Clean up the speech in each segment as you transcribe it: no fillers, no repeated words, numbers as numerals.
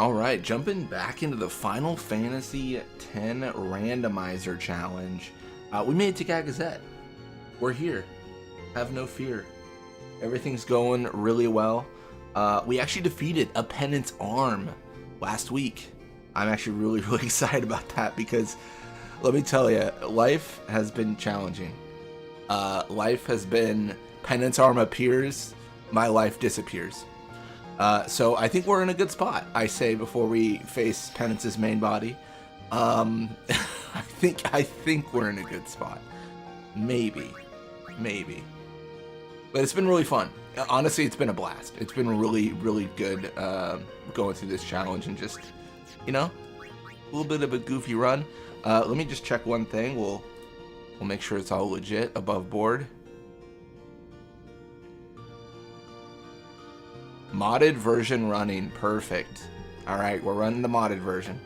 Alright, jumping back into the Final Fantasy X Randomizer Challenge. We made it to Gagazet. We're here. Have no fear. Everything's going really well. We actually defeated a Penance Arm last week. I'm actually really excited about that because, let me tell you, life has been challenging. Life has been, Penance Arm appears, my life disappears. So I think we're in a good spot, I say, before we face Penance's main body. I think we're in a good spot. Maybe. But it's been really fun. Honestly, it's been a blast. It's been really good going through this challenge and just, you know, a little bit of a goofy run. Let me just check one thing. We'll make sure it's all legit above board. Modded version running. Perfect. Alright, we're running the modded version.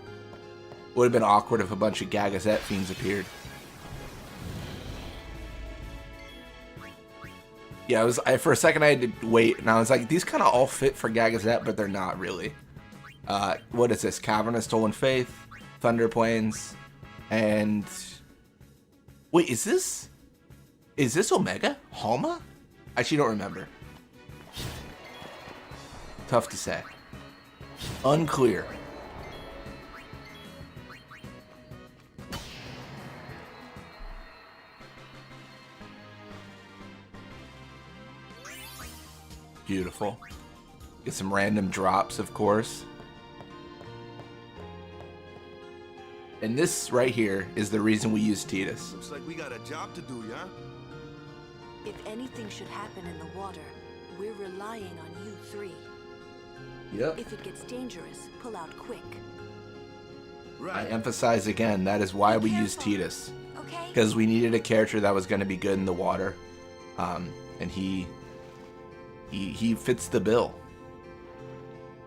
Would have been awkward if a bunch of Gagazet fiends appeared. Yeah, for a second I had to wait, and I was like, these kind of all fit for Gagazet, but they're not really. What is this? Cavernous Stolen Faith, Thunder Plains, and... Wait, is this Omega? Halma? I actually don't remember. Tough to say. Unclear. Beautiful. Get some random drops, of course. And this right here is the reason we use Tidus. Looks like we got a job to do, yeah? If anything should happen in the water, we're relying on you three. Yep. If it gets dangerous, pull out quick. Right. I emphasize again, that is why we use Tidus. Okay. Because we needed a character that was going to be good in the water. And he fits the bill.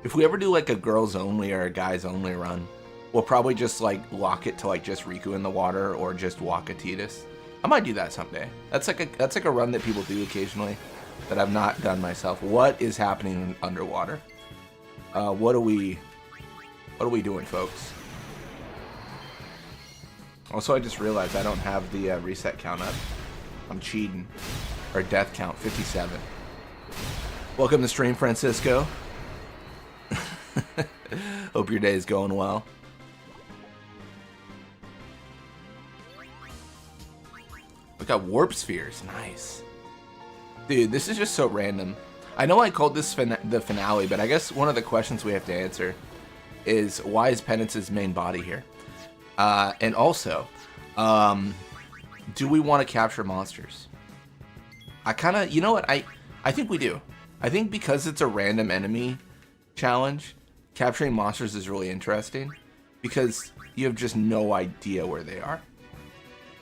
If we ever do like a girls only or a guys only run, we'll probably just like lock it to like just Riku in the water or just Waka Tidus. I might do that someday. That's like a run that people do occasionally that I've not done myself. What is happening underwater? What are we doing, folks? Also, I just realized I don't have the reset count up. I'm cheating. Or death count, 57. Welcome to stream, Francisco. Hope your day is going well. We got warp spheres, nice. Dude, this is just so random. I know I called this the finale, but I guess one of the questions we have to answer is, why is Penance's main body here? And also, do we want to capture monsters? I kind of, you know what, I think we do. I think because it's a random enemy challenge, capturing monsters is really interesting because you have just no idea where they are.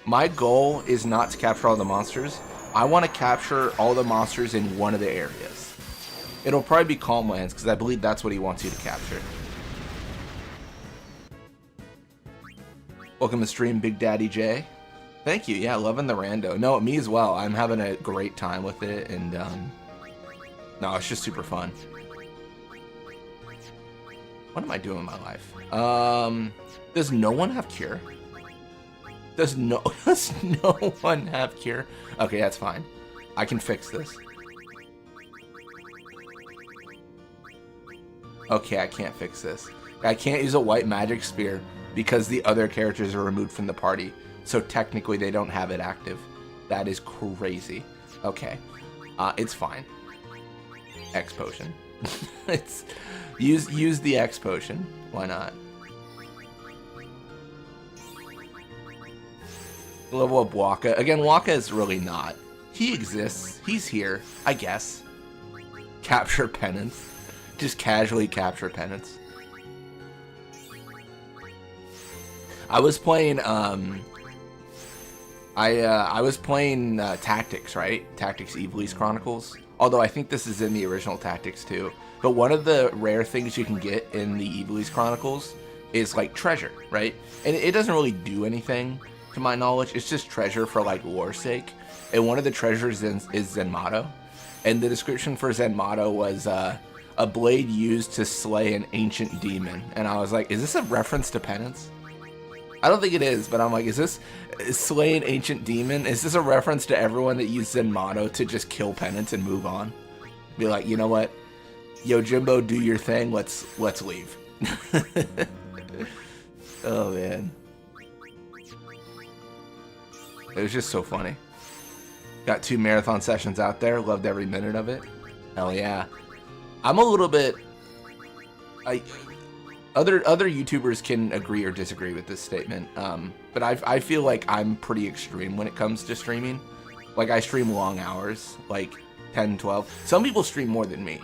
My goal is not to capture all the monsters. I want to capture all the monsters in one of the areas. It'll probably be Calm Lands because I believe that's what he wants you to capture. Welcome to stream, Big Daddy J. Thank you. Yeah, loving the rando. No, me as well. I'm having a great time with it, and no, it's just super fun. What am I doing in my life? Does no one have cure? Does no one have cure? Okay, that's fine. I can fix this. Okay, I can't fix this. I can't use a white magic spear because the other characters are removed from the party. So technically they don't have it active. That is crazy. Okay. It's fine. X potion. It's use the X potion. Why not? Level up Waka. Again, Waka is really not. He exists. He's here, I guess. Capture Penance. Just casually capture Penance. I was playing I was playing Tactics, right? Tactics Ivalice Chronicles. Although I think this is in the original Tactics too. But one of the rare things you can get in the Ivalice Chronicles is like treasure, right? And it doesn't really do anything to my knowledge. It's just treasure for like lore's sake. And one of the treasures is Zenmato. And the description for Zenmato was a blade used to slay an ancient demon. And I was like, is this a reference to penance? I don't think it is, but I'm like, is this slay an ancient demon? Is this a reference to everyone that used Zenmato to just kill penance and move on? Be like, you know what? Yojimbo, do your thing. Let's leave. Oh man. It was just so funny. Got 2 marathon sessions out there. Loved every minute of it. Hell yeah. I'm a little bit... Other YouTubers can agree or disagree with this statement. But I feel like I'm pretty extreme when it comes to streaming. Like, I stream long hours. Like, 10, 12. Some people stream more than me.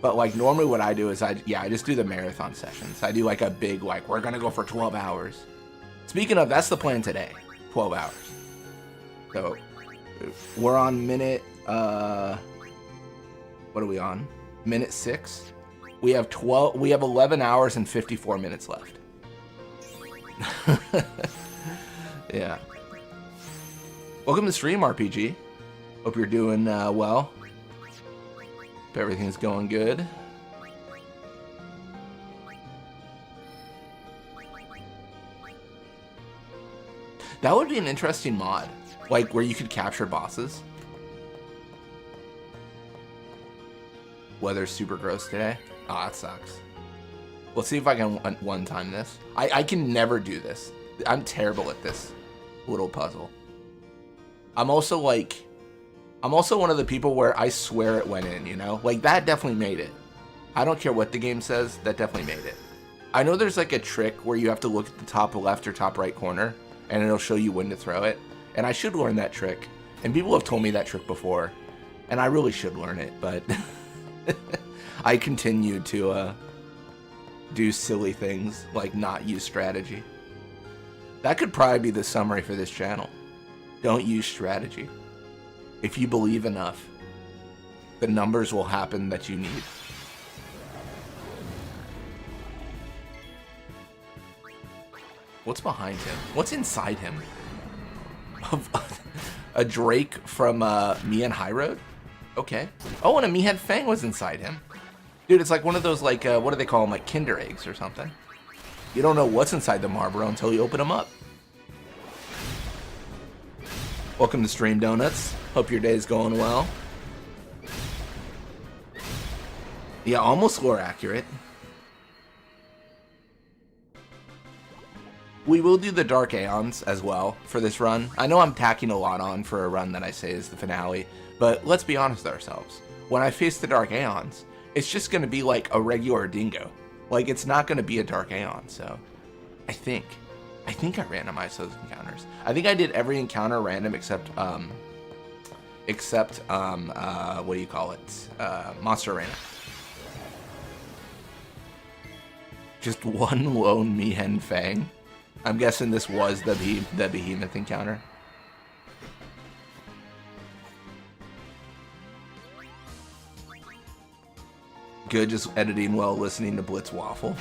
But, like, normally what I do is I just do the marathon sessions. I do, like, a big, like, we're gonna go for 12 hours. Speaking of, that's the plan today. 12 hours. So, we're on minute, what are we on? Minute 6. We have 11 hours and 54 minutes left. Yeah. Welcome to Stream RPG. Hope you're doing well. Hope everything's going good. That would be an interesting mod. Like, where you could capture bosses. Weather's super gross today. Oh, that sucks. Let's see if I can one-time this. I can never do this. I'm terrible at this little puzzle. I'm also one of the people where I swear it went in, you know? Like, that definitely made it. I don't care what the game says, that definitely made it. I know there's like a trick where you have to look at the top left or top right corner, and it'll show you when to throw it. And I should learn that trick. And people have told me that trick before. And I really should learn it, but I continue to do silly things, like not use strategy. That could probably be the summary for this channel. Don't use strategy. If you believe enough, the numbers will happen that you need. What's behind him? What's inside him? A Drake from Mian High Road? Okay. Oh, and a Mian Fang was inside him. Dude, it's like one of those, like, what do they call them? Like Kinder eggs or something. You don't know what's inside the Marlboro until you open them up. Welcome to Stream Donuts. Hope your day's going well. Yeah, almost lore accurate. We will do the Dark Aeons as well for this run. I know I'm tacking a lot on for a run that I say is the finale, but let's be honest with ourselves. When I face the Dark Aeons, it's just going to be like a regular dingo. Like, it's not going to be a Dark Aeon, so I think I randomized those encounters. I think I did every encounter random except what do you call it? Monster Arena. Just one lone Mian Fang. I'm guessing this was the behemoth encounter. Good, just editing while listening to Blitz Waffle.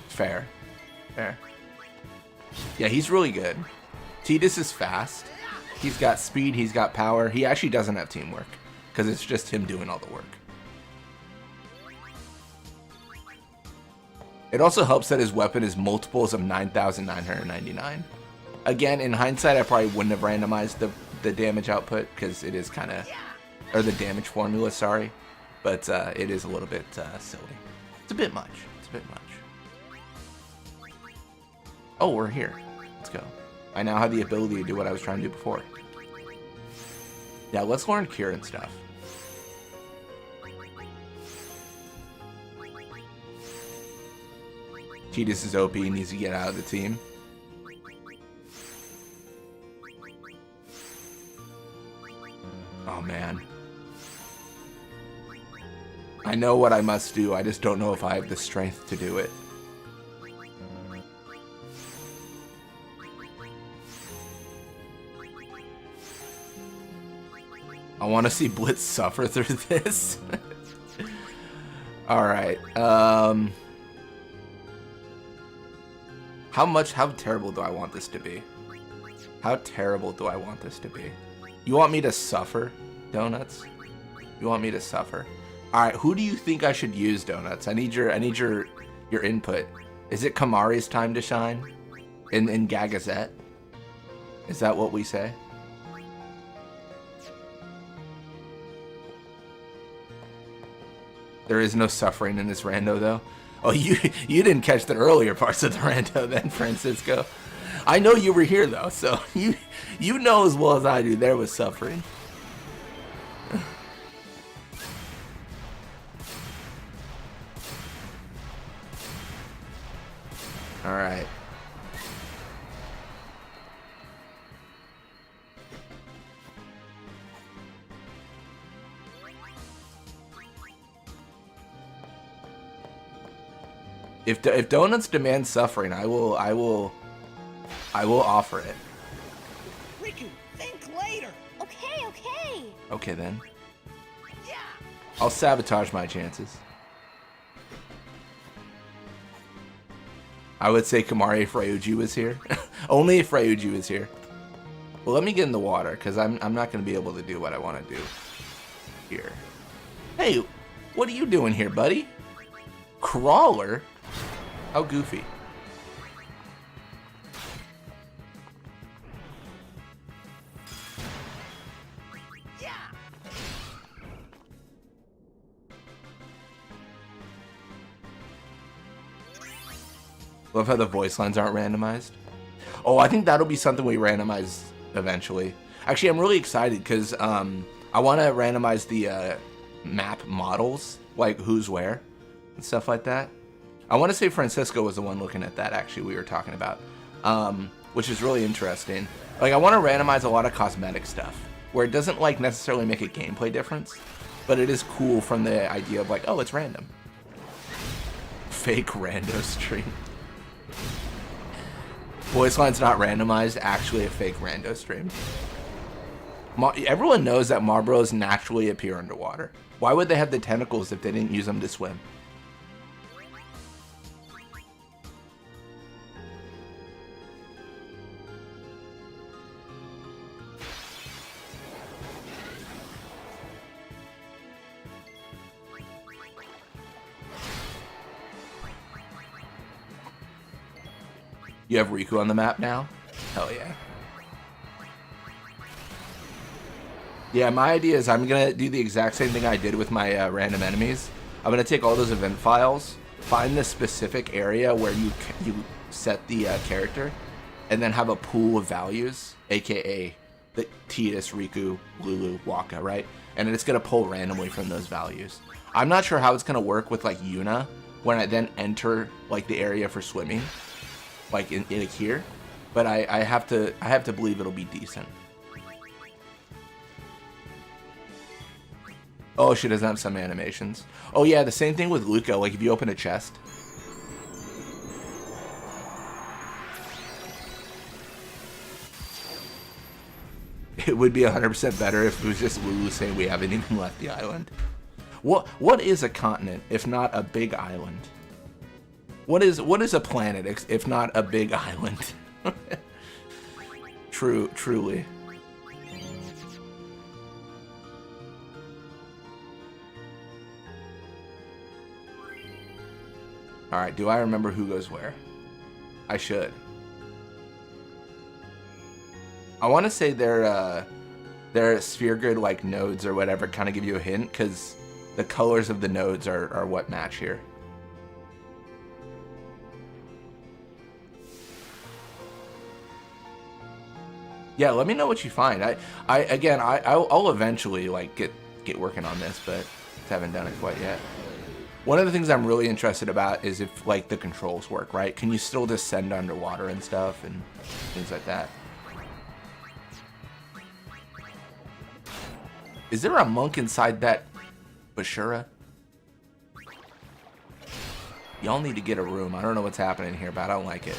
Fair. Fair. Yeah, he's really good. Tidus is fast. He's got speed, he's got power. He actually doesn't have teamwork, because it's just him doing all the work. It also helps that his weapon is multiples of 9,999. Again, in hindsight, I probably wouldn't have randomized the damage output, because it is kind of... Or the damage formula, sorry. But it is a little bit silly. It's a bit much. It's a bit much. Oh, we're here. Let's go. I now have the ability to do what I was trying to do before. Yeah, let's learn Cure and stuff. Tidus is OP, needs to get out of the team. Oh man. I know what I must do, I just don't know if I have the strength to do it. I want to see Blitz suffer through this. Alright, how terrible do I want this to be? How terrible do I want this to be? You want me to suffer, Donuts? You want me to suffer? All right, who do you think I should use, Donuts? I need your input. Is it Kamari's time to shine in Gagazet? Is that what we say? There is no suffering in this rando, though. Oh, you didn't catch the earlier parts of the rando then, Francisco. I know you were here, though, so you know as well as I do there was suffering. All right. If Donuts demand suffering, I will offer it. Riku, think later. Okay. Okay then. Yeah. I'll sabotage my chances. I would say Kamari if Ryuji was here. Only if Ryuji was here. Well, let me get in the water, because I'm not going to be able to do what I want to do here. Hey, what are you doing here, buddy? Crawler? How goofy. Yeah. Love how the voice lines aren't randomized. Oh, I think that'll be something we randomize eventually. Actually, I'm really excited because I want to randomize the map models, like who's where and stuff like that. I want to say Francisco was the one looking at that, actually, we were talking about, which is really interesting. Like, I want to randomize a lot of cosmetic stuff, where it doesn't, like, necessarily make a gameplay difference, but it is cool from the idea of, like, oh, it's random. Fake rando stream. Voice line's not randomized, actually a fake rando stream. Everyone knows that Marbros naturally appear underwater. Why would they have the tentacles if they didn't use them to swim? You have Riku on the map now? Hell yeah. Yeah, my idea is I'm going to do the exact same thing I did with my random enemies. I'm going to take all those event files, find the specific area where you set the character, and then have a pool of values, aka the Tidus, Riku, Lulu, Waka, right? And it's going to pull randomly from those values. I'm not sure how it's going to work with like Yuna when I then enter like the area for swimming, like in here, but I have to believe it'll be decent. Oh, she doesn't have some animations. Oh yeah, the same thing with Luca, like if you open a chest. It would be 100% better if it was just Lulu saying we haven't even left the island. What is a continent if not a big island? What is a planet if not a big island? Truly. All right, do I remember who goes where? I should. I want to say their sphere grid like nodes or whatever kind of give you a hint because the colors of the nodes are what match here. Yeah, let me know what you find. I'll eventually like get working on this, but haven't done it quite yet. One of the things I'm really interested about is if like the controls work, right? Can you still descend underwater and stuff and things like that? Is there a monk inside that Bashura? Y'all need to get a room. I don't know what's happening here, but I don't like it.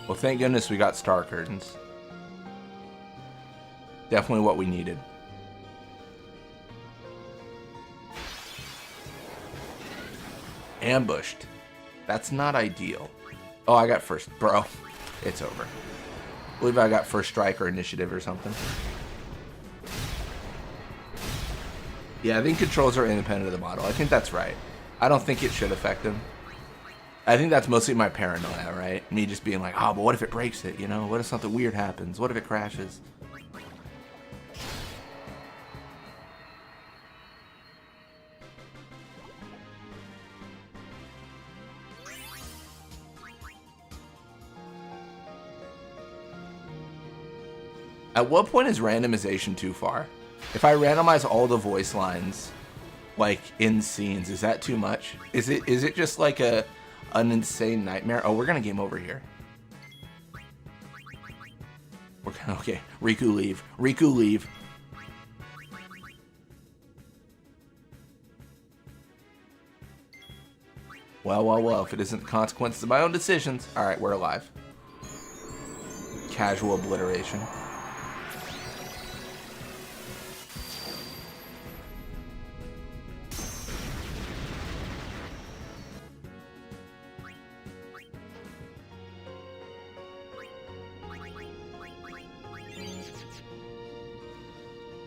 Well, thank goodness we got star curtains. Definitely what we needed. Ambushed. That's not ideal. Oh, I got first. Bro, it's over. I believe I got first strike or initiative or something. Yeah, I think controls are independent of the model. I think that's right. I don't think it should affect him. I think that's mostly my paranoia, right? Me just being like, oh, but what if it breaks it, you know? What if something weird happens? What if it crashes? At what point is randomization too far? If I randomize all the voice lines, like in scenes, is that too much? Is it just like an insane nightmare? Oh, we're gonna game over here. We're gonna, okay, Riku leave. Riku leave. Well, well, well. If it isn't the consequences of my own decisions, all right, we're alive. Casual obliteration.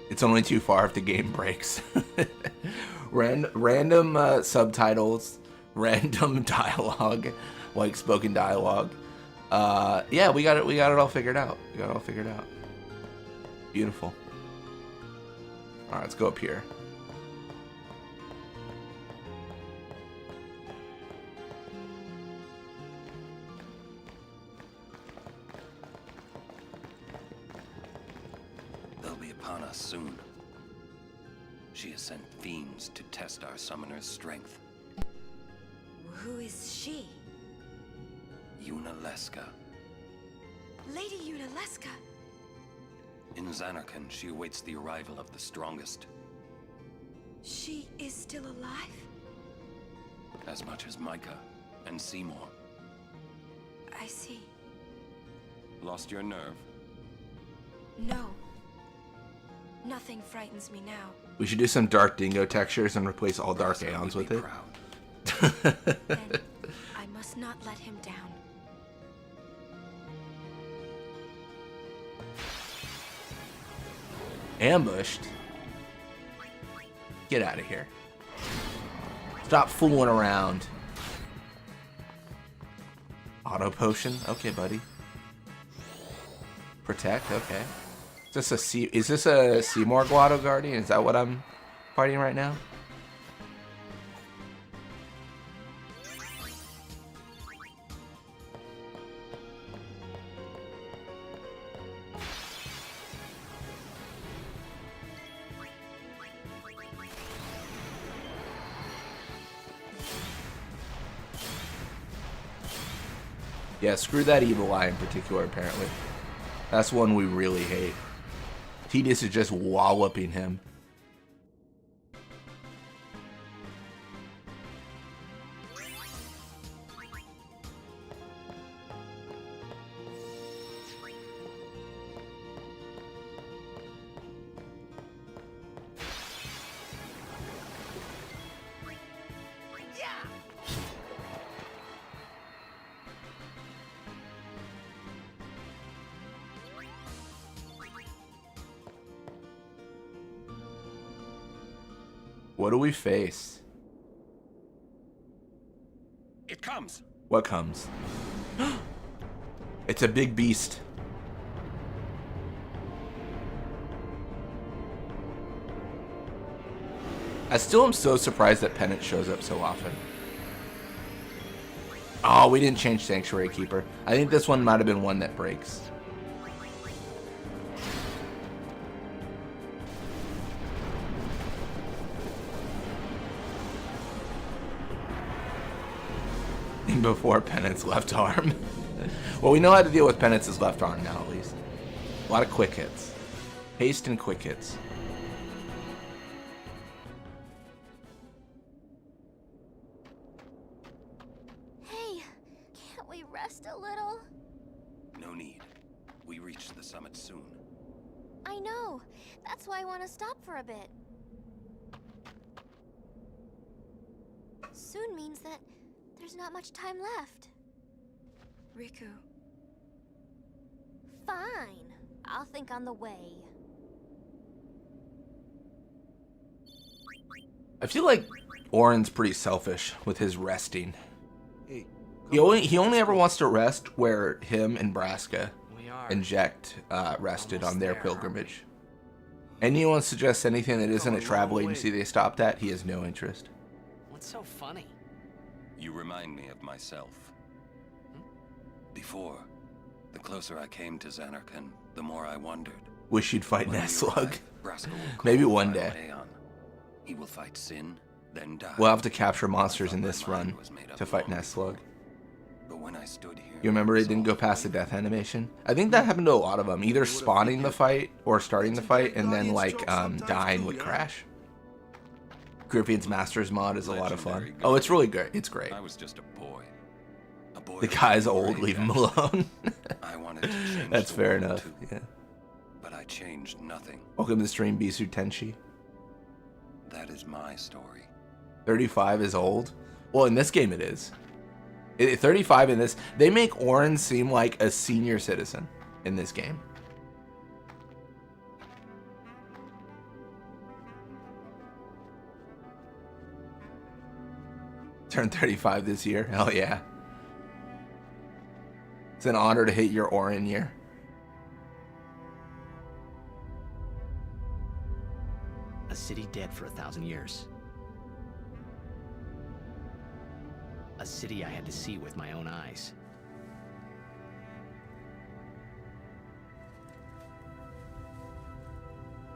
It's only too far if the game breaks. Random subtitles, random dialogue, like spoken dialogue. Yeah, we got it all figured out. We got it all figured out. Beautiful. All right, let's go up here. Upon us soon. She has sent fiends to test our summoner's strength. Who is she? Yunalesca. Lady Yunalesca. In Zanarkand, she awaits the arrival of the strongest. She is still alive? As much as Micah and Seymour. I see. Lost your nerve? No. Nothing frightens me now. We should do some Dark Dingo textures and replace all Dark Aeons with it. Then I must not let him down. Ambushed? Get out of here. Stop fooling around. Auto potion? Okay, buddy. Protect? Okay. Is this a Seymour Guado Guardian? Is that what I'm fighting right now? Yeah, screw that evil eye in particular, apparently. That's one we really hate. Tedious is just walloping him. What do we face? It comes. What comes? It's a big beast. I still am so surprised that Pennant shows up so often. Oh, we didn't change Sanctuary Keeper. I think this one might have been one that breaks. Before Penance left arm. Well, we know how to deal with Penance's left arm now, at least. A lot of quick hits. Haste and quick hits. Hey, can't we rest a little? No need. We reach the summit soon. I know. That's why I want to stop for a bit. soon means that there's not much time left. Riku, Fine. I'll think on the way. I feel like Oren's pretty selfish with his resting. Hey, He only ever wants to rest where him and Braska We are. and Jekt rested Almost on their there, aren't we? pilgrimage. Anyone suggests anything that isn't a Come a travel long way. agency they stopped at, he has no interest. What's so funny? You remind me of myself. Before, the closer I came to Xanarkand, the more I wondered. Wish you'd fight When we Nestlug. arrive, Braska will call Maybe one for day. Aeon. He will fight Sin, then die. We'll have to capture monsters I in thought this my mind run was made up to fight long Nestlug. before. But when I stood here, You remember it saw didn't go the past the way death animation? I think that happened to a lot of them, either spawning the fight or starting the fight and then like dying would crash. Griffion's Masters mod is a lot of fun. Oh, it's really good. It's great. I was just a boy. A boy The who guy's was old, brave, leave him actually. alone. I wanted to change That's the fair world, enough. too, Yeah. but I changed nothing. Welcome to the stream, Bisu Tenshi. That is my story. 35 is old. Well, in this game it is. 35 in this. They make Oren seem like a senior citizen in this game. Turned 35 this year. Hell yeah. It's an honor to hit your Oren year. A city dead for 1,000 years. A city I had to see with my own eyes.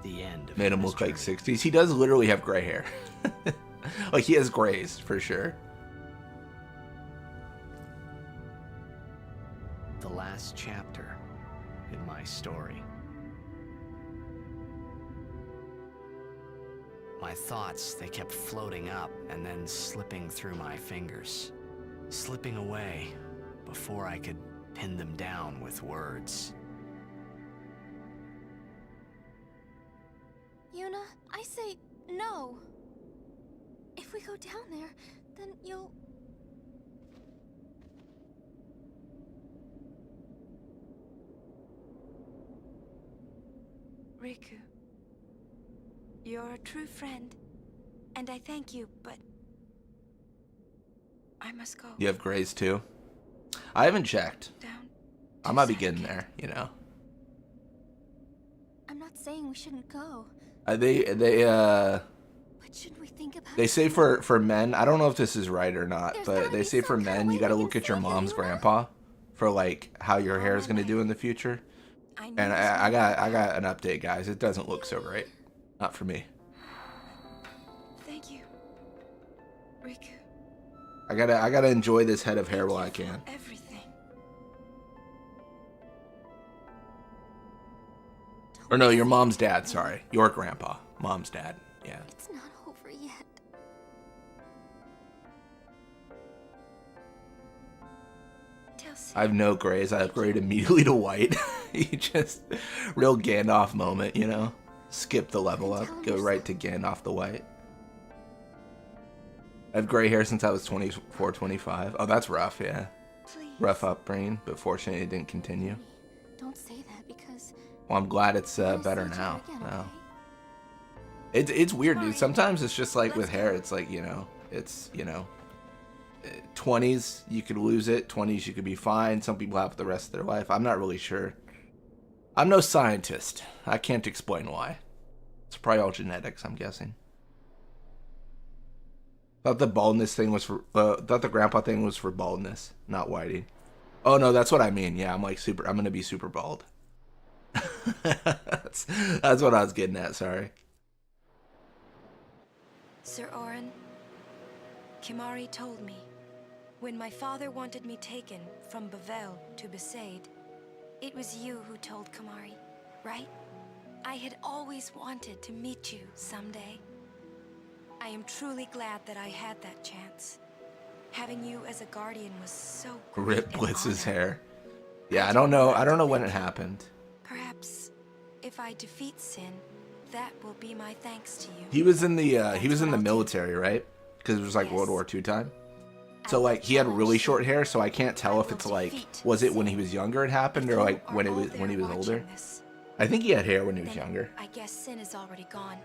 The end of Made him this look like journey. 60s. He does literally have gray hair. Like he has grays for sure. The last chapter in my story. My thoughts, they kept floating up and then slipping through my fingers. Slipping away before I could pin them down with words. Yuna, I say no. If we go down there, then you'll... Riku, you're a true friend, and I thank you, but I must go You have grays too? I haven't checked. down. I might be getting there, you know. I'm not saying we shouldn't go, They but should we think about They say for men, I don't know if this is right or not, There's but gotta they be say for some kind of men, you way gotta we look can at your save you, mom's Luna. grandpa for like how your hair is gonna do in the future. I And know I got an update, guys. It doesn't look so great. Not for me. Thank you, Riku. I gotta enjoy this head of hair while I Thank you can. for everything. Or no, your mom's dad. Sorry, your grandpa, mom's dad. Yeah. It's not over yet. Tell Sid I have no grays. I upgrade immediately to white. You just real Gandalf moment, you know. Skip the level up, go right to Gandalf the white. I have gray hair since I was 24, 25. Oh, that's rough, yeah. Please. Rough upbringing, but fortunately it didn't continue. Don't say that because... Well, I'm glad it's we'll better see each now. other again, No. okay? It's weird, dude. Fine. Sometimes it's just like with Let's hair, go. it's like, you know, it's, 20s, you could lose it. 20s, you could be fine. Some people have it the rest of their life. I'm not really sure. I'm no scientist. I can't explain why. It's probably all genetics, I'm guessing. Thought the baldness thing was for, thought the grandpa thing was for baldness, not whiting. Oh no, that's what I mean. Yeah, I'm gonna be super bald. that's what I was getting at, sorry. Sir Oren, Kimari told me, when my father wanted me taken from Bavel to Besaid, it was you who told Kimari, right? I had always wanted to meet you someday. I am truly glad that I had that chance. Having you as a guardian was so great Rip an Blitz's honor. hair. Yeah, I don't know when it happened. Perhaps if I defeat Sin, that will be my thanks to you. He was in the military, right? because it was like World War II time. So like he had really short hair, so I can't tell if it's like, was it when he was younger it happened, or like when he was older. I think he had hair when he was younger. I guess sin is already gone,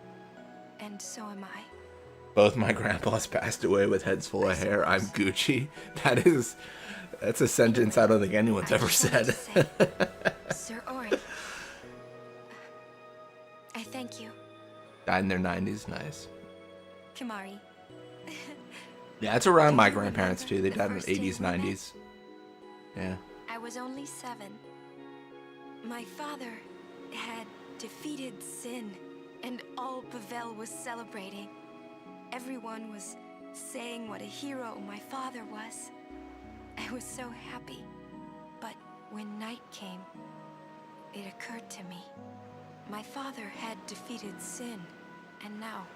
and so am I. Both my grandpas passed away with heads full of hair. I'm Gucci. That's a sentence I don't think anyone's ever said. Sir Ori, I thank you. Died in their 90s, nice. Kimari. Yeah, it's around my grandparents too. They died in the 80s, 90s. Yeah. I was only 7. My father had defeated sin, and all Bavel was celebrating. Everyone was saying what a hero my father was. I was so happy. But when night came, it occurred to me. My father had defeated sin, and now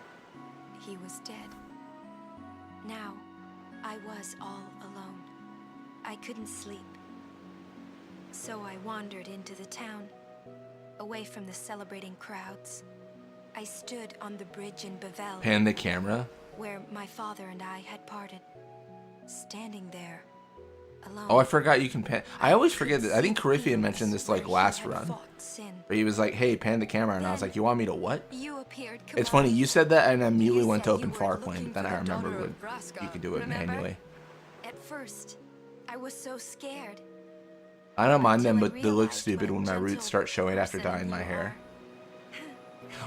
he was dead. Now, I was all alone. I couldn't sleep. So I wandered into the town, away from the celebrating crowds. I stood on the bridge in Bavel, Pan the camera. where my father and I had parted. Standing there, alone. Oh, I forgot you can pan. I always forget that. I think Carifia mentioned this like last run. But he was like, hey, pan the camera. And I was like, you want me to what? You appeared, It's funny, you said that and I immediately You went to said open you were Farplane, looking but then for I the remembered daughter what of Vraska, you could do it remember? manually. At first, I was so scared. I don't mind them, Until I but they look realized stupid what a when my roots gentle start showing after person dyeing my you hair. are.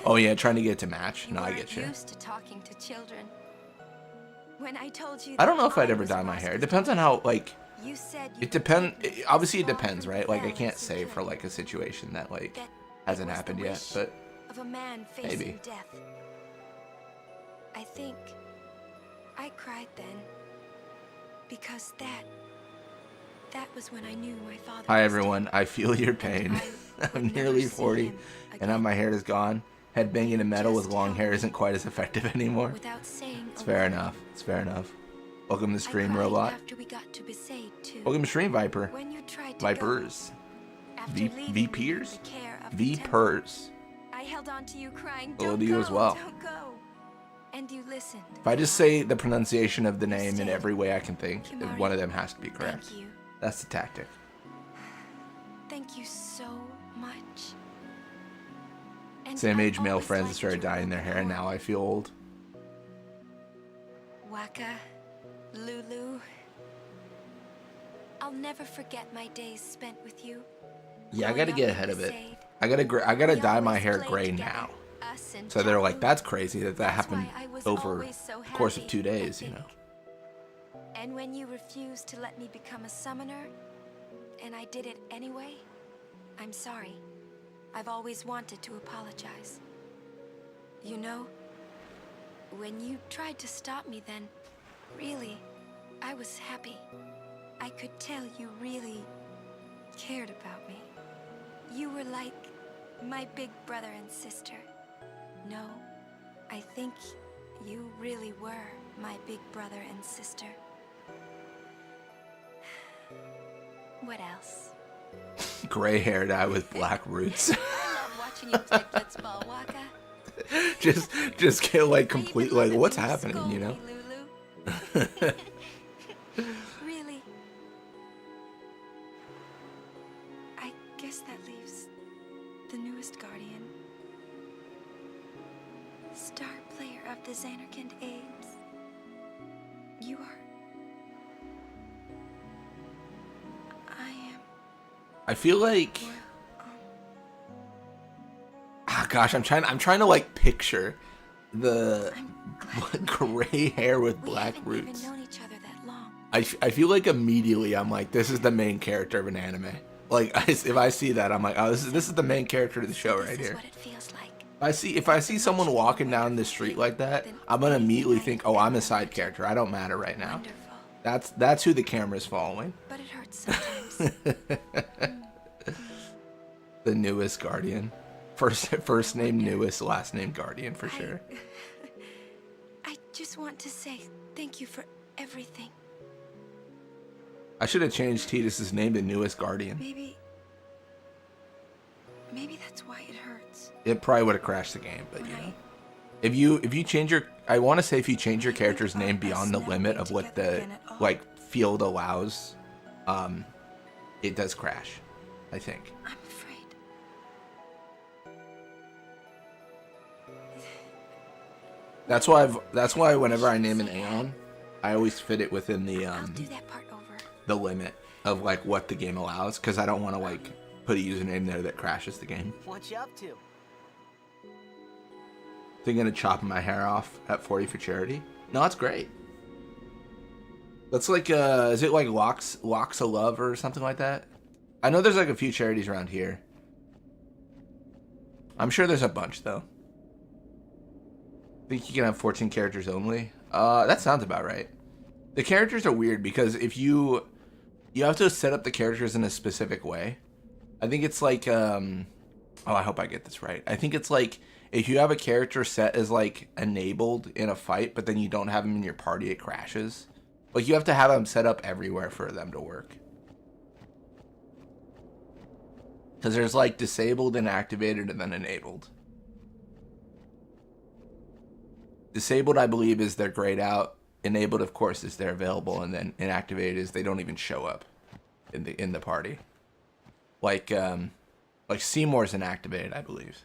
Oh yeah, trying to get it to match. You No, I weren't get you. used to talking to children. When I told you I don't that know if I'd I ever was dye my hair. It Vraska's depends on daughter, how, like, you said you it would depends. take me Obviously, it as far depends, from right? Like, I Bavel can't as say you for could. like a situation that like That hasn't it was happened the yet, wish but of a man facing maybe. death. I think I cried then because that was when I knew my father. Hi was everyone, dead. I feel your pain. I I'm would never nearly see 40, him and now again. my hair is gone. Headbanging to metal with Just long tell hair me isn't quite as effective anymore. Without saying It's a fair word. enough. It's fair enough. Welcome to the I stream, cried Robot. after we got to Besaid too. Welcome to stream, Viper. When you tried to Vipers. go, after V leaving V me peers. in the care of the temple, Vpers. I held on to you crying, Hello don't to you go, as well. don't go. And you listened. If I just say the pronunciation of the name in stayed. every way I can think, then Kimari, one of them has to be correct. Thank you. That's the tactic. Thank you so much. And Same I've age male always friends liked started your dyeing their hair, and willpower. now I feel old. Waka, Lulu. I'll never forget my days spent with you. Yeah, I growing gotta up get in ahead of it. Besaid. I gotta We dye my always hair played gray together, now. us and So they're like, Jabu. that's crazy that That's happened why I was over always so the course of happy, 2 days, I you think. know. And when you refused to let me become a summoner, and I did it anyway, I'm sorry. I've always wanted to apologize. You know, when you tried to stop me then, really, I was happy. I could tell you really cared about me. You were like my big brother and sister. No, I think you really were my big brother and sister. What else? Gray hair dye with black roots. I love watching you play blitzball, Waka. just get like I even complete, love like it what's when you happening, scold you know? me, Lulu. Really? I guess that leaves the newest guardian. Star player of the Xanarkand Apes. You are... I am... I feel like, gosh, I'm trying to like picture the gray hair with We black haven't roots. even known each other that long. I feel like immediately I'm like, this is the main character of an anime. Like if I see that, I'm like, oh, this is the main character of the show right This is here. what it feels like. If I see someone walking down the street like that, I'm gonna immediately think, oh, I'm a side character. I don't matter right now. Wonderful. That's who the camera's following. But it hurts sometimes. The newest guardian. First name newest, last name guardian for sure. I just want to say thank you for everything. I should have changed Titus's name to newest guardian. Maybe that's why it hurts. It probably would have crashed the game, but When you know. If you change your, I want to say if you change your character's name beyond the limit of what the like field allows, it does crash, I think. I'm afraid. That's why whenever I name an Aeon, I always fit it within the I'll do that part over. the limit of like what the game allows, because I don't want to like put a username there that crashes the game. What you up to? Thinking of chopping my hair off at 40 for charity? No, it's great. That's like is it like locks of love or something like that? I know there's like a few charities around here. I'm sure there's a bunch though. I think you can have 14 characters only. That sounds about right. The characters are weird because if you have to set up the characters in a specific way. I think it's like oh, I hope I get this right. I think it's like if you have a character set as like enabled in a fight, but then you don't have them in your party, it crashes. Like you have to have them set up everywhere for them to work. Because there's like disabled and activated and then enabled. Disabled, I believe, is they're grayed out. Enabled, of course, is they're available, and then inactivated is they don't even show up in the party. Like Seymour's inactivated, I believe.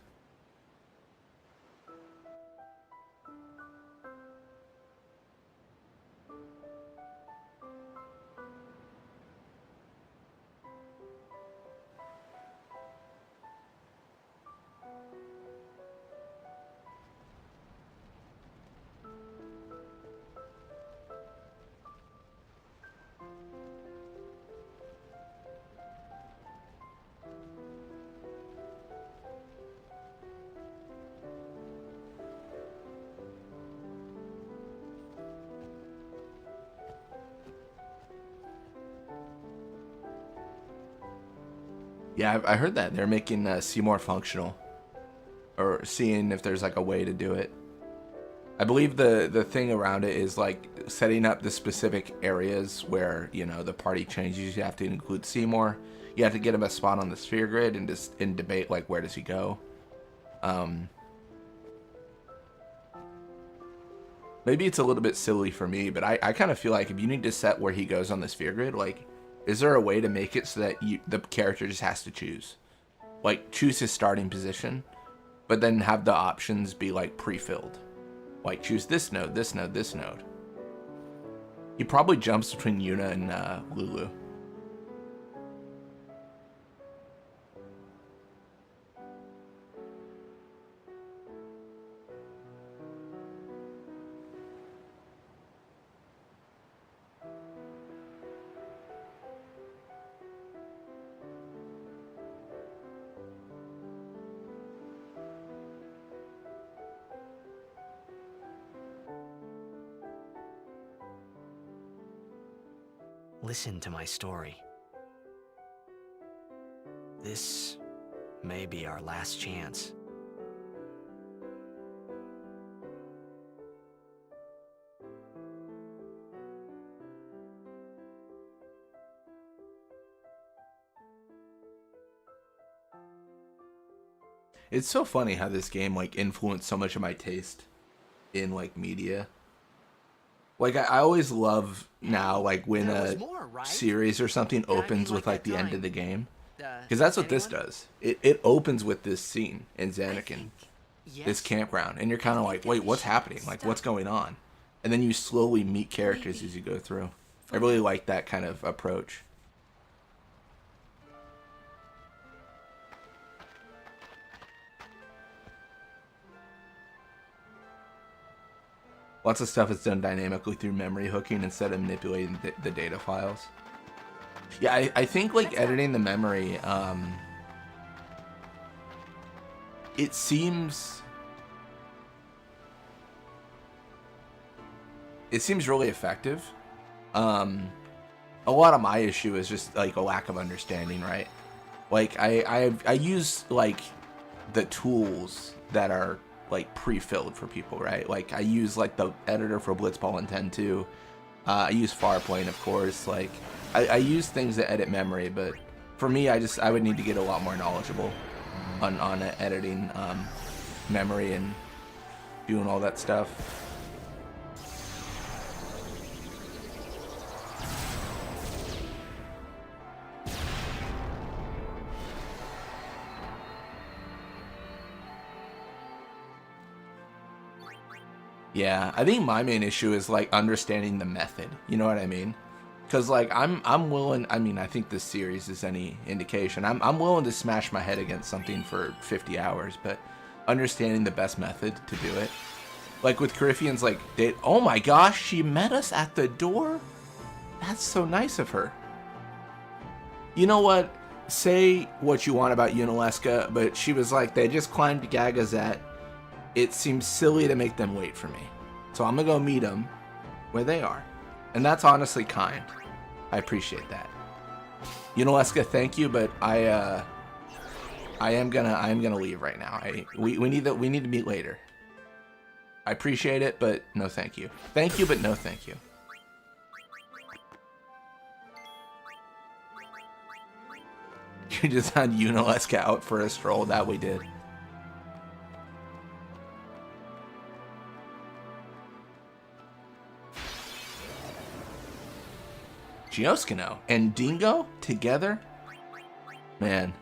Yeah, I heard that. They're making Seymour functional. Or seeing if there's like a way to do it. I believe the thing around it is like setting up the specific areas where, you know, the party changes. You have to include Seymour. You have to get him a spot on the sphere grid and just in debate like where does he go. Maybe it's a little bit silly for me, but I kind of feel like if you need to set where he goes on the sphere grid, like, is there a way to make it so that the character just has to choose? Like, choose his starting position, but then have the options be, like, pre-filled. Like, choose this node, this node, this node. He probably jumps between Yuna and Lulu. Listen to my story. This may be our last chance. It's so funny how this game like influenced so much of my taste in like media. Like I always love now like when a series or something opens with like the end of the game, because that's what this does. It opens with this scene in Zanakin, this campground, and you're kind of like, wait, what's happening? Like what's going on? And then you slowly meet characters as you go through. I really like that kind of approach. Lots of stuff is done dynamically through memory hooking instead of manipulating the data files. Yeah, I think like editing the memory, it seems really effective. A lot of my issue is just like a lack of understanding, right? Like I use like the tools that are like pre-filled for people, right? Like I use like the editor for Blitzball and 10.2. I use Farplane, of course. Like I use things that edit memory, but for me, I would need to get a lot more knowledgeable on editing memory and doing all that stuff. Yeah, I think my main issue is like understanding the method. You know what I mean? Because like I'm willing. I mean, I think this series is any indication. I'm willing to smash my head against something for 50 hours, but understanding the best method to do it. Like with Corypheon's, like oh my gosh, she met us at the door. That's so nice of her. You know what? Say what you want about Unalesca, but she was like, they just climbed Gagazet. It seems silly to make them wait for me. So I'm gonna go meet them where they are. And that's honestly kind. I appreciate that. Unalesca, thank you, but I am gonna leave right now. We need to meet later. I appreciate it, but no thank you. Thank you, but no thank you. You just had Unalesca out for a stroll. That we did. Gioskino and Dingo together? Man.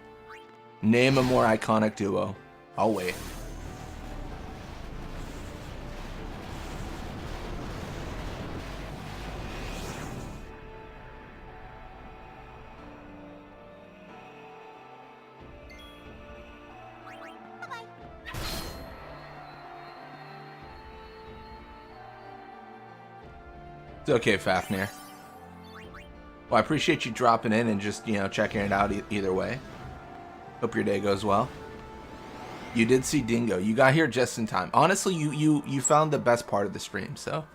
Name a more iconic duo. I'll wait. It's okay, Fafnir. Well, I appreciate you dropping in and just, you know, checking it out either way. Hope your day goes well. You did see Dingo. You got here just in time. Honestly, you found the best part of the stream, so.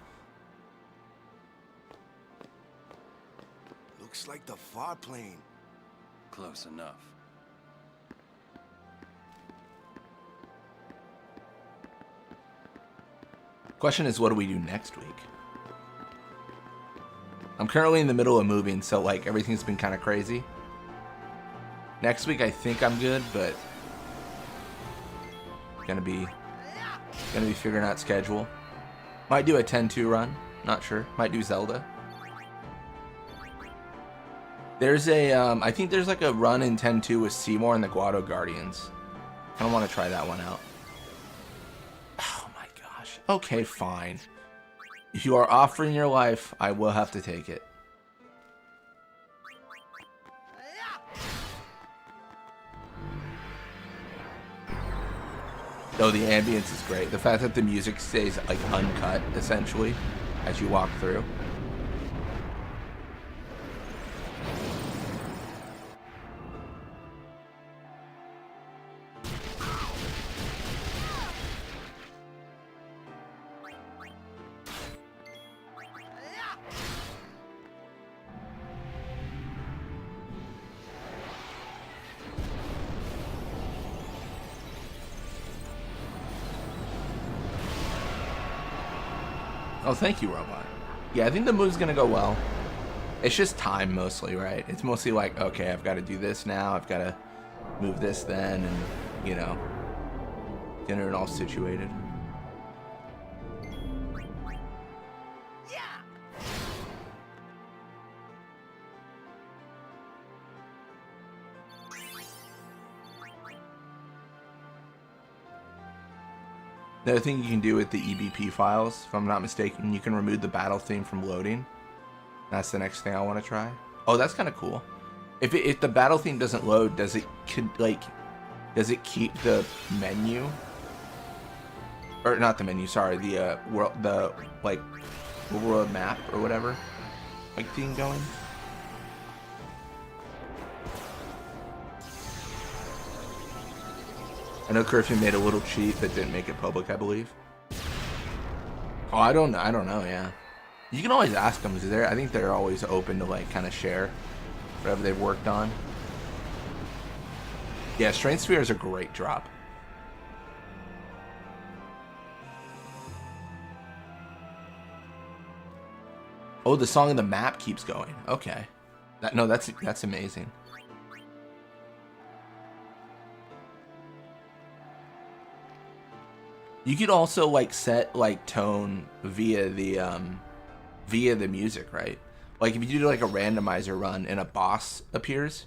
Looks like the far plane. Close enough. Question is, what do we do next week? I'm currently in the middle of moving, so like everything's been kind of crazy. Next week I think I'm good, but gonna be figuring out schedule. Might do a 10-2 run, not sure. Might do Zelda. There's a I think there's like a run in 10-2 with Seymour and the Guado Guardians. I don't want to try that one out. Oh my gosh. Okay, fine. If you are offering your life, I will have to take it. Though the ambience is great. The fact that the music stays like uncut, essentially, as you walk through. Oh, thank you, Robot. Yeah, I think the move's gonna go well. It's just time mostly, right? It's mostly like, okay, I've got to do this now. I've got to move this then, and, you know, get it all situated. The other thing you can do with the EBP files, if I'm not mistaken, you can remove the battle theme from loading. That's the next thing I want to try. Oh, that's kind of cool. If the battle theme doesn't load, does it keep the menu? Or not the menu, sorry, the world map or whatever, like theme going? I know Corypheon made a little cheat that didn't make it public, I believe. Oh, I don't know, yeah. You can always ask them, I think they're always open to like kind of share whatever they've worked on. Yeah, Strange Sphere is a great drop. Oh, the song in the map keeps going. Okay. That's amazing. You could also like set like tone via the music, right? Like if you do like a randomizer run and a boss appears,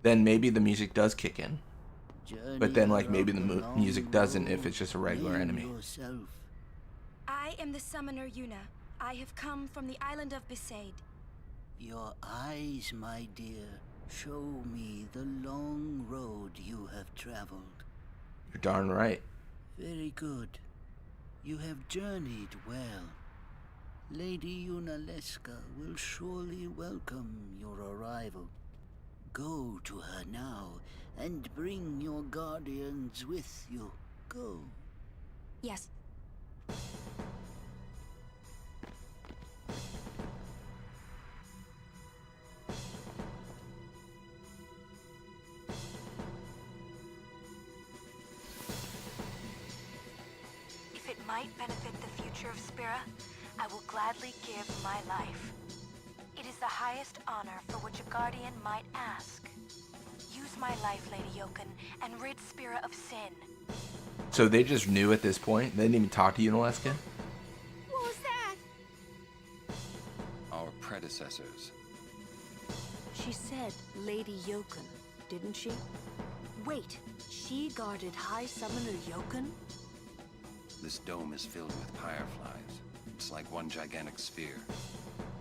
then maybe the music does kick in. But then like maybe the music doesn't if it's just a regular enemy. I am the summoner Yuna. I have come from the island of Besaid. Your eyes, my dear, show me the long road you have traveled. You're darn right. Very good. You have journeyed well. Lady Yunalesca will surely welcome your arrival. Go to her now and bring your guardians with you. Go. Yes. If it might benefit the future of Spira, I will gladly give my life. It is the highest honor for which a guardian might ask. Use my life, Lady Yoken, and rid Spira of sin. So they just knew at this point? They didn't even talk to Yunalesca? What was that? Our predecessors. She said Lady Yoken, didn't she? Wait, she guarded High Summoner Yoken? This dome is filled with fireflies. It's like one gigantic sphere.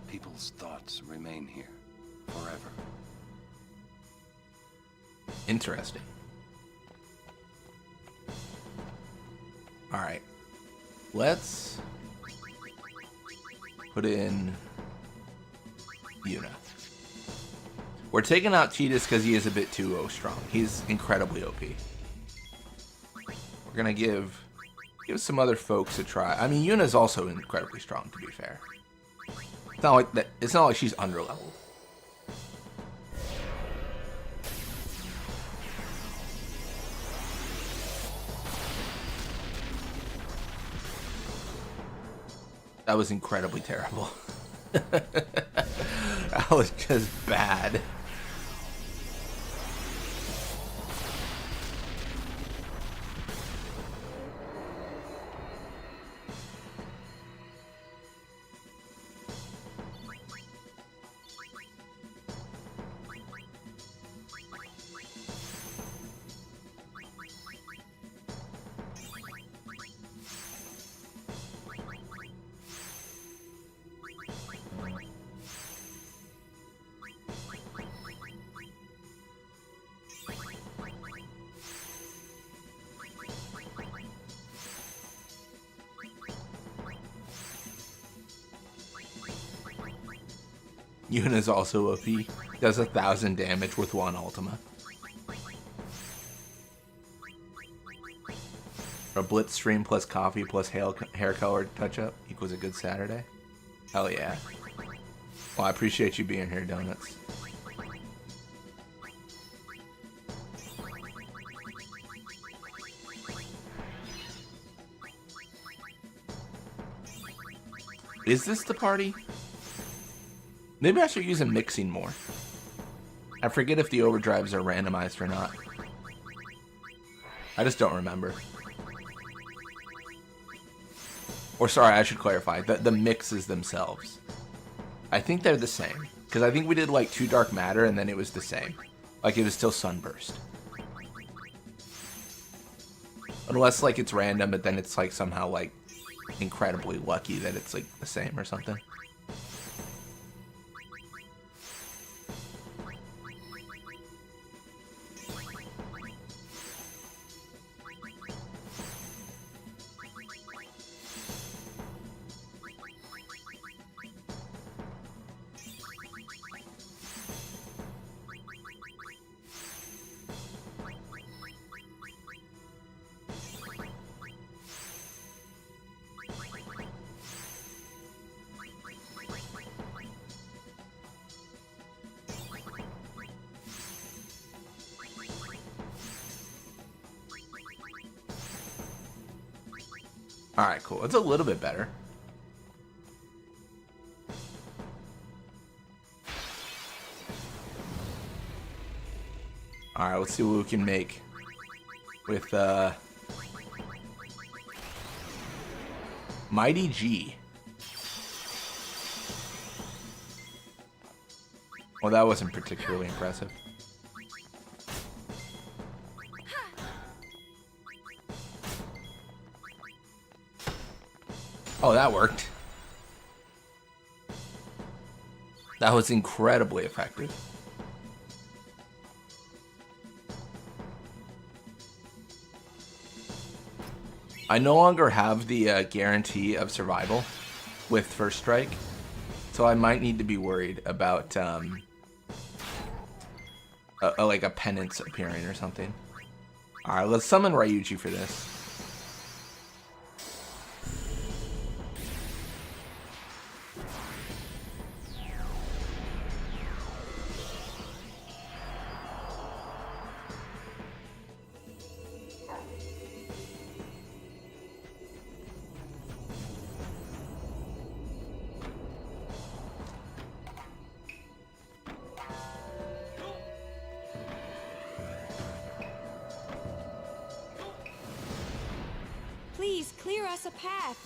People's thoughts remain here forever. Interesting. Alright. Let's put in Yuna. We're taking out Cheetahs because he is a bit too strong. He's incredibly OP. We're gonna give some other folks a try. I mean, Yuna's also incredibly strong, to be fair. It's not like that. It's not like she's underleveled. That was incredibly terrible. That was just bad. Yuna's also OP. Does 1,000 damage with one Ultima. A Blitz stream plus coffee plus hair color touch up equals a good Saturday. Hell yeah. Well, I appreciate you being here, Donuts. Is this the party? Maybe I should use a mixing more. I forget if the overdrives are randomized or not. I just don't remember. Or sorry, I should clarify. The mixes themselves. I think they're the same. Because I think we did like 2 Dark Matter and then it was the same. Like it was still Sunburst. Unless like it's random, but then it's like somehow like incredibly lucky that it's like the same or something. Alright, cool. It's a little bit better. Alright, let's see what we can make with Mighty G. Well, that wasn't particularly impressive. Oh, that worked. That was incredibly effective. I no longer have the guarantee of survival with First Strike, so I might need to be worried about like a penance appearing or something. Alright, let's summon Ryuji for this. Please clear us a path.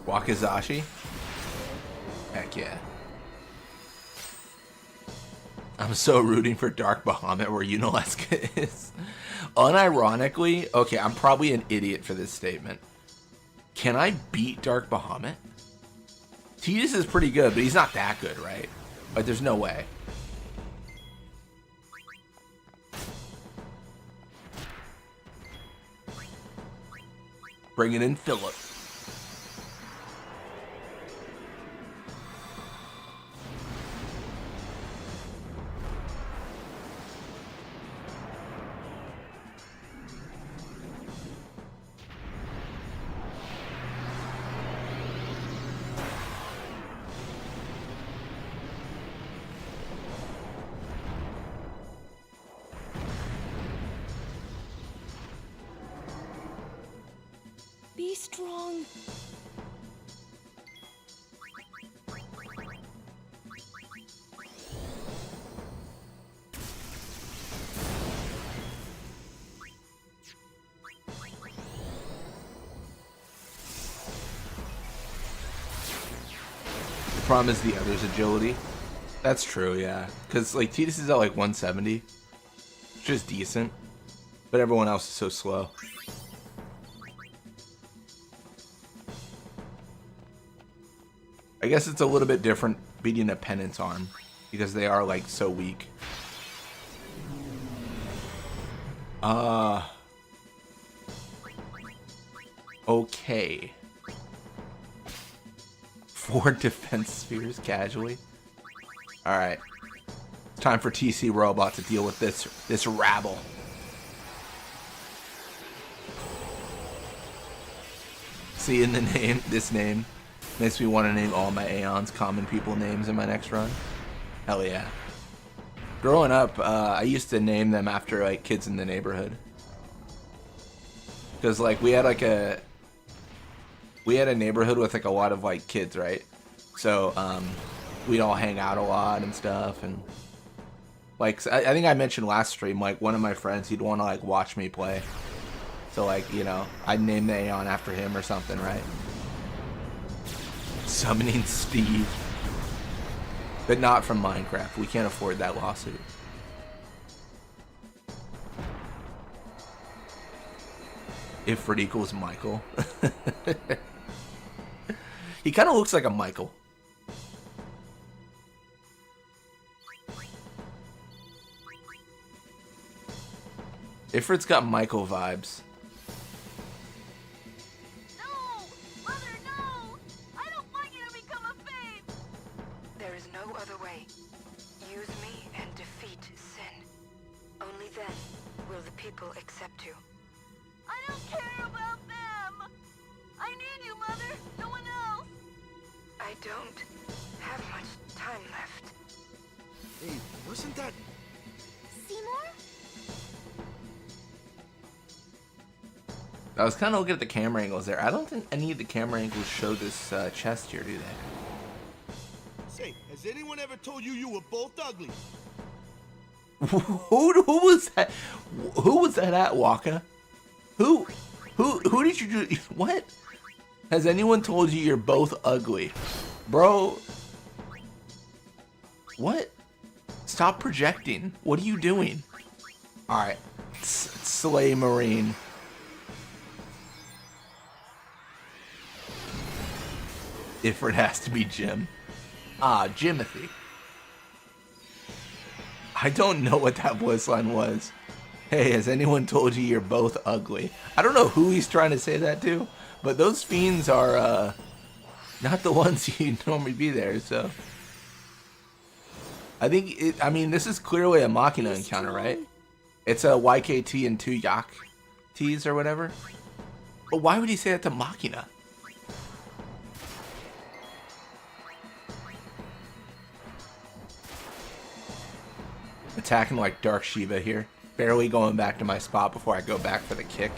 Wakizashi? Heck yeah. I'm so rooting for Dark Bahamut where Unalaska is. Unironically, okay, I'm probably an idiot for this statement. Can I beat Dark Bahamut? Tidus is pretty good, but he's not that good, right? Like, there's no way. Bring it in, Philip. Be strong. The problem is the other's agility. That's true, yeah. Because, like, Tidus is at, like, 170. Which is decent. But everyone else is so slow. I guess it's a little bit different beating a penance arm. Because they are, like, so weak. Okay. 4 defense spheres casually. Alright. It's time for TC Robot to deal with this rabble. See, in the name, this name makes me want to name all my Aeons common people names in my next run. Hell yeah. Growing up, I used to name them after, like, kids in the neighborhood. Because, like, we had a neighborhood with, like, a lot of, like, kids, right? So, we'd all hang out a lot and stuff, and, like, I think I mentioned last stream, like, one of my friends, he'd want to, like, watch me play. So, like, you know, I'd name the Aeon after him or something, right? Summoning Steve. But not from Minecraft. We can't afford that lawsuit. Ifrit equals Michael. He kind of looks like a Michael. Ifrit's got Michael vibes. No! Mother, no! I don't want you to become a babe! There is no other way. Use me and defeat sin. Only then will the people accept you. I don't care about them! I need you, Mother! No one else! I don't have much time left. Hey, wasn't that... Seymour? I was kind of looking at the camera angles there. I don't think any of the camera angles show this chest here, do they? Has anyone ever told you you were both ugly? Who was that? Who was that at, Waka? Who did you do? What? Has anyone told you you're both ugly? Bro. What? Stop projecting. What are you doing? Alright. Slay Marine. If it has to be Jim. Ah, Jimothy. I don't know what that voice line was. Hey, has anyone told you you're both ugly? I don't know who he's trying to say that to, but those fiends are not the ones you'd normally be there, so. I mean, this is clearly a Machina encounter, right? It's a YKT and 2 Yak Ts or whatever. But why would he say that to Machina? Attacking like Dark Shiva here. Barely going back to my spot before I go back for the kick.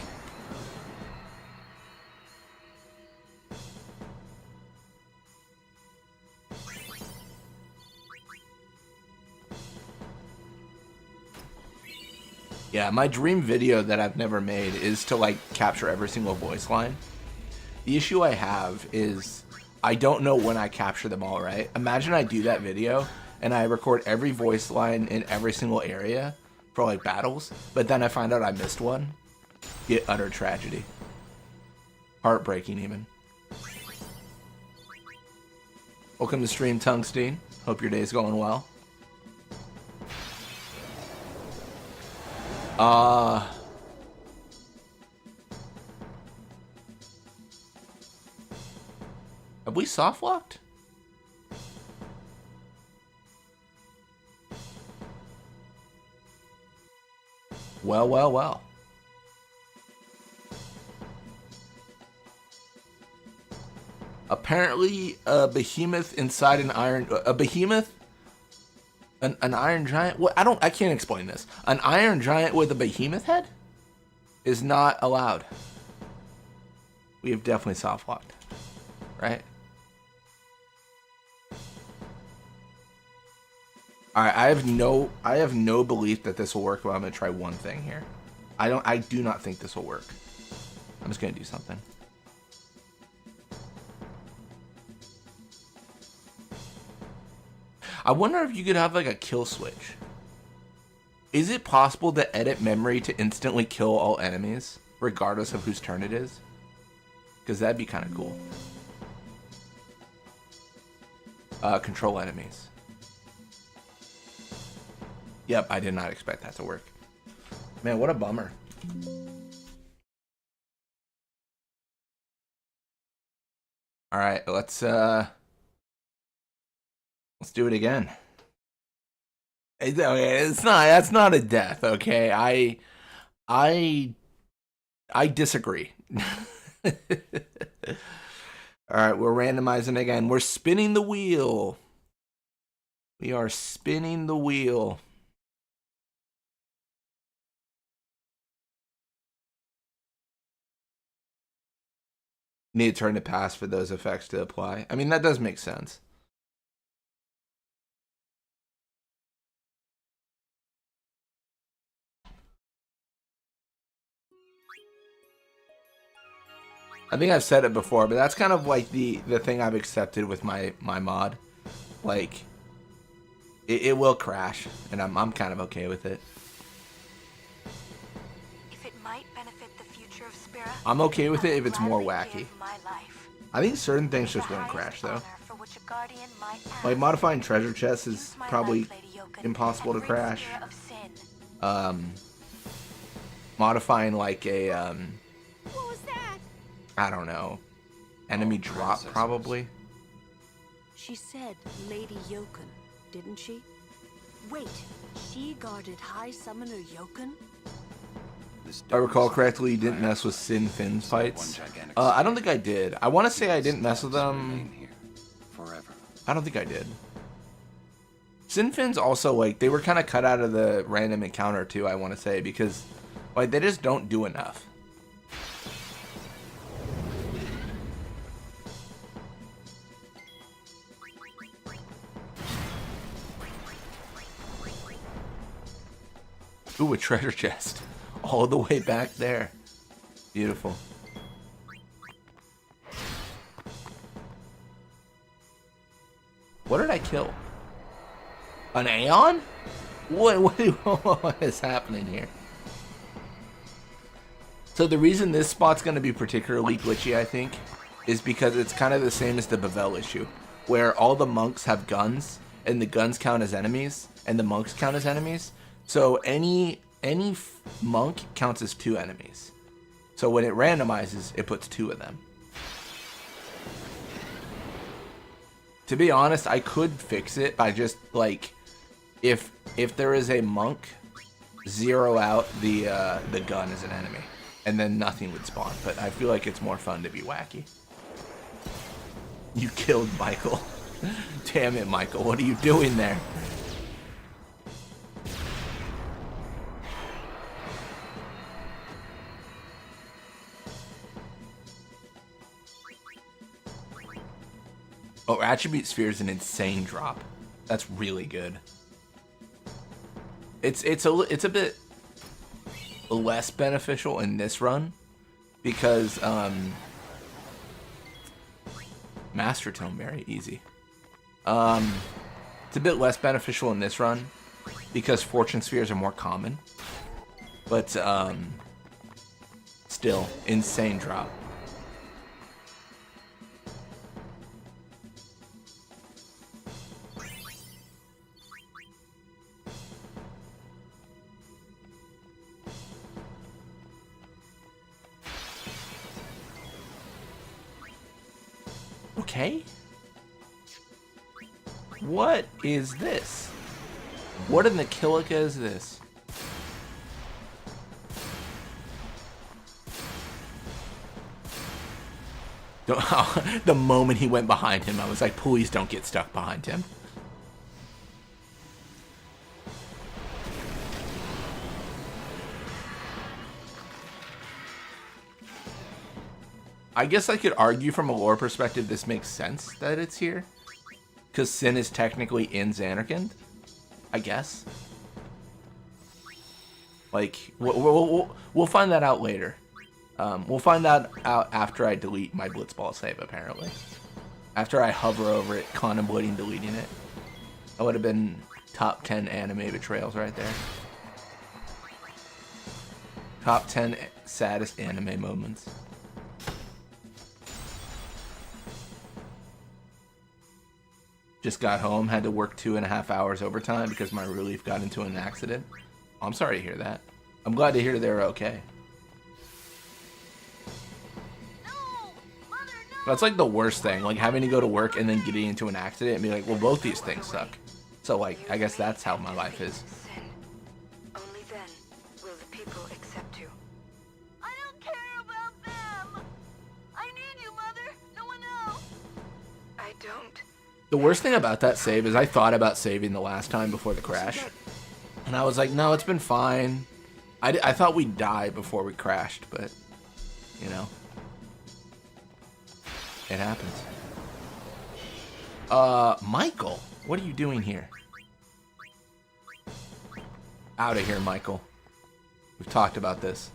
Yeah, my dream video that I've never made is to like capture every single voice line. The issue I have is I don't know when I capture them all, right? Imagine I do that video and I record every voice line in every single area for like battles, but then I find out I missed one. Get utter tragedy. Heartbreaking even. Welcome to stream, Tungsten. Hope your day's going well. Have we soft locked? Well, well, well. Apparently, a behemoth inside an iron... A behemoth? An iron giant? What? I can't explain this. An iron giant with a behemoth head is not allowed. We have definitely soft locked. Right? Alright, I have no belief that this will work, but I'm gonna try one thing here. I do not think this will work. I'm just gonna do something. I wonder if you could have like a kill switch. Is it possible to edit memory to instantly kill all enemies, regardless of whose turn it is? Because that'd be kind of cool. Control enemies. Yep, I did not expect that to work. Man, what a bummer. All right, let's do it again. That's not a death, okay? I disagree. All right, we're randomizing again. We're spinning the wheel. We are spinning the wheel. Need to turn to pass for those effects to apply. I mean, that does make sense. I think I've said it before, but that's kind of like the thing I've accepted with my mod. Like, it will crash, and I'm kind of okay with it. If it might benefit the future of Spira, I'm okay with it if it's more wacky. I think certain things just won't crash though. Like modifying treasure chests is probably impossible to crash. Modifying like a What was that? I don't know, enemy drop probably. She said Lady Yokon, didn't she? Wait, she guarded High Summoner Yokon? If I recall correctly, you didn't mess with Sin Finn's fights. I don't think I did. I want to say I didn't mess with them. I don't think I did. Sin Finn's also, like, they were kind of cut out of the random encounter too, I want to say, because, like, they just don't do enough. Ooh, a treasure chest. All the way back there. Beautiful. What did I kill? An Aeon? What is happening here? So the reason this spot's going to be particularly glitchy, I think, is because it's kind of the same as the Bavel issue, where all the monks have guns, and the guns count as enemies, and the monks count as enemies. So any monk counts as 2 enemies. So when it randomizes, it puts 2 of them. To be honest, I could fix it by just, like, if there is a monk, zero out the gun as an enemy, and then nothing would spawn. But I feel like it's more fun to be wacky. You killed Michael. Damn it, Michael. What are you doing there? Oh, attribute sphere is an insane drop. That's really good. It's a bit less beneficial in this run because Master Tome, very easy. It's a bit less beneficial in this run because fortune spheres are more common, but still insane drop. Okay. What is this? What in the Kilika is this? The moment he went behind him, I was like, please don't get stuck behind him. I guess I could argue from a lore perspective this makes sense that it's here. Because Sin is technically in Xanarkand. I guess. Like, we'll find that out later. We'll find that out after I delete my Blitzball save, apparently. After I hover over it, contemplating deleting it. That would have been top 10 anime betrayals right there. Top 10 saddest anime moments. Just got home, had to work 2.5 hours overtime because my relief got into an accident. I'm sorry to hear that. I'm glad to hear they're okay. That's like the worst thing, like having to go to work and then getting into an accident and be like, well, both these things suck. So, like, I guess that's how my life is. Only then will the people accept you. I don't care about them. I need you, Mother. No one else. I don't. The worst thing about that save is I thought about saving the last time before the crash. And I was like, no, it's been fine. I thought we'd die before we crashed, but, you know. It happens. Michael, what are you doing here? Out of here, Michael. We've talked about this.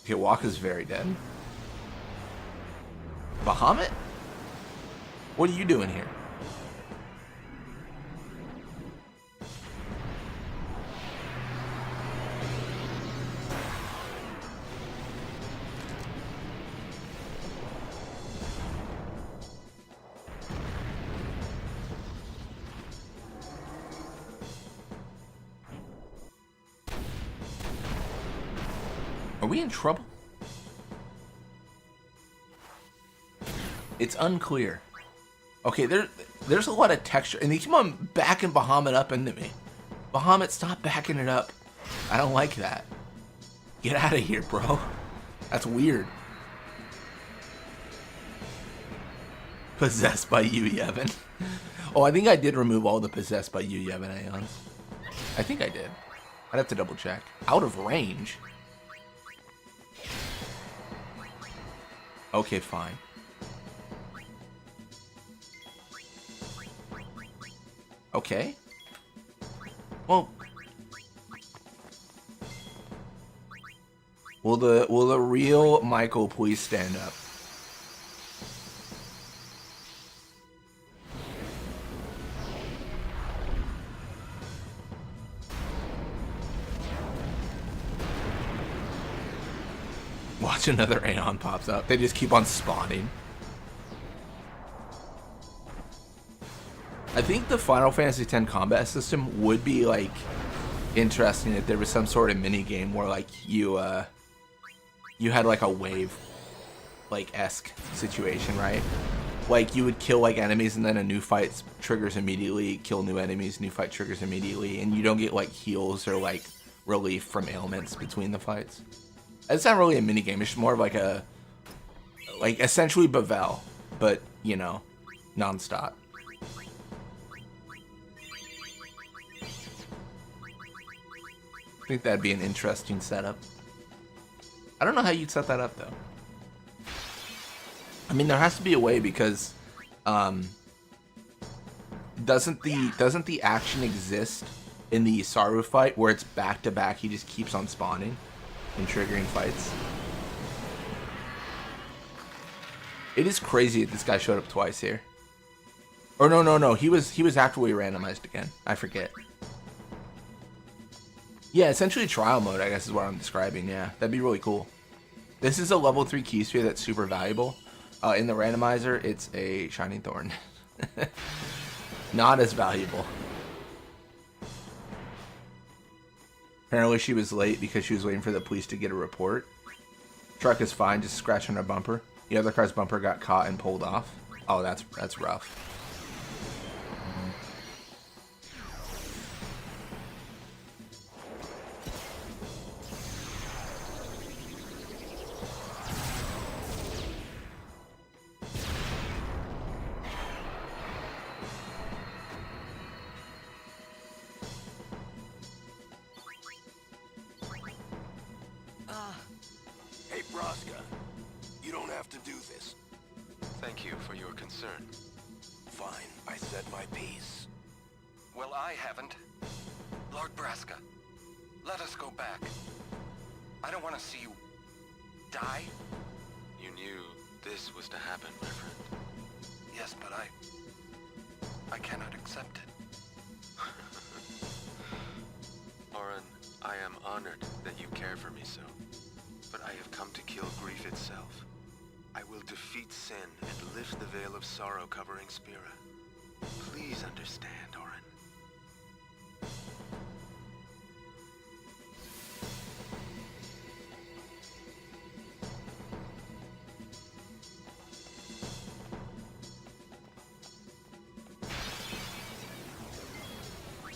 Okay, Waka's very dead. Bahamut? What are you doing here? Are we in trouble? It's unclear. Okay, there's a lot of texture, and they keep on backing Bahamut up into me. Bahamut, stop backing it up. I don't like that. Get out of here, bro. That's weird. Possessed by you, Yevon. Oh, I think I did remove all the possessed by you, Yevon Aeons. I think I did. I'd have to double check. Out of range? Okay, fine. Okay. Well, will the real Michael please stand up? Watch another Aeon pops up. They just keep on spawning. I think the Final Fantasy X combat system would be like interesting if there was some sort of mini game where like you had like a wave like esque situation, right? Like you would kill like enemies and then a new fight triggers immediately, kill new enemies, new fight triggers immediately, and you don't get like heals or like relief from ailments between the fights. It's not really a mini game. It's more of like essentially Bavel, but you know, non-stop. I think that'd be an interesting setup. I don't know how you'd set that up though. I mean, there has to be a way because doesn't the action exist in the Saru fight where it's back to back? He just keeps on spawning and triggering fights. It is crazy that this guy showed up twice here. Or no, he was after we randomized again. I forget. Yeah, essentially trial mode, I guess is what I'm describing. Yeah, that'd be really cool. This is a level 3 key sphere that's super valuable. In the randomizer, it's a Shining Thorn. Not as valuable. Apparently she was late because she was waiting for the police to get a report. Truck is fine, just scratching her bumper. The other car's bumper got caught and pulled off. Oh, that's rough. Hey, Braska. You don't have to do this. Thank you for your concern. Fine, I said my piece. Well, I haven't. Lord Braska, let us go back. I don't want to see you die. You knew this was to happen, my friend. Yes, but I cannot accept it. Oren, I am honored that you care for me so. But I have come to kill grief itself. I will defeat sin and lift the veil of sorrow covering Spira. Please understand, Oren.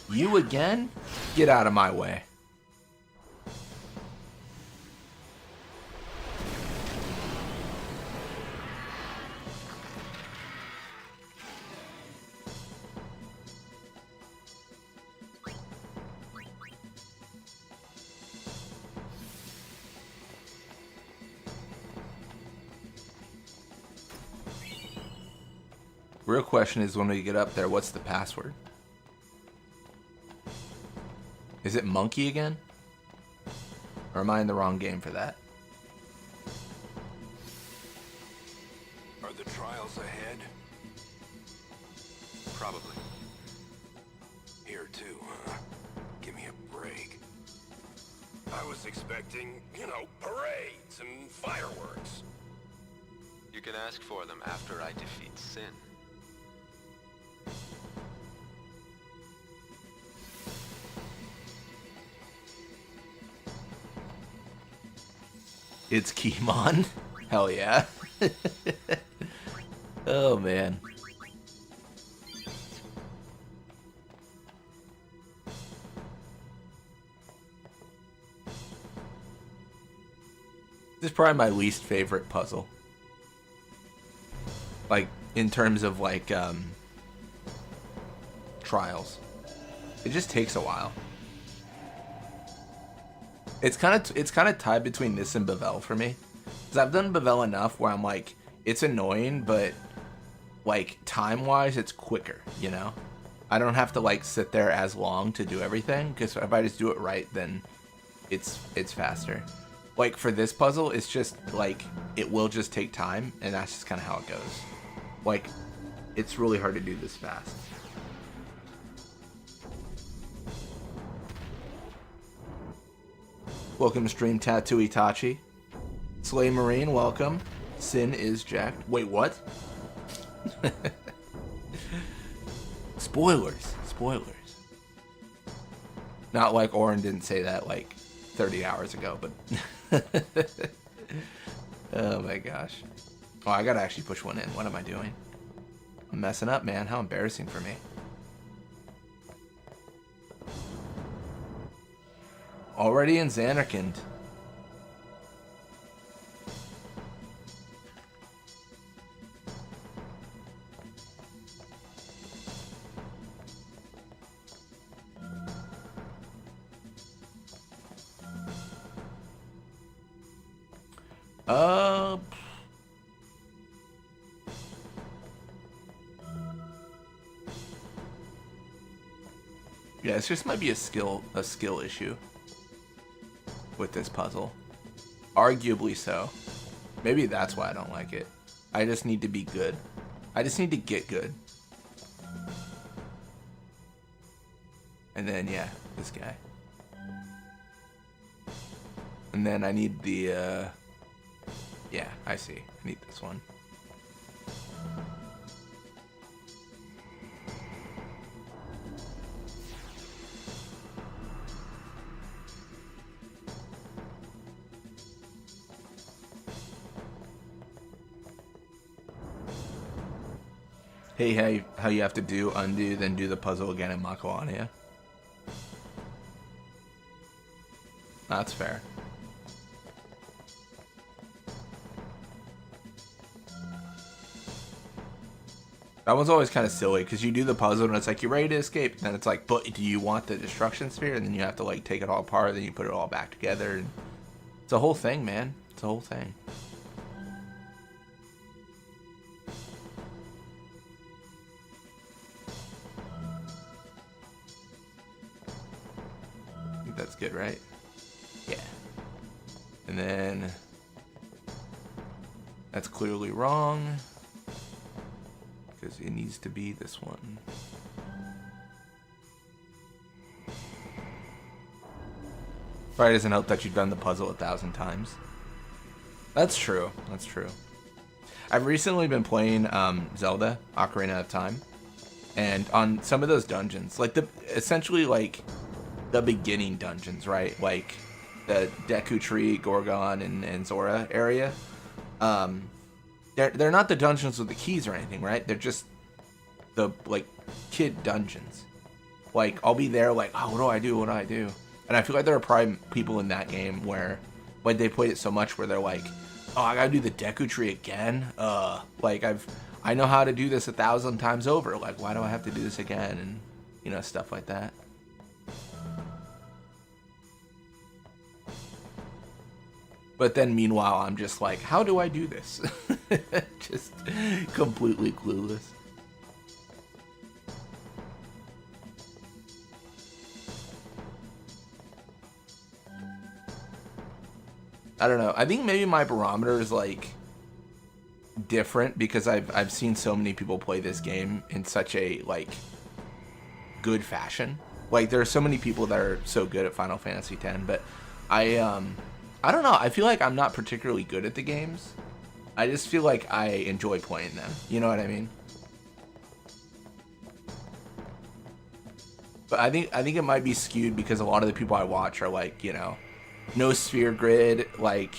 You again? Get out of my way. Real question is when we get up there, what's the password? Is it monkey again? Or am I in the wrong game for that? Are the trials ahead? Probably. Here too, huh? Give me a break. I was expecting, you know, parades and fireworks. You can ask for them after I defeat sin. It's Keemon. Hell yeah. Oh man. This is probably my least favorite puzzle. Like, in terms of like, trials. It just takes a while. It's kind of tied between this and Bevel for me, because I've done Bevel enough where I'm like, it's annoying, but like time wise, it's quicker. You know, I don't have to like sit there as long to do everything, because if I just do it right, then it's faster. Like for this puzzle, it's just like it will just take time, and that's just kind of how it goes. Like it's really hard to do this fast. Welcome to stream, Tattoo Itachi. Slay Marine, welcome. Sin is jacked. Wait, what? Spoilers. Spoilers. Not like Oren didn't say that like 30 hours ago, but... Oh my gosh. Oh, I gotta actually push one in. What am I doing? I'm messing up, man. How embarrassing for me. Already in Xanarkand. Yeah, this just might be a skill issue with this puzzle. Arguably so. Maybe that's why I don't like it. I just need to be good. I just need to get good. And then, yeah, this guy. And then I need the, yeah, I see. I need this one. Hey, how you have to do undo, then do the puzzle again in Makoania. That's fair. That one's always kind of silly, because you do the puzzle and it's like, you're ready to escape. And then it's like, but do you want the destruction sphere? And then you have to like take it all apart, then you put it all back together. And it's a whole thing, man. It's a whole thing. I think that's good, right? Yeah. And then that's clearly wrong, because it needs to be this one. Probably doesn't help that you've done the puzzle 1,000 times. That's true. That's true. I've recently been playing Zelda Ocarina of Time, and on some of those dungeons, like essentially like the beginning dungeons, right? Like the Deku Tree, Gorgon, and Zora area. They're not the dungeons with the keys or anything, right? They're just the like kid dungeons. Like I'll be there like, oh, what do I do? What do I do? And I feel like there are probably people in that game where like they played it so much where they're like, oh, I gotta do the Deku Tree again. Like I know how to do this 1,000 times over. Like why do I have to do this again? And you know, stuff like that. But then meanwhile, I'm just like, how do I do this? Just completely clueless. I don't know. I think maybe my barometer is like different because I've seen so many people play this game in such a like good fashion. Like there are so many people that are so good at Final Fantasy X, but I don't know. I feel like I'm not particularly good at the games. I just feel like I enjoy playing them. You know what I mean? But I think it might be skewed because a lot of the people I watch are like, you know, no sphere grid, like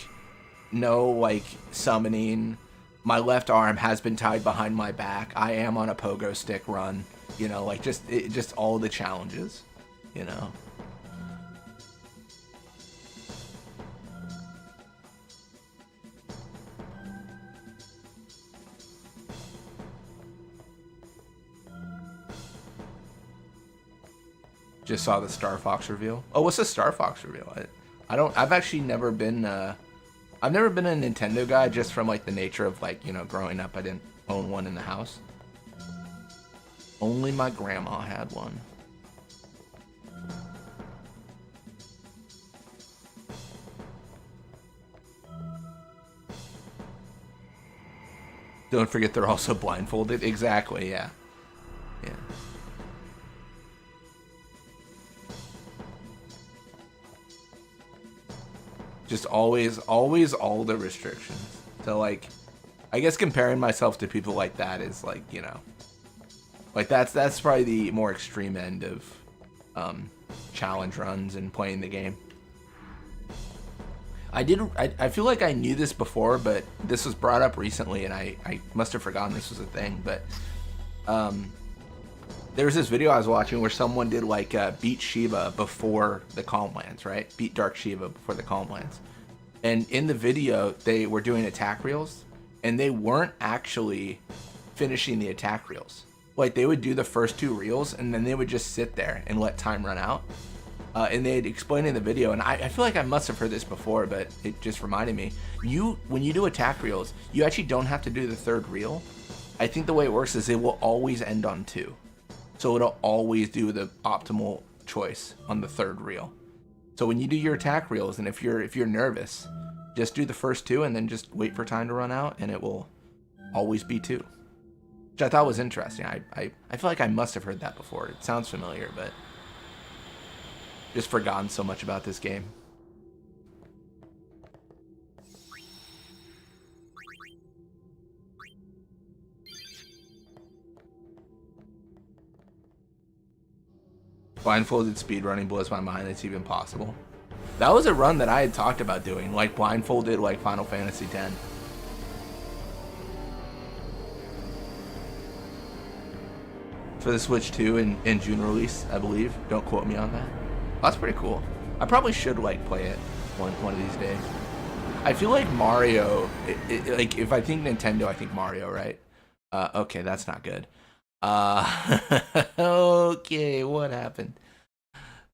no like summoning. My left arm has been tied behind my back. I am on a pogo stick run. You know, like just all the challenges. You know. Just saw the Star Fox reveal. Oh, what's the Star Fox reveal? I've actually never been I've never been a Nintendo guy, just from like the nature of like, you know, growing up I didn't own one in the house. Only my grandma had one. Don't forget they're also blindfolded. Exactly, yeah. Yeah. Just always all the restrictions. So like, I guess comparing myself to people like that is like, you know, like that's probably the more extreme end of challenge runs and playing the game. I feel like I knew this before, but this was brought up recently and I must have forgotten this was a thing, but there was this video I was watching where someone did like beat Shiva before the Calm Lands, right? Beat Dark Shiva before the Calm Lands. And in the video, they were doing attack reels, and they weren't actually finishing the attack reels. Like, they would do the first 2 reels, and then they would just sit there and let time run out. And they'd explain in the video, and I feel like I must have heard this before, but it just reminded me. When you do attack reels, you actually don't have to do the 3rd reel. I think the way it works is it will always end on 2. So it'll always do the optimal choice on the 3rd reel. So when you do your attack reels, and if you're nervous, just do the first 2 and then just wait for time to run out, and it will always be 2. Which I thought was interesting. I feel like I must have heard that before. It sounds familiar, but just forgotten so much about this game. Blindfolded speedrunning blows my mind. It's even possible. That was a run that I had talked about doing, like blindfolded, like Final Fantasy X. For the Switch 2 in June release, I believe. Don't quote me on that. That's pretty cool. I probably should like play it one of these days. I feel like Mario, like if I think Nintendo, I think Mario, right? Okay, that's not good. Okay, what happened?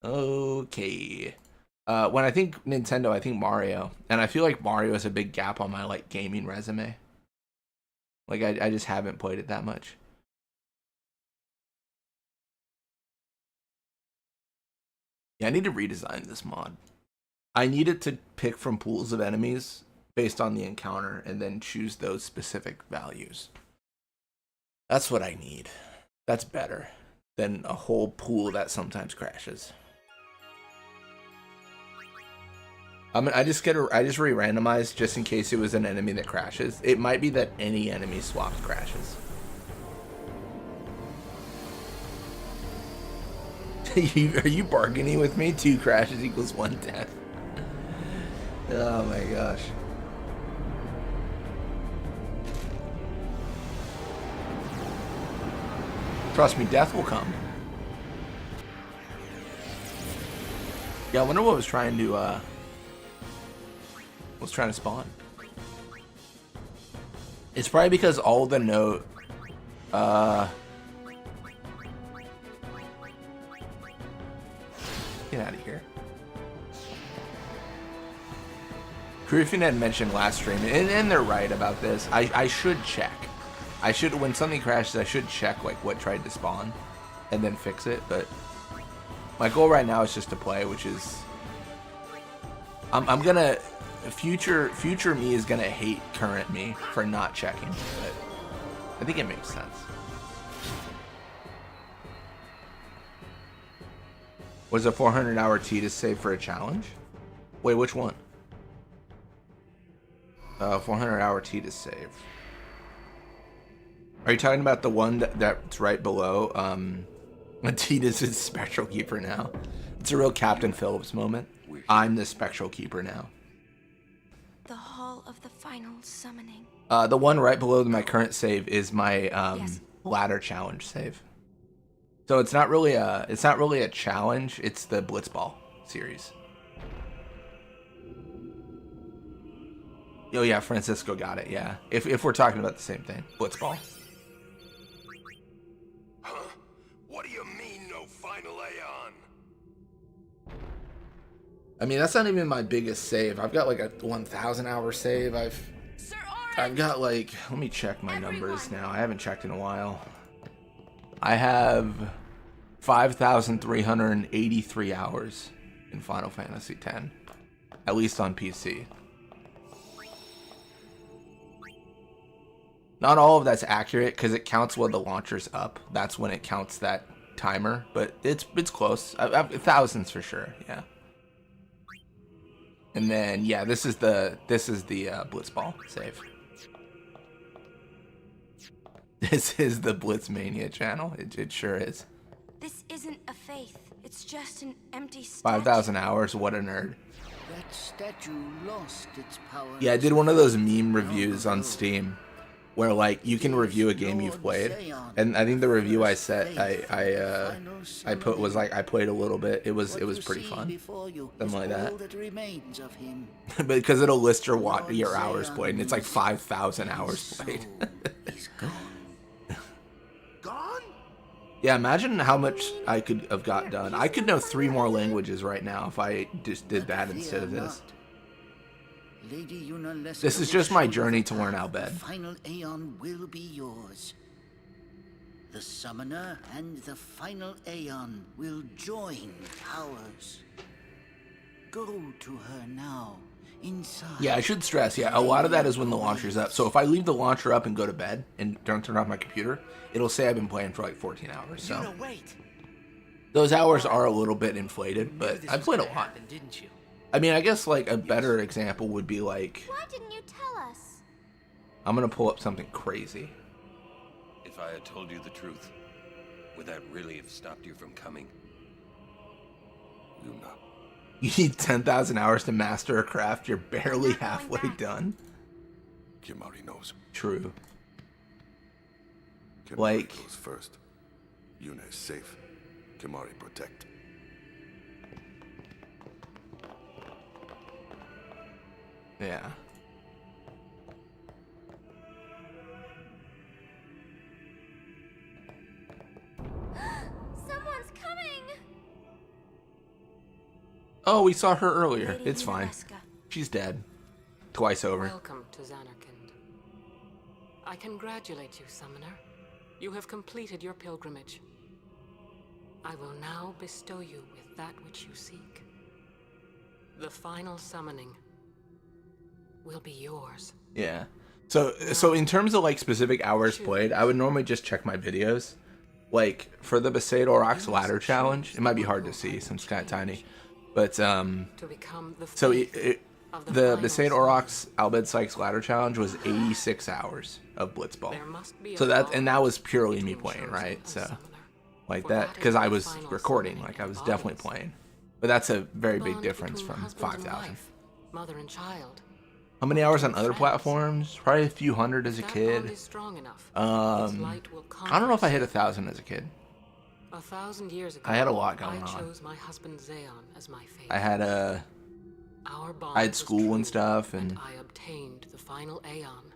Okay. When I think Nintendo, I think Mario, and I feel like Mario is a big gap on my like gaming resume. Like I just haven't played it that much. Yeah, I need to redesign this mod. I need it to pick from pools of enemies based on the encounter and then choose those specific values. That's what I need. That's better than a whole pool that sometimes crashes. I just re-randomized just in case it was an enemy that crashes. It might be that any enemy swapped crashes. Are you bargaining with me? 2 crashes equals 1 death. Oh my gosh. Trust me, death will come. Yeah, I wonder what was trying to spawn. It's probably because all the note get out of here. Griffin had mentioned last stream, and they're right about this. I should check. When something crashes, I should check like what tried to spawn and then fix it, but my goal right now is just to play, which is I'm gonna future me is gonna hate current me for not checking, but I think it makes sense. Was a 400-hour T to save for a challenge? Wait, which one? 400-hour T to save. Are you talking about the one that's right below? Tita's is Spectral Keeper now. It's a real Captain Phillips moment. I'm the Spectral Keeper now. The Hall of the Final Summoning. The one right below my current save is my ladder challenge save. So it's not really a challenge. It's the Blitzball series. Oh yeah, Francisco got it. Yeah, if we're talking about the same thing, Blitzball. Huh? What do you mean, no final Aeon? I mean, that's not even my biggest save. I've got like a 1,000 hour save. I've got like, let me check my numbers now. I haven't checked in a while. I have 5,383 hours in Final Fantasy X, at least on PC. Not all of that's accurate because it counts when the launcher's up. That's when it counts that timer, but it's close. I've thousands for sure, yeah. And then yeah, this is the Blitzball save. This is the Blitzmania channel. It sure is. This isn't a faith. It's just an empty statue. 5,000 hours. What a nerd. That statue lost its power. Yeah, I did one of those meme reviews on Steam, where like you can review a game you've played, and I think the review I set I put was like I played a little bit. It was pretty fun, something like that. But because it'll list your hours played, and it's like 5,000 hours played. Gone? Yeah, imagine how much I could have got done. I could know 3 more languages right now if I just did that instead of this. This is just my journey to learn Al Bhed. The final Aeon will be yours. The Summoner and the final Aeon will join powers. Go to her now, inside. Yeah, I should stress, yeah, a lot of that is when the launcher's up. So if I leave the launcher up and go to bed and don't turn off my computer, it'll say I've been playing for like 14 hours. So those hours are a little bit inflated, but I've played a lot. Didn't you? I mean, I guess like a better example would be like, Why didn't you tell us? I'm gonna pull up something crazy. If I had told you the truth, would that really have stopped you from coming? Yuna. You need 10,000 hours to master a craft. You're barely halfway done. Kimari knows. True. Kimari Like goes first. Yuna is safe. Kimari protect. Yeah. Someone's coming! Oh, we saw her earlier. Lady It's fine. Yunareska. She's dead. Twice over. Welcome to Zanarkand. I congratulate you, Summoner. You have completed your pilgrimage. I will now bestow you with that which you seek. The final summoning will be yours. Yeah. So in terms of like specific hours played, I would normally just check my videos. Like for the Besaid Aurochs ladder challenge, it might be hard to see since it's kind of tiny. But the Besaid Aurochs Al Bhed Sykes ladder challenge was 86 hours of Blitzball. So that was purely me playing, right? So like that, because I was recording, like I was definitely playing. But that's a very big difference from 5,000. Mother and child. How many hours on other platforms? Probably a few hundred as a kid. I don't know if I hit 1,000 as a kid. 1,000 years ago, I had a lot going I on. chose my husband Zeon as my fate. I had I had school and stuff, and I obtained the final Aeon.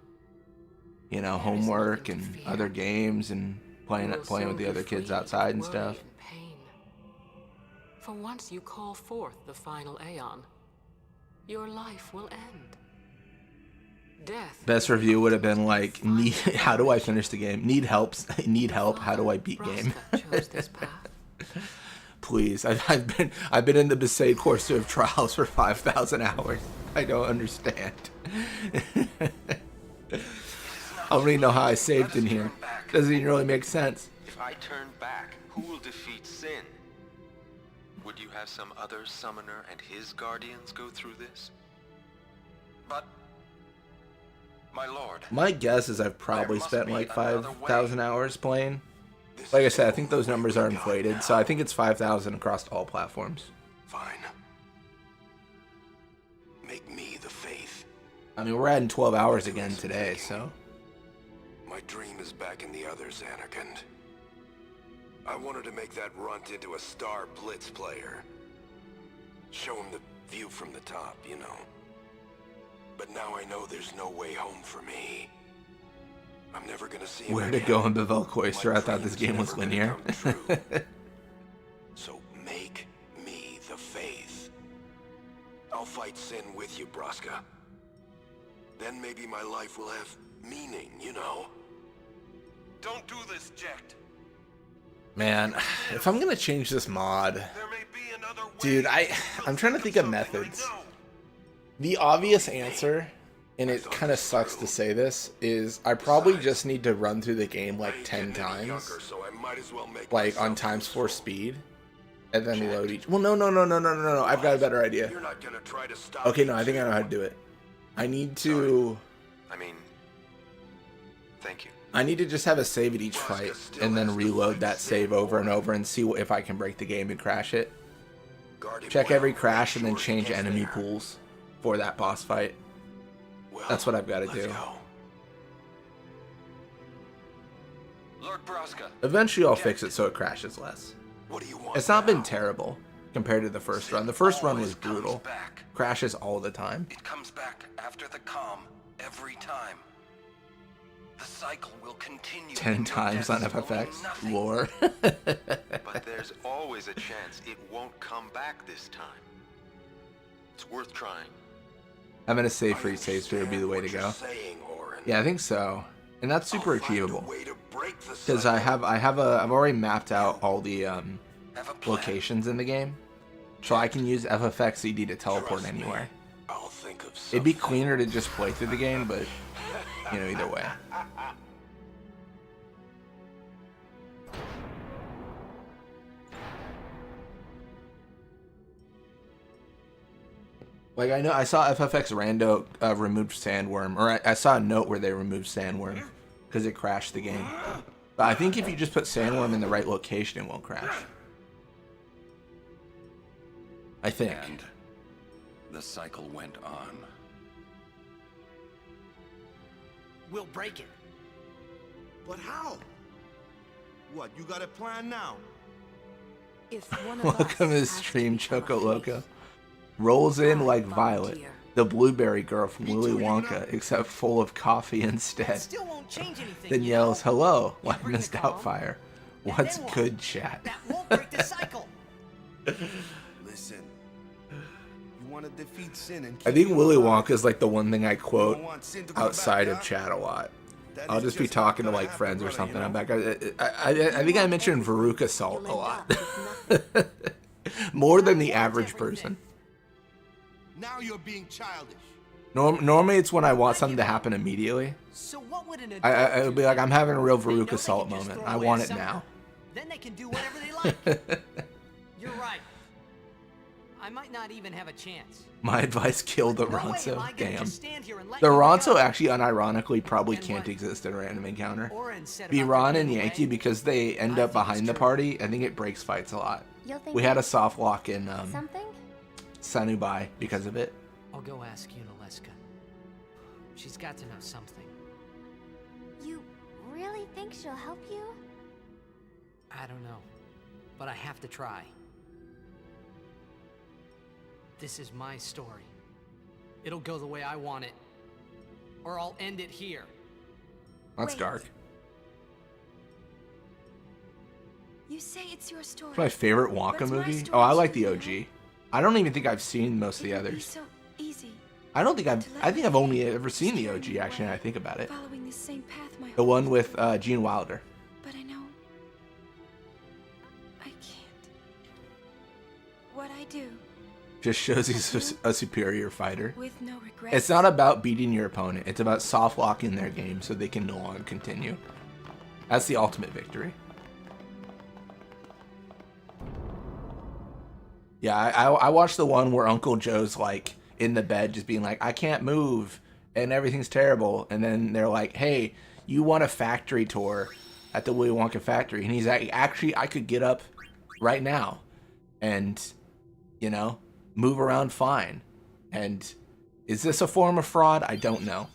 You know, homework and other games, and playing with the other kids outside and stuff. For once you call forth the final Aeon, your life will end. Death. Best review would have been like, how do I finish the game? Need help? Need help? How do I beat game? Please, I've been in the Besaid course of trials for 5,000 hours. I don't understand. I don't even know how I saved in here. Doesn't even really make sense. If I turn back, who will defeat sin? Would you have some other summoner and his guardians go through this? But, my lord, my guess is I've probably spent like 5,000 hours playing. Like I said, I think those numbers are inflated, so I think it's 5,000 across all platforms. Fine. Make me the faith. I mean, we're adding 12 hours again today, so. My dream is back in the other Zanarkand. I wanted to make that runt into a star blitz player. Show him the view from the top, you know. But now I know there's no way home for me. I'm never gonna see him. Where to go in Bevel Cloister? I thought this game was linear. So make me the faith. I'll fight sin with you, Braska. Then maybe my life will have meaning, you know? Don't do this, Jacked. Man, if I'm gonna change this mod, There may be another way. dude, I'm trying to think of methods. The obvious answer, and it kind of sucks to say this, is I probably just need to run through the game like 10 times, So I might as well make like on ×4 speed, and then load each. Well, no. I've got a better idea. You're not gonna try to stop Okay, me, no, I think I know how to do it. I need to just have a save at each fight, and then reload that save over and over and see if I can break the game and crash it. Check every crash and then change enemy pools for that boss fight. That's what I've got to do. Lord Braska. Eventually I'll fix it so it crashes less. It's not been terrible compared to the first run. The first run was brutal. Crashes all the time. It comes back after the calm every time. The cycle will continue. 10 times on FFX. Lore. But there's always a chance it won't come back this time. It's worth trying. I'm gonna save free saves here would be the way to go. Yeah, I think so. And that's super achievable. Because I've already mapped out all the locations in the game. So I can use FFX-CD to teleport anywhere. It'd be cleaner to just play through the game, but you know, either way. Like, I know I saw FFX Rando removed Sandworm, or I saw a note where they removed Sandworm because it crashed the game. But I think if you just put Sandworm in the right location, it won't crash. I think. And the cycle went on. We'll break it. But how? What, you got a plan now? If one of Welcome to the stream, Choco Loco. Rolls in like Violet, the blueberry girl from Willy Wonka, except full of coffee instead. Still won't change anything. Then yells, "Hello, like Miss Doubtfire. What's good, chat?" That won't break the cycle. Listen, you want to defeat sin and I think Willy Wonka is like the one thing I quote outside of chat a lot. I'll just be talking to like friends or something. I'm back. I think I mentioned Veruca Salt a lot. More than the average person. Now you're being childish. Normally it's when I want something to happen immediately. So what would an I would be like, I'm having a real Veruca Salt moment. I want it now. Then they can do whatever they like. You're right. I might not even have a chance. My advice, kill the Ronso. Damn. The Ronso actually unironically probably can't exist in a random encounter. Be Ron and Yankee, because they end up behind the party, I think it breaks fights a lot. We had a soft lock in Sanubai because of it. I'll go ask Unaleska. She's got to know something. You really think she'll help you? I don't know, but I have to try. This is my story. It'll go the way I want it, or I'll end it here. That's dark. You say it's your story. It's my favorite Wonka movie. Oh, I like the OG. I don't even think I've seen most of the others. So easy. I think I've only ever seen the OG, actually, now I think about it. Following the same path my The one with Gene Wilder. But I know I can't. What I do Just shows he's a superior fighter. with no regrets. It's not about beating your opponent. It's about soft locking their game so they can no longer continue. That's the ultimate victory. Yeah, I watched the one where Uncle Joe's like in the bed just being like, I can't move and everything's terrible. And then they're like, hey, you want a factory tour at the Willy Wonka factory? And he's like, actually, I could get up right now and, you know, move around fine. And is this a form of fraud? I don't know.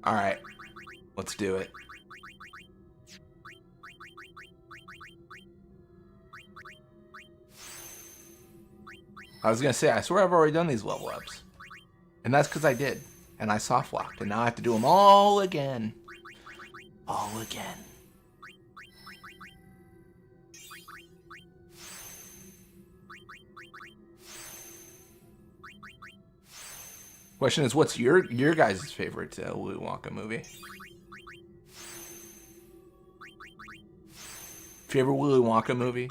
All right, let's do it. I was gonna say, I swear I've already done these level ups. And that's because I did. And I soft locked, and now I have to do them all again. all again. Question is, what's your guys' favorite Willy Wonka movie? Favorite Willy Wonka movie?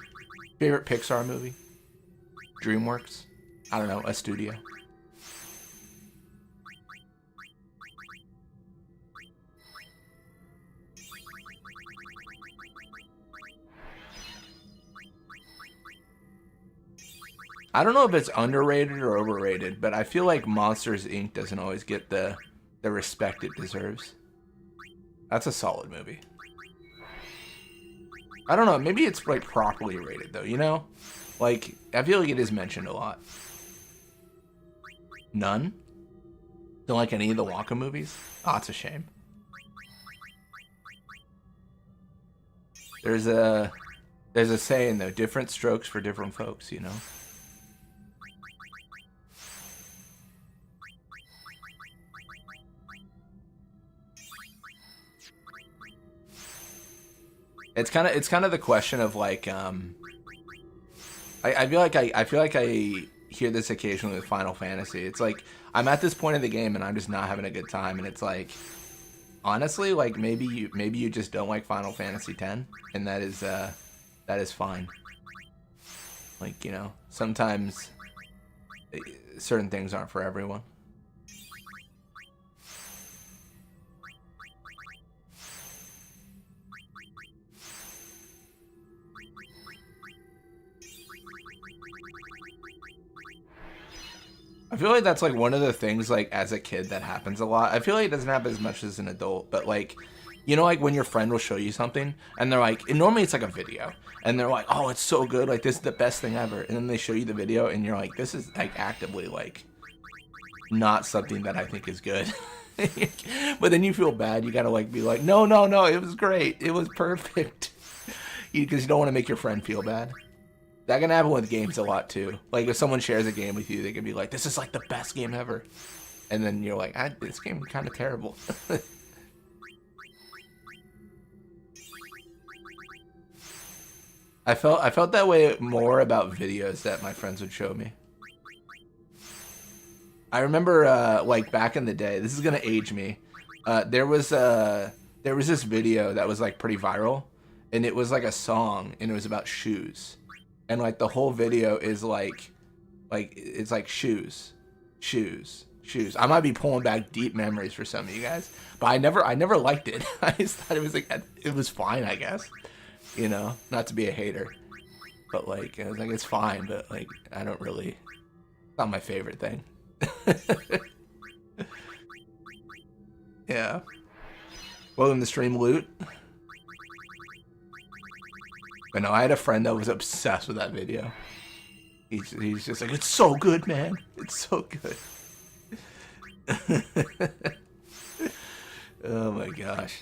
Favorite Pixar movie? DreamWorks? I don't know, a studio. I don't know if it's underrated or overrated, but I feel like Monsters, Inc. doesn't always get the respect it deserves. That's a solid movie. I don't know, maybe it's like properly rated though, you know? Like, I feel like it is mentioned a lot. None? Don't like any of the Wonka movies? Oh, it's a shame. There's a saying though, different strokes for different folks, you know? It's kind of the question of like I feel like I hear this occasionally with Final Fantasy. It's like I'm at this point of the game and I'm just not having a good time, and it's like honestly, like maybe you just don't like Final Fantasy X, and that is fine. Like, you know, sometimes certain things aren't for everyone. I feel like that's like one of the things like as a kid that happens a lot. I feel like it doesn't happen as much as an adult, but like, you know, like when your friend will show you something and they're like, and normally it's like a video and they're like, oh, it's so good, like this is the best thing ever, and then they show you the video and you're like, this is like actively like not something that I think is good. But then you feel bad, you gotta like be like, no, it was great, it was perfect, because you don't want to make your friend feel bad. That can happen with games a lot too. Like if someone shares a game with you, they can be like, this is like the best game ever. And then you're like, this game is kind of terrible. I felt that way more about videos that my friends would show me. I remember like back in the day, this is gonna age me. There was this video that was like pretty viral, and it was like a song, and it was about shoes. And like the whole video is like it's like shoes. I might be pulling back deep memories for some of you guys, but I never liked it. I just thought it was like, it was fine, I guess. You know, not to be a hater, but like I was like, it's fine, but like I don't really, it's not my favorite thing. Yeah. Welcome to Stream Loot. But no, I had a friend that was obsessed with that video. He's just like, it's so good, man. It's so good. Oh my gosh.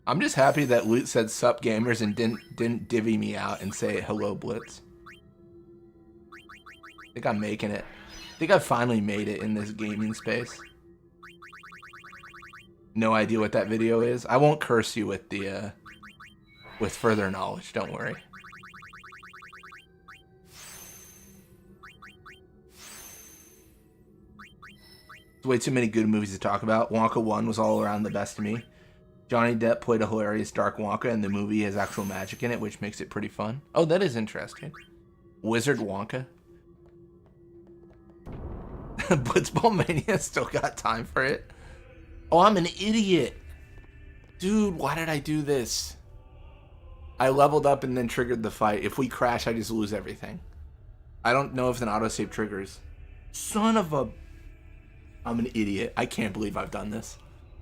I'm just happy that Loot said sup gamers and didn't divvy me out and say hello Blitz. I think I'm making it. I think I finally made it in this gaming space. No idea what that video is. I won't curse you with the with further knowledge, don't worry. There's way too many good movies to talk about. Wonka 1 was all around the best to me. Johnny Depp played a hilarious Dark Wonka, and the movie has actual magic in it, which makes it pretty fun. Oh, that is interesting. Wizard Wonka. Blitzball Mania still got time for it. Oh, I'm an idiot. Dude, why did I do this? I leveled up and then triggered the fight. If we crash, I just lose everything. I don't know if an autosave triggers. Son of a... I'm an idiot. I can't believe I've done this.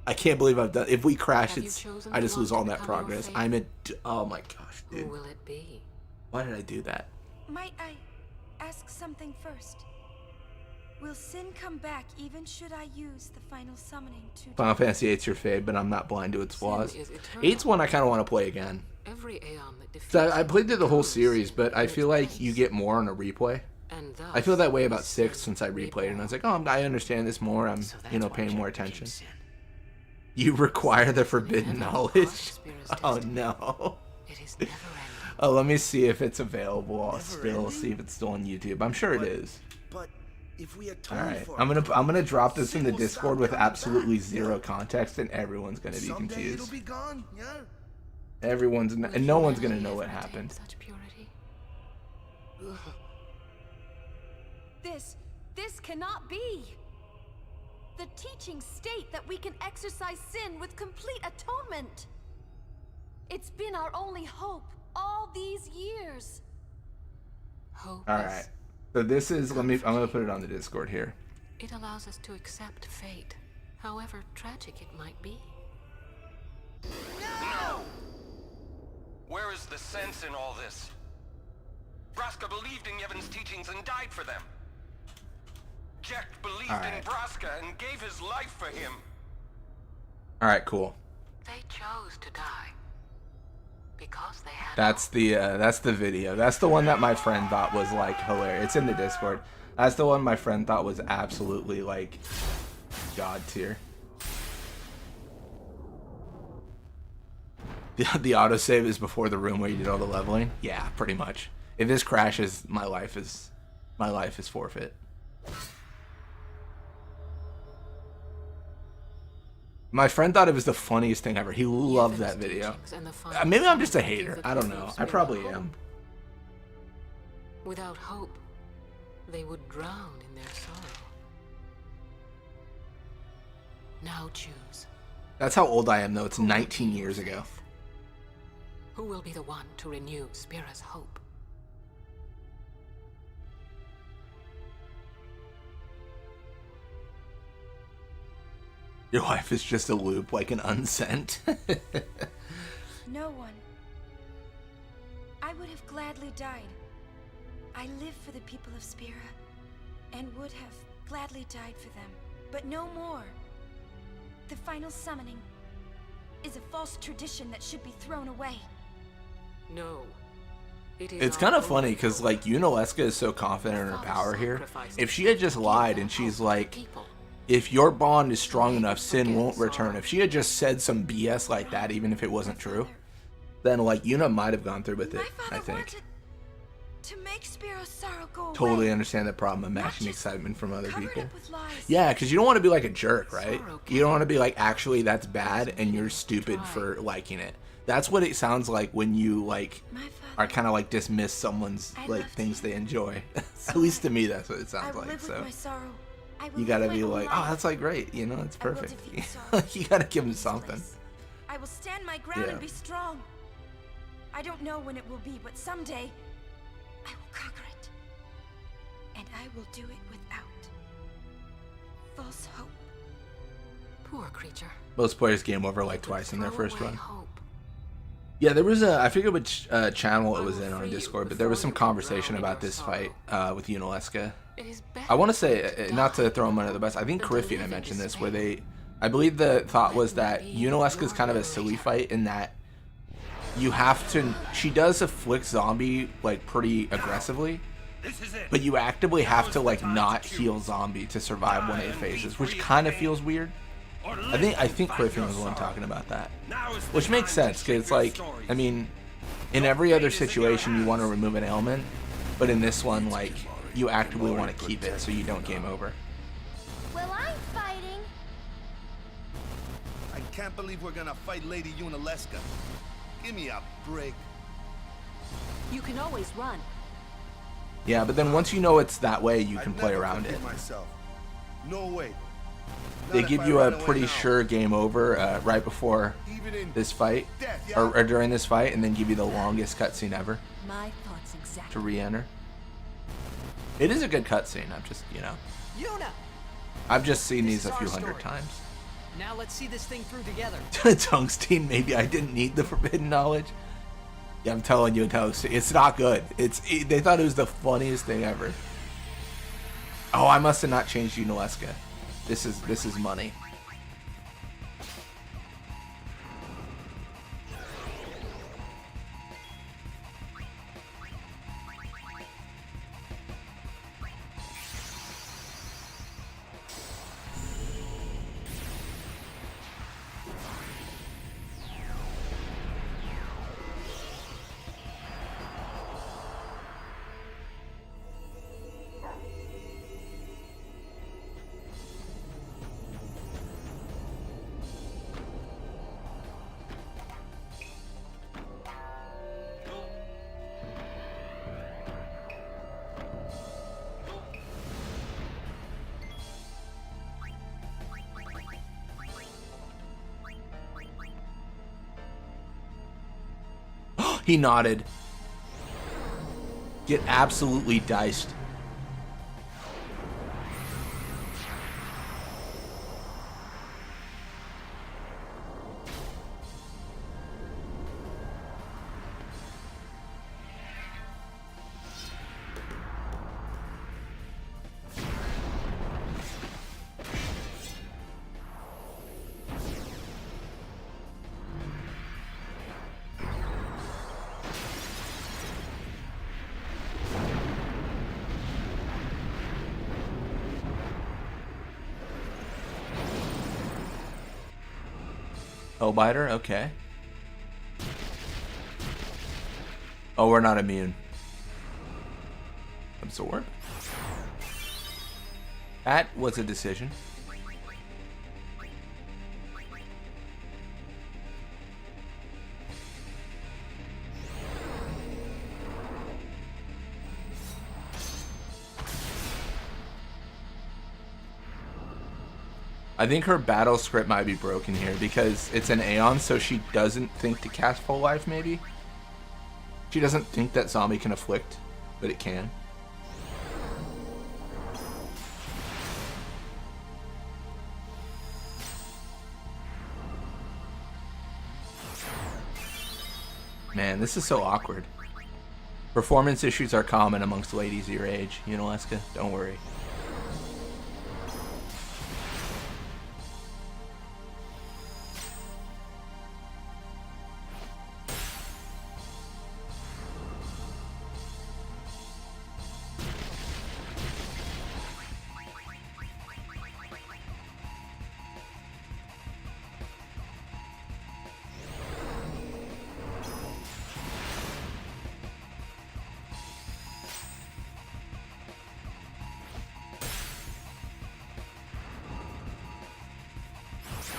I can't believe I've done... If we crash, I just lose all that progress. I'm a... Oh my gosh, dude. Who will it be? Why did I do that? Might I ask something first? Will sin come back even should I use the final summoning to... Final Fantasy 8's your fave, but I'm not blind to its flaws. 8's one I kind of want to play again. Every aeon that defeats So I played through the whole series, but I feel like you get more on a replay. And thus, I feel that way about 6 since I replayed it, and I was like, oh, I understand this more. I'm, So you know, that's why paying Jack more became attention. Sin. You require the forbidden Never knowledge? passed Spira's Oh testing. no. It is never ending. Oh, let me see if it's available. I'll Never still ending? see if it's still on YouTube. I'm sure it is. But if we atone All right, for I'm gonna drop this in Sin the will Discord stop with coming absolutely back, zero yeah? context, and everyone's gonna be Someday it'll confused. be gone, yeah? And no one's gonna know what happened. Such purity. This cannot be. The teachings state that we can exercise sin with complete atonement. It's been our only hope all these years. Hope All is- right. So this is. I'm gonna put it on the Discord here. It allows us to accept fate, however tragic it might be. No! Where is the sense in all this? Braska believed in Yevon's teachings and died for them. Jack believed All in right. Braska and gave his life for him. All right, cool. They chose to die because they had. That's the video. That's the one that my friend thought was like hilarious. It's in the Discord. That's the one my friend thought was absolutely like god tier. The autosave is before the room where you did all the leveling. Yeah, pretty much. If this crashes, my life is forfeit. My friend thought it was the funniest thing ever. He loved that video. Maybe I'm just a hater. I don't know. I probably am. Without hope, they would drown in their sorrow. Now choose. That's how old I am, though. It's 19 years ago. Who will be the one to renew Spira's hope? Your life is just a loop, like an unsent. No one. I would have gladly died. I live for the people of Spira, and would have gladly died for them, but no more. The final summoning is a false tradition that should be thrown away. No. It's kind of funny because, like, Yunalesca is so confident in her power here. If she had just lied and she's like, if your bond is strong enough, sin won't return. If she had just said some BS like that, even if it wasn't true, then, like, Yuna might have gone through with it, I think. To make Spiro's sorrow go away. Totally understand the problem of matching excitement from other Cover it people. up with lies. Yeah, because you don't want to be like a jerk, right? You don't want to be like, actually, that's bad, and you're stupid for liking it. That's what it sounds like when you, like, are kind of like dismiss someone's, like, things they enjoy. At least to me, that's what it sounds like. So you gotta be like, oh, that's like great, you know, it's perfect. You gotta give them something. I will stand my ground Yeah. and be strong. I don't know when it will be, but someday I will conquer it. And I will do it without false hope. Poor creature. Most players game over like twice in their first Throw away run. hope. Yeah, there was I forget which channel it was in on Discord, but there was some conversation about this fight with Yunalesca. I want to say, not to throw him under the bus, I think Cariffian mentioned this, where I believe the thought was that Yunalesca is kind of a silly fight in that you have to, she does afflict zombie, like, pretty aggressively, but you actively have to, like, not heal zombie to survive one of the phases, which kind of feels weird. I think Cariffian was the one talking about that, which makes sense, because it's like, I mean, in every other situation you want to remove an ailment, but in this one, like, you actively want to keep it so you don't game over. Well, I'm fighting. I can't believe we're gonna fight Lady Yunalesca. Give me a break. You can always run. Yeah, but then once you know it's that way, you can I'd play never around forgive it. myself. No way. They Not give if I you a ran away pretty now. sure game over right before Even in this fight, death, yeah? or during this fight, and then give you the longest cutscene ever My thoughts exactly. to re-enter. It is a good cutscene. I'm just, you know, Yuna! I've just seen This these a is few our hundred story. times. Now let's see this thing through together. Tungsten, maybe I didn't need the forbidden knowledge. Yeah, I'm telling you, Tungsten, it's not good. They thought it was the funniest thing ever. Oh, I must have not changed Yunalesca. This is money. He nodded. Get absolutely diced. Hellbiter, okay. Oh, we're not immune. Absorb. That was a decision. I think her battle script might be broken here because it's an Aeon, so she doesn't think to cast full life, maybe? She doesn't think that zombie can afflict, but it can. Man, this is so awkward. Performance issues are common amongst ladies your age, Unaleska. Don't worry.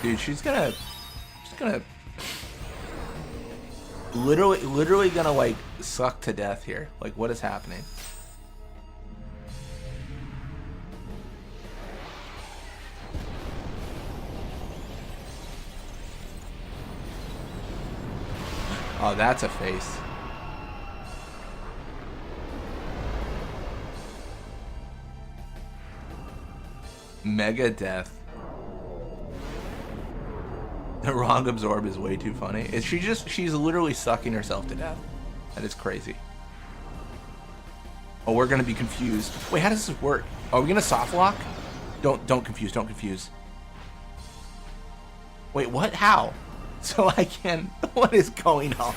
Dude, she's gonna literally gonna like suck to death here. Like, what is happening? Oh, that's a face. Mega death. The wrong absorb is way too funny. She's literally sucking herself to death. That is crazy. Oh, we're gonna be confused. Wait, how does this work? Are we gonna soft lock? Don't confuse. Wait, what? How? So I can. What is going on?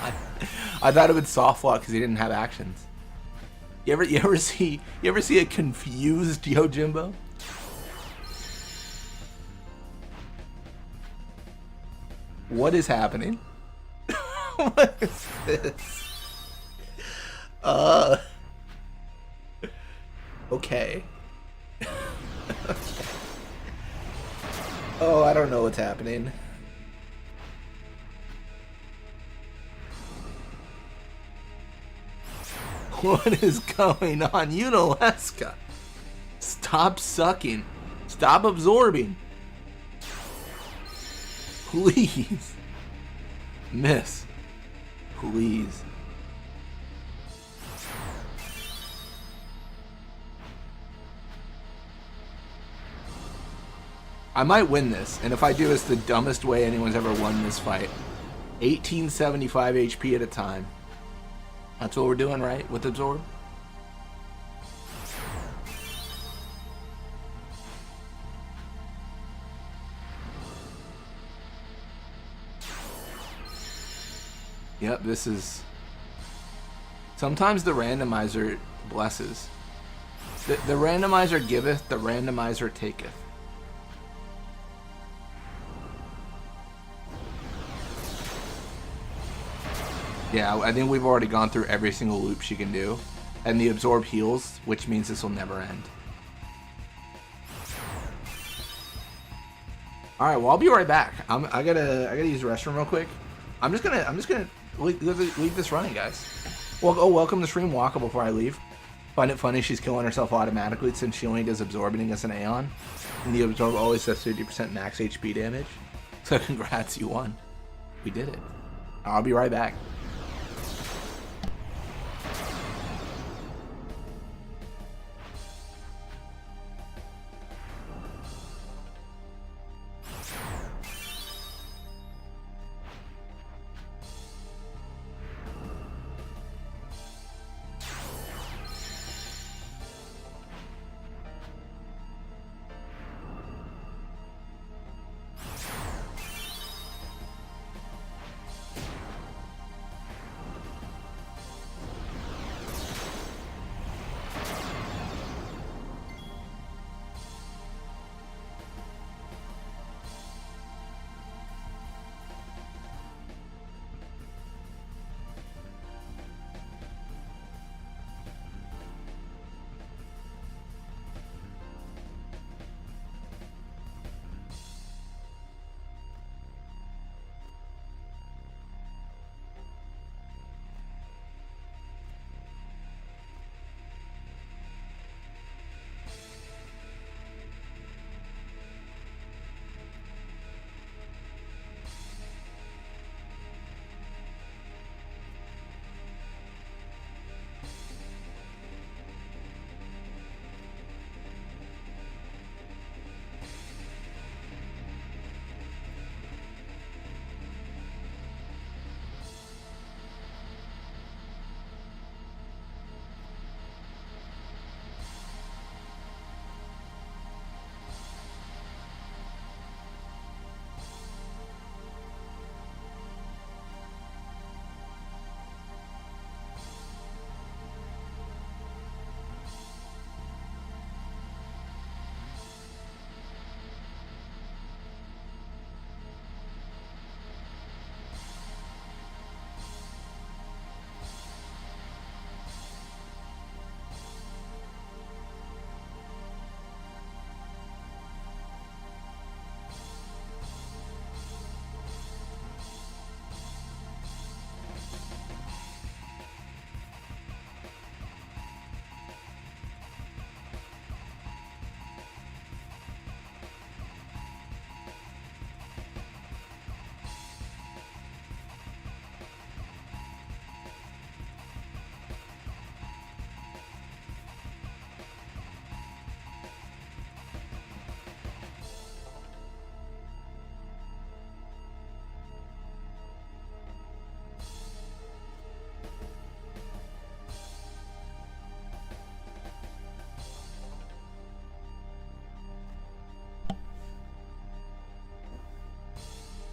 I thought it would soft lock because he didn't have actions. You ever see a confused Yojimbo? What is happening? What is this? Okay. Oh, I don't know what's happening. What is going on? Unaleska. Stop sucking. Stop absorbing. Please. Miss. Please. I might win this, and if I do, it's the dumbest way anyone's ever won this fight. 1875 HP at a time. That's what we're doing, right? With absorb? Yep, this is... Sometimes the randomizer blesses. The randomizer giveth, the randomizer taketh. Yeah, I think we've already gone through every single loop she can do. And the absorb heals, which means this will never end. Alright, well, I'll be right back. I gotta use the restroom real quick. I'm just gonna leave this running, guys. Well, welcome to Stream Waka before I leave. Find it funny she's killing herself automatically since she only does absorbing as an Aeon. And the absorb always does 50% max HP damage. So congrats, you won. We did it. I'll be right back.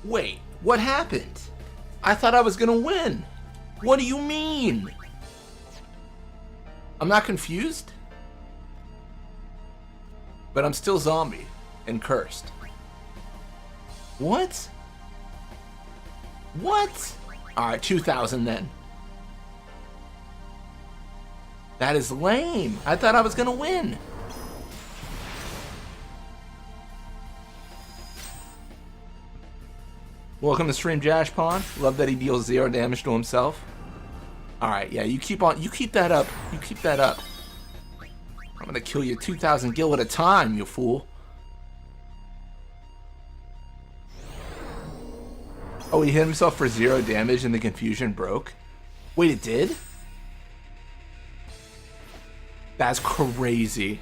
Wait, what happened? I thought I was gonna win. What do you mean? I'm not confused? But I'm still zombie and cursed. What? What? Alright, 2,000 then. That is lame. I thought I was gonna win. Welcome to stream, Jashpon. Love that he deals 0 damage to himself. Alright, yeah, you keep that up. You keep that up. I'm gonna kill you 2,000 gil at a time, you fool. Oh, he hit himself for 0 damage and the confusion broke? Wait, it did? That's crazy.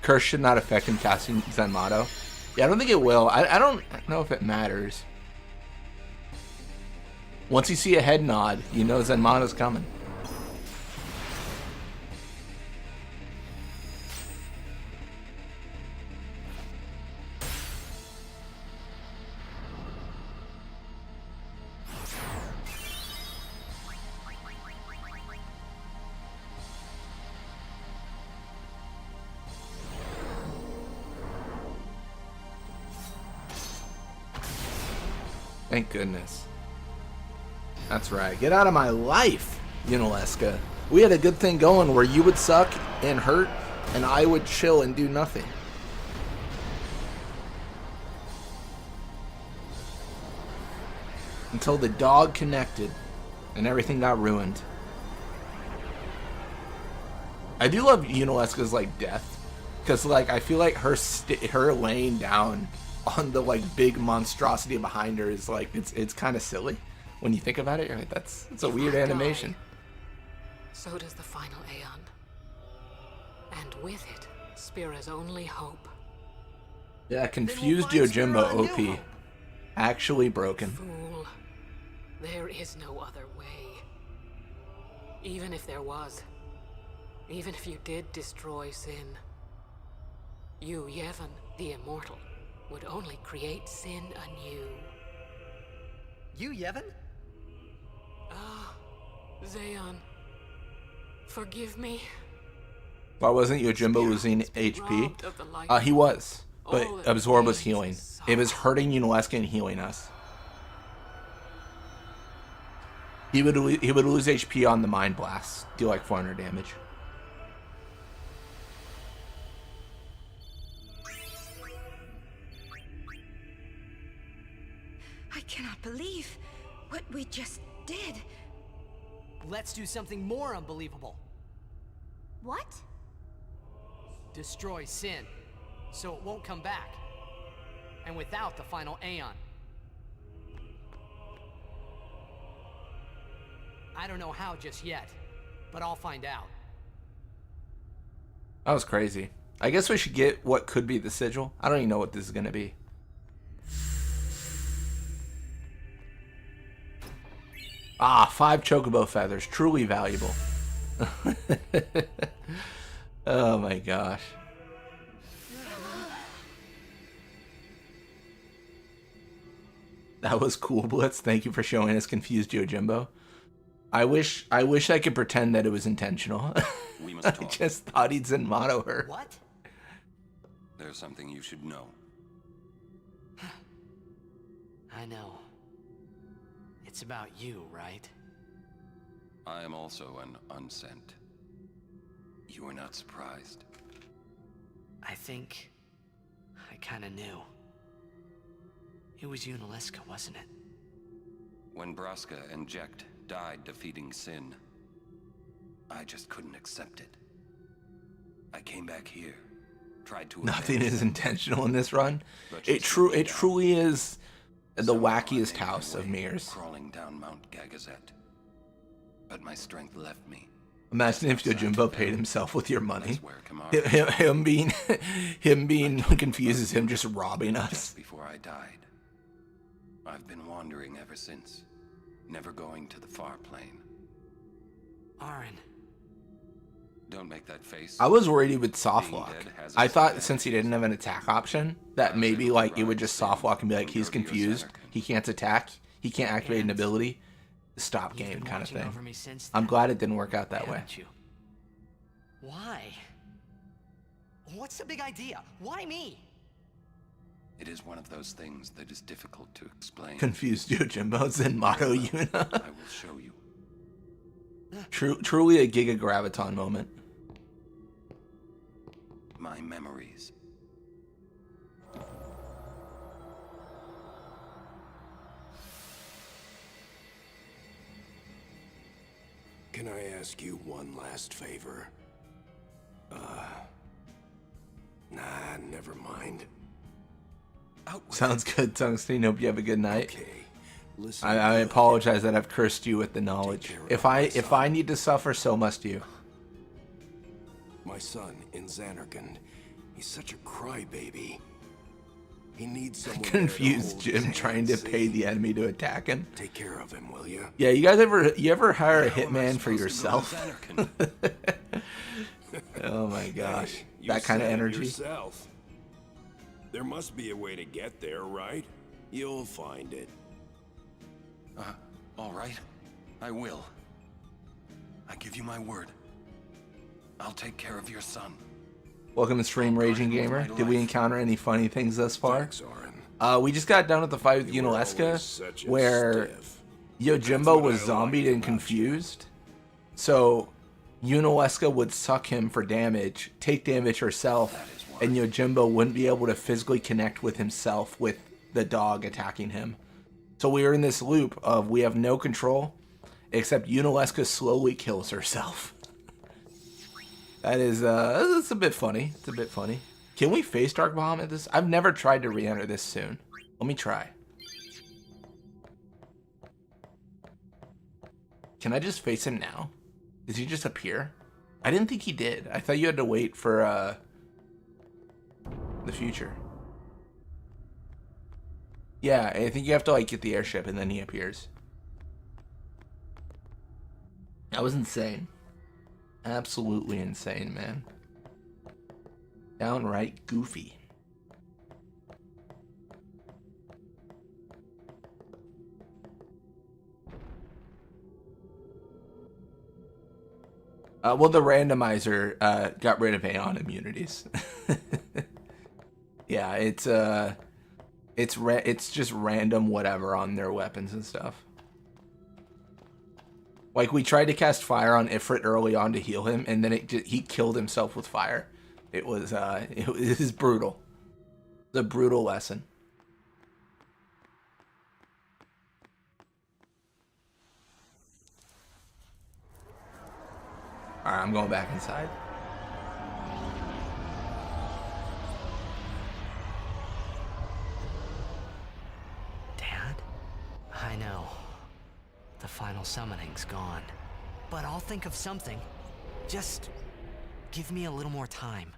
Curse should not affect him casting Zenmato. Yeah, I don't think it will. I don't know if it matters. Once you see a head nod, you know Zenmato's coming. Thank goodness. That's right. Get out of my life, Unileska. We had a good thing going where you would suck and hurt, and I would chill and do nothing. Until the dog connected, and everything got ruined. I do love Unileska's, like, death. Because, like, I feel like her laying down on the like big monstrosity behind her is like it's kind of silly when you think about it. You're like, it's a weird animation. So does the final Aeon, and with it, Spira's only hope. Yeah, confused Yojimbo OP, actually broken. Fool, there is no other way. Even if there was, even if you did destroy Sin, you, Yevon, the immortal, would only create Sin anew. You, Yevon? Ah, Zayon. Forgive me. Why wasn't Yojimbo losing HP? He was, but Absorb was healing. It was hurting Unileska and healing us. He would lose HP on the Mind Blast, deal like 400 damage. I cannot believe what we just did. Let's do something more unbelievable. What? Destroy Sin, so it won't come back. And without the final Aeon. I don't know how just yet, but I'll find out. That was crazy. I guess we should get what could be the sigil. I don't even know what this is going to be. Ah, 5 chocobo feathers. Truly valuable. Oh my gosh. That was cool, Blitz. Thank you for showing us confused Yojimbo. I wish I could pretend that it was intentional. We must I talk. just thought he'd Zenmato her. What? There's something you should know. I know. It's about you, right? I am also an unsent. You are not surprised. I think I kinda knew. It was Unileska, wasn't it? When Braska and Jekt died defeating Sin, I just couldn't accept it. I came back here, tried to... Nothing is intentional in this run. It truly is the wackiest house of mirrors. Crawling down Mount Gagazet. But my strength left me. Imagine if Yojimbo paid himself with your money. Him being confused is him just robbing us. Before I died. I've been wandering ever since, never going to the far plane. Aaron. Don't make that face. I was worried he would soft Being lock. dead has its I thought advantages. since he didn't have an attack option, that maybe like it would just soft lock and be like, he's confused, he can't attack, he can't activate an ability, stop game kind of thing. I'm glad it didn't work out that way. You? Why? What's the big idea? Why me? It is one of those things that is difficult to explain. Confused Yojimbo and Motto Yuna. I will show you. Truly a Giga Graviton moment. My memories. Can I ask you one last favor? Nah, never mind. Sounds good, Tungsten. Hope you have a good night. Okay. Listen, I apologize that I've cursed you with the knowledge. If I need to suffer, so must you. my son in Xanarkand, he's such a crybaby. He needs someone there to Confused hold Jim his trying hand, to pay see? the enemy to attack him. Take care of him, will you? Yeah, you guys ever hire a hitman for yourself? Oh my gosh, Hey, you that kind of said it energy. yourself. There must be a way to get there, right? You'll find it. All right. I will. I give you my word. I'll take care of your son. Welcome to Stream Raging Gamer. Did we encounter any funny things thus far? We just got done with the fight with Unaleska, where Yojimbo was zombied and confused. So Unaleska would suck him for damage, take damage herself, and Yojimbo wouldn't be able to physically connect with himself with the dog attacking him. So we were in this loop of we have no control, except Unaleska slowly kills herself. That is, it's a bit funny. It's a bit funny. Can we face Dark Bomb at this? I've never tried to re-enter this soon. Let me try. Can I just face him now? Does he just appear? I didn't think he did. I thought you had to wait for, the future. Yeah, I think you have to, like, get the airship and then he appears. That was insane. Absolutely insane, man. Downright goofy. Well, the randomizer got rid of Aeon immunities. Yeah, it's just random whatever on their weapons and stuff. Like, we tried to cast fire on Ifrit early on to heal him, and then he killed himself with fire. It was brutal. It was a brutal lesson. Alright, I'm going back inside. Dad? I know. The final summoning's gone. But I'll think of something. Just give me a little more time.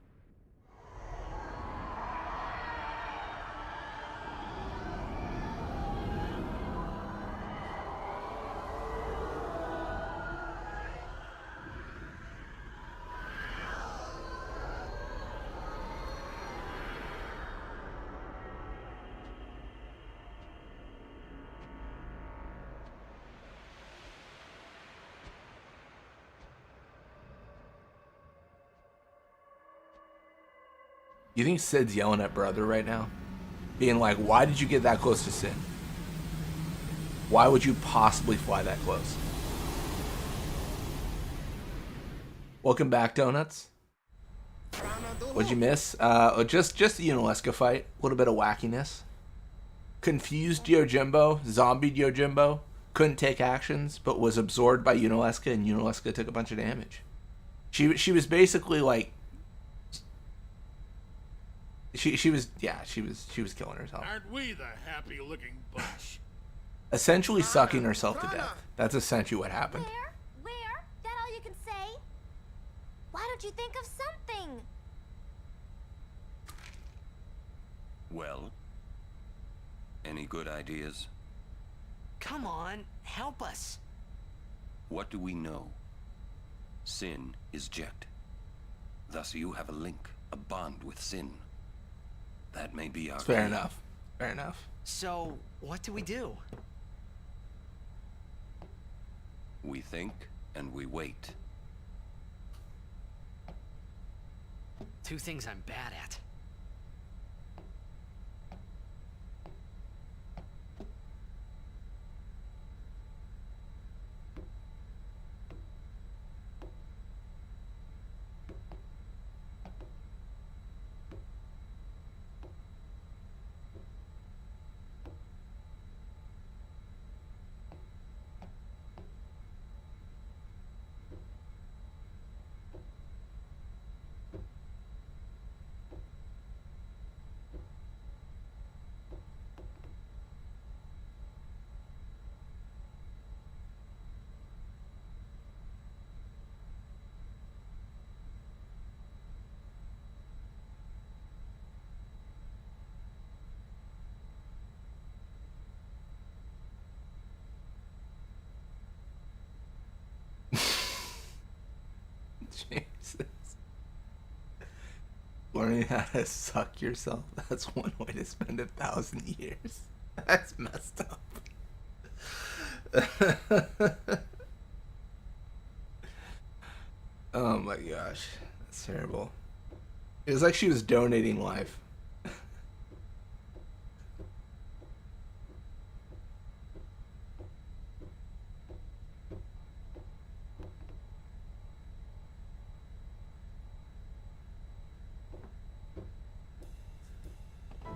You think Sid's yelling at brother right now? Being like, why did you get that close to Sid? Why would you possibly fly that close? Welcome back, Donuts. What'd you miss? Just the Unaleska fight. A little bit of wackiness. Confused Yojimbo, zombied Yojimbo, couldn't take actions, but was absorbed by Unaleska, and Unaleska took a bunch of damage. She was basically like, she was killing herself. Aren't we the happy-looking bunch? Essentially sucking herself to death. That's essentially what happened. Where? That all you can say? Why don't you think of something? Well, any good ideas? Come on, help us. What do we know? Sin is Jekt. Thus you have a link, a bond with Sin. That may be our Fair key. enough. Fair enough. So, what do we do? We think and we wait. Two things I'm bad at. Jesus. Learning how to suck yourself, that's one way to spend 1,000 years. That's messed up. Oh my gosh. That's terrible. It was like she was donating life.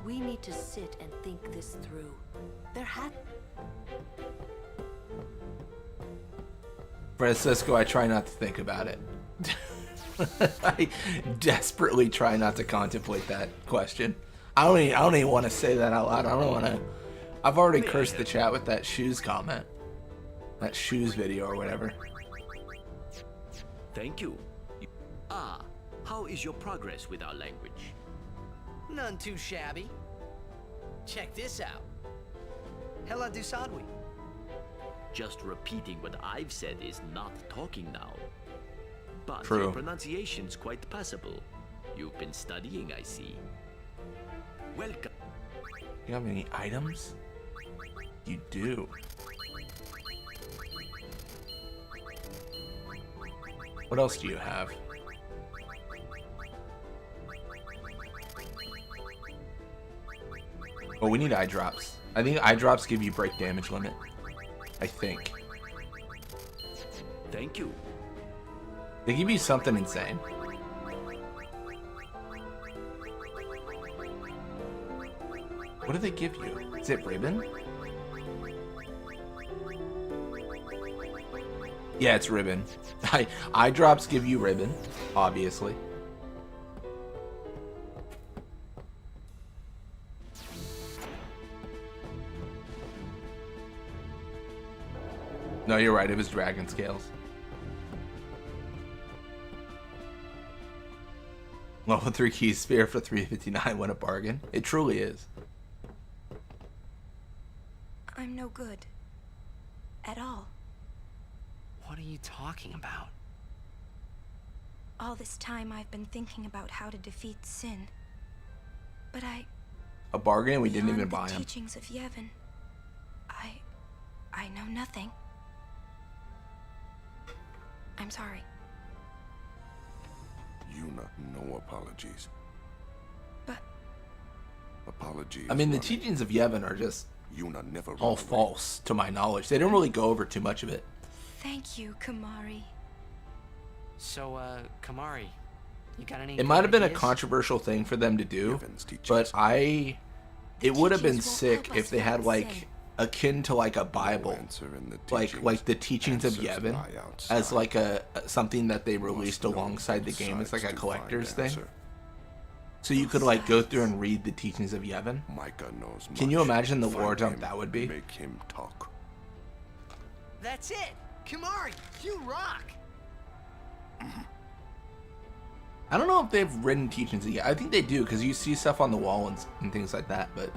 We need to sit and think this through. There had... Francisco, I try not to think about it. I desperately try not to contemplate that question. I don't even want to say that out loud. I don't want to. I've already cursed the chat with that shoes comment. That shoes video or whatever. Thank you. Ah, how is your progress with our language? None too shabby. Check this out. Hela du sadwi. Just repeating what I've said is not talking now. But True. your pronunciation's quite passable. You've been studying, I see. Welcome. You have any items? You do. What else do you have? Oh, we need eye drops. I think eye drops give you break damage limit. I think. Thank you. They give you something insane. What do they give you? Is it ribbon? Yeah, it's ribbon. Eye drops give you ribbon, obviously. No, you're right. It was dragon scales. Level 3 key sphere for 359. What a bargain. It truly is. I'm no good. At all. What are you talking about? All this time I've been thinking about how to defeat sin. But A bargain? We didn't beyond even buy the him. teachings of Yevon, I know nothing. I'm sorry. Yuna, no apologies. But... Apologies. I mean, the teachings of Yevon are just Yuna never all false, to my knowledge. They don't really go over too much of it. Thank you, Kamari. So, Kamari, you got any It might have been a ideas? controversial thing for them to do, but it would have been sick if they had like akin to like a Bible, like the teachings of Yevon, as like a something that they released alongside the game as like a collector's thing. So you could like go through and read the teachings of Yevon. Can you imagine the lore dump that would be? Make him talk. That's it! Kamari, you rock! I don't know if they've written teachings yet. I think they do, because you see stuff on the wall and things like that, but it'd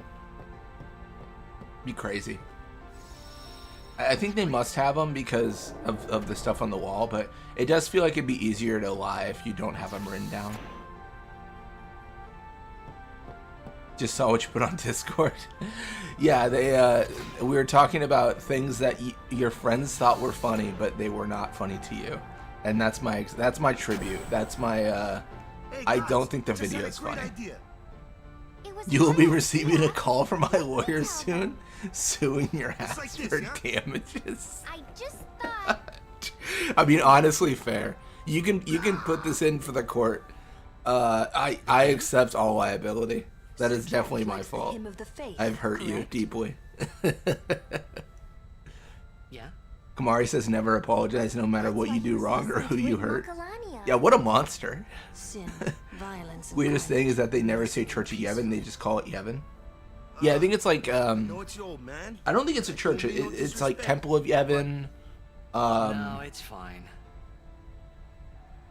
be crazy. I think they must have them because of the stuff on the wall, but it does feel like it'd be easier to lie if you don't have them written down. Just saw what you put on Discord. Yeah, we were talking about things that your friends thought were funny, but they were not funny to you, and that's my tribute. That's my Hey I guys, don't think the just had video a is great funny. idea. You will be receiving a call from my lawyer soon, suing your ass like this, for yeah? I damages. just thought. I mean, honestly, fair. You can put this in for the court. I accept all liability. That is definitely my fault. Hymn of the faith, I've hurt you correct? deeply. Yeah? Kamari says never apologize no matter what you do wrong or who you hurt. Kalania. Yeah, what a monster. Sin, violence, and Weirdest crime. thing is that they never say Church of Yevon, they just call it Yevon. Yeah, I think it's like, No, it's your old man. I don't think it's a church. It's like Temple of Yevon. No, it's fine.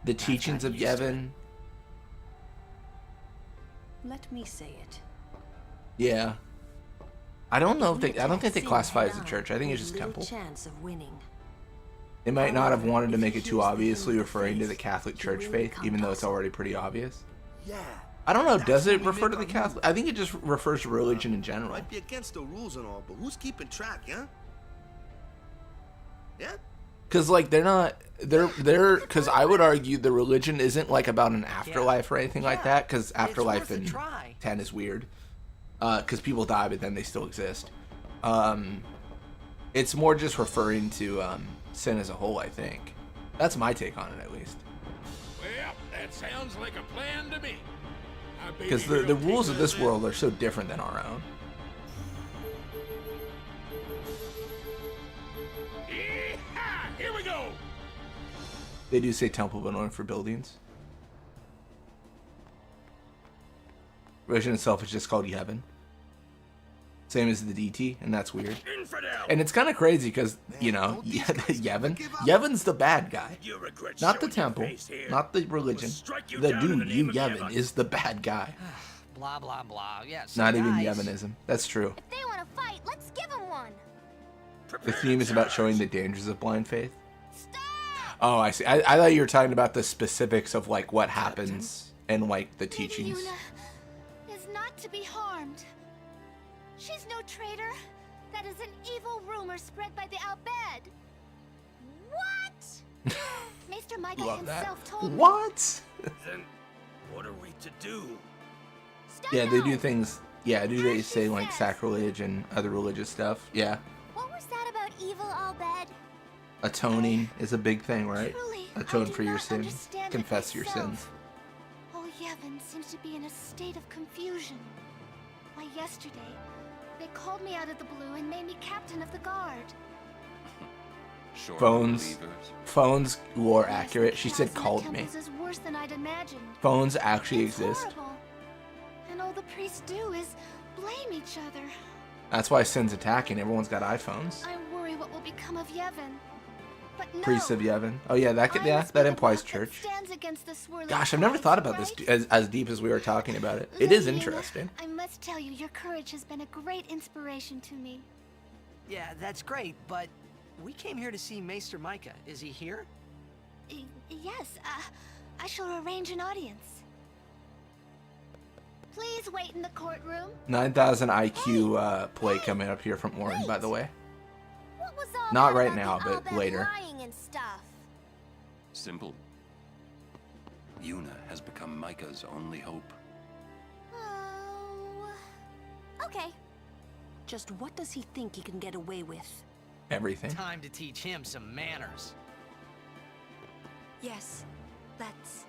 The Teachings of Yevon. Let me say it. Yeah. I don't know if I don't think they Sin classify as a head-on, church. I think it's with just little temple. chance of winning. They might not have wanted to make it too If he obviously hears the referring to the faith, Catholic he Church will faith, become even though it's docile. already pretty obvious. Yeah. I don't know. That's Does how it we refer to make the our Catholic? I think it just refers to religion in general. Might be against the rules and all, but who's keeping track, yeah? Yeah? Because like they're because I would argue the religion isn't like about an afterlife or anything like that. Because afterlife worth a in try. 10 is weird. Because people die, but then they still exist. It's more just referring to sin as a whole. I think that's my take on it, at least. Well, that sounds like a plan to me. Because the rules of this world are so different than our own. Yeehaw! Here we go. They do say temple, but only for buildings. Religion itself is just called Yevon. Same as the DT, and that's weird. Infidel. And it's kind of crazy because, you know, Yevon. Yevon's the bad guy. You regret Not the showing your temple, face here. not the religion. We'll strike you The down in dude, the you name of Yevon, Yevon. is the bad guy. Blah, blah, blah. Yeah, so Not even guys, Yevonism. That's true. If they want to fight, let's give them one. The theme is about showing the dangers of blind faith. Oh, I see. I thought you were talking about the specifics of like what happens and like the teachings. Yuna is not to be harmed. She's no traitor. That is an evil rumor spread by the Albed. What? Maester Micah Love that. himself told me. What? Then what are we to do? Yeah, they do things. Yeah, do they say like sacrilege and other religious stuff? Yeah. What was that about evil Albed? Atoning is a big thing, right? Truly, Atone I do for your not sins. understand it Confess your myself. sins. Oh, Yevon seems to be in a state of confusion. Why, yesterday, they called me out of the blue and made me captain of the guard. Sure, Phones. believers. Phones lore Yes, accurate. the She chaos said in the called me. temples is worse than I'd imagined. Phones actually It's exist. horrible. And all the priests do is blame each other. That's why Sin's attacking. Everyone's got iPhones. I worry what will become of Yevon. But no, Priests of Yevon. Oh yeah, that could, I yeah, must be that the implies block that church. stands against the swirling Gosh, I've never tides, thought about this right? as deep as we were talking about it. It is Lady Yuna, interesting. I must tell you, your courage has been a great inspiration to me. Yeah, that's great, but we came here to see Maester Micah. Is he here? Yes, I shall arrange an audience. Please wait in the courtroom. 9,000 IQ play coming up here from Orin, by the way. What was all Not that right about now, the but Albed later. lying and stuff? Simple. Yuna has become Micah's only hope. Oh. Okay. Just what does he think he can get away with? Everything. Time to teach him some manners. Yes, let's.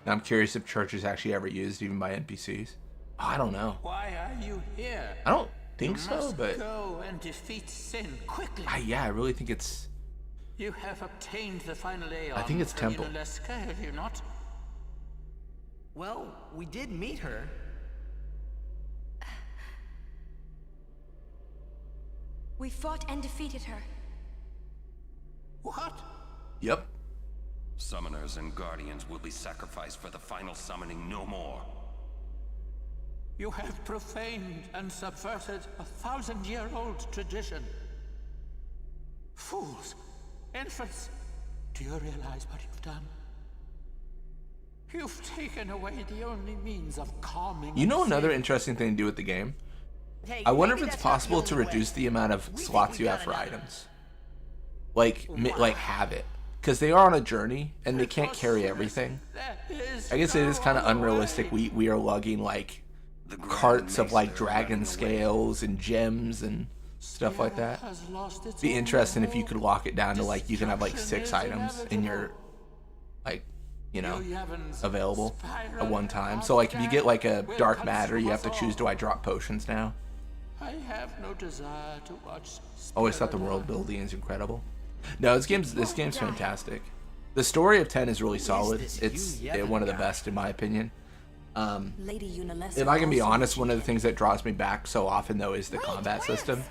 I'm curious if church is actually ever used even by NPCs. Oh, I don't know. Why are you here? I don't think You so, must but go and defeat sin quickly. yeah, I really think it's. You have obtained the final Aeon. I think it's from temple. Yunalesca, have you not? Well, we did meet her. We fought and defeated her. What? Yep. Summoners and guardians will be sacrificed for the final summoning no more. You have profaned and subverted a 1,000-year-old tradition. Fools! Infants! Do you realize what you've done? You've taken away the only means of calming. You know another interesting thing to do with the game? Hey, I wonder if maybe it's that's not possible the to only reduce way. the amount of We slots think you we have got for another. items. Like have it. Because they are on a journey, and they can't carry everything. I guess it is kind of unrealistic. We are lugging, like, carts of, like, dragon scales and gems and stuff like that. Be interesting if you could lock it down to, like, you can have, like, 6 items in your, like, you know, available at one time. So, like, if you get, like, a dark matter, you have to choose, do I drop potions now? I have no desire to watch. Always thought the world building is incredible. No, this game's fantastic. The story of 10 is really solid. It's one of the best in my opinion. If I can be honest, one of the things that draws me back so often though is the combat system.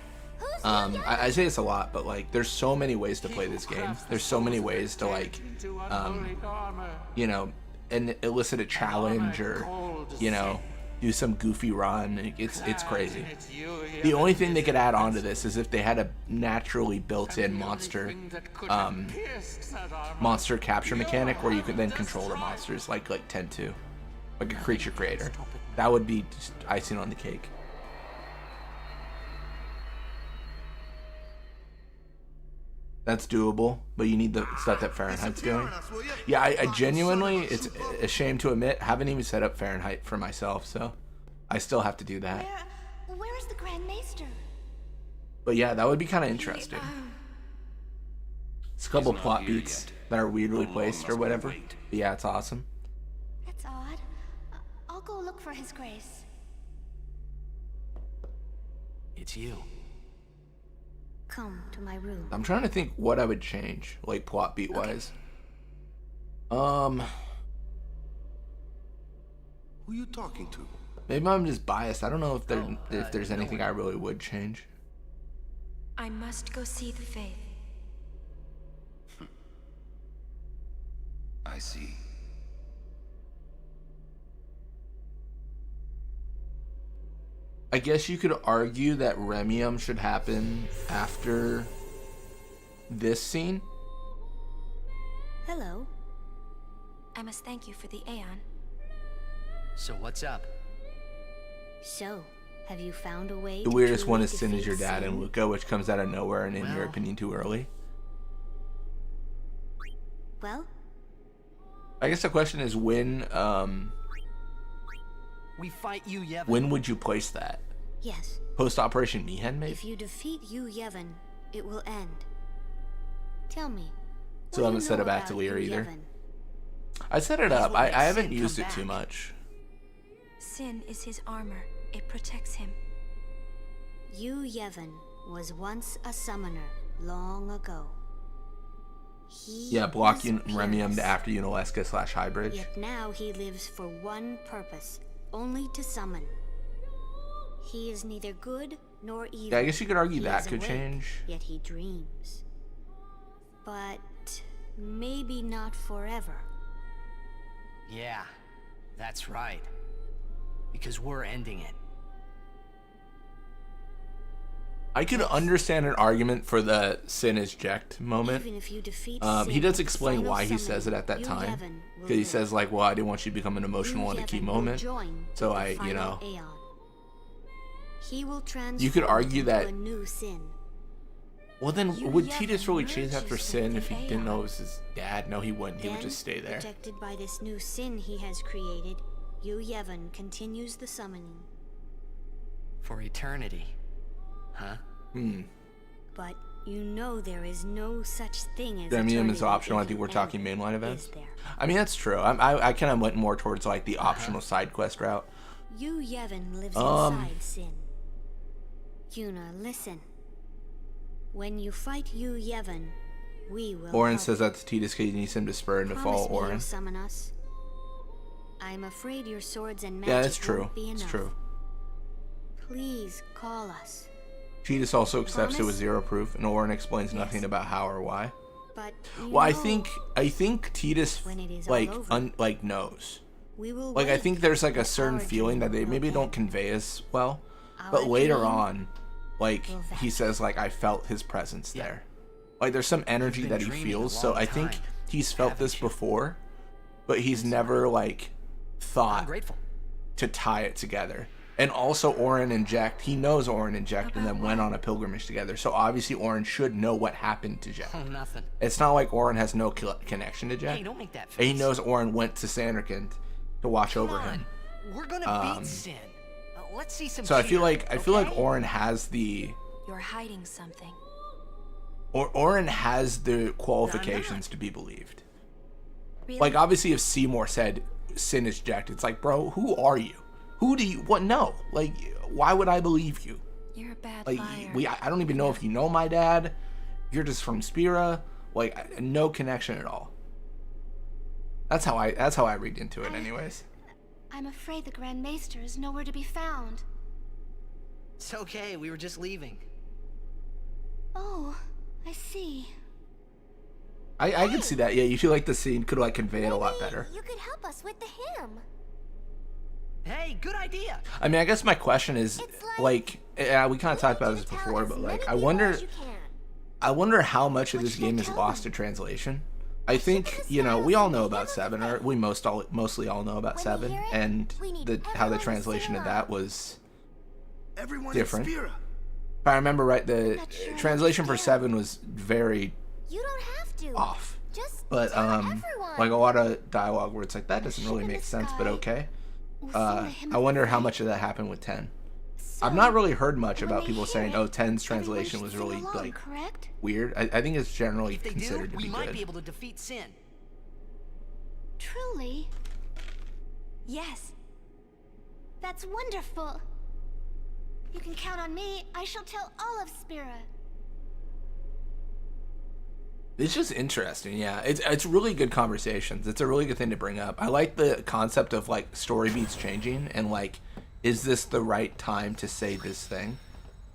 I say this a lot, but like there's so many ways to play this game. There's so many ways to like you know, and elicit a challenge or you know, do some goofy run. It's crazy. The only thing they could add on to this is if they had a naturally built-in monster capture mechanic where you could then control the monsters like 10-2, like a creature creator. That would be just icing on the cake. That's doable, but you need the stuff that Fahrenheit's doing. Yeah, I genuinely, it's a shame to admit, haven't even set up Fahrenheit for myself, so I still have to do that. Where is the Grand Maester? But yeah, that would be kind of interesting. It's a couple plot beats that are weirdly placed or whatever. But yeah, it's awesome. That's odd. I'll go look for His Grace. It's you. Come to my room. I'm trying to think what I would change, like plot beat wise. Who you talking to? Maybe I'm just biased. I don't know if there's anything I really would change. I must go see the faith. I see. I guess you could argue that Remium should happen after this scene. Hello. I must thank you for the Aeon. So what's up? So, have you found a way The to weirdest one truly is Sin is your defeat dad and sin? Luca, which comes out of nowhere and in your opinion too early. Well, I guess the question is when We fight you, Yevon. when would you place that? yes. Post Operation Mihen, maybe? If you defeat Yu Yevon, it will end. Tell me. So I haven't set it back to Lear either. I set it up. I haven't used it too much. Sin is his armor. It protects him. Yu Yevon was once a summoner long ago. He Yeah, block was Remium peerless, to after Unalesca / Highbridge. Yet now he lives for one purpose, only to summon. He is neither good nor evil. Yeah, I guess you could argue He that is could awake, change. Yet he dreams. But maybe not forever. Yeah, that's right. Because we're ending it. I could understand an argument for the Sin is Ject moment. Even if you defeat He Sin does at the explain final why he summoning, says it at that Yu time. Yevon will Because he live. says like, well, I didn't want you to become an emotional at a key Yevon will moment. join So with the I, you final know, Aeon. He will you could transform argue into that. a new Sin. Well, then Yu would Yevon Tidus really chase merges after with Sin the if he didn't Aeon. know it was his dad? No, he wouldn't. He would Then, just stay there. protected by this new Sin he has created, Yu Yevon continues the summoning. For eternity. Huh? But you know there is no such thing as Remium is eternity optional. I if think you we're end talking it, mainline is events. there? I mean, that's true. I kind of went more towards like the optional side quest route. Yu Yevon lives Um, inside Sin. Yuna, listen. When you fight Yu Yevon, we will Orin help. says that's Tidus because he needs him to spur him to Promise fall. me you'll Orin. summon us. I'm afraid your swords and magic Yeah, that's true. won't be enough. It's true. Please call us. Tidus also accepts it Promise? with 0 proof, and Orin explains nothing about how or why. But you Well, I know, think Tidus when it is like all over, like knows. we will Like I wake think there's like a and certain our feeling that they dream maybe will don't end. convey as well. Our But later dream on, like will he vanish. says like I felt his presence there. Like there's some energy that he feels. So I think he's felt this before, but he's never like thought to tie it together. And also Orin and Jack, he knows Orin and Jack and then went on a pilgrimage together. So obviously Orin should know what happened to Jack. Oh, nothing. It's not like Orin has no connection to Jack. Hey, don't make that face. And he knows Orin went to Sanderkand to watch over him. We're gonna beat Sin. Let's see some. So I feel cheer, like Orin has the You're hiding something. Orin has the qualifications to be believed. Really? Like obviously if Seymour said Sin is Jack, it's like, bro, who are you? Who do you what no? Like why would I believe you? You're a bad Like liar. I don't even know if you know my dad. You're just from Spira. Like no connection at all. That's how I read into it anyways. I'm afraid the Grand Maester is nowhere to be found. It's okay. We were just leaving. Oh, I see. I can see that. Yeah, you feel like the scene could like convey it a lot better. You could help us with the hymn. Hey, good idea. I mean, I guess my question is like we kind of talked about this before, but like I wonder how much of this game is lost to translation. I think, you know, we all know about 7, or we mostly all know about 7, and how the translation of that was different. If I remember right, the translation for 7 was very off. But like a lot of dialogue where it's like that doesn't really make sense, but okay. I wonder how much of that happened with 10. I've not really heard much about people saying, "Oh, 10's translation was really like weird." I think it's generally considered to be good. We might be able to defeat Sin. Truly? Yes. That's wonderful. You can count on me. I shall tell all of Spira. It's just interesting, yeah. It's really good conversations. It's a really good thing to bring up. I like the concept of like story beats changing and like, is this the right time to say this thing?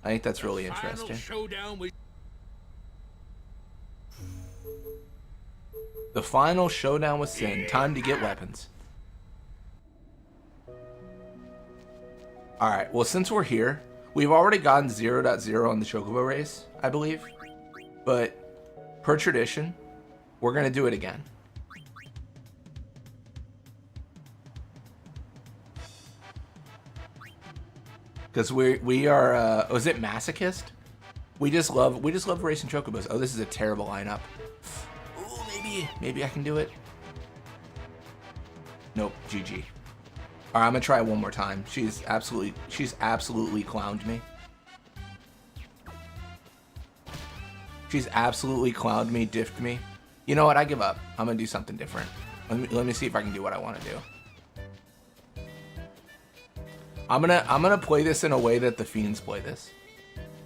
I think that's really interesting. The final showdown with Sin. Time to get weapons. Alright, well since we're here, we've already gotten 0.0 on the Chocobo race, I believe. But per tradition, we're gonna do it again. Because we are was it masochist? We just love racing chocobos. Oh, this is a terrible lineup. Ooh, maybe I can do it. Nope, GG. Alright, I'm gonna try one more time. She's absolutely clowned me. She's absolutely clowned me, diffed me. You know what? I give up. I'm gonna do something different. Let me see if I can do what I want to do. I'm gonna play this in a way that the Fiends play this.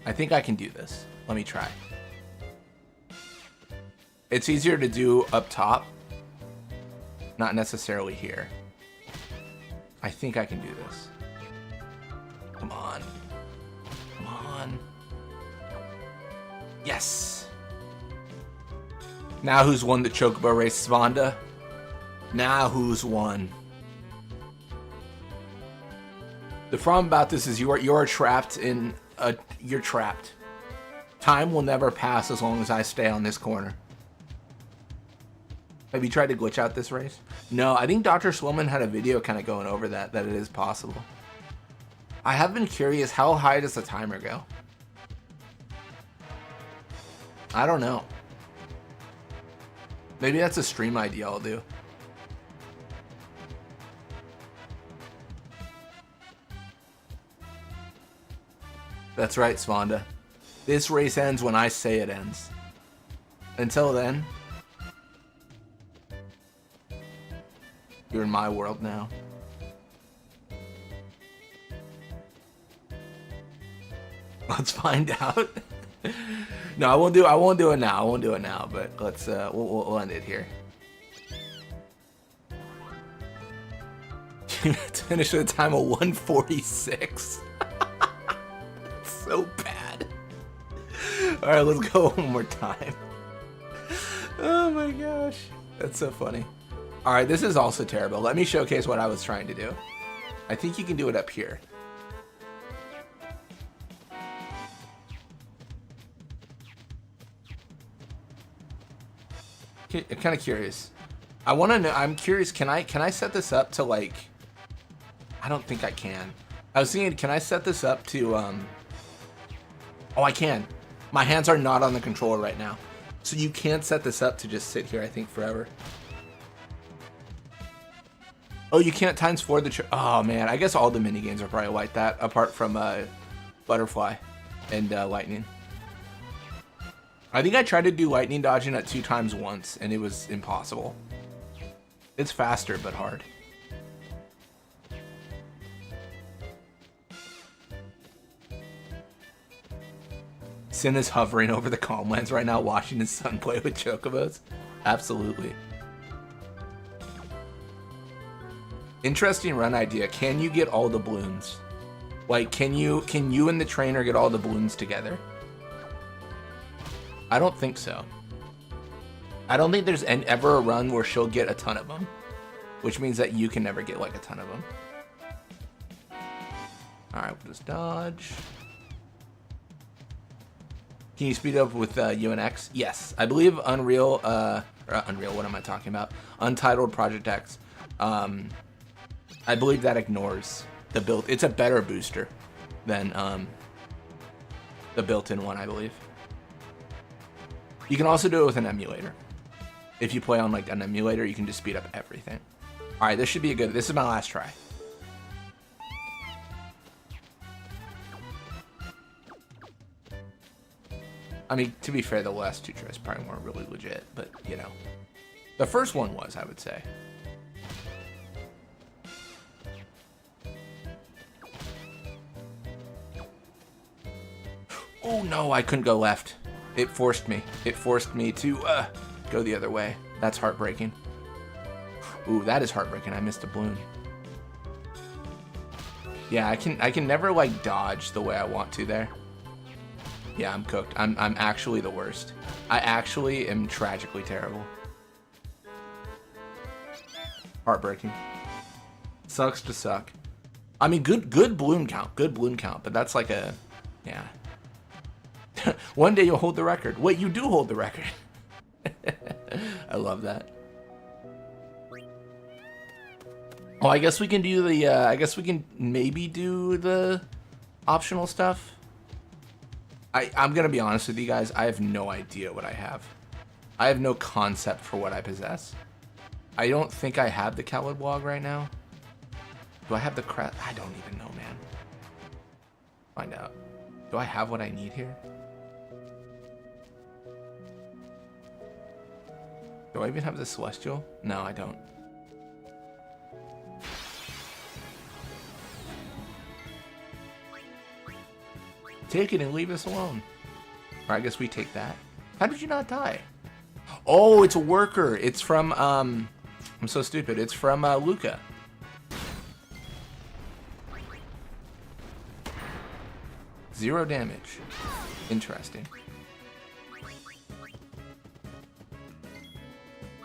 I think I can do this. Let me try. It's easier to do up top, not necessarily here. I think I can do this. Come on. Come on. Yes. Now who's won the Chocobo race, Svanda? Now who's won? The problem about this is you're trapped in a you're trapped. Time will never pass as long as I stay on this corner. Have you tried to glitch out this race? No, I think Dr. Swillman had a video kind of going over that it is possible. I have been curious, how high does the timer go? I don't know. Maybe that's a stream idea I'll do. That's right, Svanda. This race ends when I say it ends. Until then, you're in my world now. Let's find out. No, I won't do it now. But let's we'll end it here. Let's finish at a time of 1:46. So bad. All right, let's go one more time. Oh my gosh, that's so funny. All right, this is also terrible. Let me showcase what I was trying to do. I think you can do it up here. kind of curious. I want to know. I'm curious. Can I set this up to like? I don't think I can. I was thinking, can I set this up to? Oh, I can. My hands are not on the controller right now, so you can't set this up to just sit here. I think forever. Oh, you can't ×4 the. Oh man, I guess all the mini games are probably like that, apart from Butterfly and Lightning. I think I tried to do lightning dodging at 2 times once, and it was impossible. It's faster, but hard. Sin is hovering over the Calmlands right now, watching his son play with chocobos. Absolutely. Interesting run idea. Can you get all the balloons? Like, can you and the trainer get all the balloons together? I don't think so. I don't think there's ever a run where she'll get a ton of them, which means that you can never get like a ton of them. All right, we'll just dodge. Can you speed up with UNX? Yes, I believe Unreal. Unreal. What am I talking about? Untitled Project X. I believe that ignores the built. It's a better booster than the built-in one, I believe. You can also do it with an emulator. If you play on like an emulator, you can just speed up everything. All right, this should be a good. This is my last try. I mean, to be fair, the last 2 tries probably weren't really legit, but you know, the first one was, I would say. Oh no, I couldn't go left. It forced me. It forced me to go the other way. That's heartbreaking. Ooh, that is heartbreaking. I missed a balloon. Yeah, I can never like dodge the way I want to there. Yeah, I'm cooked. I'm actually the worst. I actually am tragically terrible. Heartbreaking. Sucks to suck. I mean, good balloon count. Good balloon count, but that's like a, yeah. One day you'll hold the record. Wait, you do hold the record. I love that. Oh, I guess we can do the, I guess we can maybe do the optional stuff. I'm going to be honest with you guys. I have no idea what I have. I have no concept for what I possess. I don't think I have the Coward Blog right now. Do I have the crap? I don't even know, man. Find out. Do I have what I need here? Do I even have the Celestial? No, I don't. Take it and leave us alone. Or I guess we take that. How did you not die? Oh, it's a worker. It's from, I'm so stupid. It's from Luca. Zero damage. Interesting.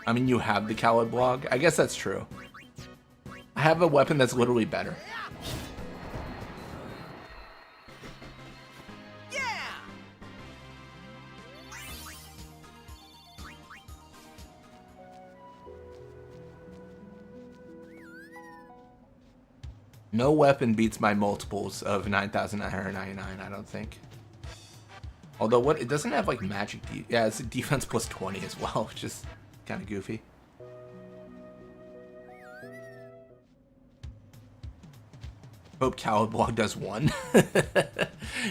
I mean, you have the Coward Blog. I guess that's true. I have a weapon that's literally better. No weapon beats my multiples of 9,999, I don't think. Although, what, it doesn't have like magic. Yeah, it's a defense plus 20 as well, which is kind of goofy. Hope Coward Blog does 1.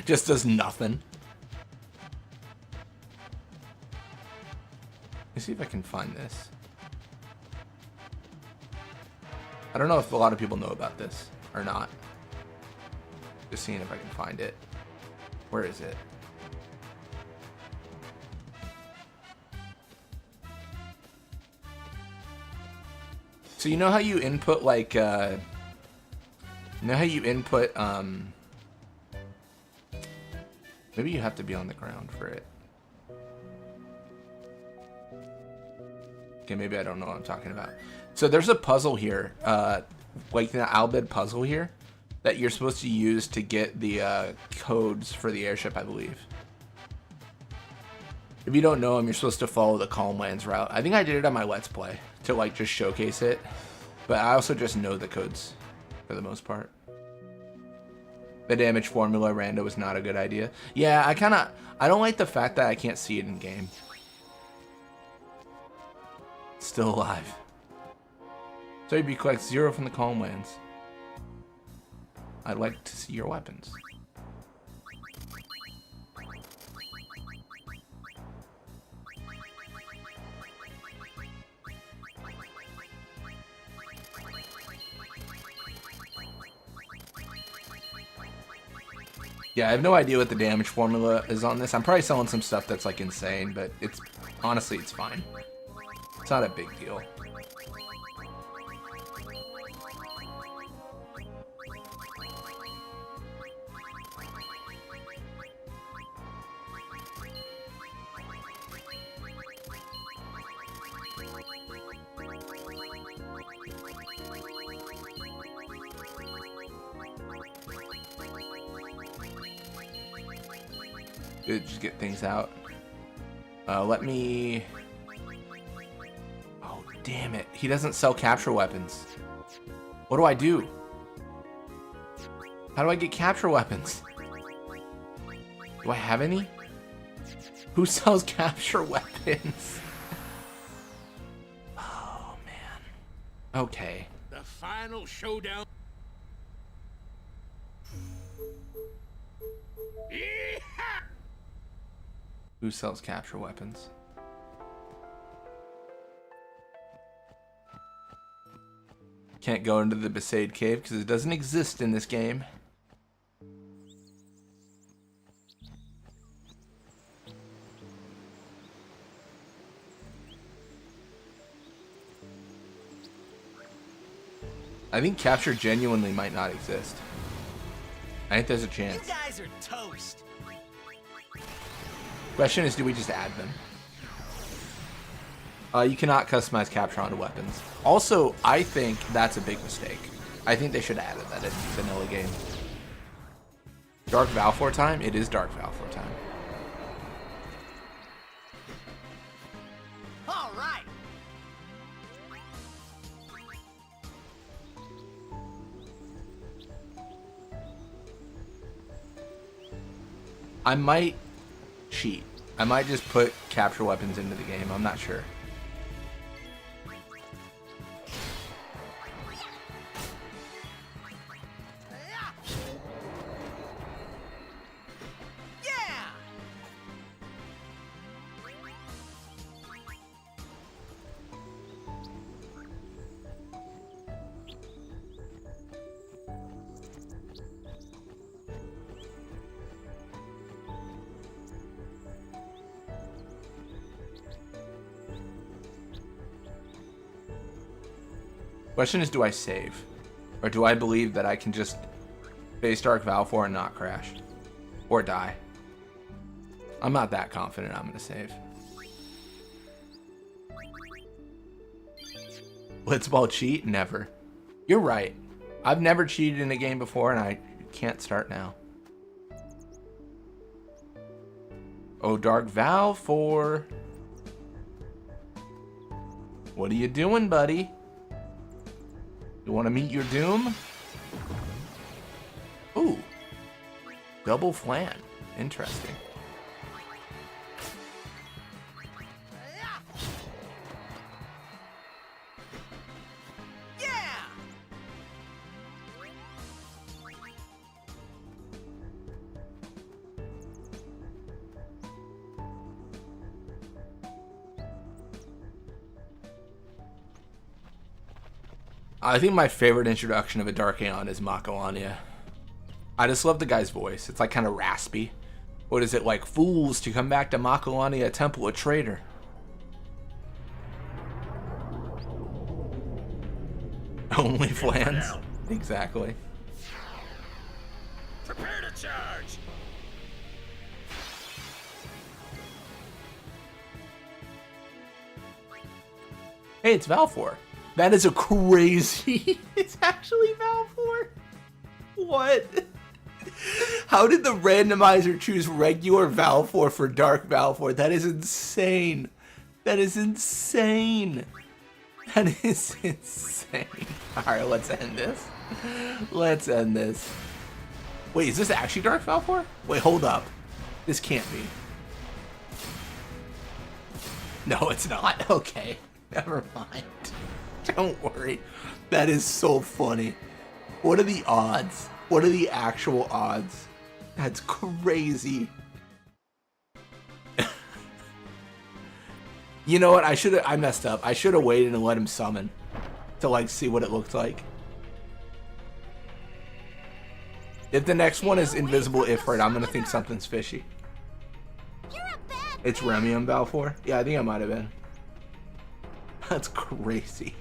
Just does nothing. Let's see if I can find this. I don't know if a lot of people know about this or not. Just seeing if I can find it. Where is it? So you know how you input like you know how you input maybe you have to be on the ground for it. Okay, maybe I don't know what I'm talking about. So there's a puzzle here, like the Albed puzzle here, that you're supposed to use to get the codes for the airship, I believe. If you don't know him, you're supposed to follow the Calm Lands route. I think I did it on my Let's Play to like just showcase it. But I also just know the codes for the most part. The damage formula rando is not a good idea. Yeah, I don't like the fact that I can't see it in game. Still alive. So you'd be collect 0 from the Calm Lands. I'd like to see your weapons. Yeah, I have no idea what the damage formula is on this. I'm probably selling some stuff that's like insane, but it's honestly, it's fine. It's not a big deal. Good, just get things out. Let me... Oh, damn it. He doesn't sell capture weapons. What do I do? How do I get capture weapons? Do I have any? Who sells capture weapons? Oh, man. Okay. The final showdown. Who sells capture weapons? Can't go into the Besaid Cave because it doesn't exist in this game. I think capture genuinely might not exist. I think there's a chance. You guys are toast. Question is, do we just add them? You cannot customize capture onto weapons. Also, I think that's a big mistake. I think they should have added that in the vanilla game. Dark Valfor time? It is Dark Valfor time. All right. I might cheat. I might just put capture weapons into the game. I'm not sure. Question is, do I save? Or do I believe that I can just face Dark Valfor and not crash? Or die? I'm not that confident I'm going to save. Blitzball cheat? Never. You're right. I've never cheated in a game before and I can't start now. Oh, Dark Valfor. What are you doing, buddy? You want to meet your doom? Ooh. Double flan. Interesting. I think my favorite introduction of a Dark Aeon is Makalania. I just love the guy's voice. It's like kind of raspy. What is it like? Fools to come back to Makalania Temple, a traitor. Only flans. Exactly. Prepare to charge. Hey, it's Valfor. That is a crazy... It's actually Valfor. What? How did the randomizer choose regular Valfor for Dark Valfor? That is insane. That is insane. That is insane. Alright, let's end this. Let's end this. Wait, is this actually Dark Valfor? Wait, hold up. This can't be. No, it's not. Okay. Never mind. Don't worry. That is so funny. What are the odds? What are the actual odds? That's crazy. You know what? I messed up. I should have waited and let him summon to like see what it looked like. If the next one is Invisible Ifrit, I'm gonna think something's fishy. It's Remy on Balfour? Yeah, I think I might have been. That's crazy.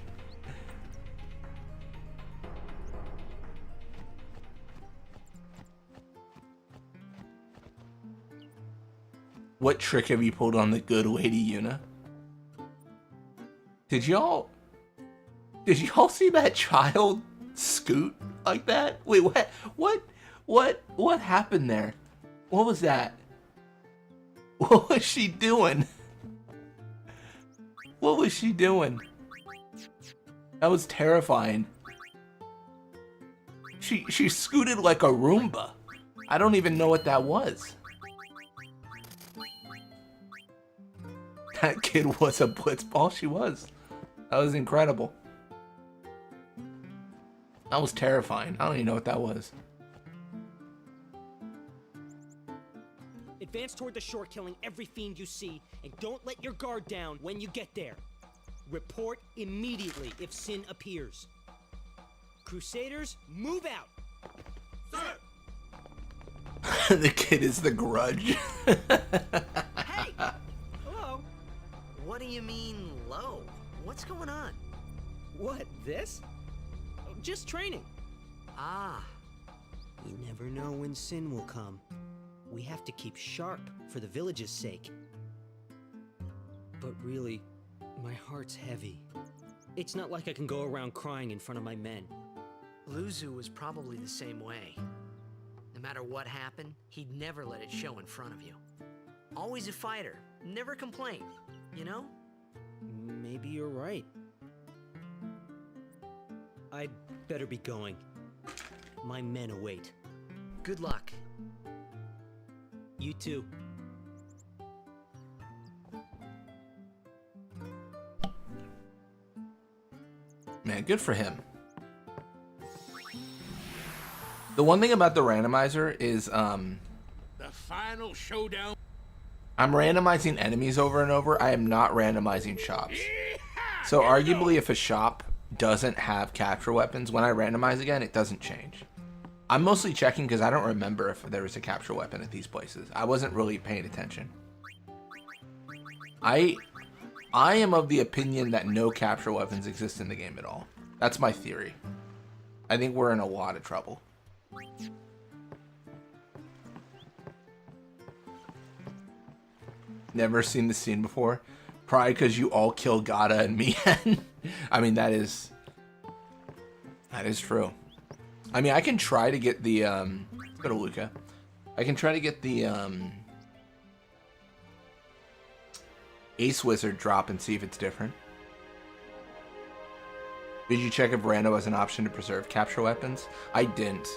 What trick have you pulled on the good Lady Yuna? Did y'all see that child scoot like that? Wait, what happened there? What was that? What was she doing? What was she doing? That was terrifying. She scooted like a Roomba. I don't even know what that was. That kid was a blitzball. She was. That was incredible. That was terrifying. I don't even know what that was. Advance toward the shore, killing every fiend you see, and don't let your guard down when you get there. Report immediately if Sin appears. Crusaders, move out! Sir! The kid is the Grudge. Hey! Hello? What do you mean, low? What's going on? What, this? Just training. Ah. You never know when Sin will come. We have to keep sharp for the village's sake. But really, my heart's heavy. It's not like I can go around crying in front of my men. Luzu was probably the same way. No matter what happened, he'd never let it show in front of you. Always a fighter, never complain, you know? Maybe you're right. I'd better be going. My men await. Good luck. You too. Man, good for him. The one thing about the randomizer is, the final showdown. I'm randomizing enemies over and over. I am not randomizing shops. So arguably, if a shop doesn't have capture weapons, when I randomize again, it doesn't change. I'm mostly checking because I don't remember if there was a capture weapon at these places. I wasn't really paying attention. I am of the opinion that no capture weapons exist in the game at all. That's my theory. I think we're in a lot of trouble. Never seen this scene before. Probably because you all kill Gata and Mian. I mean, that is true. I mean, I can try to get the, let's go to Luca. I can try to get the, Ace Wizard drop and see if it's different. Did you check if Rando has an option to preserve capture weapons? I didn't.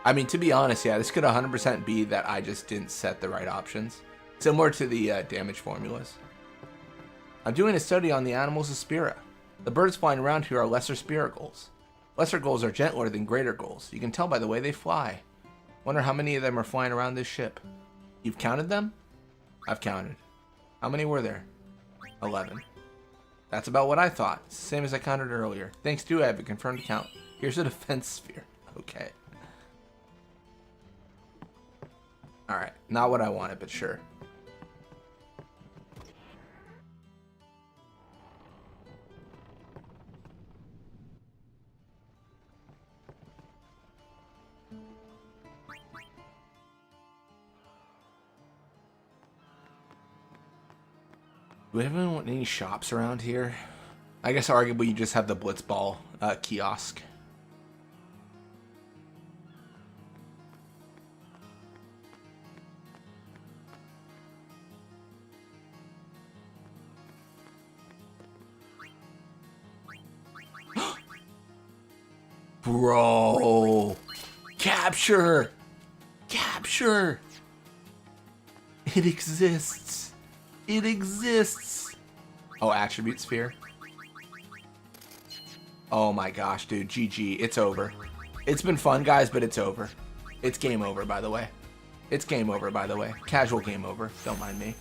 I mean, to be honest, yeah, this could 100% be that I just didn't set the right options. Similar to the damage formulas. I'm doing a study on the animals of Spira. The birds flying around here are lesser Spira gulls. Lesser gulls are gentler than greater gulls. You can tell by the way they fly. Wonder how many of them are flying around this ship. You've counted them? I've counted. How many were there? 11. That's about what I thought. It's the same as I counted earlier. Thanks to I have a confirmed count. Here's a defense sphere. Okay. Alright. Not what I wanted, but sure. Do we have any shops around here? I guess arguably you just have the Blitzball kiosk. Bro. Capture. Capture. It exists. It exists. Oh, attribute sphere. Oh my gosh, dude. GG. It's over. It's been fun, guys, but it's over. It's game over, by the way. It's game over, by the way. Casual game over. Don't mind me.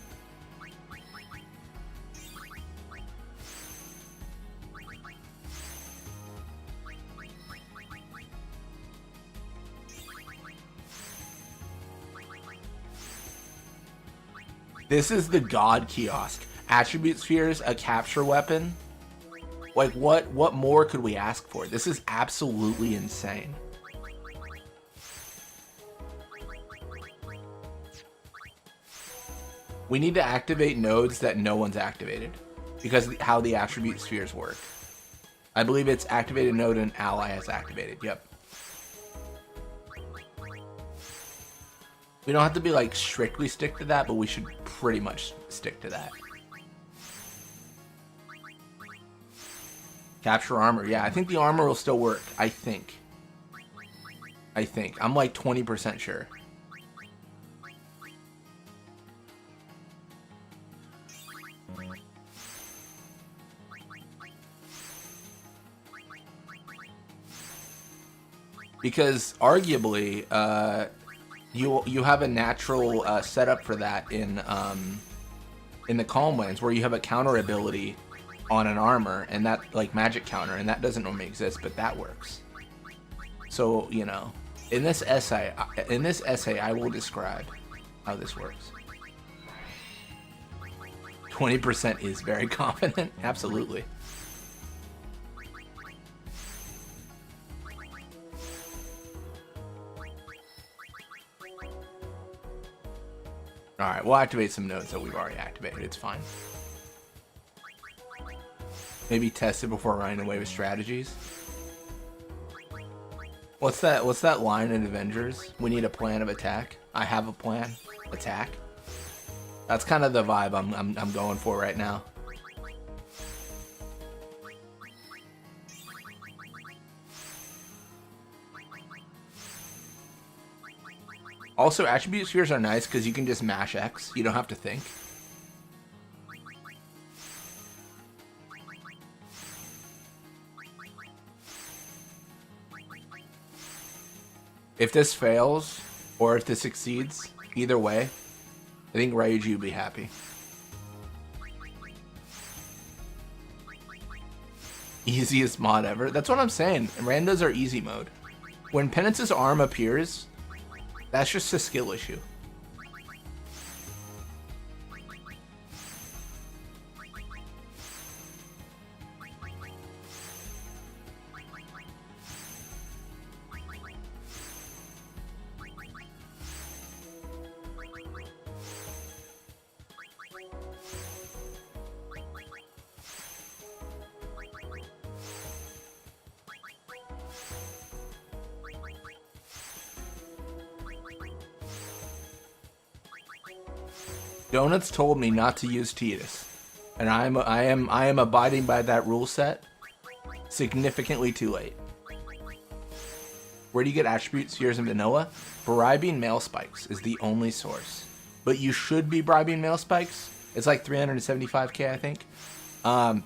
This is the God kiosk. Attribute spheres, a capture weapon. Like, what more could we ask for? This is absolutely insane. We need to activate nodes that no one's activated, because how the attribute spheres work. I believe it's activated node and ally has activated. Yep. We don't have to be like strictly stick to that, but we should pretty much stick to that. Capture armor. Yeah, I think the armor will still work. I think. I'm like 20% sure. Because arguably, you have a natural setup for that in the Calm Lands, where you have a counter ability on an armor, and that, like, magic counter, and that doesn't normally exist, but that works. So, you know, in this essay I will describe how this works. 20% is very confident. Absolutely. Alright, we'll activate some nodes that we've already activated. It's fine. Maybe test it before running away with strategies. What's that line in Avengers? We need a plan of attack. I have a plan. Attack. That's kind of the vibe I'm going for right now. Also, attribute spheres are nice because you can just mash X. You don't have to think. If this fails, or if this succeeds, either way, I think Ryuji would be happy. Easiest mod ever. That's what I'm saying. Randos are easy mode. When Penance's arm appears, that's just a skill issue. Donuts told me not to use Tidus, and I am abiding by that rule set significantly too late. Where do you get attribute spheres in vanilla? Bribing mail spikes is the only source, but you should be bribing mail spikes. It's like 375k, I think,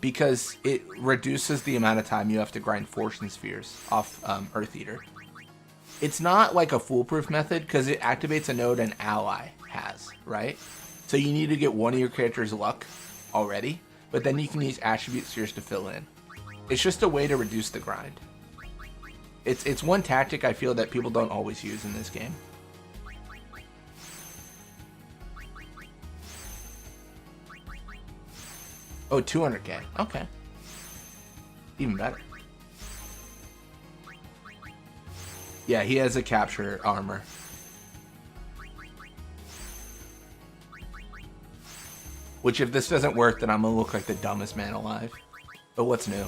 because it reduces the amount of time you have to grind fortune spheres off Earth Eater. It's not like a foolproof method because it activates a node an ally has, right? So you need to get one of your character's luck already, but then you can use attribute spheres to fill in. It's just a way to reduce the grind. It's one tactic I feel that people don't always use in this game. Oh, 200k. Okay. Even better. Yeah, he has a capture armor. Which, if this doesn't work, then I'm gonna look like the dumbest man alive. But what's new?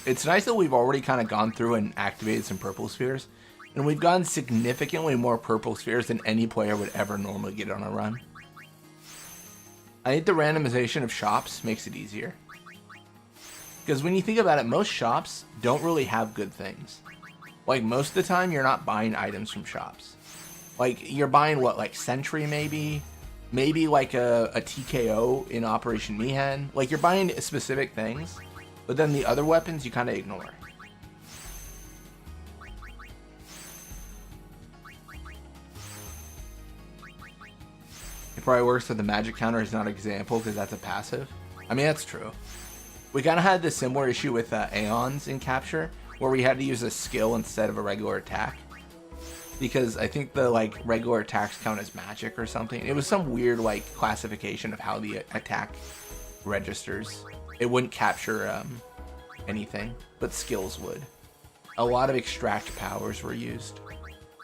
It's nice that we've already kind of gone through and activated some purple spheres, and we've gotten significantly more purple spheres than any player would ever normally get on a run. I think the randomization of shops makes it easier. Because when you think about it, most shops don't really have good things. Like, most of the time, you're not buying items from shops. Like, you're buying, what, like Sentry maybe? Maybe like a TKO in Operation Mihan. Like, you're buying specific things, but then the other weapons you kind of ignore. It probably works that the magic counter is not an example because that's a passive. I mean, that's true. We kind of had this similar issue with Aeons in Capture, where we had to use a skill instead of a regular attack. Because I think the like regular attacks count as magic or something. It was some weird like classification of how the attack registers. It wouldn't capture anything, but skills would. A lot of extract powers were used,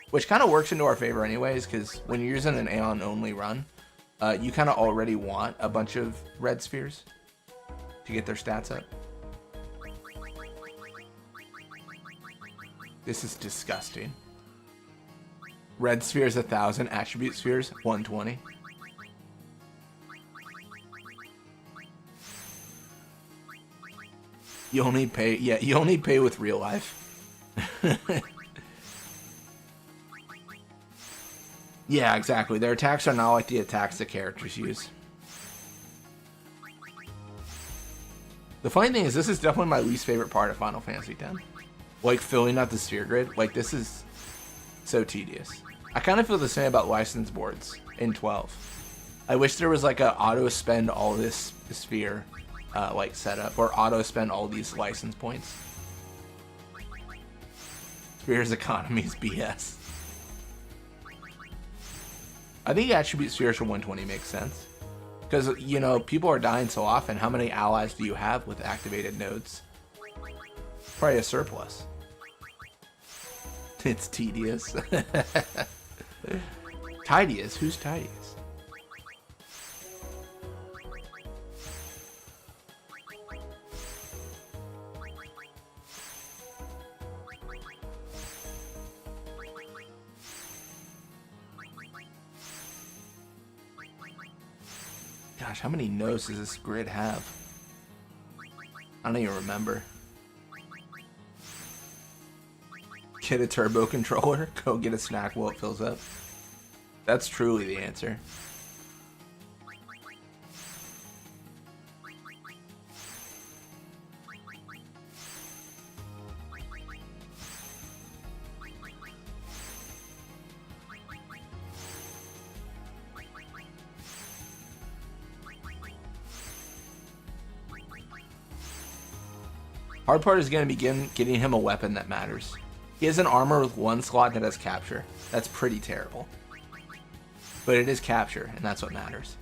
which kind of works into our favor anyways, because when you're using an Aeon only run, you kind of already want a bunch of red spheres to get their stats up. This is disgusting. Red spheres 1,000, attribute spheres 120. You only pay, yeah, you only pay with real life. Yeah, exactly. Their attacks are not like the attacks the characters use. The funny thing is, this is definitely my least favorite part of Final Fantasy X. Like, filling out the sphere grid. Like, this is so tedious. I kind of feel the same about license boards in 12. I wish there was like a auto spend all this sphere like setup, or auto spend all these license points. Spheres economy is BS. I think attribute spheres for 120 makes sense. Because, you know, people are dying so often. How many allies do you have with activated nodes? Probably a surplus. It's tedious. Tidious? Who's Tidious? Gosh, how many nodes does this grid have? I don't even remember. Get a turbo controller? Go get a snack while it fills up? That's truly the answer. Hard part is going to be getting him a weapon that matters. He has an armor with one slot that has capture. That's pretty terrible. But it is capture, and that's what matters.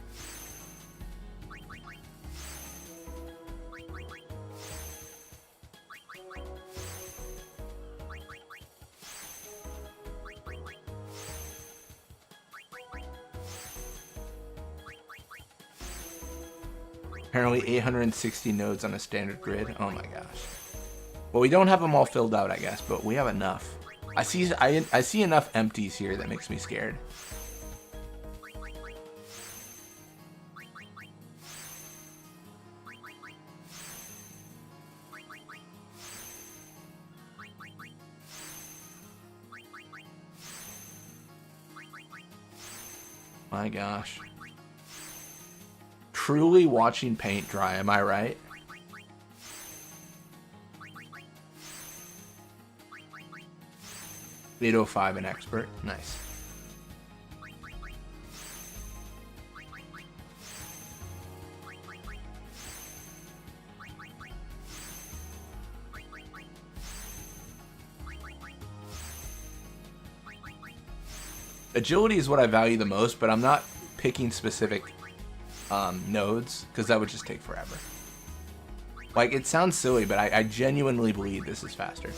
Apparently 860 nodes on a standard grid. Oh my gosh. Well, we don't have them all filled out, I guess, but we have enough. I see enough empties here that makes me scared. My gosh. Truly watching paint dry, am I right? $805 an expert. Nice. Agility is what I value the most, but I'm not picking specific nodes, because that would just take forever. Like, it sounds silly, but I genuinely believe this is faster.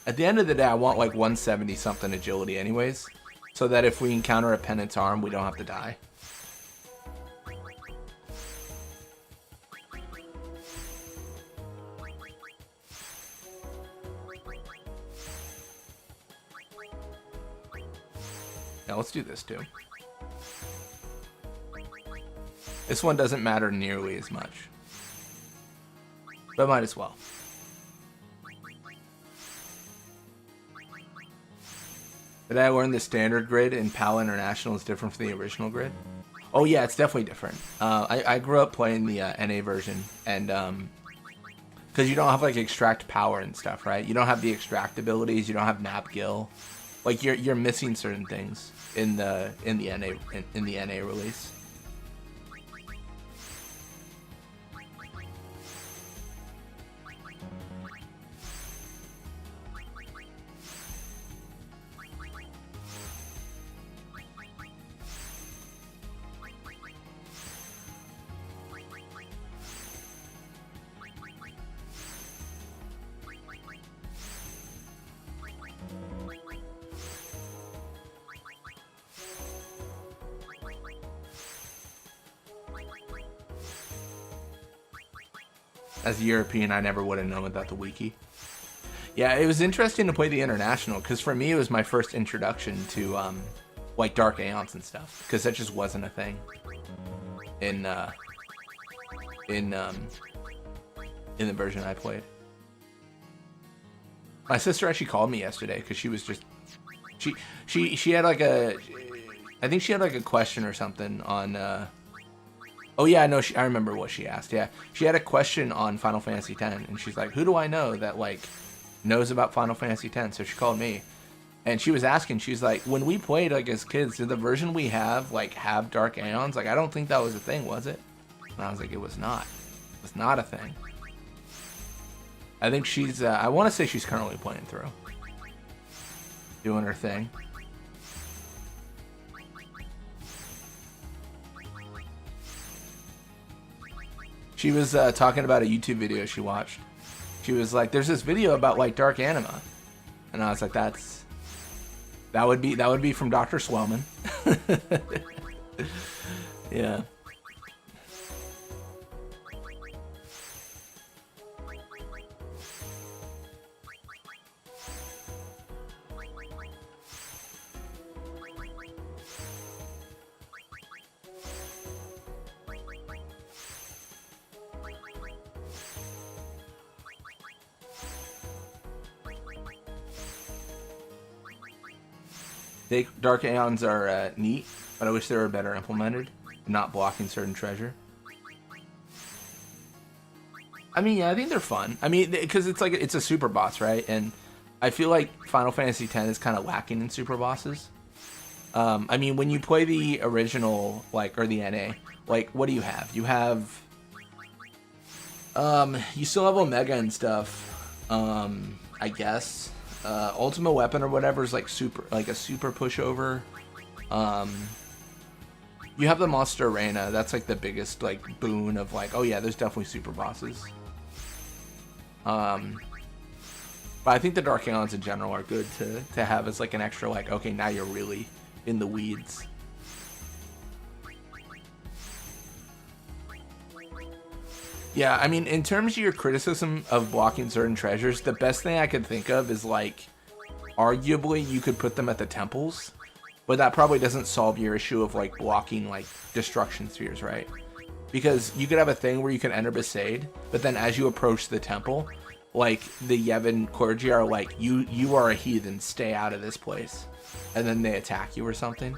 At the end of the day, I want like 170 something agility anyways, so that if we encounter a penance arm, we don't have to die. Yeah, let's do this too. This one doesn't matter nearly as much, but might as well. Did I learn the standard grid in PAL International is different from the original grid? Oh yeah, it's definitely different. I grew up playing the NA version, and because you don't have like extract power and stuff, right? You don't have the extract abilities. You don't have nap gill. Like you're missing certain things in the NA release. As a European, I never would have known without the wiki. Yeah, it was interesting to play the international because for me it was my first introduction to like Dark Aeons and stuff, because that just wasn't a thing in the version I played. My sister actually called me yesterday because she was just she had like a, I think she had like a question or something on oh yeah, no, I remember what she asked. Yeah, she had a question on Final Fantasy X, and she's like, "Who do I know that like knows about Final Fantasy X?" So she called me, and she was asking. She's like, "When we played like as kids, did the version we have like have Dark Aeons? Like, I don't think that was a thing, was it?" And I was like, "It was not. It was not a thing." I think she's. I want to say she's currently playing through, doing her thing. She was talking about a YouTube video she watched. She was like, "There's this video about like Dark Anima," and I was like, that would be from Dr. Swellman." Yeah. Dark Aeons are neat, but I wish they were better implemented, not blocking certain treasure. I mean, yeah, I think they're fun. I mean, because it's like it's a super boss, right? And I feel like Final Fantasy X is kind of lacking in super bosses. I mean, when you play the original, like, or the NA, like, what do you have? You have, you still have Omega and stuff, I guess. Ultimate Weapon or whatever is like a super pushover. You have the Monster Arena. That's like the biggest like boon of like, oh yeah, there's definitely super bosses. But I think the Dark Aeons in general are good to have as like an extra like, okay, now you're really in the weeds. Yeah, I mean, in terms of your criticism of blocking certain treasures, the best thing I could think of is, like, arguably you could put them at the temples, but that probably doesn't solve your issue of, like, blocking, like, destruction spheres, right? Because you could have a thing where you can enter Besaid, but then as you approach the temple, like, the Yevon clergy are like, you are a heathen, stay out of this place. And then they attack you or something.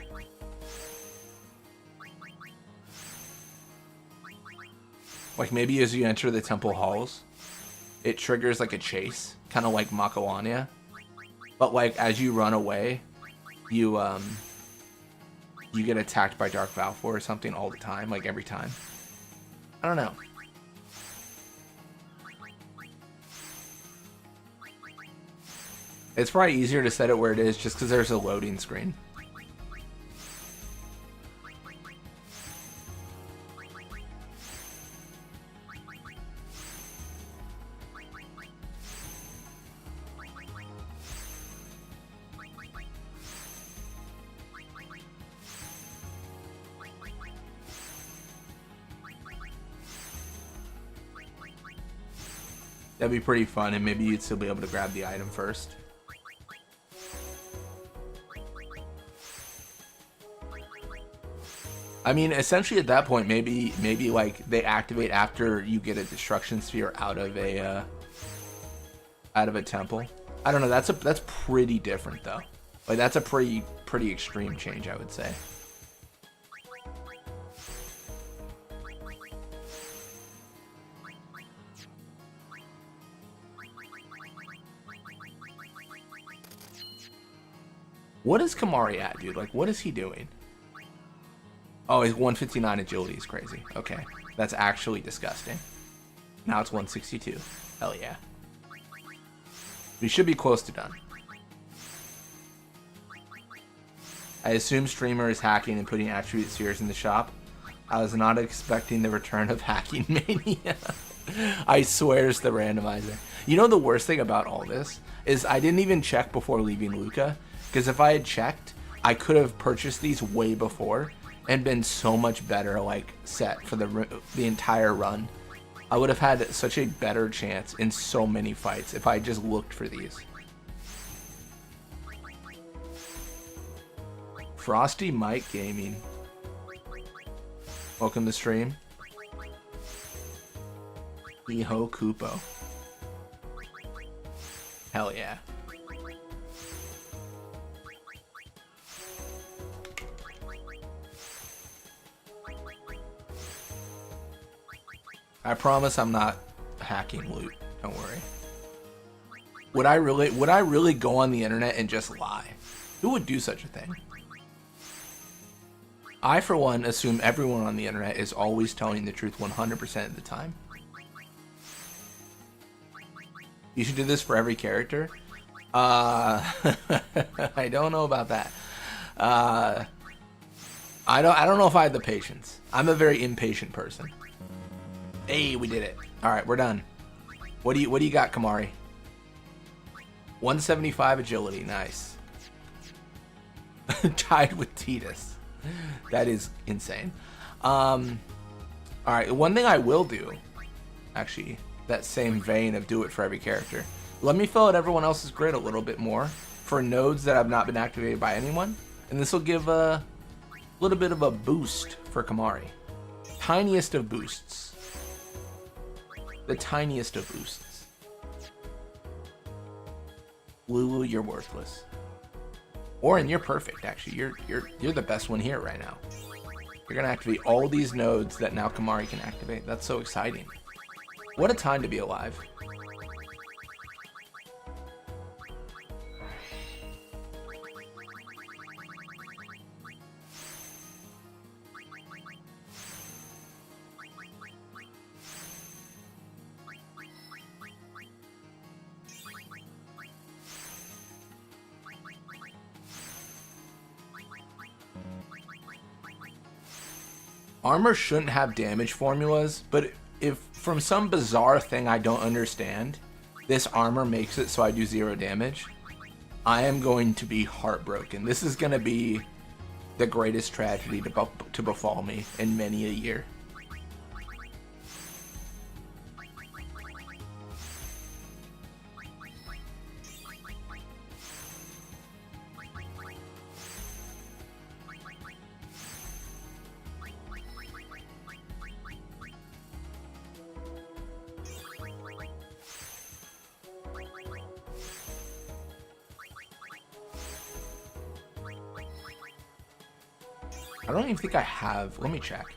Like, maybe as you enter the temple halls, it triggers, like, a chase. Kind of like Makalania. But, like, as you run away, you get attacked by Dark Valfor or something all the time. Like, every time. I don't know. It's probably easier to set it where it is just because there's a loading screen. That'd be pretty fun, and maybe you'd still be able to grab the item first. I mean, essentially at that point, maybe like they activate after you get a destruction sphere out of a temple. I don't know. That's pretty different though. Like that's a pretty extreme change, I would say. What is Kimahri at, dude? Like, what is he doing? Oh, he's 159 agility is crazy. Okay, that's actually disgusting. Now it's 162. Hell yeah. We should be close to done. I assume streamer is hacking and putting attribute spheres in the shop. I was not expecting the return of hacking mania. I swear it's the randomizer. You know the worst thing about all this is I didn't even check before leaving Luca, because if I had checked, I could have purchased these way before and been so much better, like, set for the entire run. I would have had such a better chance in so many fights if I just looked for these. Frosty Mike Gaming. Welcome to stream. Iho Kupo. Hell yeah. I promise I'm not hacking loot. Don't worry. Would I really go on the internet and just lie? Who would do such a thing? I, for one, assume everyone on the internet is always telling the truth 100% of the time. You should do this for every character? I don't know about that. I don't know if I have the patience. I'm a very impatient person. Hey, we did it. All right, we're done. What do you got, Kimahri? 175 agility, nice. Tied with Titus. That is insane. All right, one thing I will do, actually, that same vein of do it for every character. Let me fill out everyone else's grid a little bit more for nodes that have not been activated by anyone, and this will give a little bit of a boost for Kimahri. Tiniest of boosts. The tiniest of boosts. Lulu, you're worthless. Orin, you're perfect. Actually, you're the best one here right now. You're gonna activate all these nodes that now Kimahri can activate. That's so exciting. What a time to be alive. Armor shouldn't have damage formulas, but if from some bizarre thing I don't understand, this armor makes it so I do 0 damage, I am going to be heartbroken. This is going to be the greatest tragedy to befall me in many a year. I don't even think I have, let me check.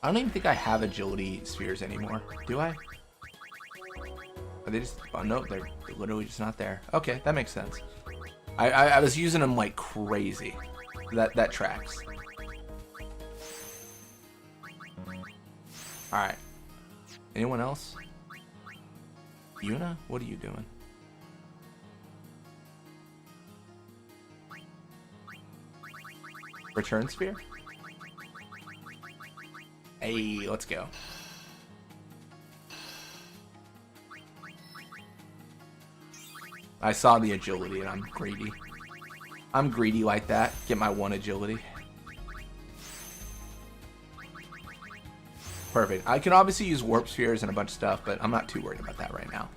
I don't even think I have agility spheres anymore. Do I? Are they just, oh no, they're literally just not there. Okay, that makes sense. I was using them like crazy. That tracks. Alright. Anyone else? Yuna? What are you doing? Return sphere? Hey, let's go. I saw the agility and I'm greedy. I'm greedy like that. Get my 1 agility. Perfect. I can obviously use warp spheres and a bunch of stuff, but I'm not too worried about that right now.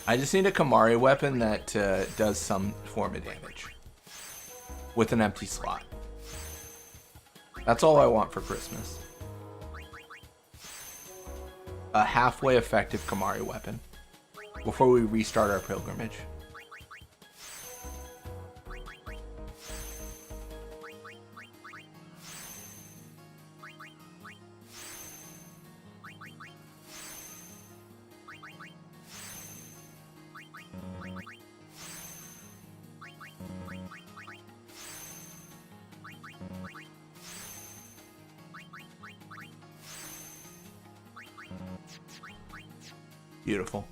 I just need a Kamari weapon that does some form of damage with an empty slot. That's all I want for Christmas. A halfway effective Kamari weapon before we restart our pilgrimage. Beautiful.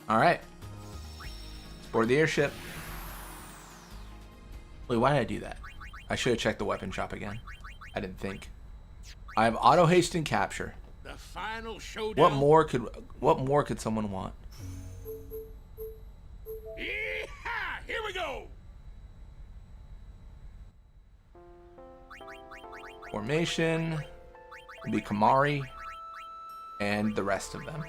Alright. Board the airship. Wait, why did I do that? I should have checked the weapon shop again. I didn't think. I have auto haste and capture. The final showdown. What more could someone want? Yeehaw! Here we go. Formation. It'll be Kamari. And the rest of them.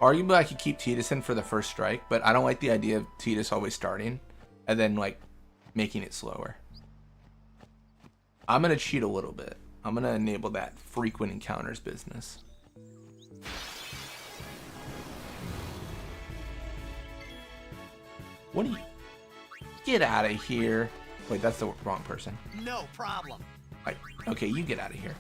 Arguably, I could keep Tidus in for the first strike, but I don't like the idea of Tidus always starting and then, like, making it slower. I'm going to cheat a little bit. I'm going to enable that frequent encounters business. What do you... Get out of here. Wait, that's the wrong person. No problem. Okay, you get out of here.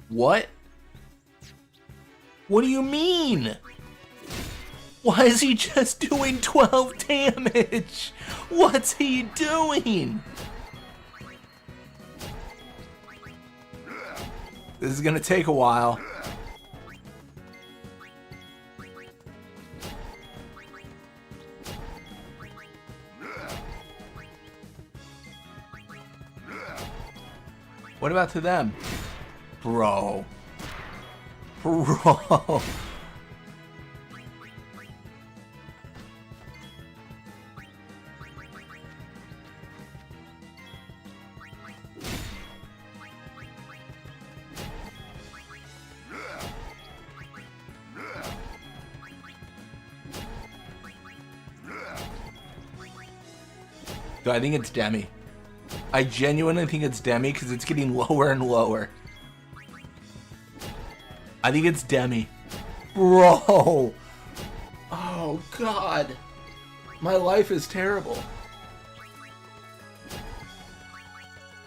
What? What do you mean? Why is he just doing 12 damage? What's he doing? This is gonna take a while. What about to them? Bro. I think it's Demi. I genuinely think it's Demi because it's getting lower and lower. I think it's Demi. Bro! Oh, God. My life is terrible.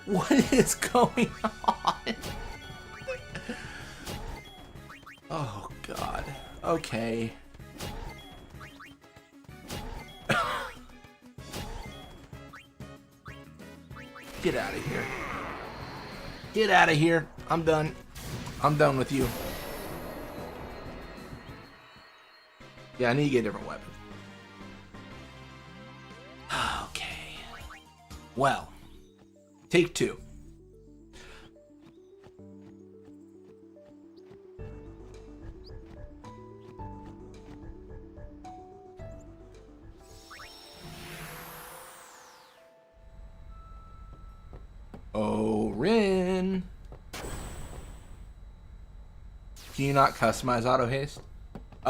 What is going on? Oh, God. Okay. Get out of here. Get out of here. I'm done. I'm done with you. Yeah, I need to get a different weapon. Okay. Well. Take two. Oh, Rin. Can you not customize auto haste?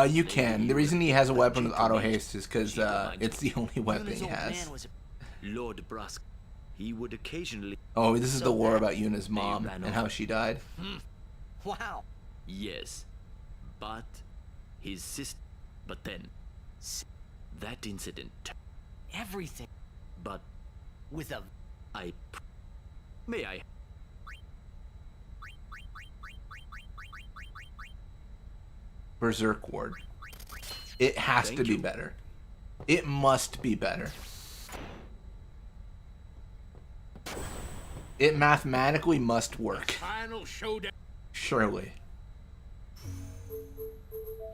You can. The reason he has a weapon with auto haste is because it's the only weapon he has. Lord Brusk. He would occasionally. Oh, this is the war about Yuna's mom and how she died. Wow. Yes, but his sister. But then, that incident. Everything. But with a. May I? Berserk Ward. It has to be better. It must be better. It mathematically must work. Final showdown. Surely.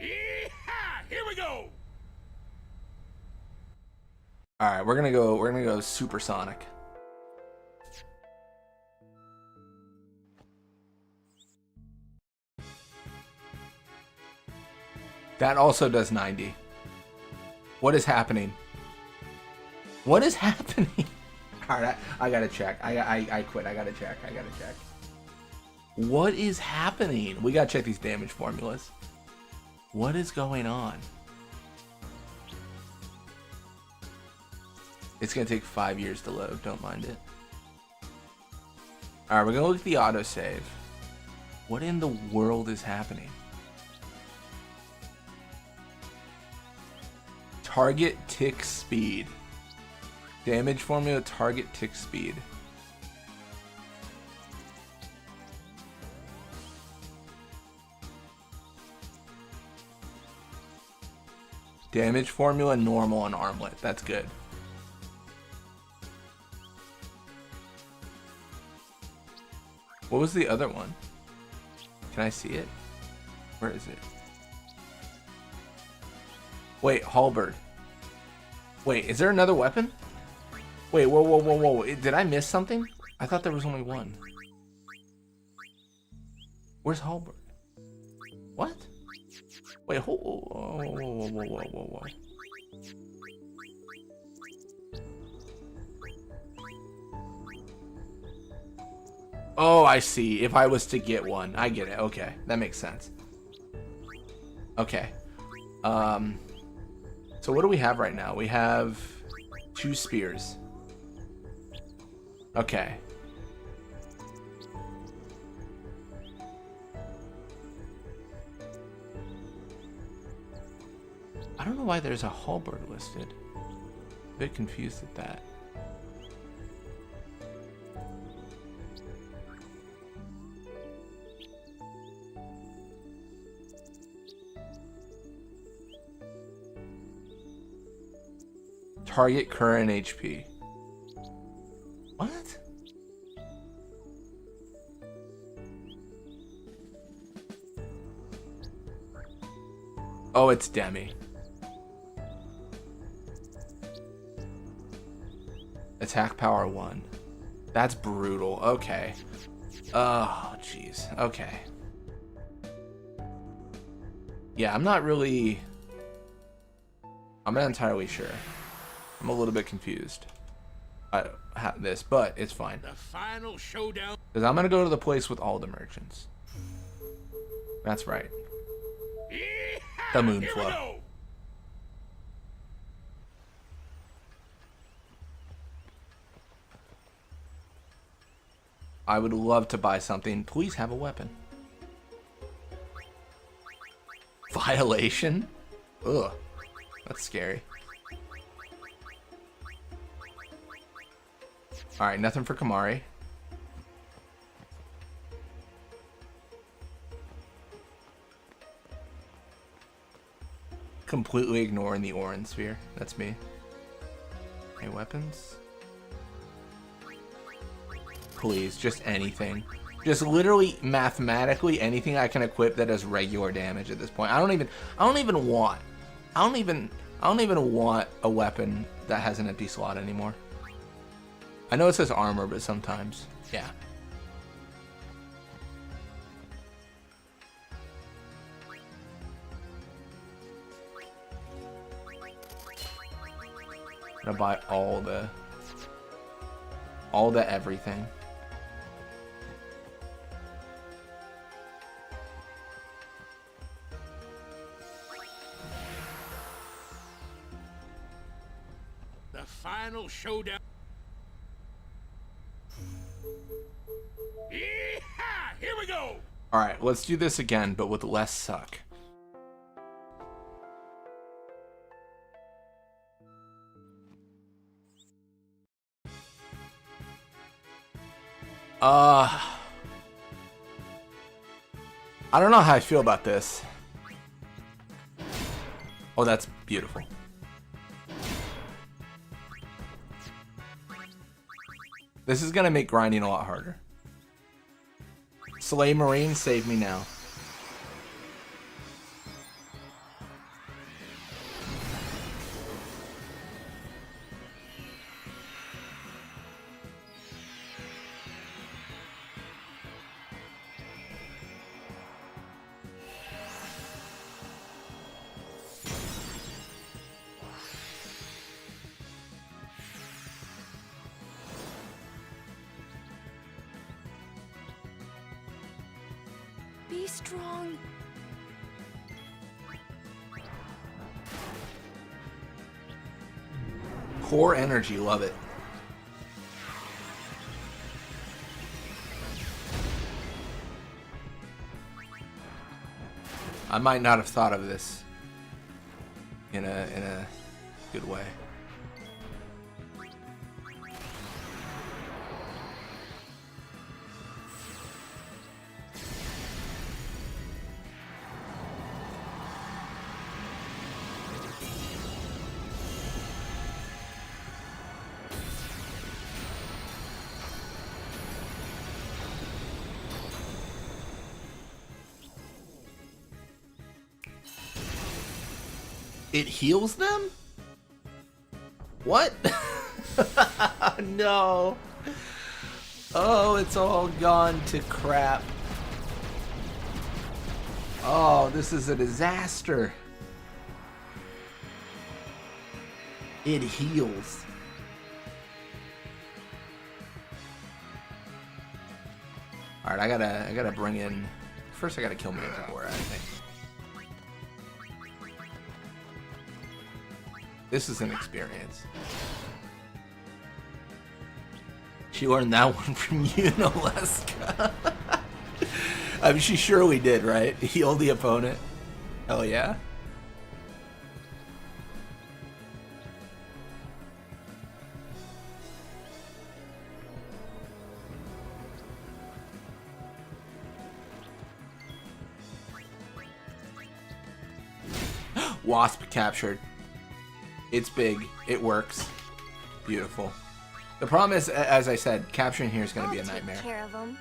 Yeehaw! Here we go. All right, we're gonna go supersonic. That also does 90. What is happening? What is happening? Alright, I gotta check. I quit. I gotta check. What is happening? We gotta check these damage formulas. What is going on? It's gonna take 5 years to load. Don't mind it. Alright, we're gonna look at the autosave. What in the world is happening? Target tick speed. Damage formula, target tick speed. Damage formula, normal on armlet. That's good. What was the other one? Can I see it? Where is it? Wait, halberd. Wait, is there another weapon? Wait, whoa. Did I miss something? I thought there was only one. Where's halberd? What? Wait, whoa. Oh, I see. If I was to get one. I get it. Okay. That makes sense. Okay. So what do we have right now? We have 2 spears. Okay. I don't know why there's a halberd listed. A bit confused at that. Target current HP. What? Oh, it's Demi. Attack power 1. That's brutal. Okay. Oh, jeez. Okay. Yeah, I'm not entirely sure. I'm a little bit confused. This, but it's fine. The final showdown. Because I'm gonna go to the place with all the merchants. That's right. The Moonflow. I would love to buy something. Please have a weapon. Violation? Ugh. That's scary. Alright, nothing for Kamari. Completely ignoring the orange sphere. That's me. Any weapons? Please, just anything. Just literally mathematically anything I can equip that does regular damage at this point. I don't even want a weapon that has an empty slot anymore. I know it says armor, but sometimes, yeah. I'm gonna buy all the everything. The final showdown. Yeehaw! Here we go. All right, let's do this again, but with less suck. I don't know how I feel about this. Oh, that's beautiful. This is gonna make grinding a lot harder. Slay Marine, save me now. Be strong. Core energy, love it. I might not have thought of this in a good way. It heals them? What? No. Oh, it's all gone to crap. Oh, this is a disaster. It heals. All right, I gotta bring in. First, I gotta kill Manticore, I think. This is an experience. She learned that one from you, Noleska. I mean, she surely did, right? Heal the opponent. Hell yeah. Wasp captured. It's big. It works. Beautiful. The problem is, as I said, capturing here is going to be a nightmare. Take care of them.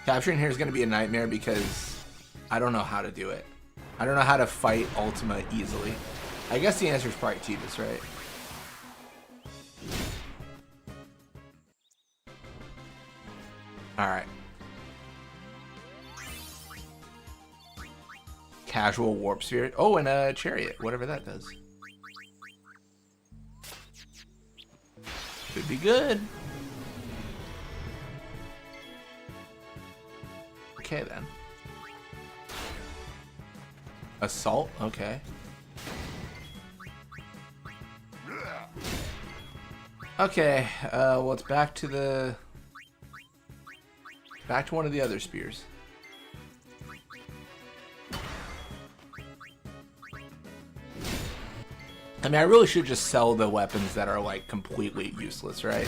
Capturing here is going to be a nightmare because I don't know how to do it. I don't know how to fight Ultima easily. I guess the answer is probably Tibus, right? Alright. Casual Warp Sphere. Oh, and a Chariot, whatever that does. Could be good. Okay, then. Assault? Okay. Okay, well, it's back to one of the other spears. I mean, I really should just sell the weapons that are, like, completely useless, right?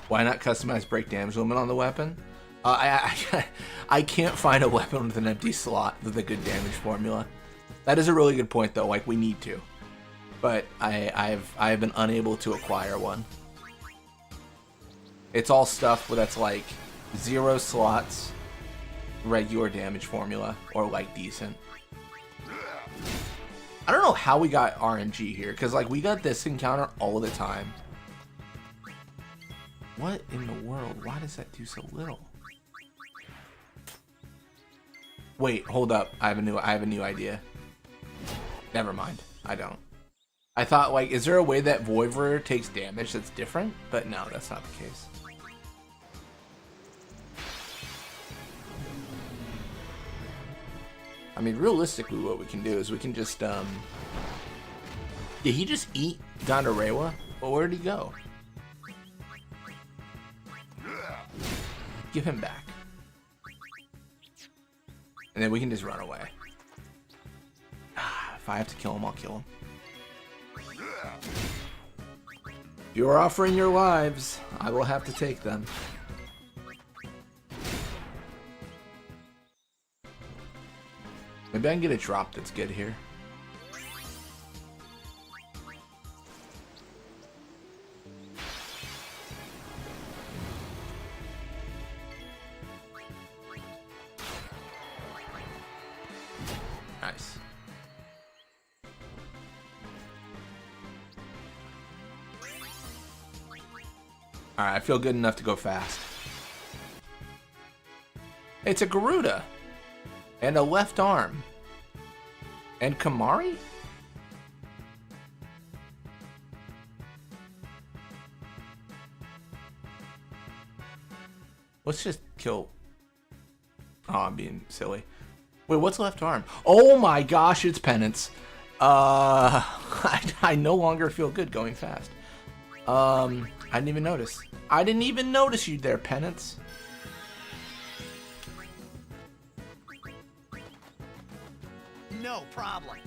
Why not customize break damage limit on the weapon? I can't find a weapon with an empty slot with a good damage formula. That is a really good point, though. Like, we need to. But I've been unable to acquire one. It's all stuff that's, like, 0 slots, regular damage formula, or, like, decent. I don't know how we got RNG here, because, like, we got this encounter all the time. What in the world? Why does that do so little? Wait, hold up. I have a new idea. Never mind. I don't. I thought, like, is there a way that Voivor takes damage that's different? But no, that's not the case. I mean, realistically, what we can do is we can just, did he just eat Gandarewa? Well, where'd he go? Give him back. And then we can just run away. If I have to kill him, I'll kill him. If you are offering your lives, I will have to take them. Maybe I can get a drop that's good here. Nice. Alright, I feel good enough to go fast. It's a Garuda. And a left arm. And Kimahri? Let's just kill... Oh, I'm being silly. Wait, what's left arm? Oh my gosh, it's Penance. I no longer feel good going fast. I didn't even notice. I didn't even notice you there, Penance. No problem.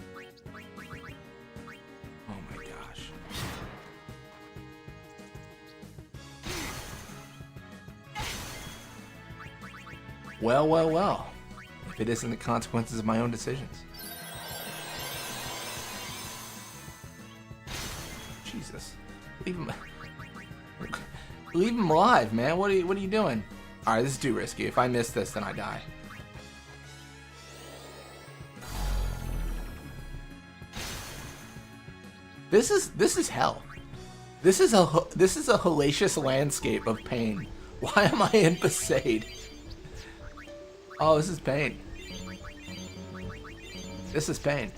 Oh my gosh. Well, well, well. If it isn't the consequences of my own decisions. Jesus. Leave him... Leave him alive, man. What are you doing? Alright, this is too risky. If I miss this, then I die. This is hell. This is a hellacious landscape of pain. Why am I in Besaid? Oh, this is pain. This is pain.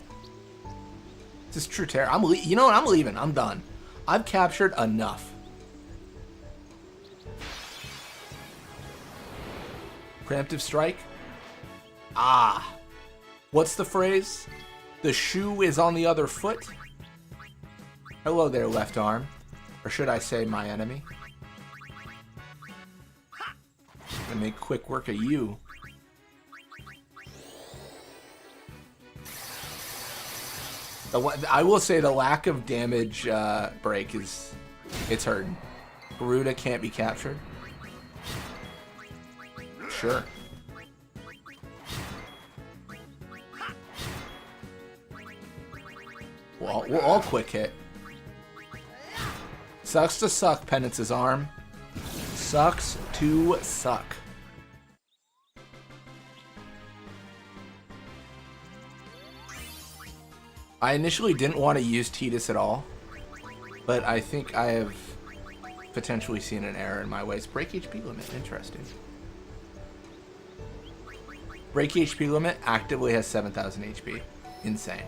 This is true terror. You know what? I'm leaving. I'm done. I've captured enough. Preemptive strike. Ah. What's the phrase? The shoe is on the other foot. Hello there, left arm. Or should I say my enemy? I'm gonna make quick work of you. I will say the lack of damage break it's hurting. Garuda can't be captured. Sure. Well, we'll all quick hit. Sucks to suck, Penance's arm. Sucks to suck. I initially didn't want to use Tidus at all, but I think I have potentially seen an error in my ways. Break HP limit, interesting. Break HP limit actively has 7,000 HP. Insane.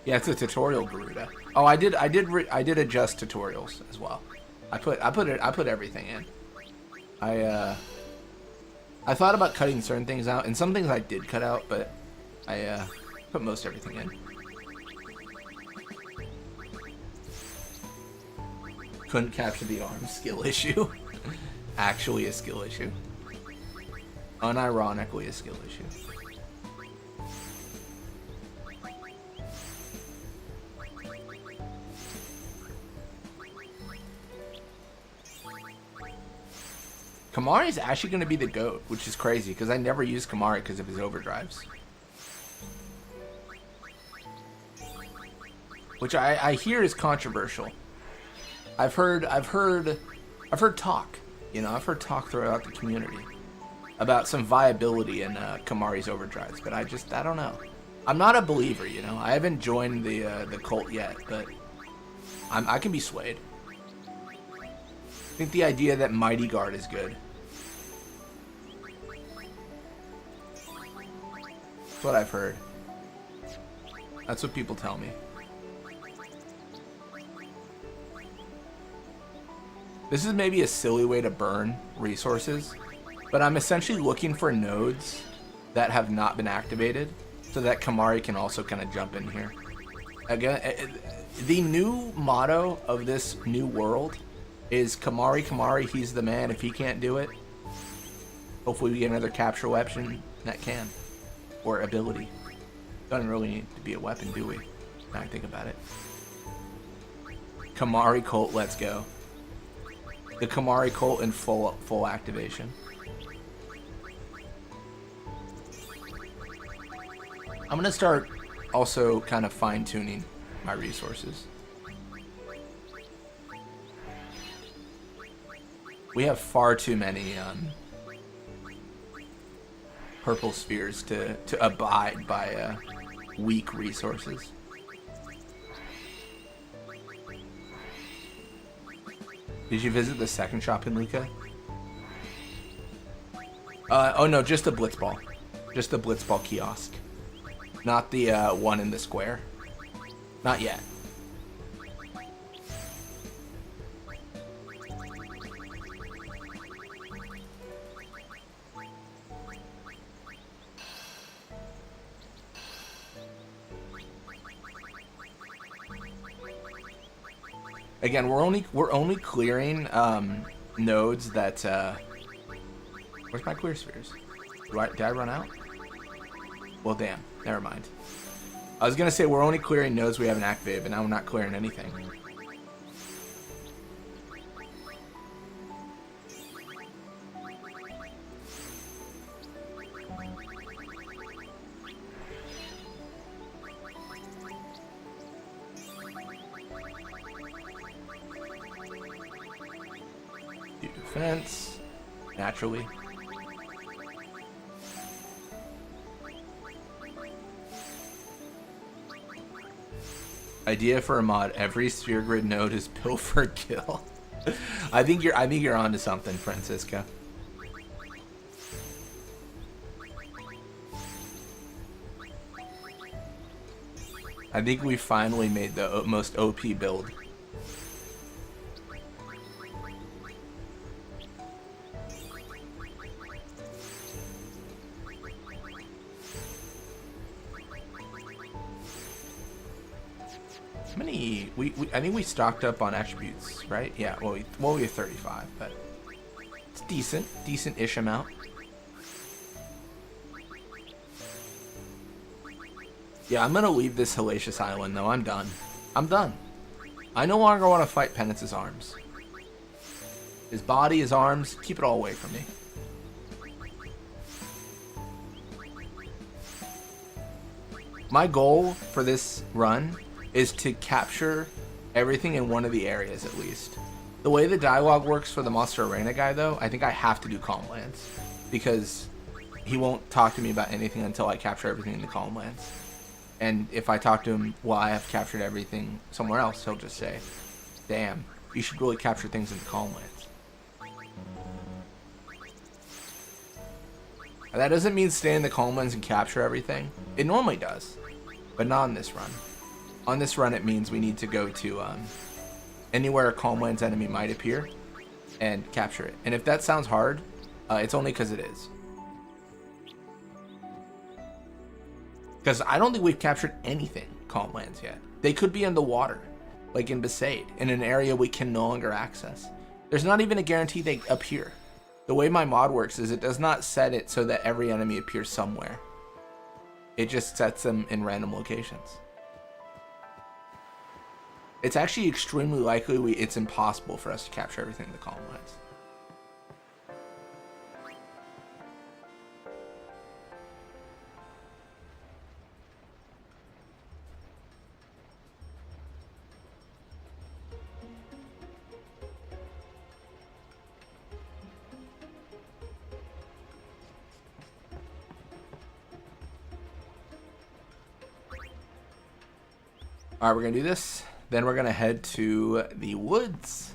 Yeah, it's a tutorial Garuda. Oh, I did adjust tutorials as well. I put everything in. I thought about cutting certain things out, and some things I did cut out, but I put most everything in. Couldn't capture the arm. Skill issue. Actually a skill issue. Unironically a skill issue. Kamari's actually going to be the GOAT, which is crazy, because I never use Kamari because of his overdrives. Which I hear is controversial. I've heard talk, you know, I've heard talk throughout the community about some viability in Kamari's overdrives, but I don't know. I'm not a believer, you know. I haven't joined the cult yet, but I can be swayed. I think the idea that Mighty Guard is good. That's what I've heard. That's what people tell me. This is maybe a silly way to burn resources, but I'm essentially looking for nodes that have not been activated so that Kamari can also kind of jump in here. Again, the new motto of this new world is Kamari, he's the man. If he can't do it, hopefully we get another capture weapon that can. Or ability. Doesn't really need to be a weapon, do we? Now I think about it. Kamari cult, let's go. The Kamari cult in full activation. I'm gonna start also kind of fine-tuning my resources. We have far too many purple spheres to abide by weak resources. Did you visit the second shop in Luca? Oh no, just the Blitzball. Just the Blitzball kiosk. Not the one in the square. Not yet. Again, we're only clearing nodes that where's my clear spheres? Did I run out? Well, damn. Never mind. I was gonna say we're only clearing nodes we haven't activated, but now we're not clearing anything. Defense, naturally. Idea for a mod: every sphere grid node is pilfer kill. I think you're onto something, Francisco. I think we finally made the most OP build. How many? I think we stocked up on attributes, right? Yeah. Well, we have 35, but it's decent-ish amount. Yeah, I'm gonna leave this hellacious island though. I'm done. I no longer want to fight Penance's arms. His body, his arms, keep it all away from me. My goal for this run is to capture everything in one of the areas at least. The way the dialogue works for the Monster Arena guy though, I think I have to do Calm Lands, because he won't talk to me about anything until I capture everything in the Calm Lands. And if I talk to him while I have captured everything somewhere else, he'll just say, damn, you should really capture things in the Calm Lands. That doesn't mean stay in the Calm Lands and capture everything. It normally does, but not on this run. On this run, it means we need to go to anywhere a Calm Lands enemy might appear and capture it. And if that sounds hard, it's only because it is. Because I don't think we've captured anything Calm Lands yet. They could be in the water, like in Besaid, in an area we can no longer access. There's not even a guarantee they appear. The way my mod works is it does not set it so that every enemy appears somewhere. It just sets them in random locations. It's actually extremely likely it's impossible for us to capture everything in the Calm Lands. Alright, we're gonna do this. Then we're gonna head to the woods.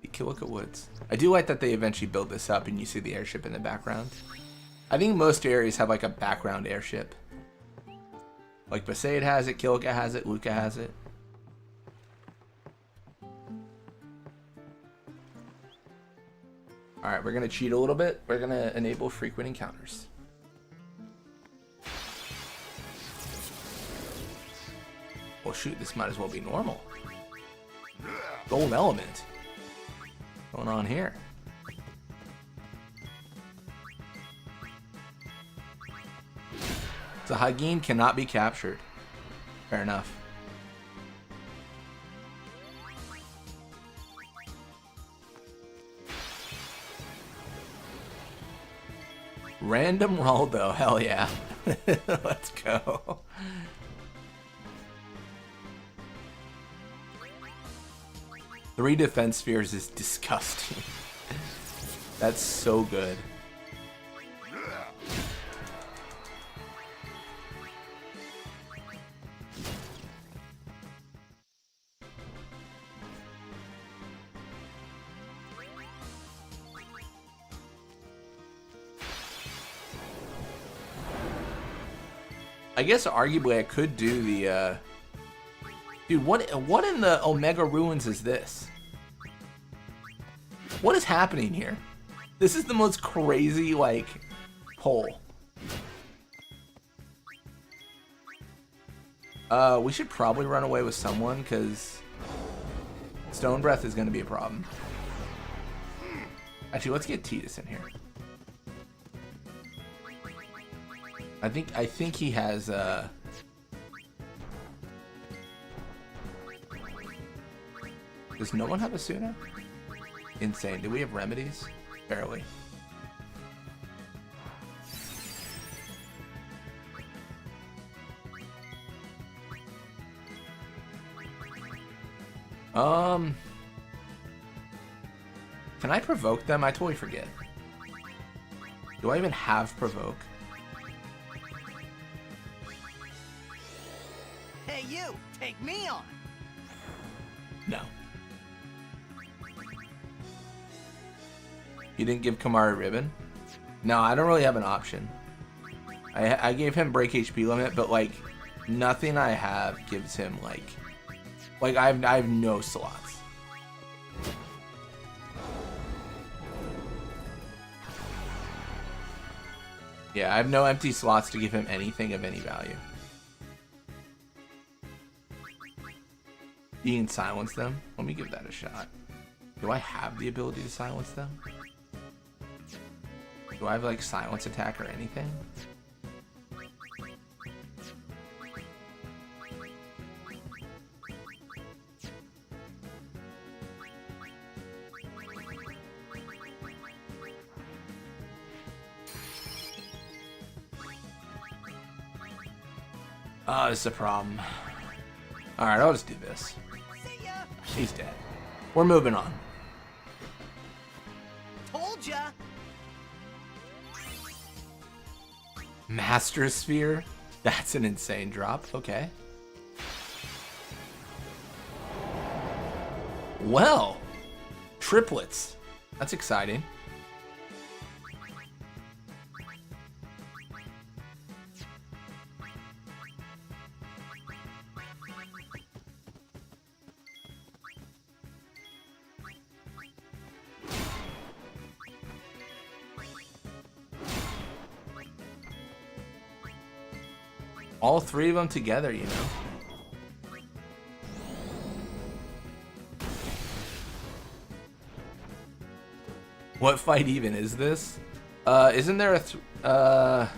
The Kilika Woods. I do like that they eventually build this up and you see the airship in the background. I think most areas have like a background airship. Like Besaid has it, Kilika has it, Luca has it. Alright, we're gonna cheat a little bit. We're gonna enable frequent encounters. Well, shoot, this might as well be normal. Gold element. What's going on here? The Hagin cannot be captured. Fair enough. Random roll though, hell yeah. Let's go. Three defense spheres is disgusting. That's so good. I guess arguably I could do the dude, what in the Omega Ruins is this? What is happening here? This is the most crazy, like, pull. We should probably run away with someone, because Stone Breath is going to be a problem. Actually, let's get Tidus in here. I think he has Does no one have a Suna? Insane. Do we have remedies? Barely. Can I provoke them? I totally forget. Do I even have provoke? Hey, you! Take me on! No. You didn't give Kamari ribbon? No, I don't really have an option. I gave him break HP limit, but like nothing I have gives him like I have no slots. Yeah, I have no empty slots to give him anything of any value. You can silence them? Let me give that a shot. Do I have the ability to silence them? Do I have like silence attack or anything? Oh, this is a problem. Alright, I'll just do this. He's dead. We're moving on. Told ya! Master Sphere? That's an insane drop. Okay. Well, triplets. That's exciting. All three of them together, you know. What fight even is this? Isn't there a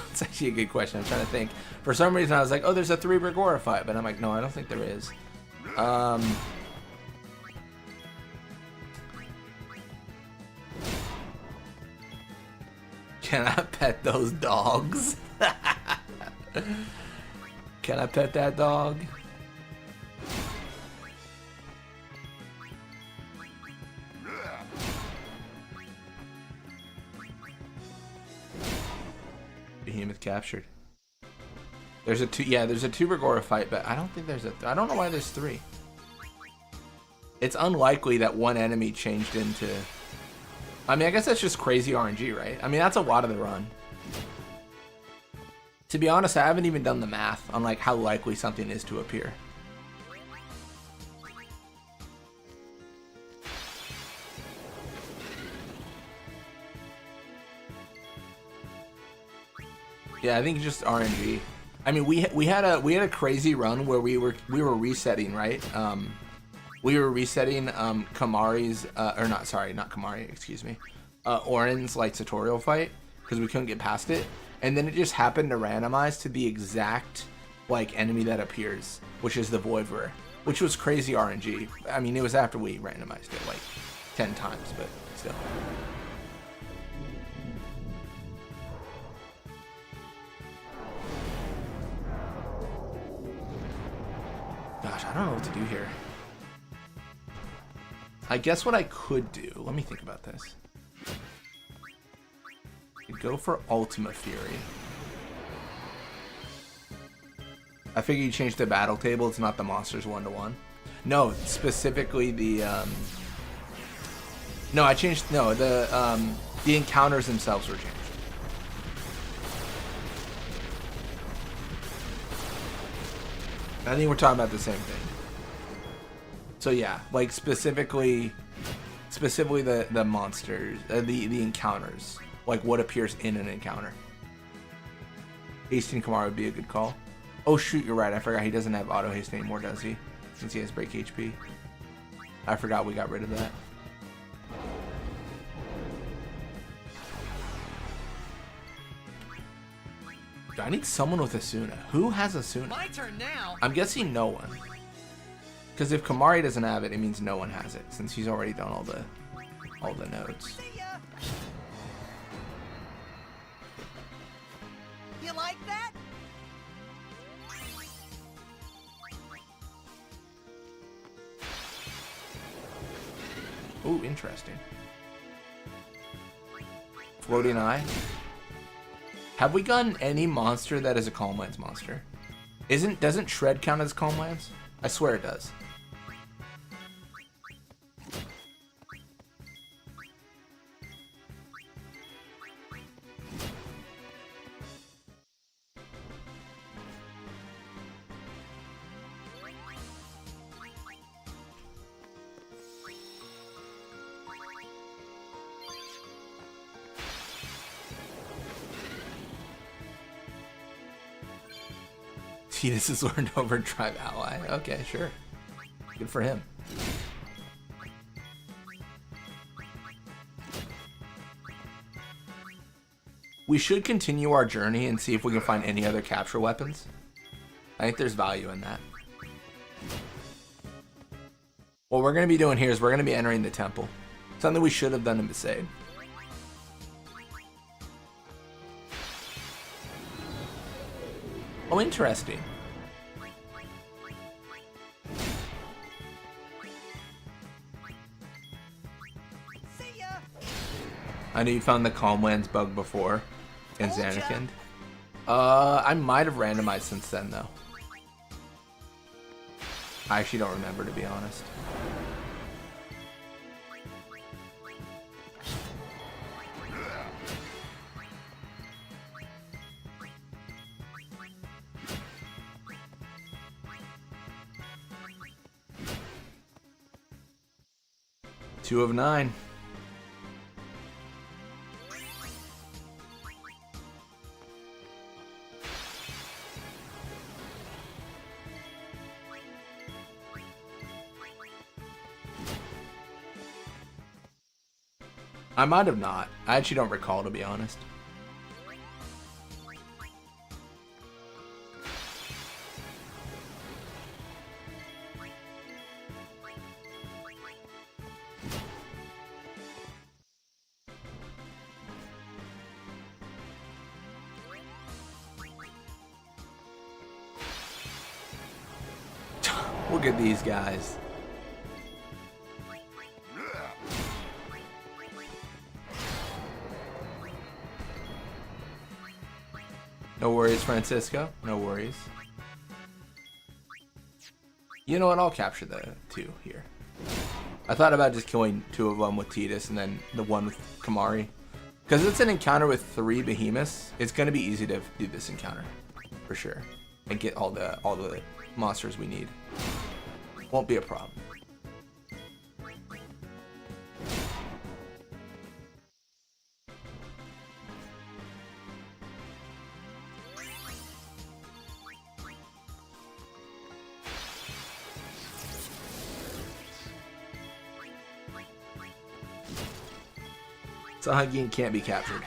it's actually a good question. I'm trying to think. For some reason I was like, oh, there's a 3 Bergora fight, but I'm like, no, I don't think there is. Can I pet those dogs? Can I pet that dog? Behemoth captured. There's a there's a 2 Bergora fight, but I don't think there's I don't know why there's 3. It's unlikely that one enemy changed into... I mean, I guess that's just crazy RNG, right? I mean, that's a lot of the run. To be honest, I haven't even done the math on like how likely something is to appear. Yeah, I think it's just RNG. I mean, we had a crazy run where we were resetting, right? We were resetting Kamari's or not Kamari, excuse me, Orin's like tutorial fight because we couldn't get past it, and then it just happened to randomize to the exact like enemy that appears, which is the Voivor, which was crazy RNG. I mean, it was after we randomized it like 10 times, but still. Gosh, I don't know what to do here. I guess what I could do, let me think about this. I'd go for Ultima Fury. I figure you change the battle table, it's not the monsters 1-to-1. No, specifically the no, I changed the encounters themselves were changed. I think we're talking about the same thing. So yeah, like specifically the monsters, the encounters, like what appears in an encounter. Hasting Kamara would be a good call. Oh shoot, you're right. I forgot he doesn't have auto haste anymore, does he? Since he has break HP. I forgot we got rid of that. I need someone with Asuna. Who has Asuna? My turn now. I'm guessing no one. Because if Kimahri doesn't have it, it means no one has it, since he's already done all the nodes. You like that? Ooh, interesting. Floating Eye. Have we gotten any monster that is a Calm Lands monster? Doesn't Shred count as Calm Lands? I swear it does. Tidus has learned Overdrive Ally. Okay, sure. Good for him. We should continue our journey and see if we can find any other capture weapons. I think there's value in that. What we're going to be doing here is we're going to be entering the temple. Something we should have done in Besaid. Oh, interesting. I know you found the Calm Lands bug before in Xanakind. I might have randomized since then, though. I actually don't remember, to be honest. Two of 9. I might have not. I actually don't recall, to be honest. Look at these guys. No worries, Francisco. No worries. You know what? I'll capture the 2 here. I thought about just killing 2 of them with Tidus and then the 1 with Kimahri. Because it's an encounter with 3 behemoths, it's going to be easy to do this encounter. For sure. And get all the monsters we need. Won't be a problem. Sahagin can't be captured.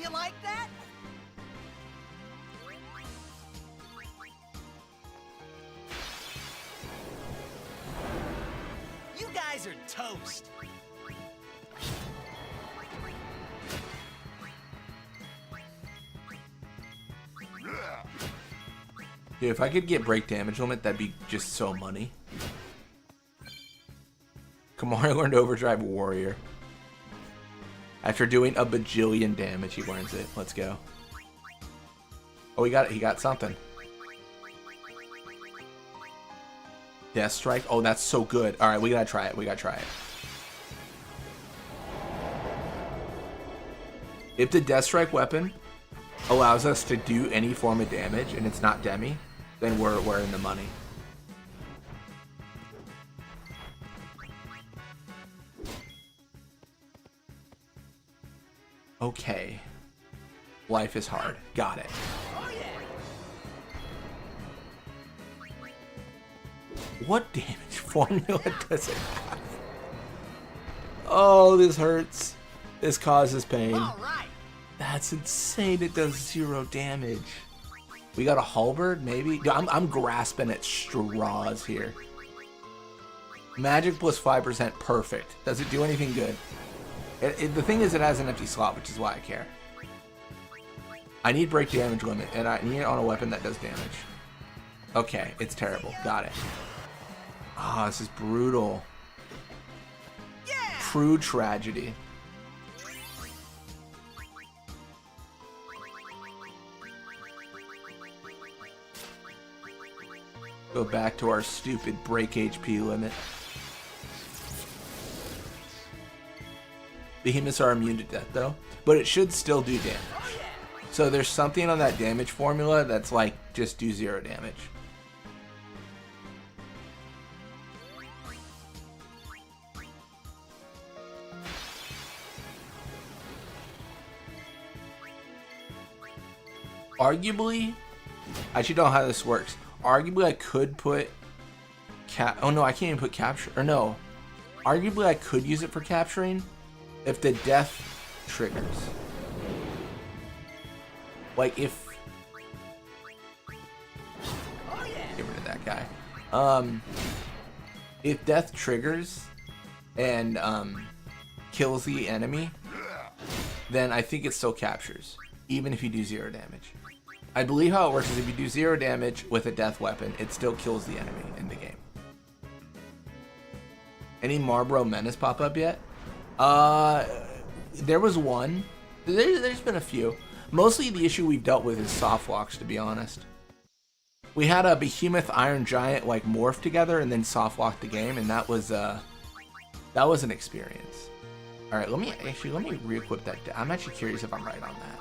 You like that? You guys are toast. Dude, if I could get break damage limit, that'd be just so money. Kimahri learned Overdrive Warrior. After doing a bajillion damage, he learns it. Let's go. Oh, he got something. Death Strike. Oh, that's so good. All right, we gotta try it. We gotta try it. If the Death Strike weapon allows us to do any form of damage and it's not Demi, then we're in the money. Okay. Life is hard. Got it. What damage formula does it have? Oh, this hurts. This causes pain. That's insane. It does 0 damage. We got a halberd, maybe? I'm grasping at straws here. Magic plus 5%, perfect. Does it do anything good? The thing is, it has an empty slot, which is why I care. I need break damage limit, and I need it on a weapon that does damage. Okay, it's terrible. Got it. Ah, this is brutal. True tragedy. Go back to our stupid break HP limit. Behemoths are immune to death though, but it should still do damage. So there's something on that damage formula that's like, just do 0 damage. Arguably, I actually don't know how this works. Arguably, I could put oh no, I can't even put capture. Or no, arguably I could use it for capturing if the death triggers. Like if get rid of that guy. If death triggers and kills the enemy, then I think it still captures, even if you do 0 damage. I believe how it works is if you do 0 damage with a death weapon, it still kills the enemy in the game. Any Marlboro Menace pop up yet? There was one. There's been a few. Mostly the issue we've dealt with is soft locks, to be honest. We had a Behemoth Iron Giant like morph together and then soft lock the game, and that was an experience. All right, let me re-equip that. I'm actually curious if I'm right on that.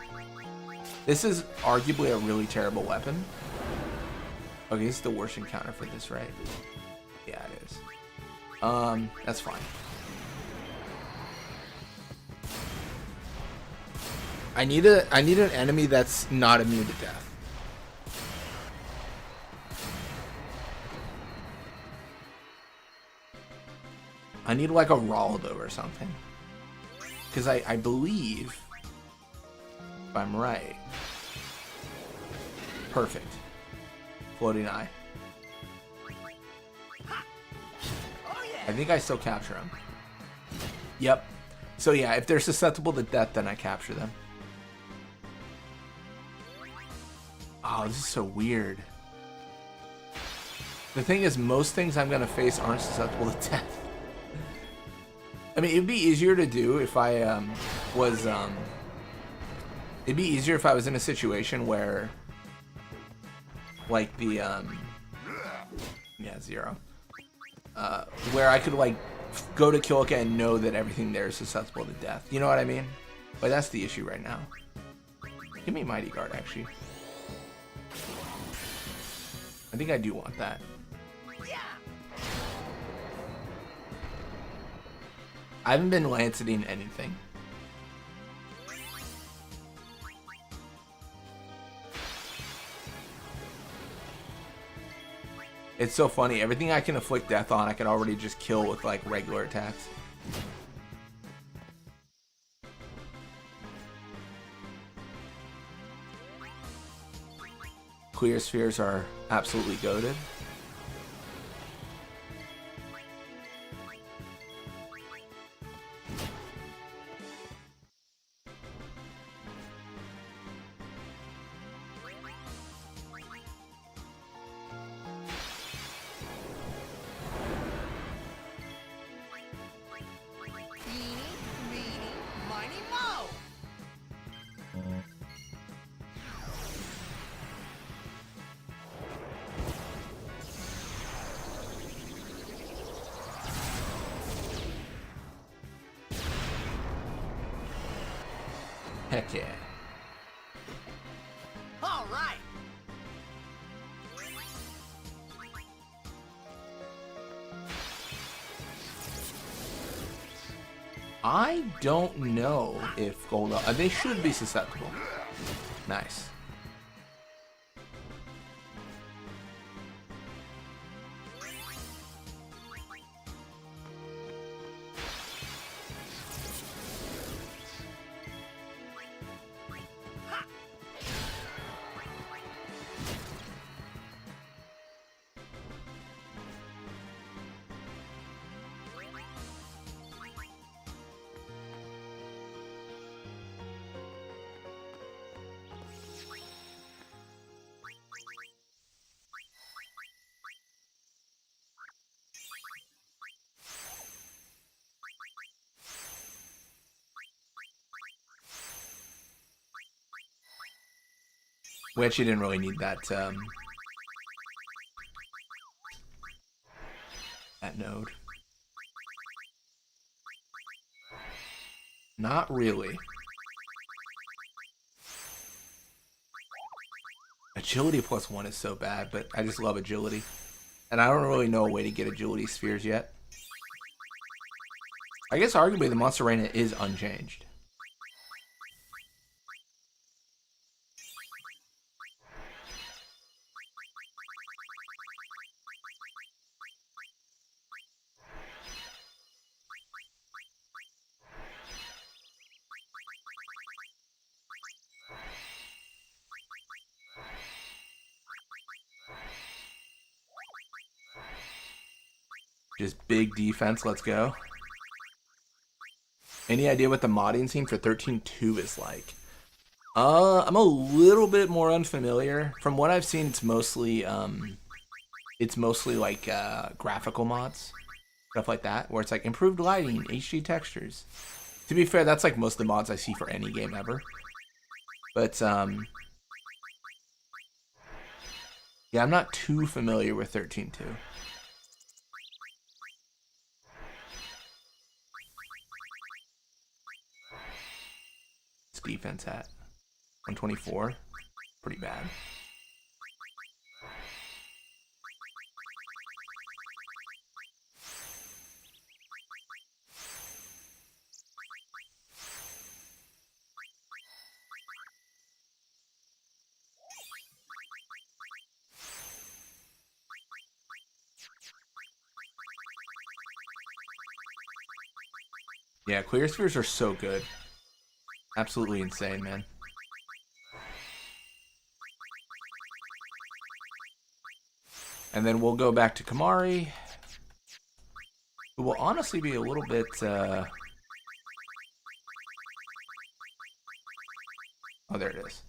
This is arguably a really terrible weapon. Okay, this is the worst encounter for this, right? Yeah, it is. That's fine. I need an enemy that's not immune to death. I need like a Raldo or something. Because I believe, if I'm right. Perfect. Floating eye. I think I still capture them. Yep. So yeah, if they're susceptible to death, then I capture them. Oh, this is so weird. The thing is, most things I'm gonna face aren't susceptible to death. I mean, it'd be easier to do if I was it'd be easier if I was in a situation where like the yeah, 0. Where I could like go to Kilka and know that everything there is susceptible to death. You know what I mean? But that's the issue right now. Give me Mighty Guard, actually. I think I do want that. I haven't been Lancing anything. It's so funny. Everything I can inflict death on, I can already just kill with like regular attacks. Clear spheres are absolutely goated. Heck yeah. All right. I don't know if gold. They should be susceptible. Nice. We actually didn't really need that that node. Not really. Agility +1 is so bad, but I just love agility. And I don't really know a way to get agility spheres yet. I guess arguably the monster arena is unchanged. Just big defense, let's go. Any idea what the modding scene for 13.2 is like? I'm a little bit more unfamiliar. From what I've seen, it's mostly like graphical mods, stuff like that, where it's like improved lighting, HD textures. To be fair, that's like most of the mods I see for any game ever. But yeah, I'm not too familiar with 13.2. Defense at 124, pretty bad. Yeah, clear spheres are so good. Absolutely insane, man. And then we'll go back to Kimahri, who will honestly be a little bit oh, there it is.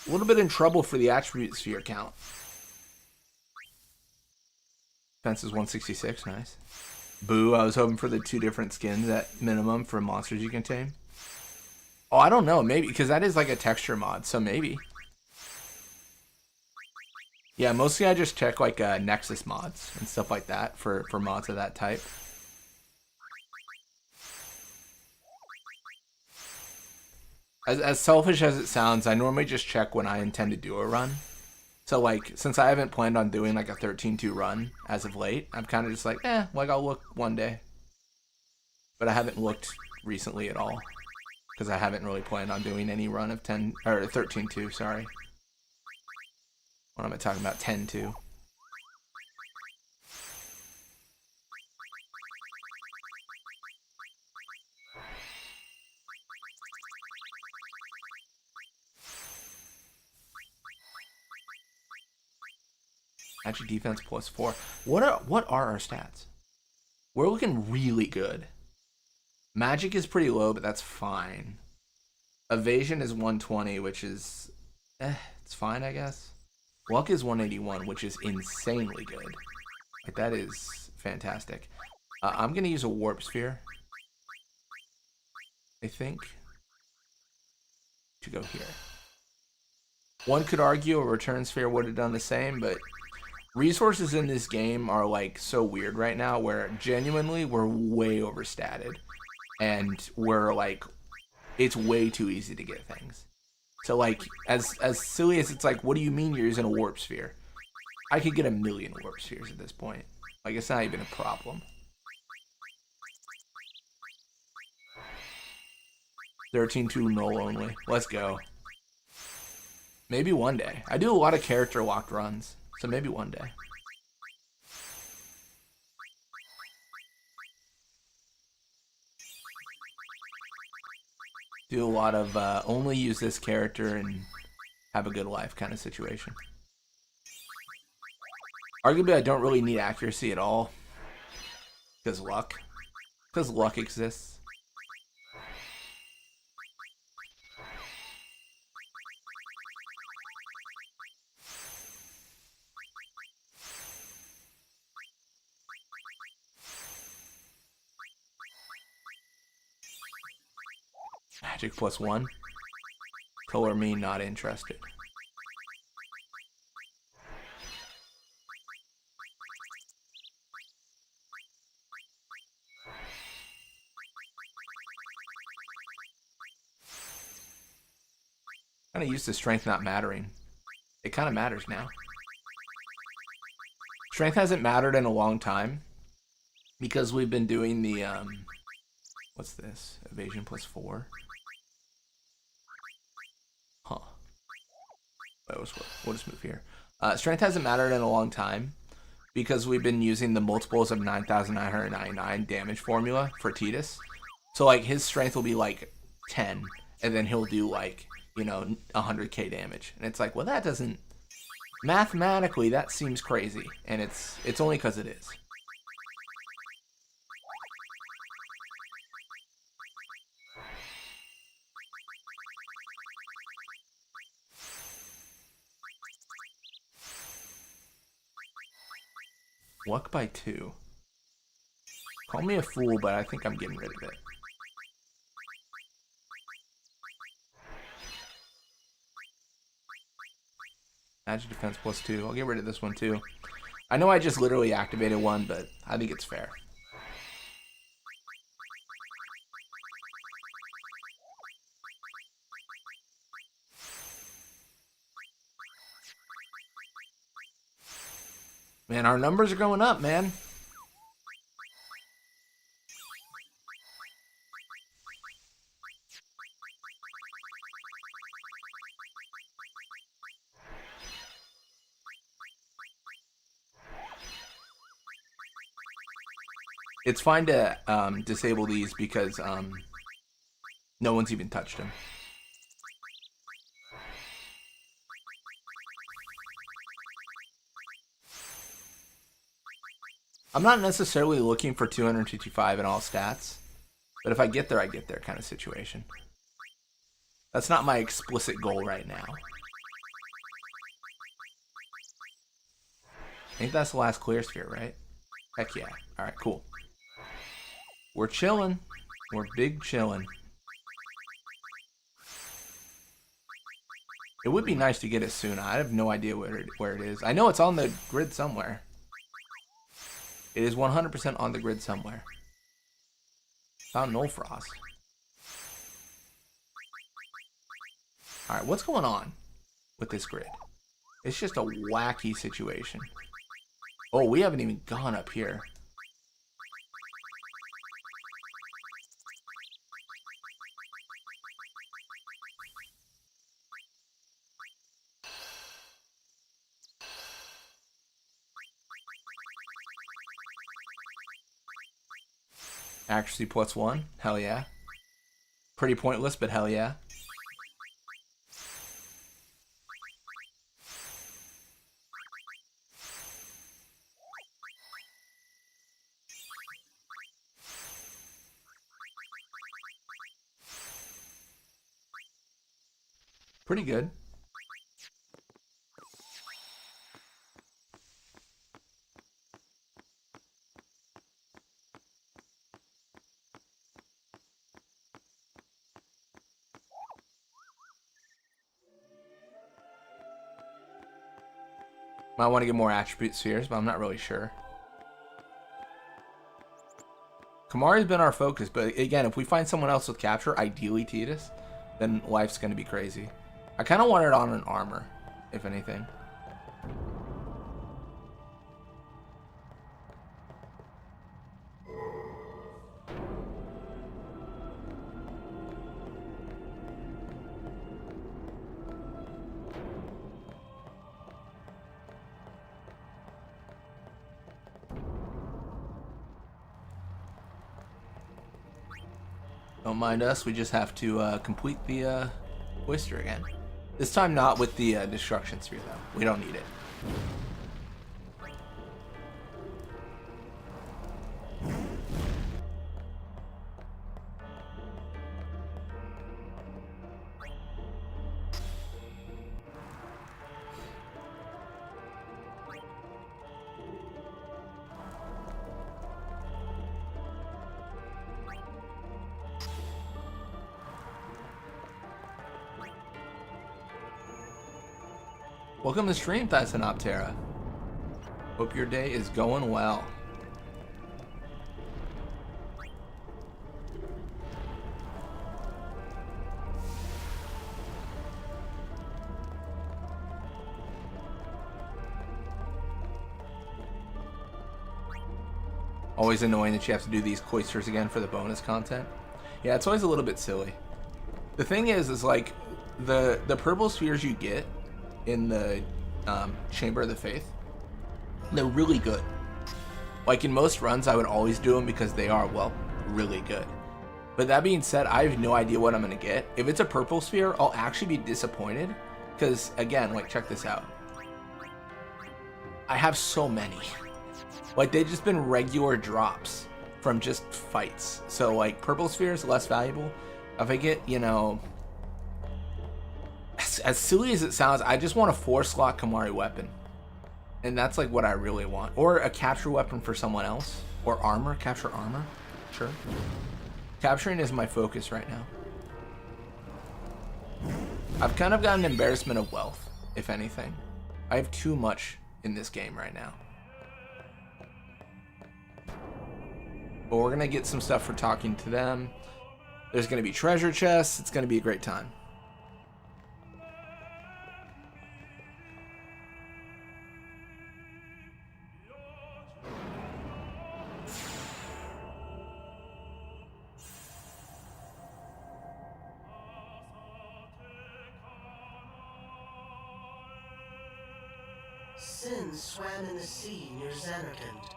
A little bit in trouble for the attribute sphere count. Defense is 166, nice. Boo, I was hoping for the 2 different skins at minimum for monsters you can tame. Oh, I don't know, maybe, because that is like a texture mod, so maybe. Yeah, mostly I just check like Nexus mods and stuff like that for mods of that type. As selfish as it sounds, I normally just check when I intend to do a run. So like, since I haven't planned on doing like a 13.2 run as of late, I'm kind of just like, like I'll look one day. But I haven't looked recently at all, because I haven't really planned on doing any run of 10 or 13.2. Sorry. What am I talking about? 10.2. Magic defense +4. What are our stats? We're looking really good. Magic is pretty low, but that's fine. Evasion is 120, which is it's fine, I guess. Luck is 181, which is insanely good. Like, that is fantastic. I'm gonna use a warp sphere, I think, to go here. One could argue a return sphere would have done the same, but resources in this game are like so weird right now, where genuinely we're way overstated, and we're like, it's way too easy to get things. So like, as silly as it's like, what do you mean you're using a warp sphere? I could get 1,000,000 warp spheres at this point. Like, it's not even a problem. 13-2 null only. Let's go. Maybe one day. I do a lot of character locked runs, so maybe one day. Do a lot of only use this character and have a good life kind of situation. Arguably, I don't really need accuracy at all. Because luck. Because luck exists. Magic +1. Color me not interested. Kind of used to strength not mattering. It kind of matters now. Strength hasn't mattered in a long time because we've been doing the what's this? Evasion +4. Huh. We'll just move here. Strength hasn't mattered in a long time because we've been using the multiples of 9,999 damage formula for Tidus. So like his strength will be like 10, and then he'll do like, you know, 100k damage, and it's like, well, that doesn't mathematically, that seems crazy, and it's only because it is. Luck by 2. Call me a fool, but I think I'm getting rid of it. Magic defense +2. I'll get rid of this one too. I know I just literally activated one, but I think it's fair. Man, our numbers are going up, man. It's fine to disable these because no one's even touched them. I'm not necessarily looking for 255 in all stats, but if I get there, I get there kind of situation. That's not my explicit goal right now. I think that's the last clear sphere, right? Heck yeah. Alright, cool. We're chilling. We're big chilling. It would be nice to get it soon. I have no idea where it is. I know it's on the grid somewhere. It is 100% on the grid somewhere. Found no frost. Alright, what's going on with this grid? It's just a wacky situation. Oh, we haven't even gone up here. Accuracy +1. Hell yeah. Pretty pointless, but hell yeah. Pretty good. Might want to get more attribute spheres, but I'm not really sure. Kimahri's been our focus, but again, if we find someone else with capture, ideally Tidus, then life's going to be crazy. I kind of want it on an armor, if anything. Don't mind us, we just have to complete the oyster again. This time not with the destruction sphere though. We don't need it. Welcome to stream, Thyssanoptera. Hope your day is going well. Always annoying that you have to do these cloisters again for the bonus content. Yeah, it's always a little bit silly. The thing is like the purple spheres you get in the Chamber of the Faith, they're really good. Like in most runs, I would always do them because they are, well, really good. But that being said, I have no idea what I'm gonna get. If it's a purple sphere, I'll actually be disappointed because, again, like check this out. I have so many. Like they've just been regular drops from just fights. So like purple sphere is less valuable. If I get, you know, as silly as it sounds, I just want a 4-slot Kimahri weapon. And that's like what I really want. Or a capture weapon for someone else. Or armor, capture armor. Sure. Capturing is my focus right now. I've kind of got an embarrassment of wealth, if anything. I have too much in this game right now. But we're gonna get some stuff for talking to them. There's gonna be treasure chests. It's gonna be a great time. Sin swam in the sea near Xanarkand.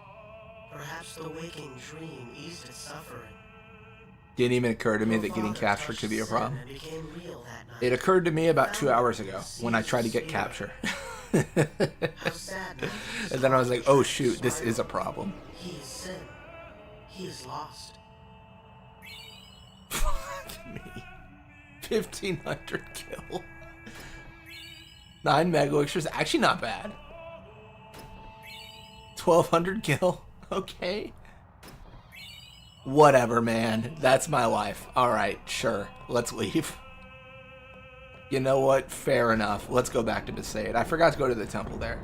Perhaps the waking dream eased its suffering. Didn't even occur to me that getting captured could be a problem. It occurred to me about 2 hours ago when I tried to get capture. And then I was like, oh shoot, this is a problem. He is sin. He is lost. Fuck me. 1,500 kill. 9 mega elixirs, actually not bad. 1,200 kill. Okay. Whatever, man. That's my life. Alright, sure. Let's leave. You know what? Fair enough. Let's go back to Besaid. I forgot to go to the temple there.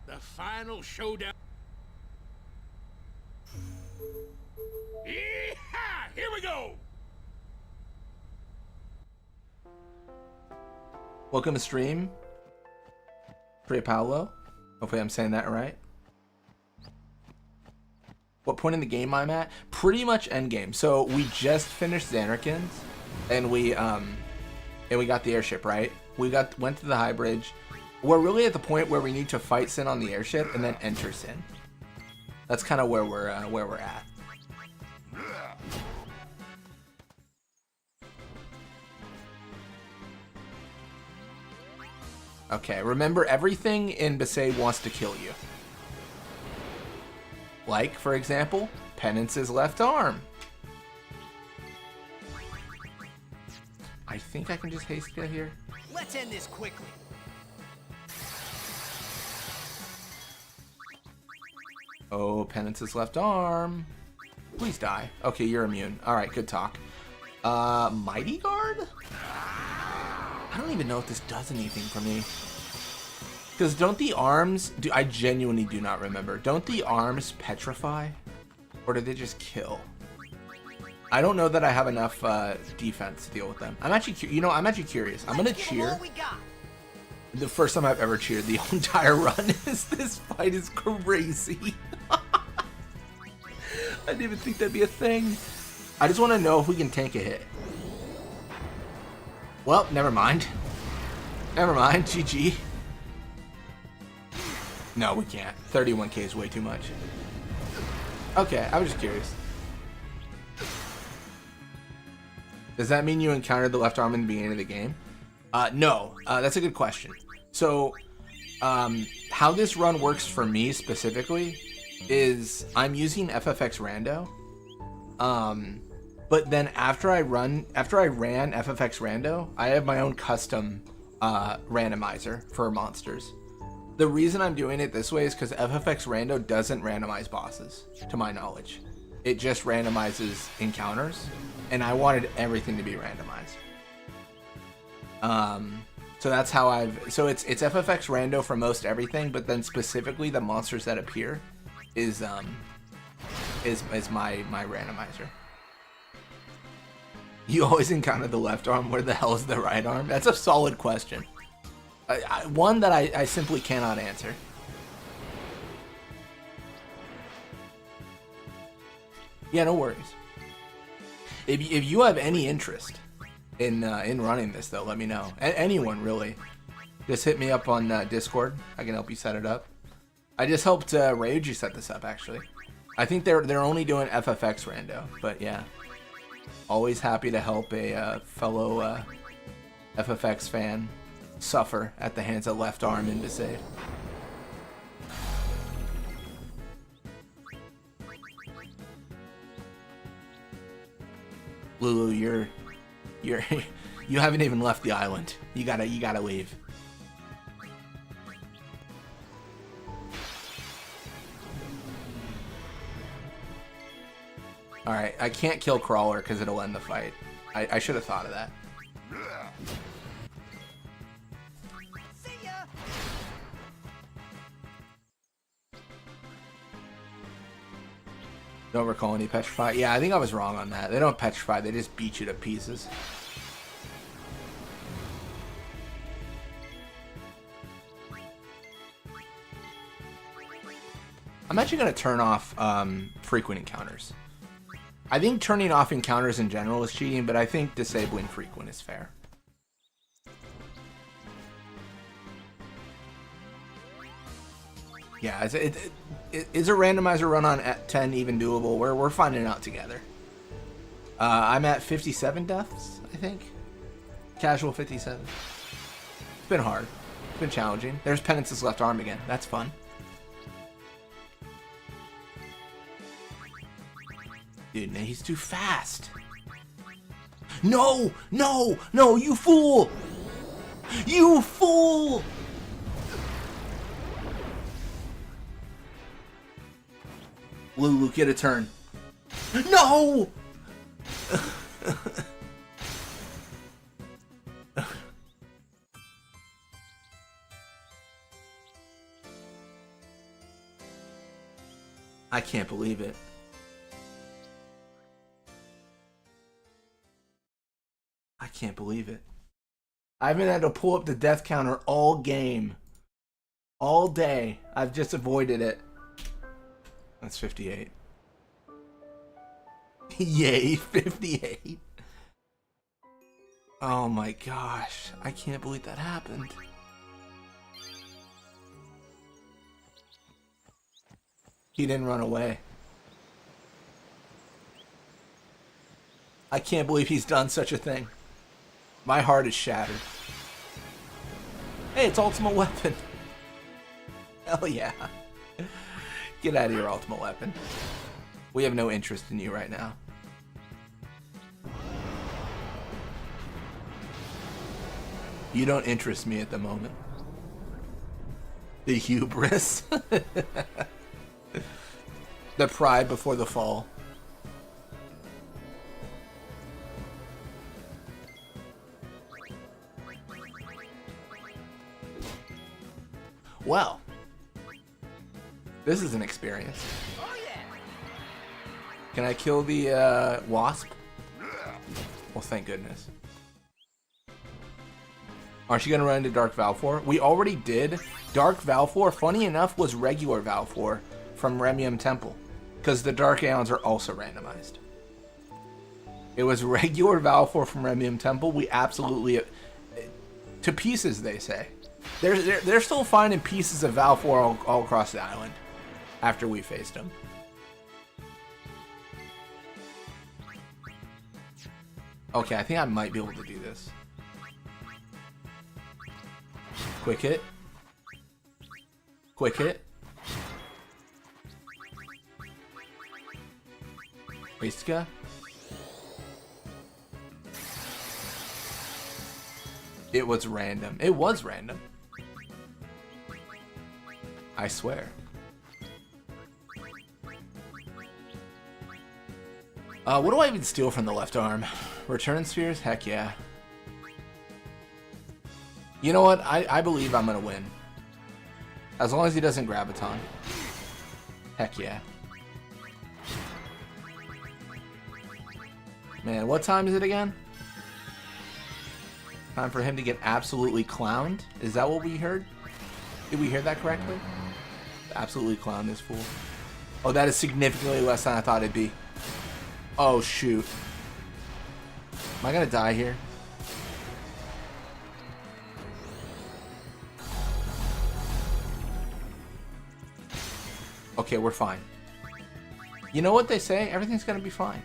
The final showdown. Yeehaw! Here we go! Welcome to stream, Free Paolo. Hopefully I'm saying that right. What point in the game I'm at? Pretty much end game. So we just finished Xanarkand, and we got the airship, right? Went to the high bridge. We're really at the point where we need to fight Sin on the airship and then enter Sin. That's kind of where we're at. Okay, remember everything in Besaid wants to kill you. Like, for example, Penance's left arm. I think I can just haste get here. Let's end this quickly. Oh, Penance's left arm. Please die. Okay, you're immune. Alright, good talk. Mighty Guard? I don't even know if this does anything for me. Because don't the arms... I genuinely do not remember. Don't the arms petrify? Or do they just kill? I don't know that I have enough defense to deal with them. I'm actually... I'm actually curious. I'm going to cheer The first time I've ever cheered the entire run is this fight is crazy. I didn't even think that'd be a thing. I just want to know if we can tank a hit. Well, never mind. Never mind. GG. No, we can't. 31k is way too much. Okay, I was just curious. Does that mean you encountered the left arm in the beginning of the game? No. That's a good question. So, how this run works for me specifically is I'm using FFX Rando. But then after I ran FFX Rando, I have my own custom randomizer for monsters. The reason I'm doing it this way is because FFX Rando doesn't randomize bosses, to my knowledge. It just randomizes encounters, and I wanted everything to be randomized. So that's how so it's FFX Rando for most everything, but then specifically the monsters that appear is my randomizer. You always encounter the left arm. Where the hell is the right arm? That's a solid question. One that I simply cannot answer. Yeah, no worries. If you have any interest in running this, though, let me know. Anyone, really. Just hit me up on Discord. I can help you set it up. I just helped Rage set this up, actually. I think they're only doing FFX Rando, but yeah. Always happy to help a fellow FFX fan suffer at the hands of left arm in Besaid. Lulu, you haven't even left the island. You gotta leave. Alright, I can't kill Crawler because it'll end the fight. I should have thought of that. Don't recall any petrify. Yeah, I think I was wrong on that. They don't petrify, they just beat you to pieces. I'm actually going to turn off frequent encounters. I think turning off encounters in general is cheating, but I think disabling frequent is fair. Yeah, is a randomizer run on at 10 even doable? We're finding it out together. I'm at 57 deaths, I think. Casual 57. It's been hard. It's been challenging. There's Penance's left arm again. That's fun. Dude, man, he's too fast. No! No! No, you fool! You fool! Lulu, get a turn. No! I can't believe it. I can't believe it. I haven't had to pull up the death counter all game. All day. I've just avoided it. That's 58. Yay, 58. Oh my gosh. I can't believe that happened. He didn't run away. I can't believe he's done such a thing. My heart is shattered. Hey, it's Ultimate Weapon. Hell yeah. Get out of here, Ultimate Weapon. We have no interest in you right now. You don't interest me at the moment. The hubris. The pride before the fall. Well, this is an experience. Can I kill the wasp? Well, thank goodness. Aren't you going to run into Dark Valfor? We already did. Dark Valfor, funny enough, was regular Valfor from Remium Temple. Because the Dark Aeons are also randomized. It was regular Valfor from Remium Temple. We absolutely... To pieces, they say. They're still finding pieces of Valfor all across the island. After we faced them. Okay, I think I might be able to do this. Quick hit. Quick hit. Wastka. It was random. It was random. I swear. What do I even steal from the left arm? Return spheres? Heck yeah. You know what? I believe I'm gonna win. As long as he doesn't Graviton. Heck yeah. Man, what time is it again? Time for him to get absolutely clowned? Is that what we heard? Did we hear that correctly? Absolutely clown this fool. Oh, that is significantly less than I thought it'd be. Oh, shoot. Am I gonna die here? Okay, we're fine. You know what they say? Everything's gonna be fine.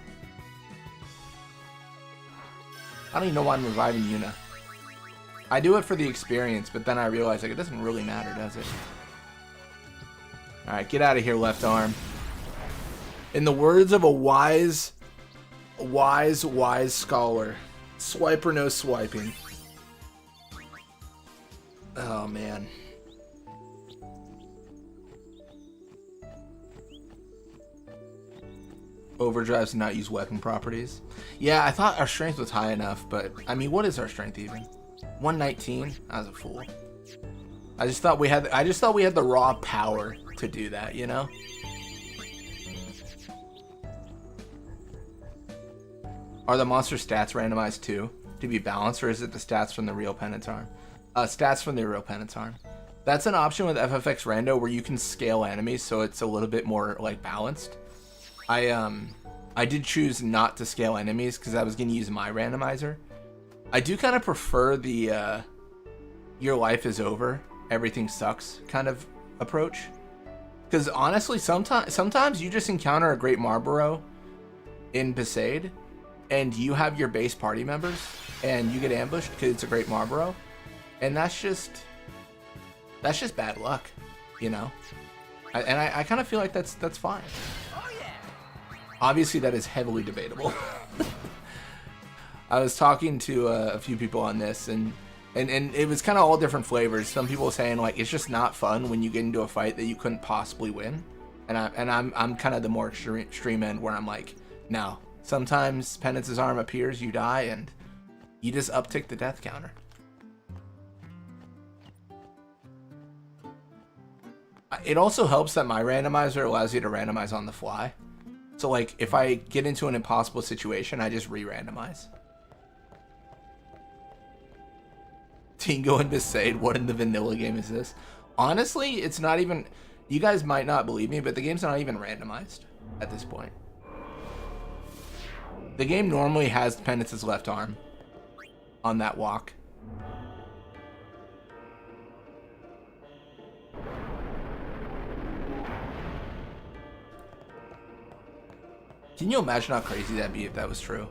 I don't even know why I'm reviving Yuna. I do it for the experience, but then I realize like it doesn't really matter, does it? Alright, get out of here, left arm. In the words of a wise scholar, swipe or no swiping. Oh, man. Overdrives do not use weapon properties. Yeah, I thought our strength was high enough, but I mean, what is our strength even? 119? I was a fool. I just thought we had the raw power to do that, you know? Are the monster stats randomized too to be balanced, or is it the stats from the real penance arm? Stats from the real penance arm. That's an option with FFX Rando where you can scale enemies so it's a little bit more like balanced. I did choose not to scale enemies because I was going to use my randomizer. I do kind of prefer the your life is over, everything sucks kind of approach. Because honestly, sometimes you just encounter a Great Marlborough in Besaid, and you have your base party members, and you get ambushed because it's a Great Marlborough, and that's just bad luck, you know. I kind of feel like that's fine. Obviously, that is heavily debatable. I was talking to a few people on this, and it was kind of all different flavors. Some people saying like it's just not fun when you get into a fight that you couldn't possibly win, and I'm kind of the more extreme end where I'm like, no. Sometimes Penance's arm appears, you die, and you just uptick the death counter. It also helps that my randomizer allows you to randomize on the fly. So like, if I get into an impossible situation, I just re-randomize. Tingo and Besaid, what in the vanilla game is this? Honestly, it's not even... You guys might not believe me, but the game's not even randomized at this point. The game normally has Penance's left arm on that walk. Can you imagine how crazy that'd be if that was true?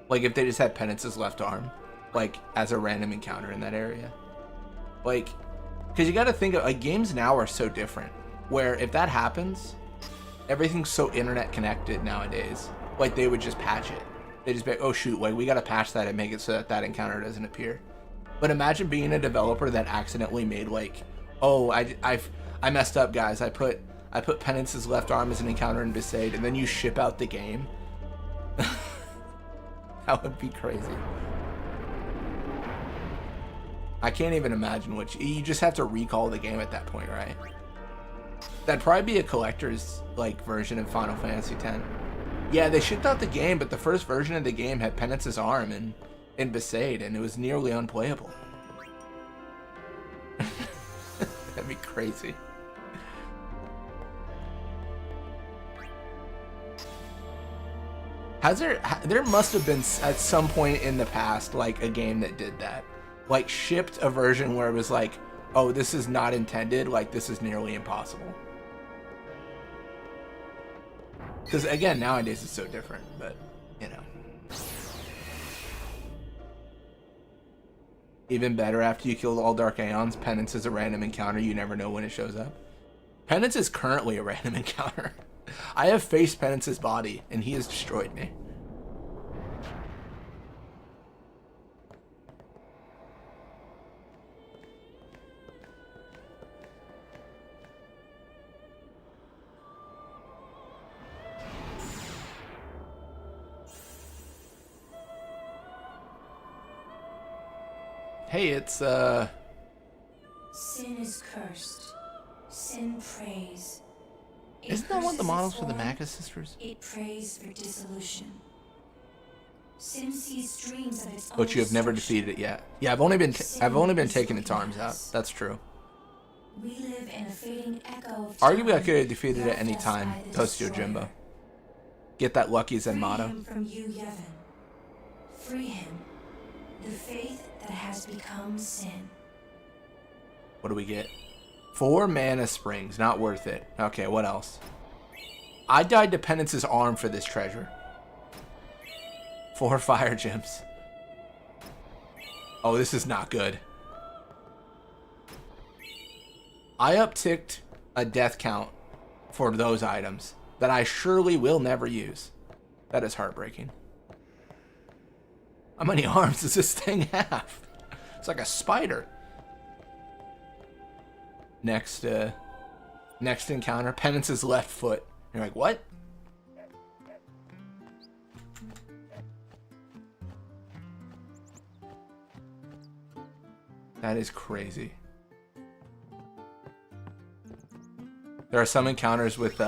Like if they just had Penance's left arm, like as a random encounter in that area. Like, because you got to think of like games now are so different. Where if that happens, everything's so internet connected nowadays. Like they would just patch it. They just be like, oh shoot, like we got to patch that and make it so that that encounter doesn't appear. But imagine being a developer that accidentally made like, oh I messed up, guys. I put Penance's left arm as an encounter in Besaid, and then you ship out the game. That would be crazy. I can't even imagine what you just have to recall the game at that point, right? That'd probably be a collector's like version of Final Fantasy X. Yeah, they shipped out the game, but the first version of the game had Penance's arm in Besaid, and it was nearly unplayable. crazy. There must have been at some point in the past like a game that did that, like shipped a version where it was like, oh, this is not intended, like this is nearly impossible. Because again, nowadays it's so different, but you know. Even better, after you kill all Dark Aeons, Penance is a random encounter. You never know when it shows up. Penance is currently a random encounter. I have faced Penance's body, and he has destroyed me. Hey, it's, Sin is cursed. Sin prays. Isn't that one of the models for the Maga sisters? It prays for dissolution. Sin sees dreams of its own. But you have never defeated it yet. Yeah, I've only been taking its arms out. That's true. We live in a fading echo of Arguably, I could have defeated it any time post Yojimbo. Get that lucky Zenmatta. Free him from you, Yevon. Free him. The faith that has become sin. What do we get? 4 mana springs. Not worth it. Okay, what else? I died to Penance's arm for this treasure. 4 fire gems. Oh, this is not good. I upticked a death count for those items that I surely will never use. That is heartbreaking. How many arms does this thing have? It's like a spider. Next encounter, Penance's left foot. You're like, what? That is crazy. There are some encounters with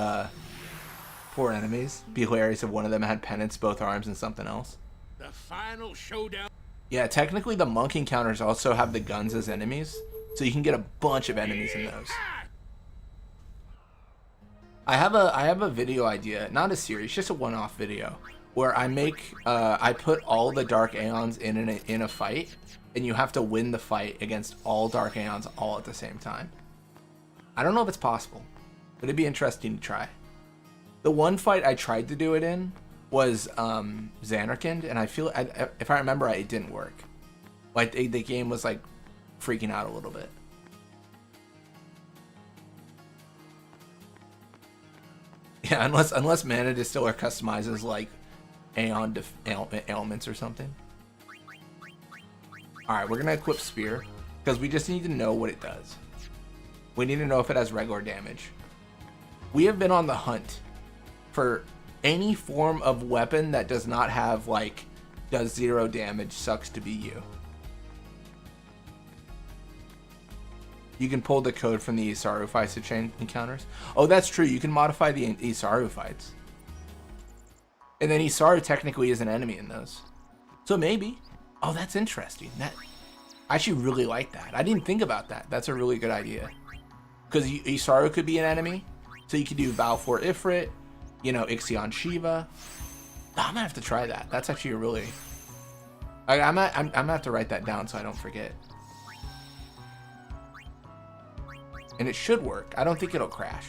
poor enemies. Be hilarious if one of them had Penance, both arms, and something else. The final showdown. Yeah, technically the monk encounters also have the guns as enemies, so you can get a bunch of enemies in those. I have a video idea, not a series, just a one-off video, where I put all the Dark Aeons in a fight, and you have to win the fight against all Dark Aeons all at the same time. I don't know if it's possible, but it'd be interesting to try. The one fight I tried to do it in was Zanarkand, and I feel, if I remember right, it didn't work. Like the game was like freaking out a little bit. Yeah, unless Mana Distiller customizes like Aeon ailments or something. All right, we're gonna equip Spear because we just need to know what it does. We need to know if it has regular damage. We have been on the hunt for any form of weapon that does not have like does 0 damage. Sucks to be you. You can pull the code from the Isaru fights to chain encounters. Oh, that's true. You can modify the Isaru fights. And then Isaru technically is an enemy in those. So maybe. Oh, that's interesting. I actually really like that. I didn't think about that. That's a really good idea. Because Isaru could be an enemy. So you could do Balfour Ifrit, you know, Ixion Shiva. I'm gonna have to try that. That's actually a really... I'm gonna have to write that down so I don't forget. And it should work. I don't think it'll crash.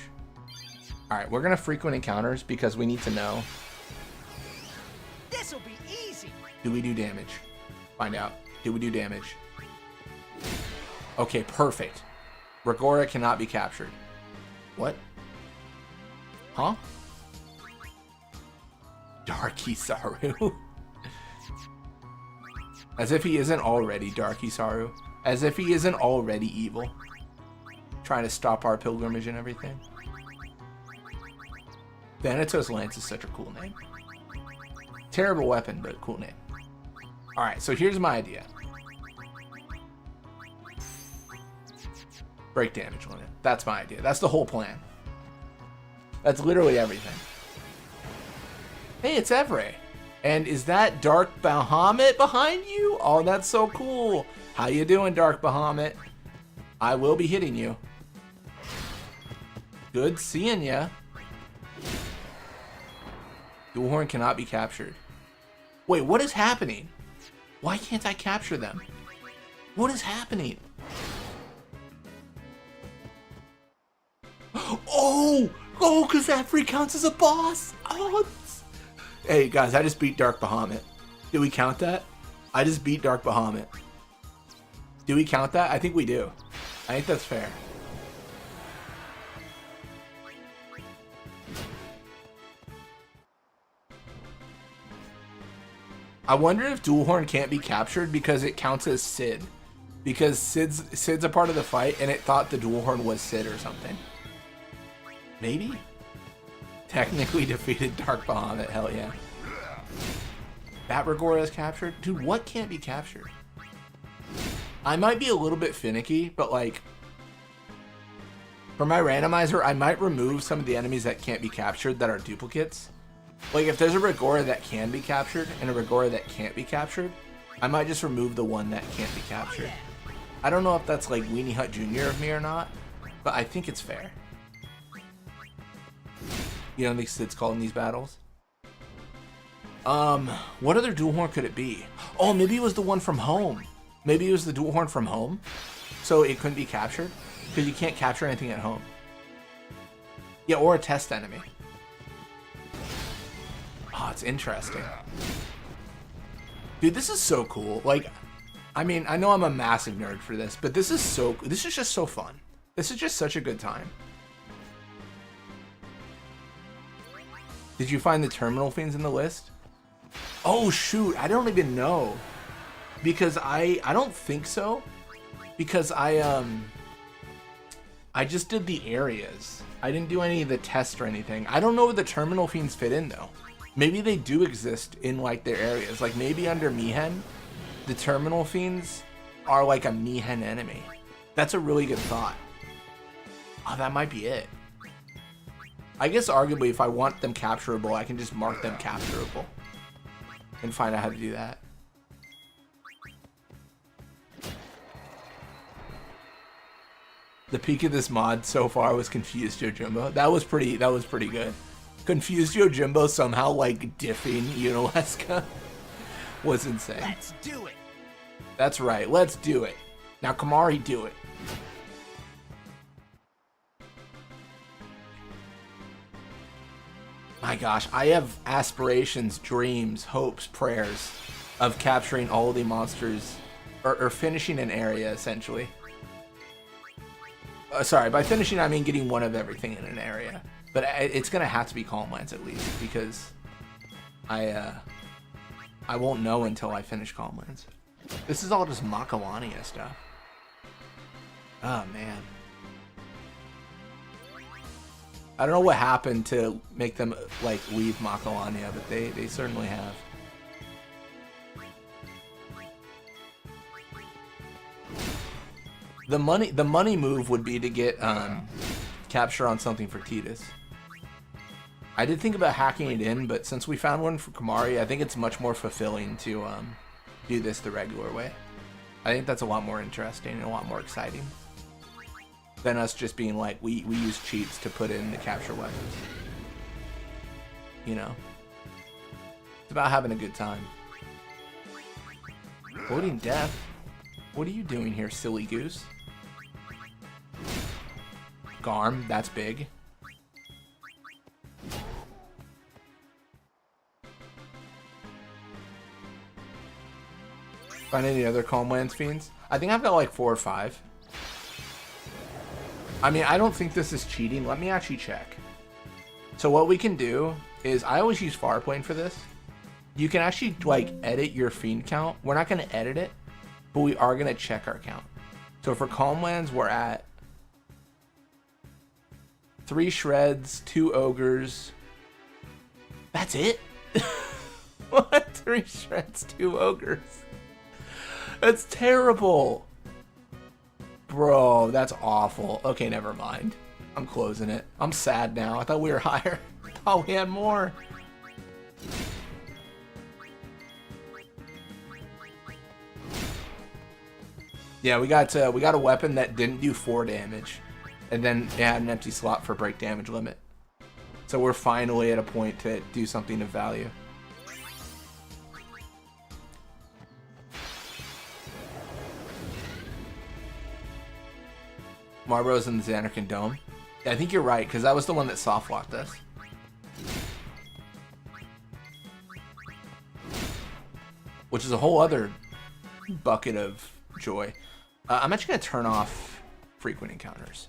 Alright, we're gonna frequent encounters because we need to know. This'll be easy. Do we do damage? Find out. Do we do damage? Okay, perfect. Regora cannot be captured. What? Huh? Dark Isaru. As if he isn't already Dark Isaru. As if he isn't already evil. Trying to stop our pilgrimage and everything. Thanatos Lance is such a cool name. Terrible weapon, but cool name. Alright, so here's my idea. Break damage on it. That's my idea. That's the whole plan. That's literally everything. Hey, it's Evray. And is that Dark Bahamut behind you? Oh, that's so cool. How you doing, Dark Bahamut? I will be hitting you. Good seeing ya. Dual horn cannot be captured. Wait, what is happening? Why can't I capture them? What is happening? Oh, because that free counts as a boss. Oh, hey guys, I just beat Dark Bahamut. Do we count that? I just beat Dark Bahamut. Do we count that? I think we do. I think that's fair. I wonder if Dual Horn can't be captured because it counts as Sid. Because Sid's a part of the fight and it thought the Dual Horn was Sid or something. Maybe? Technically defeated Dark Bahamut, hell yeah. Batregora is captured? Dude, what can't be captured? I might be a little bit finicky, but like, for my randomizer, I might remove some of the enemies that can't be captured that are duplicates. Like, if there's a Regora that can be captured and a Regora that can't be captured, I might just remove the one that can't be captured. I don't know if that's like Weenie Hut Jr. of me or not, but I think it's fair. You don't think Sid's called in these battles? What other Dual Horn could it be? Oh, maybe it was the one from home. Maybe it was the Dual Horn from home, so it couldn't be captured, because you can't capture anything at home. Yeah, or a test enemy. Oh, it's interesting. Dude, this is so cool. Like, I mean, I know I'm a massive nerd for this, but this is just so fun. This is just such a good time. Did you find the terminal fiends in the list? Oh shoot, I don't even know. Because I don't think so. Because I just did the areas. I didn't do any of the tests or anything. I don't know where the terminal fiends fit in though. Maybe they do exist in like their areas. Like maybe under Mihen, the terminal fiends are like a Mihen enemy. That's a really good thought. Oh, that might be it. I guess arguably if I want them capturable, I can just mark them capturable and find out how to do that. The peak of this mod so far was Confused Yojimbo. That was pretty good. Confused Yojimbo somehow like diffing Unileska was insane. Let's do it. That's right, let's do it. Now Kamari, do it. My gosh, I have aspirations, dreams, hopes, prayers of capturing all the monsters, or finishing an area, essentially. Sorry, by finishing I mean getting one of everything in an area. But it's gonna have to be Calmlands at least, because I won't know until I finish Calmlands. This is all just Makawania stuff. Oh man. I don't know what happened to make them like leave Makawania, but they certainly have. The money move would be to get capture on something for Tidus. I did think about hacking it in, but since we found one for Kamari, I think it's much more fulfilling to do this the regular way. I think that's a lot more interesting and a lot more exciting than us just being like, we use cheats to put in the capture weapons. You know? It's about having a good time. Avoiding death? What are you doing here, silly goose? Garm, that's big. Find any other Calmlands fiends? I think I've got like 4 or 5. I mean, I don't think this is cheating. Let me actually check. So what we can do is, I always use Farplane for this. You can actually like edit your fiend count. We're not going to edit it, but we are going to check our count. So for Calmlands, we're at 3 shreds, 2 ogres. That's it? What? 3 shreds, 2 ogres. That's terrible. Bro, that's awful. Okay, never mind. I'm closing it. I'm sad now. I thought we were higher. I thought we had more. Yeah, we got a weapon that didn't do 4 damage. And then it had an empty slot for break damage limit. So we're finally at a point to do something of value. Marlboro's in the Xanarkand Dome. Yeah, I think you're right, because that was the one that soft locked us. Which is a whole other bucket of joy. I'm actually going to turn off frequent encounters.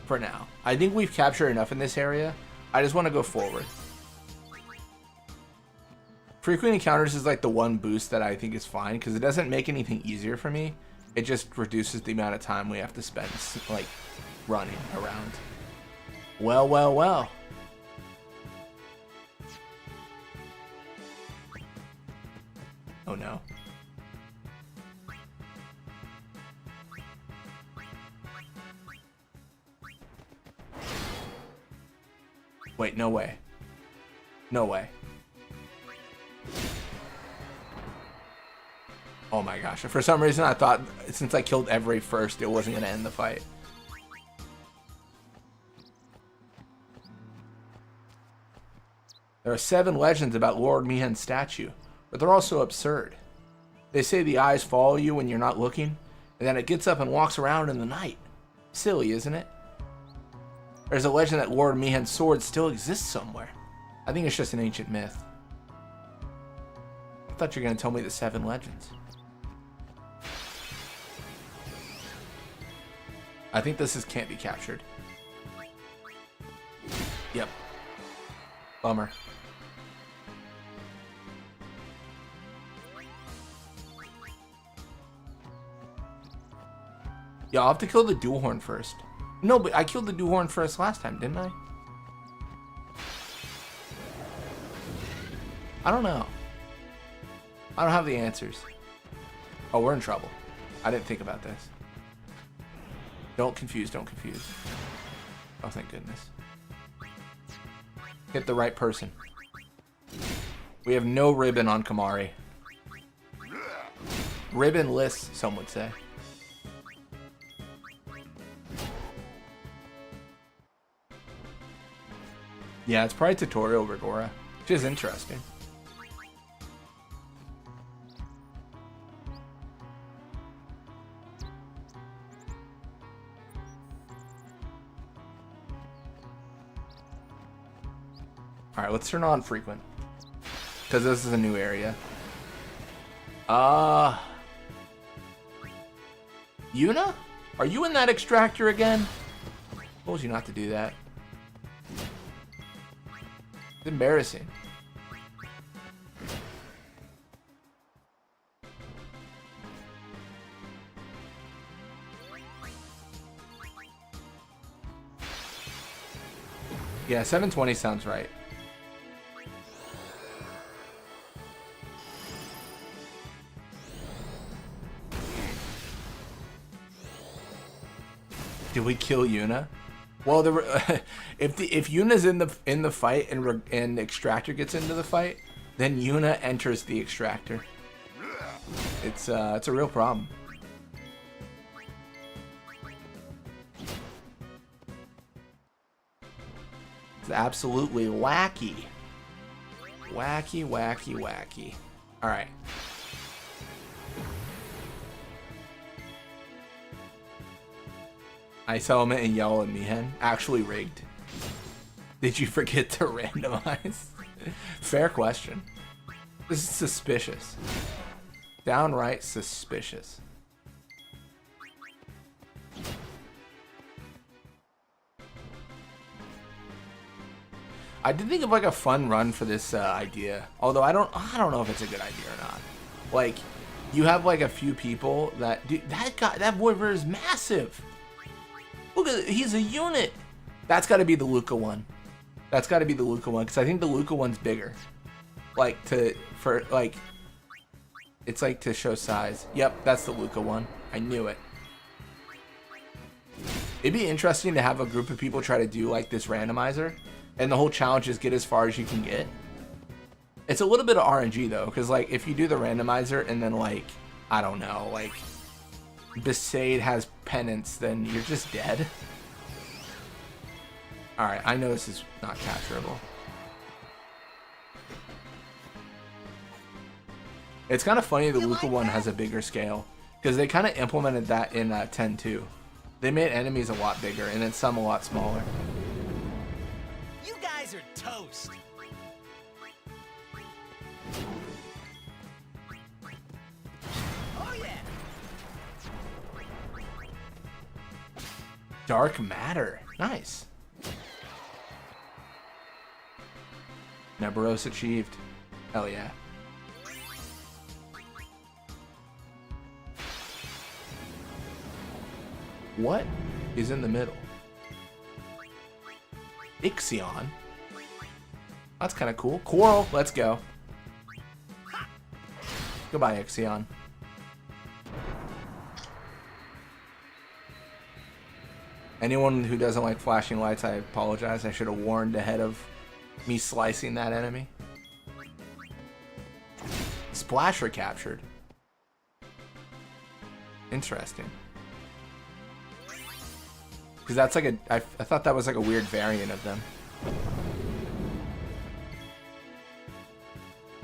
For now. I think we've captured enough in this area. I just want to go forward. Frequent encounters is like the one boost that I think is fine, because it doesn't make anything easier for me. It just reduces the amount of time we have to spend, like, running around. Well, well, well. Oh no. Wait, no way. No way. Oh my gosh. For some reason I thought since I killed every first, it wasn't going to end the fight. There are 7 legends about Lord Mihen's statue, but they're also absurd. They say the eyes follow you when you're not looking, and then it gets up and walks around in the night. Silly, isn't it? There's a legend that Lord Mihen's sword still exists somewhere. I think it's just an ancient myth. I thought you were going to tell me the 7 legends. I think this can't be captured. Yep. Bummer. Yeah, I'll have to kill the dual horn first. No, but I killed the dual horn first last time, didn't I? I don't know. I don't have the answers. Oh, we're in trouble. I didn't think about this. Don't confuse, don't confuse. Oh, thank goodness. Hit the right person. We have no ribbon on Kimahri. Ribbonless, some would say. Yeah, it's probably tutorial Rigora, which is interesting. Alright, let's turn on frequent. Because this is a new area. Yuna? Are you in that extractor again? I told you not to do that. It's embarrassing. Yeah, 720 sounds right. Did we kill Yuna? Well, if Yuna's in the fight and Extractor gets into the fight, then Yuna enters the Extractor. It's a real problem. It's absolutely wacky. Wacky, wacky, wacky. All right. Ice Element and Yellow and Mihen. Actually rigged. Did you forget to randomize? Fair question. This is suspicious. Downright suspicious. I did think of like a fun run for this idea. Although I don't know if it's a good idea or not. Like, you have like a few people that... Dude, that Warrior is massive! Look at it, he's a unit. That's got to be the Luca one. That's got to be the Luca one because I think the Luca one's bigger. Like it's like to show size. Yep, that's the Luca one. I knew it. It'd be interesting to have a group of people try to do like this randomizer, and the whole challenge is get as far as you can get. It's a little bit of RNG though, because like if you do the randomizer and then like I don't know, like Besaid has penance, then you're just dead. Alright, I know this is not capturable. It's kind of funny the Luca one has a bigger scale, because they kind of implemented that in 10-2. They made enemies a lot bigger, and then some a lot smaller. You guys are toast. Oh yeah. Dark matter. Nice. Neberos achieved. Hell yeah. What is in the middle? Ixion? That's kind of cool. Coral, let's go. Goodbye, Ixion. Anyone who doesn't like flashing lights, I apologize. I should have warned ahead of me slicing that enemy. Splasher captured. Interesting. Because that's like I thought that was like a weird variant of them.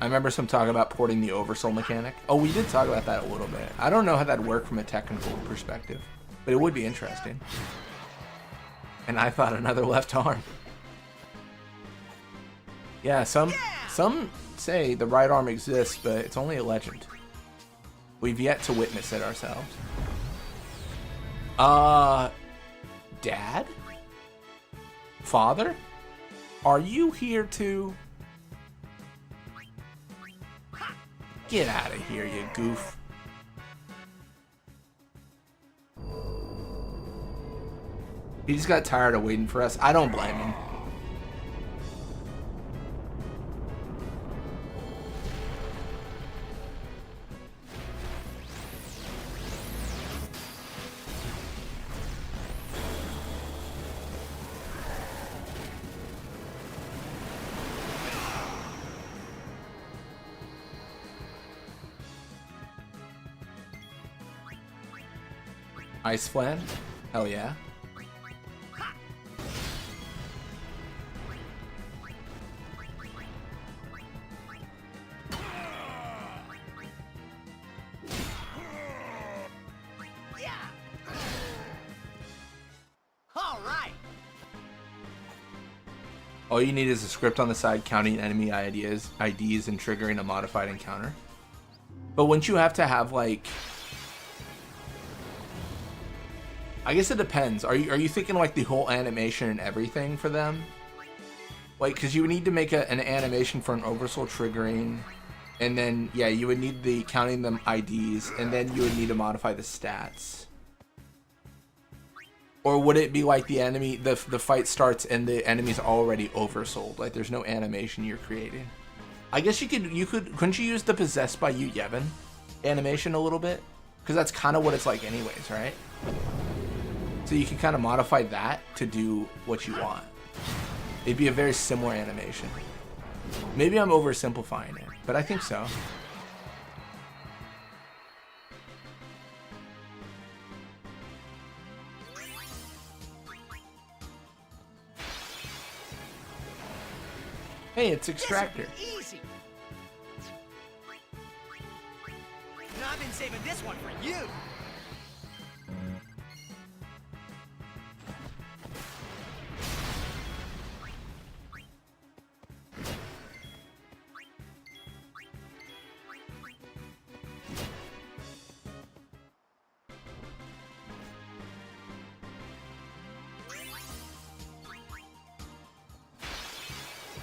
I remember some talking about porting the oversoul mechanic. Oh, we did talk about that a little bit. I don't know how that'd work from a technical perspective, but it would be interesting. And I thought another left arm. Yeah, some say the right arm exists, but it's only a legend. We've yet to witness it ourselves. Dad? Father? Are you here to... Get out of here, you goof. He just got tired of waiting for us. I don't blame him. Ice Flan? Hell yeah. All you need is a script on the side counting enemy IDs and triggering a modified encounter. But wouldn't you have to have like... I guess it depends. Are you thinking like the whole animation and everything for them? Like, because you would need to make an animation for an oversoul triggering, and then yeah, you would need the counting them IDs, and then you would need to modify the stats. Or would it be like the enemy, the fight starts and the enemy's already oversold? Like there's no animation you're creating. I guess couldn't you use the Possessed by You Yevon animation a little bit? Because that's kind of what it's like anyways, right? So you can kind of modify that to do what you want. It'd be a very similar animation. Maybe I'm oversimplifying it, but I think so. Hey, it's Extractor. Easy. And I've been saving this one for you.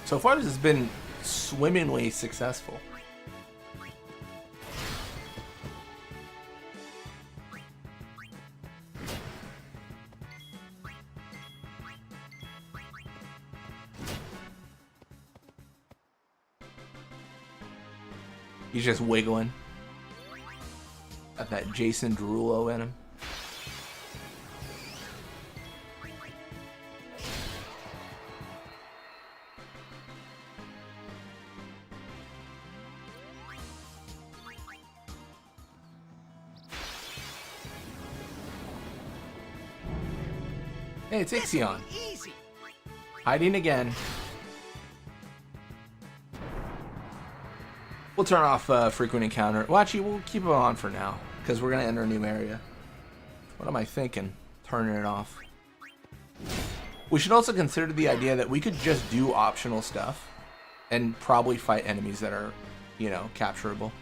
So far, this has been swimmingly successful. He's just wiggling. Got that Jason Derulo in him. Hey, it's Ixion. Easy. Hiding again. We'll turn off frequent encounter. Well, actually, we'll keep it on for now because we're gonna enter a new area. What am I thinking? Turning it off. We should also consider the idea that we could just do optional stuff and probably fight enemies that are, you know, capturable.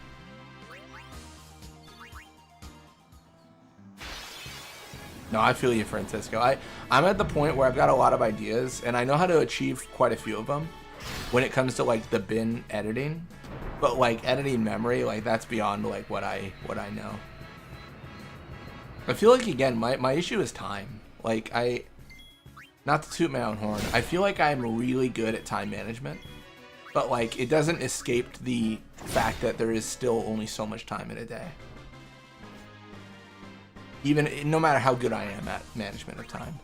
No, I feel you, Francisco. I'm at the point where I've got a lot of ideas and I know how to achieve quite a few of them when it comes to like the bin editing, but like editing memory, like that's beyond like what I know. I feel like, again, my issue is time. Like, not to toot my own horn, I feel like I'm really good at time management, but like it doesn't escape the fact that there is still only so much time in a day. Even no matter how good I am at management of time.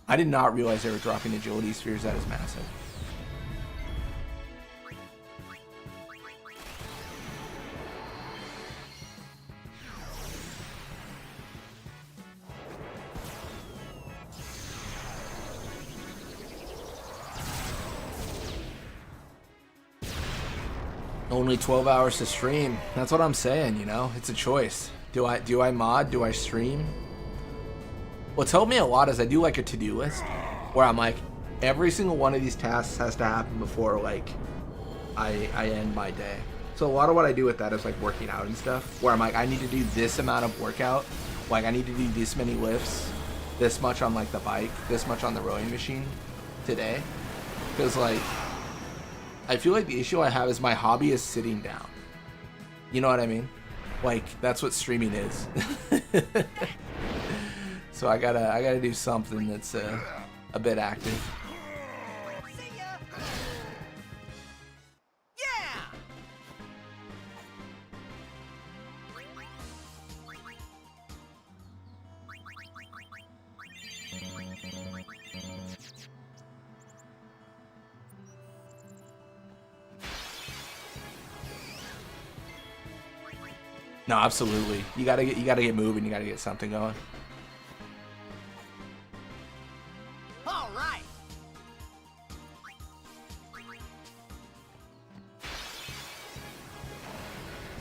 I did not realize they were dropping agility spheres. That is massive. Only 12 hours to stream. That's what I'm saying, you know? It's a choice. Do I mod? Do I stream? What's helped me a lot is I do like a to-do list where I'm like, every single one of these tasks has to happen before like I end my day. So a lot of what I do with that is like working out and stuff, where I'm like, I need to do this amount of workout. Like I need to do this many lifts, this much on like the bike, this much on the rowing machine today. Because like, I feel like the issue I have is my hobby is sitting down. You know what I mean? Like, that's what streaming is. So I gotta do something that's a bit active. No, absolutely. You gotta get moving. You gotta get something going. All right.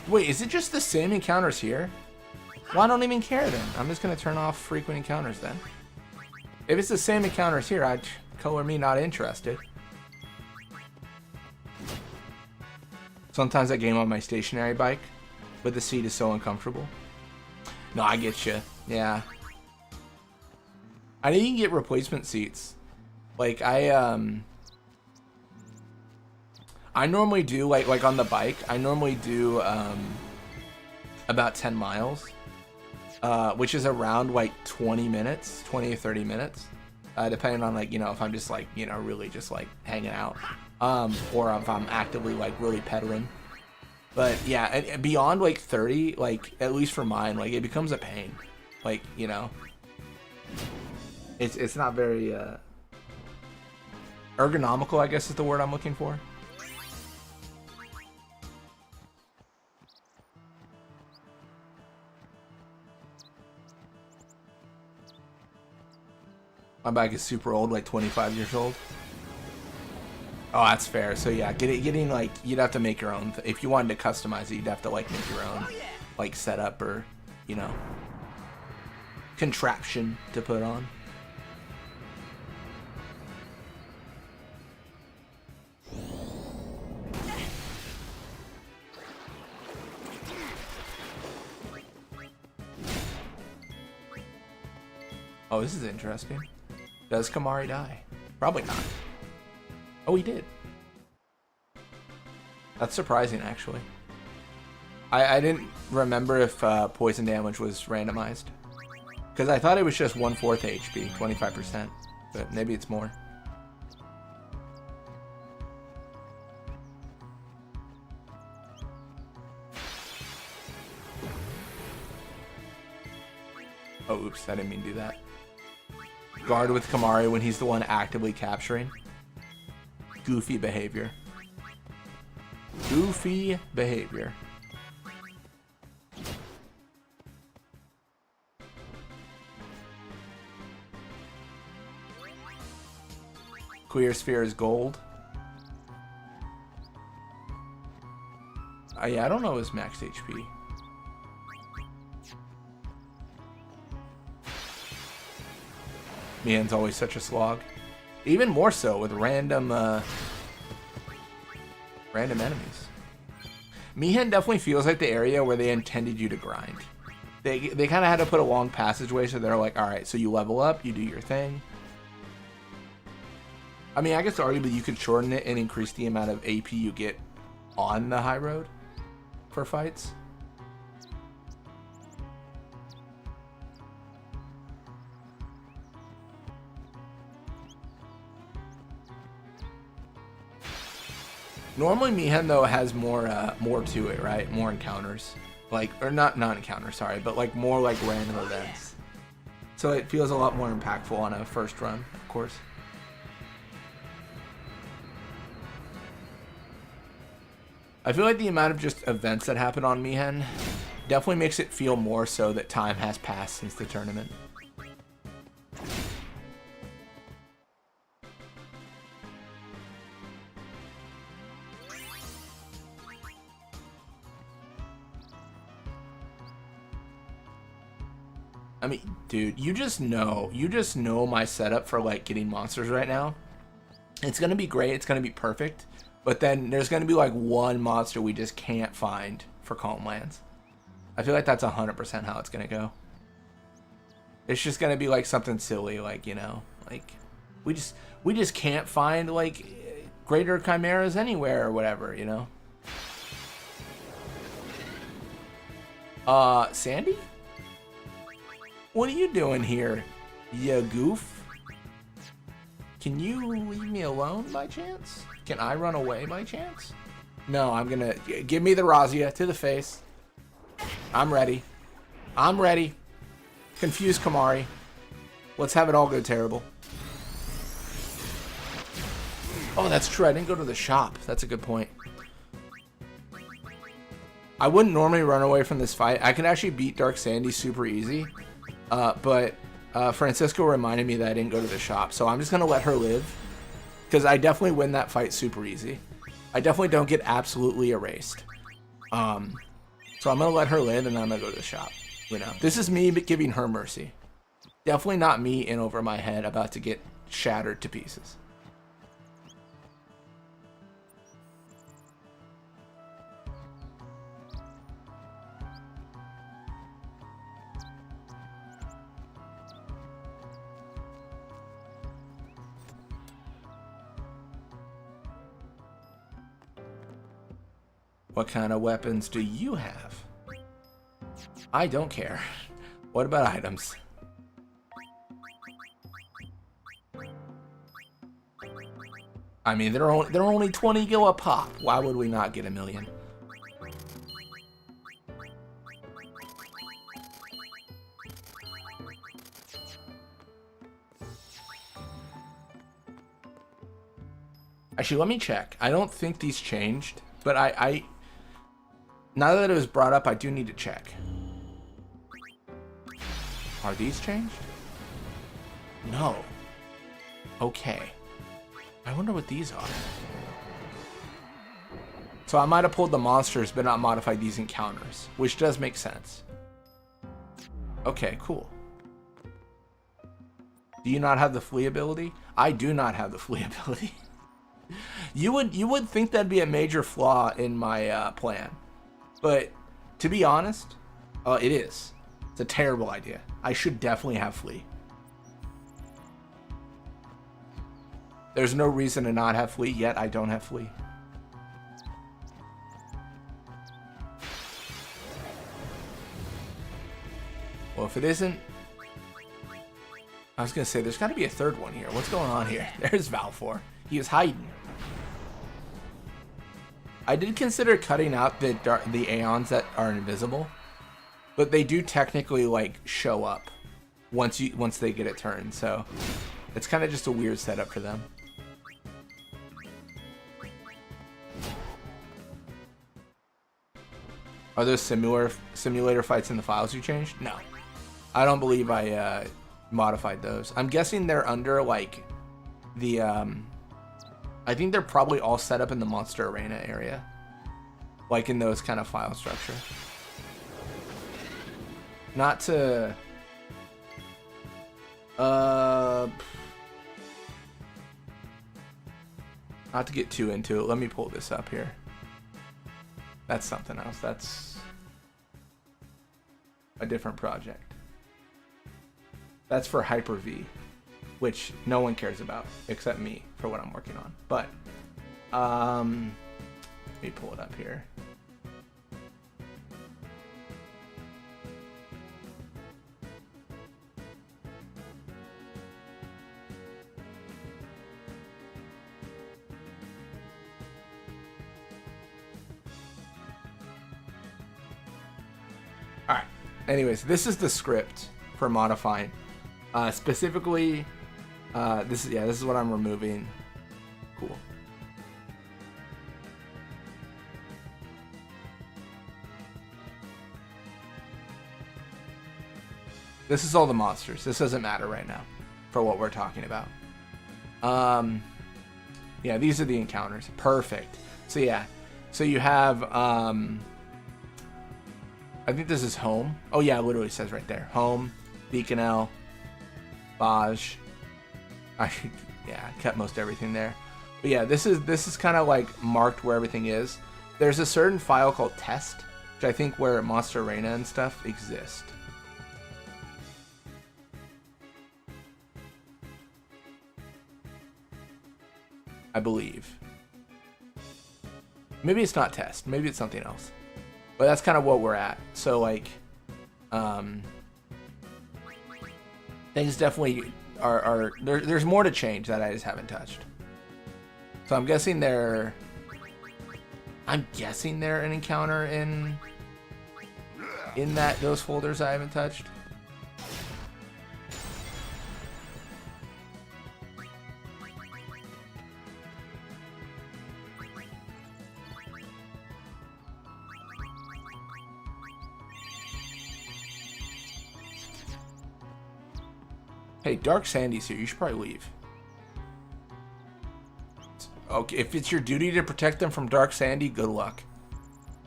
Wait, is it just the same encounters here? Well, I don't even care then. I'm just gonna turn off frequent encounters then. If it's the same encounters here, I'd color me not interested. Sometimes I game on my stationary bike, but the seat is so uncomfortable. No, I get you. Yeah. I think you can get replacement seats. Like I normally do like on the bike. I normally do about 10 miles, which is around like 20 minutes, 20 or 30 minutes, depending on like, you know, if I'm just like, you know, really just like hanging out, or if I'm actively like really pedaling. But yeah, and beyond like 30, like at least for mine, like it becomes a pain. Like, you know, it's not very ergonomical, I guess is the word I'm looking for. My bike is super old, like 25 years old. Oh, that's fair. So yeah, getting like, you'd have to make your own. If you wanted to customize it, you'd have to like make your own like setup or, you know, contraption to put on. Oh, this is interesting. Does Kamari die? Probably not. Oh, he did. That's surprising, actually. I didn't remember if poison damage was randomized. Because I thought it was just 1/4 HP, 25%. But maybe it's more. Oh, oops, I didn't mean to do that. Guard with Kamari when he's the one actively capturing. Goofy behavior. Goofy behavior. Queer sphere is gold. Yeah, I don't know his max HP. Mian's always such a slog. Even more so with random enemies. Mihan definitely feels like the area where they intended you to grind. They kind of had to put a long passageway, so they're like, all right, so you level up, you do your thing. I mean, I guess arguably you could shorten it and increase the amount of AP you get on the high road for fights. Normally Mihan though has more to it, right? More encounters. Like, or not encounters, sorry, but like more like random events. So it feels a lot more impactful on a first run, of course. I feel like the amount of just events that happen on Mihan definitely makes it feel more so that time has passed since the tournament. I mean, dude, you just know my setup for like getting monsters right now. It's gonna be great, it's gonna be perfect, but then there's gonna be like one monster we just can't find for Calm Lands. I feel like that's 100% how it's gonna go. It's just gonna be like something silly, like, you know, like we just can't find like greater chimeras anywhere or whatever, you know. Sandy? What are you doing here, you goof? Can you leave me alone by chance? Can I run away by chance? No, I'm gonna... Give me the Razia to the face. I'm ready. I'm ready. Confuse Kimahri. Let's have it all go terrible. Oh, that's true. I didn't go to the shop. That's a good point. I wouldn't normally run away from this fight. I can actually beat Dark Sandy super easy. But Francisco reminded me that I didn't go to the shop, so I'm just going to let her live, because I definitely win that fight super easy. I definitely don't get absolutely erased. So I'm going to let her live, and then I'm going to go to the shop. You know, this is me giving her mercy. Definitely not me in over my head about to get shattered to pieces. What kind of weapons do you have? I don't care. What about items? I mean, they're only 20 gil a pop. Why would we not get a million? Actually, let me check. I don't think these changed, but now that it was brought up, I do need to check. Are these changed? No. Okay. I wonder what these are. So I might have pulled the monsters, but not modified these encounters, which does make sense. Okay, cool. Do you not have the flee ability? I do not have the flee ability. You would think that'd be a major flaw in my plan. But to be honest, it is. It's a terrible idea. I should definitely have flee. There's no reason to not have flee, yet I don't have flee. Well, if it isn't... I was going to say, there's got to be a third one here. What's going on here? There's Valfor. He is hiding. I did consider cutting out the Aeons that are invisible, but they do technically like show up once they get a turn, so it's kind of just a weird setup for them. Are those simulator fights in the files you changed? No, I don't believe I modified those. I'm guessing they're under like the I think they're probably all set up in the Monster Arena area. Like in those kind of file structure. Not to... not to get too into it, let me pull this up here. That's something else. That's a different project. That's for Hyper-V, which no one cares about except me for what I'm working on. But let me pull it up here. Alright, anyways, this is the script for modifying. Specifically, this is what I'm removing. Cool. This is all the monsters. This doesn't matter right now for what we're talking about. Yeah, these are the encounters. Perfect. So yeah, so you have I think this is home. Oh yeah, it literally says right there. Home, Beaconel, Baj. I kept most everything there. But yeah, this is kind of like marked where everything is. There's a certain file called test, which I think where Monster Arena and stuff exist. I believe. Maybe it's not test. Maybe it's something else. But that's kind of what we're at. So like, things definitely are there's more to change that I just haven't touched. So I'm guessing they're an encounter in those folders I haven't touched. Hey, Dark Sandy's here. You should probably leave. Okay, if it's your duty to protect them from Dark Sandy, good luck.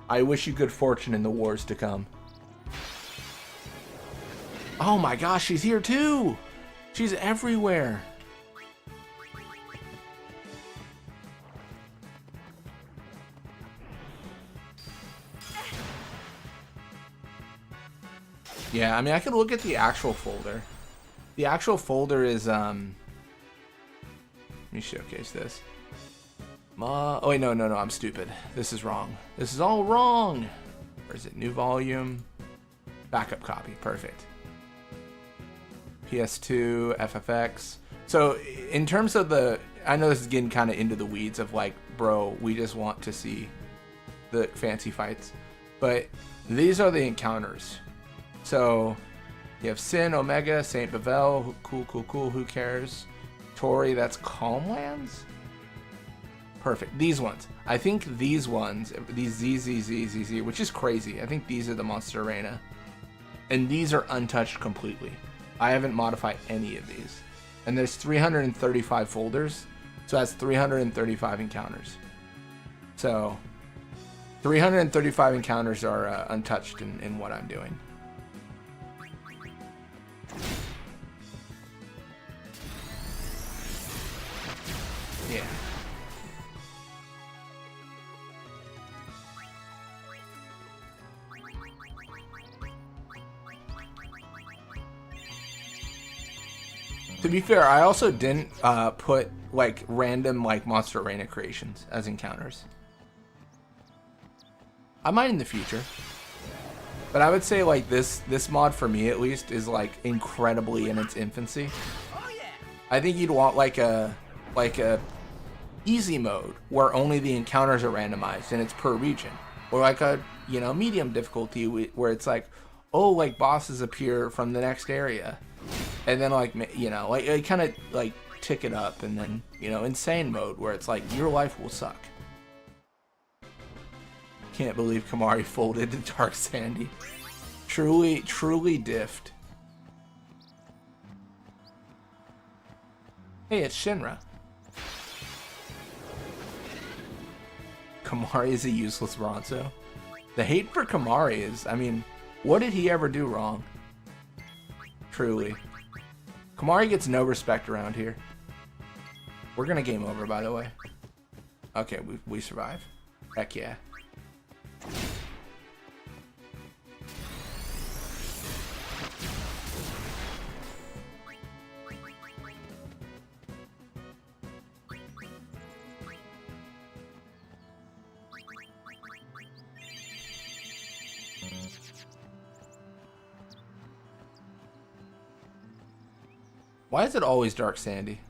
I wish you good fortune in the wars to come. Oh my gosh, she's here too! She's everywhere. Yeah, I mean, I could look at the actual folder. The actual folder is, let me showcase this. Oh wait, no, I'm stupid. This is wrong. This is all wrong. Where is it? New volume. Backup copy. Perfect. PS2, FFX. So in terms of I know this is getting kind of into the weeds of like, bro, we just want to see the fancy fights. But these are the encounters. So you have Sin, Omega, Saint Bevel, cool, who cares? Tori, that's Calmlands? Perfect. These ones. I think these ones, these ZZZZZ, which is crazy. I think these are the Monster Arena. And these are untouched completely. I haven't modified any of these. And there's 335 folders, so that's 335 encounters. So 335 encounters are untouched in what I'm doing. Yeah. To be fair, I also didn't put like random like Monster Arena creations as encounters. I might in the future. But I would say like this mod for me at least is like incredibly in its infancy. I think you'd want like a easy mode where only the encounters are randomized and it's per region, or like a medium difficulty where it's like, oh, like bosses appear from the next area, and then like like kind of like tick it up, and then insane mode where it's like your life will suck. Can't believe Kimahri folded to Dark Sandy. Truly diffed. Hey, it's Shinra. Kimahri is a useless Bronzo. The hate for Kimahri is, I mean, what did he ever do wrong? Truly. Kimahri gets no respect around here. We're gonna game over, by the way. Okay, we survive. Heck yeah. Why is it always Dark Sandy?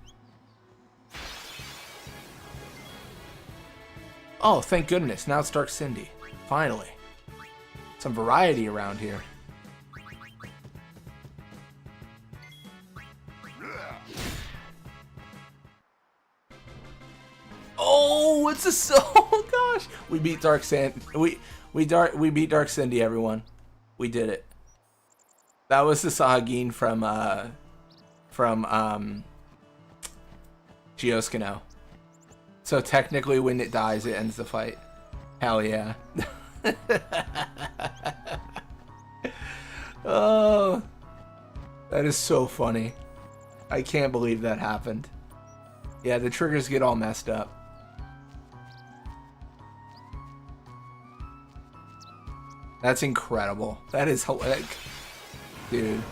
Oh, thank goodness. Now it's Dark Cindy. Finally. Some variety around here. Oh, it's a oh gosh. We beat Dark Sandy. We beat Dark Cindy, everyone. We did it. That was the Sahagin from Geoskino. So technically when it dies, it ends the fight. Hell yeah. Oh, that is so funny. I can't believe that happened. Yeah, the triggers get all messed up. That's incredible. That is hilarious. Dude.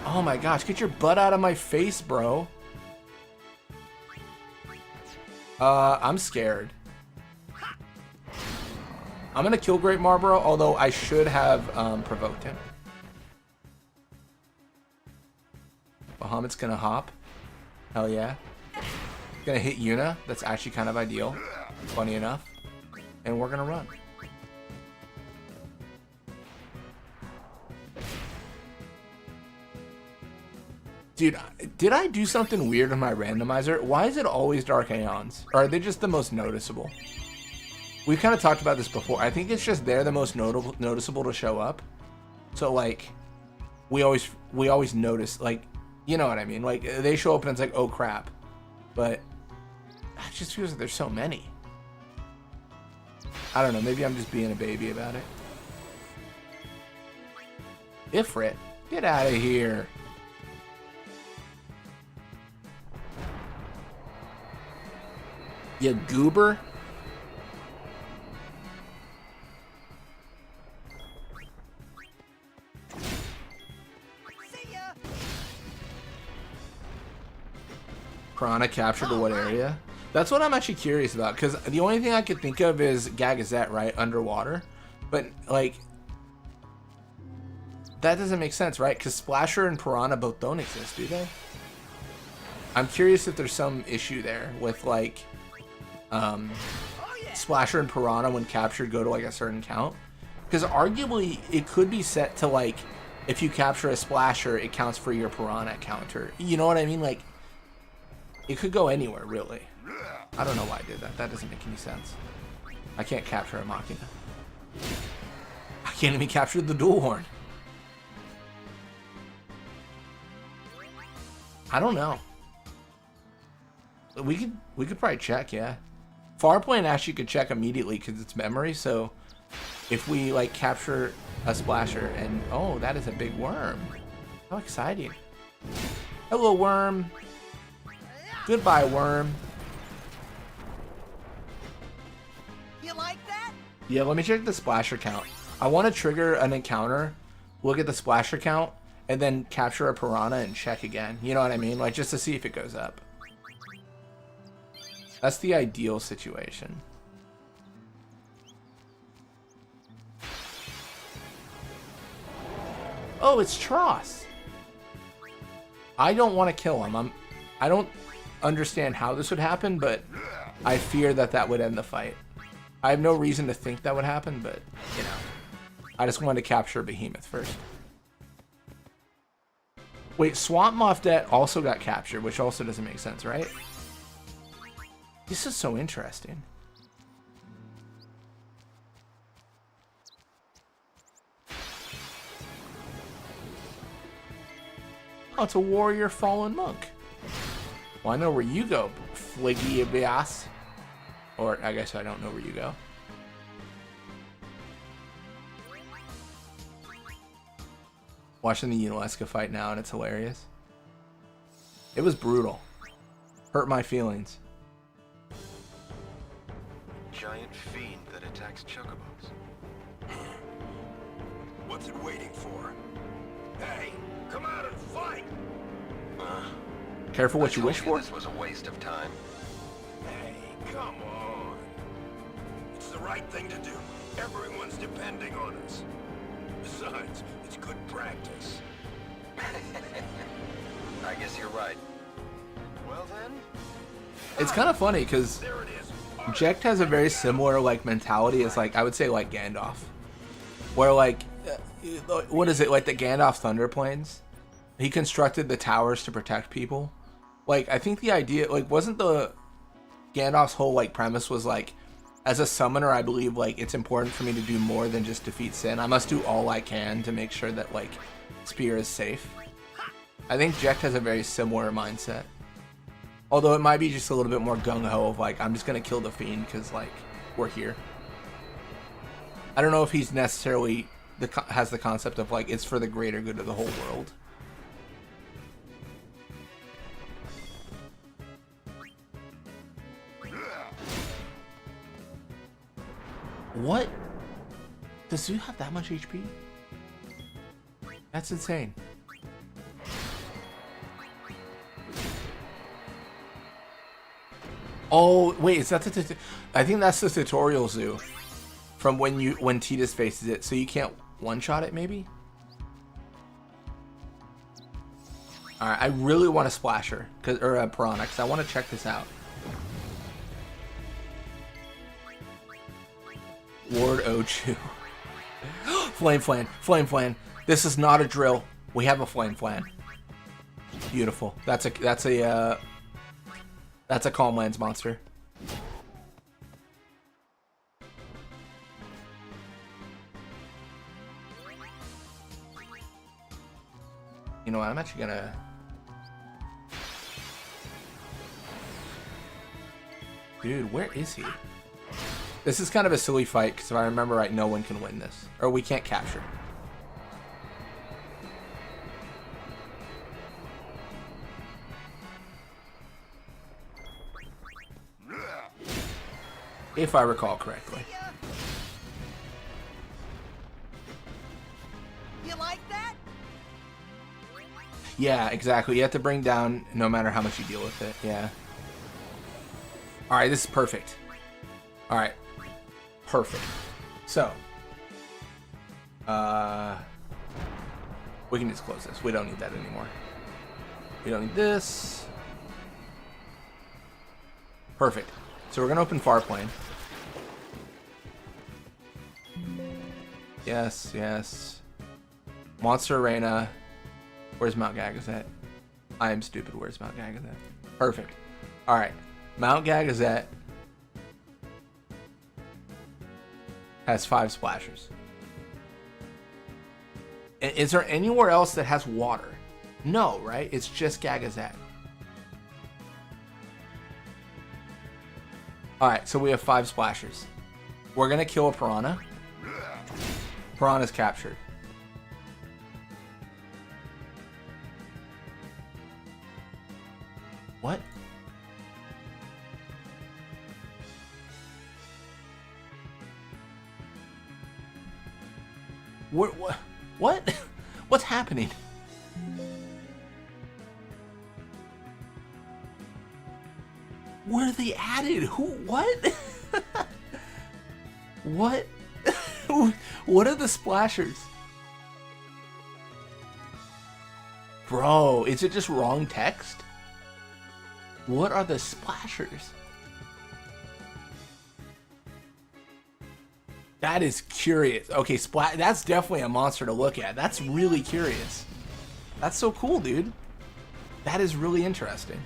Oh my gosh, get your butt out of my face, bro. I'm scared. I'm gonna kill Great Marlboro, although I should have provoked him. Bahamut's gonna hop. Hell yeah. Gonna hit Yuna. That's actually kind of ideal. Funny enough. And we're gonna run. Dude, did I do something weird in my randomizer? Why is it always Dark Aeons? Or are they just the most noticeable? We've kind of talked about this before. I think it's just they're the most noticeable to show up. So like, we always notice, like, you know what I mean? Like, they show up and it's like, oh crap. But it just feels like there's so many. I don't know, maybe I'm just being a baby about it. Ifrit, get out of here. You goober. Piranha captured to what area? That's what I'm actually curious about, because the only thing I could think of is Gagazet, right? Underwater. But, like, that doesn't make sense, right? Because Splasher and Piranha both don't exist, do they? I'm curious if there's some issue there with, like, Splasher and Piranha when captured go to like a certain count, because arguably it could be set to like, if you capture a Splasher it counts for your Piranha counter, you know what I mean? Like, it could go anywhere really. I don't know why I did that. That doesn't make any sense. I can't capture a Machina. I can't even capture the dual horn. I don't know. We could probably check, yeah. Farpoint actually could check immediately because it's memory, so if we like capture a Splasher and oh, that is a big worm. How exciting. Hello, worm. Goodbye, worm. You like that? Yeah, let me check the Splasher count. I want to trigger an encounter, look at the Splasher count, and then capture a Piranha and check again. You know what I mean? Like, just to see if it goes up. That's the ideal situation. Oh, it's Tross. I don't want to kill him. I don't understand how this would happen, but I fear that that would end the fight. I have no reason to think that would happen, but, you know. I just wanted to capture Behemoth first. Wait, Swamp Moffdet also got captured, which also doesn't make sense, right? This is so interesting. Oh, it's a warrior fallen monk. Well, I know where you go, Fliggy Abyss. Or I guess I don't know where you go. Watching the Unaleska fight now, and it's hilarious. It was brutal. Hurt my feelings. Giant fiend that attacks chocobos. What's it waiting for? Hey, come out and fight! Careful what you wish for. This was a waste of time. Hey, come on. It's the right thing to do. Everyone's depending on us. Besides, it's good practice. I guess you're right. Well then, It's kind of funny because Jecht has a very similar like mentality as like I would say like Gandalf, where like what is it like the Gandalf Thunder Plains? He constructed the towers to protect people. Like I think the idea like wasn't the Gandalf's whole like premise was like as a summoner I believe like it's important for me to do more than just defeat Sin. I must do all I can to make sure that like Spear is safe. I think Jecht has a very similar mindset. Although it might be just a little bit more gung-ho of like, I'm just going to kill the Fiend because like, we're here. I don't know if he's necessarily has the concept of like, it's for the greater good of the whole world. What? Does Zoo have that much HP? That's insane. Oh wait, is that the? I think that's the tutorial Zoo, from when Tidus faces it. So you can't one-shot it, maybe. All right, I really want a Splasher, or a Piranha, because I want to check this out. Lord Ochu. Flame Flan, Flame Flan. This is not a drill. We have a Flame Flan. Beautiful. That's a Calmlands monster. You know what? I'm actually gonna. Dude, where is he? This is kind of a silly fight because if I remember right, no one can win this, or we can't capture. If I recall correctly. You like that? Yeah, exactly. You have to bring down no matter how much you deal with it. Yeah. Alright, this is perfect. Alright. Perfect. So. We can just close this. We don't need that anymore. We don't need this. Perfect. So we're going to open Farplane. Yes, yes. Monster Arena. Where's Mount Gagazet? I am stupid. Where's Mount Gagazet? Perfect. Alright. Mount Gagazet has 5 splashers. Is there anywhere else that has water? No, right? It's just Gagazet. Alright, so we have 5 splashers. We're gonna kill a Piranha. Piranha's captured. What? What? What's happening? Where are they added? Who? What? What? What are the splashers? Bro, is it just wrong text? What are the splashers? That is curious. Okay, that's definitely a monster to look at. That's really curious. That's so cool, dude. That is really interesting.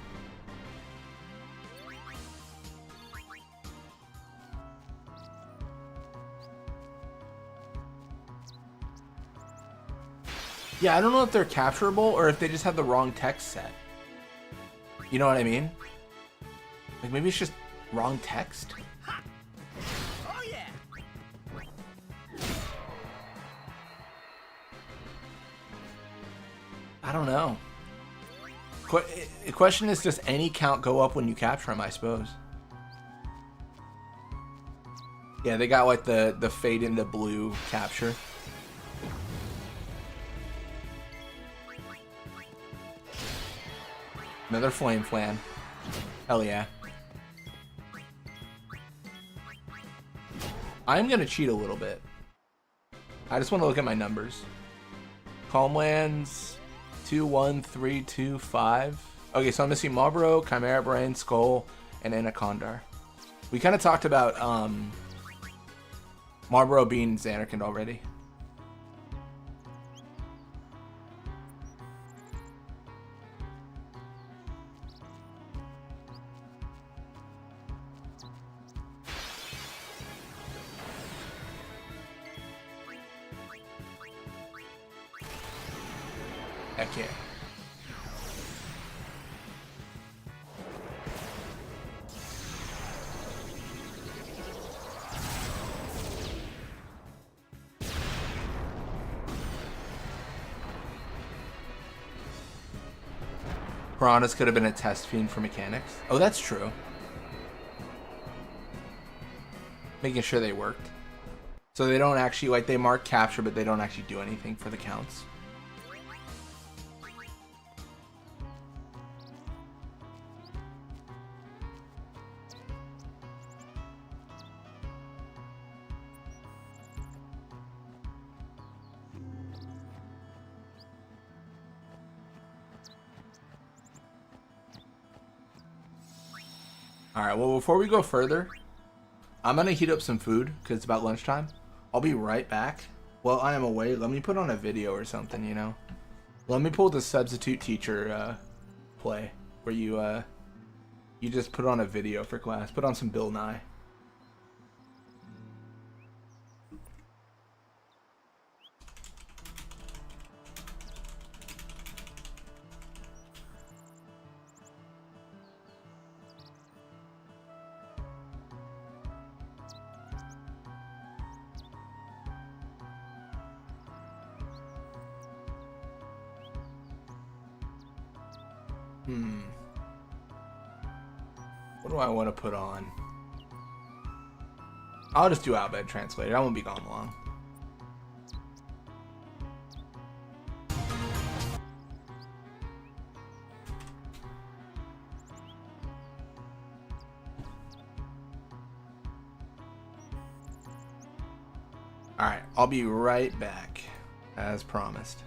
Yeah, I don't know if they're capturable or if they just have the wrong text set. You know what I mean? Like maybe it's just wrong text. Oh yeah. I don't know. The question is, does any count go up when you capture them, I suppose? Yeah, they got like the fade into blue capture. Another flame flan. Hell yeah. I'm gonna cheat a little bit. I just want to look at my numbers. Calm lands 2, 1, 3, 2, 5. Okay, so I'm missing Marlboro, Chimera Brain, Skull, and Anacondar. We kind of talked about Marlboro being Xanarkand already. Heck yeah. Piranhas could have been a test fiend for mechanics. Oh, that's true. Making sure they worked. So they don't actually, like, they mark capture, but they don't actually do anything for the counts. Alright, well, before we go further, I'm going to heat up some food because it's about lunchtime. I'll be right back. While I am away, let me put on a video or something, you know? Let me pull the substitute teacher play where you just put on a video for class. Put on some Bill Nye. What do I want to put on? I'll just do Outbed Translator. I won't be gone long. Alright, I'll be right back, as promised.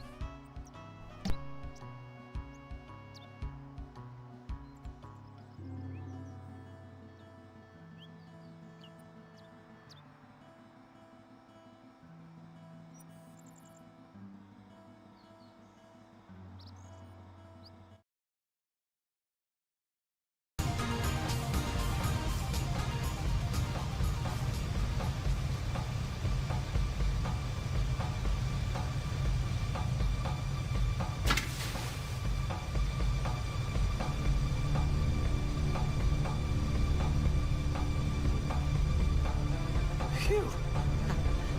Phew.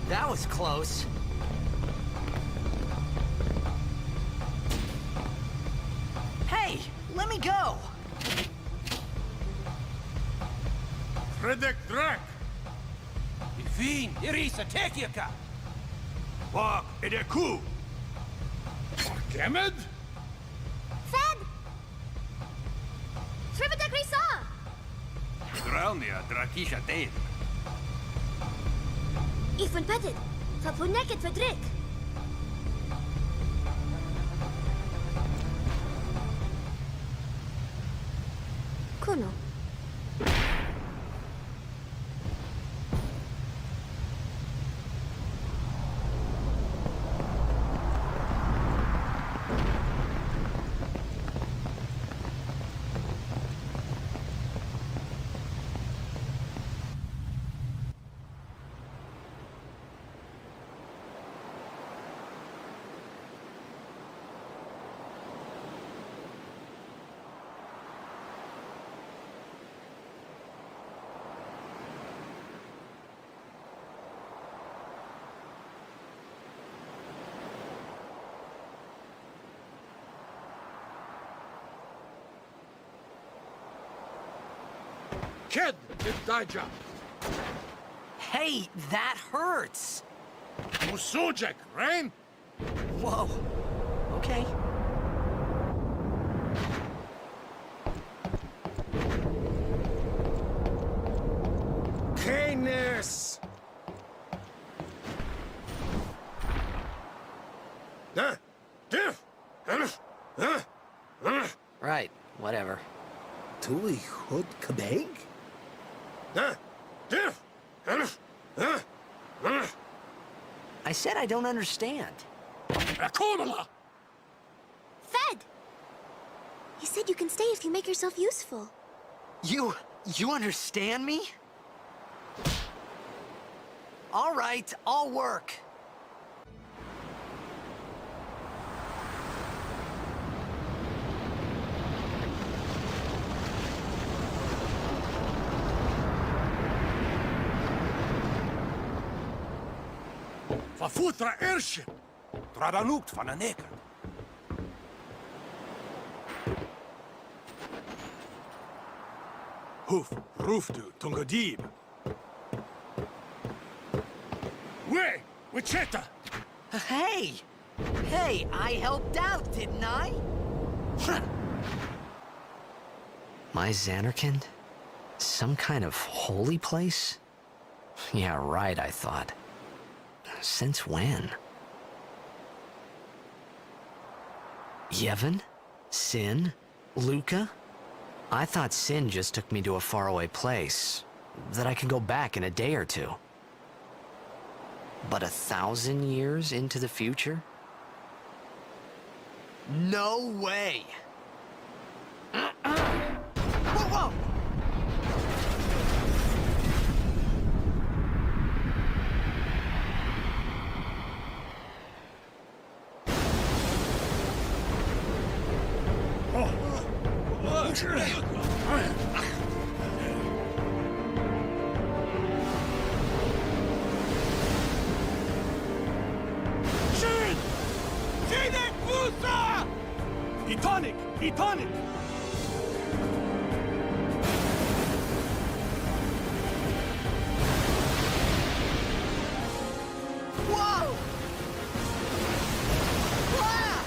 That was close. Hey, let me go! Fredek Drak! Ifin, Irisa, Tekiaka! Wak Edeku! Kemed? Fed! Tribute Grisa! Draunia Drakisha Dave. Ifun Petit! Fapuneket Fedrik! Kuno. kid did die job. Hey, that hurts! Musujek, Rain? Whoa. Okay. Canis! Right, whatever. Tuli Hud Kabeg? I said I don't understand. Akomala! Fed! You said you can stay if you make yourself useful. You understand me? All right, I'll work. Verfutra airship! Trabanukt van een neker. Hoof, roofdu, tungadib. Way, Wichita! Hey! Hey, I helped out, didn't I? My Xanarkand? Some kind of holy place? Yeah, right, I thought. Since when? Yevon? Sin? Luca? I thought Sin just took me to a faraway place, that I could go back in a day or two. But 1,000 years into the future? No way! Whoa, whoa! Shin! Kinek Musa! Etonic! Etonic! Whoa! Ah!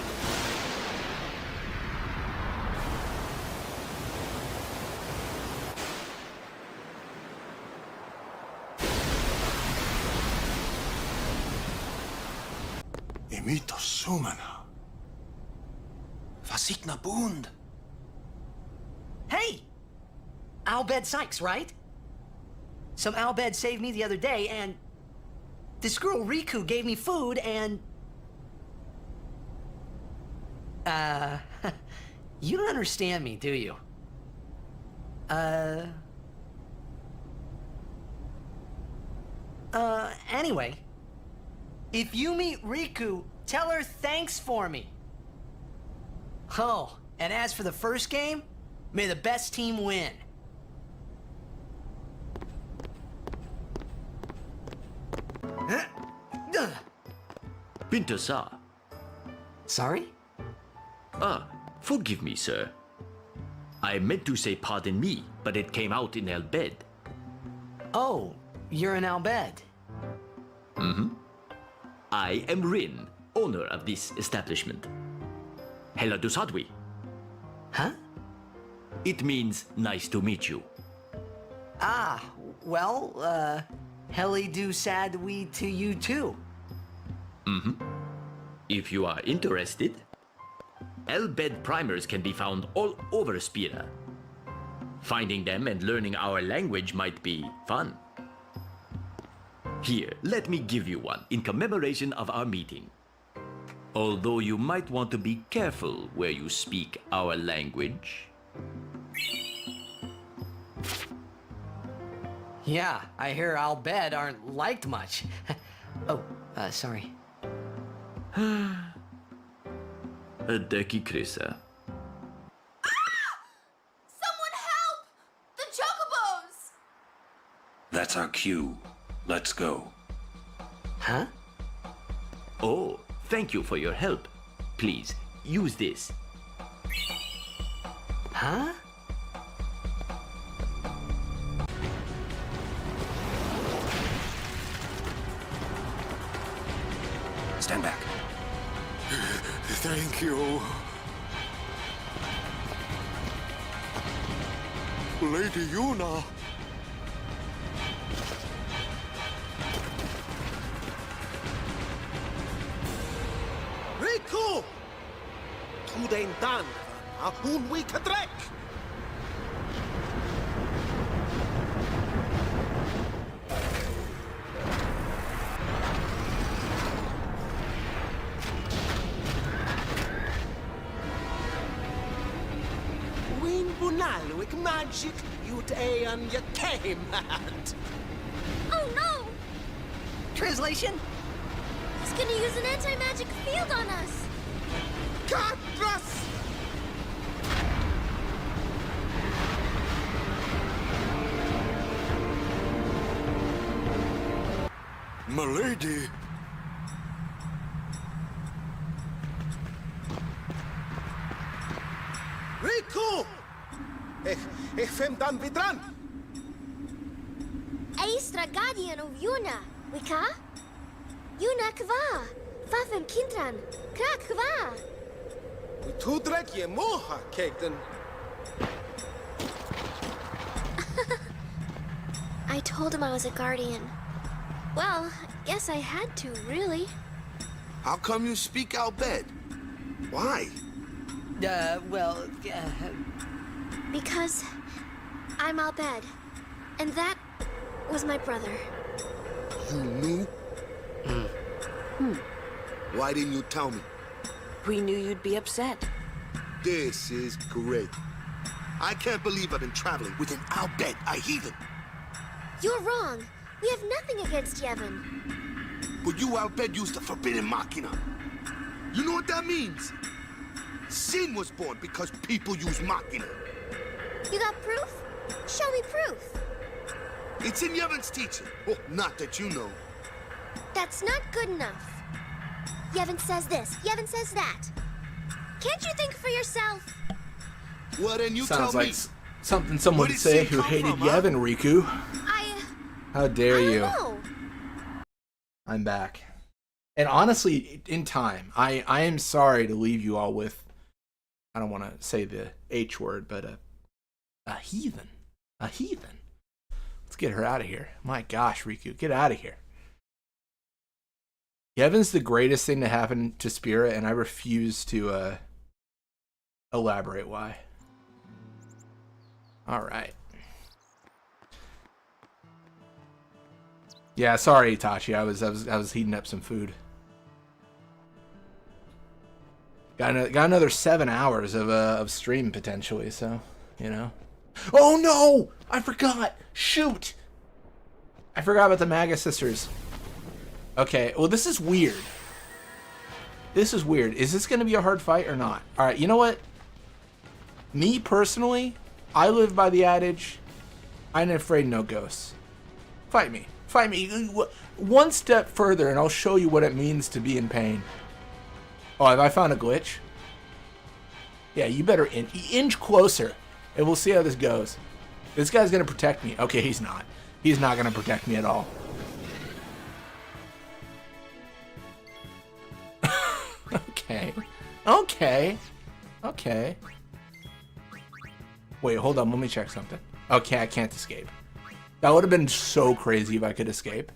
Imito Sumana. Vasikna Bund. Hey! Albed Sykes, right? Some Albed saved me the other day, and this girl Riku gave me food, and... you don't understand me, do you? Anyway, if you meet Riku, tell her thanks for me. Oh, and as for the first game, may the best team win. Pinto Sa. Sorry? Forgive me, sir. I meant to say pardon me, but it came out in Albed. Oh, you're an Albed. Mm-hmm. I am Rin, owner of this establishment. Hela Dusadwi. Huh? It means nice to meet you. Ah, well, Heli do sadwi to you too. Mm-hmm. If you are interested, Albed primers can be found all over Spira. Finding them and learning our language might be fun. Here, let me give you one in commemoration of our meeting. Although you might want to be careful where you speak our language. Yeah, I hear Albed aren't liked much. Oh, sorry. Deki Krisa. Someone help! The chocobos! That's our cue. Let's go. Huh? Oh, thank you for your help. Please, use this. Huh? Stand back. Thank you. Lady Yuna. Riku! Tu den dan, un week a drek! Win bunalwick magic, you'd an ya came at. Oh no! Translation? He's gonna use an anti-magic field on us! Katras! Milady. Riku! Ich fem dan vidran! Aistra guardian of Yuna, wika? Yuna kva, fafem kindran, krak kva. Tu drek je moha, kegden. I told him I was a guardian. Well, I guess I had to, really. How come you speak Albed? Why? Because I'm Albed, and that was my brother. You knew? Why didn't you tell me? We knew you'd be upset. This is great. I can't believe I've been traveling with an Albed, a heathen. You're wrong. We have nothing against Yevon. But you, Albed, used the forbidden machina. You know what that means? Sin was born because people use machina. You got proof? Show me proof. It's in Yevon's teaching. Well, not that you know. That's not good enough. Yevon says this, Yevon says that. Can't you think for yourself? Well, then you Sounds tell like me. something someone would say who hated Yevon, Riku. How dare you? No. I'm back. And honestly, in time, I am sorry to leave you all with, I don't want to say the H word, but a heathen. A heathen. Let's get her out of here. My gosh, Riku, get out of here. Yevon's the greatest thing to happen to Spirit, and I refuse to elaborate why. All right. Yeah, sorry, Itachi. I was heating up some food. Got another 7 hours of stream potentially, so you know. Oh no! I forgot. Shoot! I forgot about the Maga sisters. Okay, well this is weird. This is weird. Is this gonna be a hard fight or not? All right, you know what? Me personally, I live by the adage, I ain't afraid no ghosts. Fight me. Fight me. One step further and I'll show you what it means to be in pain. Oh, have I found a glitch? Yeah, you better inch closer and we'll see how this goes. This guy's gonna protect me. Okay, he's not. He's not gonna protect me at all. Okay. Okay. Okay. Wait, hold on. Let me check something. Okay, I can't escape. That would have been so crazy if I could escape.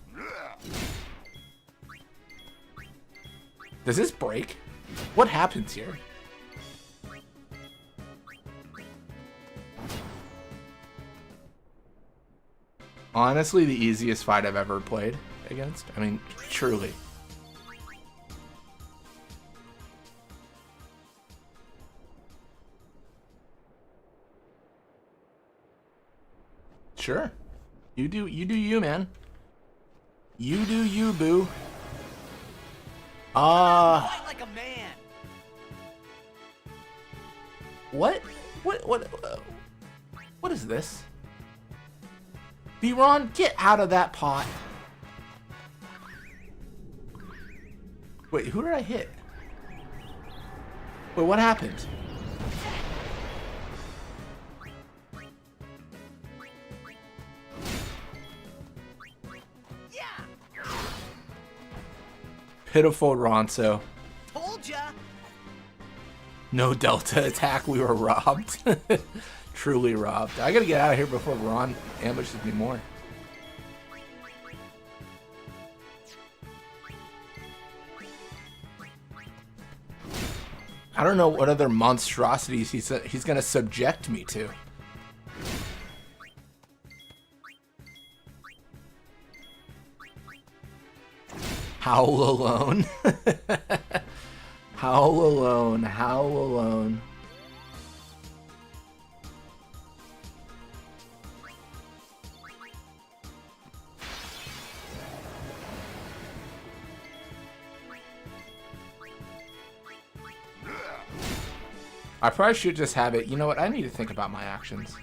Does this break? What happens here? Honestly, the easiest fight I've ever played against. I mean, truly. Sure. You do you, man. You do you, boo. Fight like a man. What is this? B-Ron, get out of that pot. Wait, who did I hit? Wait, what happened? Pitiful Ronso. Told ya! No Delta attack, we were robbed. Truly robbed. I gotta get out of here before Ron ambushes me more. I don't know what other monstrosities he's gonna subject me to. Howl alone. Howl alone. Howl alone. I probably should just have it. You know what? I need to think about my actions.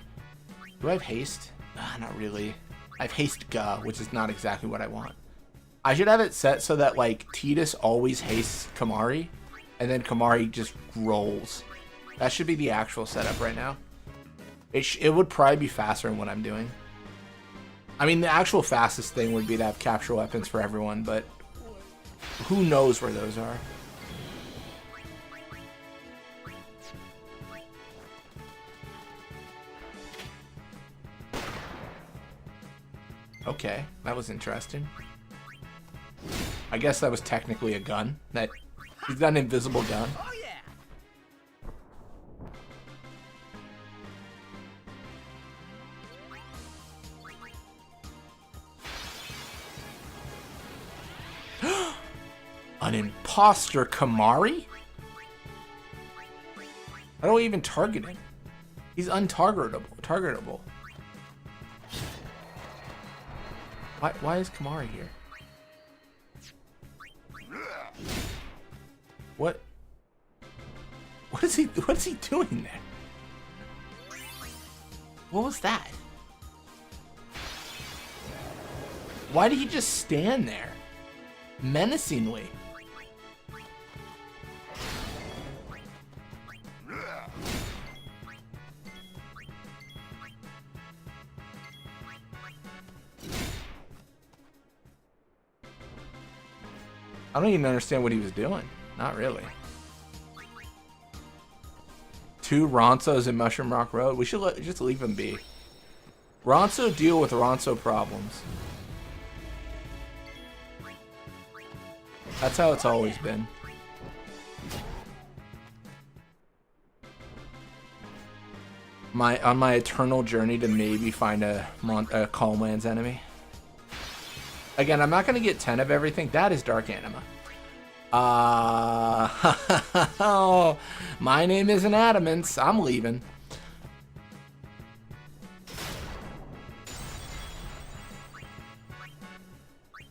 Do I have haste? Not really. I have haste Ga, which is not exactly what I want. I should have it set so that, like, Tidus always hastes Kamari, and then Kamari just rolls. That should be the actual setup right now. It would probably be faster than what I'm doing. I mean, the actual fastest thing would be to have capture weapons for everyone, but who knows where those are. Okay, that was interesting. I guess that was technically a gun. He's got an invisible gun. Oh yeah! An imposter Kamari? How do I even target him? He's untargetable. Why is Kamari here? What is he doing there? What was that? Why did he just stand there? Menacingly. I don't even understand what he was doing. Not really. 2 Ronsos in Mushroom Rock Road. We should just leave him be. Ronso deal with Ronso problems. That's how it's always been. On my eternal journey to maybe find a Calmlands enemy. Again, I'm not going to get 10 of everything. That is Dark Anima. My name isn't Adamance. I'm leaving.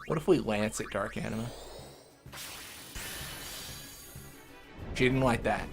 What if we lance at Dark Anima? She didn't like that.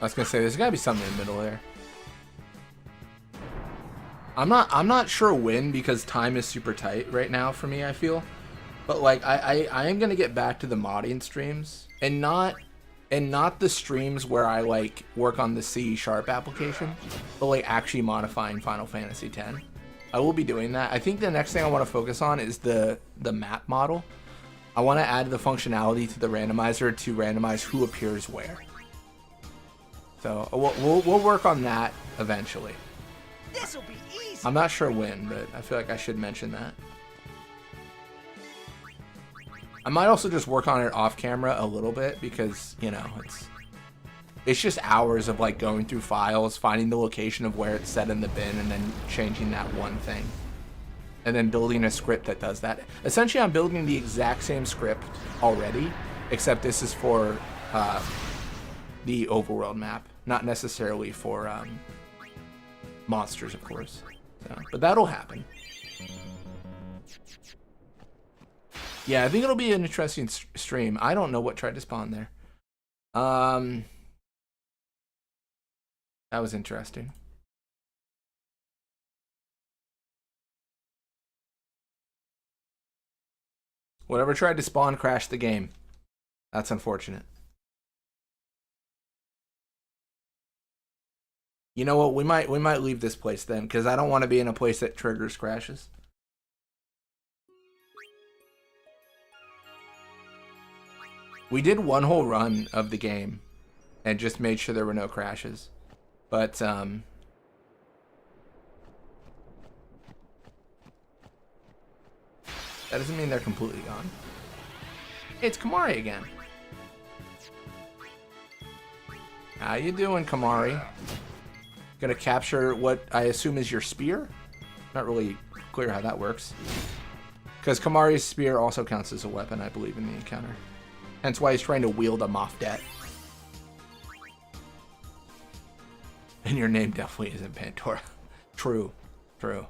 I was gonna say there's gotta be something in the middle there. I'm not sure when, because time is super tight right now for me, I feel. But like I am gonna get back to the modding streams, and not the streams where I like work on the C# application, but like actually modifying Final Fantasy X. I will be doing that. I think the next thing I want to focus on is the map model. I want to add the functionality to the randomizer to randomize who appears where. So we'll work on that eventually. This'll be easy. I'm not sure when, but I feel like I should mention that. I might also just work on it off camera a little bit, because, you know, it's just hours of like going through files, finding the location of where it's set in the bin, and then changing that one thing. And then building a script that does that. Essentially, I'm building the exact same script already, except this is for the overworld map, not necessarily for monsters, of course. So, but that'll happen. Yeah, I think it'll be an interesting stream. I don't know what tried to spawn there. That was interesting. Whatever tried to spawn crashed the game. That's unfortunate. You know what? We might leave this place then, because I don't want to be in a place that triggers crashes. We did one whole run of the game and just made sure there were no crashes. But that doesn't mean they're completely gone. Hey, it's Kamari again. How you doing, Kamari? Gonna capture what I assume is your spear? Not really clear how that works. Because Kamari's spear also counts as a weapon, I believe, in the encounter. Hence why he's trying to wield a Moff-Det. And your name definitely isn't Pandora. True. True.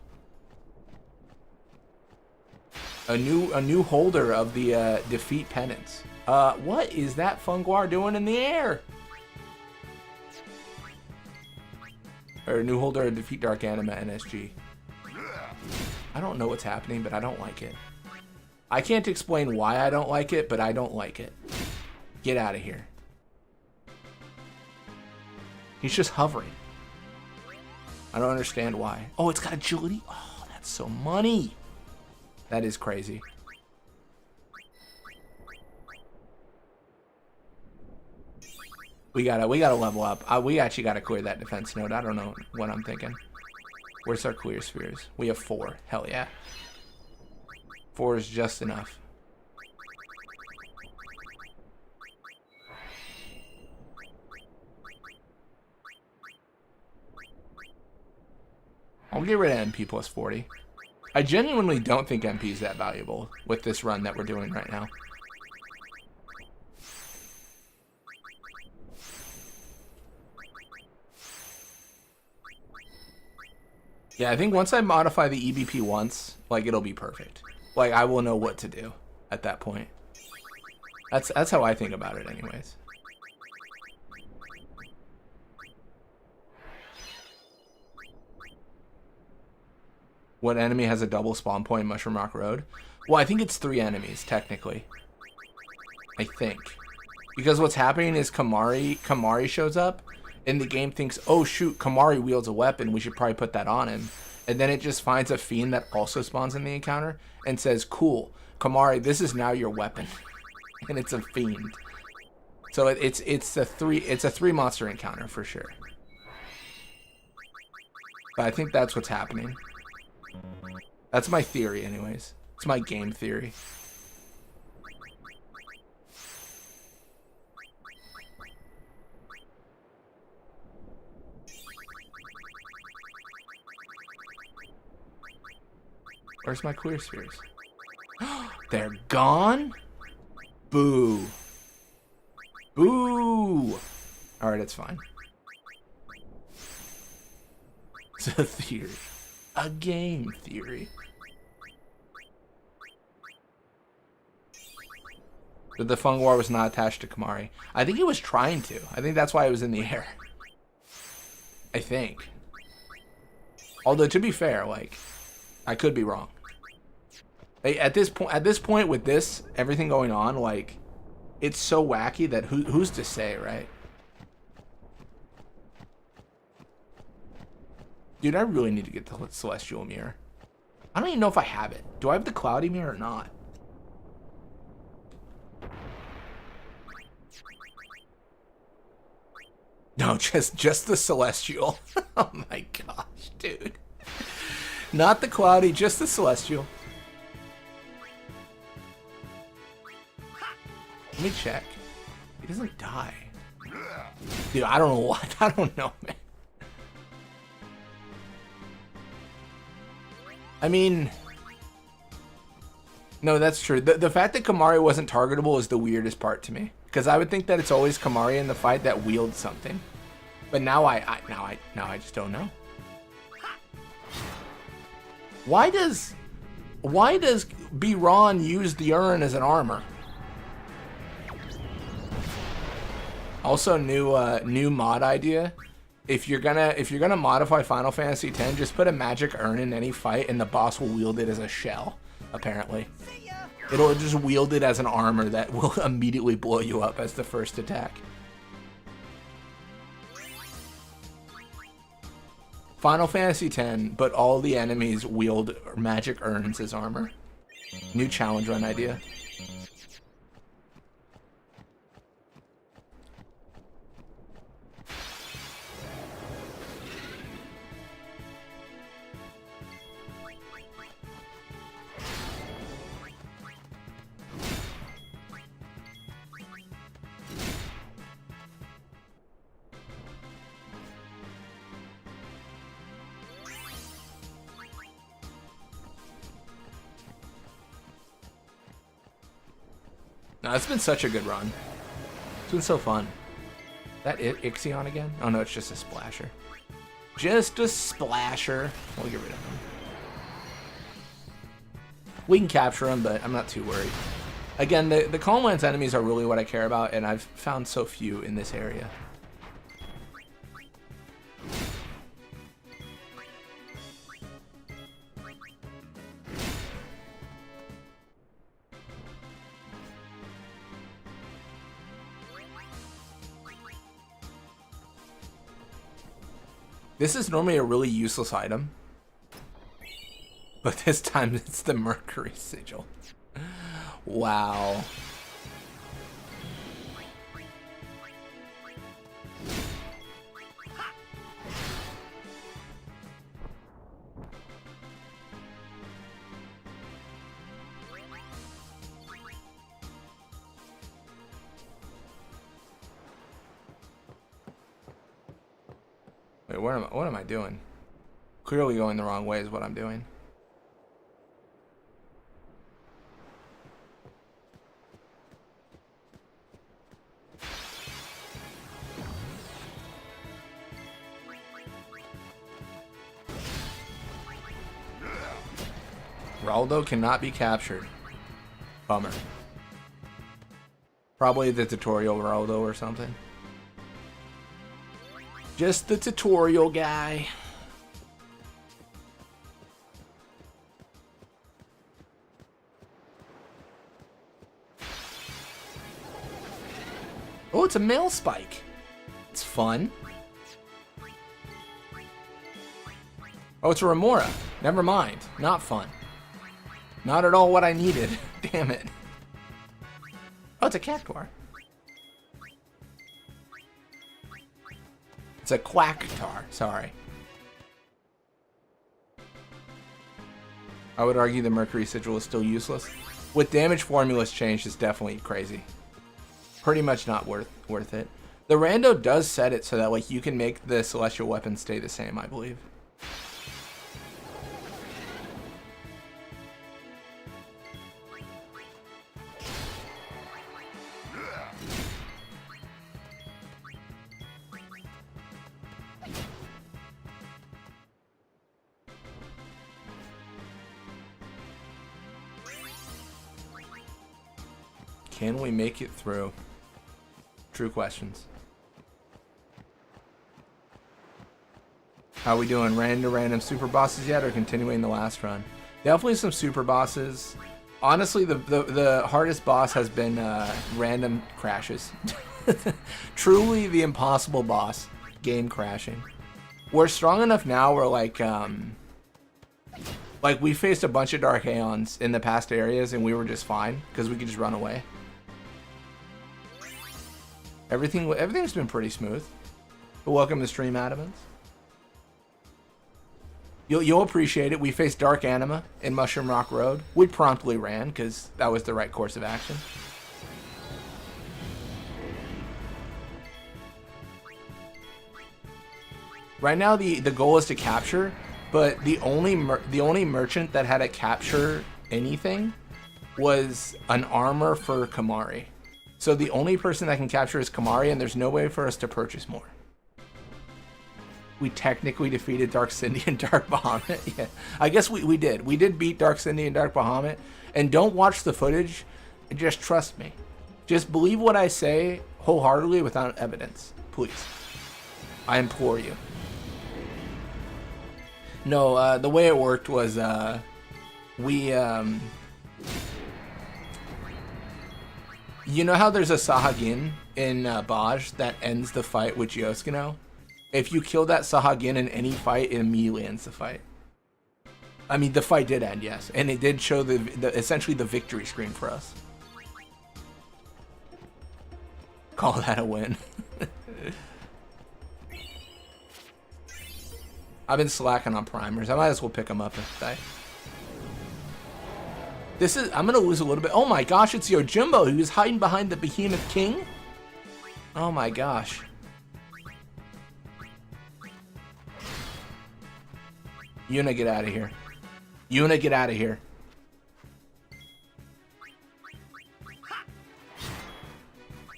A new holder of the defeat penance. What is that Funguar doing in the air? Or a new holder of defeat Dark Anima NSG. I don't know what's happening, but I don't like it. I can't explain why I don't like it, but I don't like it. Get out of here. He's just hovering. I don't understand why. Oh, it's got agility? Oh, that's so money. That is crazy. We gotta level up. We actually gotta clear that defense node. I don't know what I'm thinking. Where's our clear spheres? We have 4. Hell yeah. 4 is just enough. I'll get rid of MP plus 40. I genuinely don't think MP is that valuable with this run that we're doing right now. Yeah, I think once I modify the EBP once, like, it'll be perfect. Like, I will know what to do at that point. That's how I think about it anyways. What enemy has a double spawn point in Mushroom Rock Road? Well, I think it's 3 enemies, technically. I think. Because what's happening is Kamari shows up, and the game thinks, oh shoot, Kamari wields a weapon, we should probably put that on him. And then it just finds a fiend that also spawns in the encounter, and says, cool, Kamari, this is now your weapon. And it's a fiend. So it's a 3 monster encounter for sure. But I think that's what's happening. That's my theory anyways. It's my game theory. Where's my clear spheres? They're gone? Boo. Boo. Alright, it's fine. It's a theory. A game theory. But the Funguar was not attached to Kamari. I think he was trying to. I think that's why it was in the air. I think. Although, to be fair, like, I could be wrong. At this point with this, everything going on, like, it's so wacky that who's to say, right? Dude, I really need to get the Celestial Mirror. I don't even know if I have it. Do I have the Cloudy Mirror or not? No, just the Celestial. Oh my gosh, dude. Not the Cloudy, just the Celestial. Let me check. He doesn't die. Dude, I don't know what. I don't know, man. I mean, no, that's true. The fact that Kamari wasn't targetable is the weirdest part to me, because I would think that it's always Kamari in the fight that wields something, but now I just don't know. Why does Why does Biran use the urn as an armor? Also, new mod idea. If you're gonna modify Final Fantasy X, just put a magic urn in any fight, and the boss will wield it as a shell. Apparently, it'll just wield it as an armor that will immediately blow you up as the first attack. Final Fantasy X, but all the enemies wield magic urns as armor. New challenge run idea. No, it's been such a good run. It's been so fun. That Ixion again? Oh no, it's just a splasher. Just a splasher. We'll get rid of him. We can capture him, but I'm not too worried. Again, the Calm Lands enemies are really what I care about, and I've found so few in this area. This is normally a really useless item, but this time it's the Mercury Sigil. Wow. Wait, what am I doing? Clearly going the wrong way is what I'm doing. Raldo cannot be captured. Bummer. Probably the tutorial Raldo or something. Just the tutorial guy. Oh, it's a mail spike. It's fun. Oh, it's a Remora. Never mind. Not fun. Not at all what I needed. Damn it. Oh, it's a Cactuar. It's a Quacktar, sorry. I would argue the Mercury Sigil is still useless. With damage formulas changed, it's definitely crazy. Pretty much not worth it. The rando does set it so that like you can make the celestial weapon stay the same, I believe. Can we make it through? True questions. How we doing? Random super bosses yet, or continuing the last run? Definitely some super bosses. Honestly, the hardest boss has been random crashes. Truly the impossible boss. Game crashing. We're strong enough now where like we faced a bunch of Dark Aeons in the past areas and we were just fine because we could just run away. Everything's been pretty smooth. But welcome to stream, Adamants. You'll appreciate it. We faced Dark Anima in Mushroom Rock Road. We promptly ran because that was the right course of action. Right now the goal is to capture, but the only merchant that had to capture anything was an armor for Kamari. So the only person that can capture is Kamari, and there's no way for us to purchase more. We technically defeated Dark Cindy and Dark Bahamut. Yeah, I guess we did. We did beat Dark Cindy and Dark Bahamut. And don't watch the footage. Just trust me. Just believe what I say wholeheartedly without evidence. Please. I implore you. No, the way it worked was we... You know how there's a Sahagin in Baj that ends the fight with Yosuke? If you kill that Sahagin in any fight, it immediately ends the fight. I mean, the fight did end, yes. And it did show essentially the victory screen for us. Call that a win. I've been slacking on primers. I might as well pick them up if I... This is... I'm going to lose a little bit. Oh my gosh, it's Yojimbo. He was hiding behind the Behemoth King. Oh my gosh. Yuna, get out of here. Yuna, get out of here.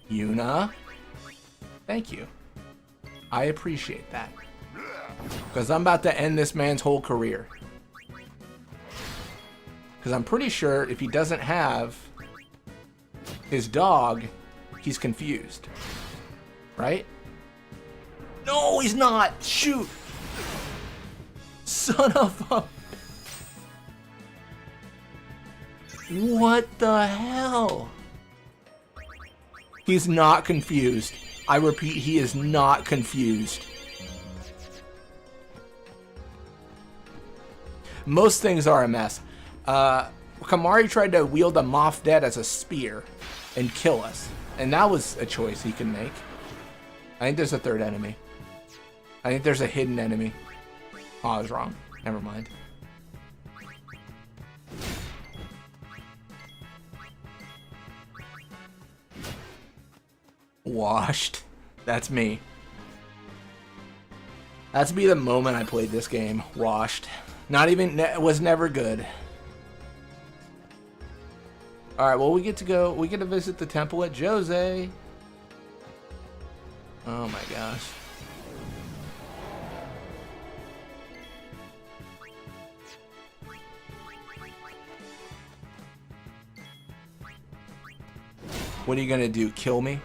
Yuna. Thank you. I appreciate that. Because I'm about to end this man's whole career. Because I'm pretty sure if he doesn't have his dog, he's confused. Right? No, he's not. Shoot. Son of a... What the hell? He's not confused. I repeat, he is not confused. Most things are a mess. Kamari tried to wield a Moff Dead as a spear and kill us. And that was a choice he can make. I think there's a third enemy. I think there's a hidden enemy. Oh, I was wrong. Never mind. Washed. That's me. That's me the moment I played this game. Washed. Not even... was never good. Alright, well, we get to go... We get to visit the temple at Jose. Oh my gosh. What are you gonna do? Kill me?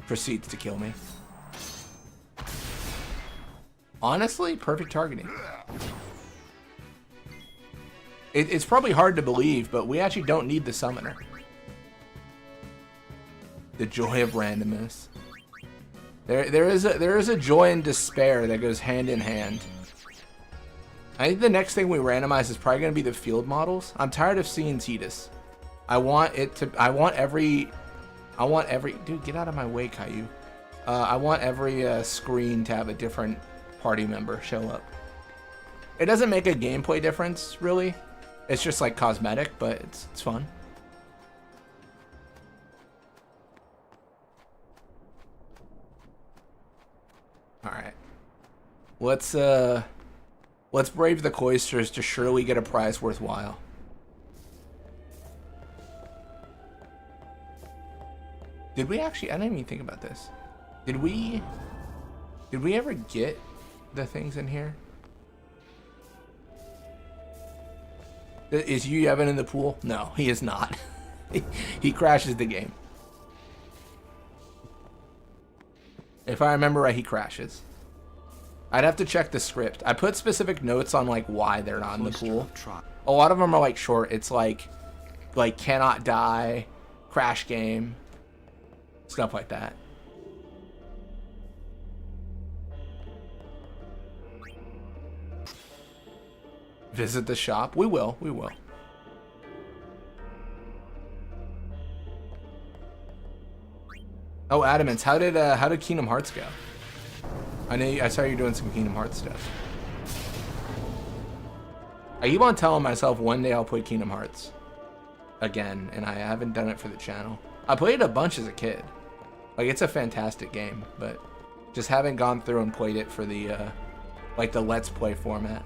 Proceeds to kill me. Honestly, perfect targeting. It's probably hard to believe, but we actually don't need the summoner. The joy of randomness. There is a joy and despair that goes hand in hand. I think the next thing we randomize is probably gonna be the field models. I'm tired of seeing Tidus. I want every dude, get out of my way, Caillou. I want every screen to have a different party member show up. It doesn't make a gameplay difference, really. It's just like cosmetic, but it's fun. Alright. Let's brave the cloisters to surely get a prize worthwhile. Did we actually... I didn't even think about this. Did we ever get the things in here? Is Yu Evan in the pool? No, he is not. He crashes the game. If I remember right, he crashes. I'd have to check the script. I put specific notes on like why they're not in the pool. A lot of them are like short. It's like cannot die, crash game, stuff like that. Visit the shop. We will. We will. Oh, Adamants, how did Kingdom Hearts go? I saw you doing some Kingdom Hearts stuff. I keep on telling myself one day I'll play Kingdom Hearts again, and I haven't done it for the channel. I played it a bunch as a kid. Like, it's a fantastic game, but just haven't gone through and played it for the like the Let's Play format.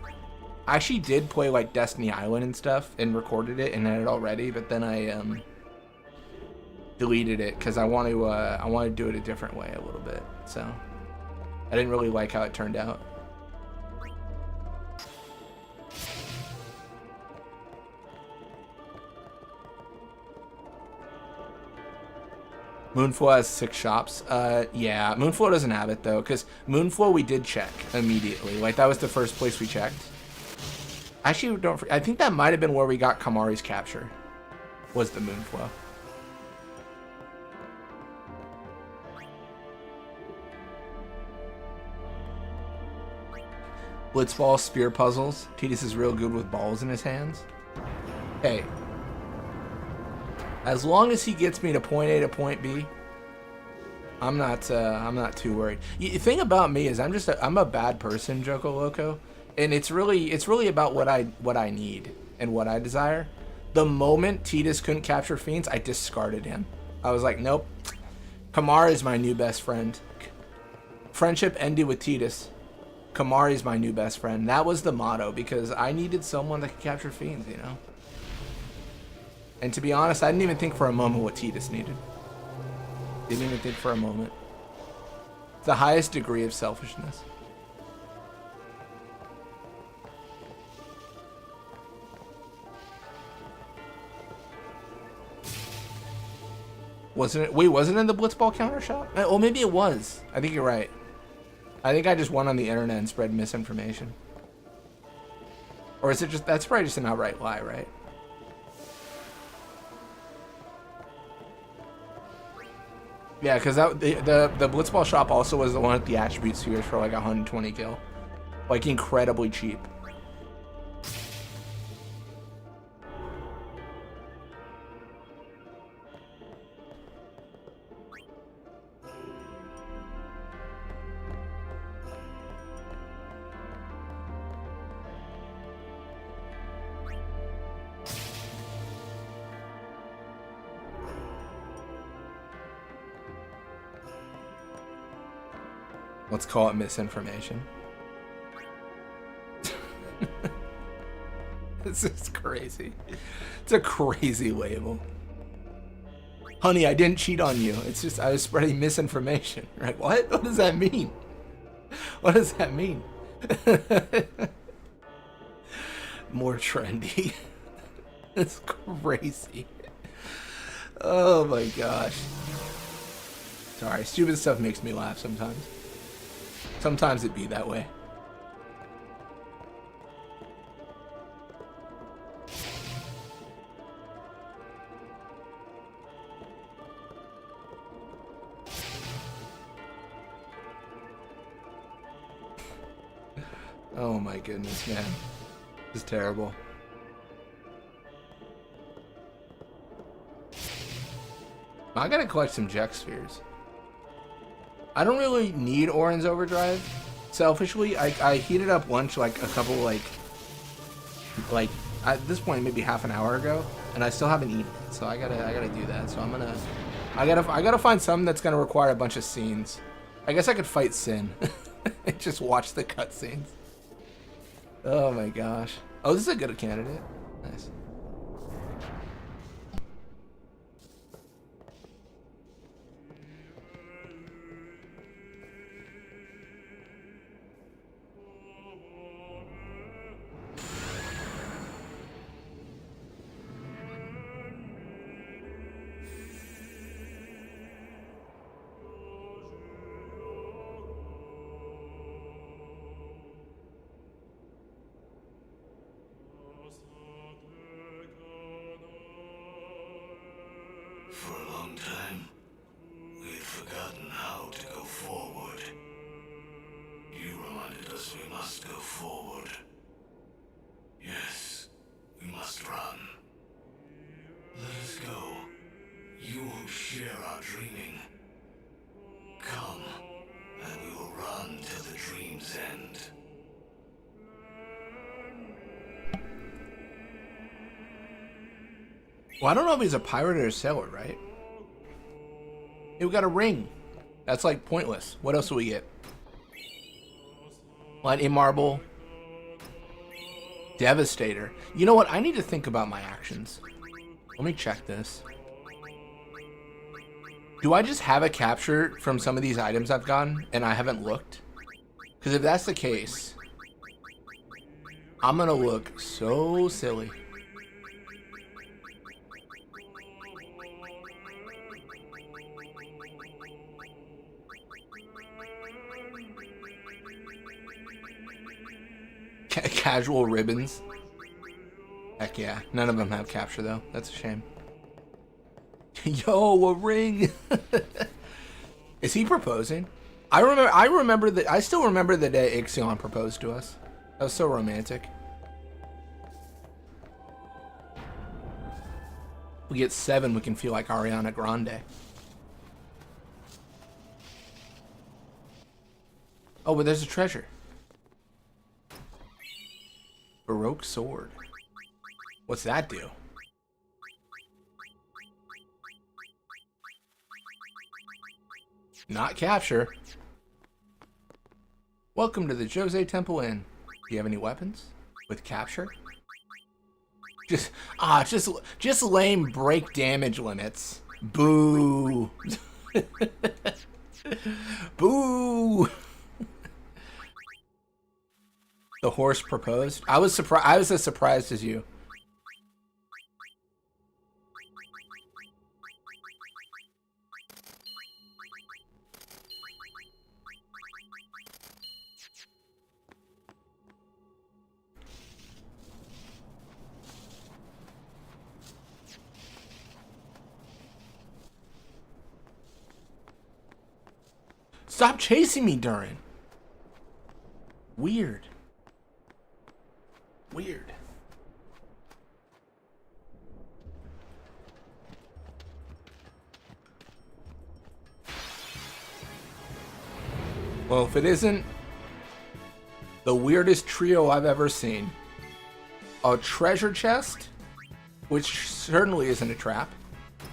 I actually did play like Destiny Island and stuff and recorded it and had it already, but then I deleted it because I want to do it a different way a little bit. So I didn't really like how it turned out. Moonflow has 6 shops. Yeah, Moonflow doesn't have it though, because Moonflow we did check immediately. Like that was the first place we checked. Actually, I think that might have been where we got Kamari's capture. Was the Moonflow. Blitzball spear puzzles. Tidus is real good with balls in his hands. Hey. As long as he gets me to point A to point B, I'm not too worried. The thing about me is I'm a bad person, Joko Loco, and it's really about what I need and what I desire. The moment Tidus couldn't capture fiends, I discarded him. I was like, nope. Kamari is my new best friend. Friendship ended with Tidus. Kamari is my new best friend. That was the motto because I needed someone that could capture fiends, you know. And to be honest, I didn't even think for a moment what Tidus needed. Didn't even think for a moment. It's the highest degree of selfishness. Wasn't it? Wait, wasn't it in the Blitzball counter shop? Oh, maybe it was. I think you're right. I think I just went on the internet and spread misinformation. Or is it just, that's probably just an outright lie, right? Yeah, because the Blitzball shop also was the one with the attribute spheres for like 120 gil. Like incredibly cheap. Let's call it misinformation. This is crazy. It's a crazy label. Honey, I didn't cheat on you. It's just I was spreading misinformation. Right? What? What does that mean? What does that mean? More trendy. It's crazy. Oh my gosh. Sorry, stupid stuff makes me laugh sometimes. Sometimes it be that way. Oh my goodness, man. This is terrible. I gotta collect some Jack spheres. I don't really need Orin's Overdrive. Selfishly, I heated up lunch like a couple like at this point maybe half an hour ago, and I still haven't eaten it. So I gotta do that. So I gotta find something that's gonna require a bunch of scenes. I guess I could fight Sin and just watch the cutscenes. Oh my gosh. Oh, this is a good candidate. Nice. For a long time, we had forgotten how to go forward. You reminded us we must go forward. Yes, we must run. Let us go. You who share our dreaming. Come, and we will run till the dream's end. Well, I don't know if he's a pirate or a sailor, right? Hey, we got a ring. That's like pointless. What else do we get? Lightning Marble. Devastator. You know what? I need to think about my actions. Let me check this. Do I just have a capture from some of these items I've gotten and I haven't looked? Because if that's the case, I'm gonna look so silly. Casual ribbons. Heck yeah. None of them have capture though. That's a shame. Yo, a ring. Is he proposing? I still remember the day Ixion proposed to us. That was so romantic. We get 7, we can feel like Ariana Grande. Oh, but there's a treasure. Baroque sword. What's that do? Not capture. Welcome to the Jose Temple Inn. Do you have any weapons with capture? Just lame break damage limits. Boo. Boo. The horse proposed. I was surprised. I was as surprised as you. Stop chasing me, Durin. Weird. Weird. Well, if it isn't the weirdest trio I've ever seen. A treasure chest, which certainly isn't a trap.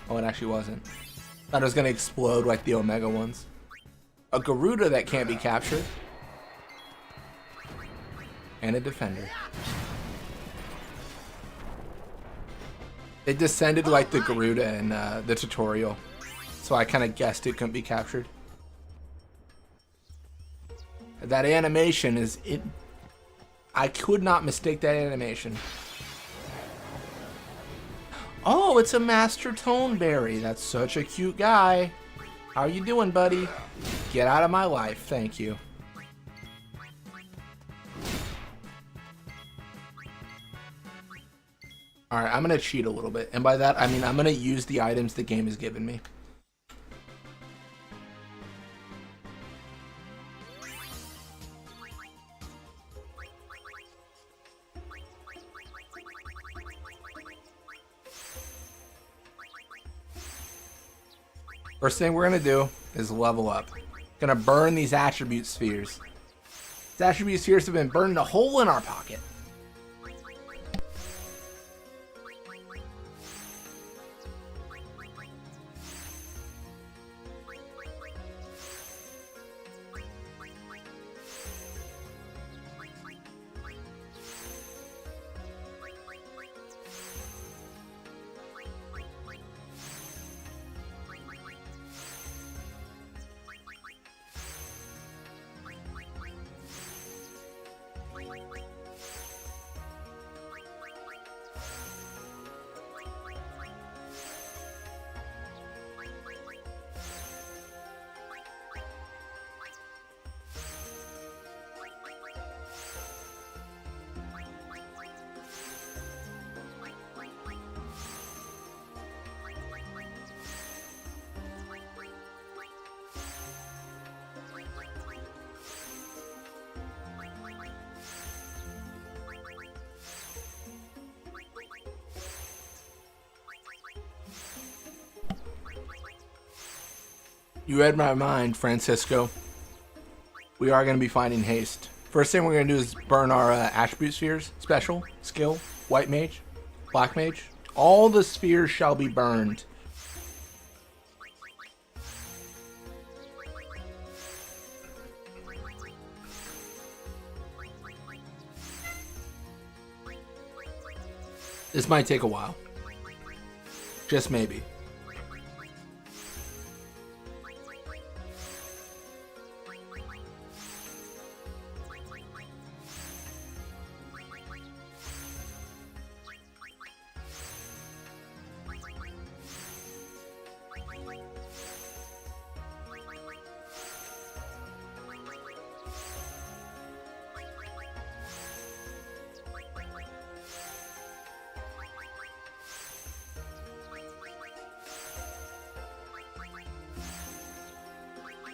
Oh, it actually wasn't. Thought it was going to explode like the Omega ones. A Garuda that can't be captured. And a defender. It descended like the Garuda in the tutorial. So I kind of guessed it couldn't be captured. That animation is... I could not mistake that animation. Oh, it's a Master Toneberry. That's such a cute guy. How you doing, buddy? Get out of my life. Thank you. Alright, I'm going to cheat a little bit. And by that, I mean I'm going to use the items the game has given me. First thing we're going to do is level up. Going to burn these attribute spheres. These attribute spheres have been burning a hole in our pocket. You read my mind, Francisco. We are going to be finding haste. First thing we're going to do is burn our attribute spheres. Special, skill, white mage, black mage. All the spheres shall be burned. This might take a while. Just maybe.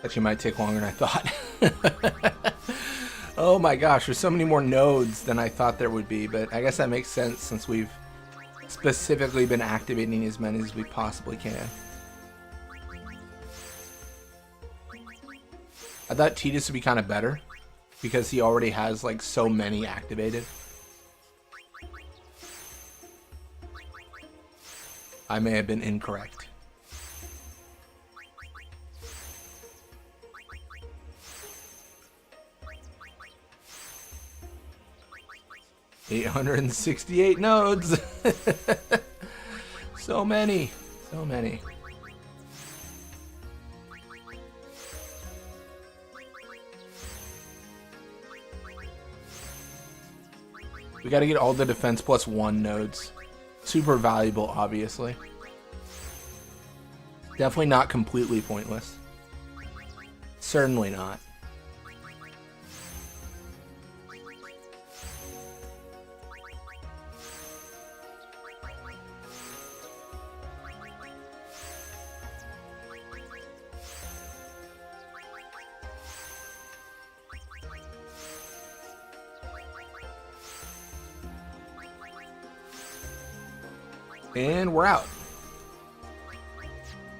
Actually, might take longer than I thought. Oh my gosh, there's so many more nodes than I thought there would be, but I guess that makes sense since we've specifically been activating as many as we possibly can. I thought Tidus would be kind of better because he already has like so many activated. I may have been incorrect. $868 nodes. So many. So many. We gotta get all the defense plus 1 nodes. Super valuable, obviously. Definitely not completely pointless. Certainly not. And we're out.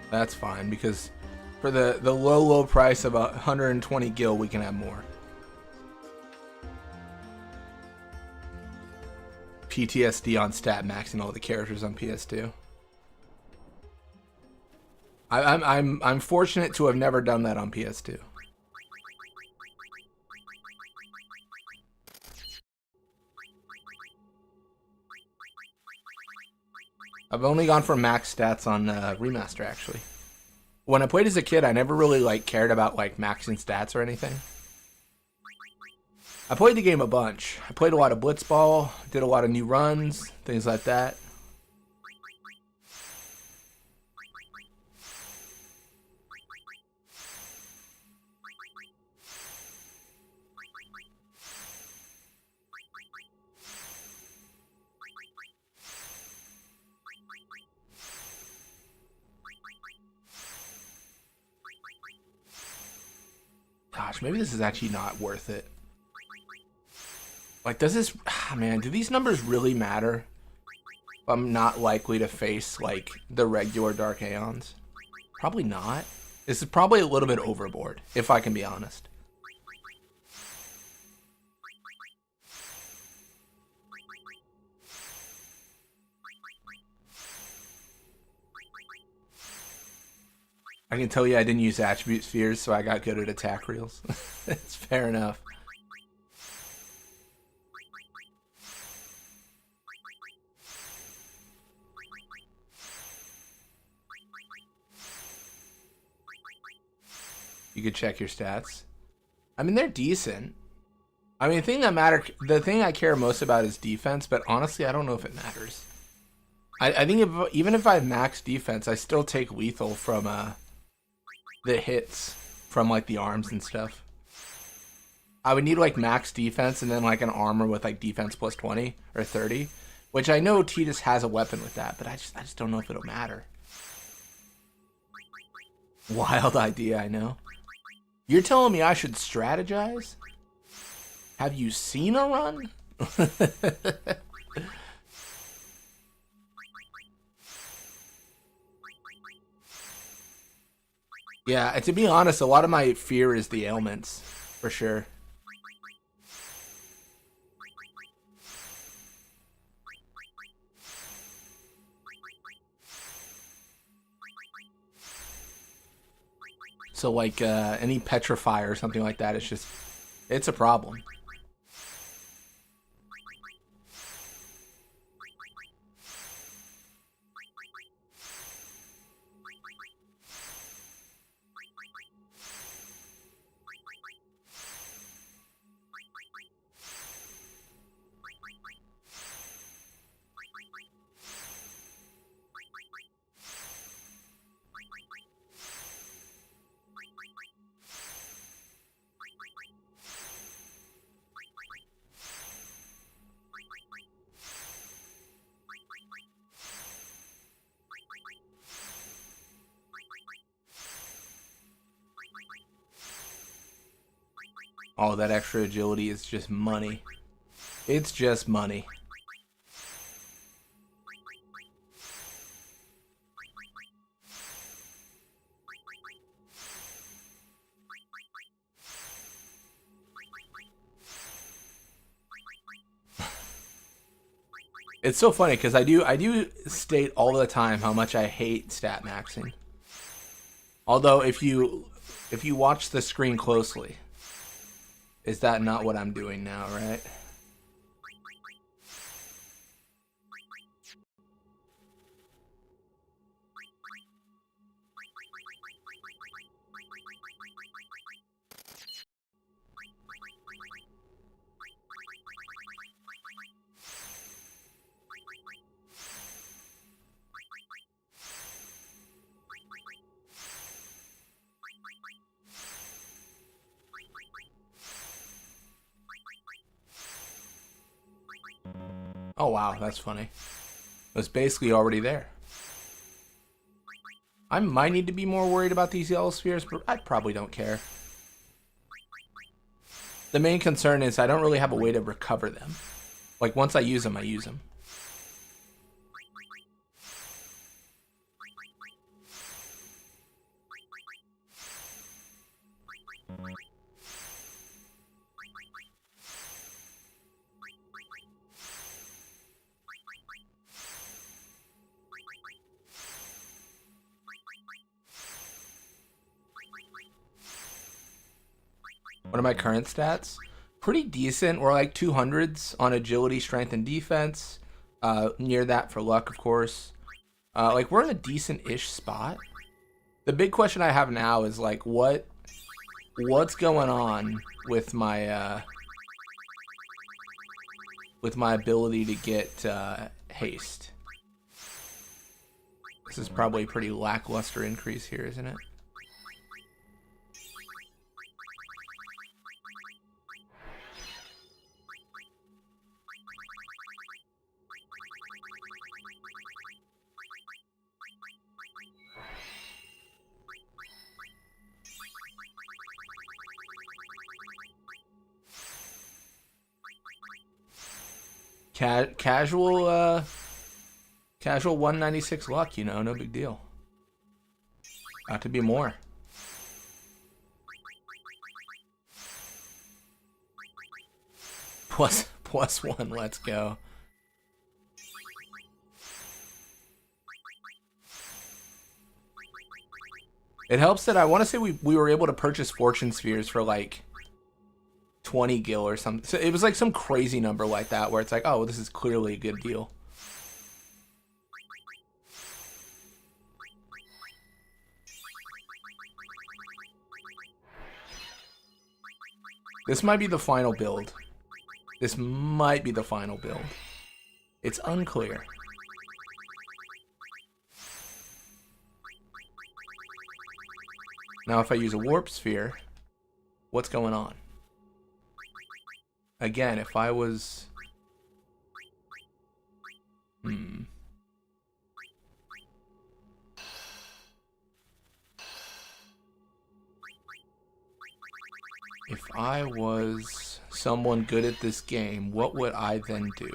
That's fine, because for the low price of 120 gil, we can have more. PTSD on stat maxing all the characters on PS2. I'm fortunate to have never done that on PS2. I've only gone for max stats on remaster, actually. When I played as a kid, I never really like cared about like maxing stats or anything. I played the game a bunch. I played a lot of Blitzball, did a lot of new runs, things like that. Gosh, maybe this is actually not worth it. Like, does this... man, do these numbers really matter? I'm not likely to face, like, the regular Dark Aeons. Probably not. This is probably a little bit overboard, if I can be honest. I can tell you I didn't use attribute spheres, so I got good at attack reels. It's fair enough. You could check your stats. I mean, they're decent. I mean, the thing I care most about is defense, but honestly, I don't know if it matters. I think even if I have max defense, I still take lethal from the hits from like the arms and stuff. I would need like max defense and then like an armor with like defense plus 20 or 30, which I know Tidus has a weapon with that, but I just don't know if it'll matter. Wild idea, I know. You're telling me I should strategize? Have you seen a run? Yeah, to be honest, a lot of my fear is the ailments, for sure. So like any petrify or something like that, it's a problem. All that extra agility is just money. It's just money. It's so funny because I do state all the time how much I hate stat maxing. Although if you watch the screen closely, is that not what I'm doing now, right? Oh wow, that's funny. It was basically already there. I might need to be more worried about these yellow spheres, but I probably don't care. The main concern is I don't really have a way to recover them. Like, once I use them, I use them. What are my current stats? Pretty decent. We're like 200s on agility, strength, and defense. Near that for luck, of course. Like, we're in a decent-ish spot. The big question I have now is, like, what's going on with my ability to get haste? This is probably a pretty lackluster increase here, isn't it? Casual 196 luck, you know, no big deal. Got to be more. Plus one, let's go. It helps that I want to say we were able to purchase fortune spheres for like 20 gil or something. So it was like some crazy number like that where it's like, oh, well, this is clearly a good deal. This might be the final build. This might be the final build. It's unclear. Now if I use a warp sphere, what's going on? Again, if I was... If I was someone good at this game, what would I then do?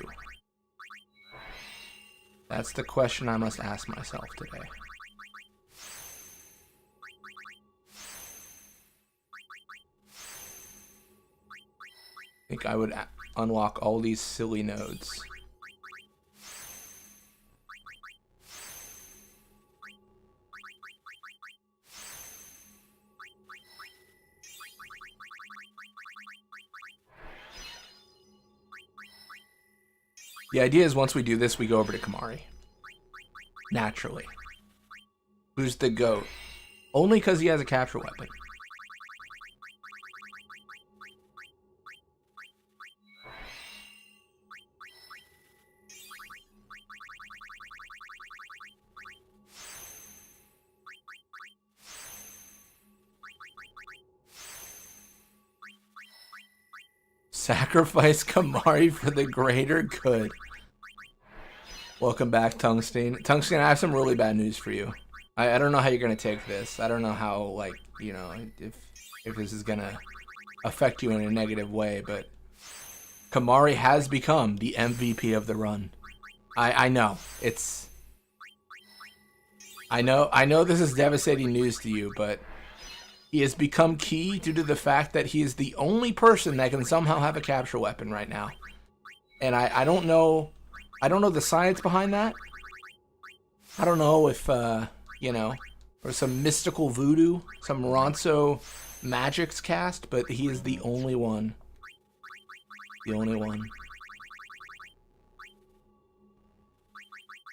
That's the question I must ask myself today. I think I would unlock all these silly nodes. The idea is once we do this, we go over to Kimahri. Naturally. Who's the GOAT? Only because he has a capture weapon. Sacrifice Kimahri for the greater good. Welcome back, Tungsten. Tungsten, I have some really bad news for you. I don't know how you're gonna take this. I don't know how, like, you know, if this is gonna affect you in a negative way, but Kamari has become the MVP of the run. I know. I know this is devastating news to you, but he has become key due to the fact that he is the only person that can somehow have a capture weapon right now. And I don't know the science behind that. I don't know if you know, or some mystical voodoo, some Ronso magic's cast, but he is the only one. The only one.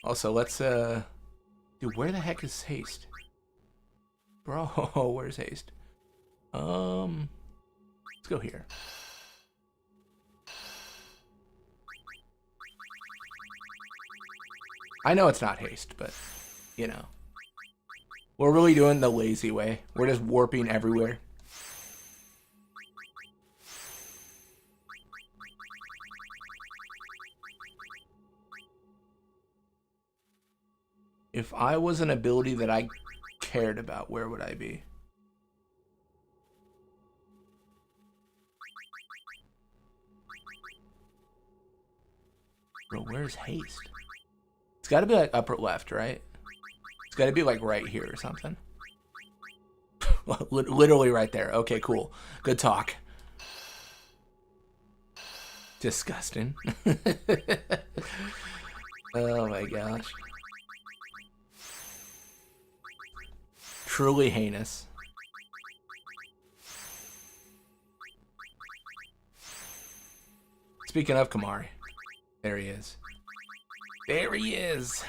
Also, let's dude, where the heck is Haste? Bro, where's Haste? Let's go here. I know it's not Haste, but you know. We're really doing the lazy way. We're just warping everywhere. If I was an ability that I cared about, where would I be? Bro, where's Haste? It's got to be like upper left, right? It's got to be like right here or something. Literally right there. Okay, cool. Good talk. Disgusting. Oh my gosh. Truly heinous. Speaking of Kamari, there he is. There he is.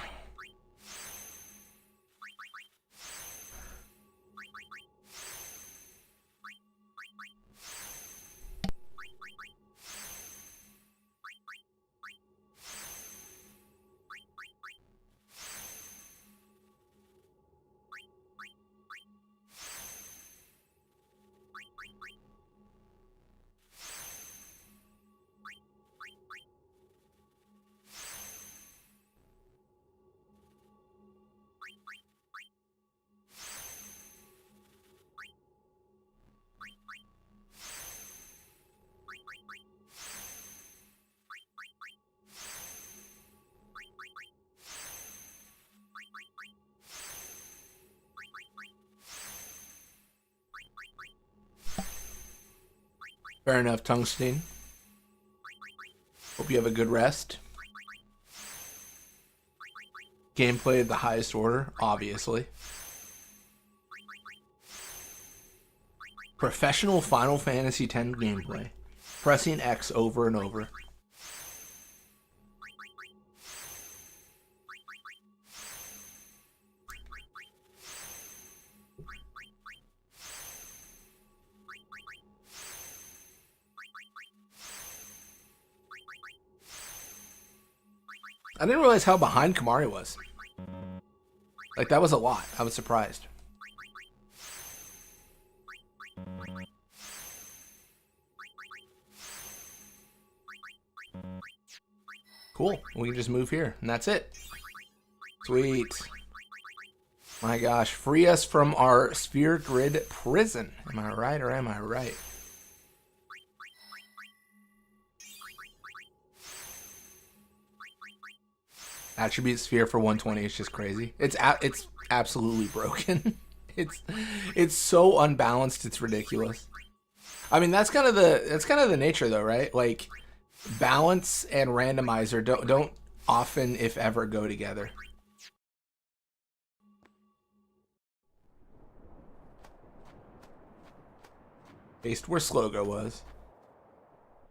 Fair enough, Tungsten. Hope you have a good rest. Gameplay of the highest order, obviously. Professional Final Fantasy X gameplay. Pressing X over and over. I didn't realize how behind Kamari was. Like, that was a lot. I was surprised. Cool. We can just move here, and that's it. Sweet. My gosh. Free us from our sphere grid prison. Am I right or am I right? Attribute sphere for 120 is just crazy. It's absolutely broken. it's so unbalanced. It's ridiculous. I mean, that's kind of the nature though, right? Like, balance and randomizer don't often, if ever, go together. Based where Slogo was.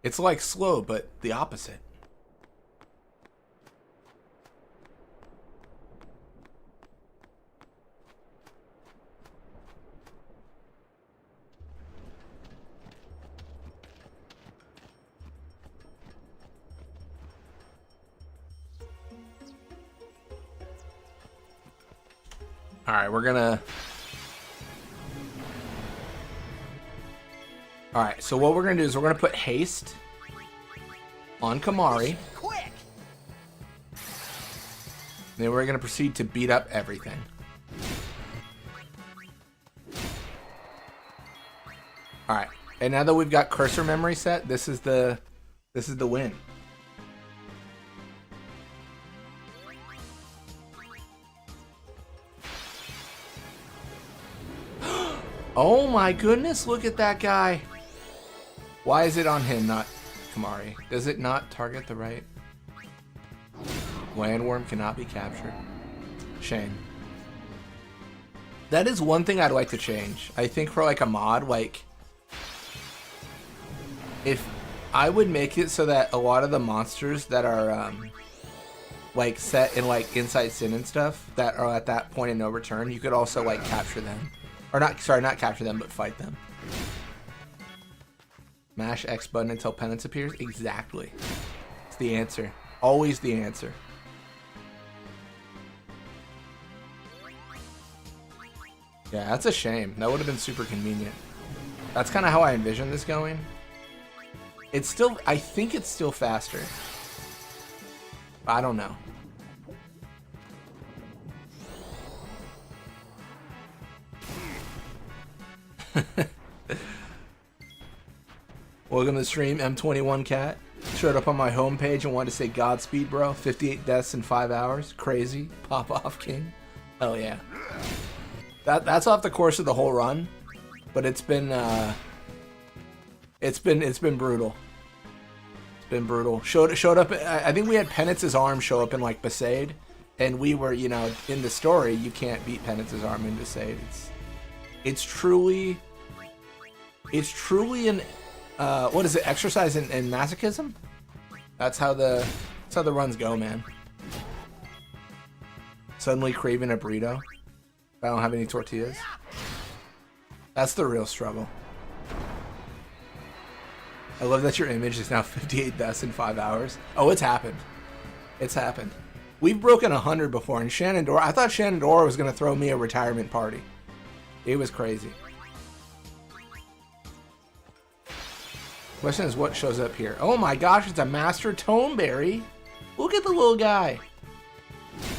It's like slow, but the opposite. Alright, we're gonna... Alright, so what we're gonna do is we're gonna put haste on Kamari. Quick! Then we're gonna proceed to beat up everything. Alright, And now that we've got cursor memory set, this is the win. Oh my goodness, look at that guy. Why is it on him, not Kimahri? Does it not target the right? Landworm cannot be captured. Shame. That is one thing I'd like to change. I think for like a mod, like if I would make it so that a lot of the monsters that are like set in like Inside Sin and stuff that are at that point of no return, you could also like capture them. Or not, sorry, not capture them, but fight them. Mash X button until penance appears? Exactly. It's the answer. Always the answer. Yeah, that's a shame. That would have been super convenient. That's kind of how I envision this going. It's still, I think it's still faster. I don't know. Welcome to the stream, M21 Cat. Showed up on my homepage and wanted to say Godspeed, bro. 58 deaths in 5 hours. Crazy. Pop off, king. Hell yeah. That's off the course of the whole run, but it's been brutal. It's been brutal. Showed up. I think we had Penance's arm show up in like Besaid, and we were, you know, in the story you can't beat Penance's arm in Besaid. It's truly an what is it? Exercise in masochism. That's how the runs go, man. Suddenly craving a burrito. I don't have any tortillas. That's the real struggle. I love that your image is now 58 deaths in 5 hours. Oh, it's happened. It's happened. We've broken 100 before, and Shenandoah, I thought Shenandoah was going to throw me a retirement party. It was crazy. Question is, what shows up here? Oh my gosh, it's a Master Toneberry. Look at the little guy.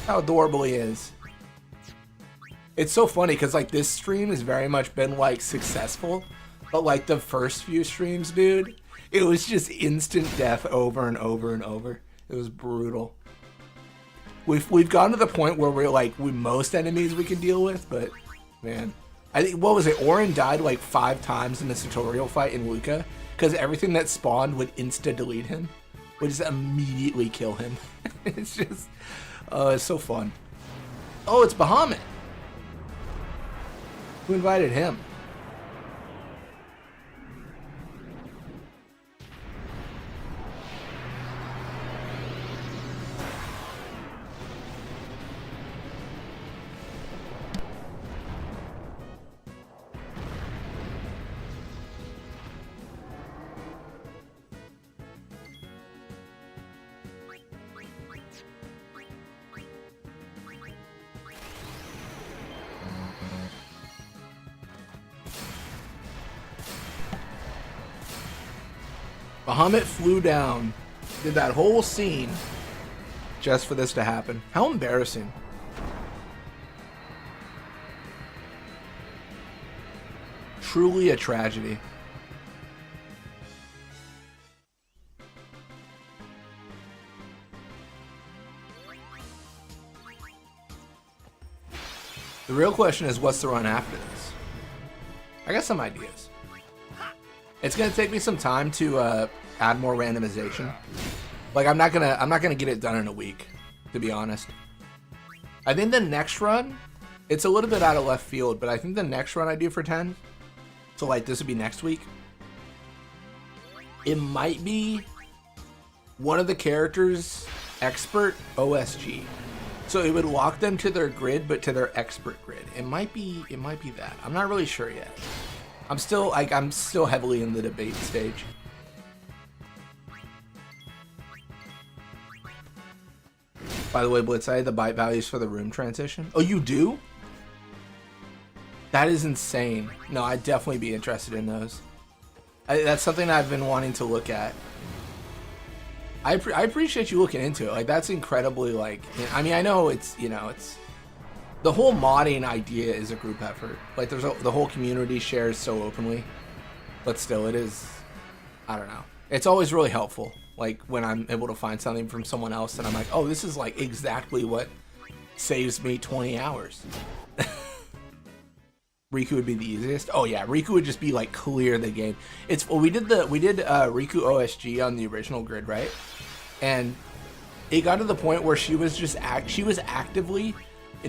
How adorable he is. It's so funny because like this stream has very much been like successful, but like the first few streams, dude, it was just instant death over and over and over. It was brutal. We've gotten to the point where we're like most enemies we can deal with, but man, I think what was it? Orin died like 5 times in the tutorial fight in Luca because everything that spawned would insta delete him, would just immediately kill him. It's just, it's so fun. Oh, it's Bahamut. Who invited him? Bahamut flew down, did that whole scene just for this to happen. How embarrassing. Truly a tragedy. The real question is, what's the run after this? I got some ideas. It's gonna take me some time to add more randomization. Like I'm not gonna get it done in a week, to be honest. I think the next run, it's a little bit out of left field, but I think the next run I do for 10, so like this would be next week. It might be one of the characters' expert OSG. So it would lock them to their grid, but to their expert grid. It might be that. I'm not really sure yet. I'm still heavily in the debate stage. By the way, Blitz, I had the byte values for the room transition. Oh, you do? That is insane. No, I'd definitely be interested in those. That's something I've been wanting to look at. I appreciate you looking into it. Like, that's incredibly, like, I mean, I know it's, you know, it's, the whole modding idea is a group effort. Like, the whole community shares so openly. But still, it is, I don't know. It's always really helpful, like when I'm able to find something from someone else and I'm like, oh, this is like exactly what saves me 20 hours. Riku would be the easiest. Oh yeah, Riku would just be like clear the game. It's well, we did Riku OSG on the original grid, right? And it got to the point where she was just actively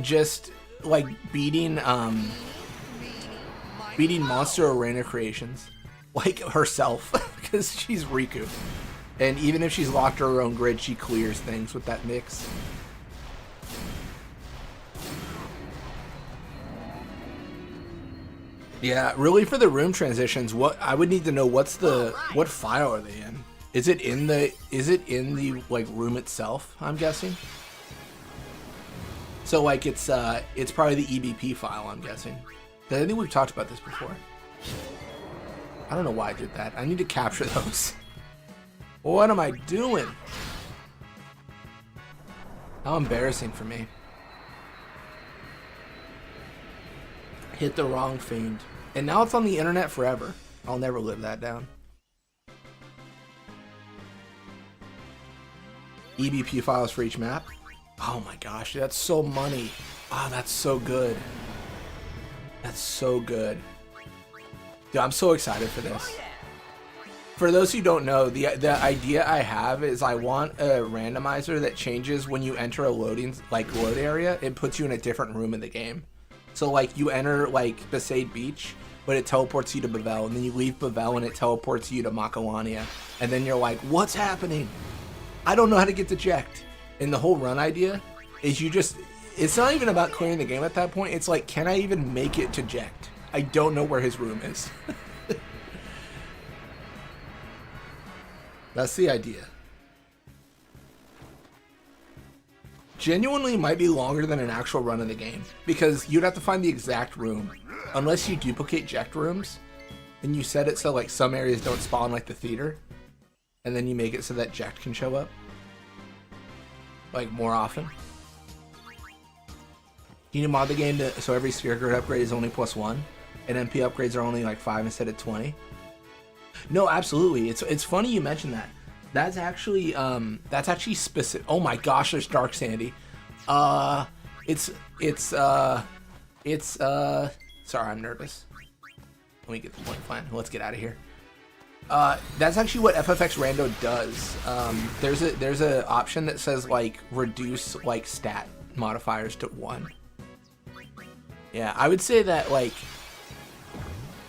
just like beating monster arena creations like herself because she's Riku. And even if she's locked her own grid, she clears things with that mix. Yeah, really for the room transitions, what I would need to know what file are they in? Is it in the like room itself, I'm guessing? So like it's probably the EBP file, I'm guessing. I think we've talked about this before. I don't know why I did that. I need to capture those. What am I doing? How embarrassing for me. Hit the wrong fiend. And now it's on the internet forever. I'll never live that down. EBP files for each map. Oh my gosh, that's so money. Oh, that's so good. That's so good. Dude, I'm so excited for this. For those who don't know, the idea I have is I want a randomizer that changes when you enter a load area. It puts you in a different room in the game. So like you enter like Besaid Beach, but it teleports you to Bavel, and then you leave Bavel and it teleports you to Makalania. And then you're like, what's happening? I don't know how to get to Jekt. And the whole run idea is it's not even about clearing the game at that point. It's like, can I even make it to Jekt? I don't know where his room is. That's the idea. Genuinely might be longer than an actual run of the game, because you'd have to find the exact room. Unless you duplicate Jekt rooms, and you set it so like some areas don't spawn like the theater, and then you make it so that Jekt can show up like more often. You need to mod the game so every sphere grid upgrade is only +1, and MP upgrades are only like 5 instead of 20. No, absolutely. It's funny you mentioned that. That's actually specific. Oh my gosh, there's Dark Sandy. Sorry, I'm nervous. Let me get the point plan. Let's get out of here. That's actually what FFX Rando does. There's a option that says like reduce like stat modifiers to 1. Yeah, I would say that like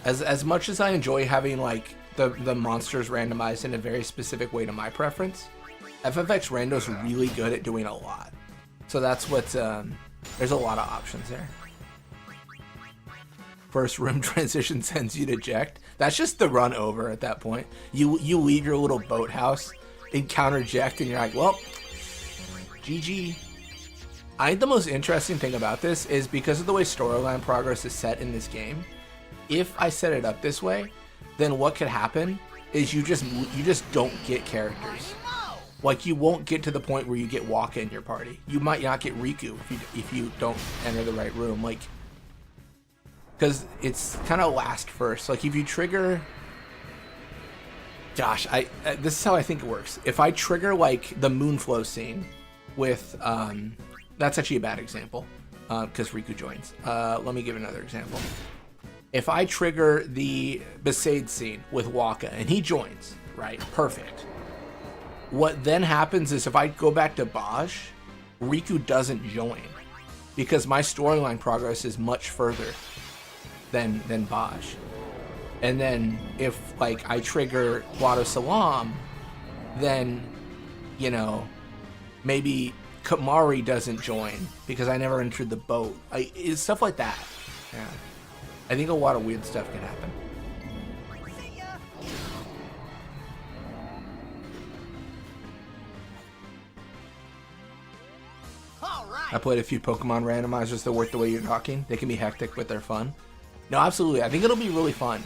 as much as I enjoy having like the monsters randomized in a very specific way to my preference, FFX Rando's really good at doing a lot. So that's what there's a lot of options there. First room transition sends you to Jekt. That's just the run over at that point. You leave your little boathouse, encounter Jekt, and you're like, well, GG. I think the most interesting thing about this is because of the way storyline progress is set in this game, if I set it up this way, then what could happen is you just don't get characters. Like you won't get to the point where you get Waka in your party. You might not get Riku if you don't enter the right room. Like, because it's kind of last first. Like if you trigger, gosh, this is how I think it works. If I trigger like the Moonflow scene with, that's actually a bad example because Riku joins. Let me give another example. If I trigger the Besaid scene with Waka and he joins, right? Perfect. What then happens is if I go back to Baj, Riku doesn't join because my storyline progress is much further than Baj. And then if like I trigger Wado Salam, then, you know, maybe Kamari doesn't join because I never entered the boat. It's stuff like that. Yeah. I think a lot of weird stuff can happen. I played a few Pokemon randomizers that work the way you're talking. They can be hectic, but they're fun. No, absolutely. I think it'll be really fun.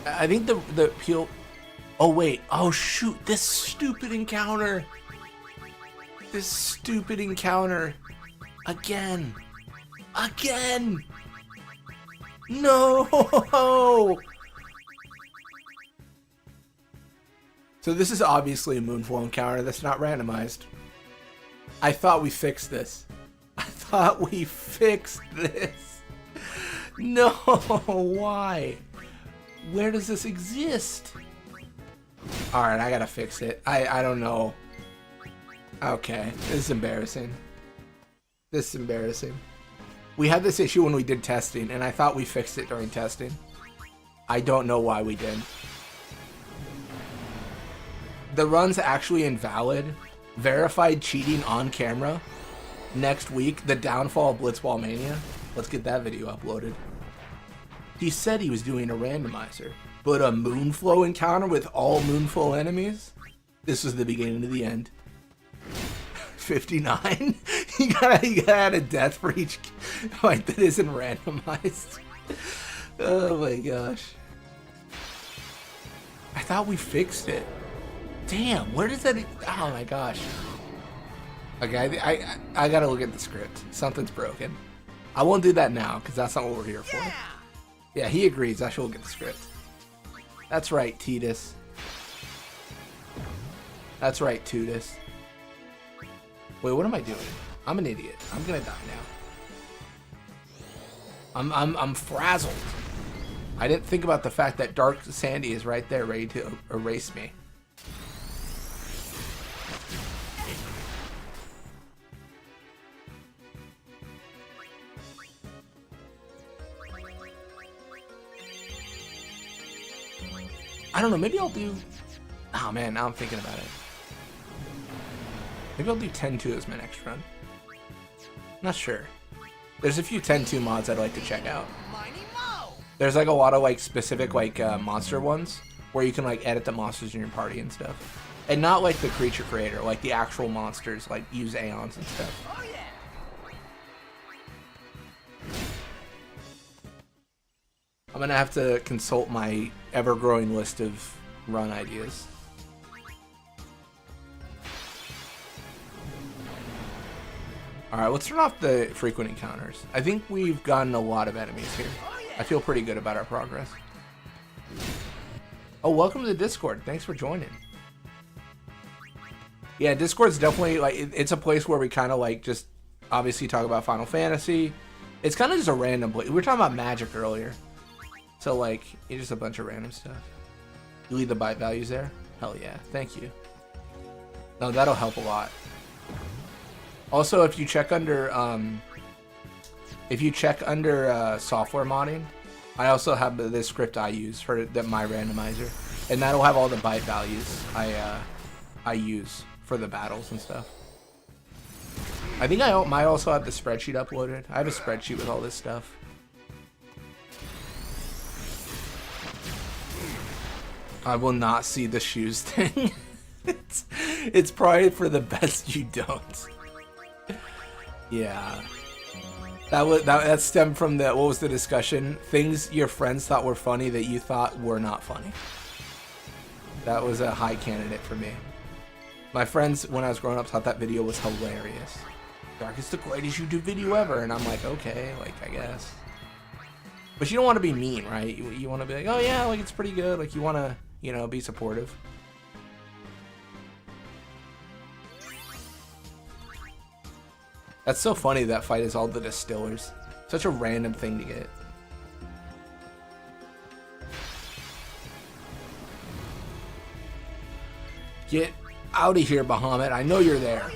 I think the appeal... Oh, wait. Oh, shoot. This stupid encounter. Again. No! So this is obviously a moonflow encounter that's not randomized. I thought we fixed this. I thought we fixed this. No, why? Where does this exist? Alright, I gotta fix it. I don't know. Okay, this is embarrassing. This is embarrassing. We had this issue when we did testing, and I thought we fixed it during testing. I don't know why we didn't. The run's actually invalid. Verified cheating on camera. Next week, the downfall of Blitzball Mania. Let's get that video uploaded. He said he was doing a randomizer, but a Moonflow encounter with all Moonflow enemies? This was the beginning of the end. 59? you gotta add a death for each. Like, that isn't randomized. Oh my gosh. I thought we fixed it. Damn, where does that? Oh my gosh. Okay, I gotta look at the script. Something's broken. I won't do that now because that's not what we're here for. Yeah, he agrees. I should look at the script. That's right, Titus. That's right, Tutus. Wait, what am I doing? I'm an idiot. I'm gonna die now. I'm frazzled. I didn't think about the fact that Dark Sandy is right there, ready to erase me. I don't know, maybe I'll do... Oh man, now I'm thinking about it. Maybe I'll do 10-2 as my next run. Not sure. There's a few 10-2 mods I'd like to check out. There's like a lot of like specific like monster ones where you can like edit the monsters in your party and stuff. And not like the creature creator, like the actual monsters, like use Aeons and stuff. Oh, yeah. I'm gonna have to consult my ever-growing list of run ideas. Alright, let's turn off the frequent encounters. I think we've gotten a lot of enemies here. I feel pretty good about our progress. Oh, welcome to the Discord. Thanks for joining. Yeah, Discord's definitely, like, it's a place where we kind of, like, just obviously talk about Final Fantasy. It's kind of just a random place. We were talking about Magic earlier. So, like, it's just a bunch of random stuff. You leave the byte values there? Hell yeah. Thank you. No, that'll help a lot. Also, if you check under, software modding, I also have this script I use for my randomizer, and that'll have all the byte values I use for the battles and stuff. I think I might also have the spreadsheet uploaded. I have a spreadsheet with all this stuff. I will not see the shoes thing. It's probably for the best you don't. Yeah. That stemmed from what was the discussion? Things your friends thought were funny that you thought were not funny. That was a high candidate for me. My friends, when I was growing up, thought that video was hilarious. Dark, it's the greatest YouTube video ever. And I'm like, okay, like, I guess. But you don't want to be mean, right? You want to be like, oh yeah, like, it's pretty good. Like, you want to, you know, be supportive. That's so funny, that fight is all the distillers. Such a random thing to get. Get out of here, Bahamut. I know you're there.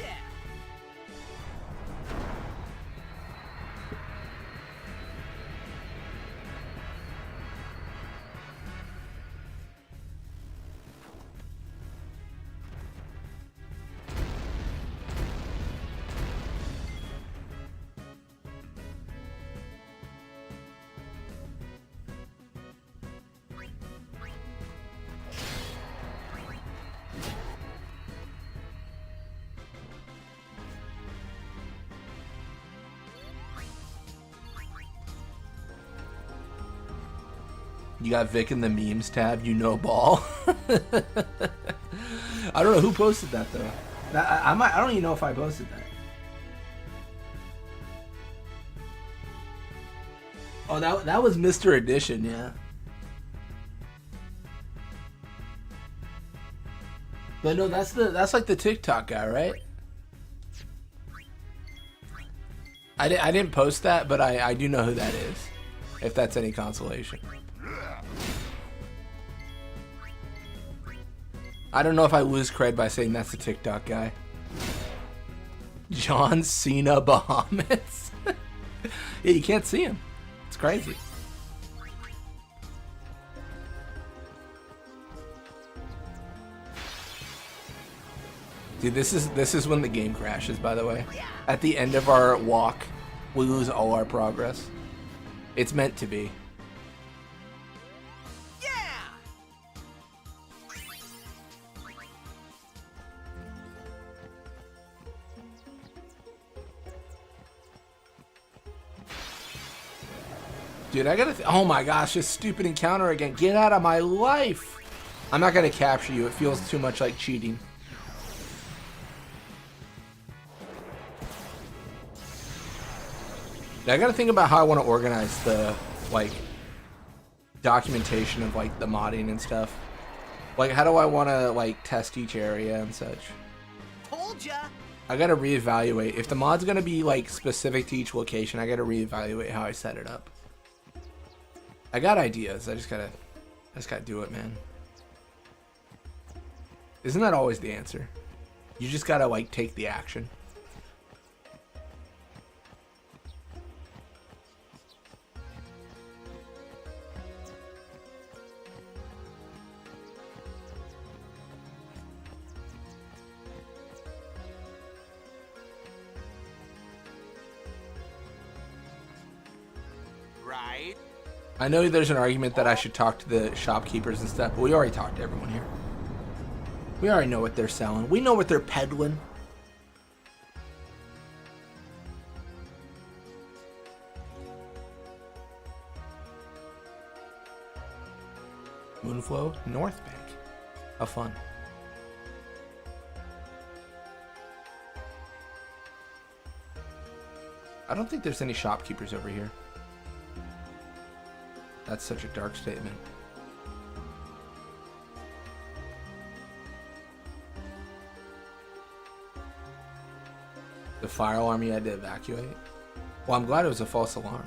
You got Vic in the memes tab, you know ball. I don't know who posted that though. I don't even know if I posted that. Oh, that was Mr. Edition, yeah. But no, that's like the TikTok guy, right? I didn't post that, but I do know who that is, if that's any consolation. I don't know if I lose cred by saying that's the TikTok guy. John Cena Bahamas. Yeah, you can't see him. It's crazy. Dude, this is when the game crashes, by the way. At the end of our walk, we lose all our progress. It's meant to be. Dude, I gotta oh my gosh, this stupid encounter again. Get out of my life! I'm not gonna capture you. It feels too much like cheating. Now, I gotta think about how I want to organize the, like, documentation of, like, the modding and stuff. Like, how do I want to, like, test each area and such? Told ya! I gotta reevaluate. If the mod's gonna be, like, specific to each location, I gotta reevaluate how I set it up. I got ideas. I just gotta do it, man. Isn't that always the answer? You just gotta, like, take the action. Right. I know there's an argument that I should talk to the shopkeepers and stuff, but we already talked to everyone here. We already know what they're selling. We know what they're peddling. Moonflow, North Bank. How fun. I don't think there's any shopkeepers over here. That's such a dark statement. The fire alarm you had to evacuate? Well, I'm glad it was a false alarm.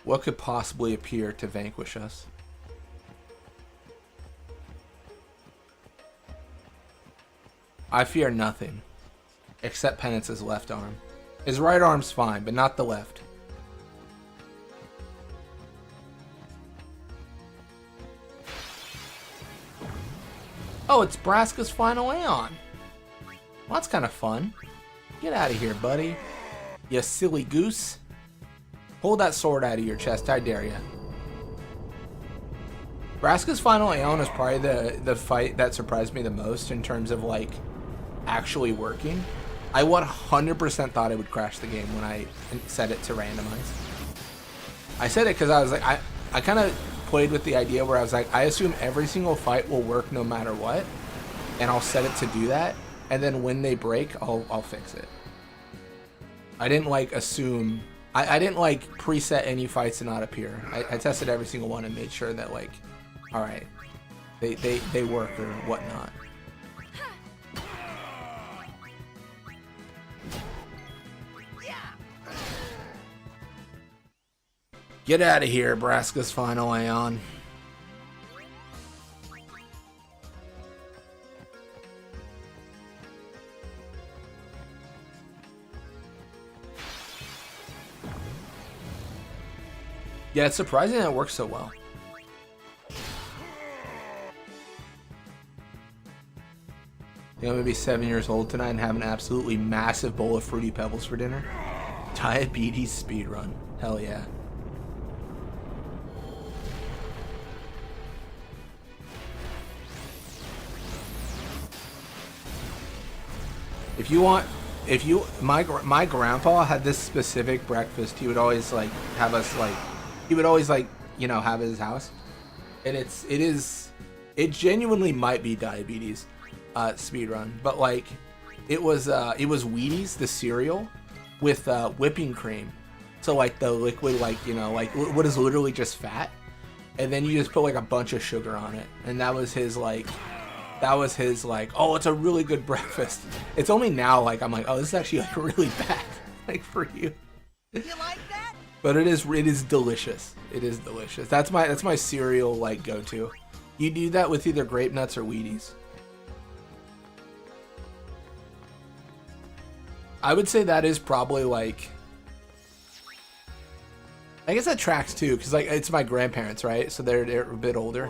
What could possibly appear to vanquish us? I fear nothing, except Penance's left arm. His right arm's fine, but not the left. Oh, it's Braska's final Aeon. Well, that's kind of fun. Get out of here, buddy. You silly goose. Pull that sword out of your chest, I dare ya. Braska's final Aeon is probably the fight that surprised me the most in terms of, like, actually working. I 100% thought it would crash the game when I set it to randomize. I said it because I was like, I kind of played with the idea where I was like, I assume every single fight will work no matter what, and I'll set it to do that, and then when they break, I'll fix it. I didn't like assume, I didn't like preset any fights to not appear. I tested every single one and made sure that, like, all right, they work or whatnot. Get out of here, Braska's final Aeon. Yeah, it's surprising that it works so well. I think I'm gonna be 7 years old tonight and have an absolutely massive bowl of Fruity Pebbles for dinner. Diabetes speedrun. Hell yeah. My grandpa had this specific breakfast. He would always like have us like, he would always like, you know, have at his house, and it genuinely might be diabetes speedrun, but like It was Wheaties, the cereal, with whipping cream. So like the liquid, like, you know, like what is literally just fat, and then you just put like a bunch of sugar on it, and that was his like, oh, it's a really good breakfast. It's only now like I'm like, oh, this is actually like really bad, like for you. You like that? But it is delicious. It is delicious. That's my cereal like go-to. You do that with either grape nuts or Wheaties. I would say that is probably like, I guess that tracks too, because like it's my grandparents, right? So they're a bit older.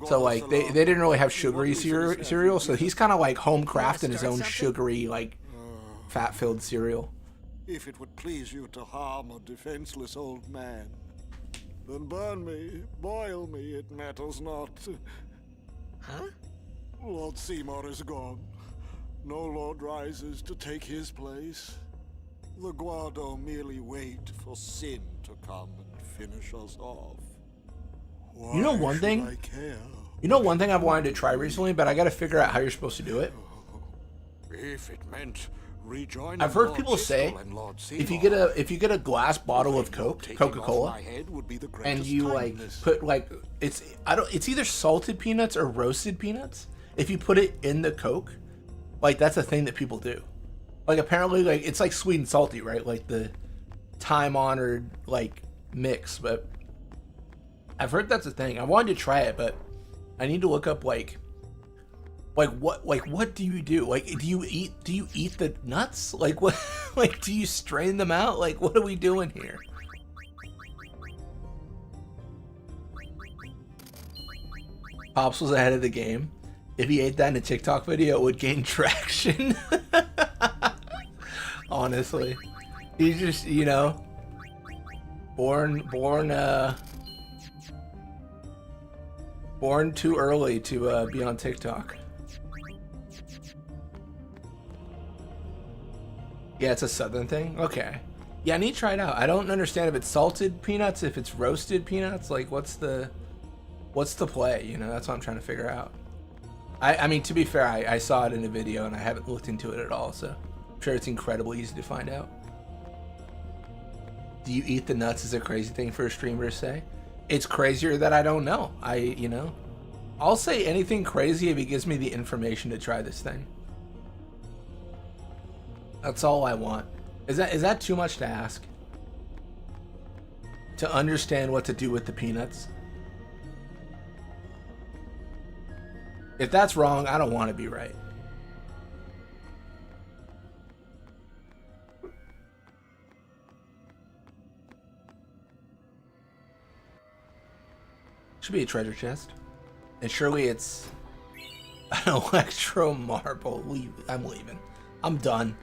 So like they didn't really have sugary cereal, so he's kind of like home crafting his own sugary like fat-filled cereal. If it would please you to harm a defenseless old man, then burn me, boil me, it matters not. Huh? Lord Seymour is gone. No lord rises to take his place. The Guardo merely wait for sin to come and finish us off. Why You know one thing? should I care? You know one thing I've wanted to try recently, but I got to figure out how you're supposed to do it. If it meant rejoining I've heard Lord people say Chisel and Lord if you Seymour, get a glass bottle of Coca-Cola, my head would be the and greatest you like kindness. put like it's either salted peanuts or roasted peanuts. If you put it in the Coke, like that's a thing that people do. Like apparently like it's like sweet and salty, right? Like the time-honored like mix, but I've heard that's a thing. I wanted to try it, but I need to look up like what do you do? Like do you eat the nuts? Like what like do you strain them out? Like what are we doing here? Pops was ahead of the game. If he ate that in a TikTok video, it would gain traction. Honestly. He's just, you know, born too early to be on TikTok. Yeah, it's a southern thing? Okay. Yeah, I need to try it out. I don't understand if it's salted peanuts, if it's roasted peanuts. Like, what's the play? You know, that's what I'm trying to figure out. I mean, to be fair, I saw it in a video and I haven't looked into it at all, so I'm sure it's incredibly easy to find out. Do you eat the nuts is a crazy thing for a streamer to say? It's crazier that I don't know. You know, I'll say anything crazy if he gives me the information to try this thing. That's all I want. Is that too much to ask? To understand what to do with the peanuts? If that's wrong, I don't want to be right. Should be a treasure chest. And surely it's an electro marble. I'm leaving. I'm done.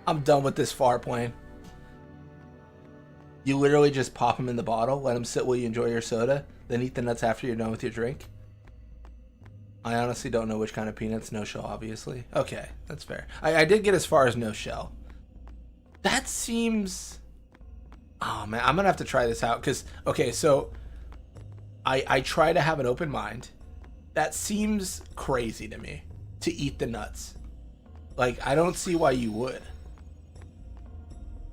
I'm done with this far plane. You literally just pop them in the bottle, let them sit while you enjoy your soda, then eat the nuts after you're done with your drink. I honestly don't know which kind of peanuts. No shell, obviously. Okay, that's fair. I did get as far as no shell. That seems... Oh, man, I'm going to have to try this out. Because, okay, so I try to have an open mind. That seems crazy to me, to eat the nuts. Like, I don't see why you would.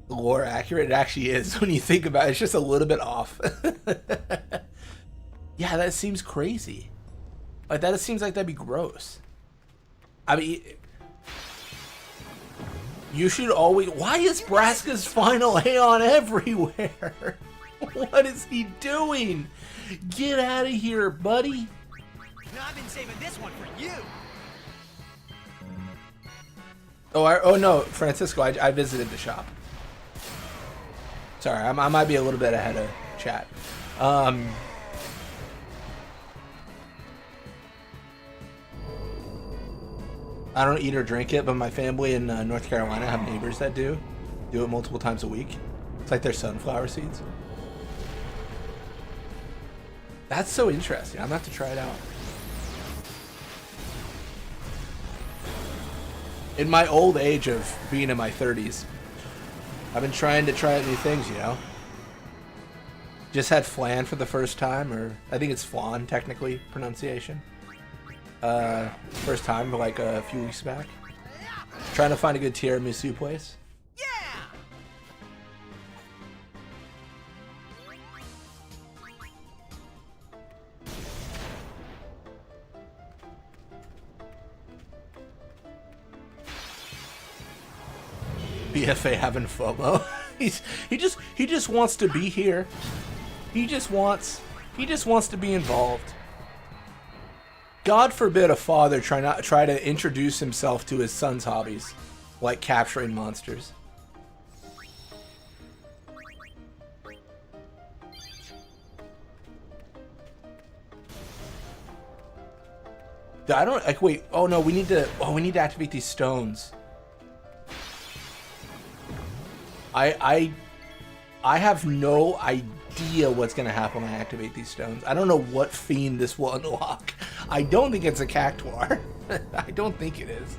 Lore accurate? It actually is when you think about it. It's just a little bit off. Yeah, that seems crazy. Like, that seems like that'd be gross. I mean, you should always... Why is Braska's final Aeon everywhere? What is he doing? Get out of here, buddy. No, I've been saving this one for you. Oh no, Francisco, I visited the shop. Sorry, I might be a little bit ahead of chat. I don't eat or drink it, but my family in North Carolina have neighbors that do it multiple times a week. It's like their sunflower seeds. That's so interesting. I'm gonna have to try it out. In my old age of being in my 30s, I've been trying to try out new things, you know? Just had flan for the first time, or I think it's flan, technically, pronunciation. First time, like a few weeks back. Trying to find a good tiramisu place. BFA having FOMO. he just wants to be here. He just wants to be involved. God forbid a father try to introduce himself to his son's hobbies, like capturing monsters. I don't like. Wait. Oh no. We need to. Oh, we need to activate these stones. I have no idea what's gonna happen when I activate these stones. I don't know what fiend this will unlock. I don't think it's a cactuar. I don't think it is.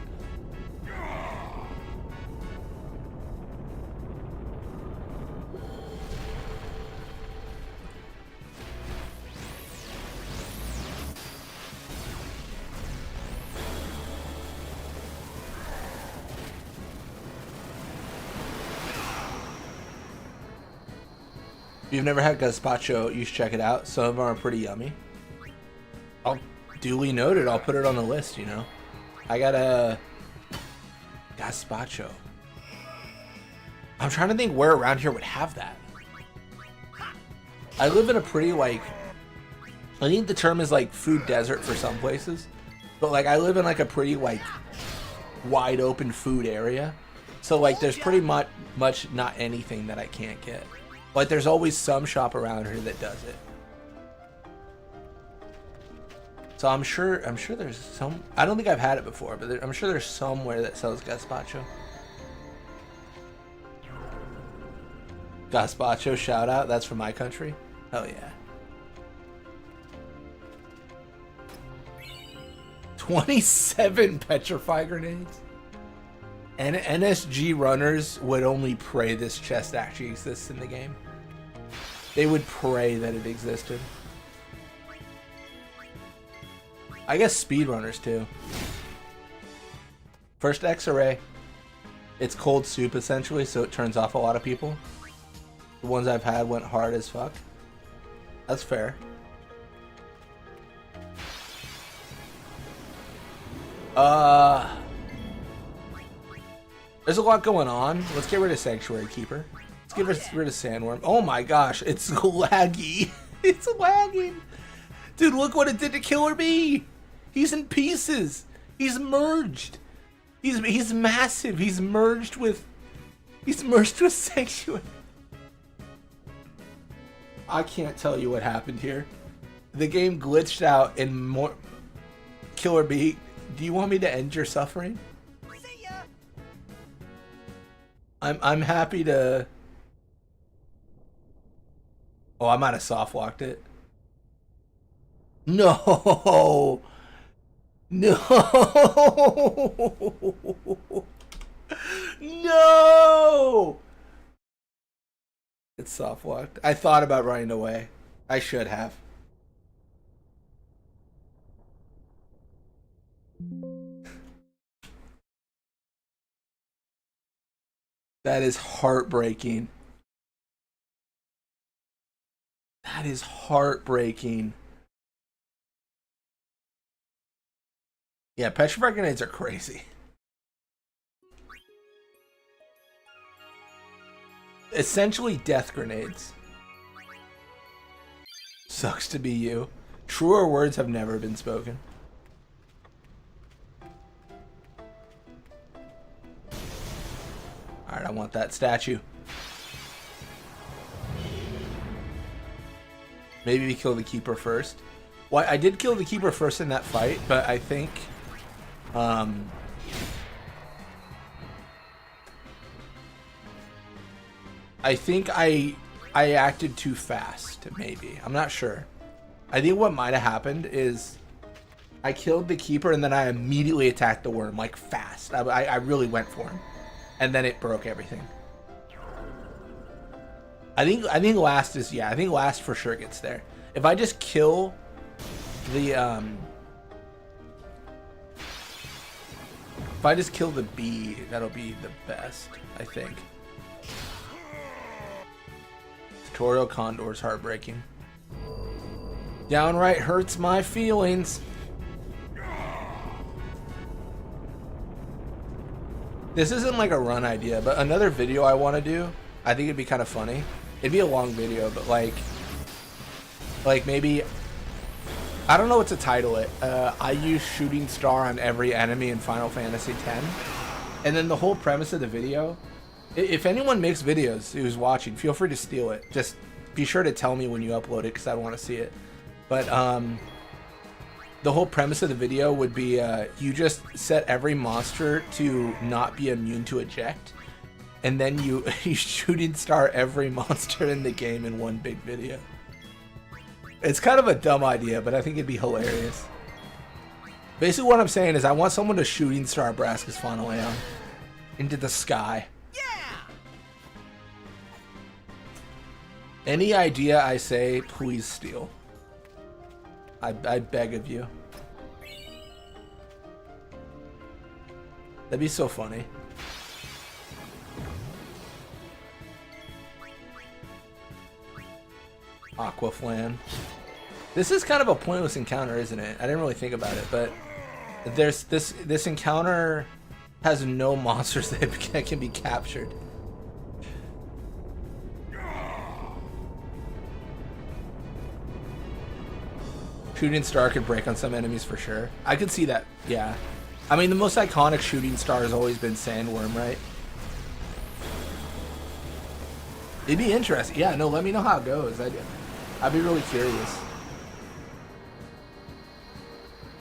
If you've never had gazpacho, you should check it out. Some of them are pretty yummy. I'll duly noted. I'll put it on the list, you know. I got a gazpacho. I'm trying to think where around here would have that. I live in a pretty, like, I think the term is like food desert for some places. But like I live in like a pretty like wide open food area. So like there's pretty much not anything that I can't get. Like there's always some shop around here that does it. So I'm sure there's some. I don't think I've had it before, but I'm sure there's somewhere that sells gazpacho. Gazpacho shout out. That's from my country. Hell yeah. 27 petrify grenades. And NSG runners would only pray this chest actually exists in the game. They would pray that it existed. I guess speedrunners too. First X-ray. It's cold soup essentially, so it turns off a lot of people. The ones I've had went hard as fuck. That's fair. There's a lot going on. Let's get rid of Sanctuary Keeper. Let's get rid of Sandworm. Oh my gosh, it's laggy. It's lagging. Dude, look what it did to Killer Bee. He's in pieces. He's merged. He's massive. He's merged with Sanctuary. I can't tell you what happened here. The game glitched out in more. Killer Bee, do you want me to end your suffering? See ya. I'm happy to. Oh, I might have soft locked it. No. No. No. It's soft locked. I thought about running away. I should have. That is heartbreaking. That is heartbreaking. Yeah, petrify grenades are crazy. Essentially death grenades. Sucks to be you. Truer words have never been spoken. Alright, I want that statue. Maybe we kill the Keeper first. Well, I did kill the Keeper first in that fight, but I think... I acted too fast, maybe. I'm not sure. I think what might have happened is I killed the Keeper and then I immediately attacked the worm, like fast. I really went for him. And then it broke everything. I think last is, yeah, I think last for sure gets there. If I just kill If I just kill the bee, that'll be the best, I think. Tutorial Condor's heartbreaking. Downright hurts my feelings. This isn't like a run idea, but another video I want to do, I think it'd be kind of funny. It'd be a long video, but like maybe, I don't know what to title it. I use shooting star on every enemy in Final Fantasy X. And then the whole premise of the video, if anyone makes videos who's watching, feel free to steal it. Just be sure to tell me when you upload it because I want to see it. But the whole premise of the video would be you just set every monster to not be immune to eject. And then you shooting star every monster in the game in one big video. It's kind of a dumb idea, but I think it'd be hilarious. Basically what I'm saying is I want someone to shooting star Braska's Final Aeon into the sky. Yeah! Any idea I say, please steal. I beg of you. That'd be so funny. Aquaflan. This is kind of a pointless encounter, isn't it? I didn't really think about it, but there's this encounter has no monsters that can be captured. Shooting star could break on some enemies for sure. I could see that, yeah. I mean, the most iconic shooting star has always been Sandworm, right? It'd be interesting. Yeah, no, let me know how it goes. I'd be really curious.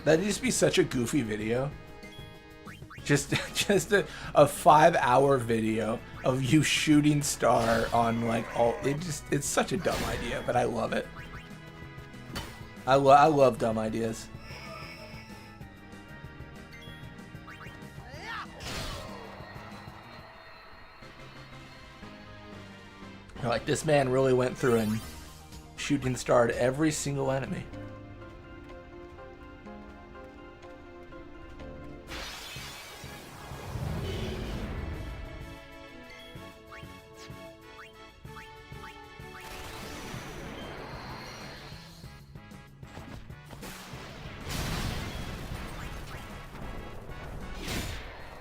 That'd just be such a goofy video. Just a 5-hour video of you shooting star on like all. It's such a dumb idea, but I love it. I love dumb ideas. Like, this man really went through and shooting starred every single enemy.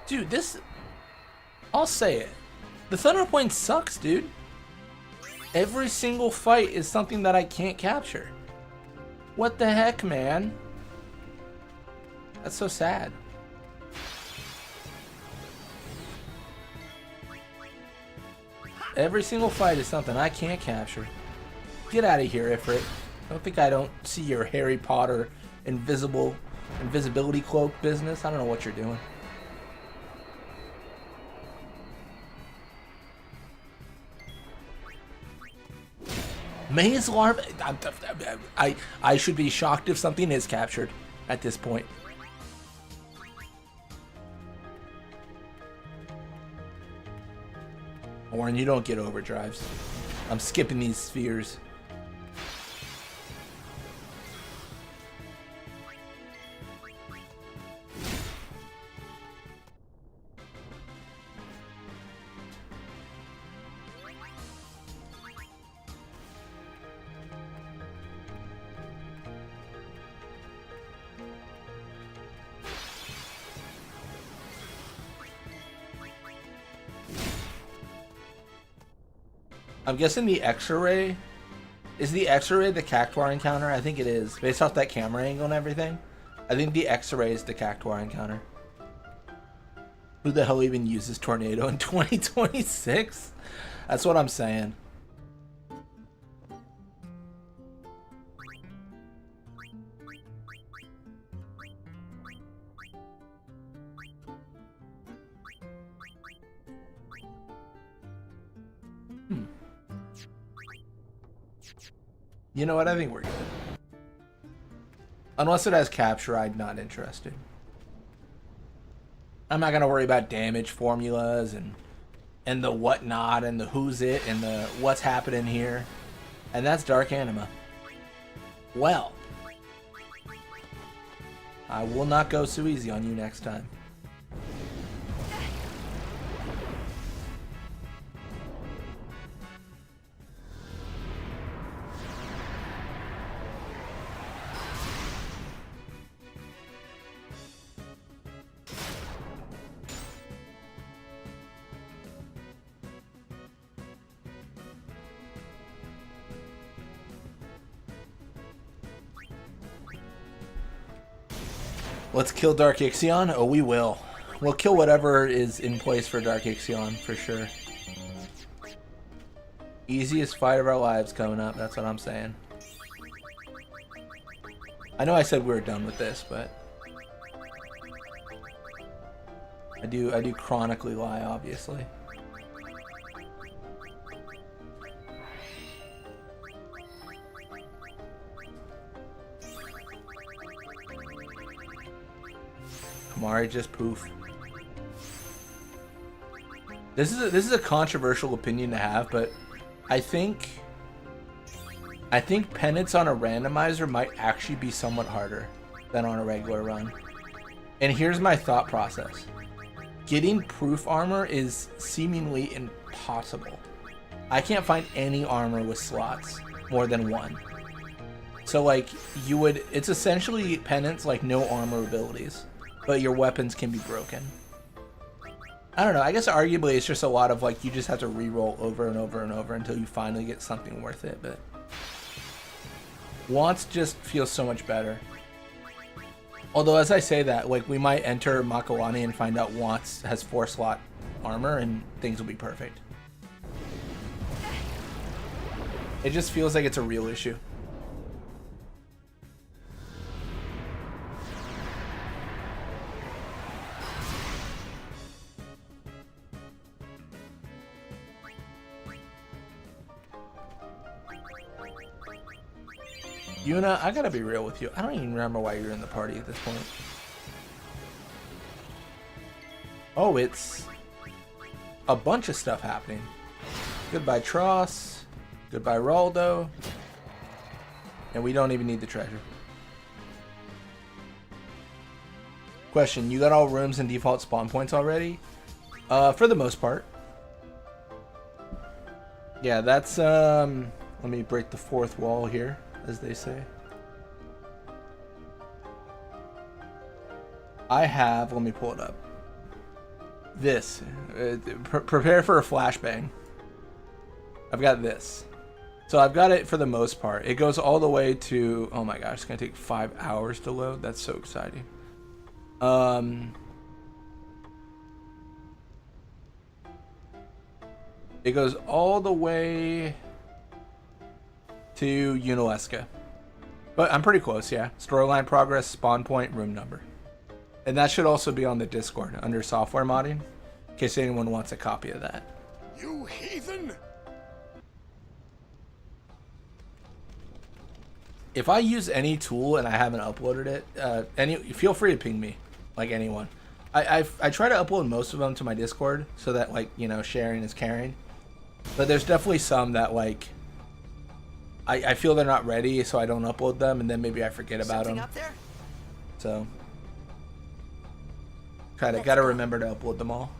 Dude, this... I'll say it. The Thunder Point sucks, dude. Every single fight is something that I can't capture. What the heck, man? That's so sad. Every single fight is something I can't capture. Get out of here, Ifrit. I don't see your Harry Potter invisibility cloak business. I don't know what you're doing. Maze larva. I should be shocked if something is captured at this point. Warren, you don't get overdrives. I'm skipping these spheres. I'm guessing the X-ray. Is the X-ray the Cactuar encounter? I think it is. Based off that camera angle and everything. I think the X-ray is the Cactuar encounter. Who the hell even uses Tornado in 2026? That's what I'm saying. You know what? I think we're good. Unless it has capture, I'm not interested. I'm not gonna worry about damage formulas and the whatnot and the who's it and the what's happening here. And that's Dark Anima. Well, I will not go so easy on you next time. Let's kill Dark Ixion. Oh, we will. We'll kill whatever is in place for Dark Ixion, for sure. Easiest fight of our lives coming up, that's what I'm saying. I know I said we were done with this, but I do chronically lie, obviously. Kamari just poof. This is a controversial opinion to have, but I think penance on a randomizer might actually be somewhat harder than on a regular run. And here's my thought process. Getting proof armor is seemingly impossible. I can't find any armor with slots more than one. So like it's essentially penance like no armor abilities, but your weapons can be broken. I don't know, I guess arguably it's just a lot of like you just have to re-roll over and over and over until you finally get something worth it, but Wants just feels so much better. Although as I say that, like we might enter Makawani and find out Wants has 4-slot armor and things will be perfect. It just feels like it's a real issue. Yuna, I gotta be real with you. I don't even remember why you're in the party at this point. Oh, it's a bunch of stuff happening. Goodbye Tross. Goodbye Raldo. And we don't even need the treasure. Question, you got all rooms and default spawn points already? For the most part. Yeah, that's let me break the fourth wall here, as they say. I have, let me pull it up. This. Prepare for a flashbang. I've got this. So I've got it for the most part. It goes all the way to, oh my gosh, it's gonna take 5 hours to load. That's so exciting. It goes all the way to Unalesca. But I'm pretty close, yeah. Storyline progress, spawn point, room number. And that should also be on the Discord under software modding, in case anyone wants a copy of that. You heathen! If I use any tool and I haven't uploaded it, feel free to ping me, like anyone. I try to upload most of them to my Discord so that, like, you know, sharing is caring. But there's definitely some that, like, I feel they're not ready, so I don't upload them, and then maybe I forget about them. Up there? So, gotta remember to upload them all.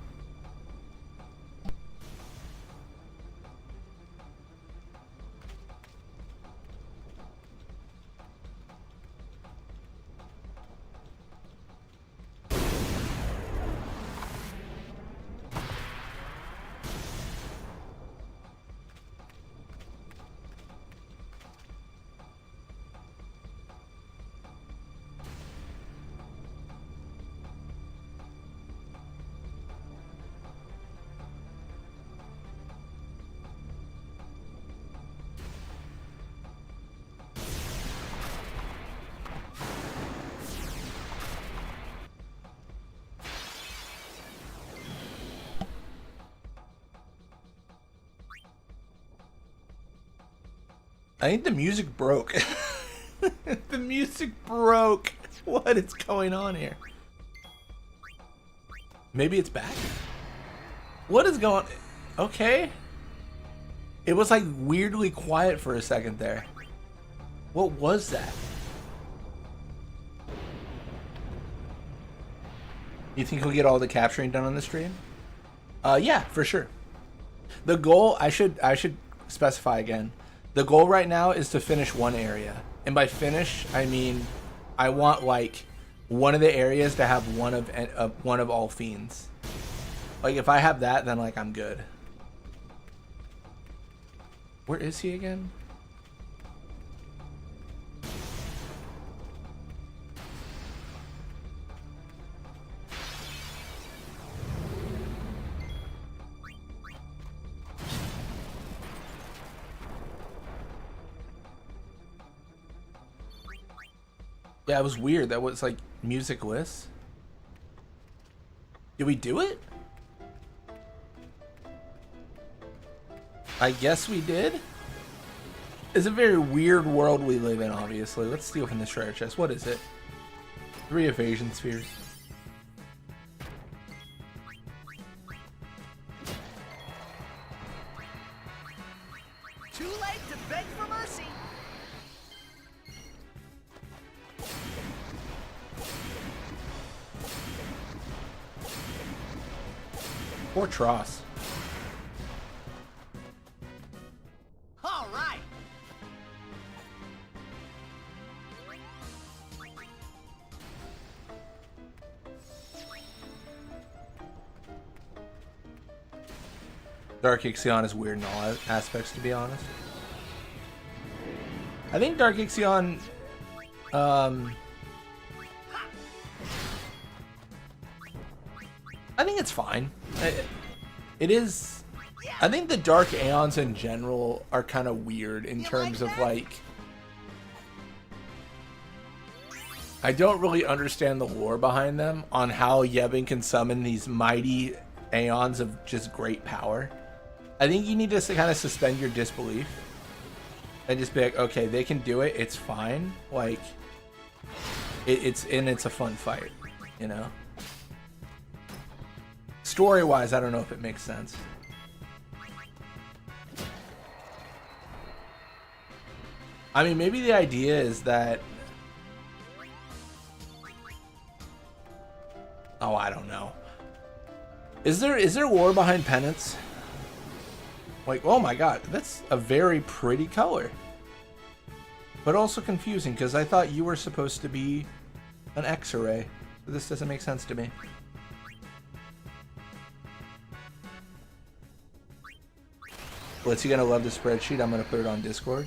I think the music broke. The music broke. What is going on here? Maybe it's back? What is going... Okay. It was like weirdly quiet for a second there. What was that? You think we'll get all the capturing done on the stream? Yeah, for sure. The goal, I should specify again. The goal right now is to finish one area. And by finish, I mean I want like one of the areas to have one of all fiends. Like if I have that, then like I'm good. Where is he again? Yeah, it was weird. That was like musicless. Did we do it? I guess we did. It's a very weird world we live in, obviously. Let's steal from this treasure chest. What is it? 3 evasion spheres. Too late to beg for mercy. Poor Tross. All right. Dark Ixion is weird in all aspects, to be honest. I think Dark Ixion, I think it's fine. It is. I think the Dark Aeons in general are kind of weird in terms of like. I don't really understand the lore behind them on how Yevon can summon these mighty Aeons of just great power. I think you need to kind of suspend your disbelief and just be like, okay, they can do it. It's fine. Like, it's a fun fight, you know. Story-wise, I don't know if it makes sense. I mean, maybe the idea is that. Oh, I don't know. Is there lore behind penance? Like, oh my god, that's a very pretty color. But also confusing, because I thought you were supposed to be an X-ray. So this doesn't make sense to me. Let's you gonna love the spreadsheet. I'm gonna put it on Discord.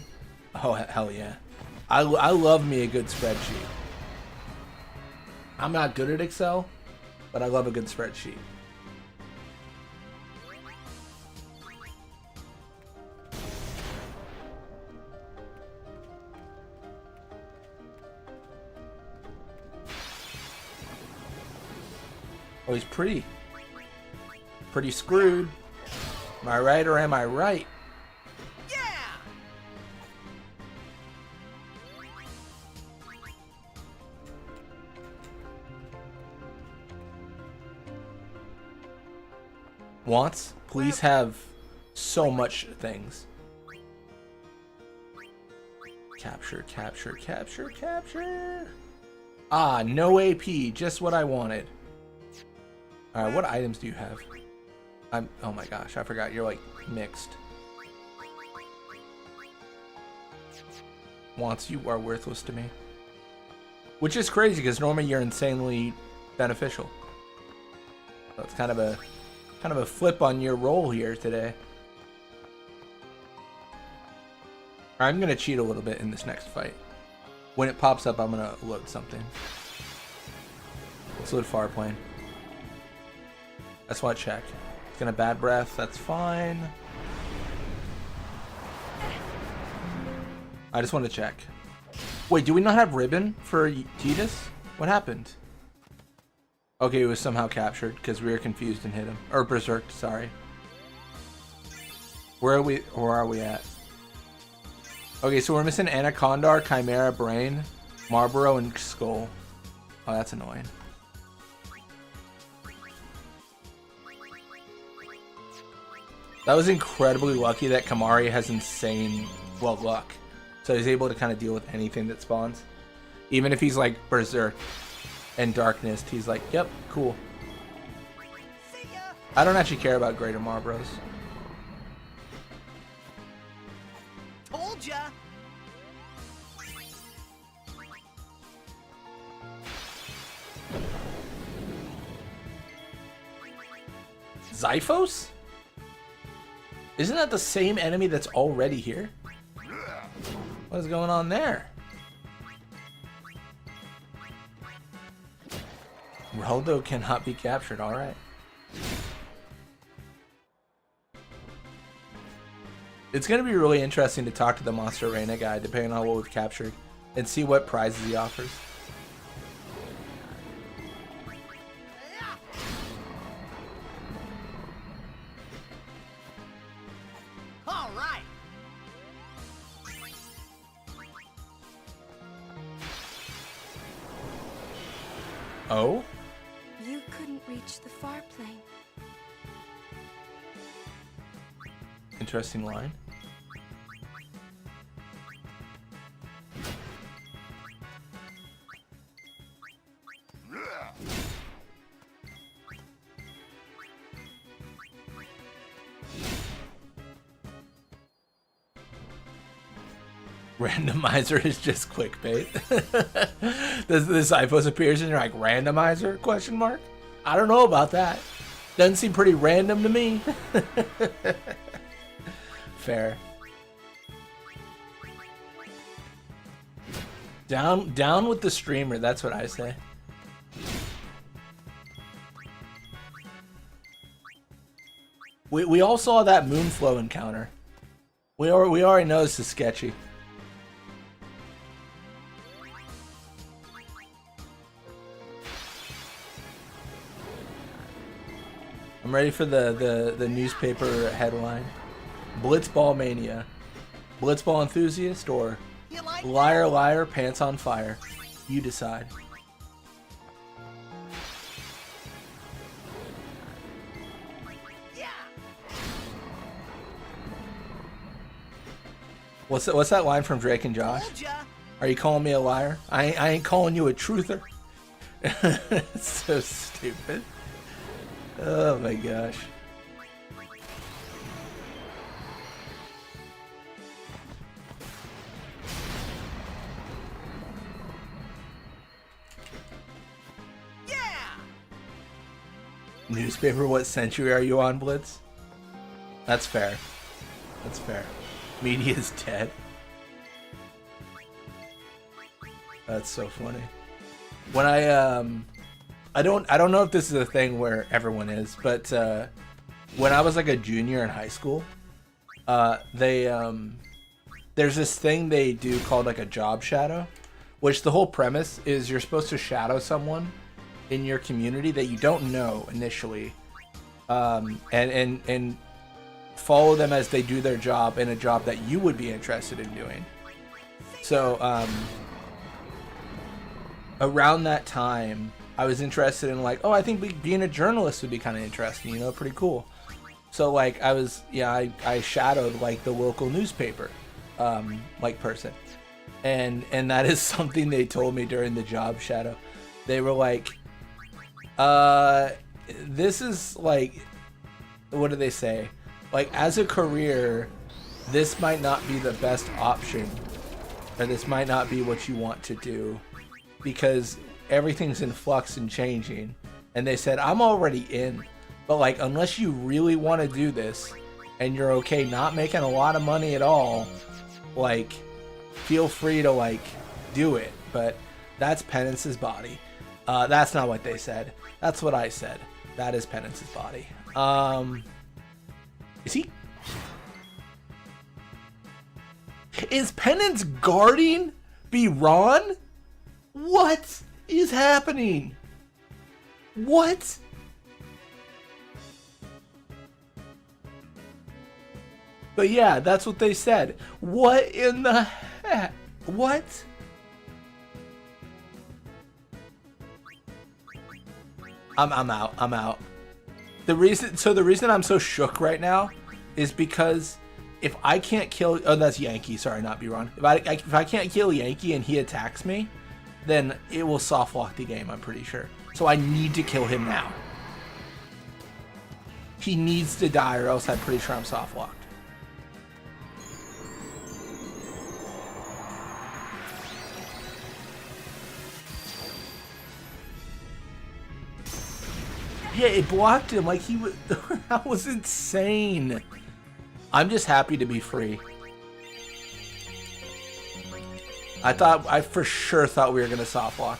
Oh, hell yeah. I love me a good spreadsheet. I'm not good at Excel, but I love a good spreadsheet. Oh, he's pretty screwed. Am I right or am I right? Yeah. Wants? Please have so much things. Capture, capture, capture, capture. Ah, no AP. Just what I wanted. Alright, what items do you have? Oh my gosh, I forgot. You're like mixed. Wants, you are worthless to me. Which is crazy because normally you're insanely beneficial. So it's kind of a flip on your role here today. I'm gonna cheat a little bit in this next fight. When it pops up, I'm gonna load something. Let's load Farplane. That's why I check. It's gonna bad breath, that's fine. I just want to check. Wait, do we not have ribbon for Tidus? What happened? Okay, it was somehow captured because we were confused and hit him. Or berserked, sorry. Where are we at? Okay, so we're missing Anacondar, Chimera, Brain, Marlboro, and Skull. Oh, that's annoying. That was incredibly lucky that Kamari has insane, well, luck. So he's able to kind of deal with anything that spawns. Even if he's like Berserk and Darkness, he's like, yep, cool. I don't actually care about Greater Marlboros. Told ya. Zyphos? Isn't that the same enemy that's already here? What is going on there? Roldo cannot be captured, alright. It's going to be really interesting to talk to the Monster Arena guy, depending on what we've captured, and see what prizes he offers. Oh? You couldn't reach the far plane. Interesting line. Randomizer is just clickbait. This iPost appears and you're like, randomizer? Question mark? I don't know about that. Doesn't seem pretty random to me. Fair. Down with the streamer, that's what I say. We all saw that Moonflow encounter. We already know this is sketchy. I'm ready for the newspaper headline. Blitzball mania. Blitzball enthusiast or liar liar pants on fire. You decide. What's that line from Drake and Josh? Are you calling me a liar? I ain't calling you a truther. It's so stupid. Oh my gosh. Newspaper, what century are you on, Blitz? That's fair. That's fair. Media's dead. That's so funny. When I don't know if this is a thing where everyone is, but when I was like a junior in high school, there's this thing they do called like a job shadow, which the whole premise is you're supposed to shadow someone in your community that you don't know initially, and follow them as they do their job in a job that you would be interested in doing. So around that time, I was interested in like, oh, I think being a journalist would be kind of interesting, you know, pretty cool. So like I shadowed like the local newspaper like person, and that is something they told me during the job shadow. They were like, this is like, what do they say? Like, as a career, this might not be the best option, or this might not be what you want to do, because everything's in flux and changing. And they said, I'm already in, but like, unless you really want to do this, and you're okay not making a lot of money at all, like, feel free to like, do it. But that's Penance's body. That's not what they said. That's what I said. That is Penance's body. Is he? Is Penance guarding Biran? What is happening? What? But yeah, that's what they said. What in the heck? What? I'm out. I'm out. The reason I'm so shook right now is because if I can't kill, oh, that's Yankee. Sorry, not Biran. If I can't kill Yankee and he attacks me, then it will soft lock the game. I'm pretty sure. So I need to kill him now. He needs to die, or else I'm pretty sure I'm soft locked. Yeah, it blocked him like he was. That was insane. I'm just happy to be free. I for sure thought we were gonna soft lock.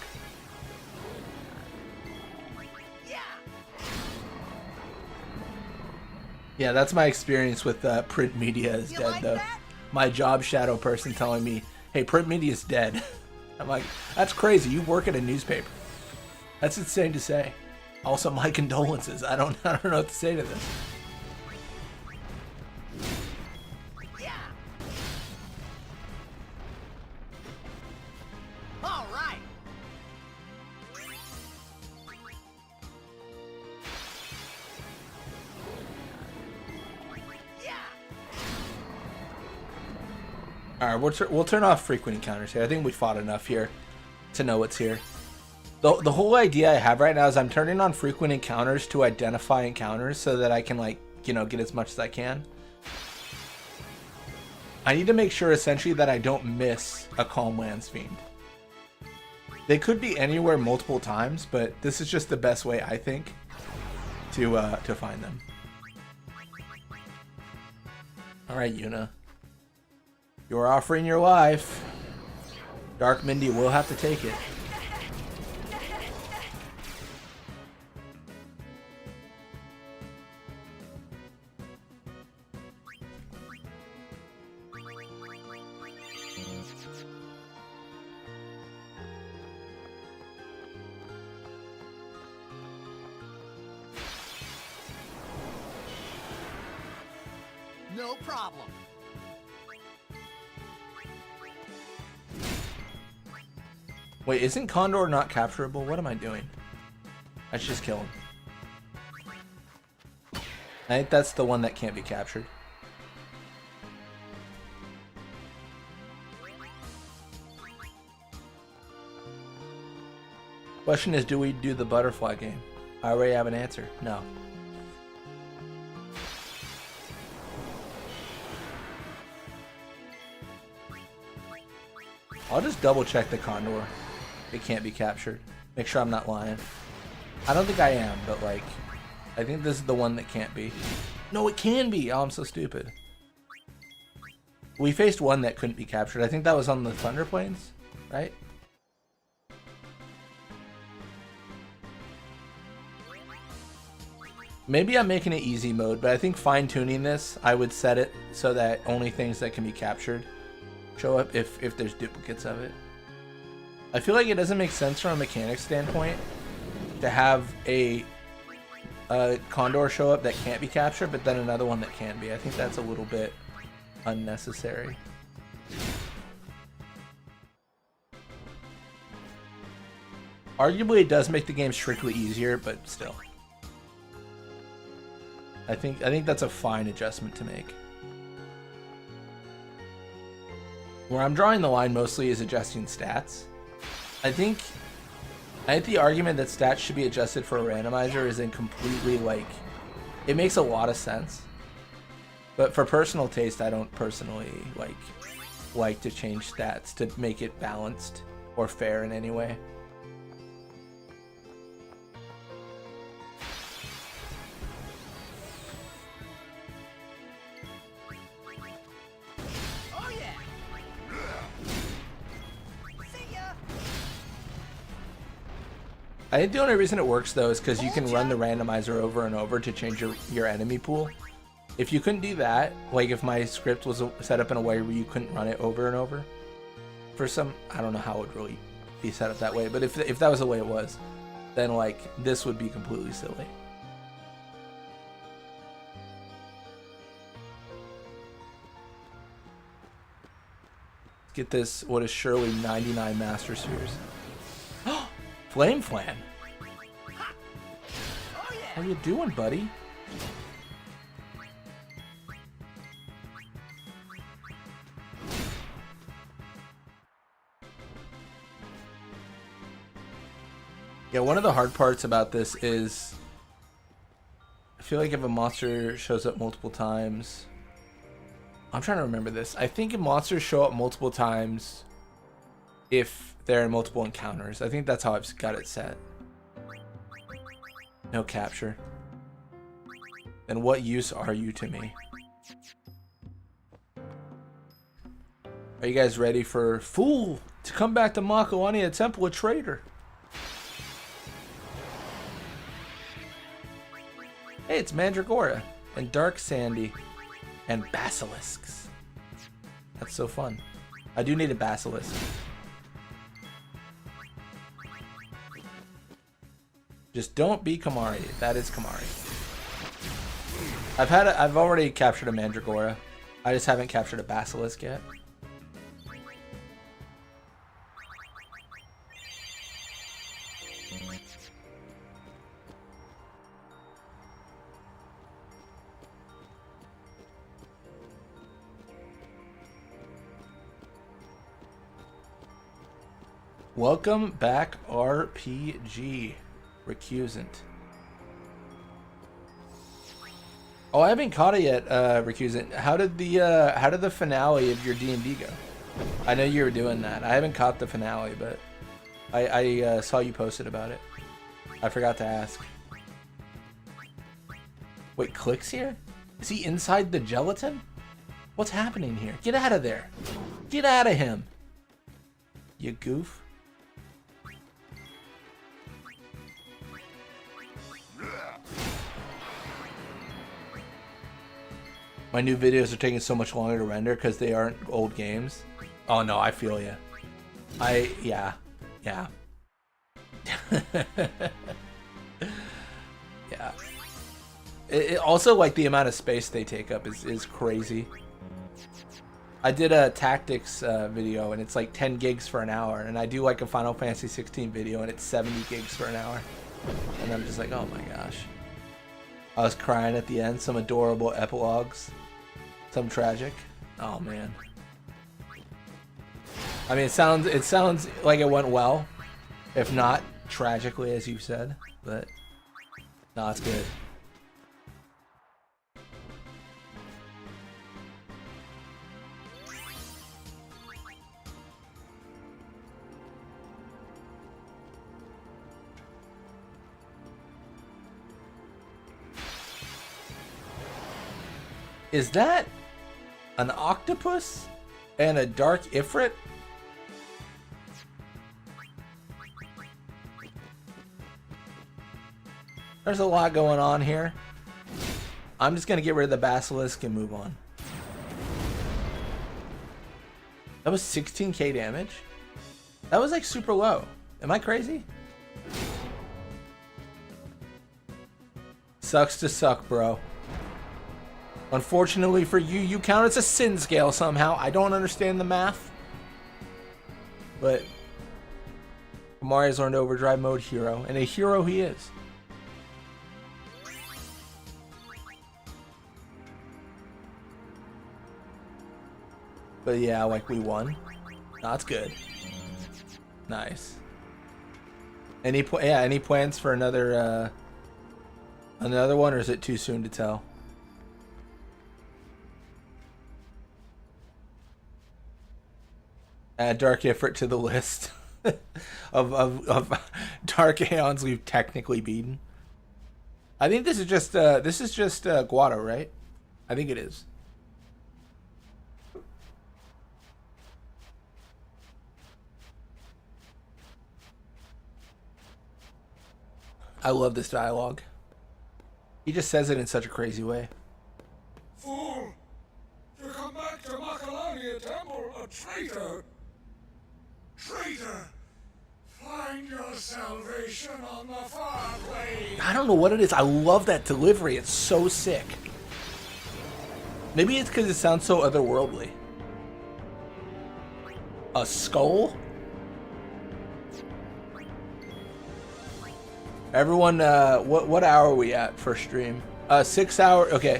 Yeah, that's my experience with print media is dead like though. That? My job shadow person telling me, "Hey, print media is dead." I'm like, that's crazy. You work at a newspaper. That's insane to say. Also, my condolences. I don't know what to say to this. Yeah. All right. Alright, we'll turn off frequent encounters here. I think we fought enough here to know what's here. The whole idea I have right now is I'm turning on frequent encounters to identify encounters so that I can, like, you know, get as much as I can. I need to make sure essentially that I don't miss a Calm Lands Fiend. They could be anywhere multiple times, but this is just the best way, I think, to find them. Alright, Yuna. You're offering your life. Dark Mindy will have to take it. No problem. Wait, isn't Condor not capturable? What am I doing? I should just kill him. I think that's the one that can't be captured. Question is, do we do the butterfly game? I already have an answer. No. I'll just double check the Condor. It can't be captured. Make sure I'm not lying. I don't think I am, but like, I think this is the one that can't be. No, it can be! Oh, I'm so stupid. We faced one that couldn't be captured. I think that was on the Thunder Plains, right? Maybe I'm making it easy mode, but I think fine-tuning this, I would set it so that only things that can be captured show up if there's duplicates of it. I feel like it doesn't make sense from a mechanics standpoint to have a Condor show up that can't be captured, but then another one that can be. I think that's a little bit unnecessary. Arguably, it does make the game strictly easier, but still. I think that's a fine adjustment to make. Where I'm drawing the line mostly is adjusting stats. I think the argument that stats should be adjusted for a randomizer is in completely, like, it makes a lot of sense. But for personal taste, I don't personally like to change stats to make it balanced or fair in any way. I think the only reason it works though is because you can run the randomizer over and over to change your enemy pool. If you couldn't do that, like if my script was set up in a way where you couldn't run it over and over, for some, I don't know how it would really be set up that way, but if that was the way it was, then like this would be completely silly. Get this, what is surely 99 Master Spheres. Flame Flan. How you doing, buddy? Yeah, one of the hard parts about this is I feel like if a monster shows up multiple times, I'm trying to remember this. I think if monsters show up multiple times if they're in multiple encounters. I think that's how I've got it set. No capture. Then what use are you to me? Are you guys ready for Fool to come back to Makawani Temple, a traitor? Hey, it's Mandragora and Dark Sandy and Basilisks. That's so fun. I do need a Basilisk. Just don't be Kamari. That is Kamari. I've already captured a Mandragora. I just haven't captured a Basilisk yet. Welcome back, RPG Recusant. Oh, I haven't caught it yet, Recusant. How did the finale of your D&D go? I know you were doing that. I haven't caught the finale, but I saw you posted about it. I forgot to ask. Wait, Click's here? Is he inside the gelatin? What's happening here? Get out of there. Get out of him. You goof. My new videos are taking so much longer to render because they aren't old games. Oh no, I feel you. Yeah. Yeah. It also, like, the amount of space they take up is crazy. I did a tactics video and it's like 10 gigs for an hour, and I do like a Final Fantasy 16 video and it's 70 gigs for an hour. And I'm just like, oh my gosh. I was crying at the end, some adorable epilogues, some tragic. Oh man. I mean, it sounds like it went well, if not tragically, as you said, but no, it's good. Is that an octopus and a dark Ifrit? There's a lot going on here. I'm just gonna get rid of the basilisk and move on. That was 16k damage? That was like super low. Am I crazy? Sucks to suck, bro. Unfortunately for you, you count as a sin scale somehow. I don't understand the math. But Mario's learned overdrive mode hero, and a hero he is. But yeah, like, we won. That's good. Nice. Any plans for another one, or is it too soon to tell? Add Dark Ifrit to the list of Dark Aeons we've technically beaten. I think this is just Guado, right? I think it is. I love this dialogue. He just says it in such a crazy way. Fool! To come back to Makalania Temple, a traitor! Traitor! Find your salvation on the far plane! I don't know what it is. I love that delivery. It's so sick. Maybe it's because it sounds so otherworldly. A skull? Everyone, what hour are we at for stream? 6 hours. Okay.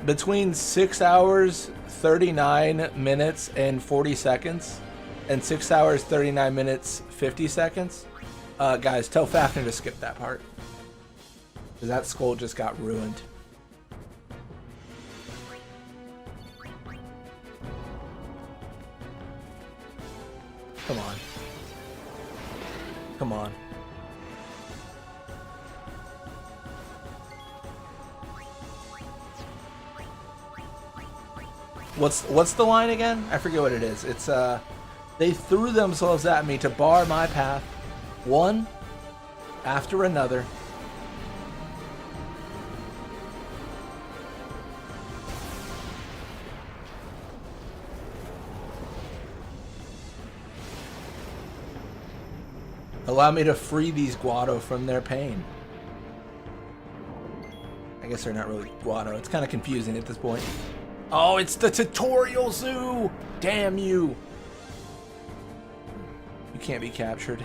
Between 6 hours, 39 minutes, and 40 seconds. And 6 hours, 39 minutes, 50 seconds. Guys, tell Fafnir to skip that part. Because that skull just got ruined. Come on. Come on. What's the line again? I forget what it is. It's they threw themselves at me to bar my path, one after another. Allow me to free these Guado from their pain. I guess they're not really Guado. It's kind of confusing at this point. Oh, it's the tutorial zoo! Damn you! You can't be captured.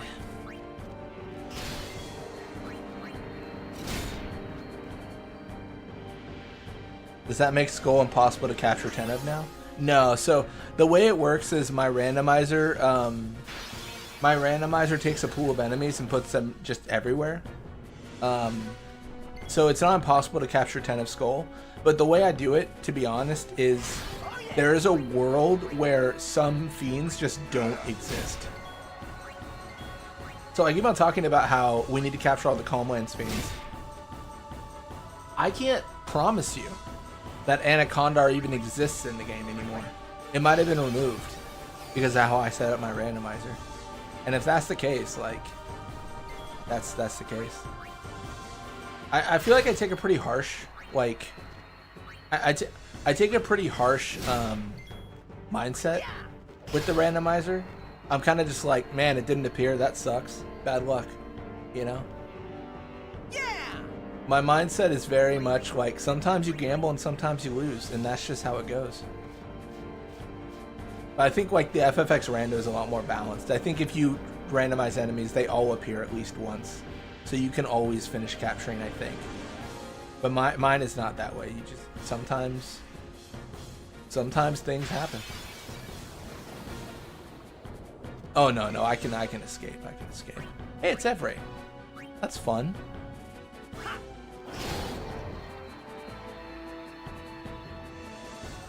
Does that make Skull impossible to capture 10 of now? No, so the way it works is my randomizer, my randomizer takes a pool of enemies and puts them just everywhere. So it's not impossible to capture 10 of Skull, but the way I do it, to be honest, is there is a world where some fiends just don't exist. So I keep on talking about how we need to capture all the Calmlands fiends. I can't promise you that Anacondar even exists in the game anymore. It might have been removed because of how I set up my randomizer. And if that's the case, like, that's the case. I feel like I take a pretty harsh, like, I take a pretty harsh mindset with the randomizer. I'm kind of just like, man, it didn't appear. That sucks. Bad luck, you know? Yeah. My mindset is very much like sometimes you gamble and sometimes you lose, and that's just how it goes. But I think like the FFX rando is a lot more balanced. I think if you randomize enemies, they all appear at least once, so you can always finish capturing, I think. But mine is not that way. You just sometimes things happen. Oh no, I can escape. I can escape. Hey, it's Evray. That's fun.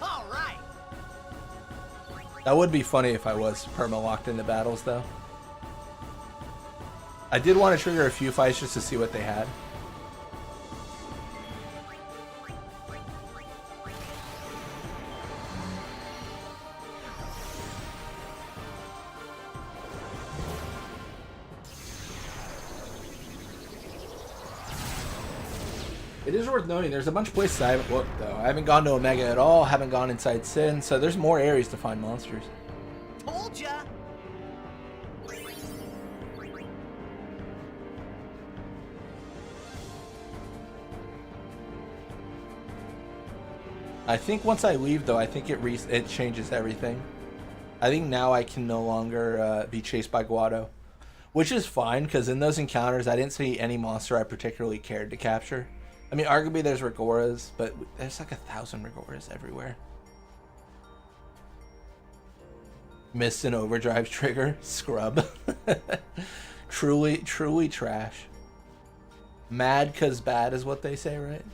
All right. That would be funny if I was perma-locked into battles, though. I did want to trigger a few fights just to see what they had. It is worth noting there's a bunch of places I haven't looked, though. I haven't gone to Omega at all, haven't gone inside Sin, so there's more areas to find monsters. Told ya. I think once I leave, though, I think it changes everything. I think now I can no longer be chased by Guado, which is fine, because in those encounters, I didn't see any monster I particularly cared to capture. I mean, arguably there's Rigoras, but there's like 1,000 Rigoras everywhere. Missed an overdrive trigger. Scrub. Truly trash. Mad 'cause bad is what they say, right?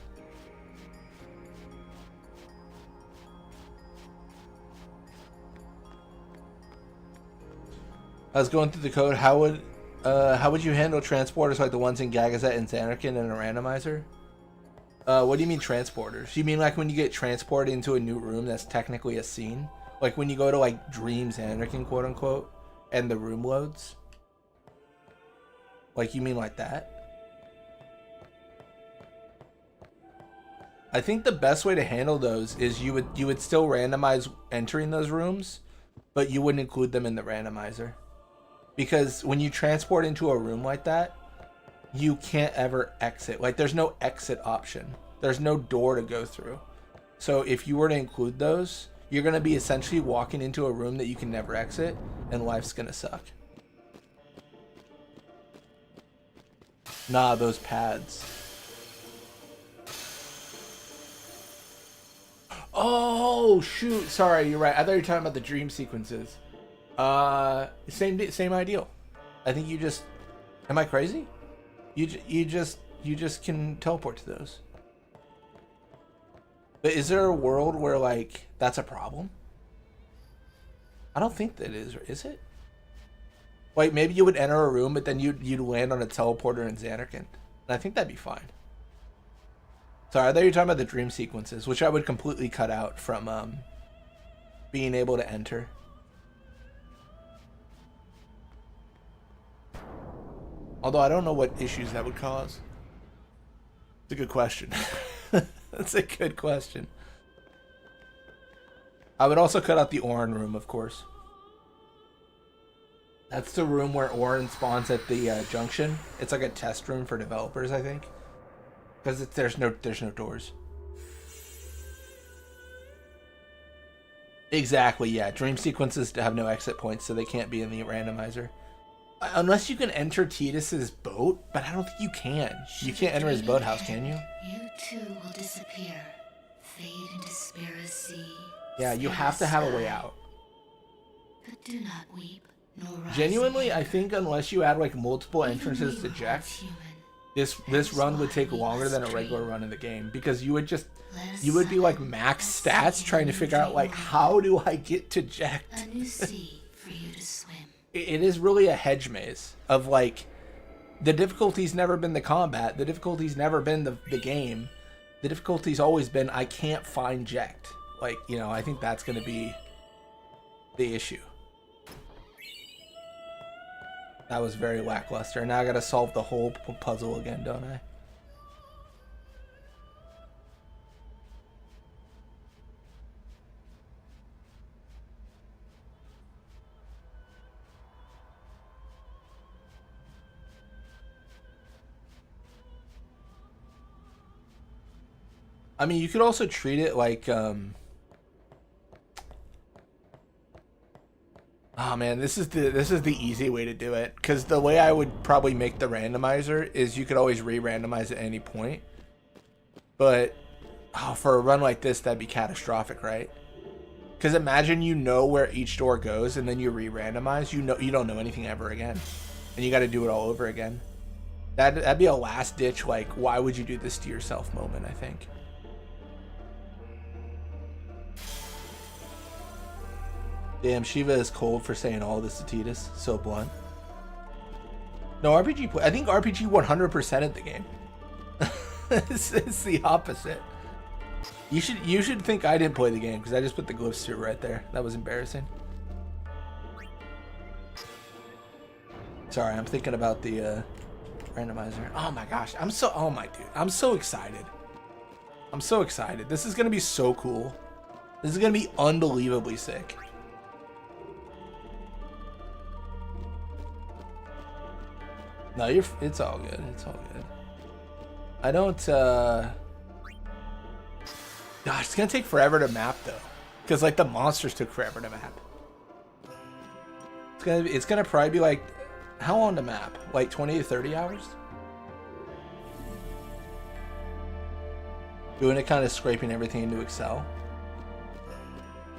I was going through the code. How would you handle transporters like the ones in Gagazet and Xanarkand and a randomizer? What do you mean transporters? You mean like when you get transported into a new room that's technically a scene? Like when you go to like Dreams Anarchy, quote unquote, and the room loads? Like you mean like that? I think the best way to handle those is you would still randomize entering those rooms, but you wouldn't include them in the randomizer. Because when you transport into a room like that, you can't ever exit. Like there's no exit option. There's no door to go through. So if you were to include those, you're going to be essentially walking into a room that you can never exit, and life's going to suck. Nah, those pads. Oh shoot, sorry, you're right. I thought you were talking about the dream sequences. Same ideal. I think you just, am I crazy? You just can teleport to those. But is there a world where like that's a problem? I don't think that is it? Like maybe you would enter a room, but then you'd land on a teleporter in Xanarkand, and I think that'd be fine. Sorry, I thought you were talking about the dream sequences, which I would completely cut out from being able to enter. Although I don't know what issues that would cause. It's a good question. That's a good question. I would also cut out the Orin room, of course. That's the room where Orin spawns at the junction. It's like a test room for developers, I think. Because there's no doors. Exactly, yeah. Dream sequences have no exit points, so they can't be in the randomizer. Unless you can enter Tidus's boat, but I don't think you can. You can't enter his boathouse, can you? You too will disappear, fade into Spira's sea. Yeah, you have to have a way out. But do not weep. Genuinely, I think unless you add like multiple entrances to Jax, this run would take longer than a regular run in the game, because you would be like max stats trying to figure out like, how do I get to Jax? A new sea for you to swim. It is really a hedge maze of like, the difficulty's never been the combat, the difficulty's never been the game, the difficulty's always been I can't find Jekt. Like, you know, I think that's gonna be the issue. That was very lackluster. Now I gotta solve the whole puzzle again, don't I? I mean, you could also treat it like, oh man, this is the easy way to do it, because the way I would probably make the randomizer is you could always re-randomize at any point. But for a run like this, that'd be catastrophic, right? Because imagine you know where each door goes and then you re-randomize, you don't know anything ever again, and you got to do it all over again. That'd be a last ditch, like, why would you do this to yourself moment, I think. Damn, Shiva is cold for saying all this to Tidus. So blunt. No, RPG. I think RPG 100%ed the game. it's the opposite. You should think I didn't play the game because I just put the glyphs through right there. That was embarrassing. Sorry, I'm thinking about the randomizer. Oh my gosh, I'm so excited. I'm so excited. This is gonna be so cool. This is gonna be unbelievably sick. No, it's all good. It's all good. I don't, gosh, it's gonna take forever to map though. Because like the monsters took forever to map. It's gonna probably be like, how long to map? Like 20 to 30 hours? Doing it kind of scraping everything into Excel.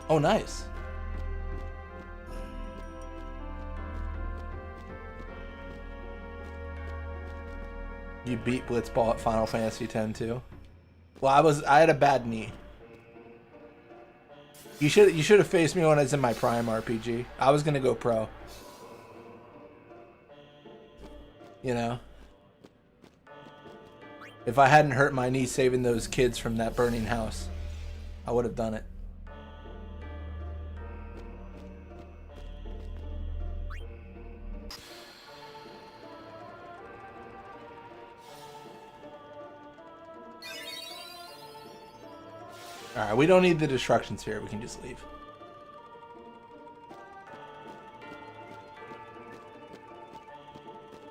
Oh, nice. You beat Blitzball at Final Fantasy X too. Well, I had a bad knee. You should have faced me when I was in my prime RPG. I was gonna go pro. You know, if I hadn't hurt my knee saving those kids from that burning house, I would have done it. Alright, we don't need the destruction sphere, we can just leave.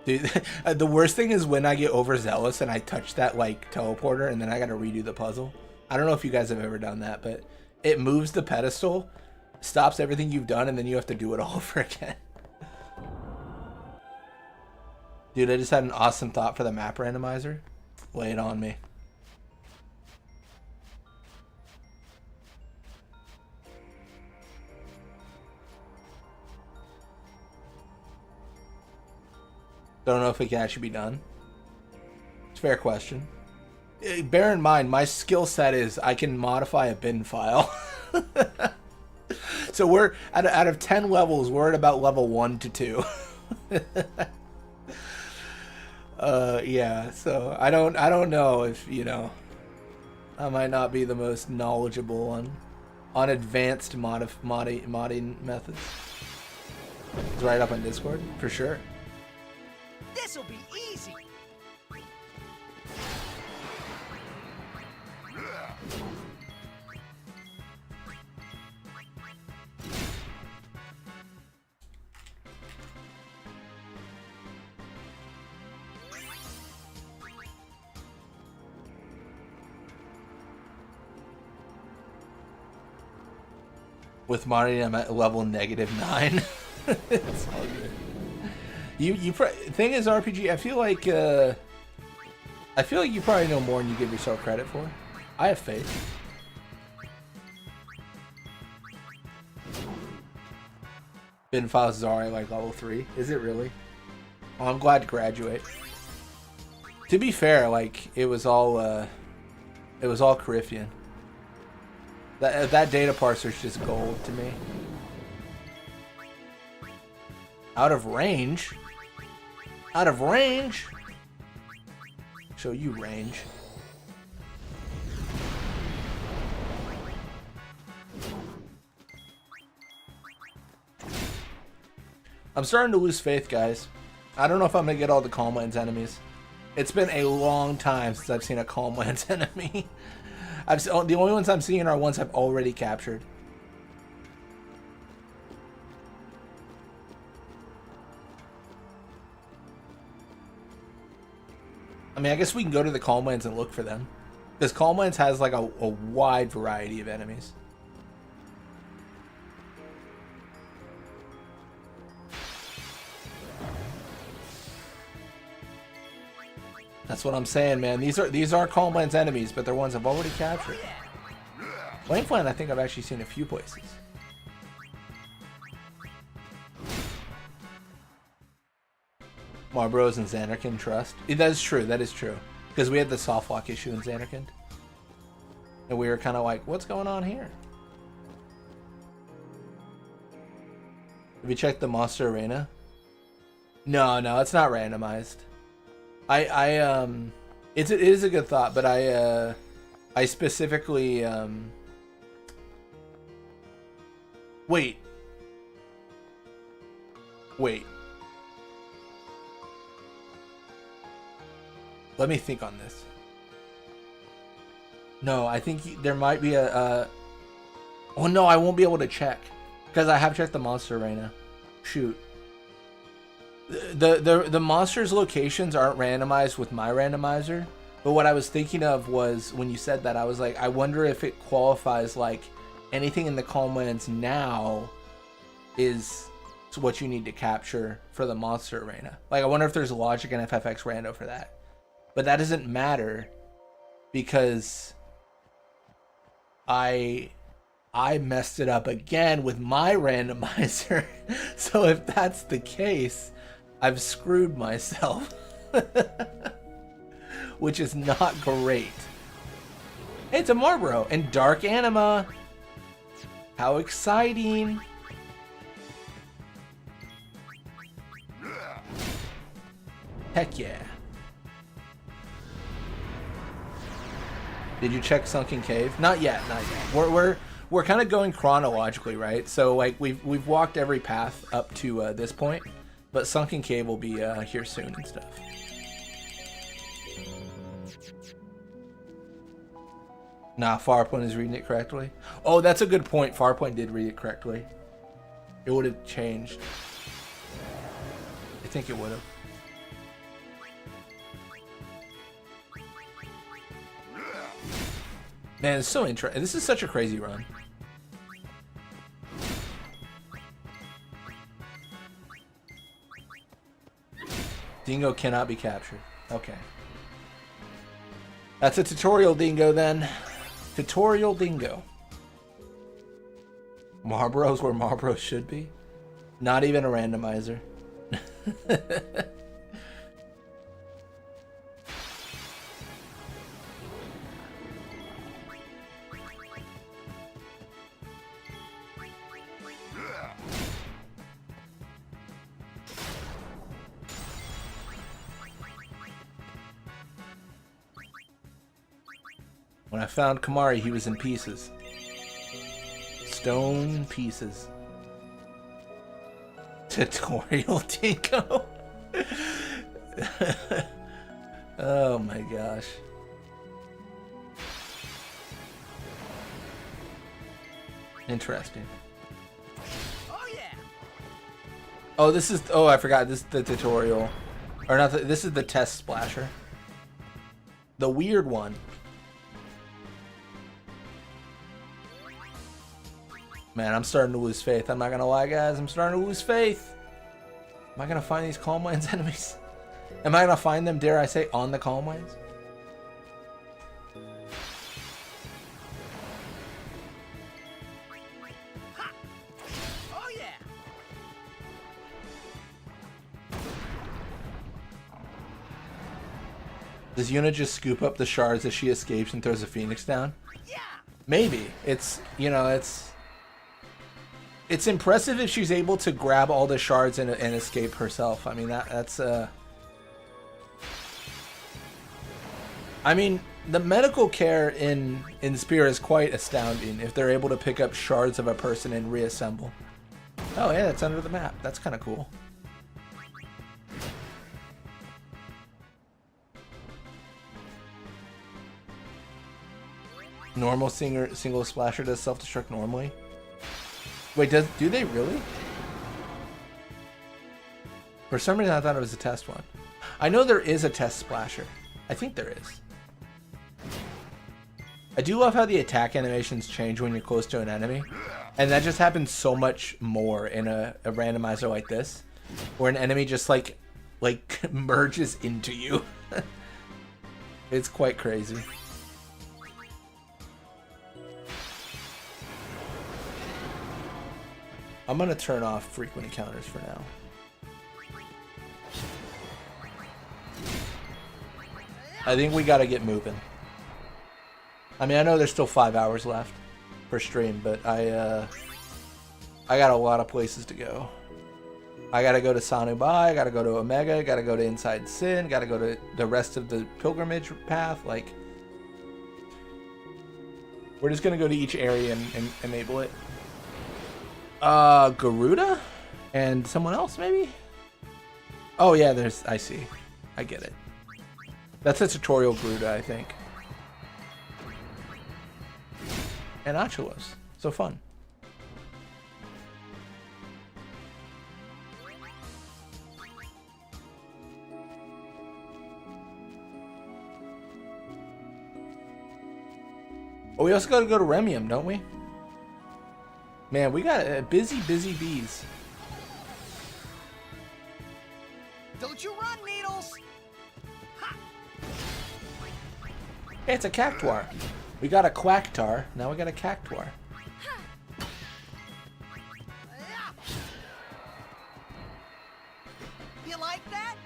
Dude, the worst thing is when I get overzealous and I touch that, like, teleporter and then I gotta redo the puzzle. I don't know if you guys have ever done that, but it moves the pedestal, stops everything you've done, and then you have to do it all over again. Dude, I just had an awesome thought for the map randomizer. Lay it on me. Don't know if it can actually be done. It's a fair question. Bear in mind, my skill set is I can modify a bin file. So we're out of 10 levels, we're at about level 1 to 2. Yeah. So I don't know if, you know, I might not be the most knowledgeable on advanced modding methods. It's right up on Discord for sure. This'll be easy. With modding, I'm at level -9. It's all good. Thing is, RPG, I feel like you probably know more than you give yourself credit for. I have faith. Bin Files is already like level 3. Is it really? Oh, I'm glad to graduate. To be fair, like it was all Cariffian. That data parser is just gold to me. Out of range. Out of range. Show you range. I'm starting to lose faith, guys. I don't know if I'm gonna get all the Calm Lands enemies. It's been a long time since I've seen a Calm Lands enemy. The only ones I'm seeing are ones I've already captured. I mean, I guess we can go to the Calm Lands and look for them. Because Calm Lands has like a wide variety of enemies. That's what I'm saying, man. These are Calm Lands enemies, but they're ones I've already captured. Flameflan, I think I've actually seen a few places. Marbros and Xanarkand trust. That is true. That is true. Because we had the soft lock issue in Xanarkand. And we were kind of like, what's going on here? Have you checked the Monster Arena? No, it's not randomized. It is a good thought, but I specifically, wait. Let me think on this. No, I think there might be oh no, I won't be able to check because I have checked the Monster Arena. Shoot. The monsters' locations aren't randomized with my randomizer, but what I was thinking of was when you said that, I was like, I wonder if it qualifies like anything in the Calm Lands now is what you need to capture for the Monster Arena. Like, I wonder if there's logic in FFX rando for that, but that doesn't matter because I messed it up again with my randomizer. So if that's the case, I've screwed myself, which is not great. Hey, it's a Marbro and Dark Anima. How exciting. Heck yeah. Did you check Sunken Cave? Not yet. We're kind of going chronologically, right? So like we've walked every path up to this point. But Sunken Cave will be here soon and stuff. Nah, Farpoint is reading it correctly. Oh, that's a good point. Farpoint did read it correctly. It would have changed. I think it would have. Man, it's so interesting. This is such a crazy run. Dingo cannot be captured. Okay. That's a tutorial dingo then. Tutorial dingo. Marbros where Marbros should be. Not even a randomizer. When I found Kamari, he was in pieces. Stone pieces. Tutorial dingo. Oh my gosh. Interesting. Oh yeah. Oh, this is. Oh, I forgot. This is the tutorial, or not? This is the test splasher. The weird one. Man, I'm starting to lose faith. I'm not gonna lie, guys. I'm starting to lose faith. Am I gonna find these Calm Lands enemies? Am I gonna find them, dare I say, on the Calm Lands? Oh yeah. Does Yuna just scoop up the shards as she escapes and throws a phoenix down? Maybe. It's, you know, it's impressive if she's able to grab all the shards and escape herself. I mean, that's I mean, the medical care in Spear is quite astounding if they're able to pick up shards of a person and reassemble. Oh yeah, that's under the map. That's kind of cool. Normal single splasher does self-destruct normally. Wait, do they really? For some reason I thought it was a test one. I know there is a test splasher. I think there is. I do love how the attack animations change when you're close to an enemy. And that just happens so much more in a randomizer like this. Where an enemy just like merges into you. It's quite crazy. I'm gonna turn off frequent encounters for now. I think we gotta get moving. I mean, I know there's still 5 hours left per stream, but I got a lot of places to go. I gotta go to Sanubai, I gotta go to Omega, gotta go to Inside Sin, gotta go to the rest of the pilgrimage path. Like, we're just gonna go to each area and enable it. Garuda? And someone else, maybe? Oh, yeah, I see. I get it. That's a tutorial Garuda, I think. And Achulos. So fun. Oh, we also gotta go to Remium, don't we? Man, we got busy bees. Don't you run, Needles! Hey, it's a Cactuar. We got a Quacktar, now we got a Cactuar. You like that?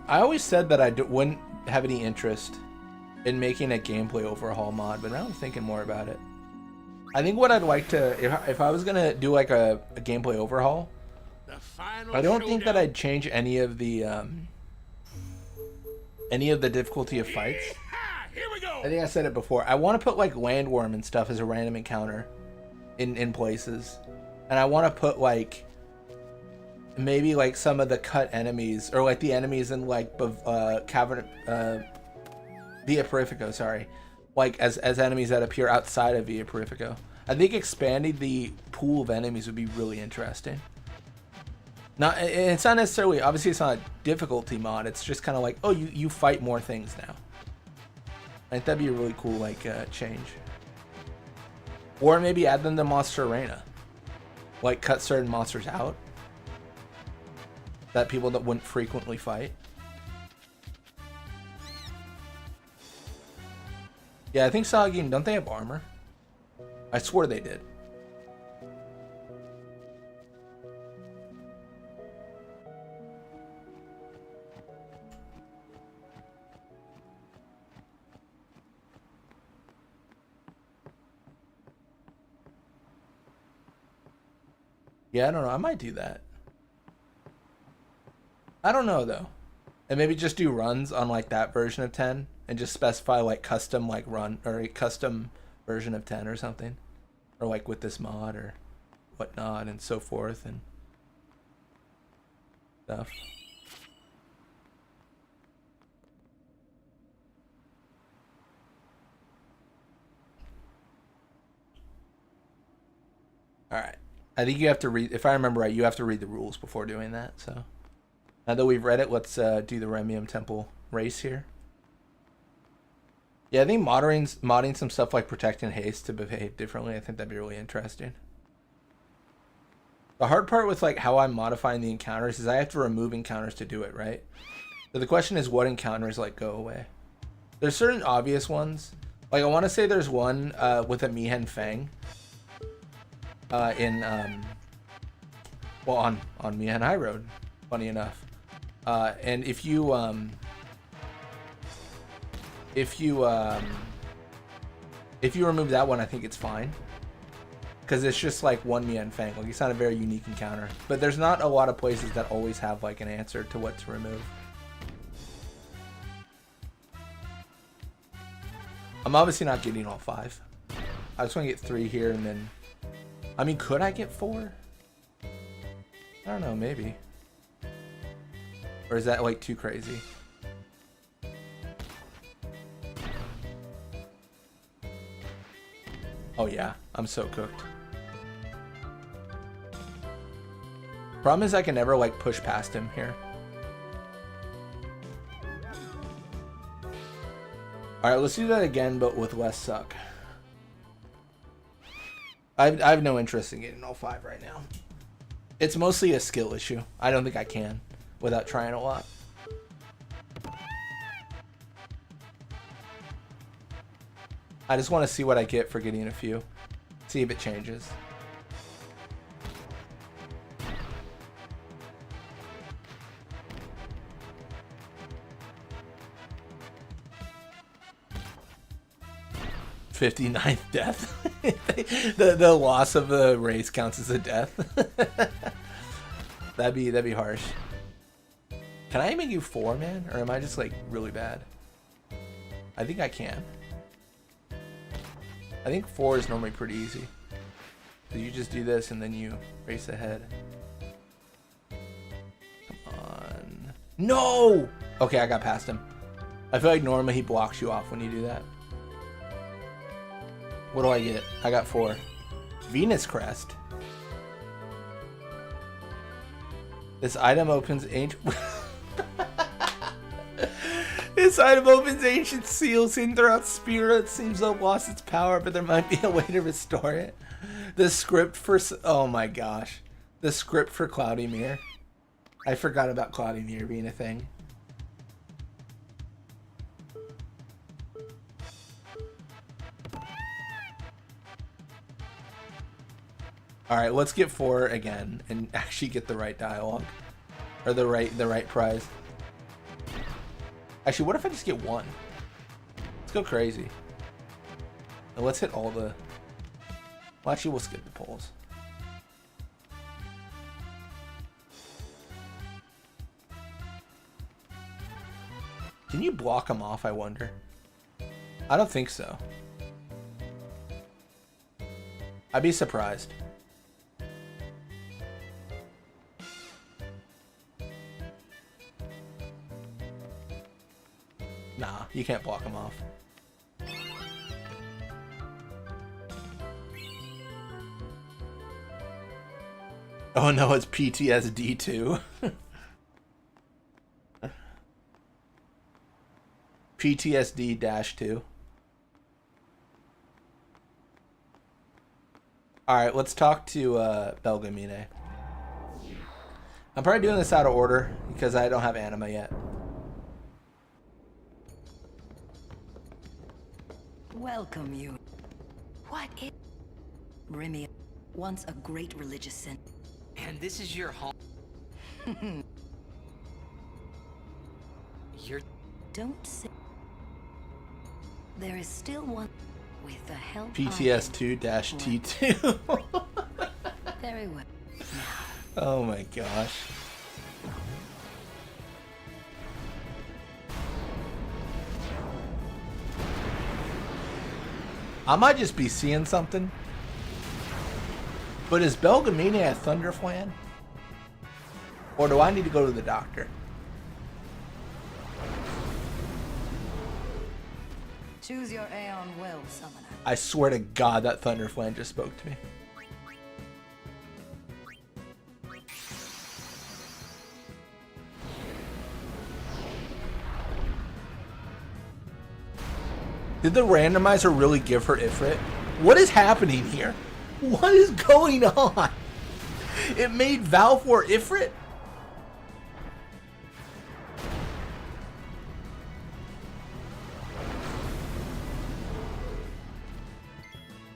I always said that I wouldn't have any interest in making a gameplay overhaul mod, but now I'm thinking more about it. I think what I'd like to, if I was gonna do like a gameplay overhaul, I don't think that I'd change any of the difficulty of fights. Here we go. I think I said it before. I want to put like landworm and stuff as a random encounter in places, and I want to put like maybe like some of the cut enemies, or like the enemies in like Cavern Via Purifico, sorry, like as enemies that appear outside of Via Purifico. I think expanding the pool of enemies would be really interesting. It's not necessarily, obviously it's not a difficulty mod, it's just kind of like, oh, you fight more things now. I think that'd be a really cool like change. Or maybe add them to Monster Arena, like cut certain monsters out that people that wouldn't frequently fight. Yeah, I think Sagin, don't they have armor? I swore they did. Yeah, I don't know. I might do that. I don't know though. And maybe just do runs on like that version of 10 and just specify like custom like run or a custom version of 10 or something. Or like with this mod or whatnot and so forth and stuff. Alright. I think you have to read, if I remember right, you have to read the rules before doing that, so. Now that we've read it, let's do the Remium Temple race here. Yeah, I think modding some stuff like Protect and Haste to behave differently, I think that'd be really interesting. The hard part with like how I'm modifying the encounters is I have to remove encounters to do it, right? So the question is what encounters like go away. There's certain obvious ones. Like I want to say there's one with a Mihen Fang well, on Mia and I Road, funny enough. And if you remove that one, I think it's fine. Because it's just like one Mia and Fang. Like, it's not a very unique encounter. But there's not a lot of places that always have like an answer to what to remove. I'm obviously not getting all 5. I just want to get 3 here and then... I mean, could I get 4? I don't know, maybe. Or is that like too crazy? Oh yeah, I'm so cooked. Problem is I can never like push past him here. Alright, let's do that again, but with less suck. I have no interest in getting all 5 right now. It's mostly a skill issue. I don't think I can without trying a lot. I just want to see what I get for getting a few. See if it changes. '59th death. the loss of the race counts as a death. that'd be harsh. Can I make you 4, man? Or am I just like really bad? I think I can. I think 4 is normally pretty easy. So you just do this and then you race ahead. Come on. No! Okay, I got past him. I feel like normally he blocks you off when you do that. What do I get? I got 4. Venus Crest. This item opens ancient... This item opens ancient seals hidden throughout Spira. It seems to have lost its power, but there might be a way to restore it. The script for... Oh my gosh. The script for Cloudy Mirror. I forgot about Cloudy Mirror being a thing. Alright, let's get 4 again and actually get the right dialogue. Or the right prize. Actually, what if I just get 1? Let's go crazy. And let's hit all the... Well, actually, we'll skip the polls. Can you block them off, I wonder? I don't think so. I'd be surprised. Nah, you can't block them off. Oh no, it's PTSD too. PTSD-2. Alright, let's talk to Belgamine. I'm probably doing this out of order because I don't have anima yet. Welcome you. What is... Rimia, once a great religious sin. And this is your home. You're... Don't say... There is still one with the help PTS2-T2. Very well. Oh my gosh. I might just be seeing something. But is Belgamine a Thunderflan? Or do I need to go to the doctor? Choose your Aeon well, summoner. I swear to God that Thunderflan just spoke to me. Did the randomizer really give her Ifrit? What is happening here? What is going on? It made Valfor Ifrit?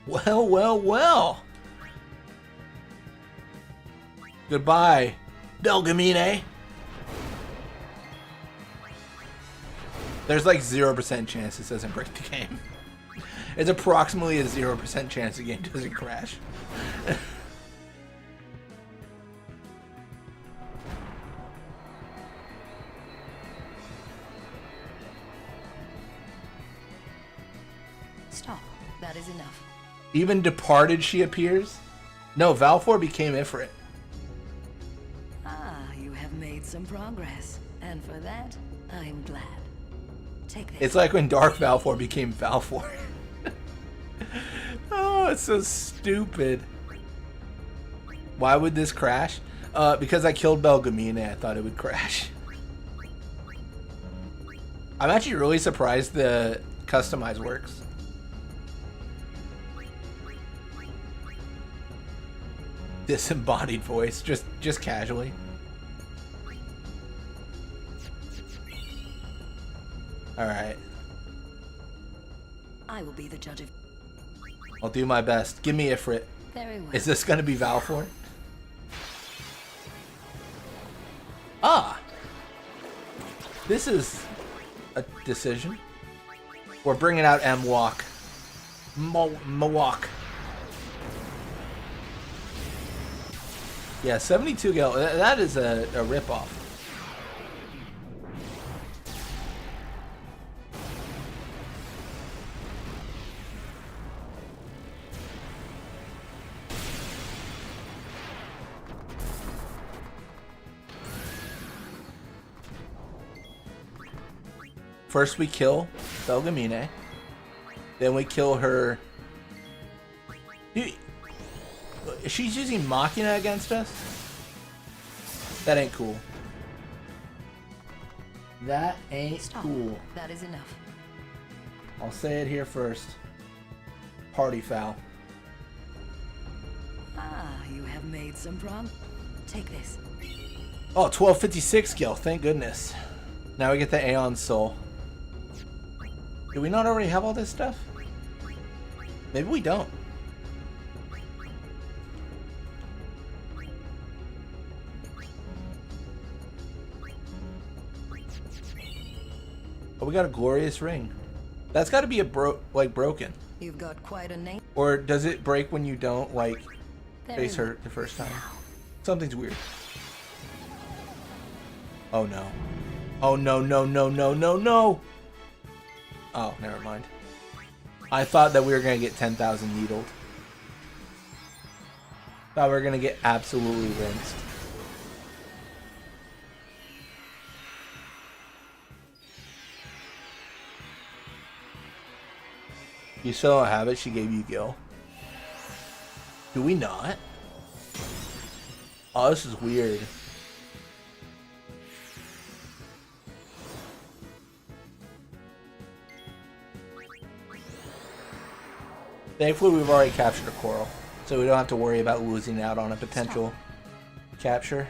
Well, well, well. Goodbye, Belgamine. There's like 0% chance this doesn't break the game. It's approximately a 0% chance the game doesn't crash. Stop. That is enough. Even departed she appears? No, Valfor became Ifrit. Ah, you have made some progress. And for that, I am glad. Take this. It's like when Dark Valfor became Valfor. Oh, it's so stupid. Why would this crash? Because I killed Belgamine, I thought it would crash. I'm actually really surprised the customize works. Disembodied voice, just casually. Alright. I will be the judge of... I'll do my best. Give me Ifrit. Very well. Is this gonna be Valfor? Ah! This is a decision. We're bringing out M-Walk. M-Walk. Yeah, 72 gil. That is a ripoff. First we kill Belgamine. Then we kill her. Dude, she's using Machina against us? That ain't cool. That ain't cool. That is enough. I'll say it here first. Party foul. Ah, you have made some progress. Take this. Oh, 1256 gil. Thank goodness. Now we get the Aeon Soul. Do we not already have all this stuff? Maybe we don't. Oh, we got a glorious ring. That's got to be broken. You've got quite a name. Or does it break when you don't face Very her the first time? Something's weird. Oh no. Oh no no no no no no. Oh, never mind. I thought that we were gonna get 10,000 needled. Thought we were gonna get absolutely rinsed. You still don't have it? She gave you Gil. Do we not? Oh, this is weird. Thankfully, we've already captured a coral, so we don't have to worry about losing out on a potential capture.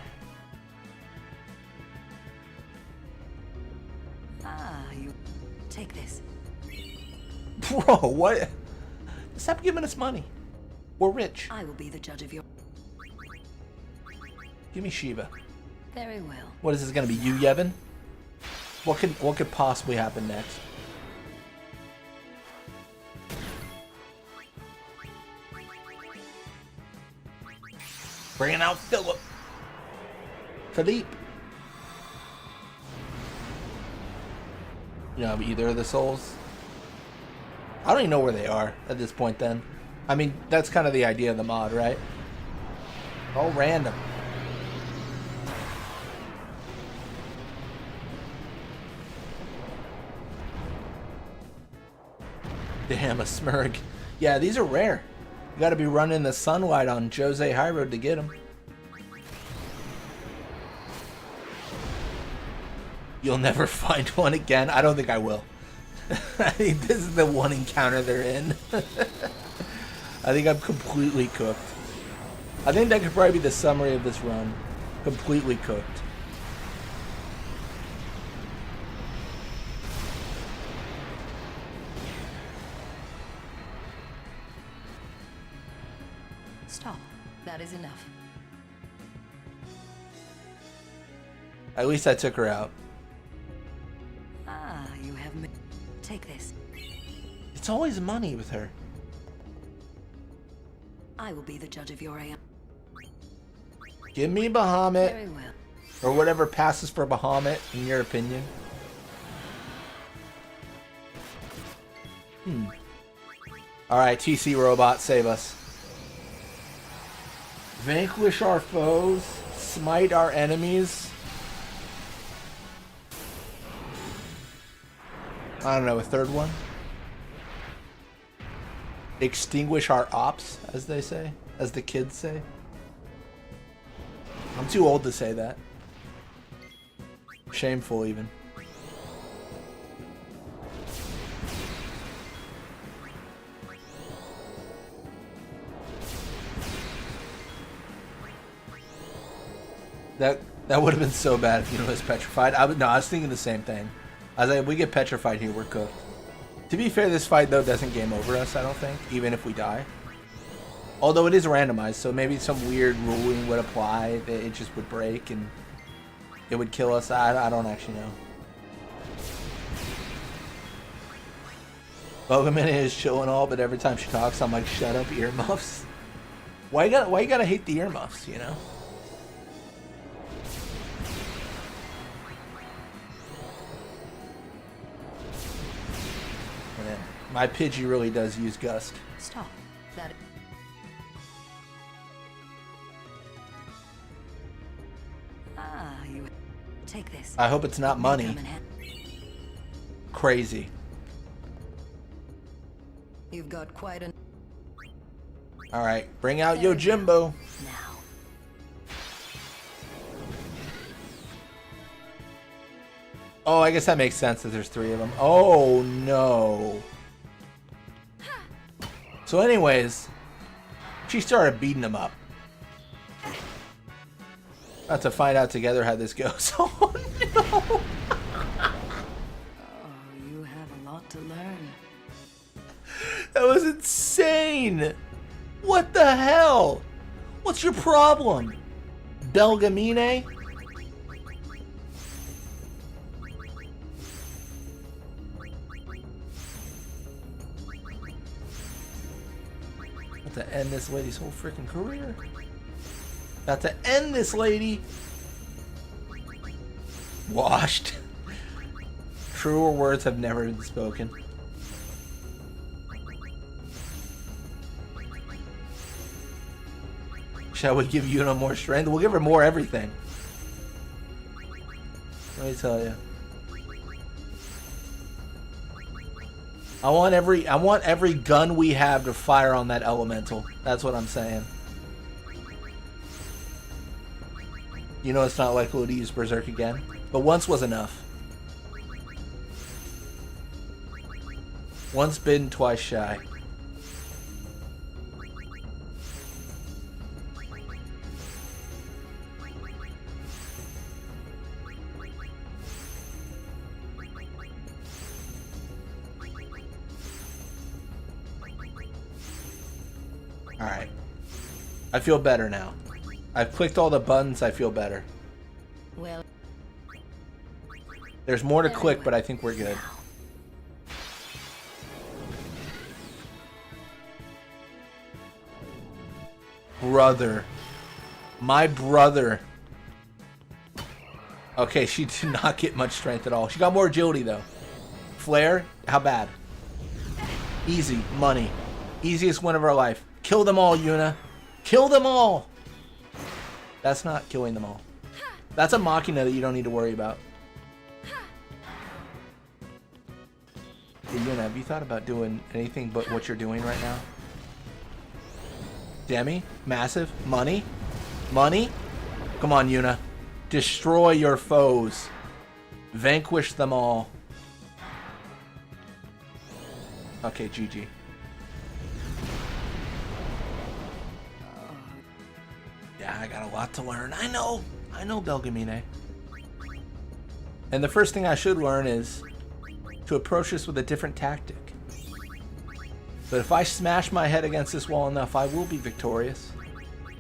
Ah, you take this. Bro, what? Stop giving us money. We're rich. I will be the judge of your... Give me Shiva. Very well. What is this gonna be? You, Yevon? What could possibly happen next? Bringing out Philip. Philippe. You know, either of the souls. I don't even know where they are at this point then. I mean, that's kind of the idea of the mod, right? All random. Damn, a Smurg. Yeah, these are rare. You gotta be running the sunlight on Jose High Road to get them. You'll never find one again. I don't think I will. I think this is the one encounter they're in. I think I'm completely cooked. I think that could probably be the summary of this run. Completely cooked. Stop. That is enough. At least I took her out. Ah, you have me. Take this. It's always money with her. I will be the judge of your AM. Give me Bahamut. Very well. Or whatever passes for Bahamut, in your opinion. Alright, TC robot, save us. Vanquish our foes. Smite our enemies. I don't know, a third one? Extinguish our ops, as they say. As the kids say. I'm too old to say that. Shameful, even. That would have been so bad if Yuna was petrified. I was thinking the same thing. I was like, if we get petrified here, we're cooked. To be fair, this fight, though, doesn't game over us, I don't think, even if we die. Although it is randomized, so maybe some weird ruling would apply that it just would break and it would kill us. I don't actually know. Bogaman is chill and all, but every time she talks, I'm like, shut up, earmuffs. Why you gotta hate the earmuffs, you know? Yeah, my Pidgey really does use Gust. Stop. That. Ah, you. Take this. I hope it's not money. Crazy. You've got quite an. All right, bring out Yojimbo. Now. Oh, I guess that makes sense that there's 3 of them. Oh no. So anyways, she started beating them up. About to find out together how this goes. Oh no. Oh, you have a lot to learn. That was insane. What the hell? What's your problem? Belgamine? About to end this lady's whole freaking career. About to end this lady. Washed. Truer words have never been spoken. Shall we give Yuna more strength? We'll give her more everything. Let me tell you. I want every gun we have to fire on that elemental. That's what I'm saying. You know it's not likely to use Berserk again, but once was enough. Once bitten, twice shy. Alright. I feel better now. I've clicked all the buttons, I feel better. Well. There's more to click, but I think we're good. Brother. My brother. Okay, she did not get much strength at all. She got more agility, though. Flare? How bad? Easy. Money. Easiest win of our life. Kill them all, Yuna. Kill them all! That's not killing them all. That's a Machina that you don't need to worry about. Hey, Yuna, have you thought about doing anything but what you're doing right now? Demi? Massive? Money? Money? Come on, Yuna. Destroy your foes. Vanquish them all. Okay, GG. Yeah, I got a lot to learn. I know Belgamine. And the first thing I should learn is to approach this with a different tactic. But if I smash my head against this wall enough, I will be victorious.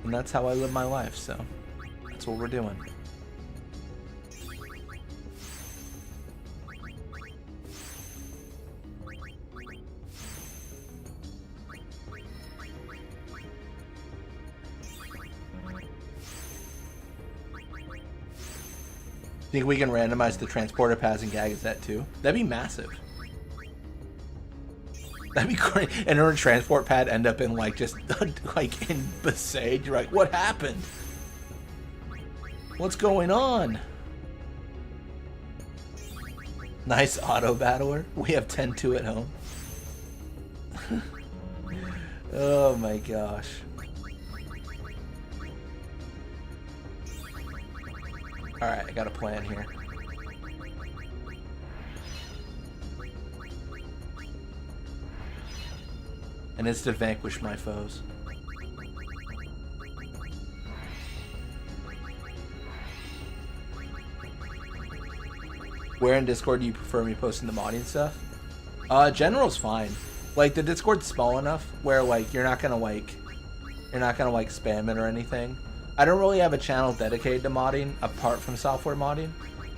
And that's how I live my life, so that's what we're doing. Think we can randomize the transporter pads in Gagazet too? That'd be massive. That'd be great. And her transport pad end up in like just like in Besage. You're like, what happened? What's going on? Nice auto battler. We have 10-2 at home. Oh my gosh. Alright, I got a plan here. And it's to vanquish my foes. Where in Discord do you prefer me posting the modding stuff? General's fine. Like, the Discord's small enough where, like, you're not gonna spam it or anything. I don't really have a channel dedicated to modding apart from software modding,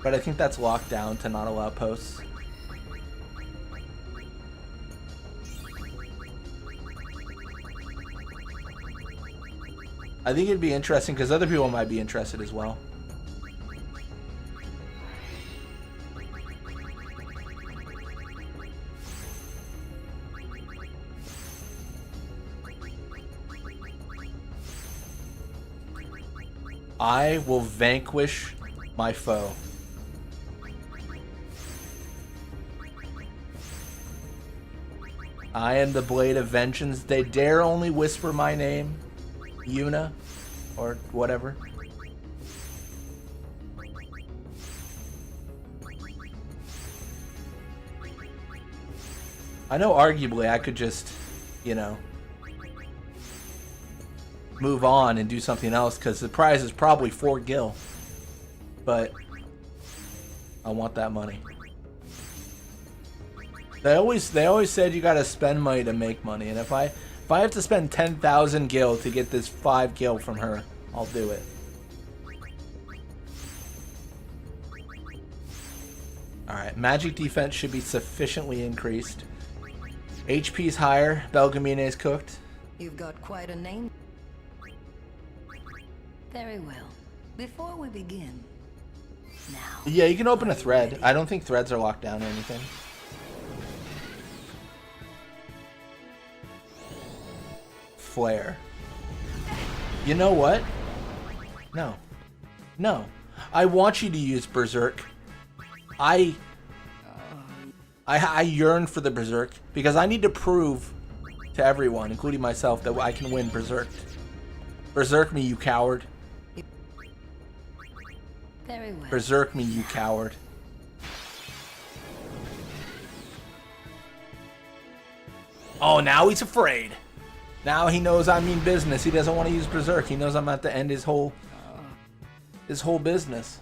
but I think that's locked down to not allow posts. I think it'd be interesting because other people might be interested as well. I will vanquish my foe. I am the blade of vengeance. They dare only whisper my name, Yuna, or whatever. I know arguably I could just, you know, move on and do something else because the prize is probably 4 gil, but I want that money. They always said you gotta spend money to make money, and if I have to spend 10,000 gil to get this 5 gil from her, I'll do it. Alright, magic defense should be sufficiently increased. HP's higher, Belgamine is cooked. You've got quite a name. Very well. Before we begin, now. Yeah, you can open a thread. I don't think threads are locked down or anything. Flare. You know what? No. No. I want you to use Berserk. I yearn for the Berserk because I need to prove to everyone, including myself, that I can win Berserk. Berserk me, you coward. Very well. Berserk me, you coward. Oh, now he's afraid. Now he knows I mean business. He doesn't want to use Berserk. He knows I'm about to end his whole business.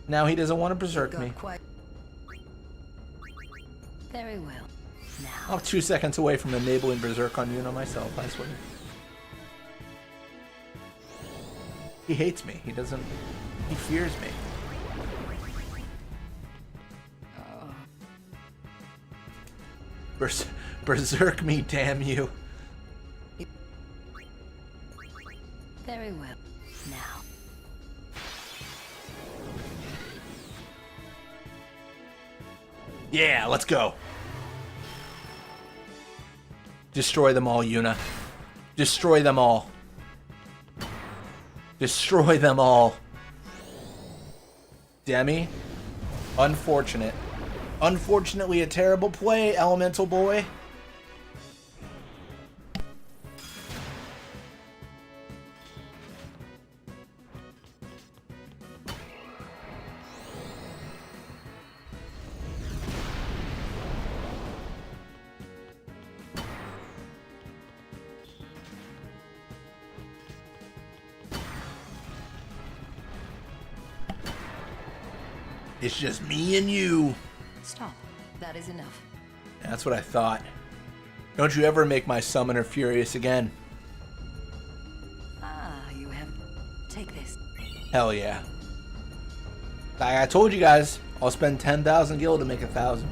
Now he doesn't want to Berserk me. Very well. Now. I'm 2 seconds away from enabling Berserk on Yuna myself, I swear. He hates me. He doesn't... He fears me. Berserk me, damn you. Very well. Now. Yeah, let's go. Destroy them all, Yuna. Destroy them all. Destroy them all. Demi. Unfortunate. Unfortunately, a terrible play, Elemental Boy. It's just me and you. Stop. That is enough. That's what I thought. Don't you ever make my summoner furious again. Ah, you have... Take this. Hell yeah. Like I told you guys, I'll spend 10,000 gil to make 1,000.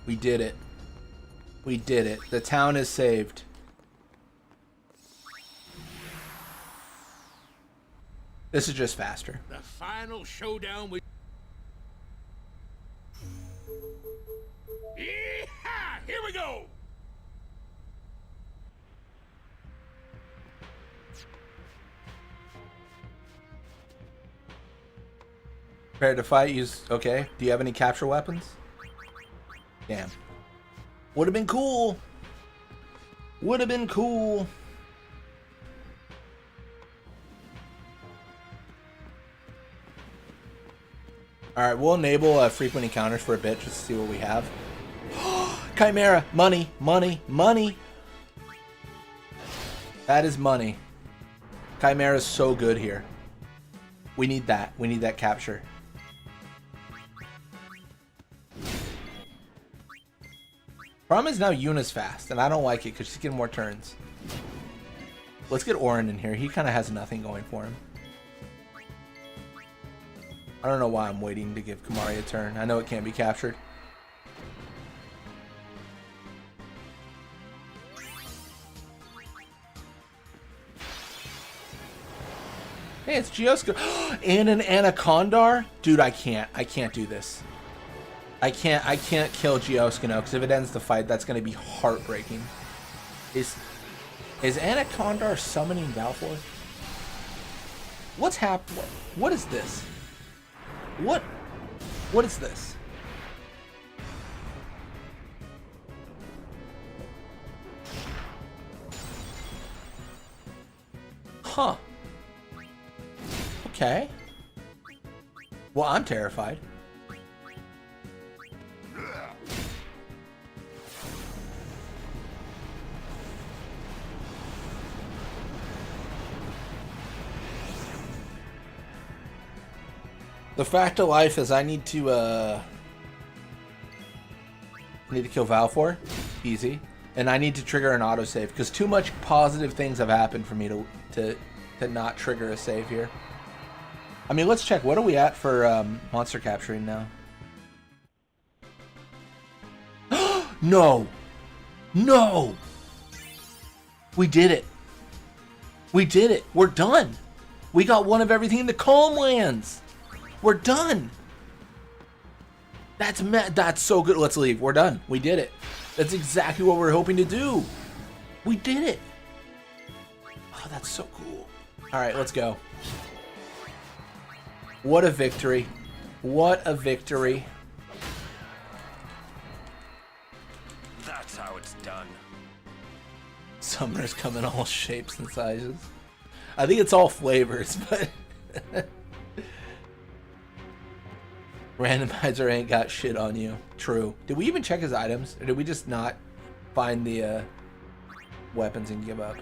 We did it. We did it. The town is saved. This is just faster. The final showdown with... Yeehaw! Here we go! Prepare to fight, use... Okay. Do you have any capture weapons? Damn. Would have been cool. Would have been cool. Alright, we'll enable frequent encounters for a bit just to see what we have. Chimera! Money! Money! Money! That is money. Chimera is so good here. We need that. We need that capture. Problem is now Yuna's fast, and I don't like it because she's getting more turns. Let's get Orin in here. He kind of has nothing going for him. I don't know why I'm waiting to give Kamari a turn. I know it can't be captured. Hey, it's Geosco. And an Anacondar? Dude, I can't do this. I can't kill Geoscano, because if it ends the fight, that's going to be heartbreaking. Is Anacondar summoning Balfour? What's happening? What is this? What is this? Huh. Okay. Well, I'm terrified. The fact of life is I need to kill Valfor. Easy. And I need to trigger an autosave because too much positive things have happened for me to not trigger a save here. I mean, let's check. What are we at for monster capturing now? No! No! We did it. We did it. We're done. We got one of everything in the Calm Lands. We're done. That's so good. Let's leave. We're done. We did it. That's exactly what we're hoping to do. We did it. Oh, that's so cool. All right, let's go. What a victory. What a victory. That's how it's done. Summoners come in all shapes and sizes. I think it's all flavors, but... Randomizer ain't got shit on you. True. Did we even check his items? Or did we just not find the weapons and give up?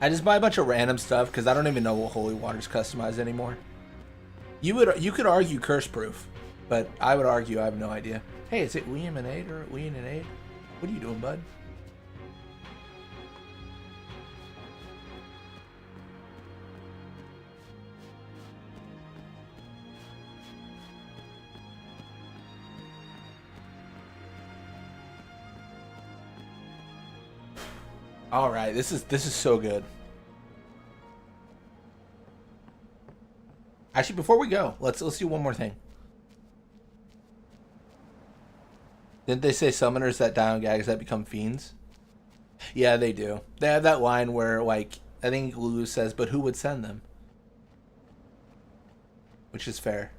I just buy a bunch of random stuff because I don't even know what Holy Water's customized anymore. You could argue curse proof, but I would argue I have no idea. Hey, is it William and Aid or William and Aid? What are you doing, bud? All right, this is so good. Actually, before we go, let's do one more thing. Didn't they say summoners that die on Gagazet become fiends? Yeah, they do. They have that line where, like, I think Lulu says, "But who would send them?" Which is fair.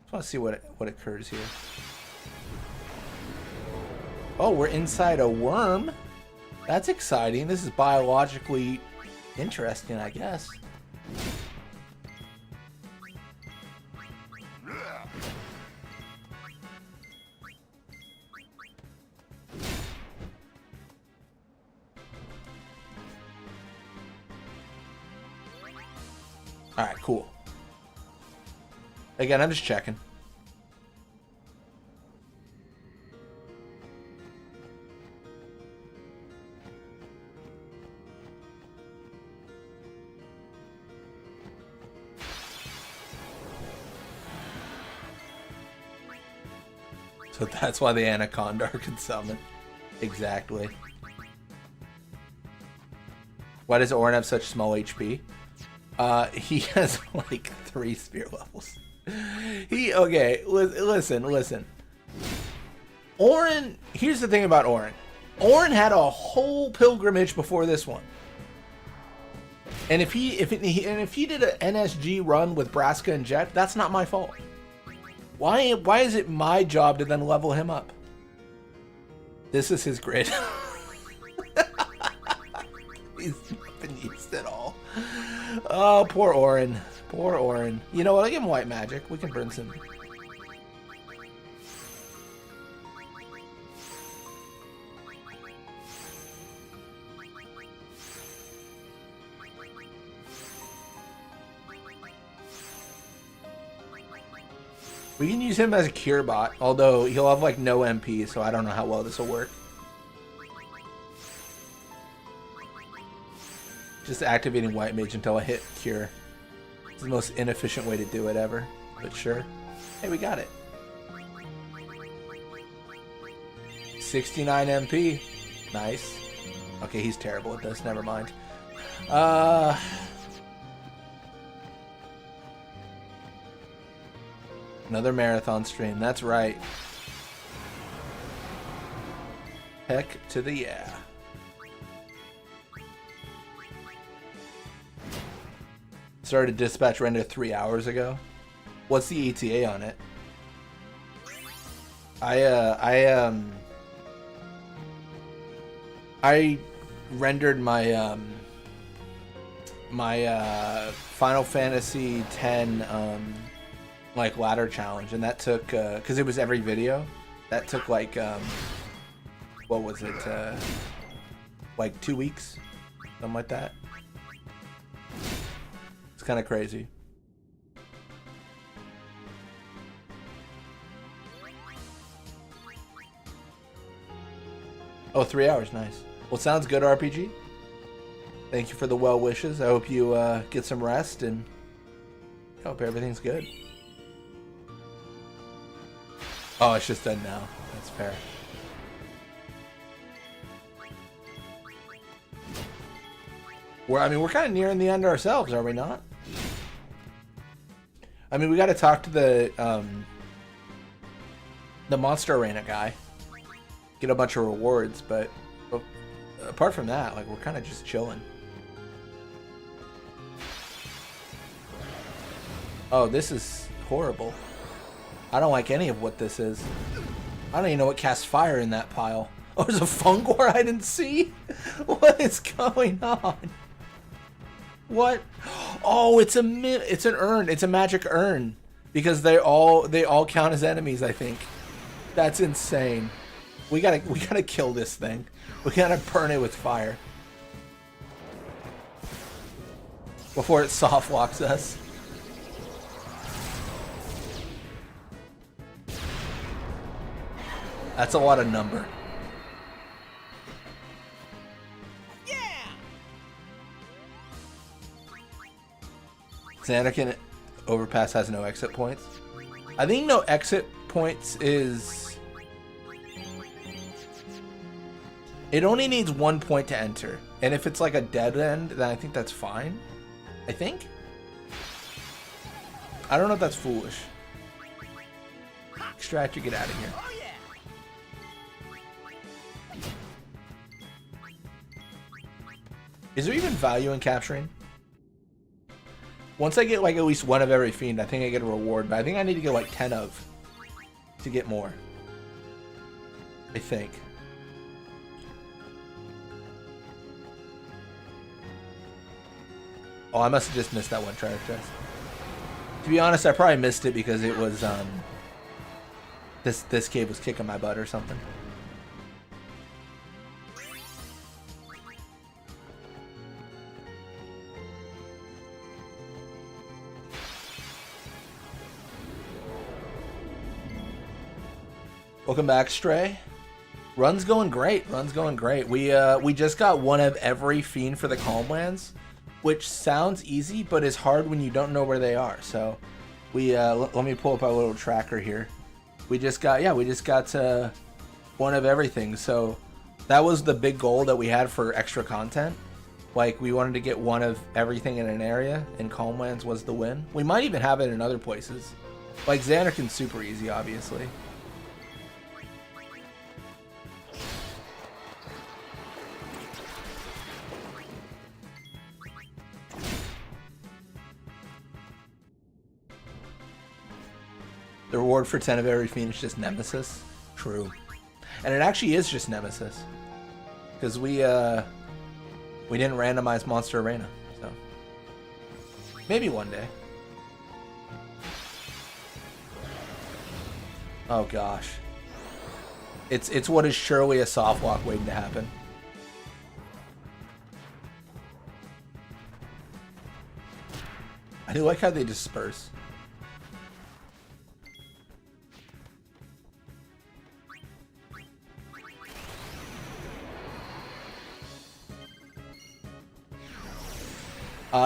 Just want to see what occurs here. Oh, we're inside a worm. That's exciting. This is biologically interesting, I guess. All right, cool. Again, I'm just checking. So that's why the Anaconda can summon. Exactly. Why does Orin have such small HP? He has like 3 spear levels. Okay, listen. Orin, here's the thing about Orin. Orin had a whole pilgrimage before this one. And if he did an NSG run with Braska and Jet, that's not my fault. Why is it my job to then level him up? This is his grid. He's not been used at all. Oh, poor Orin. Poor Orin. You know what? I'll give him white magic. We can burn some. We can use him as a cure bot, although he'll have like no MP, so I don't know how well this will work. Just activating White Mage until I hit cure. It's the most inefficient way to do it ever, but sure. Hey, we got it. 69 MP. Nice. Okay, he's terrible at this. Never mind. Another marathon stream. That's right. Heck to the yeah. Started dispatch render 3 hours ago. What's the ETA on it? I rendered my Final Fantasy X like ladder challenge, and that took because it was every video, that took like what was it, like 2 weeks, something like that. It's kind of crazy. Oh, 3 hours. Nice. Well, sounds good, RPG. Thank you for the well wishes. I hope you get some rest, and I hope everything's good. Oh, it's just done now. That's fair. We're kind of nearing the end ourselves, are we not? I mean, we got to talk to the Monster Arena guy, get a bunch of rewards, but apart from that, like, we're kind of just chilling. Oh, this is horrible. I don't like any of what this is. I don't even know what casts fire in that pile. Oh, there's a Fungor I didn't see? What is going on? What? Oh, it's an urn. It's a magic urn. Because they all count as enemies, I think. That's insane. We gotta kill this thing. We gotta burn it with fire. Before it soft locks us. That's a lot of number. Yeah. Xanakin Overpass has no exit points. I think no exit points is... It only needs 1 point to enter. And if it's like a dead end, then I think that's fine. I think? I don't know if that's foolish. Extract you, get out of here. Is there even value in capturing? Once I get like at least one of every fiend, I think I get a reward, but I think I need to get like 10 of to get more. I think. Oh, I must have just missed that one treasure chest. To be honest, I probably missed it because it was this cave was kicking my butt or something. Welcome back, Stray. Run's going great. Run's going great. We just got one of every fiend for the Calmlands, which sounds easy, but is hard when you don't know where they are. So we let me pull up our little tracker here. We just got one of everything. So that was the big goal that we had for extra content, Like, we wanted to get one of everything in an area, and Calmlands was the win. We might even have it in other places. Like, Xanarkin's super easy, obviously. The reward for 10 of every fiend is just Nemesis. True. And it actually is just Nemesis. Because we didn't randomize Monster Arena, so maybe one day. Oh gosh. It's what is surely a soft walk waiting to happen. I do like how they disperse.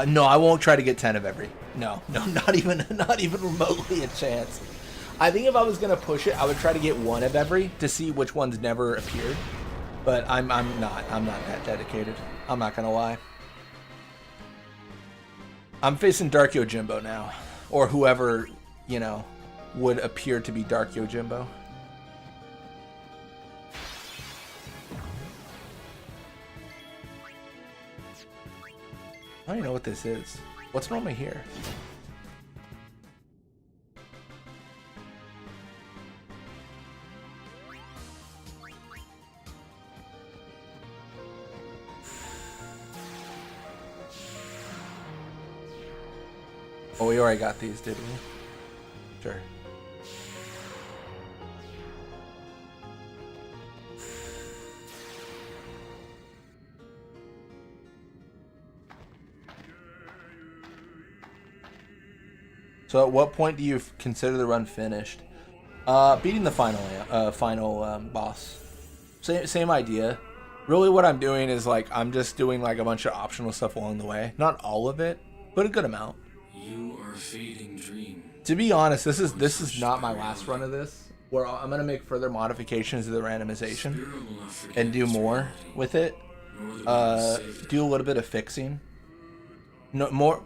No, I won't try to get 10 of every. No, not even remotely a chance. I think if I was gonna push it, I would try to get one of every to see which ones never appeared. But I'm not that dedicated. I'm not gonna lie. I'm facing Dark Yojimbo now, or whoever, you know, would appear to be Dark Yojimbo. I don't even know what this is. What's normally here? Oh, we already got these, didn't we? Sure. So at what point do you consider the run finished? Beating the final boss. Same idea. Really what I'm doing is like I'm just doing like a bunch of optional stuff along the way. Not all of it, but a good amount. You are a fading dream. To be honest, this is not my last run of this. Where I'm gonna make further modifications to the randomization and do more with it. Do a little bit of fixing. No more.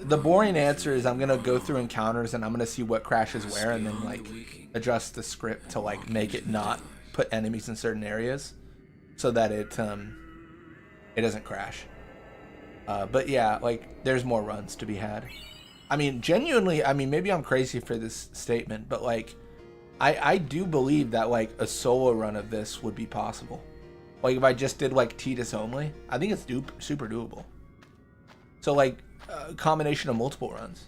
The boring answer is I'm gonna go through encounters and I'm gonna see what crashes where and then like adjust the script to like make it not put enemies in certain areas so that it doesn't crash. But yeah, like there's more runs to be had. I mean, genuinely, I mean maybe I'm crazy for this statement, but like I do believe that like a solo run of this would be possible. Like if I just did like Tidus only, I think it's super doable. So like a combination of multiple runs.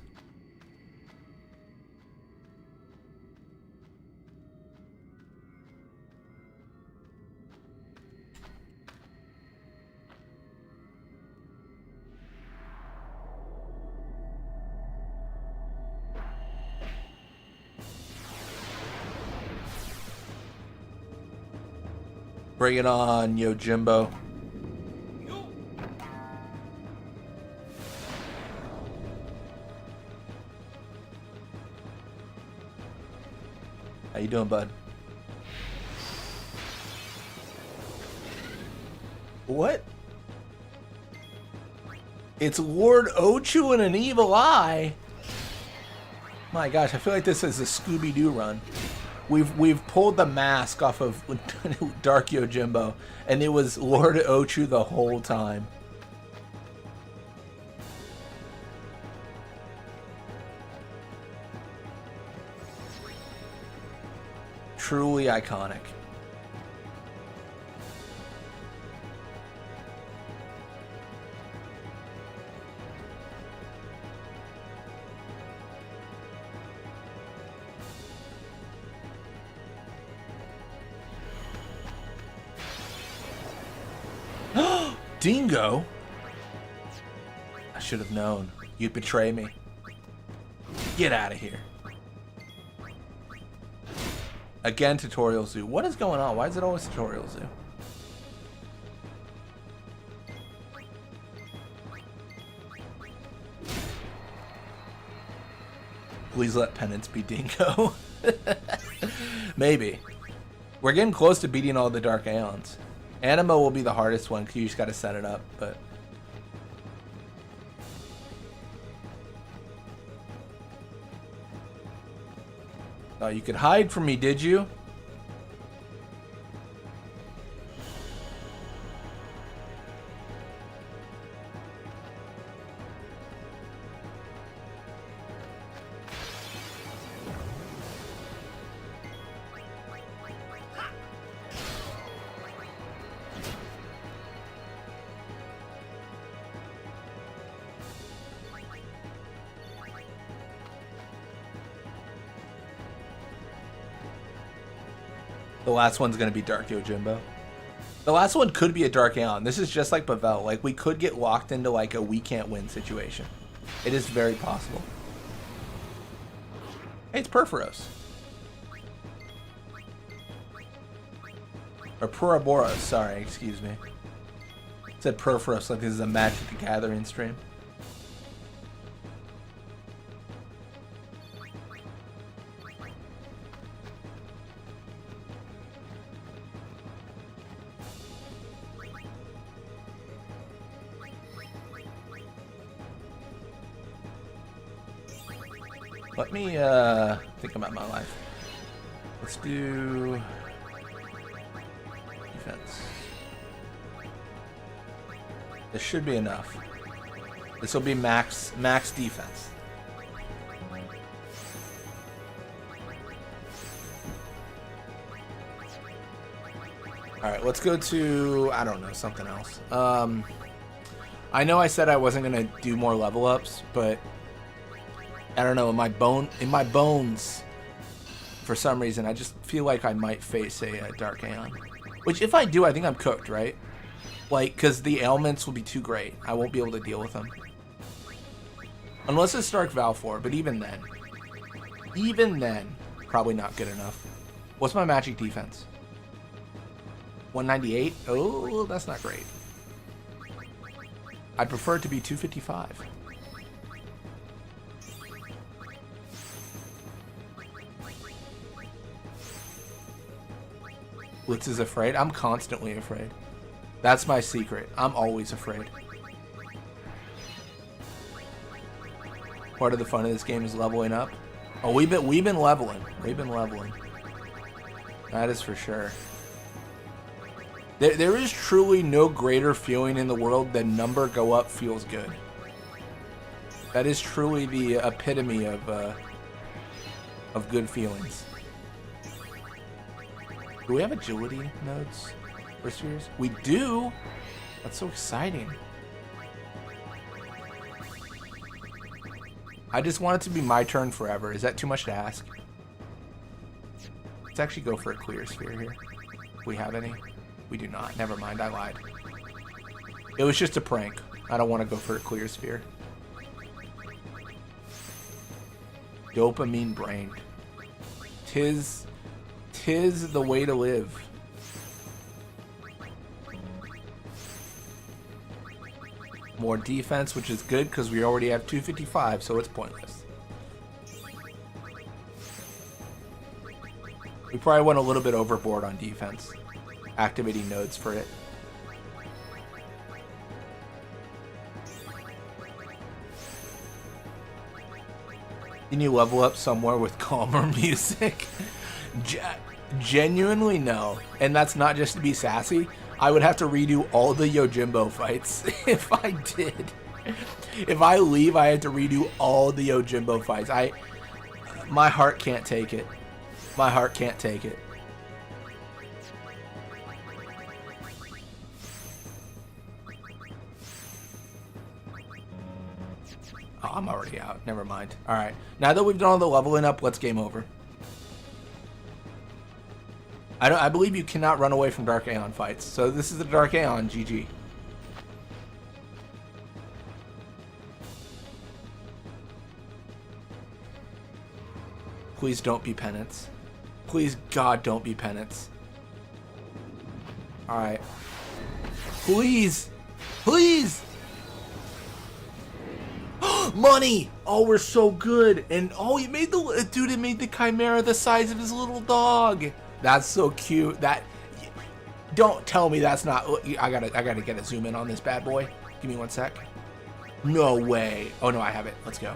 Bring it on, Yojimbo. How you doing, bud? What? It's Lord Ochu and an evil eye. My gosh, I feel like this is a Scooby-Doo run. We've pulled the mask off of Dark Yojimbo, and it was Lord Ochu the whole time. Truly iconic. Dingo? I should have known. You'd betray me. Get out of here. Again, Tutorial Zoo. What is going on? Why is it always Tutorial Zoo? Please let Penance be Dingo. Maybe. We're getting close to beating all the Dark Aeons. Anima will be the hardest one because you just got to set it up, but Oh, you could hide from me, did you? The last one's gonna be Dark Yojimbo. The last one could be a Dark Aeon. This is just like Pavel. Like, we could get locked into like a we can't win situation. It is very possible. Hey, it's Perforos. Or Puraboros, sorry, excuse me. It said Perforos like this is a Magic the Gathering stream. Let me think about my life. Let's do defense. This should be enough. This will be max defense. All right, let's go to, I don't know, something else. I know I said I wasn't gonna do more level ups, but I don't know, in my bones, for some reason, I just feel like I might face a Dark Aeon. Which, if I do, I think I'm cooked, right? Like, because the ailments will be too great. I won't be able to deal with them. Unless it's Stark Valfor, but even then, probably not good enough. What's my magic defense? 198? Oh, that's not great. I'd prefer it to be 255. Blitz is afraid? I'm constantly afraid. That's my secret. I'm always afraid. Part of the fun of this game is leveling up. Oh, we've been leveling. We've been leveling. That is for sure. There is truly no greater feeling in the world than number go up feels good. That is truly the epitome of good feelings. Do we have agility nodes for spheres? We do! That's so exciting. I just want it to be my turn forever. Is that too much to ask? Let's actually go for a clear sphere here. Do we have any? We do not. Never mind, I lied. It was just a prank. I don't want to go for a clear sphere. Dopamine brained. Tis the way to live. More defense, which is good because we already have 255, so it's pointless. We probably went a little bit overboard on defense, activating nodes for it. Can you level up somewhere with calmer music? Genuinely no, and that's not just to be sassy. I would have to redo all the Yojimbo fights if I did. If I leave, I have to redo all the Yojimbo fights. My heart can't take it. My heart can't take it. Oh, I'm already out. Never mind. All right. Now that we've done all the leveling up, let's game over. I believe you cannot run away from Dark Aeon fights. So this is the Dark Aeon, GG. Please don't be penance. Please, God, don't be penance. Alright. Please! Please! Money! Oh, we're so good. And oh, it made the dude, it made the Chimera the size of his little dog. That's so cute. That, don't tell me that's not. I gotta get a zoom in on this bad boy. Give me 1 sec. No way. Oh no, I have it. Let's go.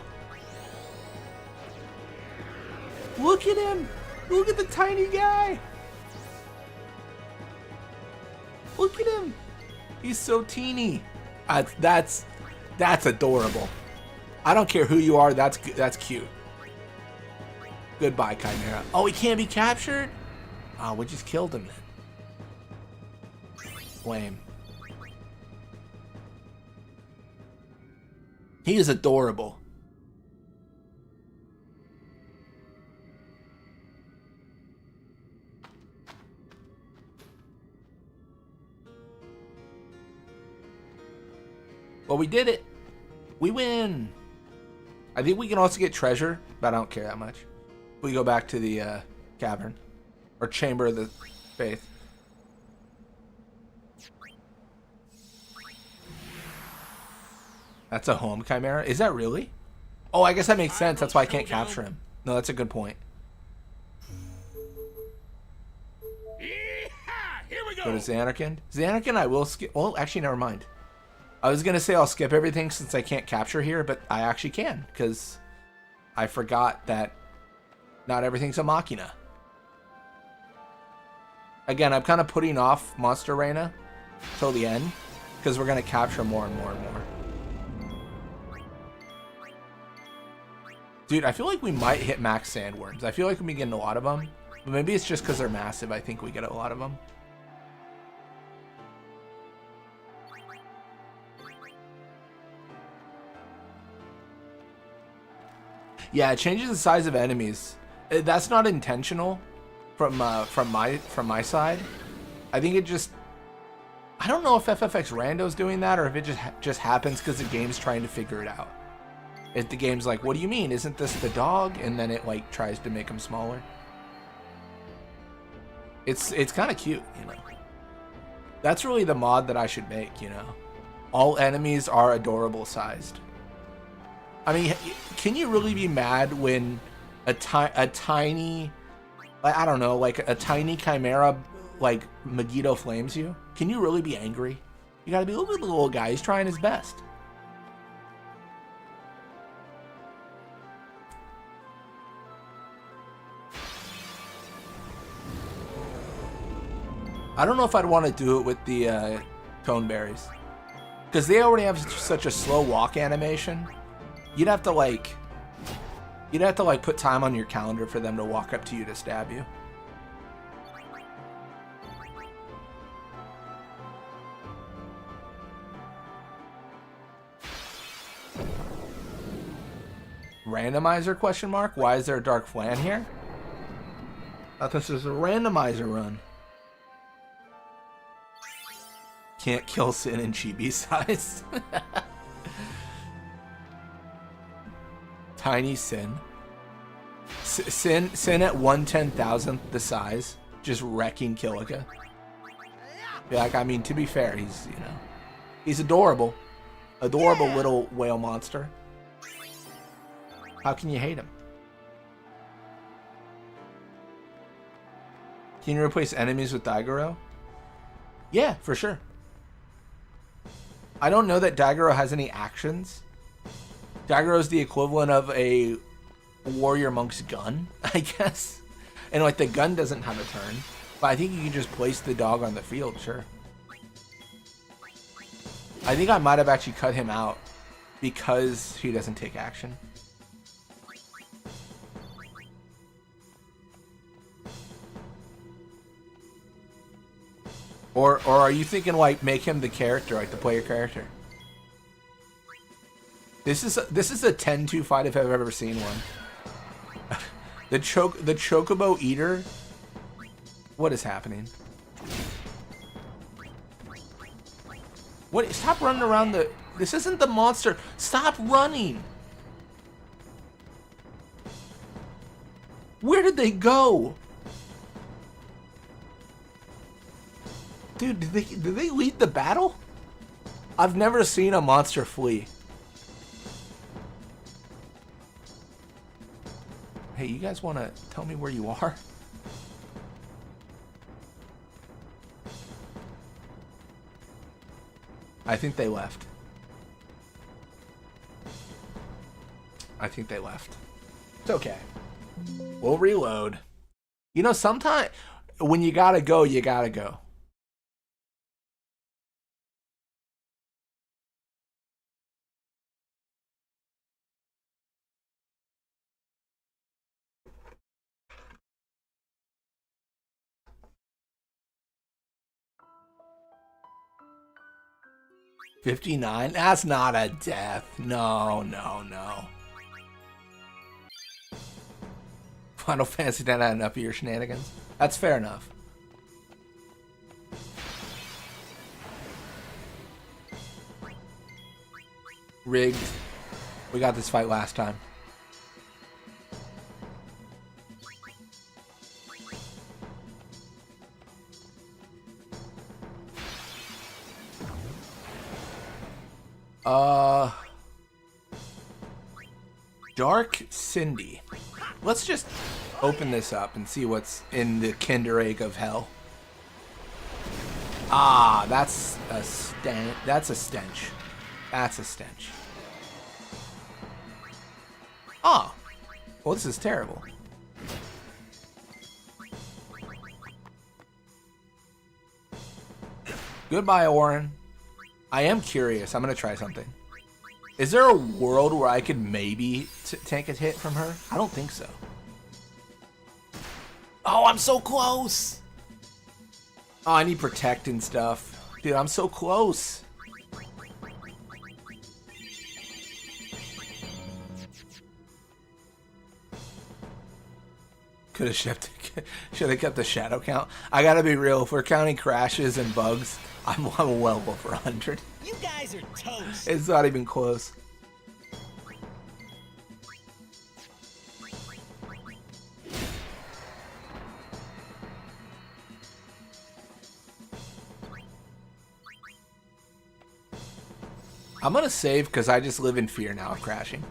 Look at him. Look at the tiny guy. Look at him. He's so teeny. That's adorable. I don't care who you are. That's cute. Goodbye, Chimera. Oh, he can't be captured? Oh, we just killed him then. Lame. He is adorable. Well, we did it. We win. I think we can also get treasure, but I don't care that much. We go back to the cavern. Or Chamber of the Faith. That's a home chimera? Is that really? Oh, I guess that makes sense. That's why I can't capture him. No, that's a good point. Here we go. Go to Xanarkand. Xanarkand I will skip. Well, actually, never mind. I was going to say I'll skip everything since I can't capture here, but I actually can, because I forgot that not everything's a machina. Again, I'm kind of putting off Monster Arena till the end, because we're going to capture more and more and more. Dude, I feel like we might hit max sandworms. I feel like we'll be getting a lot of them, but maybe it's just because they're massive. I think we get a lot of them. Yeah, it changes the size of enemies. That's not intentional from my side. I think it just... I don't know if FFX Rando's doing that or if it just happens because the game's trying to figure it out. If the game's like, what do you mean? Isn't this the dog? And then it like tries to make him smaller. It's kind of cute, you know. That's really the mod that I should make, you know. All enemies are adorable sized. I mean, can you really be mad when a tiny, I don't know, like a tiny chimera like Megiddo flames you? Can you really be angry? You gotta be, look at the little guy, he's trying his best. I don't know if I'd want to do it with the cone berries, because they already have such a slow walk animation. You'd have to like put time on your calendar for them to walk up to you to stab you. Randomizer question mark? Why is there a dark flan here? I thought this was a randomizer run. Can't kill Sin in chibi size. Tiny Sin. Sin at 1/10,000th the size, just wrecking Kilika. Yeah, like, I mean, to be fair, he's, you know, he's adorable. Adorable little whale monster. How can you hate him? Can you replace enemies with Daigoro? Yeah, for sure. I don't know that Daigoro has any actions. Daigoro is the equivalent of a warrior monk's gun, I guess. And like the gun doesn't have a turn, but I think you can just place the dog on the field, sure. I think I might have actually cut him out because he doesn't take action. Or are you thinking like make him the character, like the player character? This is a 10-2 fight if I've ever seen one. the Chocobo Eater. What is happening? What? Stop running around the. This isn't the monster. Stop running. Where did they go? Dude, did they lead the battle? I've never seen a monster flee. Hey, you guys want to tell me where you are? I think they left. I think they left. It's okay. We'll reload. You know, sometimes when you gotta go, you gotta go. $59? That's not a death. No, no, no. Final Fantasy X had enough of your shenanigans. That's fair enough. Rigged. We got this fight last time. Dark Cindy. Let's just open this up and see what's in the Kinder Egg of hell. Ah, that's a stench. That's a stench. That's a stench. Oh. Well, this is terrible. Goodbye, Orin. I am curious. I'm going to try something. Is there a world where I could maybe take a hit from her? I don't think so. Oh, I'm so close. Oh, I need protect and stuff. Dude, I'm so close. Should have kept the shadow count. I gotta be real. If we're counting crashes and bugs, I'm well over 100. You guys are toast. It's not even close. I'm gonna save because I just live in fear now of crashing.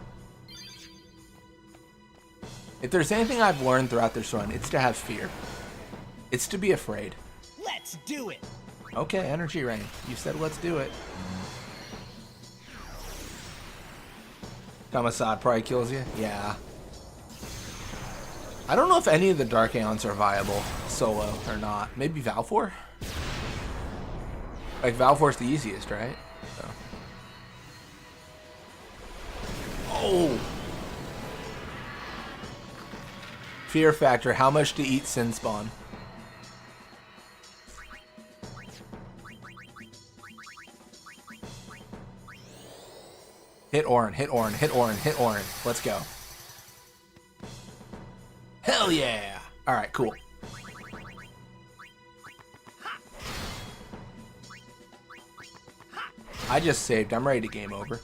If there's anything I've learned throughout this run, it's to have fear. It's to be afraid. Let's do it. Okay, energy rain. You said let's do it. Kamasad probably kills you? Yeah. I don't know if any of the Dark Aeons are viable solo or not. Maybe Valfor? Like, Valfor's the easiest, right? So. Oh! Fear factor. How much to eat Sin Spawn? Hit Orin, hit Orin, hit Orin, hit Orin. Let's go. Hell yeah! Alright, cool. I just saved. I'm ready to game over.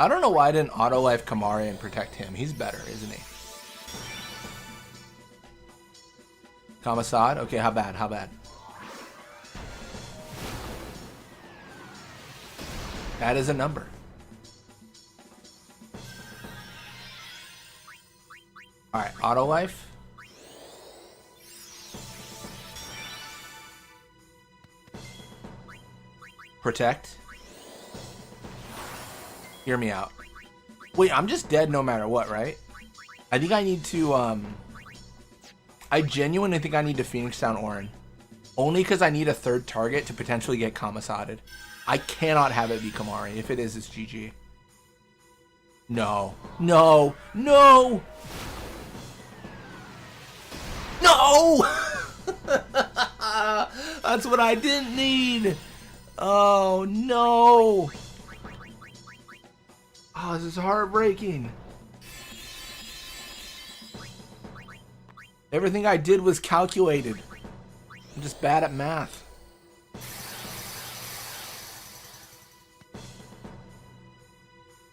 I don't know why I didn't auto-life Kamari and protect him. He's better, isn't he? Kamasad? Okay, how bad? How bad? That is a number. Alright, auto-life. Protect. Hear me out. Wait, I'm just dead no matter what, right? I think I need to, I genuinely think I need to Phoenix down Orin. Only because I need a third target to potentially get Kamasaded. I cannot have it be Kamari. If it is, it's GG. No. No. No! No! That's what I didn't need! Oh, no! Oh, this is heartbreaking. Everything I did was calculated. I'm just bad at math.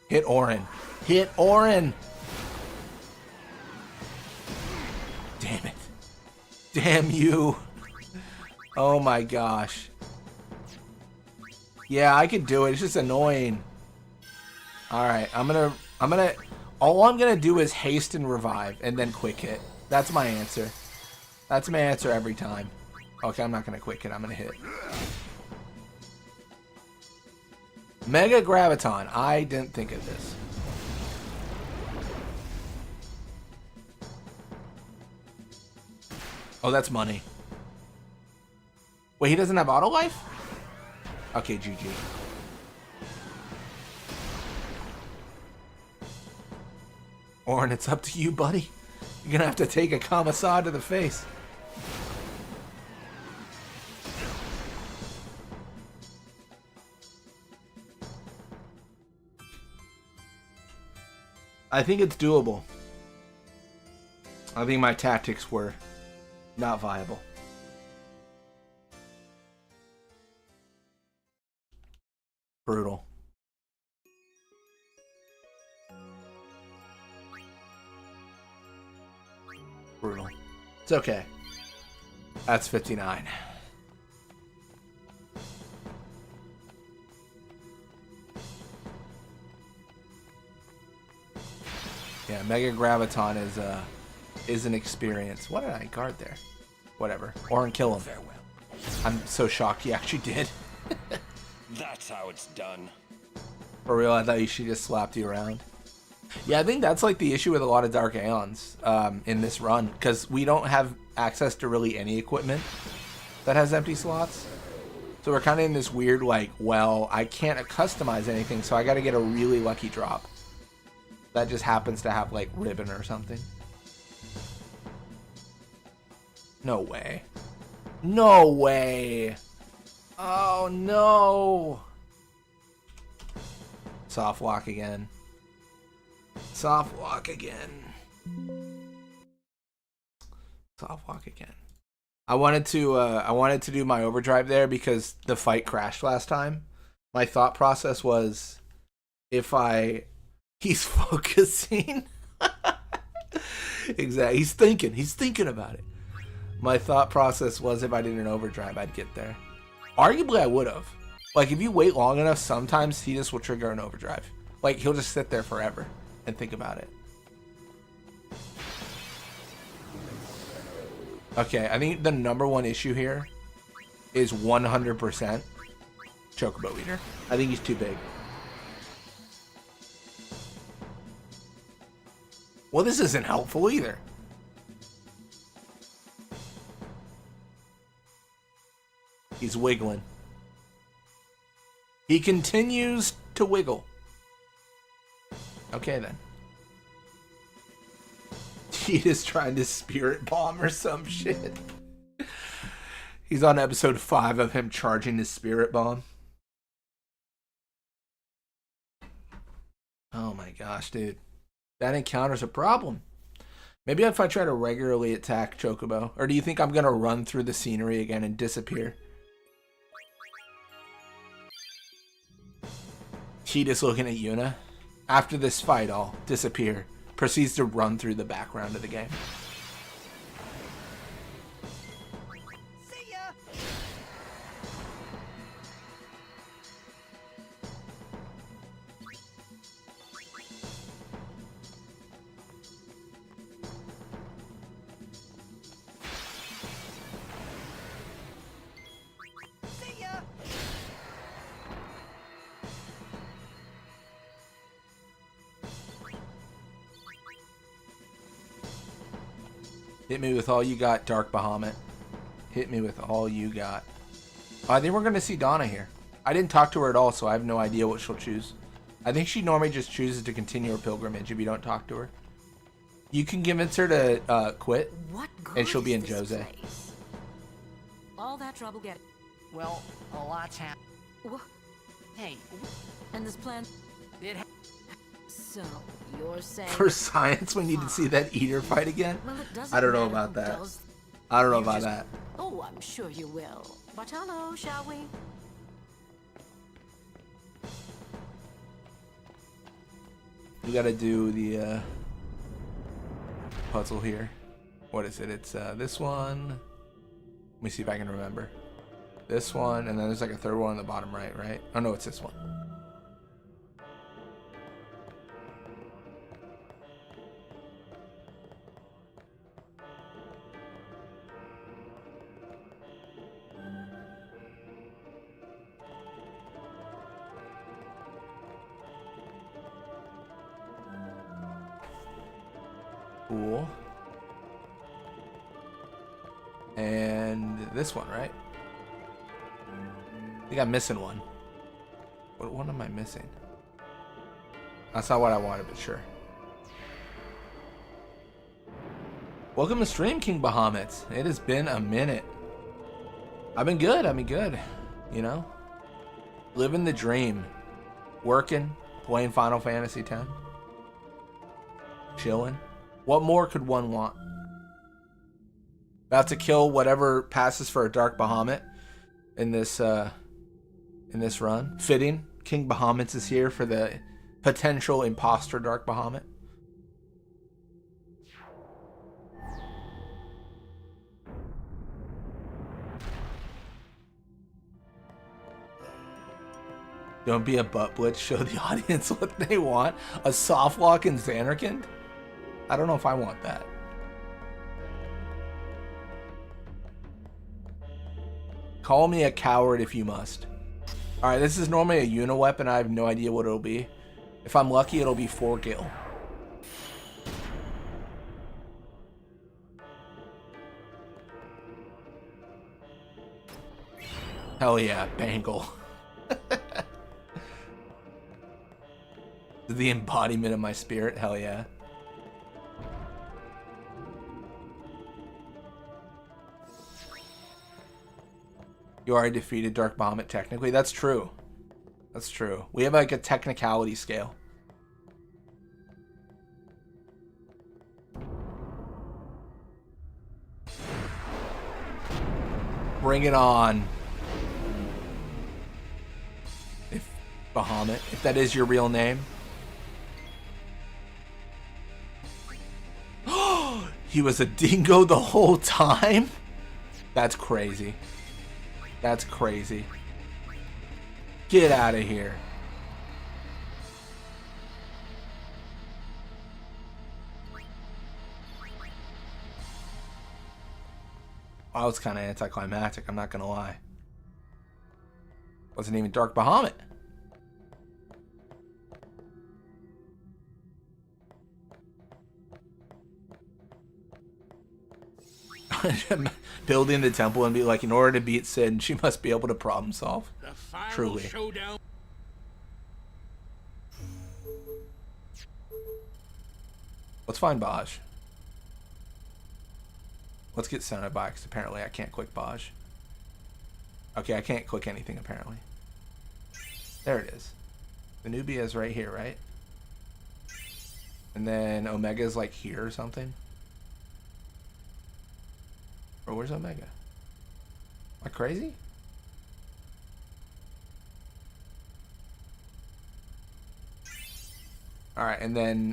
Hit Orin. Hit Orin! Damn it. Damn you. Oh my gosh. Yeah, I could do it. It's just annoying. Alright, all I'm gonna do is haste and revive, and then quick hit. That's my answer. That's my answer every time. Okay, I'm not gonna quick it. I'm gonna hit. Mega Graviton. I didn't think of this. Oh, that's money. Wait, he doesn't have auto life? Okay, GG. Orin, it's up to you, buddy. You're gonna have to take a Kamisad to the face. I think it's doable. I think my tactics were not viable. Brutal. Brutal. It's okay. That's 59. Yeah, Mega Graviton is an experience. What did I guard there? Whatever. Orin, kill him. Farewell. I'm so shocked he actually did. That's how it's done. For real, I thought she just slapped you around. Yeah, I think that's like the issue with a lot of Dark Aeons in this run, because we don't have access to really any equipment that has empty slots. So we're kind of in this weird, like, well, I can't customize anything, so I got to get a really lucky drop. That just happens to have, like, ribbon or something. No way. No way. Oh, no. Soft lock again. Soft lock again. Soft lock again. I wanted to do my overdrive there because the fight crashed last time. My thought process was, he's focusing. Exactly. He's thinking about it. My thought process was if I did an overdrive, I'd get there. Arguably, I would have. Like, if you wait long enough, sometimes he just will trigger an overdrive. Like, he'll just sit there forever and think about it. Okay, I think the number one issue here is 100% Chocobo Eater. I think he's too big. Well, this isn't helpful either. He's wiggling. He continues to wiggle. Okay, then. He is trying to spirit bomb or some shit. He's on episode 5 of him charging his spirit bomb. Oh my gosh, dude. That encounter's a problem. Maybe if I try to regularly attack Chocobo. Or do you think I'm going to run through the scenery again and disappear? He just looking at Yuna. After this fight, I'll disappear. Proceeds to run through the background of the game. See ya. See ya. Hit me with all you got, Dark Bahamut. Hit me with all you got. I think we're going to see Donna here. I didn't talk to her at all, so I have no idea what she'll choose. I think she normally just chooses to continue her pilgrimage if you don't talk to her. You can convince her to quit, and she'll be in Jose. All that trouble getting. Well, a lot's happened. Hey, And this plan. So, you're saying. For science, we need to see that Eater fight again? Well, it doesn't I don't know matter about who that. does. I don't know You about just- that. Oh, I'm sure you will. But hello, shall we? We gotta do the puzzle here. What is it? It's this one. Let me see if I can remember. This one, and then there's like a third one on the bottom right? Oh no, it's this one. Cool. And this one, right? I think I'm missing one. What one am I missing? That's not what I wanted, but sure. Welcome to stream, King Bahamut. It has been a minute. I've been good. You know, living the dream, working, playing Final Fantasy X, chilling. What more could one want? About to kill whatever passes for a Dark Bahamut in this run. Fitting. King Bahamut is here for the potential imposter Dark Bahamut. Don't be a butt blitz. Show the audience what they want. A soft lock in Xanarkand? I don't know if I want that. Call me a coward if you must. Alright, this is normally a uniweapon. I have no idea what it'll be. If I'm lucky, it'll be 4 gil. Hell yeah, Bangle. The embodiment of my spirit, hell yeah. You already defeated Dark Bahamut technically. That's true. That's true. We have like a technicality scale. Bring it on. If Bahamut, if that is your real name. He was a dingo the whole time? That's crazy. That's crazy. Get out of here. I was kind of anticlimactic, I'm not gonna lie. Wasn't even Dark Bahamut. Building the temple and be like, in order to beat Sin, she must be able to problem solve. Truly. Showdown. Let's find Baj. Let's get Senna by, because apparently I can't click Baj. Okay, I can't click anything apparently. There it is. The Nubia is right here, right? And then Omega is like here or something. Or where's Omega? Am I crazy? Alright, and then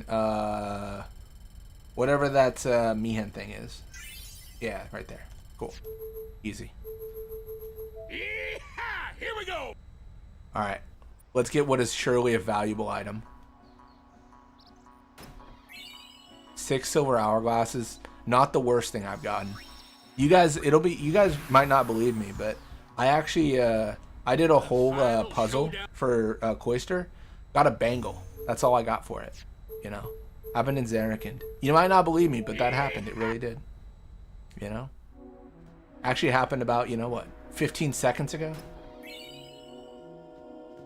whatever that Mihen thing is. Yeah, right there. Cool. Easy. Yeehaw! Here we go! Alright. Let's get what is surely a valuable item. 6 silver hourglasses. Not the worst thing I've gotten. You guys, you guys might not believe me, but I actually, I did a whole puzzle for Cloister. Got a bangle. That's all I got for it. You know? Happened in Xanarkand. You might not believe me, but that happened. It really did. You know? Actually happened about, you know what, 15 seconds ago?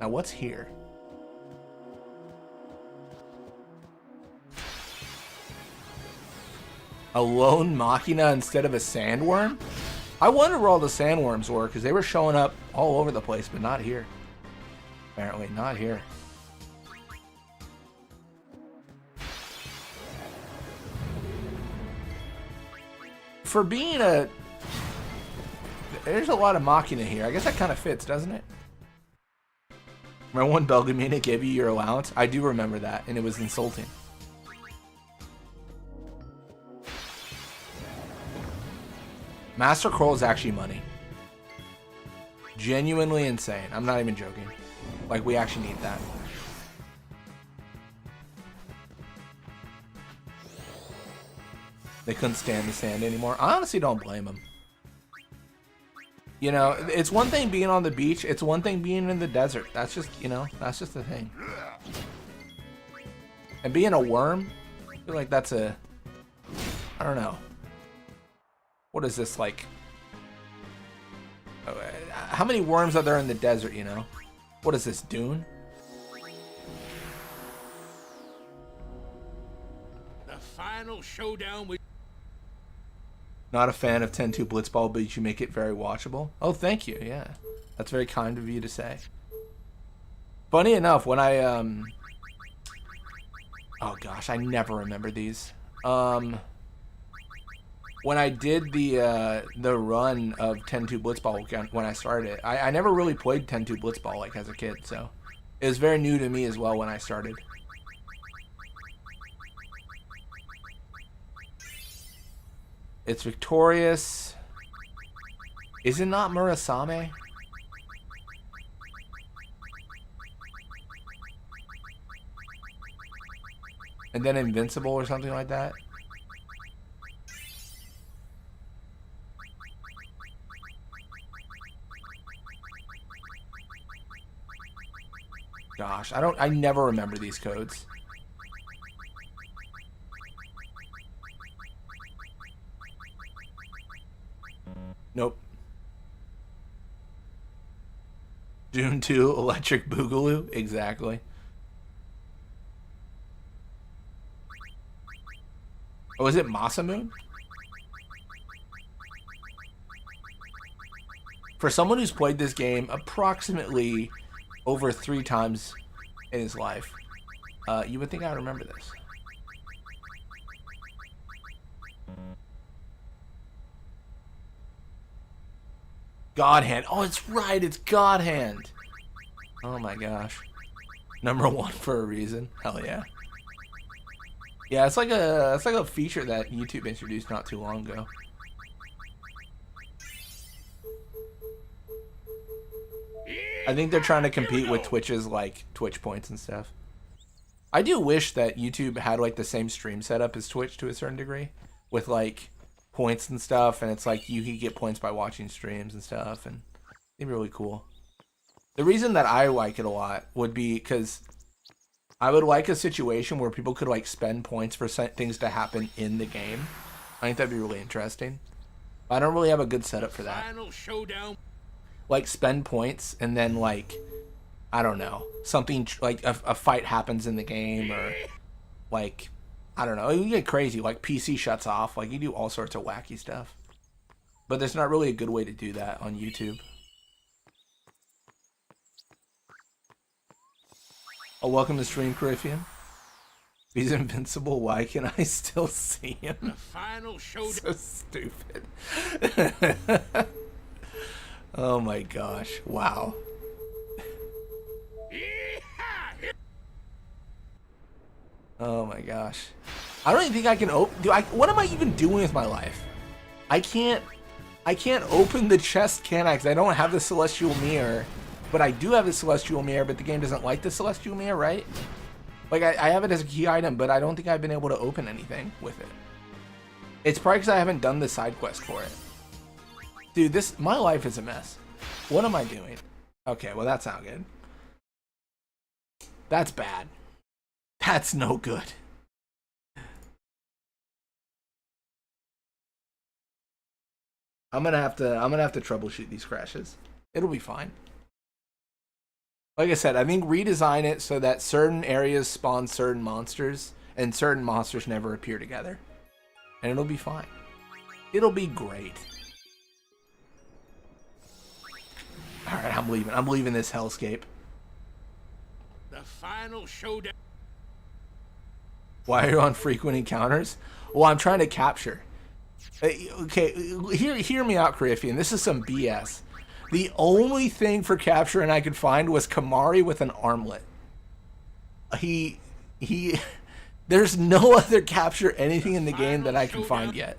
Now what's here? A lone machina instead of a sandworm? I wonder where all the sandworms were, because they were showing up all over the place, but not here. Apparently, not here. For being a... There's a lot of machina here. I guess that kind of fits, doesn't it? Remember when Belgamina gave you your allowance? I do remember that, and it was insulting. Master Kroll is actually money. Genuinely insane. I'm not even joking. Like, we actually need that. They couldn't stand the sand anymore. I honestly don't blame them. You know, it's one thing being on the beach. It's one thing being in the desert. That's just, you know, that's just the thing. And being a worm, I feel like that's a I don't know. What is this like? How many worms are there in the desert, you know? What is this, Dune? The final showdown with... Not a fan of 10-2 Blitzball, but you make it very watchable. Oh, thank you. Yeah, that's very kind of you to say. Funny enough, when I oh gosh, I never remember these. When I did the run of 10-2 Blitzball when I started it, I never really played 10-2 Blitzball like as a kid, so it was very new to me as well when I started. It's victorious. Is it not Murasame? And then invincible or something like that? Gosh, I never remember these codes. Nope. Dune 2 Electric Boogaloo? Exactly. Oh, is it Masamune? For someone who's played this game approximately over 3 times in his life, you would think I would remember this. God Hand. Oh, it's right. It's God Hand. Oh my gosh. #1 for a reason. Hell yeah. Yeah, it's like a feature that YouTube introduced not too long ago. I think they're trying to compete with Twitch's like Twitch points and stuff. I do wish that YouTube had like the same stream setup as Twitch to a certain degree, with like points and stuff, and it's like you could get points by watching streams and stuff, and it'd be really cool. The reason that I like it a lot would be because I would like a situation where people could like spend points for things to happen in the game. I think that'd be really interesting. I don't really have a good setup for that. Final showdown. Like spend points and then like, I don't know, something like a fight happens in the game, or like, I don't know, you get crazy, like PC shuts off, like you do all sorts of wacky stuff. But there's not really a good way to do that on YouTube. Oh, welcome to stream, Cariffian. He's invincible. Why can I still see him? The final showdown. So stupid. Oh my gosh! Wow. Oh my gosh! I don't even think I can open. What am I even doing with my life? I can't open the chest, can I? Because I don't have the celestial mirror. But I do have the celestial mirror, but the game doesn't like the celestial mirror, right? Like, I have it as a key item, but I don't think I've been able to open anything with it. It's probably because I haven't done the side quest for it. Dude, my life is a mess. What am I doing? Okay, well, that's not good. That's bad. That's no good. I'm gonna have to troubleshoot these crashes. It'll be fine. Like I said, I think redesign it so that certain areas spawn certain monsters, and certain monsters never appear together. And it'll be fine. It'll be great. Alright, I'm leaving. I'm leaving this hellscape. The final showdown. Why are you on frequent encounters? Well, I'm trying to capture. Okay, hear me out, Cariffian. This is some BS. The only thing for capturing I could find was Kamari with an armlet. There's no other capture anything in the game that I can find yet.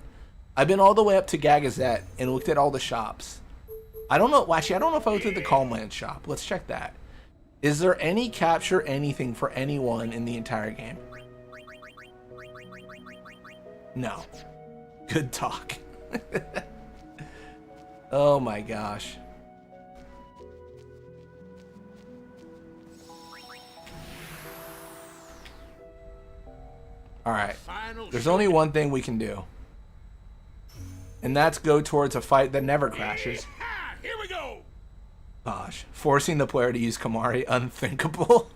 I've been all the way up to Gagazet and looked at all the shops. I don't know, actually, I don't know if I looked at the Calmland shop. Let's check that. Is there any capture anything for anyone in the entire game? No. Good talk. Oh my gosh. Alright. There's only one thing we can do. And that's go towards a fight that never crashes. Here we go. Gosh, forcing the player to use Kamari, unthinkable.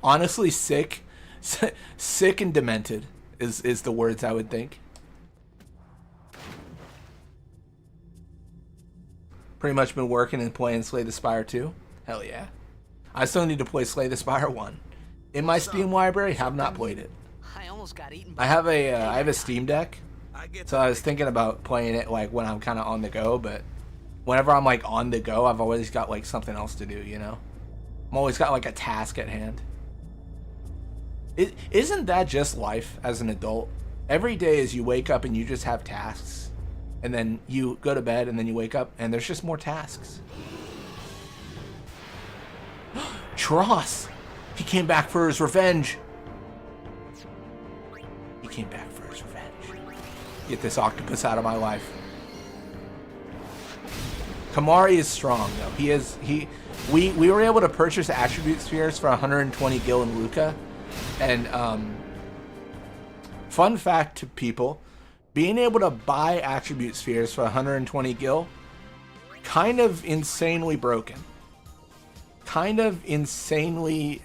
Honestly, sick. Sick and demented is the words I would think. Pretty much been working and playing Slay the Spire 2. Hell yeah. I still need to play Slay the Spire 1. In my Steam library, have not played it. I almost got eaten. I have a Steam Deck, so I was thinking about playing it like when I'm kind of on the go, but whenever I'm like on the go, I've always got like something else to do, you know? I'm always got like a task at hand. Isn't that just life as an adult? Every day as you wake up and you just have tasks, and then you go to bed and then you wake up and there's just more tasks. Tross! He came back for his revenge. He came back for his revenge. Get this octopus out of my life. Kamari is strong though. We were able to purchase attribute spheres for 120 gil in Luca. And fun fact to people, being able to buy attribute spheres for 120 gil, kind of insanely broken. Kind of insanely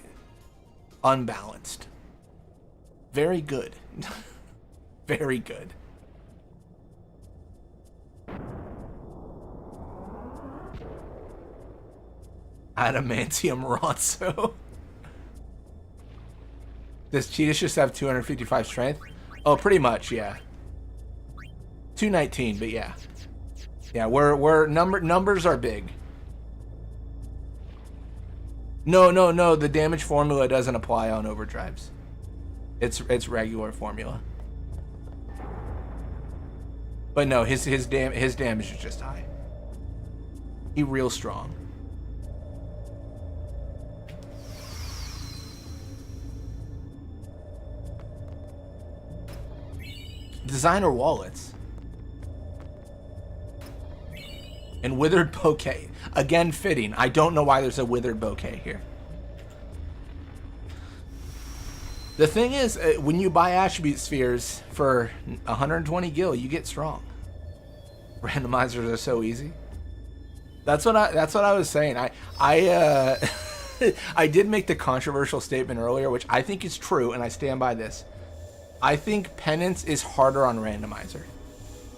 unbalanced. Very good. Very good. Adamantium Ronso. Does Cheetah just have 255 strength? Oh, pretty much, yeah. 219, but yeah. Yeah, we're numbers are big. No, the damage formula doesn't apply on overdrives. It's regular formula. But no, his damage is just high. He real strong. Designer wallets. And withered bouquet. Again, fitting. I don't know why there's a withered bouquet here. The thing is, when you buy attribute spheres for 120 gil, you get strong. Randomizers are so easy. That's what I was saying. I I did make the controversial statement earlier, which I think is true, and I stand by this. I think penance is harder on randomizer.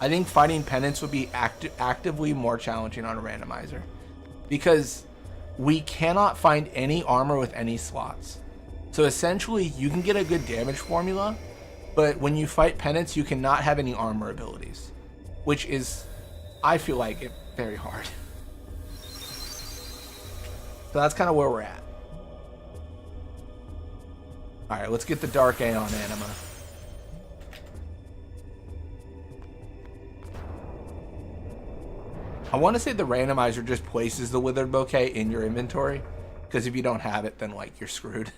I think fighting penance would be actively more challenging on a randomizer, because we cannot find any armor with any slots. So essentially, you can get a good damage formula, but when you fight penance, you cannot have any armor abilities, which is, I feel like, very hard. So that's kind of where we're at. All right, let's get the Dark Aeon Anima. I want to say the randomizer just places the withered bouquet in your inventory, because if you don't have it, then like you're screwed.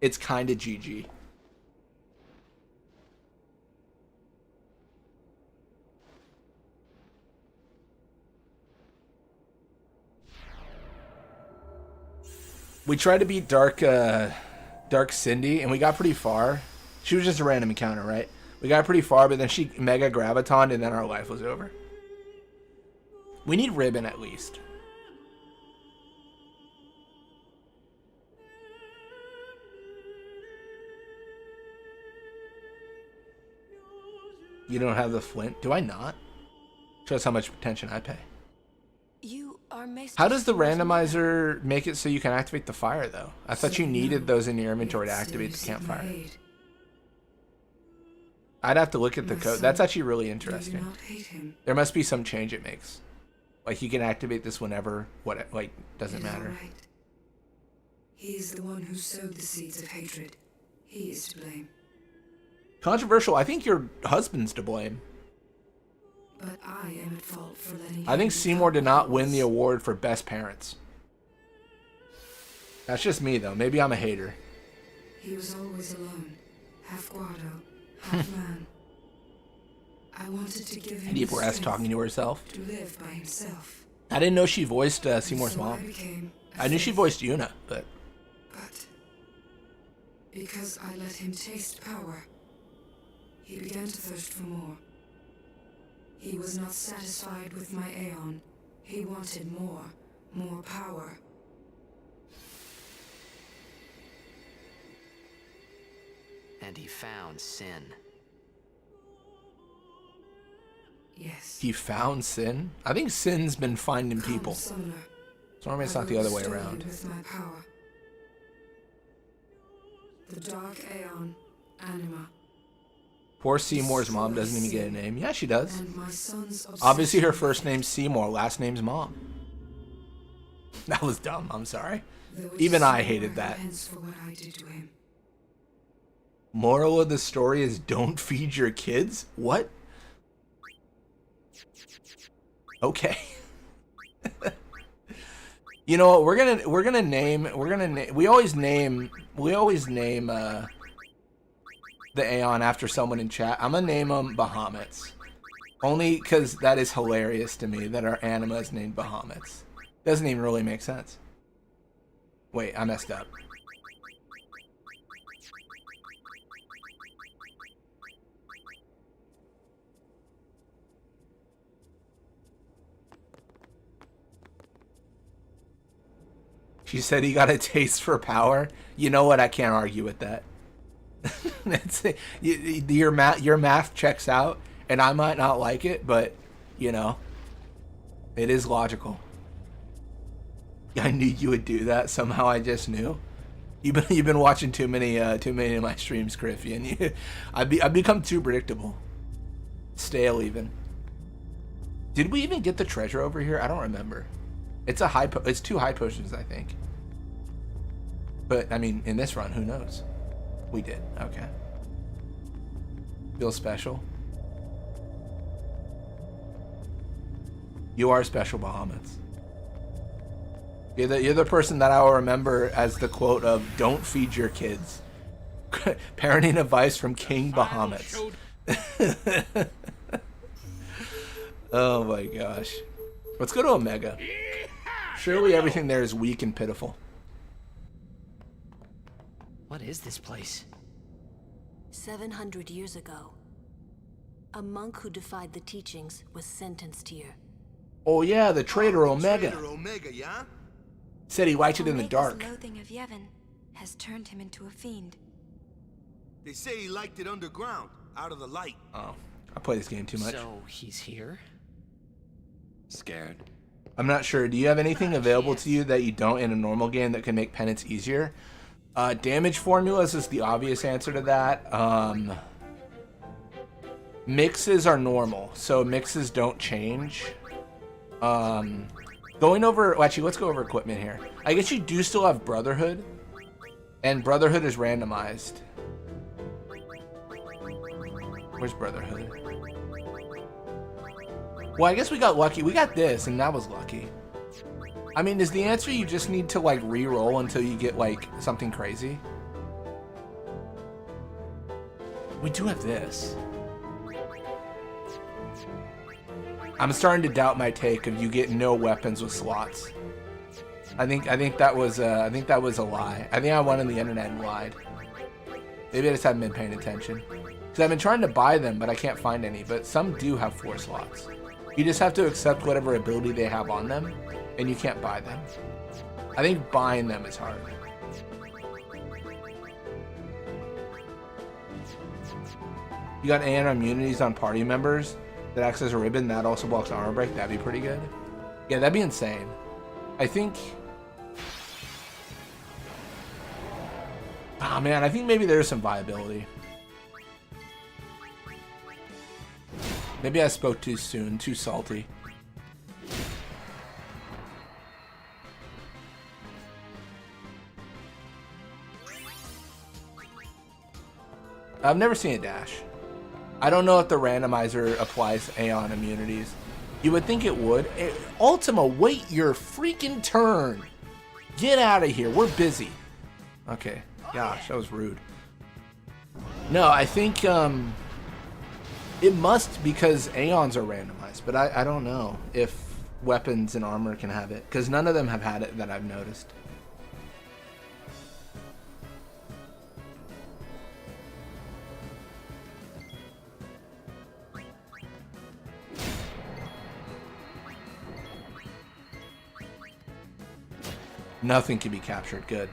It's kind of GG. We tried to beat Dark Cindy, and we got pretty far. She was just a random encounter, right? We got pretty far, but then she mega gravitoned, and then our life was over. We need ribbon at least. You don't have the flint? Do I not? Shows how much attention I pay. You are How does the randomizer make it so you can activate the fire, though? I thought you needed those in your inventory to activate the campfire. I'd have to look at the code. That's actually really interesting. There must be some change it makes. Like, you can activate this whenever, doesn't matter. Right. He is the one who sowed the seeds of hatred. He is to blame. Controversial. I think your husband's to blame. But I am at fault for letting I think Seymour did not win the award for best parents. That's just me, though. Maybe I'm a hater. He was always alone. Half guardo, half man. I wanted to give him Deep Rest talking to herself. To live by himself. I didn't know she voiced Seymour's mom. I knew she voiced Yuna, but... Because I let him taste power, he began to thirst for more. He was not satisfied with my Aeon. He wanted more power. And he found Sin. Yes. He found Sin? I think Sin's been finding people. Summoner. So maybe it's not the other way Restore around. you with my power. The Dark Aeon, Anima. Poor Seymour's mom doesn't even get a name. Yeah, she does. And my son's Obviously her first name's Seymour, last name's Mom. That was dumb, I'm sorry. Even I hated that. For what I did to him. Moral of the story is don't feed your kids? What? Okay. You know what? We always name the Aeon after someone in chat. I'm gonna name them Bahamut's. Only because that is hilarious to me that our anima is named Bahamut's. Doesn't even really make sense. Wait, I messed up. She said he got a taste for power. You know what? I can't argue with that. Your math checks out, and I might not like it, but you know, it is logical. I knew you would do that. Somehow I just knew. You've been watching too many of my streams, Griffey, and I've become too predictable, stale even. Did we even get the treasure over here? I don't remember. It's it's 2 high potions, I think. But I mean, in this run, who knows? We did. Okay. Feel special. You are special, Bahamut's. You're the person that I will remember as the quote of "Don't feed your kids." Parenting advice from King Bahamut's. Oh my gosh. Let's go to Omega. Surely everything there is weak and pitiful. What is this place? 700 years ago, a monk who defied the teachings was sentenced here. Oh yeah, the traitor Omega. Traitor Omega, yeah? Said he liked it in the Omega's dark. loathing of Yevon has turned him into a fiend. They say he liked it underground, out of the light. Oh, I play this game too much. So he's here? Scared? I'm not sure. Do you have anything available to you that you don't in a normal game that can make penance easier? Damage formulas is the obvious answer to that. Mixes are normal, so mixes don't change. Going over, well, actually, let's go over equipment here. I guess you do still have Brotherhood, and Brotherhood is randomized. Where's Brotherhood? Well, I guess we got lucky. We got this, and that was lucky. I mean, is the answer you just need to, like, re-roll until you get, like, something crazy? We do have this. I'm starting to doubt my take of you get no weapons with slots. I think that was a lie. I think I went on the internet and lied. Maybe I just haven't been paying attention. Because I've been trying to buy them, but I can't find any. But some do have 4 slots. You just have to accept whatever ability they have on them, and you can't buy them. I think buying them is hard. You got immunities on party members that acts as a ribbon that also blocks armor break. That'd be pretty good. Yeah, that'd be insane. I think... Oh man, I think maybe there's some viability. Maybe I spoke too soon, too salty. I've never seen a dash. I don't know if the randomizer applies to Aeon immunities. You would think it would. Ultima, wait your freaking turn. Get out of here. We're busy. Okay. Gosh, that was rude. No, I think it must, because Aeons are randomized, but I don't know if weapons and armor can have it, because none of them have had it that I've noticed. Nothing can be captured. Good.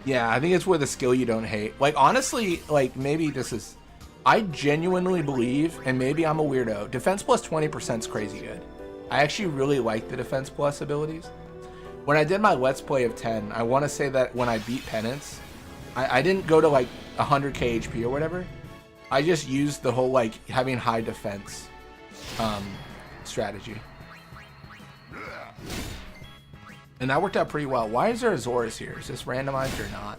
Yeah, I think it's with a skill you don't hate. Like, honestly, like, maybe this is... I genuinely believe, and maybe I'm a weirdo, defense plus 20% is crazy good. I actually really like the defense plus abilities. When I did my Let's Play of 10, I want to say that when I beat Penance, I didn't go to, like, 100k HP or whatever. I just used the whole, like, having high defense strategy. And that worked out pretty well. Why is there a Zorus here? Is this randomized or not?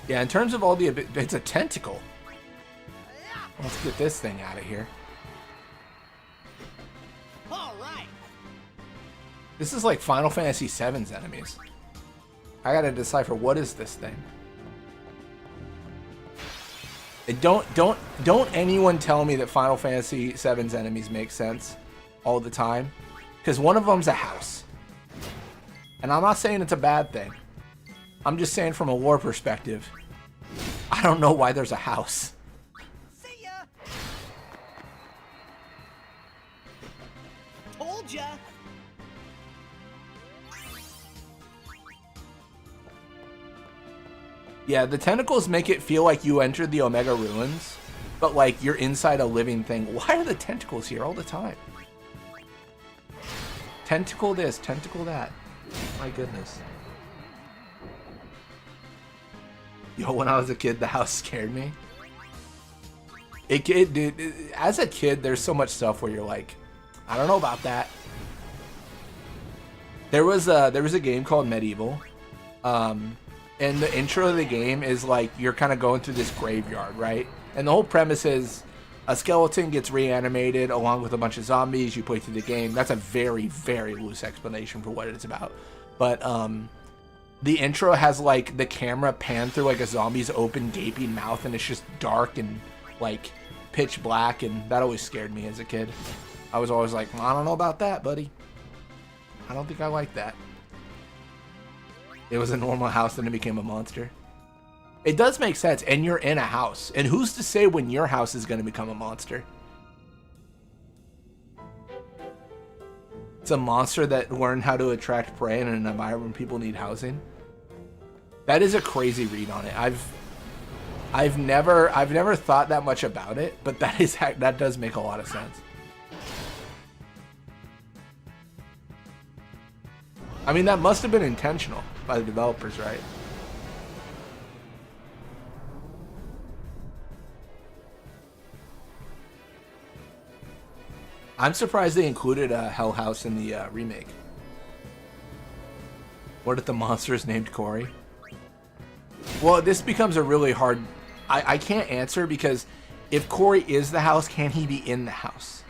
Yeah, in terms of all the... It's a tentacle. Let's get this thing out of here. All right. This is like Final Fantasy VII's enemies. I gotta decipher what is this thing. And don't anyone tell me that Final Fantasy VII's enemies make sense all the time, because one of them's a house. And I'm not saying it's a bad thing. I'm just saying from a lore perspective, I don't know why there's a house. See ya. Told ya. Yeah, the tentacles make it feel like you entered the Omega Ruins, but like you're inside a living thing. Why are the tentacles here all the time? Tentacle this, tentacle that. My goodness. Yo, when I was a kid, the house scared me. Dude, as a kid, there's so much stuff where you're like, I don't know about that. There was a game called Medieval, and the intro of the game is like you're kind of going through this graveyard, right? And the whole premise is a skeleton gets reanimated along with a bunch of zombies. You play through the game. That's a very, very loose explanation for what it's about. But the intro has like the camera pan through like a zombie's open gaping mouth, and it's just dark and like pitch black, and that always scared me as a kid. I was always like, I don't know about that, buddy. I don't think I like that. It was a normal house, then it became a monster. It does make sense, and you're in a house. And who's to say when your house is going to become a monster? It's a monster that learned how to attract prey in an environment where people need housing. That is a crazy read on it. I've never thought that much about it, but that does make a lot of sense. I mean, that must have been intentional by the developers, right? I'm surprised they included a Hell House in the remake. What if the monster is named Corey? Well, this becomes a really hard... I can't answer, because if Corey is the house, can he be in the house?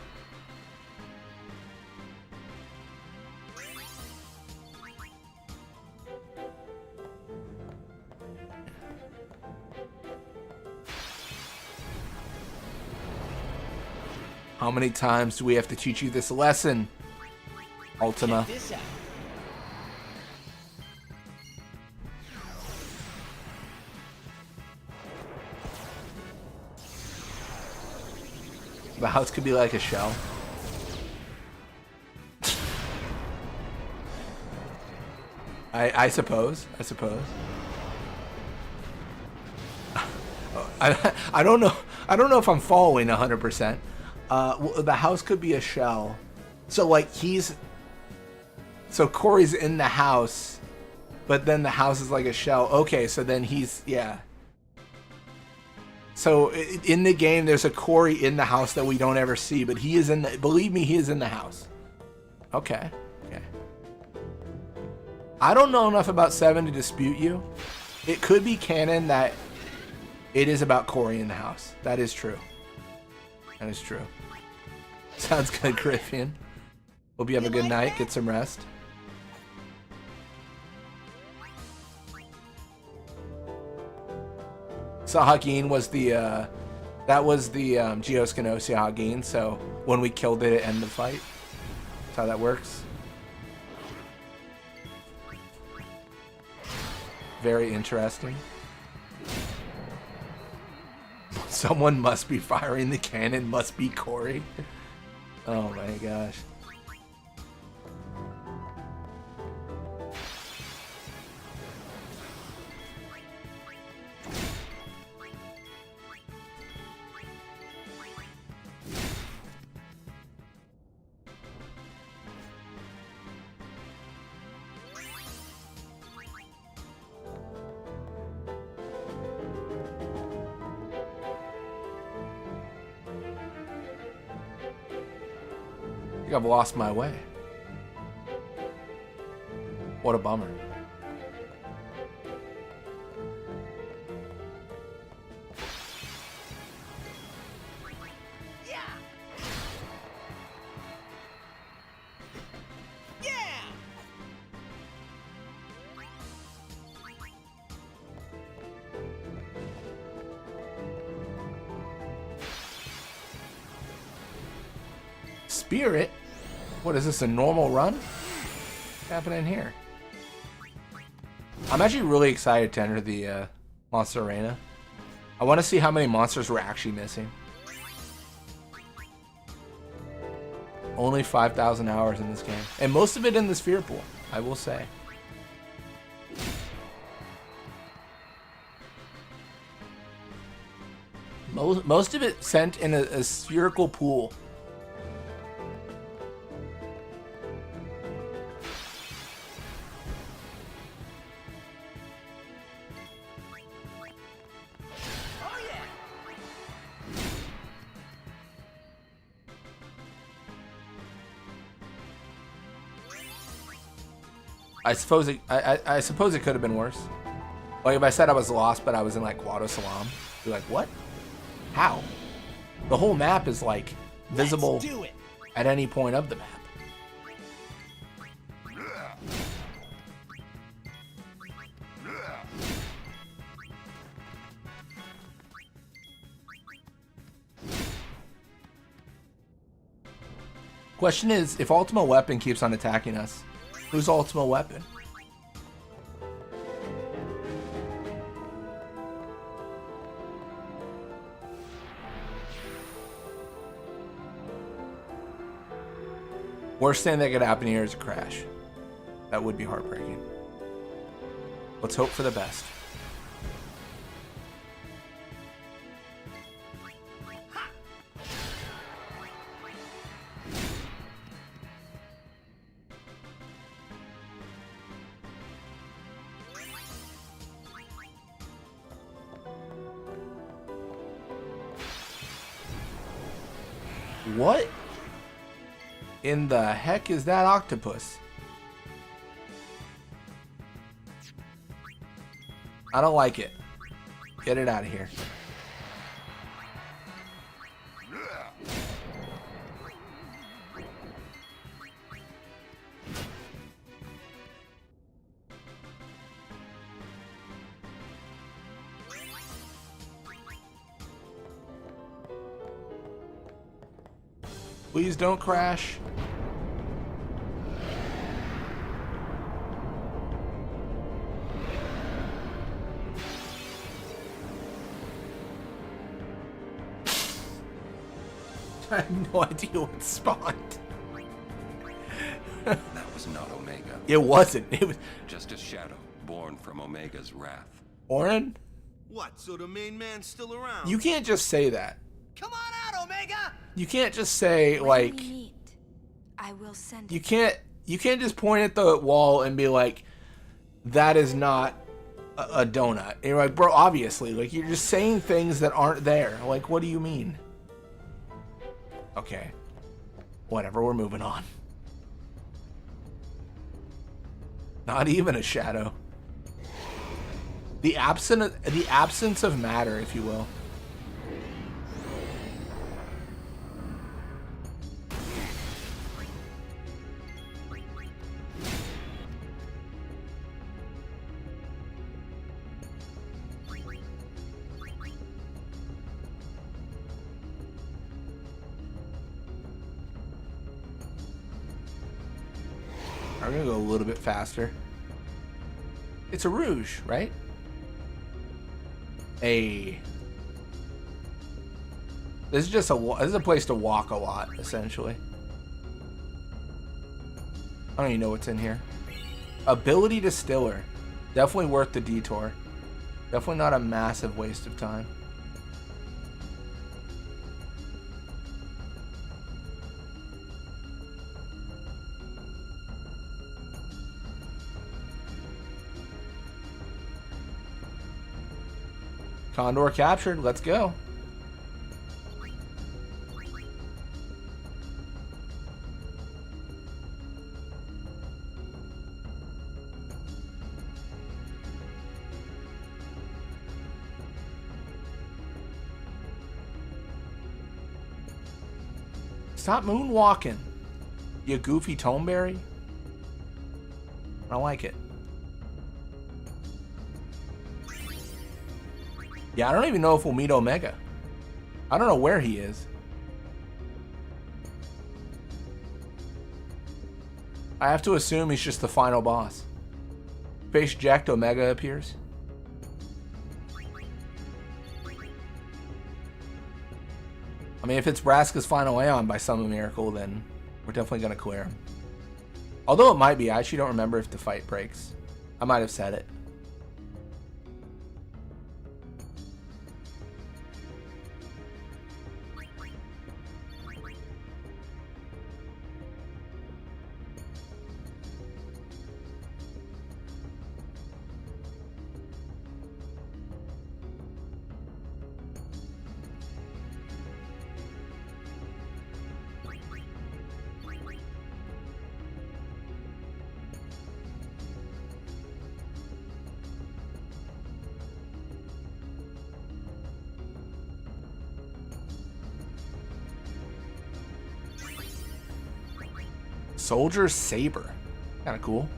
How many times do we have to teach you this lesson, Ultima? Check this out. The house could be like a shell. I suppose. I don't know. I don't know if I'm following 100%. The house could be a shell. So like so Corey's in the house, but then the house is like a shell. Okay, so then yeah. So in the game, there's a Corey in the house that we don't ever see, but he is believe me, he is in the house. Okay. I don't know enough about 7 to dispute you. It could be canon that it is about Corey in the house. That is true. That is true. Sounds good, Griffian. Hope you have a good night. Get some rest. Sahagin was the Geoskino Sahagin, so when we killed it, it ended the fight. That's how that works. very interesting. Someone must be firing the cannon, must be Corey. Oh my gosh. I think I've lost my way. What a bummer. Spirit? What is this, a normal run? What's happening here? I'm actually really excited to enter the Monster Arena. I want to see how many monsters we're actually missing. Only 5,000 hours in this game. And most of it in the sphere pool, I will say. Most of it sent in a spherical pool. I suppose it could have been worse. Like if I said I was lost, but I was in like Guado Salam, you're like, what? How? The whole map is like visible at any point of the map. Question is, if Ultima Weapon keeps on attacking us, who's Ultima Weapon? Worst thing that could happen here is a crash. That would be heartbreaking. Let's hope for the best. What in the heck is that octopus? I don't like it. Get it out of here. Please don't crash. I have no idea what spawned. That was not Omega. It wasn't. It was just a shadow born from Omega's wrath. Orin? What, so the main man's still around? You can't just say that. Come on out, Omega! You can't just say like I will send you can't just point at the wall and be like, that is not a donut. And you're like, bro, obviously, like you're just saying things that aren't there. Like, what do you mean? Okay. Whatever, we're moving on. Not even a shadow. The absence of matter, if you will. I'm gonna go a little bit faster. It's a rouge, right? This is just this is a place to walk a lot, essentially. I don't even know what's in here. Ability Distiller. Definitely worth the detour. Definitely not a massive waste of time. Condor captured. Let's go. Stop moonwalking, you goofy Toneberry. I like it. Yeah, I don't even know if we'll meet Omega. I don't know where he is. I have to assume he's just the final boss. Face jacked Omega appears. I mean, if it's Vraska's final Aeon by some miracle, then we're definitely going to clear him. Although it might be. I actually don't remember if the fight breaks. I might have said it. Soldier's Saber. Kind of cool.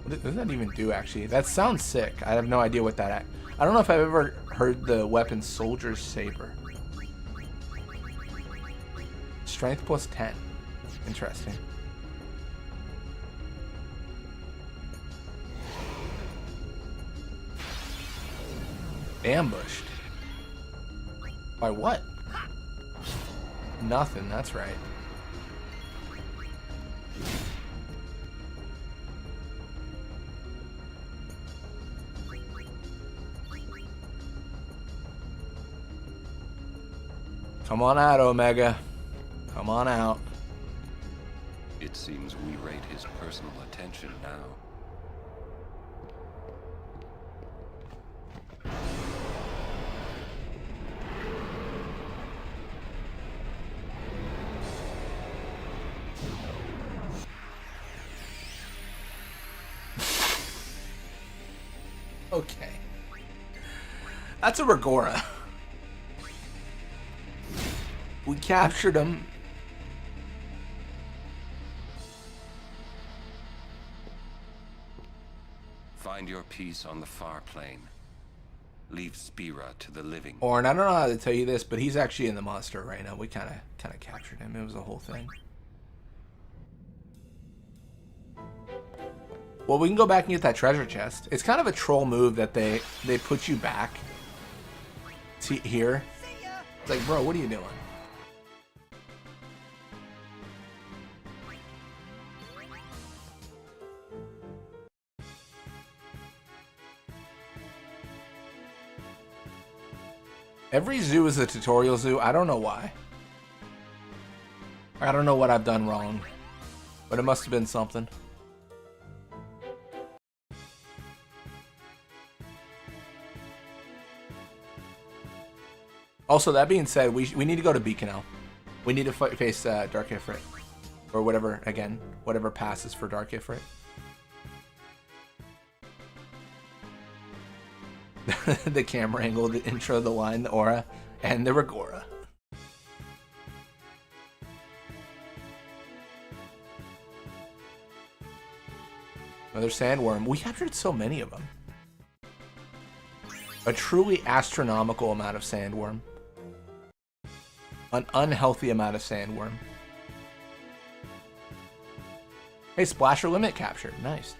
What does that even do, actually? That sounds sick. I have no idea what that... I don't know if I've ever heard the weapon Soldier's Saber. Strength plus 10. Interesting. Ambushed. By what? Nothing, that's right. Come on out, Omega. Come on out. It seems we rate his personal attention now. Okay. That's a Regora. We captured him. Find your peace on the far plane. Leave Spira to the living. Orin, I don't know how to tell you this, but he's actually in the monster right now. We kind of captured him. It was a whole thing. Well, we can go back and get that treasure chest. It's kind of a troll move that they put you back to here. It's like, bro, what are you doing? Every zoo is a tutorial zoo. I don't know why. I don't know what I've done wrong, but it must have been something. Also, that being said, we need to go to Beacon. We need to face Dark Ifrit. Or whatever, again, whatever passes for Dark Ifrit. The camera angle, the intro, the line, the aura, and the Regora. Another sandworm. We captured so many of them. A truly astronomical amount of sandworm. An unhealthy amount of sandworm. Hey, Splasher Limit captured. Nice.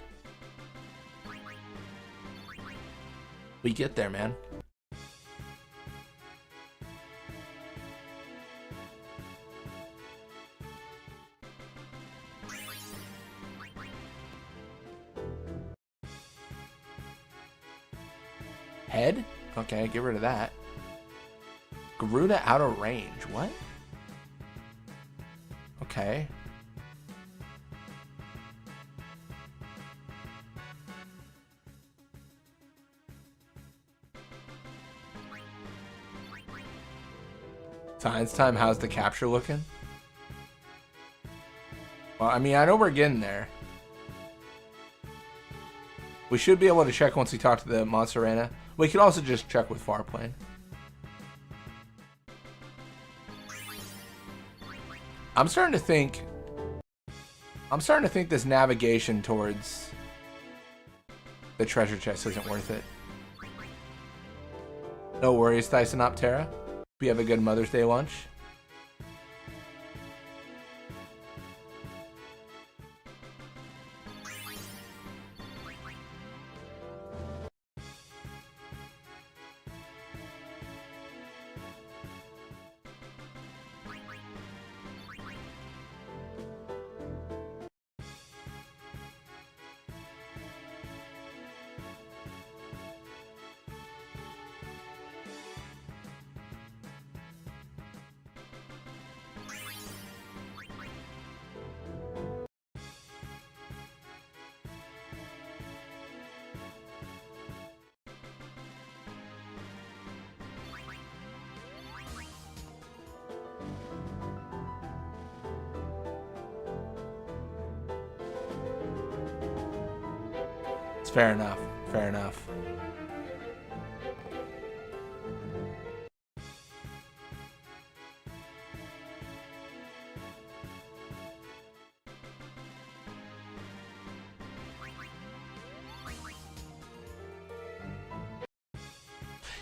We get there, man. Head? Okay, get rid of that. Garuda out of range. What? Okay. Science time, how's the capture looking? Well, I mean, I know we're getting there. We should be able to check once we talk to the Monster Arena. We could also just check with Farplane. I'm starting to think this navigation towards the treasure chest isn't worth it. No worries, Thyssenoptera. Hope you have a good Mother's Day lunch. Fair enough. Fair enough.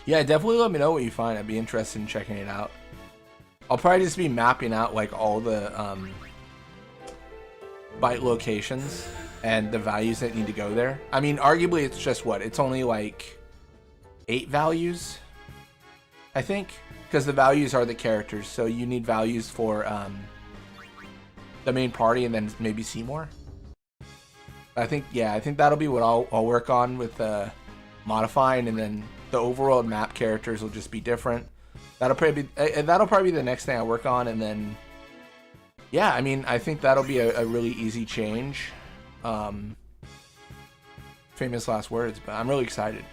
Yeah, definitely let me know what you find. I'd be interested in checking it out. I'll probably just be mapping out like all the bite locations and the values that need to go there. I mean, arguably it's just what? It's only like 8 values, I think, because the values are the characters. So you need values for the main party and then maybe Seymour. I think, yeah, I think that'll be what I'll work on with modifying, and then the overall map characters will just be different. That'll probably be the next thing I work on, and then yeah, I mean, I think that'll be a really easy change. Famous last words, but I'm really excited.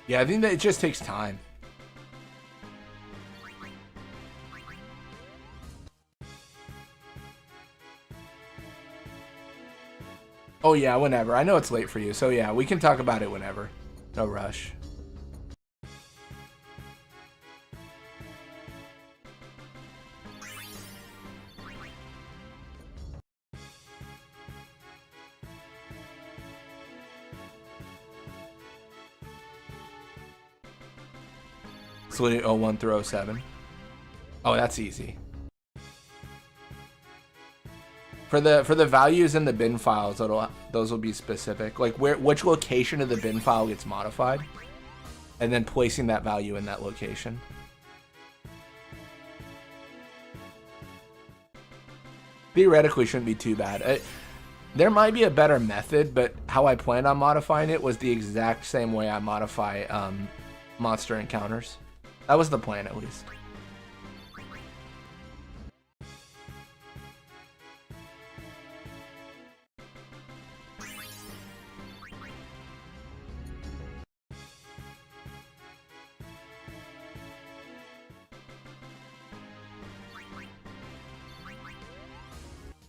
Yeah, I think that it just takes time. Oh yeah, whenever. I know it's late for you, so yeah, we can talk about it whenever. No rush. Salute 01 through 07. Oh, that's easy. For the values in the bin files, those will be specific. Like which location of the bin file gets modified, and then placing that value in that location. Theoretically, shouldn't be too bad. There might be a better method, but how I planned on modifying it was the exact same way I modify monster encounters. That was the plan, at least.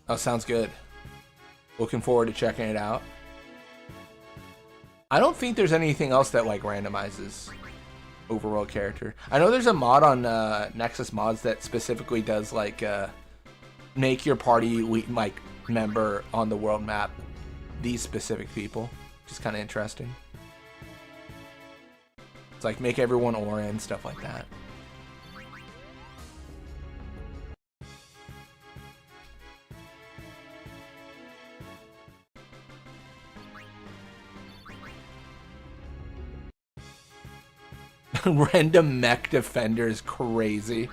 Oh, sounds good. Looking forward to checking it out. I don't think there's anything else that like randomizes overall character. I know there's a mod on Nexus Mods that specifically does like make your party like member on the world map these specific people, which is kind of interesting. It's like make everyone aura and stuff like that. Random mech defender is crazy.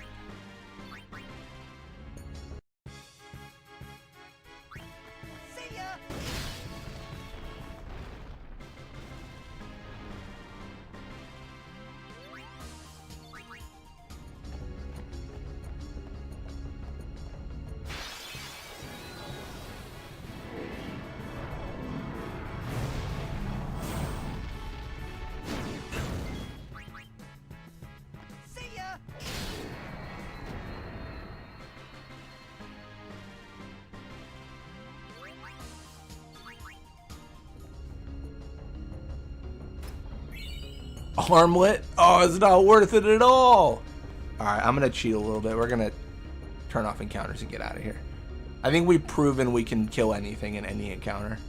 Armlet? Oh, it's not worth it at all. Alright, I'm going to cheat a little bit. We're going to turn off encounters and get out of here. I think we've proven we can kill anything in any encounter.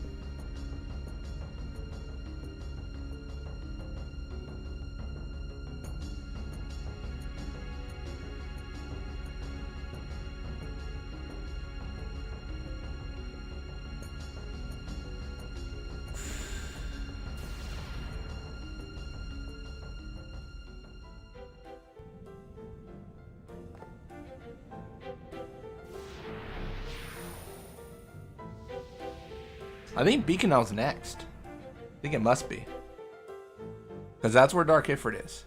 I think Beacon Owl's next. I think it must be. Because that's where Dark Ifrit is.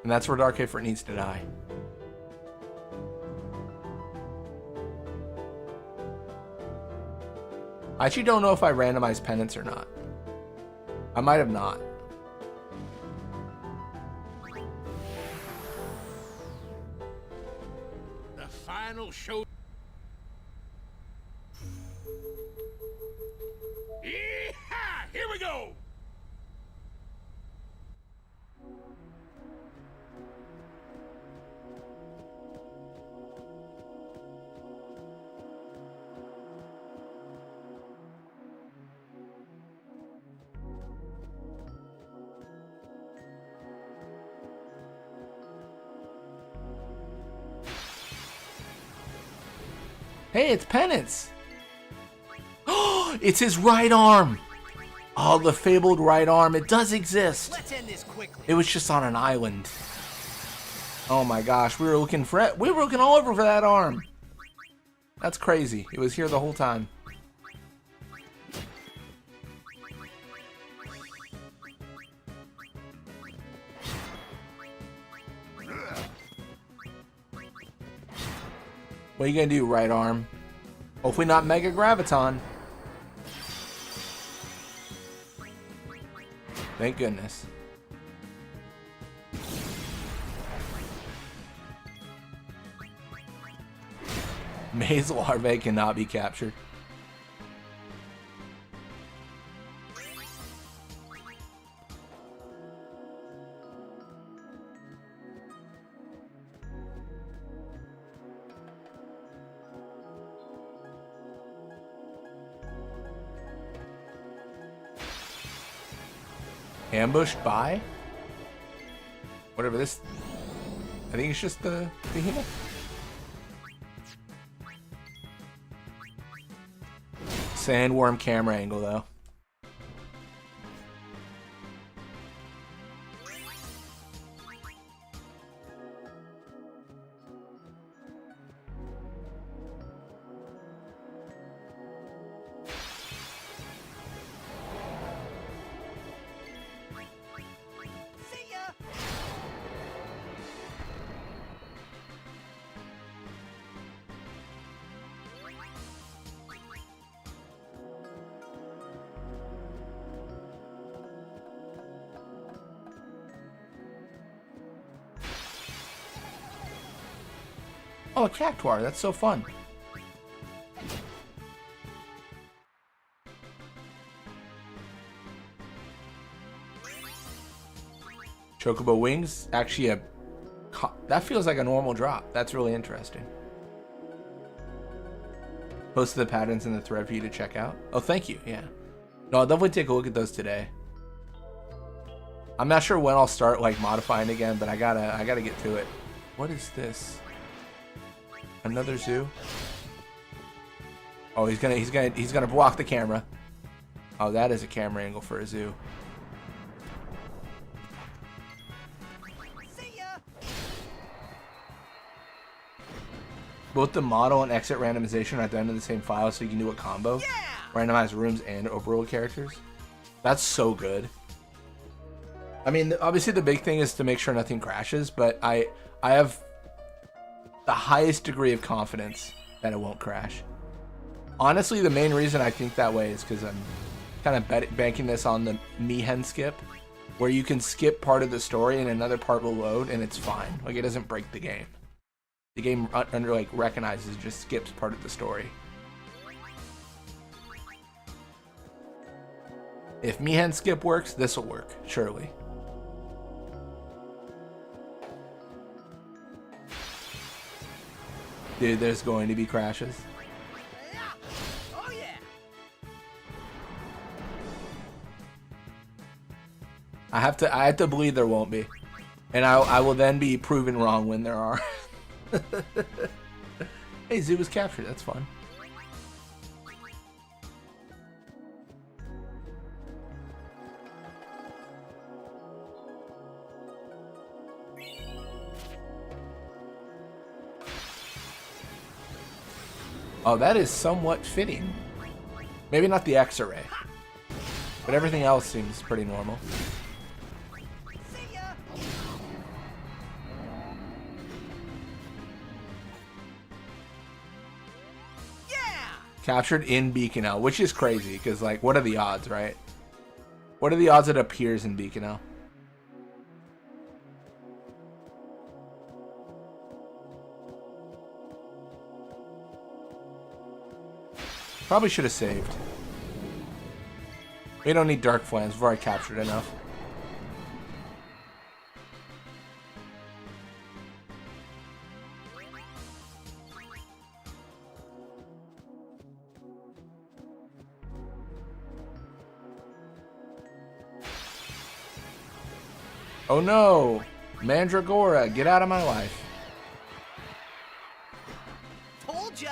And that's where Dark Ifrit needs to die. I actually don't know if I randomized penance or not. I might have not. The final show. Yeehaw! Here we go! Hey, it's Penance! Oh, it's his right arm! Oh, the fabled right arm. It does exist. Let's end this quickly. It was just on an island. Oh my gosh, we were looking for it. We were looking all over for that arm. That's crazy. It was here the whole time. What are you gonna do, right arm? Hopefully not Mega Graviton. Thank goodness. Maze larvae cannot be captured. Ambushed by? Whatever this... I think it's just the behemoth. Sandworm camera angle, though. Oh, a cactuar. That's so fun. Chocobo wings. Actually, that feels like a normal drop. That's really interesting. Posted the patterns in the thread for you to check out. Oh, thank you. Yeah. No, I'll definitely take a look at those today. I'm not sure when I'll start like modifying again, but I gotta get to it. What is this? Another zoo? Oh, he's gonna block the camera. Oh, that is a camera angle for a zoo. Both the model and exit randomization are done in the same file, so you can do a combo. Randomize rooms and overworld characters. That's so good. I mean, obviously the big thing is to make sure nothing crashes, but I have the highest degree of confidence that it won't crash. Honestly, the main reason I think that way is because I'm kind of banking this on the Mihen skip, where you can skip part of the story and another part will load and it's fine. Like, it doesn't break the game. The game recognizes, just skips part of the story. If Mihen skip works, this will work, surely. Dude, there's going to be crashes. Oh yeah. I have to believe there won't be. And I will then be proven wrong when there are. Hey, zoo was captured, that's fun. Oh, that is somewhat fitting. Maybe not the X-ray, but everything else seems pretty normal. Captured in Beacon, which is crazy, because, like, what are the odds, right? What are the odds it appears in Beacon? Probably should have saved. We don't need Dark Flames, we've already captured enough. Oh no! Mandragora, get out of my life. Told ya.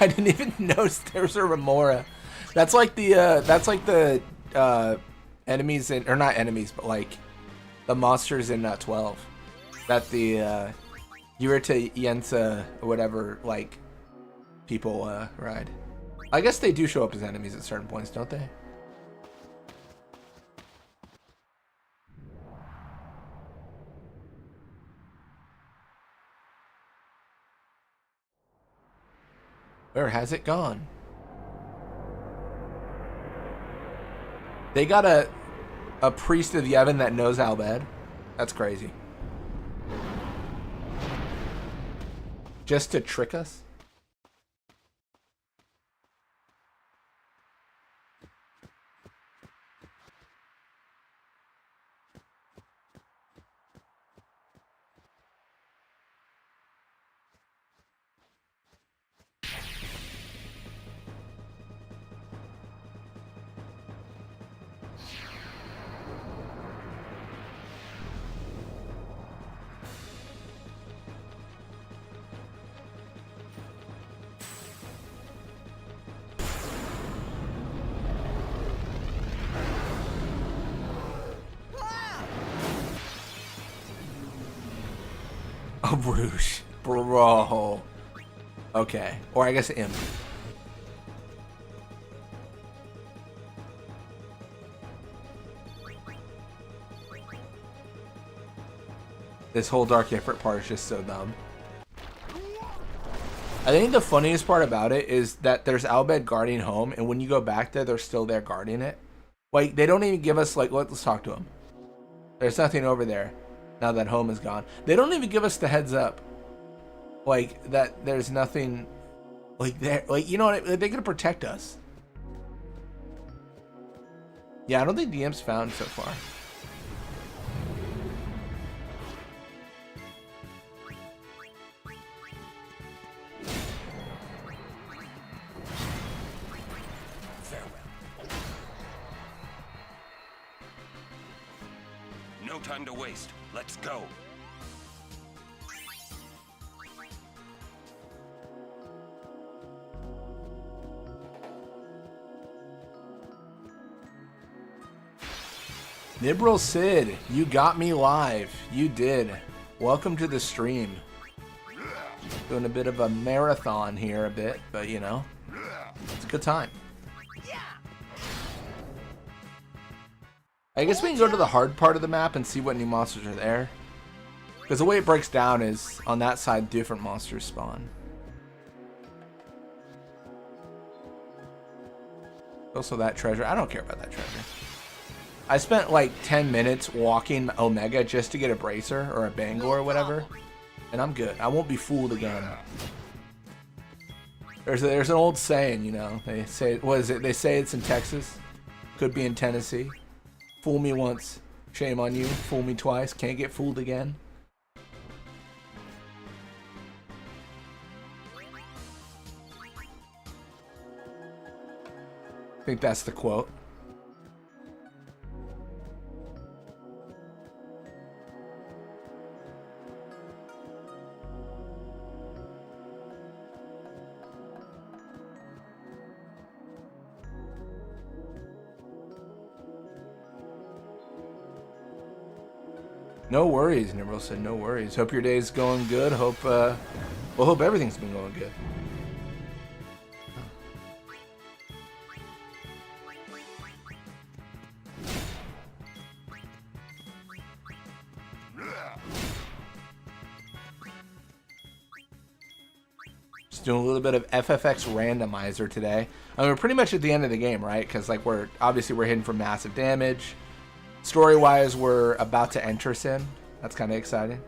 I didn't even notice there was a Remora. That's like the enemies in, or not enemies, but like the monsters in 12. That the Yurita Yensa or whatever, like, people ride. I guess they do show up as enemies at certain points, don't they? Where has it gone? They got a priest of Yevon that knows Al Bhed. That's crazy. Just to trick us? Oh, Bruges. Bro. Okay. Or I guess Imp. This whole Dark Effort part is just so dumb. I think the funniest part about it is that there's Al Bhed guarding home, and when you go back there, they're still there guarding it. Like, they don't even give us, like, let's talk to him. There's nothing over there now that home is gone. They don't even give us the heads up. Like, that there's nothing, like, there. Like, you know what? They're going to protect us. Yeah, I don't think DM's found so far. No time to waste. Let's go. Nibral Sid, you got me live. You did. Welcome to the stream. Doing a bit of a marathon here a bit, but you know, it's a good time. I guess we can go to the hard part of the map and see what new monsters are there. Because the way it breaks down is, on that side, different monsters spawn. Also that treasure. I don't care about that treasure. I spent like 10 minutes walking Omega just to get a Bracer or a Bangor or whatever. And I'm good. I won't be fooled again. There's an old saying, you know. They say, what is it? They say it's in Texas. Could be in Tennessee. Fool me once, shame on you. Fool me twice, can't get fooled again. I think that's the quote. No worries, Nimrod said, no worries. Hope your day's going good. Hope, hope everything's been going good. Just doing a little bit of FFX Randomizer today. I mean, we're pretty much at the end of the game, right? Because, like, we're hitting for massive damage. Story-wise, we're about to enter Sin. That's kind of exciting.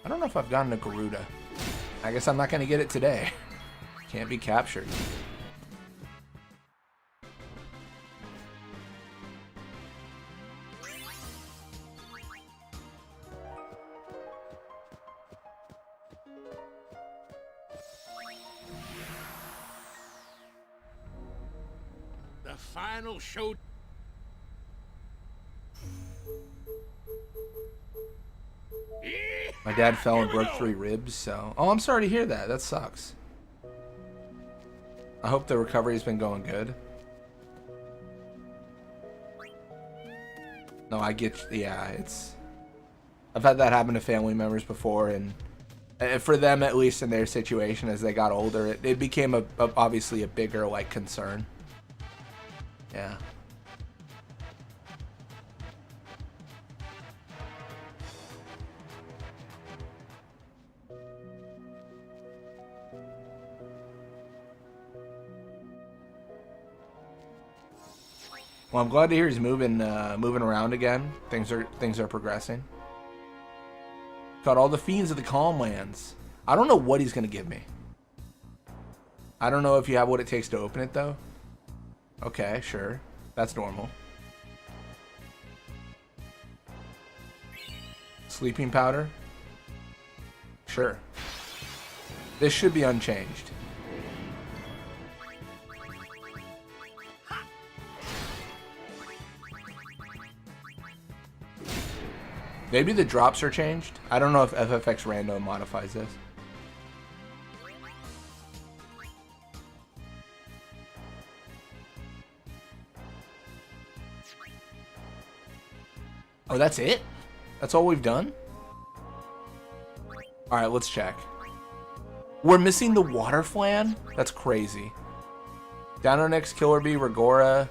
I don't know if I've gotten a Garuda. I guess I'm not going to get it today. Can't be captured. Final show. My dad fell and broke 3 ribs, so... Oh, I'm sorry to hear that. That sucks. I hope the recovery's been going good. No, I get... Yeah, it's... I've had that happen to family members before, and for them, at least in their situation, as they got older, it became obviously a bigger, like, concern. Yeah. Well, I'm glad to hear he's moving around again. Things are progressing. Got all the fiends of the Calm Lands. I don't know what he's gonna give me. I don't know if you have what it takes to open it though. Okay, sure. That's normal. Sleeping powder? Sure. This should be unchanged. Maybe the drops are changed. I don't know if FFX Random modifies this. Oh, that's it? That's all we've done? Alright, let's check. We're missing the water flan? That's crazy. Dino Next, Killer Bee, Regora.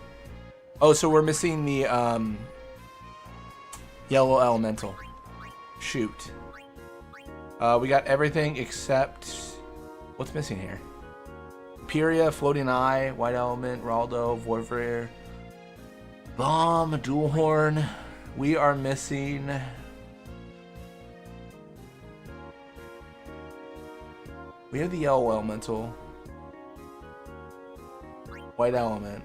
Oh, so we're missing the Yellow Elemental. Shoot. We got everything except... What's missing here? Pyria, Floating Eye, White Element, Raldo, Vorvir, Bomb, Dual Horn. We are missing... We have the Yellow Elemental. White Element.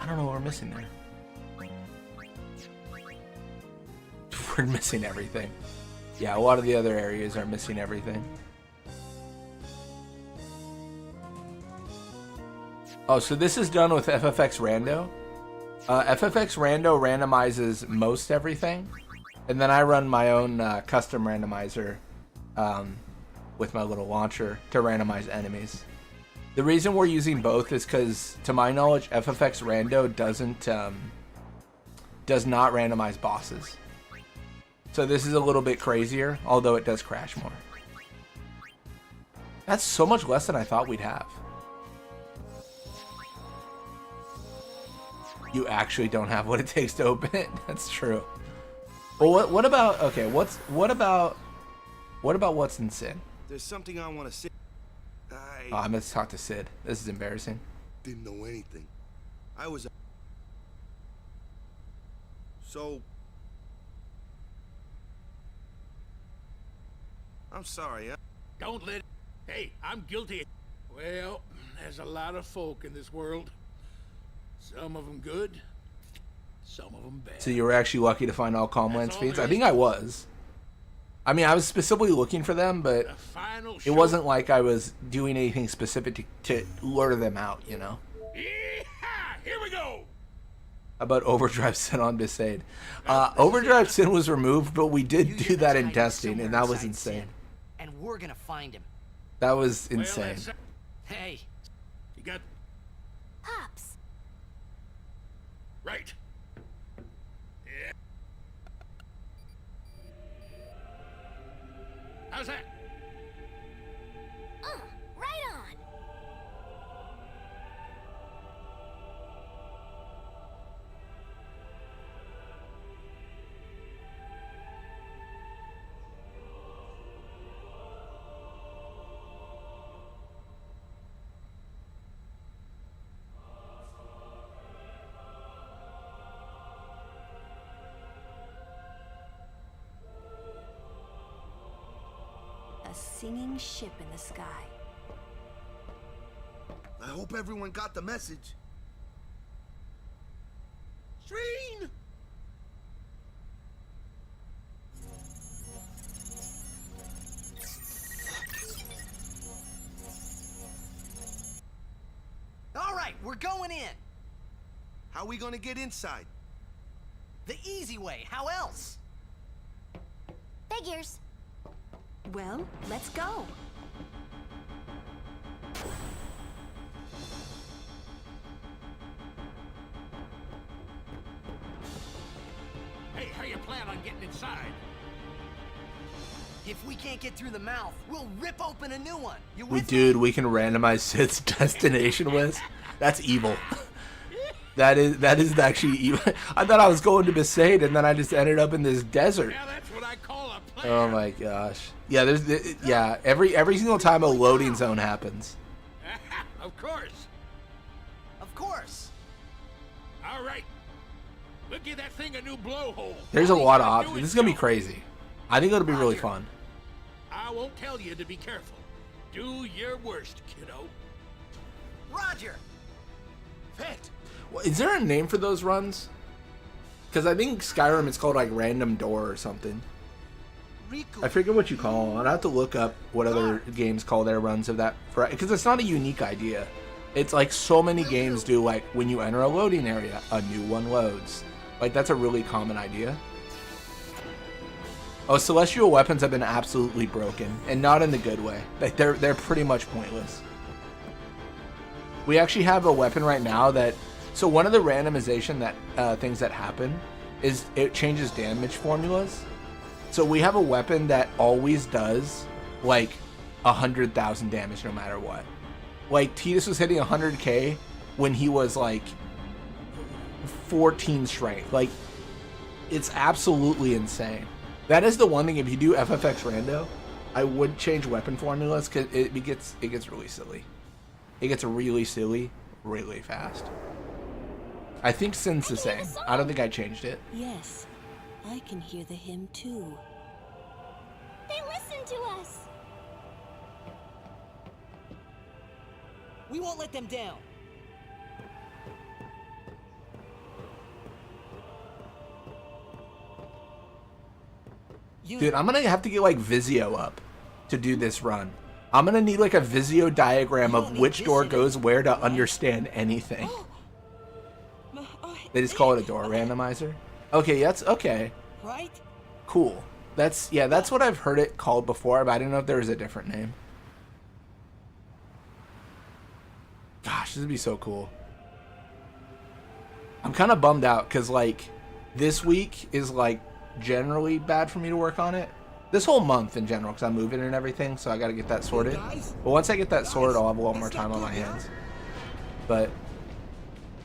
I don't know what we're missing there. We're missing everything. Yeah, a lot of the other areas are missing everything. Oh, so this is done with FFX Rando. FFX Rando randomizes most everything. And then I run my own custom randomizer with my little launcher to randomize enemies. The reason we're using both is because, to my knowledge, FFX Rando does not randomize bosses. So this is a little bit crazier, although it does crash more. That's so much less than I thought we'd have. You actually don't have what it takes to open it. That's true. Well, what about, okay, what about what's in Sin? There's something I want to say. Oh, I'm gonna talk to Sid. This is embarrassing. Didn't know anything. I was... So... I'm sorry, huh? Don't let... Hey, I'm guilty. Well, there's a lot of folk in this world. Some of them good, some of them bad. So you were actually lucky to find all Calmlands feeds? I think I was. I mean, I was specifically looking for them, but it wasn't like I was doing anything specific to lure them out, you know? Yeehaw! Here we go! How about Overdrive Sin on Besaid? Overdrive Sin was removed, but we did do that in testing, and that was insane. And we're gonna find him. That was insane. Hey. You got... Pops. Right. Yeah. How's that? Right on. A singing ship in the sky. I hope everyone got the message. Shreen! All right, we're going in. How we gonna get inside? The easy way. How else? Figures. Well, let's go. Hey, how you plan on getting inside? If we can't get through the mouth, we'll rip open a new one. You with Dude, we can randomize Sid's destination list. That's evil. That is actually evil. I thought I was going to Besaid, and then I just ended up in this desert. Now that's what I call a plan. Oh my gosh. Yeah, every single time a loading zone happens. Of course. Of course. All right. We'll give that thing a new blowhole. There's a lot of options. This is gonna be crazy. I think it'll be really fun. I won't tell you to be careful. Do your worst, kiddo. Roger. Fit. Well, is there a name for those runs? Because I think Skyrim it's called like Random Door or something. I forget what you call them. I'd have to look up what other games call their runs of that. Because it's not a unique idea. It's like so many games do, like when you enter a loading area, a new one loads. Like that's a really common idea. Oh, celestial weapons have been absolutely broken, and not in the good way. Like they're pretty much pointless. We actually have a weapon right now that. So one of the randomization that things that happen is it changes damage formulas. So we have a weapon that always does like 100,000 damage no matter what. Like, Tidus was hitting 100k when he was like 14 strength. Like, it's absolutely insane. That is the one thing, if you do FFX rando, I would change weapon formulas because it gets really silly. It gets really silly really fast. I think Sin's the same. I don't think I changed it. Yes, I can hear the hymn too. They listen to us. We won't let them down. Dude, I'm gonna have to get like Visio up to do this run. I'm gonna need like a Visio diagram of which door goes where to understand anything. They just call it a door randomizer. Okay, that's okay. Right? Cool. That's what I've heard it called before, but I didn't know if there was a different name. Gosh, this would be so cool. I'm kind of bummed out because like this week is like generally bad for me to work on it. This whole month in general, because I'm moving and everything, so I got to get that sorted. But once I get that sorted, I'll have a lot more time on my hands. But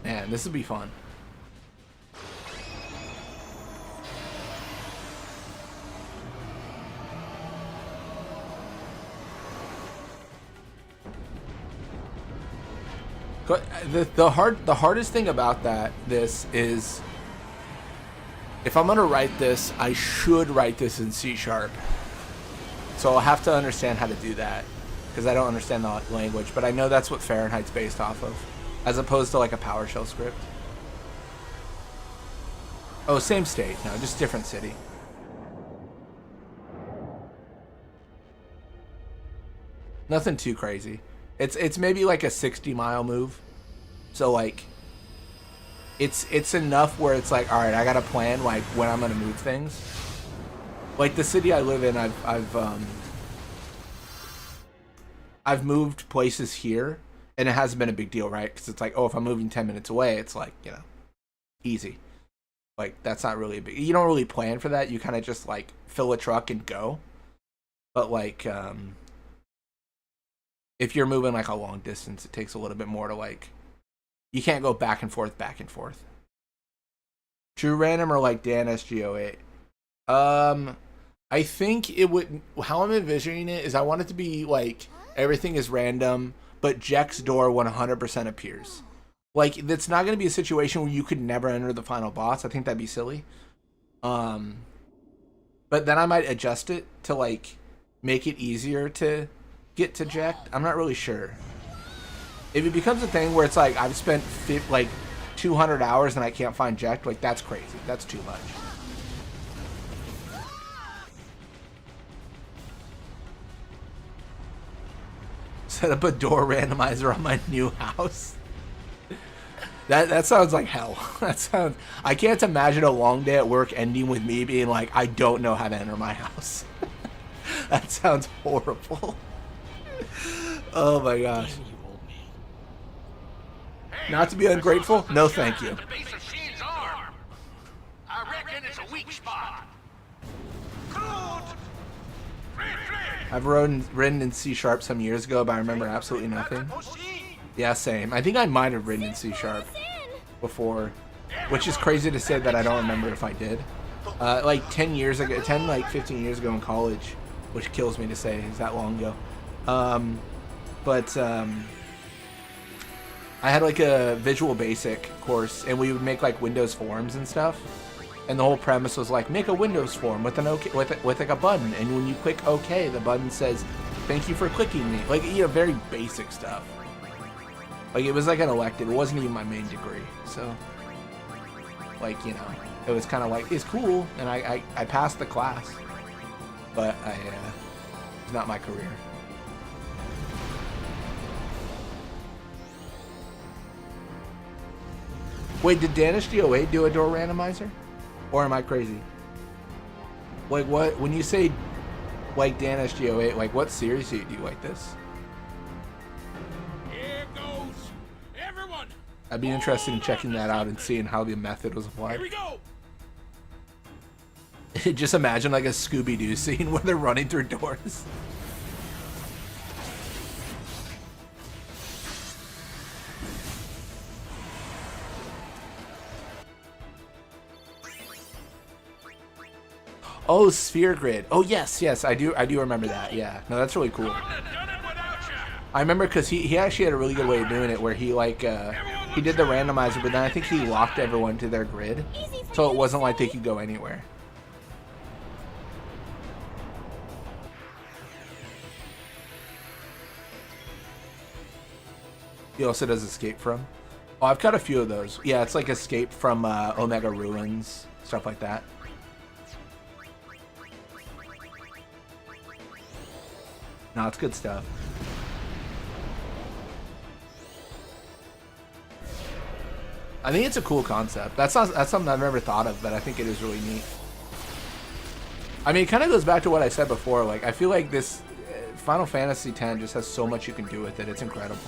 man, this would be fun. But the hardest thing about this is, if I'm gonna write this, I should write this in C#. So I'll have to understand how to do that, because I don't understand the language. But I know that's what Fahrenheit's based off of, as opposed to like a PowerShell script. Oh, same state. No, just different city. Nothing too crazy. It's maybe like a 60-mile move. So like it's enough where it's like, all right, I got to plan like when I'm going to move things. Like the city I live in, I've moved places here and it hasn't been a big deal, right? Cuz it's like, oh, if I'm moving 10 minutes away, it's like, you know, easy. Like that's not really a big, you don't really plan for that. You kind of just like fill a truck and go. But like if you're moving like a long distance, it takes a little bit more to like, you can't go back and forth. True random or like Dan SG08? I think it would, how I'm envisioning it is I want it to be like, everything is random, but Jack's door 100% appears. Like, it's not going to be a situation where you could never enter the final boss. I think that'd be silly. But then I might adjust it to like, make it easier to get to Jack. I'm not really sure. If it becomes a thing where it's like I've spent like 200 hours and I can't find Jack, like that's crazy. That's too much. Set up a door randomizer on my new house. That sounds like hell. That sounds. I can't imagine a long day at work ending with me being like, I don't know how to enter my house. That sounds horrible. Oh my gosh. Not to be ungrateful? No, thank you. I reckon it's a weak spot. I've written in C# some years ago, but I remember absolutely nothing. Yeah, same. I think I might have written in C# before, which is crazy to say that I don't remember if I did. Like 10 years ago, 15 years ago in college, which kills me to say is that long ago. But I had like a Visual Basic course, and we would make like Windows forms and stuff. And the whole premise was like, make a Windows form with an OK, with like a button, and when you click OK, the button says, "Thank you for clicking me." Like, you know, very basic stuff. Like, it was like an elective. It wasn't even my main degree, so like, you know, it was kind of like, it's cool, and I passed the class, but it's not my career. Wait, did Danish DO8 do a door randomizer? Or am I crazy? Like, what, when you say, like, Danish DO8, like, what series do you do like this? Here goes. Everyone. I'd be interested in checking that out and seeing how the method was applied. Here we go. Just imagine, like, a Scooby-Doo scene where they're running through doors. Oh, sphere grid. Oh yes, yes, I do remember that. Yeah, no, that's really cool. I remember because he actually had a really good way of doing it, where he like he did the randomizer, but then I think he locked everyone to their grid, so it wasn't like they could go anywhere. He also does escape from. Oh, I've got a few of those. Yeah, it's like escape from Omega Ruins, stuff like that. No, it's good stuff. I think it's a cool concept. That's something I've never thought of, but I think it is really neat. I mean, it kind of goes back to what I said before. Like, I feel like this Final Fantasy X just has so much you can do with it. It's incredible.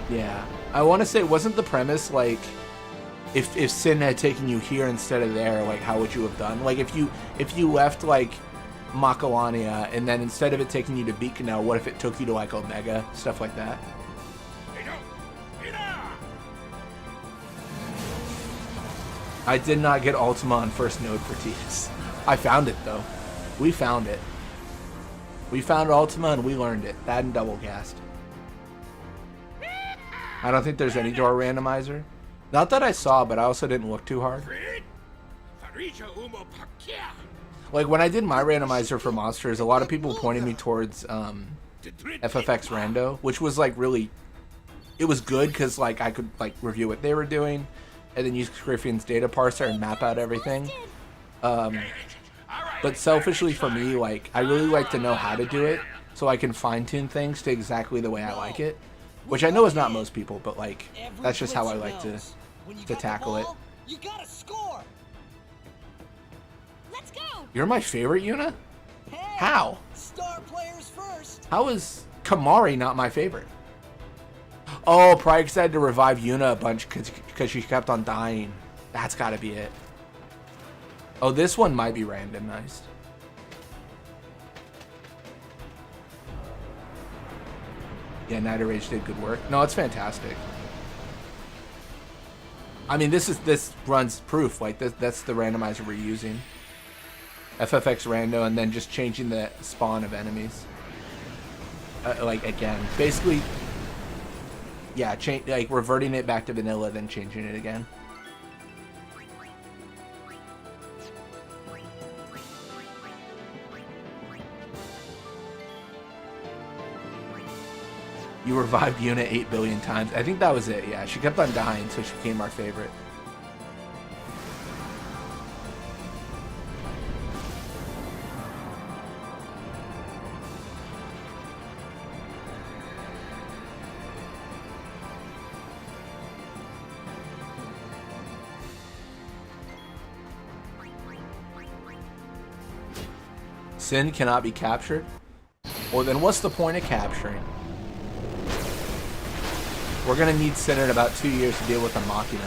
Yeah, I want to say, wasn't the premise like, if Sin had taken you here instead of there, like how would you have done? Like if you left like Makalania and then instead of it taking you to Beacon, what if it took you to like Omega, stuff like that? I did not get Ultima on first node for TS. I found it though. We found it. We found Ultima and we learned it. That and double cast. I don't think there's any door randomizer. Not that I saw, but I also didn't look too hard. Like when I did my randomizer for monsters, a lot of people pointed me towards FFX Rando, which was like really, it was good because like I could like review what they were doing, and then use Griffin's data parser and map out everything. But selfishly for me, like I really like to know how to do it so I can fine tune things to exactly the way I like it. Which I know is not most people, but like that's just how I like to tackle it. You gotta score. Let's go. You're my favorite, Yuna? How? Star players first. How is Kamari not my favorite? Oh, probably because I had to revive Yuna a bunch because she kept on dying. That's got to be it. Oh, this one might be randomized. Yeah, Night of Rage did good work. No, it's fantastic. I mean, this runs proof. Like that's the randomizer we're using. FFX rando, and then just changing the spawn of enemies. Like again, basically, yeah, like reverting it back to vanilla, then changing it again. You revived Yuna 8 billion times. I think that was it, yeah. She kept on dying, so she became our favorite. Sin cannot be captured? Well, then what's the point of capturing? We're gonna need Sin in about 2 years to deal with the Machina.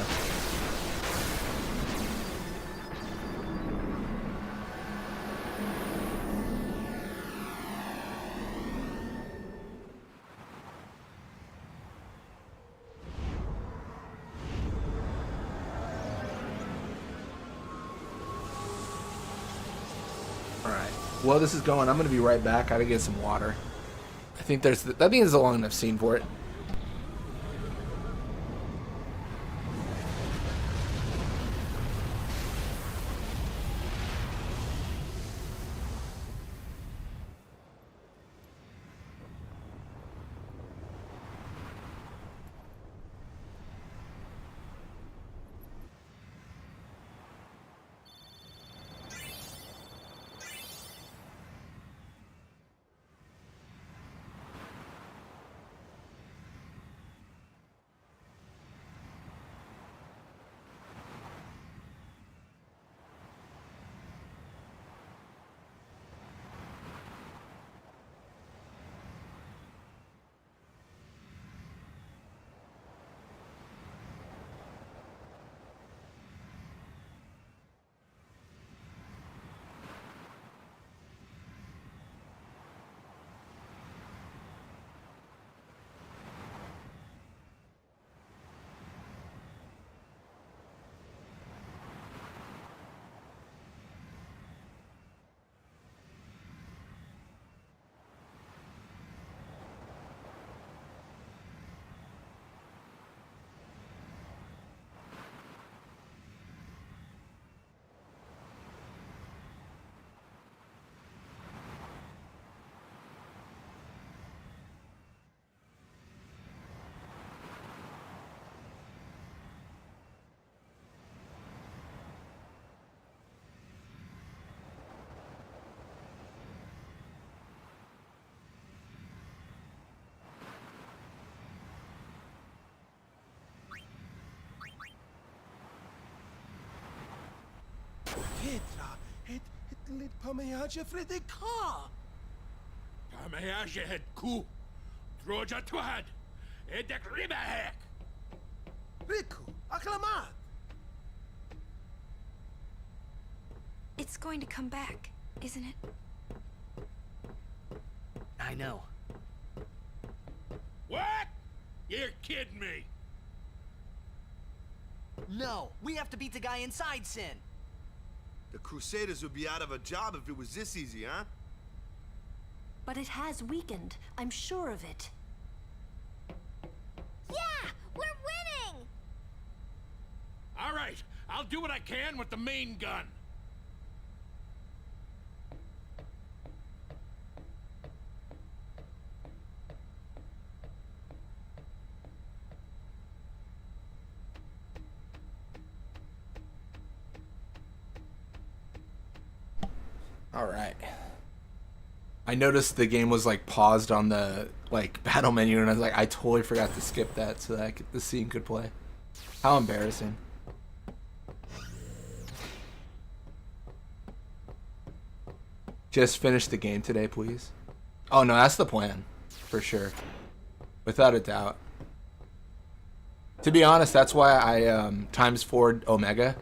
Alright. Well, this is going. I'm gonna be right back. I gotta get some water. I think there's I think there's a long enough scene for it. Lit pamiaja fredeka. Pamiaja het ku. Droja twad. Edek ribahek. Riku, aklamat. It's going to come back, isn't it? I know. What? You're kidding me. No, we have to beat the guy inside Sin. The Crusaders would be out of a job if it was this easy, huh? But it has weakened. I'm sure of it. Yeah! We're winning! All right, I'll do what I can with the main gun. All right. I noticed the game was like paused on the like battle menu, and I was like, I totally forgot to skip that so that the scene could play. How embarrassing. Just finish the game today, please. Oh no, that's the plan, for sure, without a doubt. To be honest, that's why I times 4 Omega.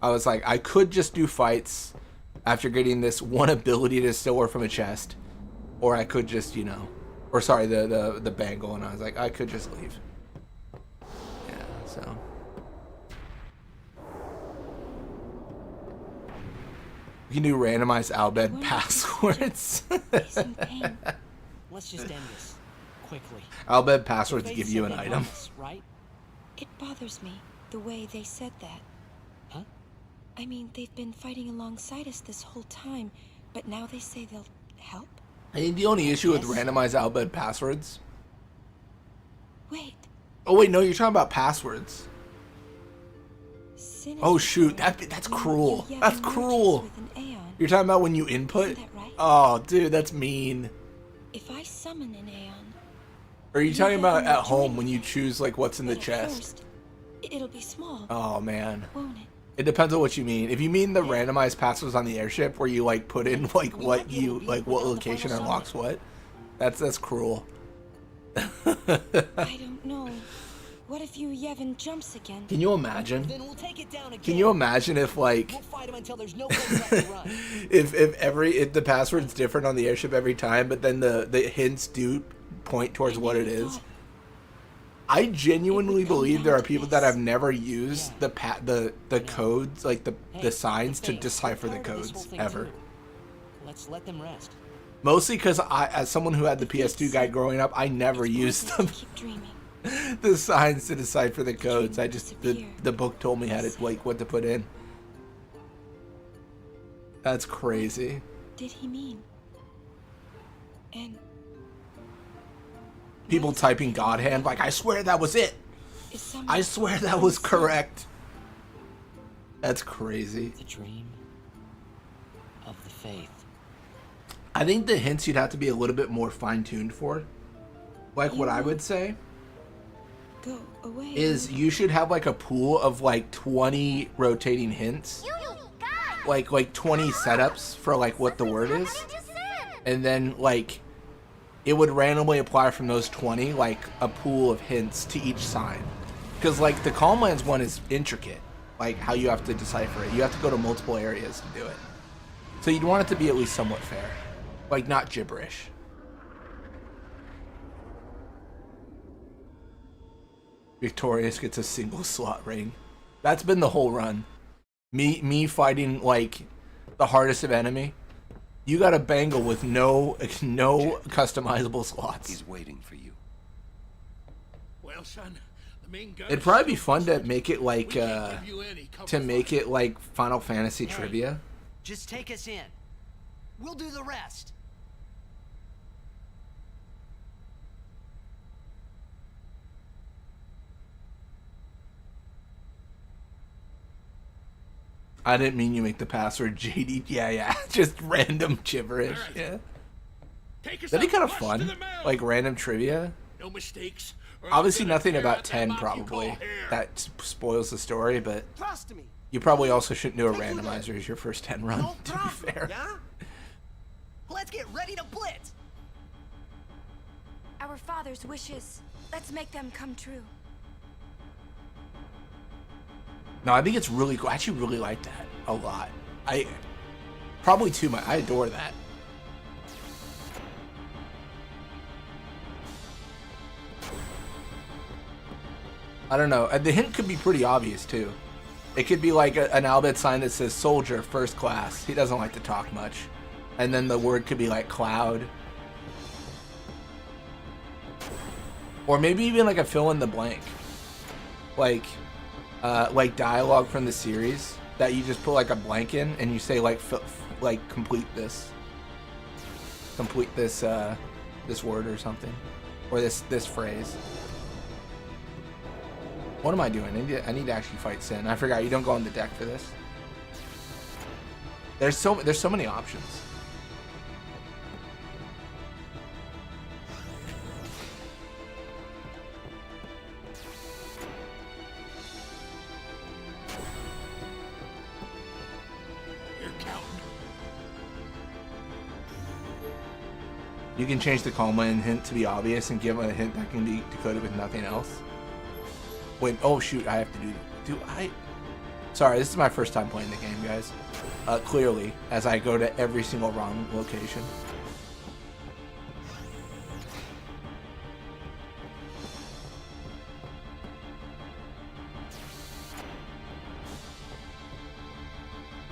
I was like, I could just do fights after getting this one ability distiller from a chest, or I could just, you know, or sorry, the bangle, and I was like, I could just leave. Yeah, so. We can do randomized Albed passwords. Let's just end this quickly. Albed passwords They give said you an they item. promise, right? It bothers me, the way they said that. Huh? I mean, they've been fighting alongside us this whole time, but now they say they'll help? I think the only issue with randomized Albed passwords. Wait. Oh wait, no, you're talking about passwords. Sin is Oh shoot, that's cruel. That's cruel. with an Aeon. You're talking about when you input? Isn't that right? Oh, dude, that's mean. If I summon an Aeon, Or are you You talking have about no at home choice. when you choose like what's in the but at chest? first, it'll be small, Oh man. won't it? It depends on what you mean. If you mean the randomized passwords on the airship where you like put in like what you like what location unlocks what, that's cruel. I don't know. What if you Yevon jumps again? Can you imagine? Then we'll take it down again. Can you imagine if like We'll fight him until there's no place left to run. if the password's different on the airship every time, but then the hints do point towards what it is? I genuinely believe there are people that have never used the codes, like the signs to decipher the codes ever. Let's let them rest. Mostly because as someone who had the PS2 guide growing up, I never used the signs to decipher the codes. I just the book told me how to like what to put in. That's crazy. Did he mean? And People typing God hand like, I swear that was it. I swear that was correct. That's crazy. The dream of the faith. I think the hints you'd have to be a little bit more fine-tuned for. Like what I would say go away. is you should have like a pool of like 20 rotating hints. Like 20 setups for like what the word is. And then like it would randomly apply from those 20 like a pool of hints to each sign. Because like the Calmlands one is intricate. Like how you have to decipher it. You have to go to multiple areas to do it. So you'd want it to be at least somewhat fair. Like not gibberish. Victorious gets a single slot ring. That's been the whole run. Me fighting like the hardest of enemy. You got a bangle with no customizable slots. He's waiting for you. Well, son, the main gun. It'd probably be fun to make it like Final Fantasy trivia. Just take us in. We'll do the rest. I didn't mean you make the password JD. Yeah. Just random gibberish. Yeah. Take us That'd be out kind of flush fun. to the mouth. Like random trivia. No mistakes, Obviously nothing about 10 probably that spoils the story, but Trust me. you probably also shouldn't do a randomizer as your first 10 run, No to be problem, fair. yeah? Let's get ready to blitz. Our father's wishes. Let's make them come true. No, I think it's really cool. I actually really like that a lot. Probably too much. I adore that. I don't know. The hint could be pretty obvious too. It could be like an Albert sign that says soldier first class. He doesn't like to talk much. And then the word could be like cloud. Or maybe even like a fill in the blank. Like dialogue from the series that you just put like a blank in and you say like complete this this word or something, or this phrase. What am I doing? I need to actually fight Sin. I forgot you don't go on the deck for this. There's so many options. You can change the comma and hint to be obvious and give a hint that can be decoded with nothing else. Wait, oh shoot, I have to sorry, this is my first time playing the game, guys. Clearly, as I go to every single wrong location.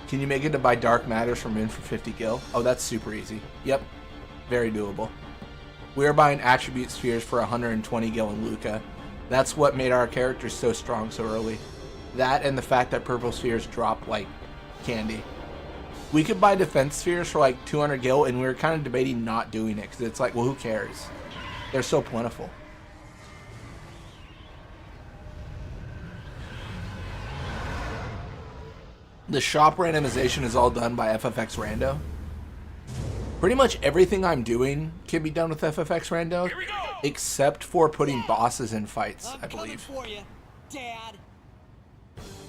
Can you make it to buy Dark Matters from Min for 50 gil? Oh, that's super easy. Yep. Very doable. We are buying attribute spheres for 120 gil in Luca. That's what made our characters so strong so early. That and the fact that purple spheres drop like candy. We could buy defense spheres for like 200 gil, and we were kind of debating not doing it because it's like, well, who cares? They're so plentiful. The shop randomization is all done by FFX Rando. Pretty much everything I'm doing can be done with FFX Rando, except for putting bosses in fights, I believe. For you, Dad.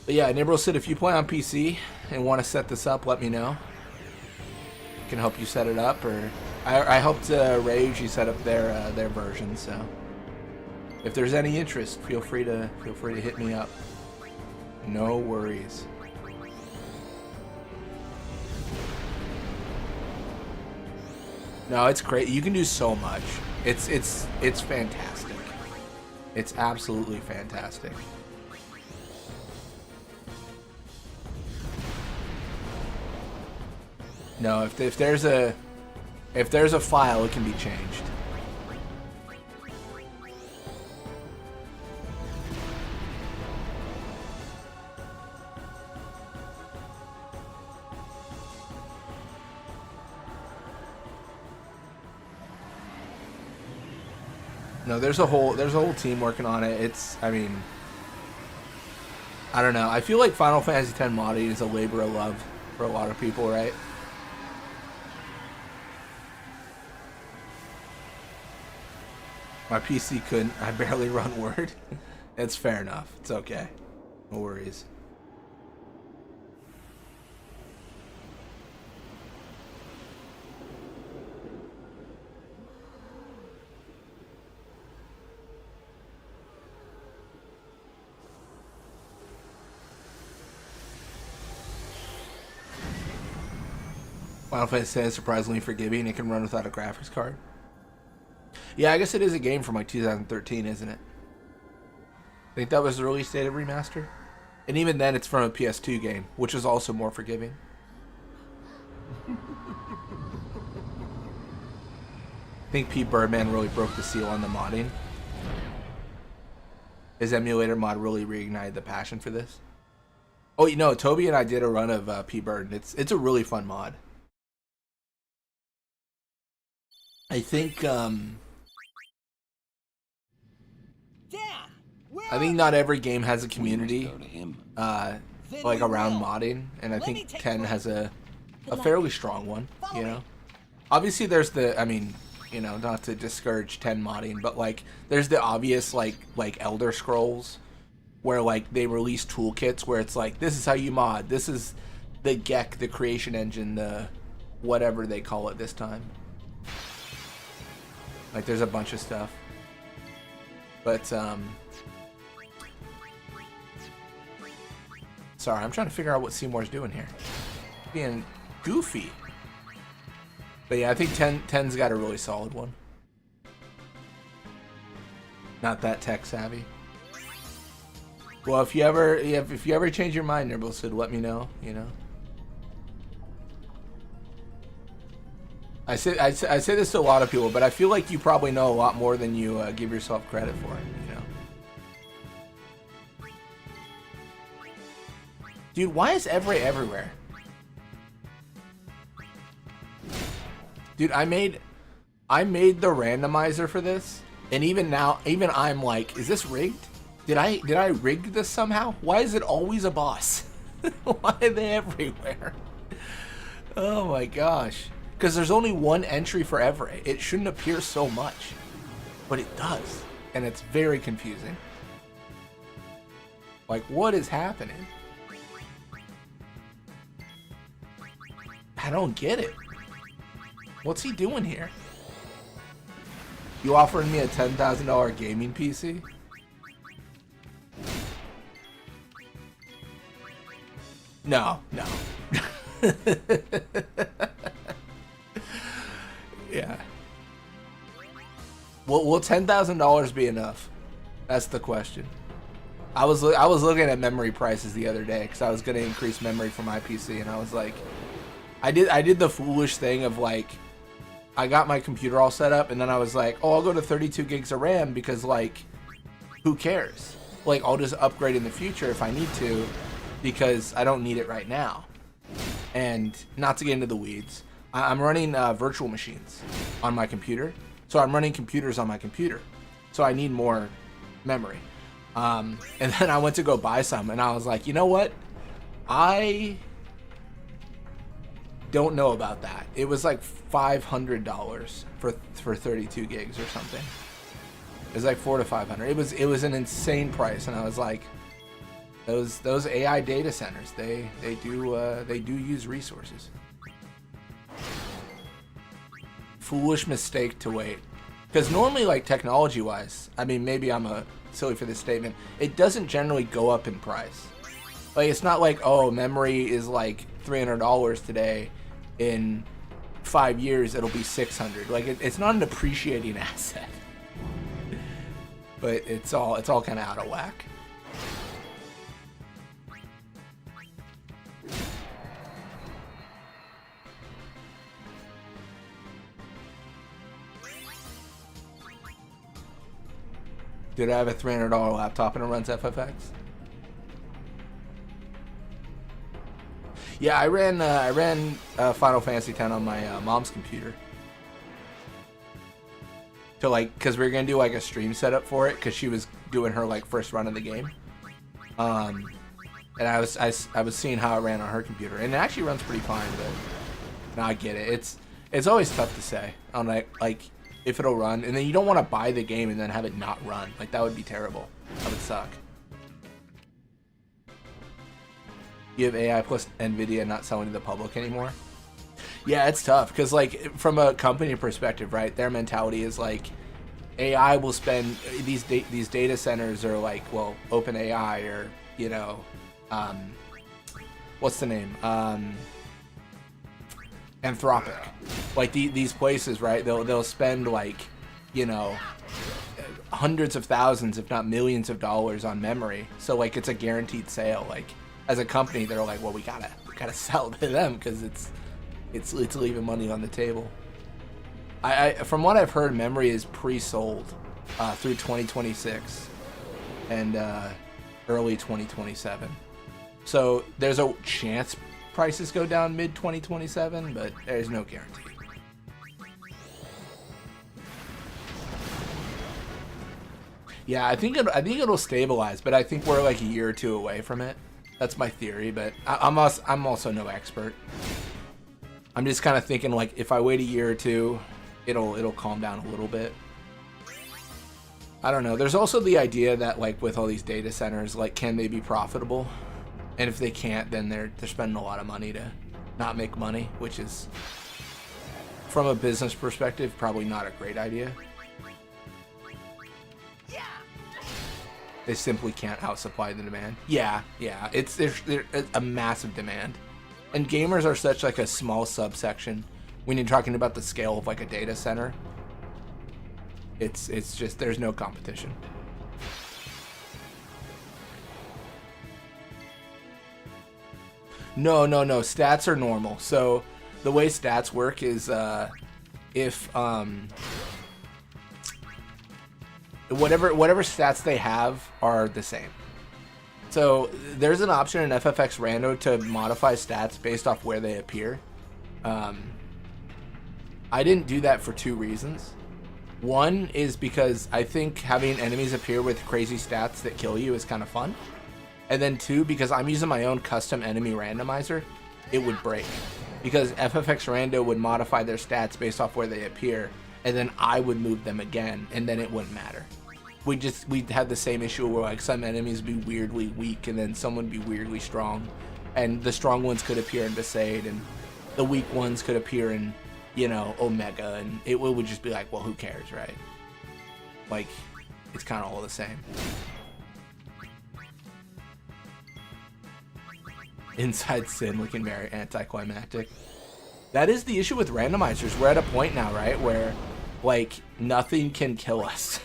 But yeah, Nibral said if you play on PC and want to set this up, let me know. I can help you set it up, or I helped Rage set up their version. So if there's any interest, feel free to hit me up. No worries. No, it's great. You can do so much. It's fantastic. It's absolutely fantastic. No, if there's a file, it can be changed. No, there's a whole team working on it. I mean, I don't know. I feel like Final Fantasy X modding is a labor of love for a lot of people, right? My PC couldn't. I barely run Word. It's fair enough. It's okay. No worries. Final Fantasy X is surprisingly forgiving. It can run without a graphics card. Yeah, I guess it is a game from like 2013, isn't it? I think that was the release date of Remaster. And even then, it's from a PS2 game, which is also more forgiving. I think Pete Birdman really broke the seal on the modding. His emulator mod really reignited the passion for this. Oh, you know, Toby and I did a run of Pete Bird. It's a really fun mod. I think not every game has a community like around modding, and I think 10 has a fairly strong one, you know. Obviously there's you know, not to discourage 10 modding, but like there's the obvious like Elder Scrolls where like they release toolkits where it's like, this is how you mod, this is the GEC, the creation engine, the whatever they call it this time. Like there's a bunch of stuff. But sorry, I'm trying to figure out what Seymour's doing here. Being goofy. But yeah, I think 10's got a really solid one. Not that tech savvy. Well, if you ever change your mind, Nibblesud, let me know, you know. I say this to a lot of people, but I feel like you probably know a lot more than you give yourself credit for, you know. Dude, why is Everett everywhere? Dude, I made the randomizer for this, and even now, even I'm like, is this rigged? Did I rig this somehow? Why is it always a boss? Why are they everywhere? Oh my gosh. Because there's only one entry for Everett. It shouldn't appear so much, but it does, and it's very confusing. Like, what is happening? I don't get it. What's he doing here? You offering me a $10,000 gaming PC? No. Yeah. Will $10,000 be enough? That's the question. I was looking at memory prices the other day because I was going to increase memory for my PC, and I was like, I did the foolish thing of like, I got my computer all set up, and then I was like, oh, I'll go to 32 gigs of RAM because like, who cares? Like, I'll just upgrade in the future if I need to because I don't need it right now. And not to get into the weeds, I'm running virtual machines on my computer. So I'm running computers on my computer. So I need more memory. And then I went to go buy some, and I was like, you know what? I don't know about that. It was like $500 for 32 gigs or something. It was like $400 to $500. It was an insane price, and I was like, those AI data centers, they do use resources. Foolish mistake to wait, because normally, like, technology wise, I mean, maybe I'm silly for this statement, it doesn't generally go up in price. Like, it's not like, oh, memory is like $300 today, in 5 years it'll be $600. Like, it's not an appreciating asset. But it's all kind of out of whack. Did I have a $300 laptop and it runs FFX? Yeah, I ran Final Fantasy X on my mom's computer. To like, cause we were gonna do like a stream setup for it, cause she was doing her like first run of the game. And I was seeing how it ran on her computer, and it actually runs pretty fine. But now I get it. It's always tough to say on like if it'll run, and then you don't want to buy the game and then have it not run. Like, that would be terrible. That would suck. You have AI plus NVIDIA not selling to the public anymore? Yeah, it's tough, because like from a company perspective, right, their mentality is like AI will spend these data centers are like, well, OpenAI or, you know, what's the name, Anthropic, like these places, right, they'll spend like, you know, hundreds of thousands if not millions of dollars on memory, so like it's a guaranteed sale. Like, as a company, they're like, well, we gotta sell to them because it's leaving money on the table. I from what I've heard, memory is pre-sold through 2026 and early 2027. So there's a chance prices go down mid 2027, but there's no guarantee. Yeah, I think it'll stabilize, but I think we're like a year or two away from it. That's my theory, but I'm also no expert. I'm just kind of thinking, like, if I wait a year or two, it'll calm down a little bit. I don't know. There's also the idea that like with all these data centers, like can they be profitable? And if they can't, then they're spending a lot of money to not make money, which is, from a business perspective, probably not a great idea. They simply can't outsupply the demand. Yeah, there's a massive demand, and gamers are such like a small subsection when you're talking about the scale of like a data center. It's just there's no competition. No, stats are normal. So the way stats work is if whatever stats they have are the same. So there's an option in FFX Rando to modify stats based off where they appear. I didn't do that for two reasons. One is because I think having enemies appear with crazy stats that kill you is kind of fun. And then two, because I'm using my own custom enemy randomizer, it would break. Because FFX Rando would modify their stats based off where they appear, and then I would move them again, and then it wouldn't matter. We'd have the same issue where like some enemies would be weirdly weak, and then some would be weirdly strong. And the strong ones could appear in Besaid, and the weak ones could appear in, you know, Omega, and it would just be like, well, who cares, right? Like, it's kind of all the same. Inside Sin looking very anticlimactic. That is the issue with randomizers. We're at a point now, right, where like nothing can kill us.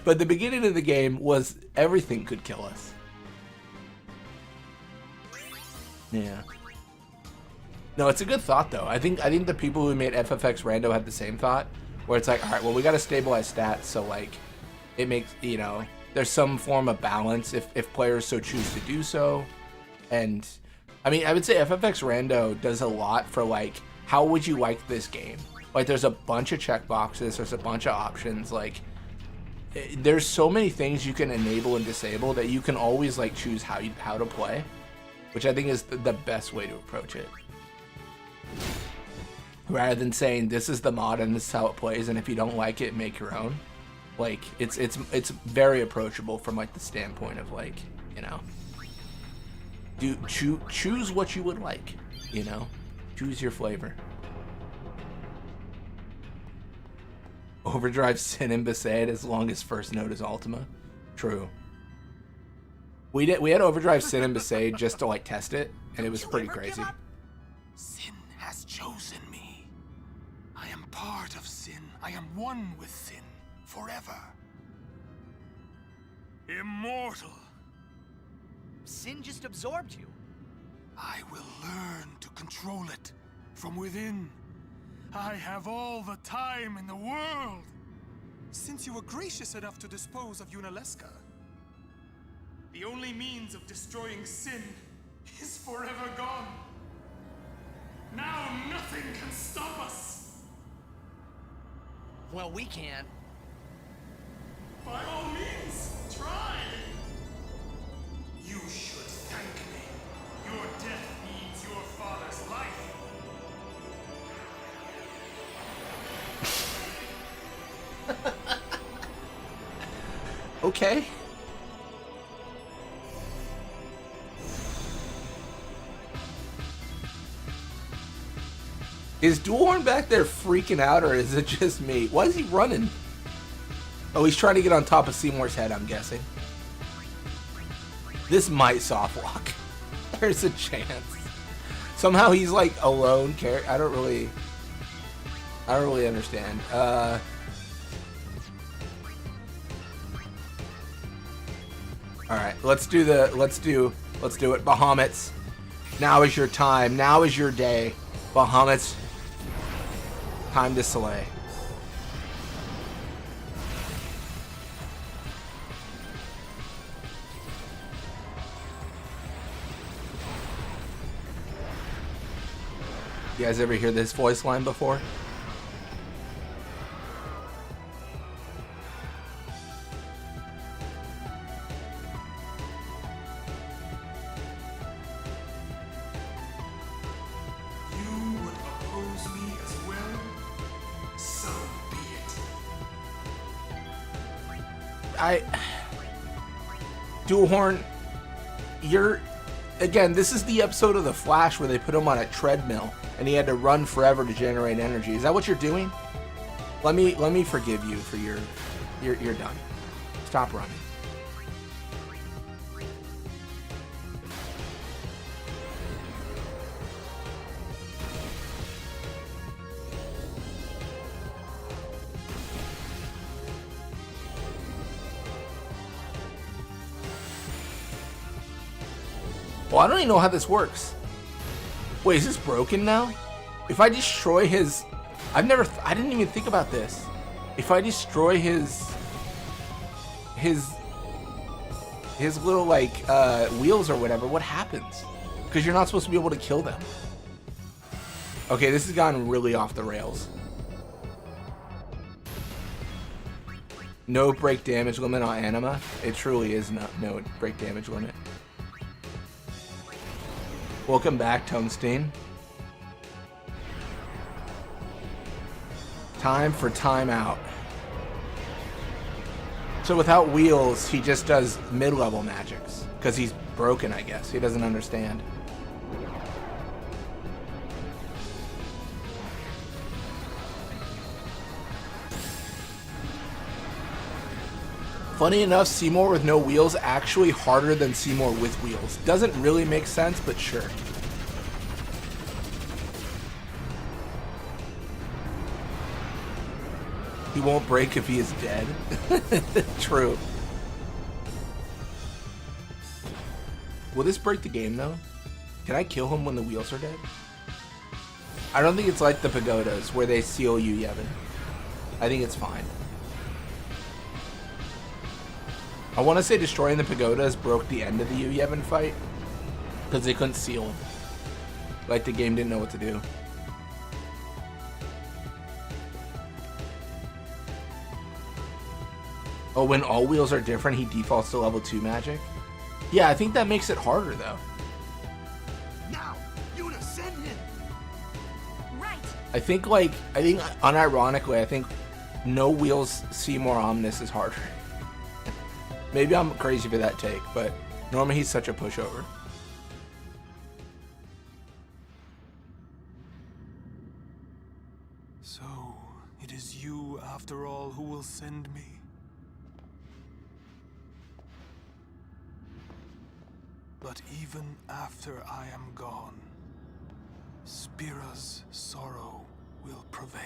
But the beginning of the game was everything could kill us. Yeah. No, it's a good thought though. I think the people who made FFX Rando had the same thought, where it's like, all right, well, we got to stabilize stats, so like it makes, you know, there's some form of balance if players so choose to do so. And I mean, I would say FFX Rando does a lot for like, how would you like this game? Like, there's a bunch of checkboxes, there's a bunch of options. Like, there's so many things you can enable and disable that you can always like choose how to play, which I think is the best way to approach it. Rather than saying this is the mod and this is how it plays, and if you don't like it, make your own. Like, it's very approachable from like the standpoint of like, you know, choose what you would like, you know, choose your flavor. Overdrive Sin and Besaid as long as first note is Ultima. True. We had Overdrive Sin and Besaid just to like test it, and it was pretty crazy. Sin has chosen me. I am part of Sin. I am one with Sin forever. Immortal. Sin just absorbed you. I will learn to control it from within. I have all the time in the world. Since you were gracious enough to dispose of Yunalesca, the only means of destroying Sin is forever gone. Now nothing can stop us. Well, we can. By all means, try. You should thank me. Your death means your father's life. Okay. Is Dualhorn back there freaking out, or is it just me? Why is he running? Oh, he's trying to get on top of Seymour's head, I'm guessing. This might soft lock. There's a chance. Somehow he's like alone. I don't really understand. All right, let's do it. Bahamut's. Now is your time. Now is your day. Bahamut's. Time to slay. You guys ever hear this voice line before? You would oppose me as well? Dual Horn, again, this is the episode of The Flash where they put him on a treadmill and he had to run forever to generate energy. Is that what you're doing? Let me forgive you for you're done. Stop running. Well, I don't even know how this works. Wait, is this broken now? If I destroy his... I didn't even think about this. If I destroy his little, like, wheels or whatever, what happens? Because you're not supposed to be able to kill them. Okay, this has gotten really off the rails. No break damage limit on Anima. It truly is no break damage limit. Welcome back, Tonestein. Time for timeout. So without wheels, he just does mid-level magics. Because he's broken, I guess. He doesn't understand. Funny enough, Seymour with no wheels actually harder than Seymour with wheels. Doesn't really make sense, but sure. He won't break if he is dead. True. Will this break the game though? Can I kill him when the wheels are dead? I don't think it's like the pagodas where they seal you, Yevon. I think it's fine. I want to say destroying the pagodas broke the end of the Yevon fight because they couldn't seal him. Like the game didn't know what to do. Oh, when all wheels are different, he defaults to level 2 magic? Yeah, I think that makes it harder though. Now, Yuna, send him. Right. I think unironically, I think no wheels Seymour Omnis is harder. Maybe I'm crazy for that take, but normally he's such a pushover. So, it is you, after all, who will send me? But even after I am gone, Spira's sorrow will prevail.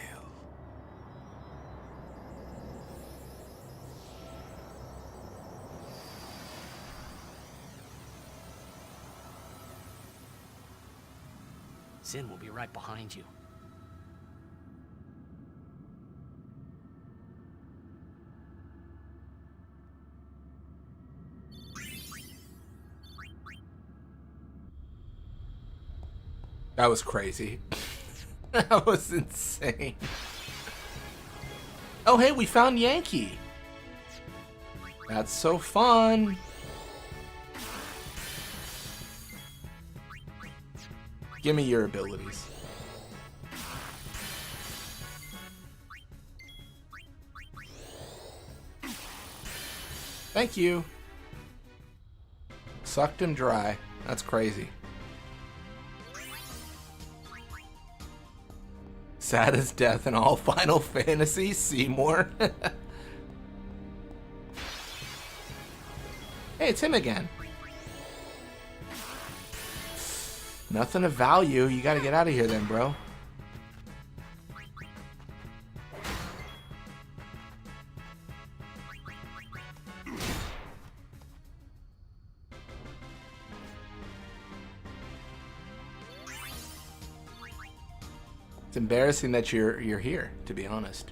Sin will be right behind you. That was crazy. That was insane. Oh, hey, we found Yankee. That's so fun. Give me your abilities. Thank you. Sucked him dry. That's crazy. Sad as death in all Final Fantasy, Seymour. Hey, it's him again. Nothing of value. You gotta get out of here then, bro. It's embarrassing that you're here, to be honest.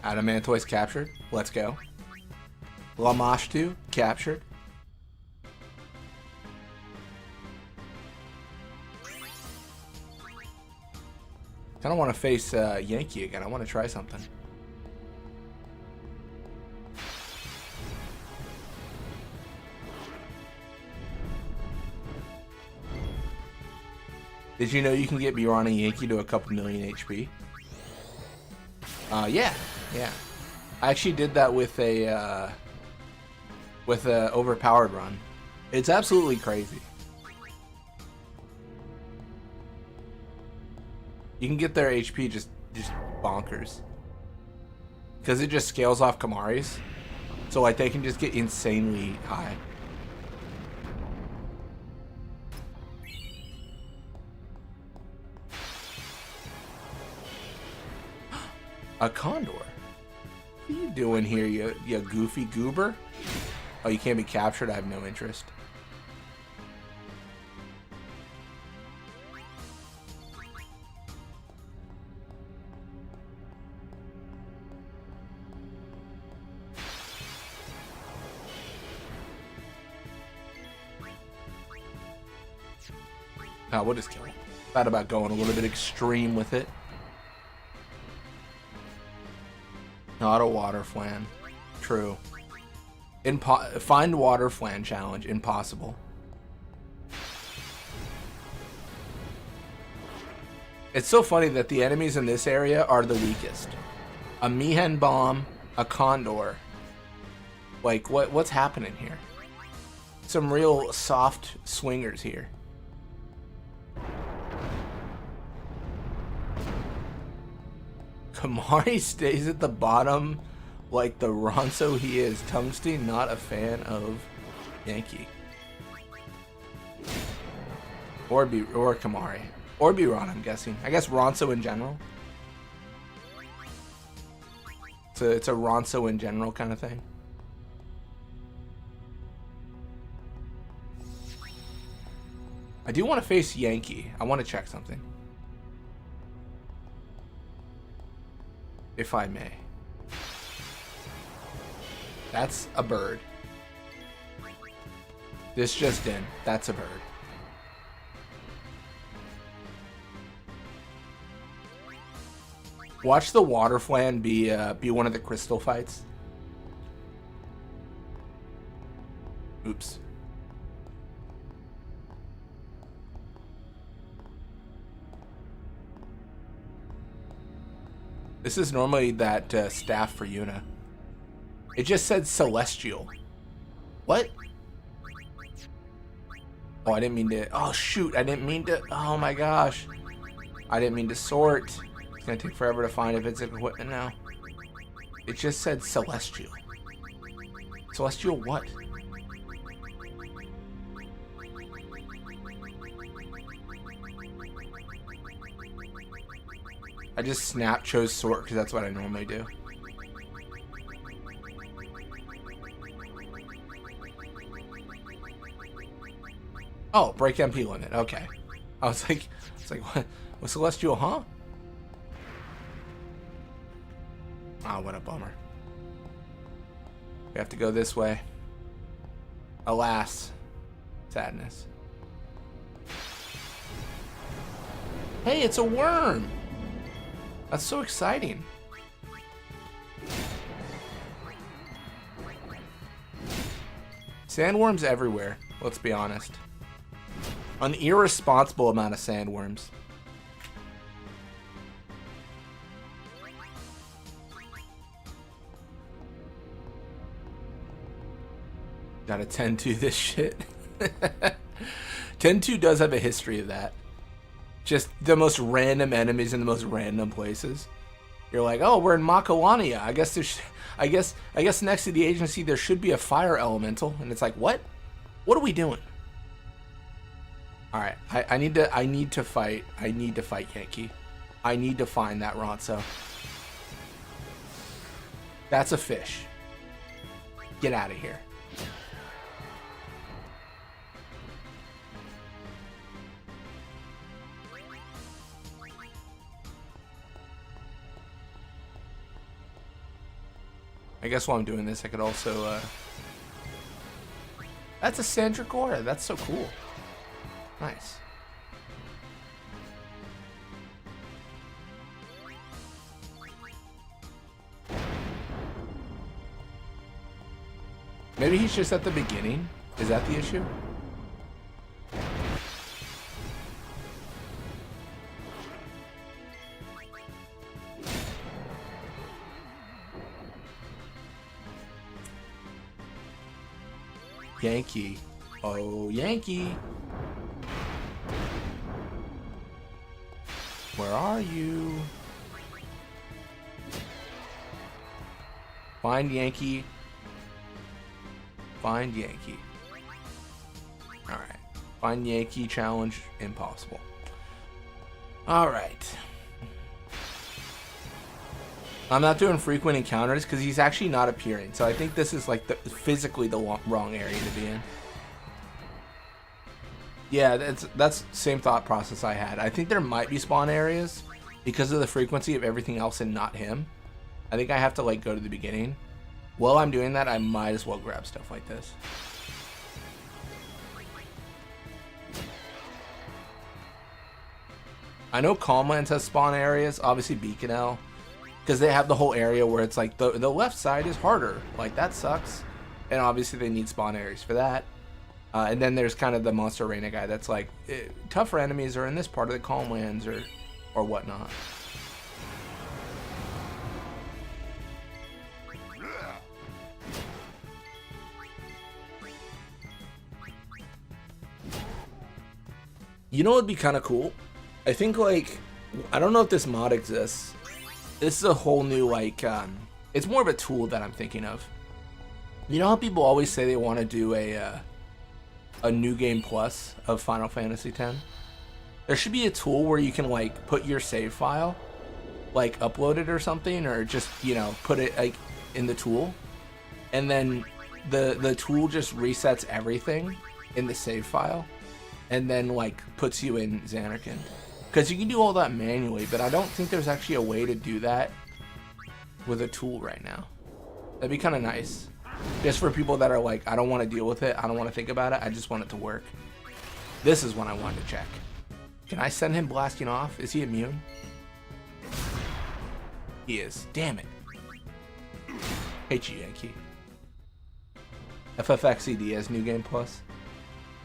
Adamantoise captured. Let's go. Lamashtu captured. I don't want to face Yankee again. I want to try something. Did you know you can get Biran and Yankee to a couple million HP? Yeah. I actually did that with a overpowered run. It's absolutely crazy. You can get their HP just bonkers. Because it just scales off Kamari's. So like they can just get insanely high. A condor? What are you doing here, you goofy goober? Oh, you can't be captured? I have no interest. Oh, we'll just kill him. Thought about going a little bit extreme with it. Not a water flan. True. Find water flan challenge. Impossible. It's so funny that the enemies in this area are the weakest. A Mihen bomb, a condor. Like what's happening here? Some real soft swingers here. Kamari stays at the bottom like the Ronso he is. Tungsten, not a fan of Yankee. Or Kamari. Or Biran, I'm guessing. I guess Ronso in general. So it's a Ronso in general kind of thing. I do want to face Yankee. I want to check something. If I may. That's a bird. This just in. That's a bird. Watch the water flan be one of the crystal fights. Oops. This is normally that staff for Yuna. It just said celestial. What? Oh, I didn't mean to. Oh, shoot. I didn't mean to. Oh, my gosh. I didn't mean to sort. It's going to take forever to find if it's equipment now. It just said celestial. Celestial what? I just chose sort because that's what I normally do. Oh, break MP limit. Okay. I was like, what? Was celestial, huh? Oh, what a bummer. We have to go this way. Alas. Sadness. Hey, it's a worm! That's so exciting. Sandworms everywhere, let's be honest. An irresponsible amount of sandworms. Gotta tend to this shit. 10-2 does have a history of that. Just the most random enemies in the most random places. You're like, oh, we're in Makawania. I guess there's, I guess next to the agency there should be a fire elemental, and it's like, what? What are we doing? All right, I need to fight Yankee. I need to find that Ronso. That's a fish. Get out of here. I guess while I'm doing this, I could also, that's a Sandragora. That's so cool. Nice. Maybe he's just at the beginning. Is that the issue? Yankee. Oh, Yankee. Where are you? Find Yankee. Find Yankee. Alright. Find Yankee challenge impossible. Alright. I'm not doing frequent encounters because he's actually not appearing. So I think this is like physically the wrong area to be in. Yeah, that's the same thought process I had. I think there might be spawn areas because of the frequency of everything else and not him. I think I have to like go to the beginning. While I'm doing that, I might as well grab stuff like this. I know Calmlands has spawn areas, obviously Beacon L, because they have the whole area where it's like the left side is harder. Like that sucks. And obviously they need spawn areas for that. And then there's kind of the Monster Arena guy that's like, tougher enemies are in this part of the Calmlands or whatnot. You know what would be kind of cool? I think like, I don't know if this mod exists. This is a whole new like, it's more of a tool that I'm thinking of. You know how people always say they want to do a new game plus of Final Fantasy X? There should be a tool where you can like put your save file, like upload it or something, or just, you know, put it like in the tool, and then the tool just resets everything in the save file, and then like puts you in Xanarkand. Because you can do all that manually, but I don't think there's actually a way to do that with a tool right now. That'd be kind of nice. Just for people that are like, I don't want to deal with it, I don't want to think about it, I just want it to work. This is what I wanted to check. Can I send him blasting off? Is he immune? He is. Damn it. Hate you, Yankee. FFXED as New Game Plus.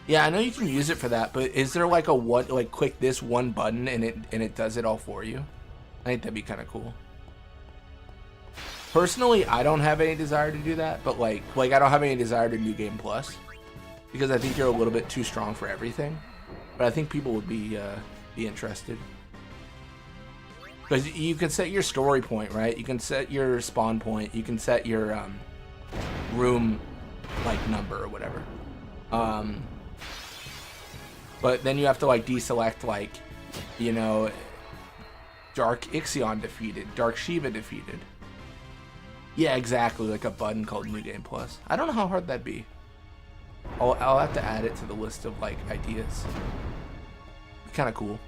Yeah, I know you can use it for that, but is there like a what, like click this one button and it does it all for you? I think that'd be kind of cool. Personally, I don't have any desire to do that, but like I don't have any desire to New Game Plus because I think you're a little bit too strong for everything. But I think people would be interested because you can set your story point, right? You can set your spawn point. You can set your room like number or whatever. But then you have to like deselect like, you know, Dark Ixion defeated, Dark Shiva defeated. Yeah, exactly, like a button called New Game Plus. I don't know how hard that'd be. I'll have to add it to the list of like ideas. Be kind of cool.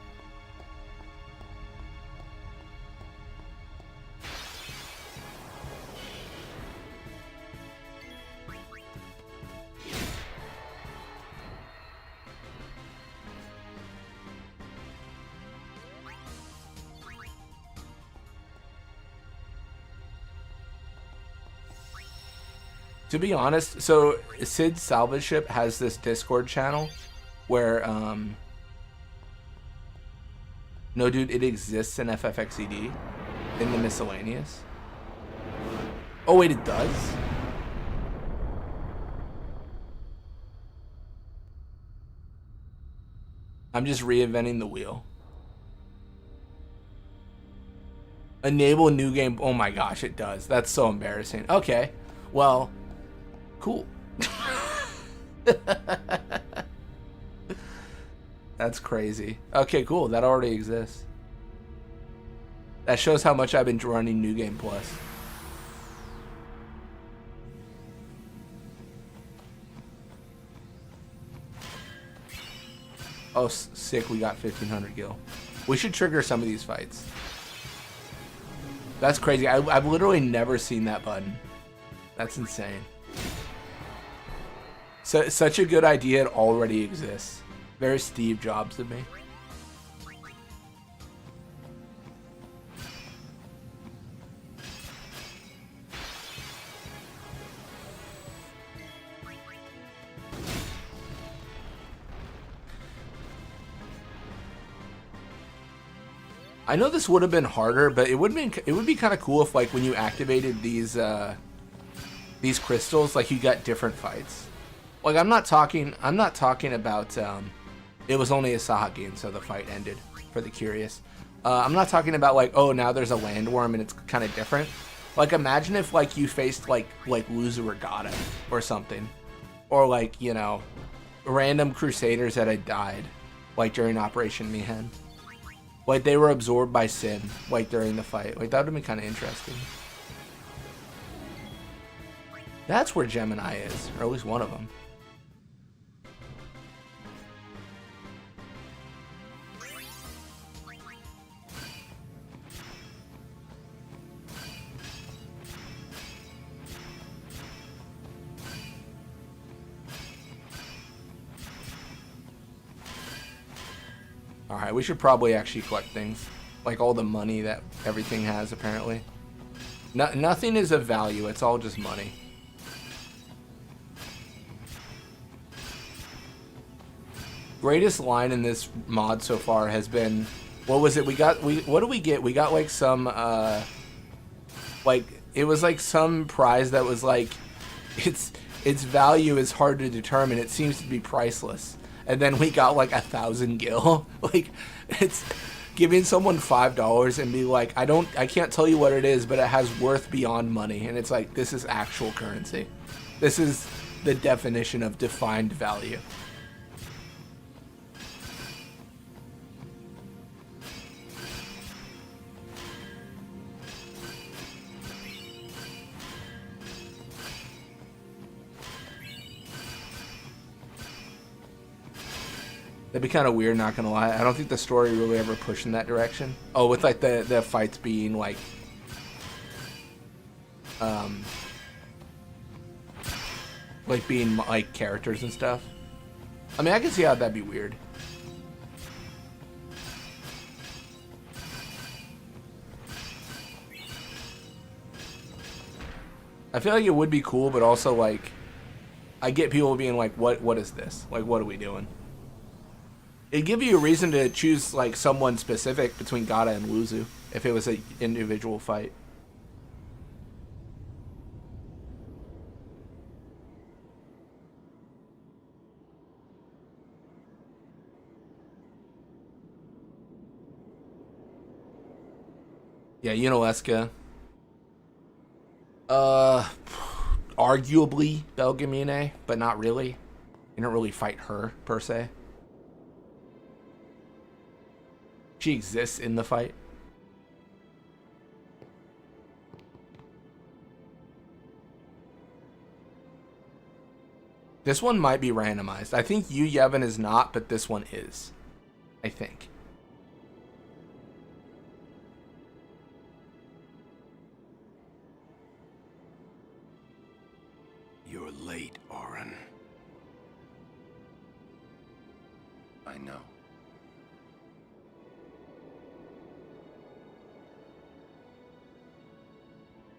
To be honest, so Sid's Salvage Ship has this Discord channel where, no dude, it exists in FFXED, in the miscellaneous. Oh wait, it does? I'm just reinventing the wheel. Enable new game, oh my gosh, it does. That's so embarrassing. Okay, well, cool. That's crazy. Okay, cool. That already exists. That shows how much I've been running New Game Plus. Oh, sick. We got 1500 gil. We should trigger some of these fights. That's crazy. I've literally never seen that button. That's insane. So, such a good idea, it already exists. Very Steve Jobs of me. I know this would have been harder, but it would be kind of cool if, like, when you activated these crystals, like, you got different fights. Like, I'm not talking about, it was only a Sahagi and so the fight ended, for the curious. I'm not talking about, like, oh, now there's a landworm and it's kind of different. Like, imagine if, like, you faced, like Luzu or Gata or something. Or, like, you know, random Crusaders that had died, like, during Operation Mihen. Like, they were absorbed by Sin, like, during the fight. Like, that would have been kind of interesting. That's where Gemini is, or at least one of them. Alright, we should probably actually collect things. Like all the money that everything has, apparently. Nothing is of value, it's all just money. Greatest line in this mod so far has been... What was it? What did we get? We got like some, like, it was like some prize that was like, its value is hard to determine, it seems to be priceless. And then we got like 1,000 gil. Like, it's giving someone $5 and be like, I can't tell you what it is, but it has worth beyond money. And it's like, this is actual currency. This is the definition of defined value. That'd be kind of weird, not gonna lie. I don't think the story really ever pushed in that direction. Oh, with like the fights being like, being like characters and stuff. I mean, I can see how that'd be weird. I feel like it would be cool, but also like, I get people being like, what is this? Like, what are we doing? It'd give you a reason to choose, like, someone specific between Gata and Luzu, if it was an individual fight. Yeah, Unalesca. Arguably Belgamine, but not really. You don't really fight her, per se. She exists in the fight. This one might be randomized. I think Yu Yevon is not, but this one is. I think. You're late, Auron. I know.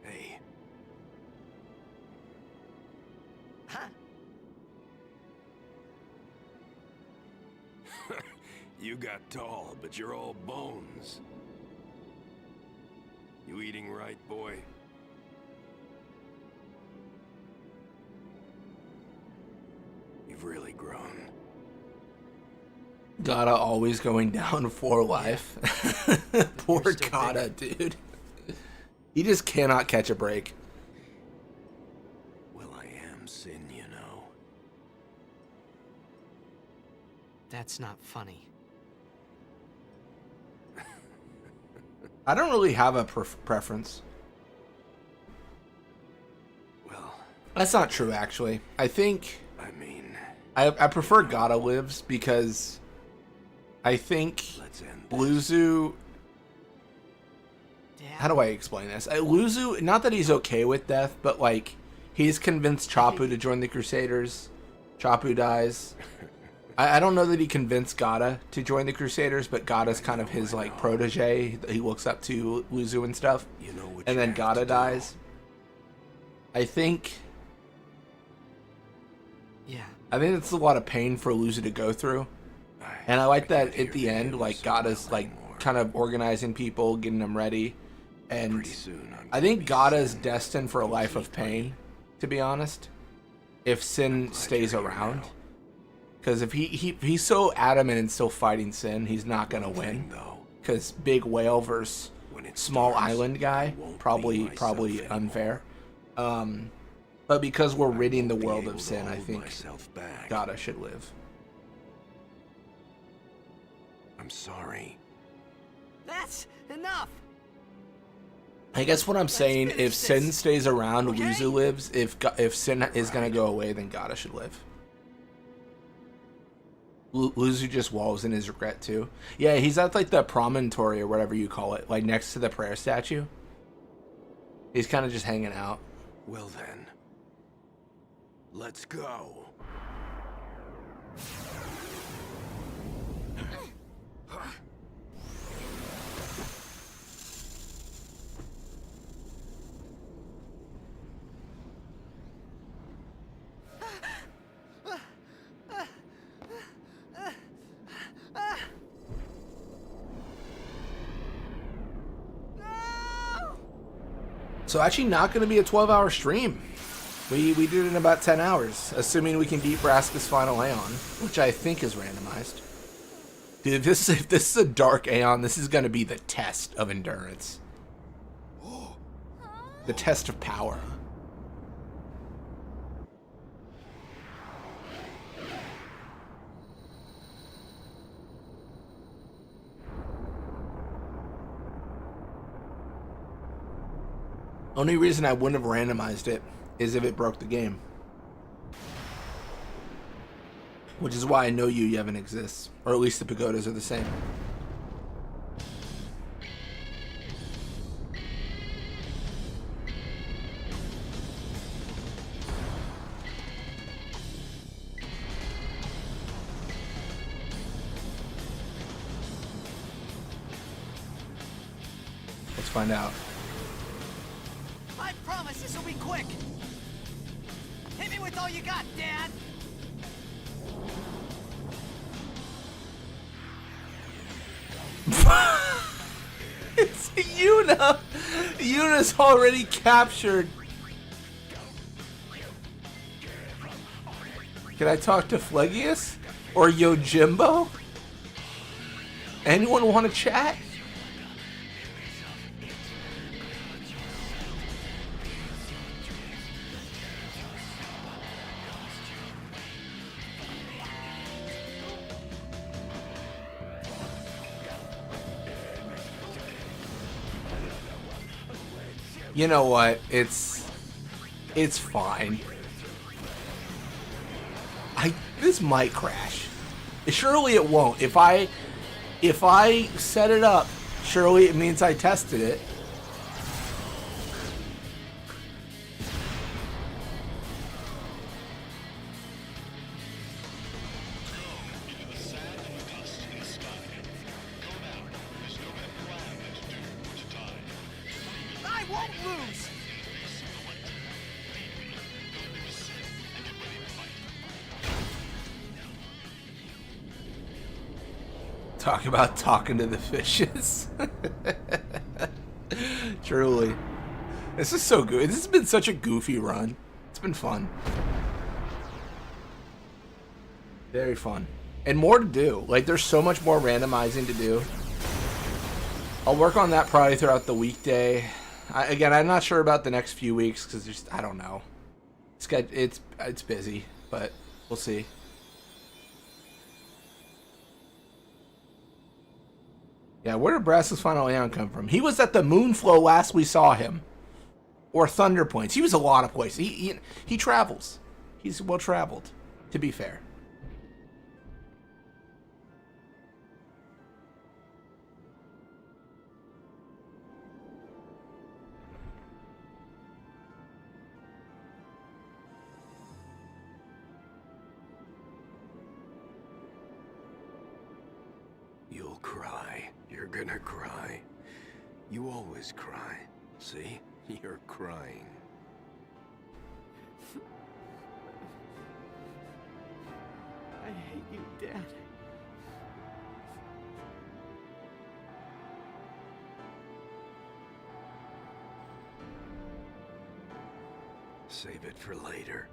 Hey. Huh? You got tall, but you're all bones. You eating right, boy? You've really grown. Gata always going down for life. Poor Gata, dude. He just cannot catch a break. Well, I am Sin, you know. That's not funny. I don't really have a preference. Well, that's not true, actually. I think... I mean... I prefer Gata lives because I think Luzu... How do I explain this? Luzu, not that he's okay with death, but like, he's convinced Chappu to join the Crusaders. Chappu dies. I don't know that he convinced Gata to join the Crusaders, but Gata's kind of his like protege. He looks up to Luzu and stuff. And then Gata dies. I think... Yeah. I think it's a lot of pain for Luzu to go through. And I like that at the end, like, Gata's like kind of organizing people, getting them ready. And I think Gata's destined for a life of pain, to be honest. if Sin stays around. Because if he's so adamant and still fighting Sin, he's not gonna win. Because big whale versus small island guy, probably unfair. But because we're ridding the world of Sin, I think Gata should live. I'm sorry. That's enough. I guess what I'm saying, if Sin stays around, Wuzu lives. If Sin is gonna go away, then Gata should live. Wuzu just wallows in his regret too. Yeah, he's at like the promontory or whatever you call it, like next to the prayer statue. He's kind of just hanging out. Well then, let's go. So actually not going to be a 12-hour stream. We did it in about 10 hours, assuming we can beat Braska's final Aeon, which I think is randomized. Dude, if this is a dark Aeon, this is going to be the test of endurance. The test of power. Only reason I wouldn't have randomized it is if it broke the game. Which is why I know Yevon exists. Or at least the pagodas are the same. Let's find out. I promise this will be quick. Hit me with all you got, Dad. It's Yuna. Yuna's already captured. Can I talk to Phlegius or Yojimbo? Anyone want to chat? You know what? It's fine. This might crash. Surely it won't. If I set it up, surely it means I tested it. I won't lose. Talk about talking to the fishes. Truly. This is so good. This has been such a goofy run. It's been fun. Very fun. And more to do. Like, there's so much more randomizing to do. I'll work on that probably throughout the weekday. Again, I'm not sure about the next few weeks because just I don't know. It's busy, but we'll see. Yeah, where did Braska's final Aeon come from? He was at the Moonflow last we saw him. Or Thunder Points. He was a lot of places. He travels. He's well traveled, to be fair. You'll cry. You're gonna cry. You always cry. See? You're crying. I hate you, Dad. Save it for later.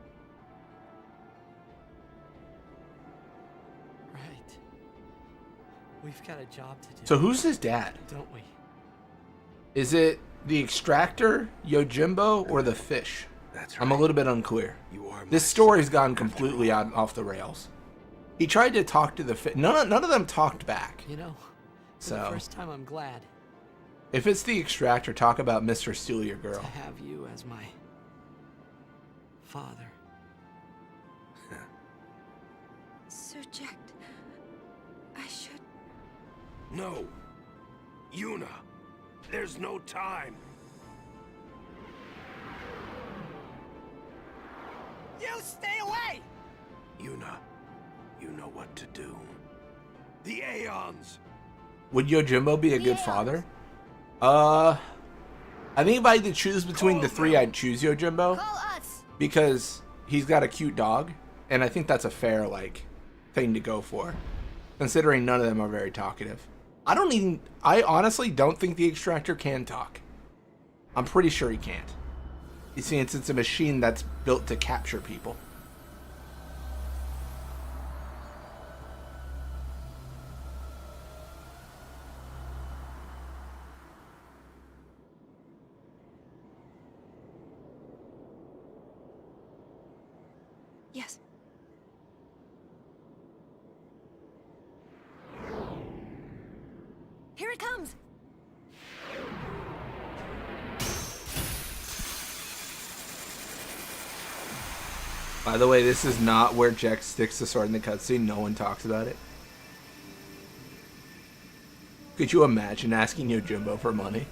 We've got a job to do. So who's his dad? Don't we? Is it the extractor, Yojimbo, or the fish? That's I'm a little bit unclear. You are This story's gone completely off the rails. He tried to talk to the fish. None of them talked back. You know, for So, the first time I'm glad if it's the extractor, talk about Mr. Steal Your Girl. to have you as my father. Sir Jack, I should... No. Yuna, there's no time. You stay away! Yuna, you know what to do. The Aeons! Would Yojimbo be a good father? I think if I had to choose between the three, I'd choose Yojimbo. Because he's got a cute dog, and I think that's a fair, like, thing to go for. Considering none of them are very talkative. I honestly don't think the extractor can talk. I'm pretty sure he can't. You see, it's a machine that's built to capture people. Yes. Here it comes! By the way, this is not where Jack sticks the sword in the cutscene. No one talks about it. Could you imagine asking Yojimbo for money?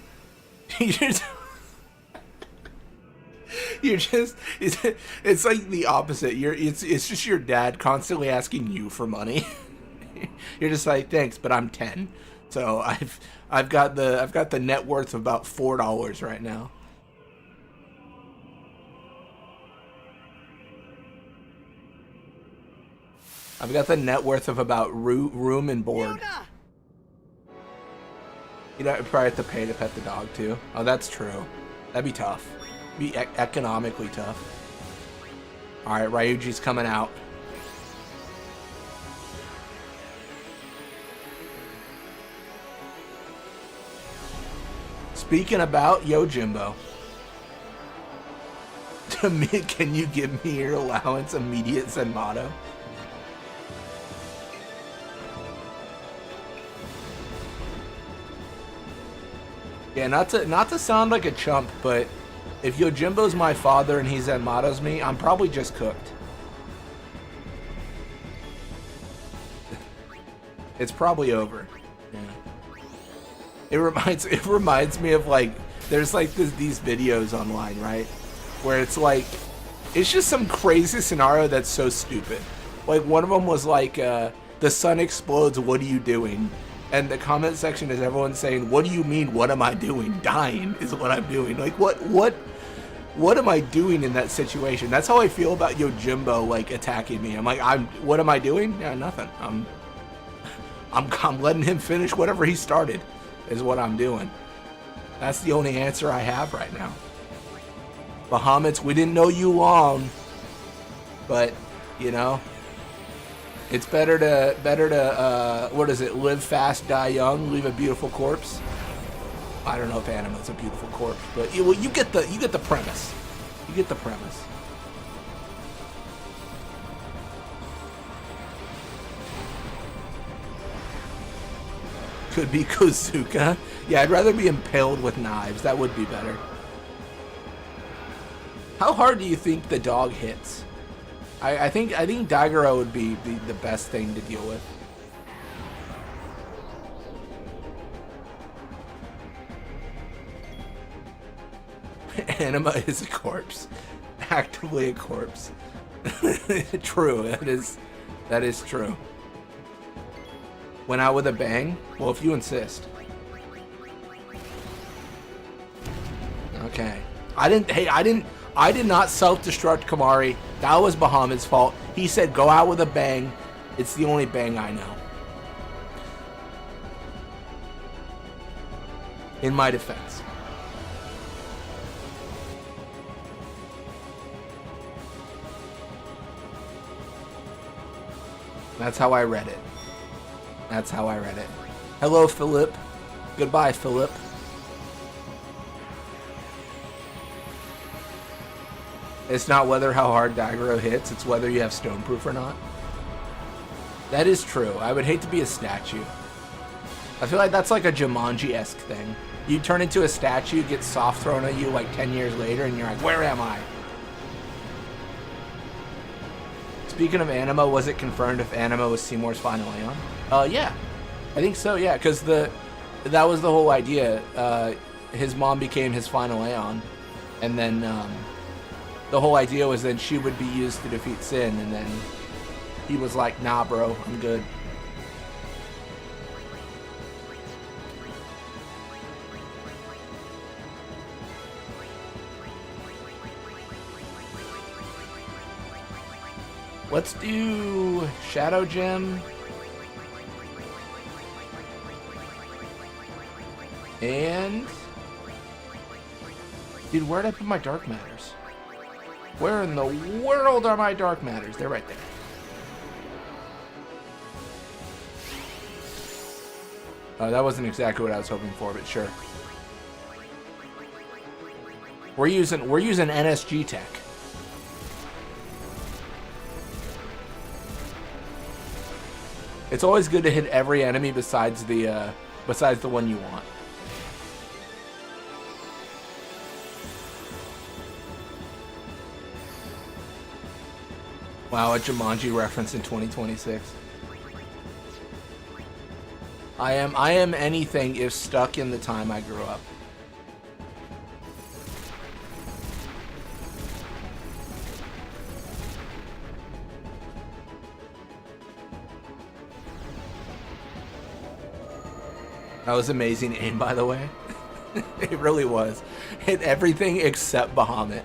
It's like the opposite. It's just your dad constantly asking you for money. You're just like, thanks, but I'm 10, so I've got the net worth of about $4 right now. I've got the net worth of about room and board. You know, I'd probably have to pay to pet the dog too. Oh, that's true. That'd be tough. Be economically tough. All right, Ryuji's coming out. Speaking about Yojimbo. Can you give me your allowance? Immediate Zenmato. Yeah, not to sound like a chump, but if Yojimbo's my father and he Zenmato's me, I'm probably just cooked. It's probably over. Yeah. It reminds me of, like, there's like these videos online, right? Where it's like, it's just some crazy scenario that's so stupid. Like, one of them was like, the sun explodes, what are you doing? And the comment section is everyone saying, what do you mean, what am I doing? Dying is what I'm doing. Like, what am I doing in that situation? That's how I feel about Yojimbo, like, attacking me. I'm like, what am I doing? Yeah, nothing. I'm letting him finish whatever he started, is what I'm doing. That's the only answer I have right now. Bahamut's, we didn't know you long, but, you know, it's better to what is it? Live fast, die young, leave a beautiful corpse. I don't know if Anima's a beautiful corpse, but you get the premise. You get the premise. Could be Kozuka. Yeah, I'd rather be impaled with knives. That would be better. How hard do you think the dog hits? I think Daigoro would be the best thing to deal with. Anima is a corpse. Actively a corpse. True, that is true. Went out with a bang? Well, if you insist. Okay. I did not self-destruct Kamari. That was Bahamut's fault. He said go out with a bang. It's the only bang I know. In my defense. That's how I read it. That's how I read it. Hello, Philip. Goodbye, Philip. It's not whether how hard Daigoro hits, it's whether you have stoneproof or not. That is true. I would hate to be a statue. I feel like that's like a Jumanji-esque thing. You turn into a statue, get soft thrown at you like 10 years later, and you're like, where am I? Speaking of Anima, was it confirmed if Anima was Seymour's final Aeon? Yeah. I think so, yeah, because that was the whole idea. His mom became his final Aeon, and then the whole idea was then she would be used to defeat Sin, and then he was like, nah, bro, I'm good. Let's do Shadow Gem. And... dude, where did I put my Dark Matters? Where in the world are my Dark Matters? They're right there. That wasn't exactly what I was hoping for, but sure. We're using NSG tech. It's always good to hit every enemy besides the one you want. Wow, a Jumanji reference in 2026. I am anything if stuck in the time I grew up. That was amazing aim, by the way. It really was. Hit everything except Bahamut.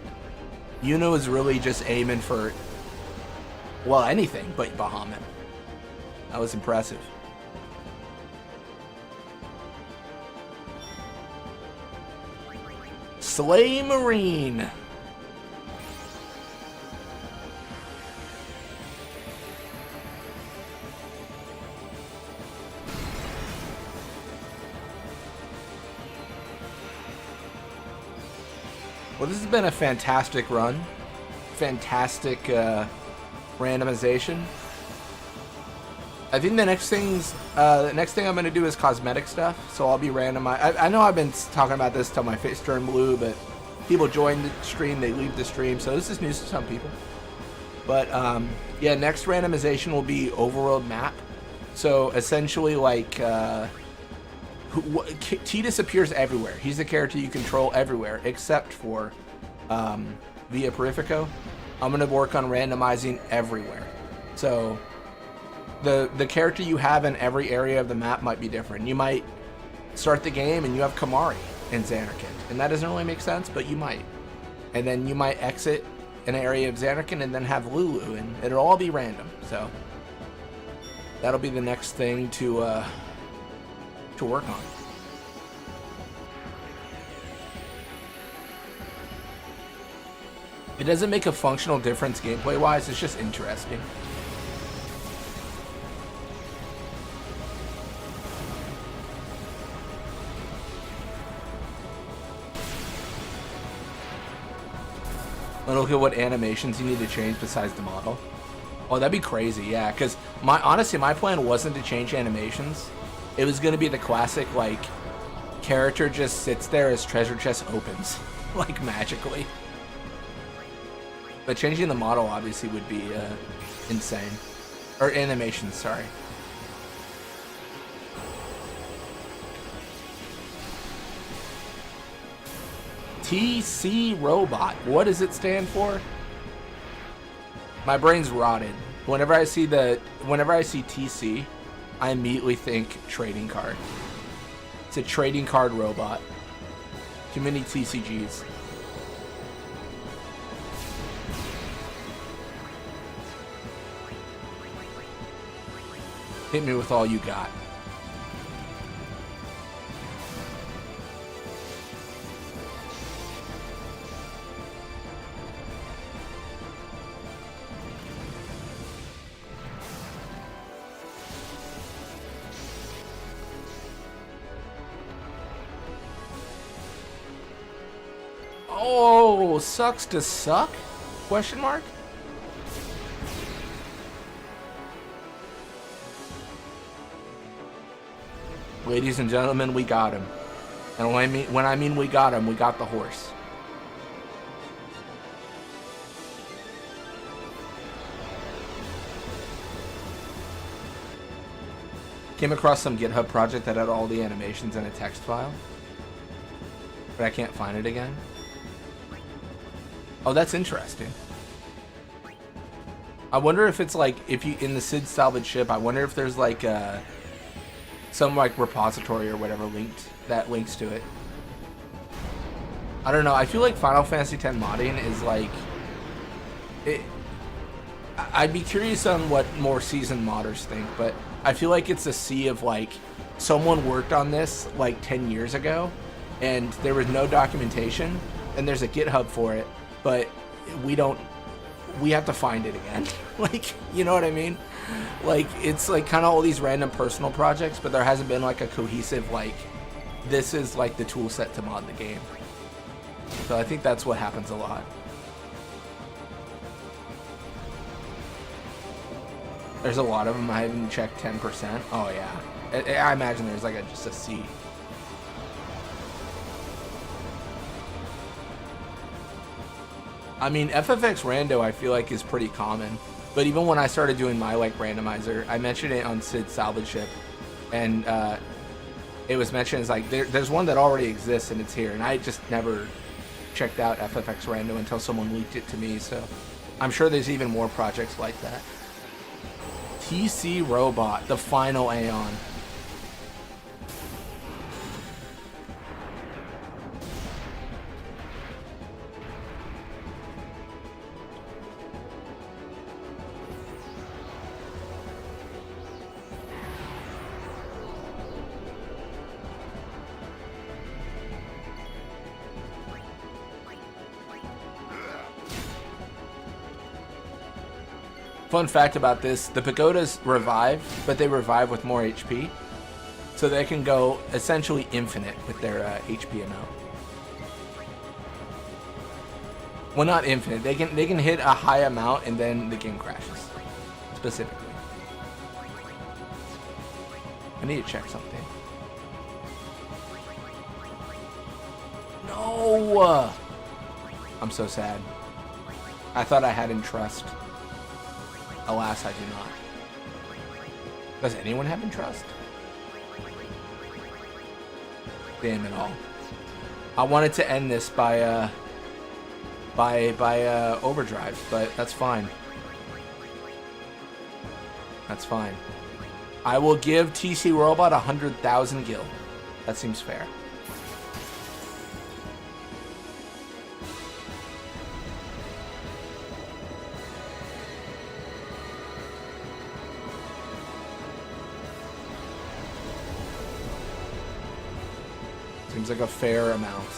Yuna was really just aiming for, well, anything but Bahamut. That was impressive. Slay Marine. Well, this has been a fantastic run. Fantastic randomization. I think the next thing I'm gonna do is cosmetic stuff. So I'll be randomized. I know I've been talking about this till my face turned blue, but people join the stream, they leave the stream, so this is news to some people. But yeah, next randomization will be overworld map. So essentially, like Tidus appears everywhere. He's the character you control everywhere, except for Via Purifico. I'm gonna work on randomizing everywhere. So the character you have in every area of the map might be different. You might start the game and you have Kamari in Zanarkand, and that doesn't really make sense, but you might. And then you might exit an area of Zanarkand and then have Lulu, and it'll all be random. So that'll be the next thing to work on. It doesn't make a functional difference gameplay-wise, it's just interesting. Look at what animations you need to change besides the model. Oh, that'd be crazy, yeah, because honestly, my plan wasn't to change animations. It was going to be the classic, like, character just sits there as treasure chest opens, like, magically. But changing the model, obviously, would be insane. Or animations, sorry. TC Robot. What does it stand for? My brain's rotted. Whenever I see TC, I immediately think trading card. It's a trading card robot. Too many TCGs. Hit me with all you got. Oh, sucks to suck? Question mark? Ladies and gentlemen, we got him. And when I mean we got him, we got the horse. Came across some GitHub project that had all the animations in a text file. But I can't find it again. Oh, that's interesting. I wonder if it's like, if you, in the Sid salvage ship, I wonder if there's like some like repository or whatever links to it. I don't know. I feel like Final Fantasy X modding is like, I'd be curious on what more seasoned modders think, but I feel like it's a sea of like, someone worked on this like 10 years ago and there was no documentation and there's a GitHub for it, but we have to find it again. Like, you know what I mean? Like, it's like kind of all these random personal projects, but there hasn't been like a cohesive, like, this is like the tool set to mod the game. So I think that's what happens a lot. There's a lot of them. I haven't checked 10%. Oh yeah. I imagine there's like just a C. I mean, FFX Rando I feel like is pretty common. But even when I started doing my like randomizer, I mentioned it on Sid's salvage ship. And it was mentioned as like, there's one that already exists and it's here. And I just never checked out FFX Rando until someone leaked it to me. So I'm sure there's even more projects like that. TC Robot, the final Aeon. Fun fact about this, the pagodas revive, but they revive with more HP. So they can go essentially infinite with their HP amount. Well, not infinite. They can hit a high amount and then the game crashes. Specifically. I need to check something. No! I'm so sad. I thought I had Entrust. Alas, I do not. Does anyone have Entrust? Damn it all. I wanted to end this by overdrive, but that's fine. That's fine. I will give TC Robot 100,000 gil. That seems fair. Seems like a fair amount.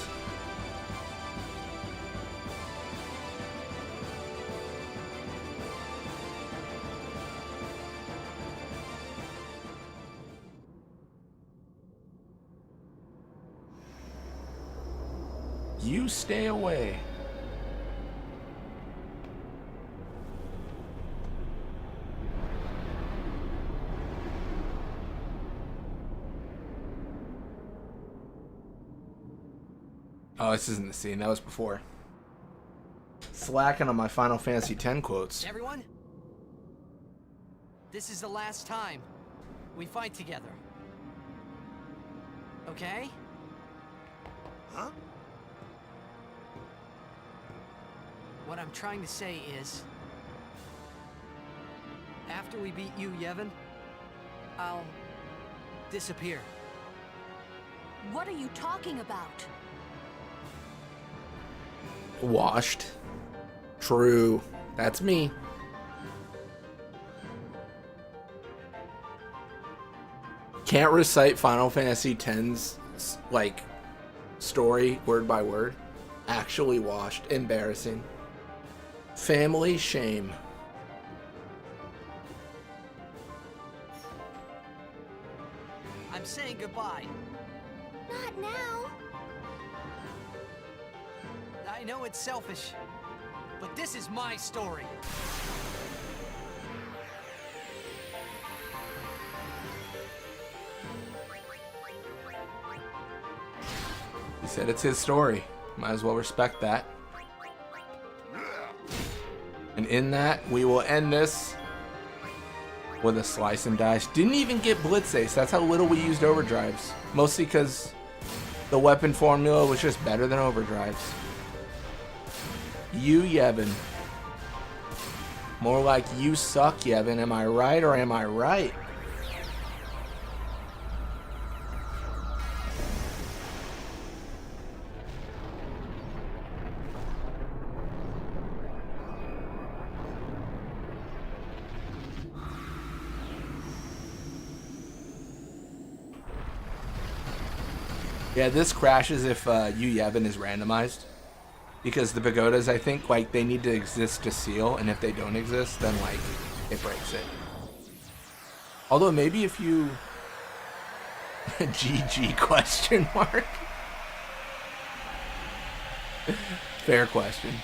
You stay away. Oh, this isn't the scene. That was before. Slacking on my Final Fantasy X quotes. Everyone, this is the last time we fight together. Okay? Huh? What I'm trying to say is, after we beat you, Yevon, I'll disappear. What are you talking about? Washed. True. That's me. Can't recite Final Fantasy X's like story word by word. Actually washed. Embarrassing. Family shame. I'm saying goodbye. Not now. know it's selfish, but this is my story. He said it's his story. Might as well respect that. And in that, we will end this with a slice and dice. Didn't even get Blitz Ace. That's how little we used overdrives. Mostly because the weapon formula was just better than overdrives. You, Yevon. More like you suck, Yevon. Am I right or am I right? Yeah, this crashes if you Yevon is randomized. Because the pagodas, I think, like, they need to exist to seal, and if they don't exist, then, like, it breaks it. Although, maybe if you... GG question mark? Fair question.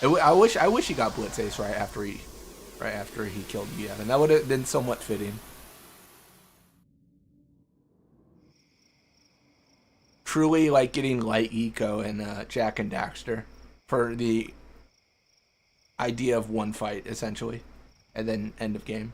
I wish he got Blitz Ace right after he killed Yevon. That would have been somewhat fitting. Truly like getting light eco in Jack and Daxter for the idea of one fight, essentially, and then end of game.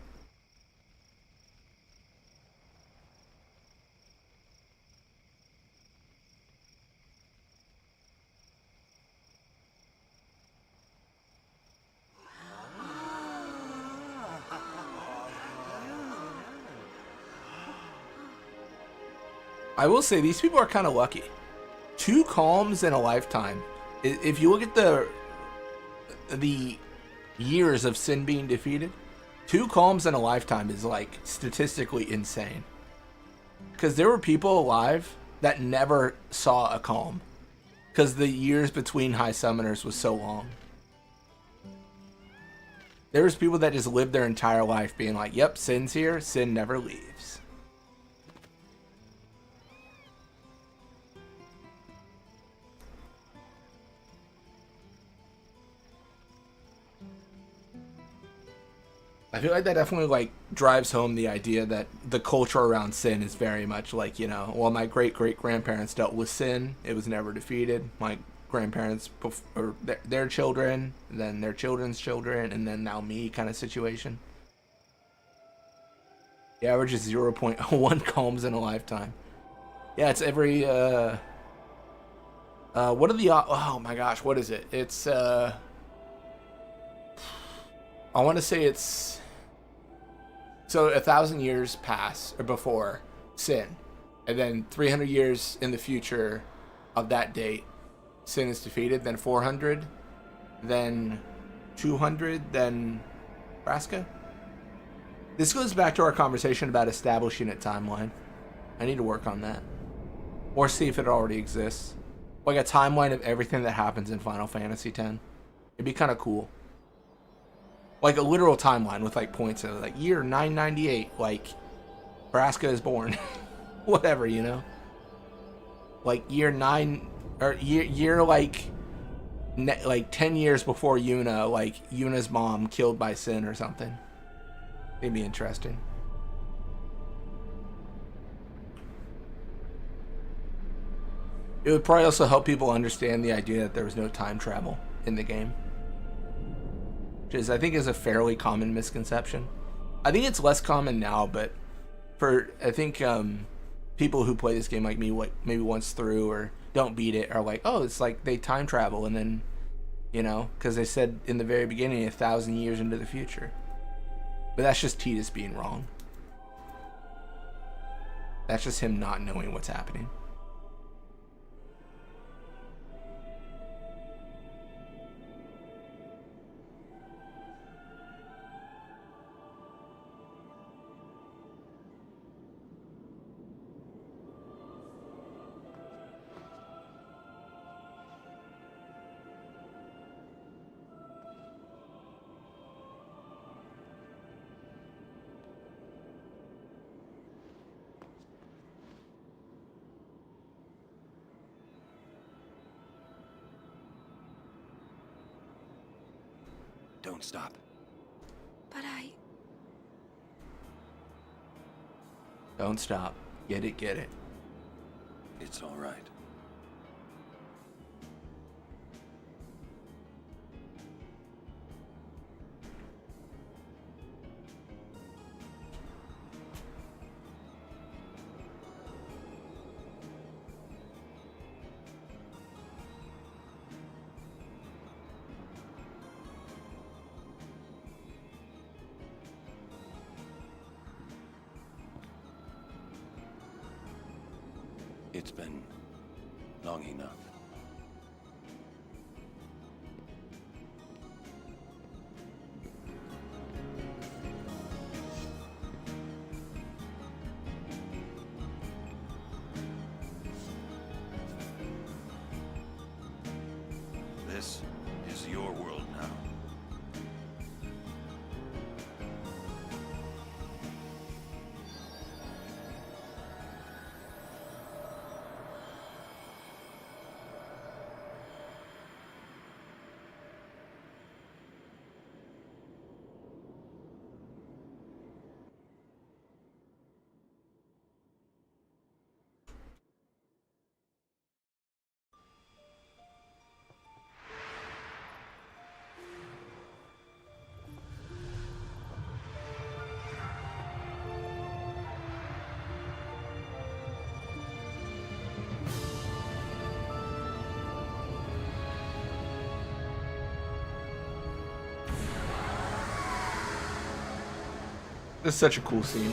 I will say these people are kind of lucky. 2 calms in a lifetime. If you look at the years of Sin being defeated, 2 calms in a lifetime is like statistically insane. Because there were people alive that never saw a calm. Because the years between high summoners was so long. There was people that just lived their entire life being like, yep, Sin's here, Sin never leaves. I feel like that definitely like drives home the idea that the culture around Sin is very much like, you know, well, my great-great-grandparents dealt with Sin. It was never defeated. My grandparents, or their children, then their children's children, and then now me kind of situation. The average is 0.01 calms in a lifetime. Yeah, it's every, what are the, oh my gosh, what is it? It's, I want to say it's, so 1,000 years pass or before Sin, and then 300 years in the future of that date, Sin is defeated. Then 400, then 200, then Vraska. This goes back to our conversation about establishing a timeline. I need to work on that, or see if it already exists, like a timeline of everything that happens in Final Fantasy X. It'd be kind of cool. Like a literal timeline with like points of like year 998, like Vraska is born. Whatever, you know? Like year 9 or year like 10 years before Yuna, like Yuna's mom killed by Sin or something. It'd be interesting. It would probably also help people understand the idea that there was no time travel in the game. Which I think is a fairly common misconception. I think it's less common now, but for I think people who play this game like me, like maybe once through or don't beat it, are like, oh, it's like they time travel, and then, you know, because they said in the very beginning 1,000 years into the future. But that's just Tidus being wrong. That's just him not knowing what's happening. Don't stop. But Don't stop. Get it, get it. It's all right. It's been long enough. This is your world now. This is such a cool scene.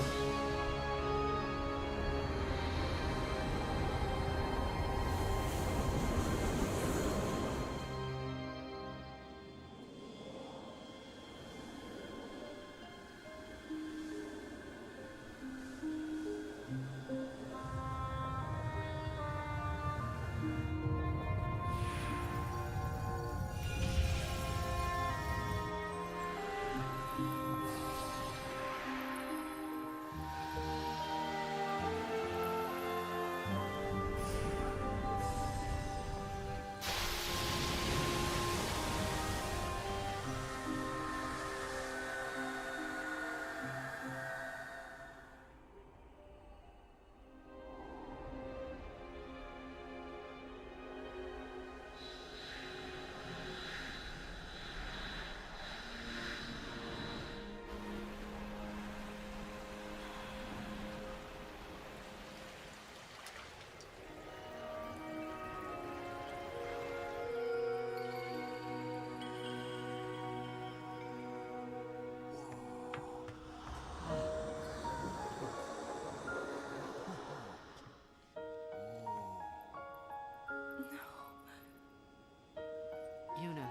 Yuna,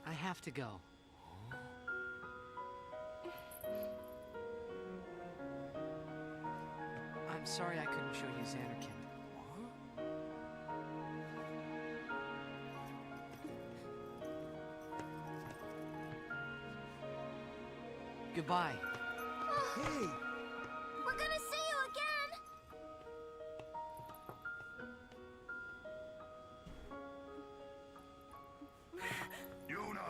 I have to go. I'm sorry I couldn't show you Xanarkand. Goodbye. Hey! We're gonna see you again! Yuna!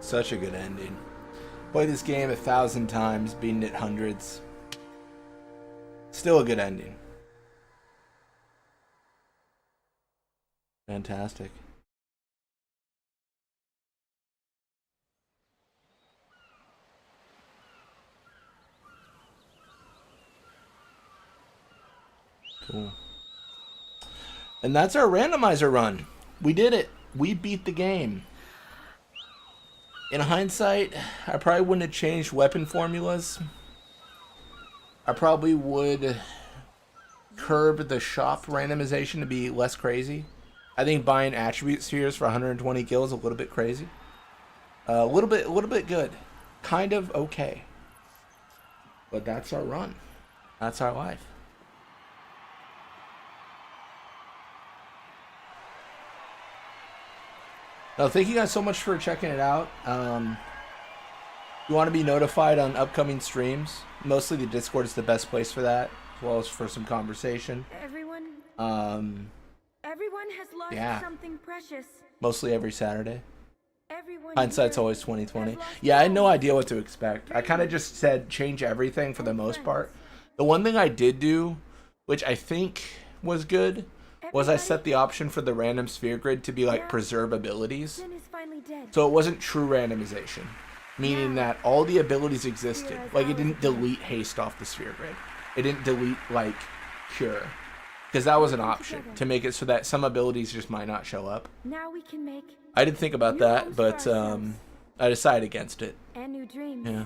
Such a good ending. Played this game 1,000 times, beaten it hundreds. Still a good ending. Fantastic. Cool. And that's our randomizer run. We did it. We beat the game. In hindsight, I probably wouldn't have changed weapon formulas. I probably would curb the shop randomization to be less crazy. I think buying attribute spheres for 120 kills is a little bit crazy. A little bit good. Kind of okay. But that's our run. That's our life. No, thank you guys so much for checking it out. You want to be notified on upcoming streams. Mostly the Discord is the best place for that, as well as for some conversation. Everyone has lost something precious. Mostly every Saturday. Everyone Hindsight's always 20/20. Yeah, I had no idea what to expect. I kind of just said change everything for the most part. The one thing I did do, which I think was good, was I set the option for the random sphere grid to be like preserve abilities. So it wasn't true randomization, meaning that all the abilities existed. Like it didn't delete haste off the sphere grid. It didn't delete like cure, because that was an option to make it so that some abilities just might not show up. Now we can make I did think about that, but I decided against it. and new dreams. Yeah.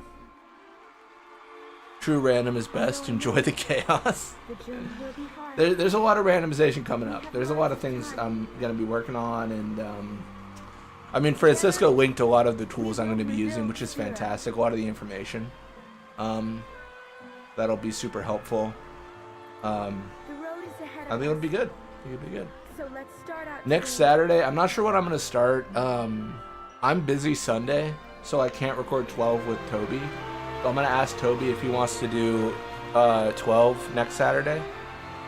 True random is best. Enjoy the chaos. The journey will be hard. There's a lot of randomization coming up. There's a lot of things I'm going to be working on, and I mean, Francisco linked a lot of the tools I'm going to be using, which is fantastic. A lot of the information. That'll be super helpful. I think it'll be good. It'll be good. So let's start out Next Saturday, I'm not sure what I'm going to start. I'm busy Sunday, so I can't record 12 with Toby. So I'm going to ask Toby if he wants to do 12 next Saturday.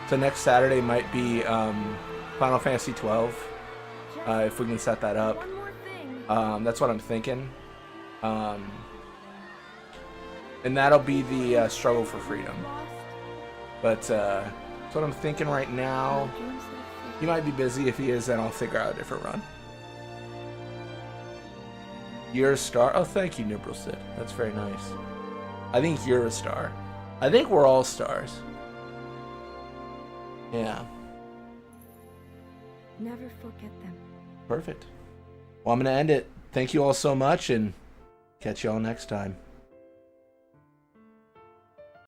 So next Saturday might be Final Fantasy 12, if we can set that up. That's what I'm thinking. And that'll be the struggle for freedom. But that's what I'm thinking right now. He might be busy. If he is, then I'll figure out a different run. You're a star. Oh, thank you, Nibral Sid. That's very nice. I think you're a star. I think we're all stars. Yeah. Never forget them. Perfect. Well, I'm going to end it. Thank you all so much, and catch you all next time.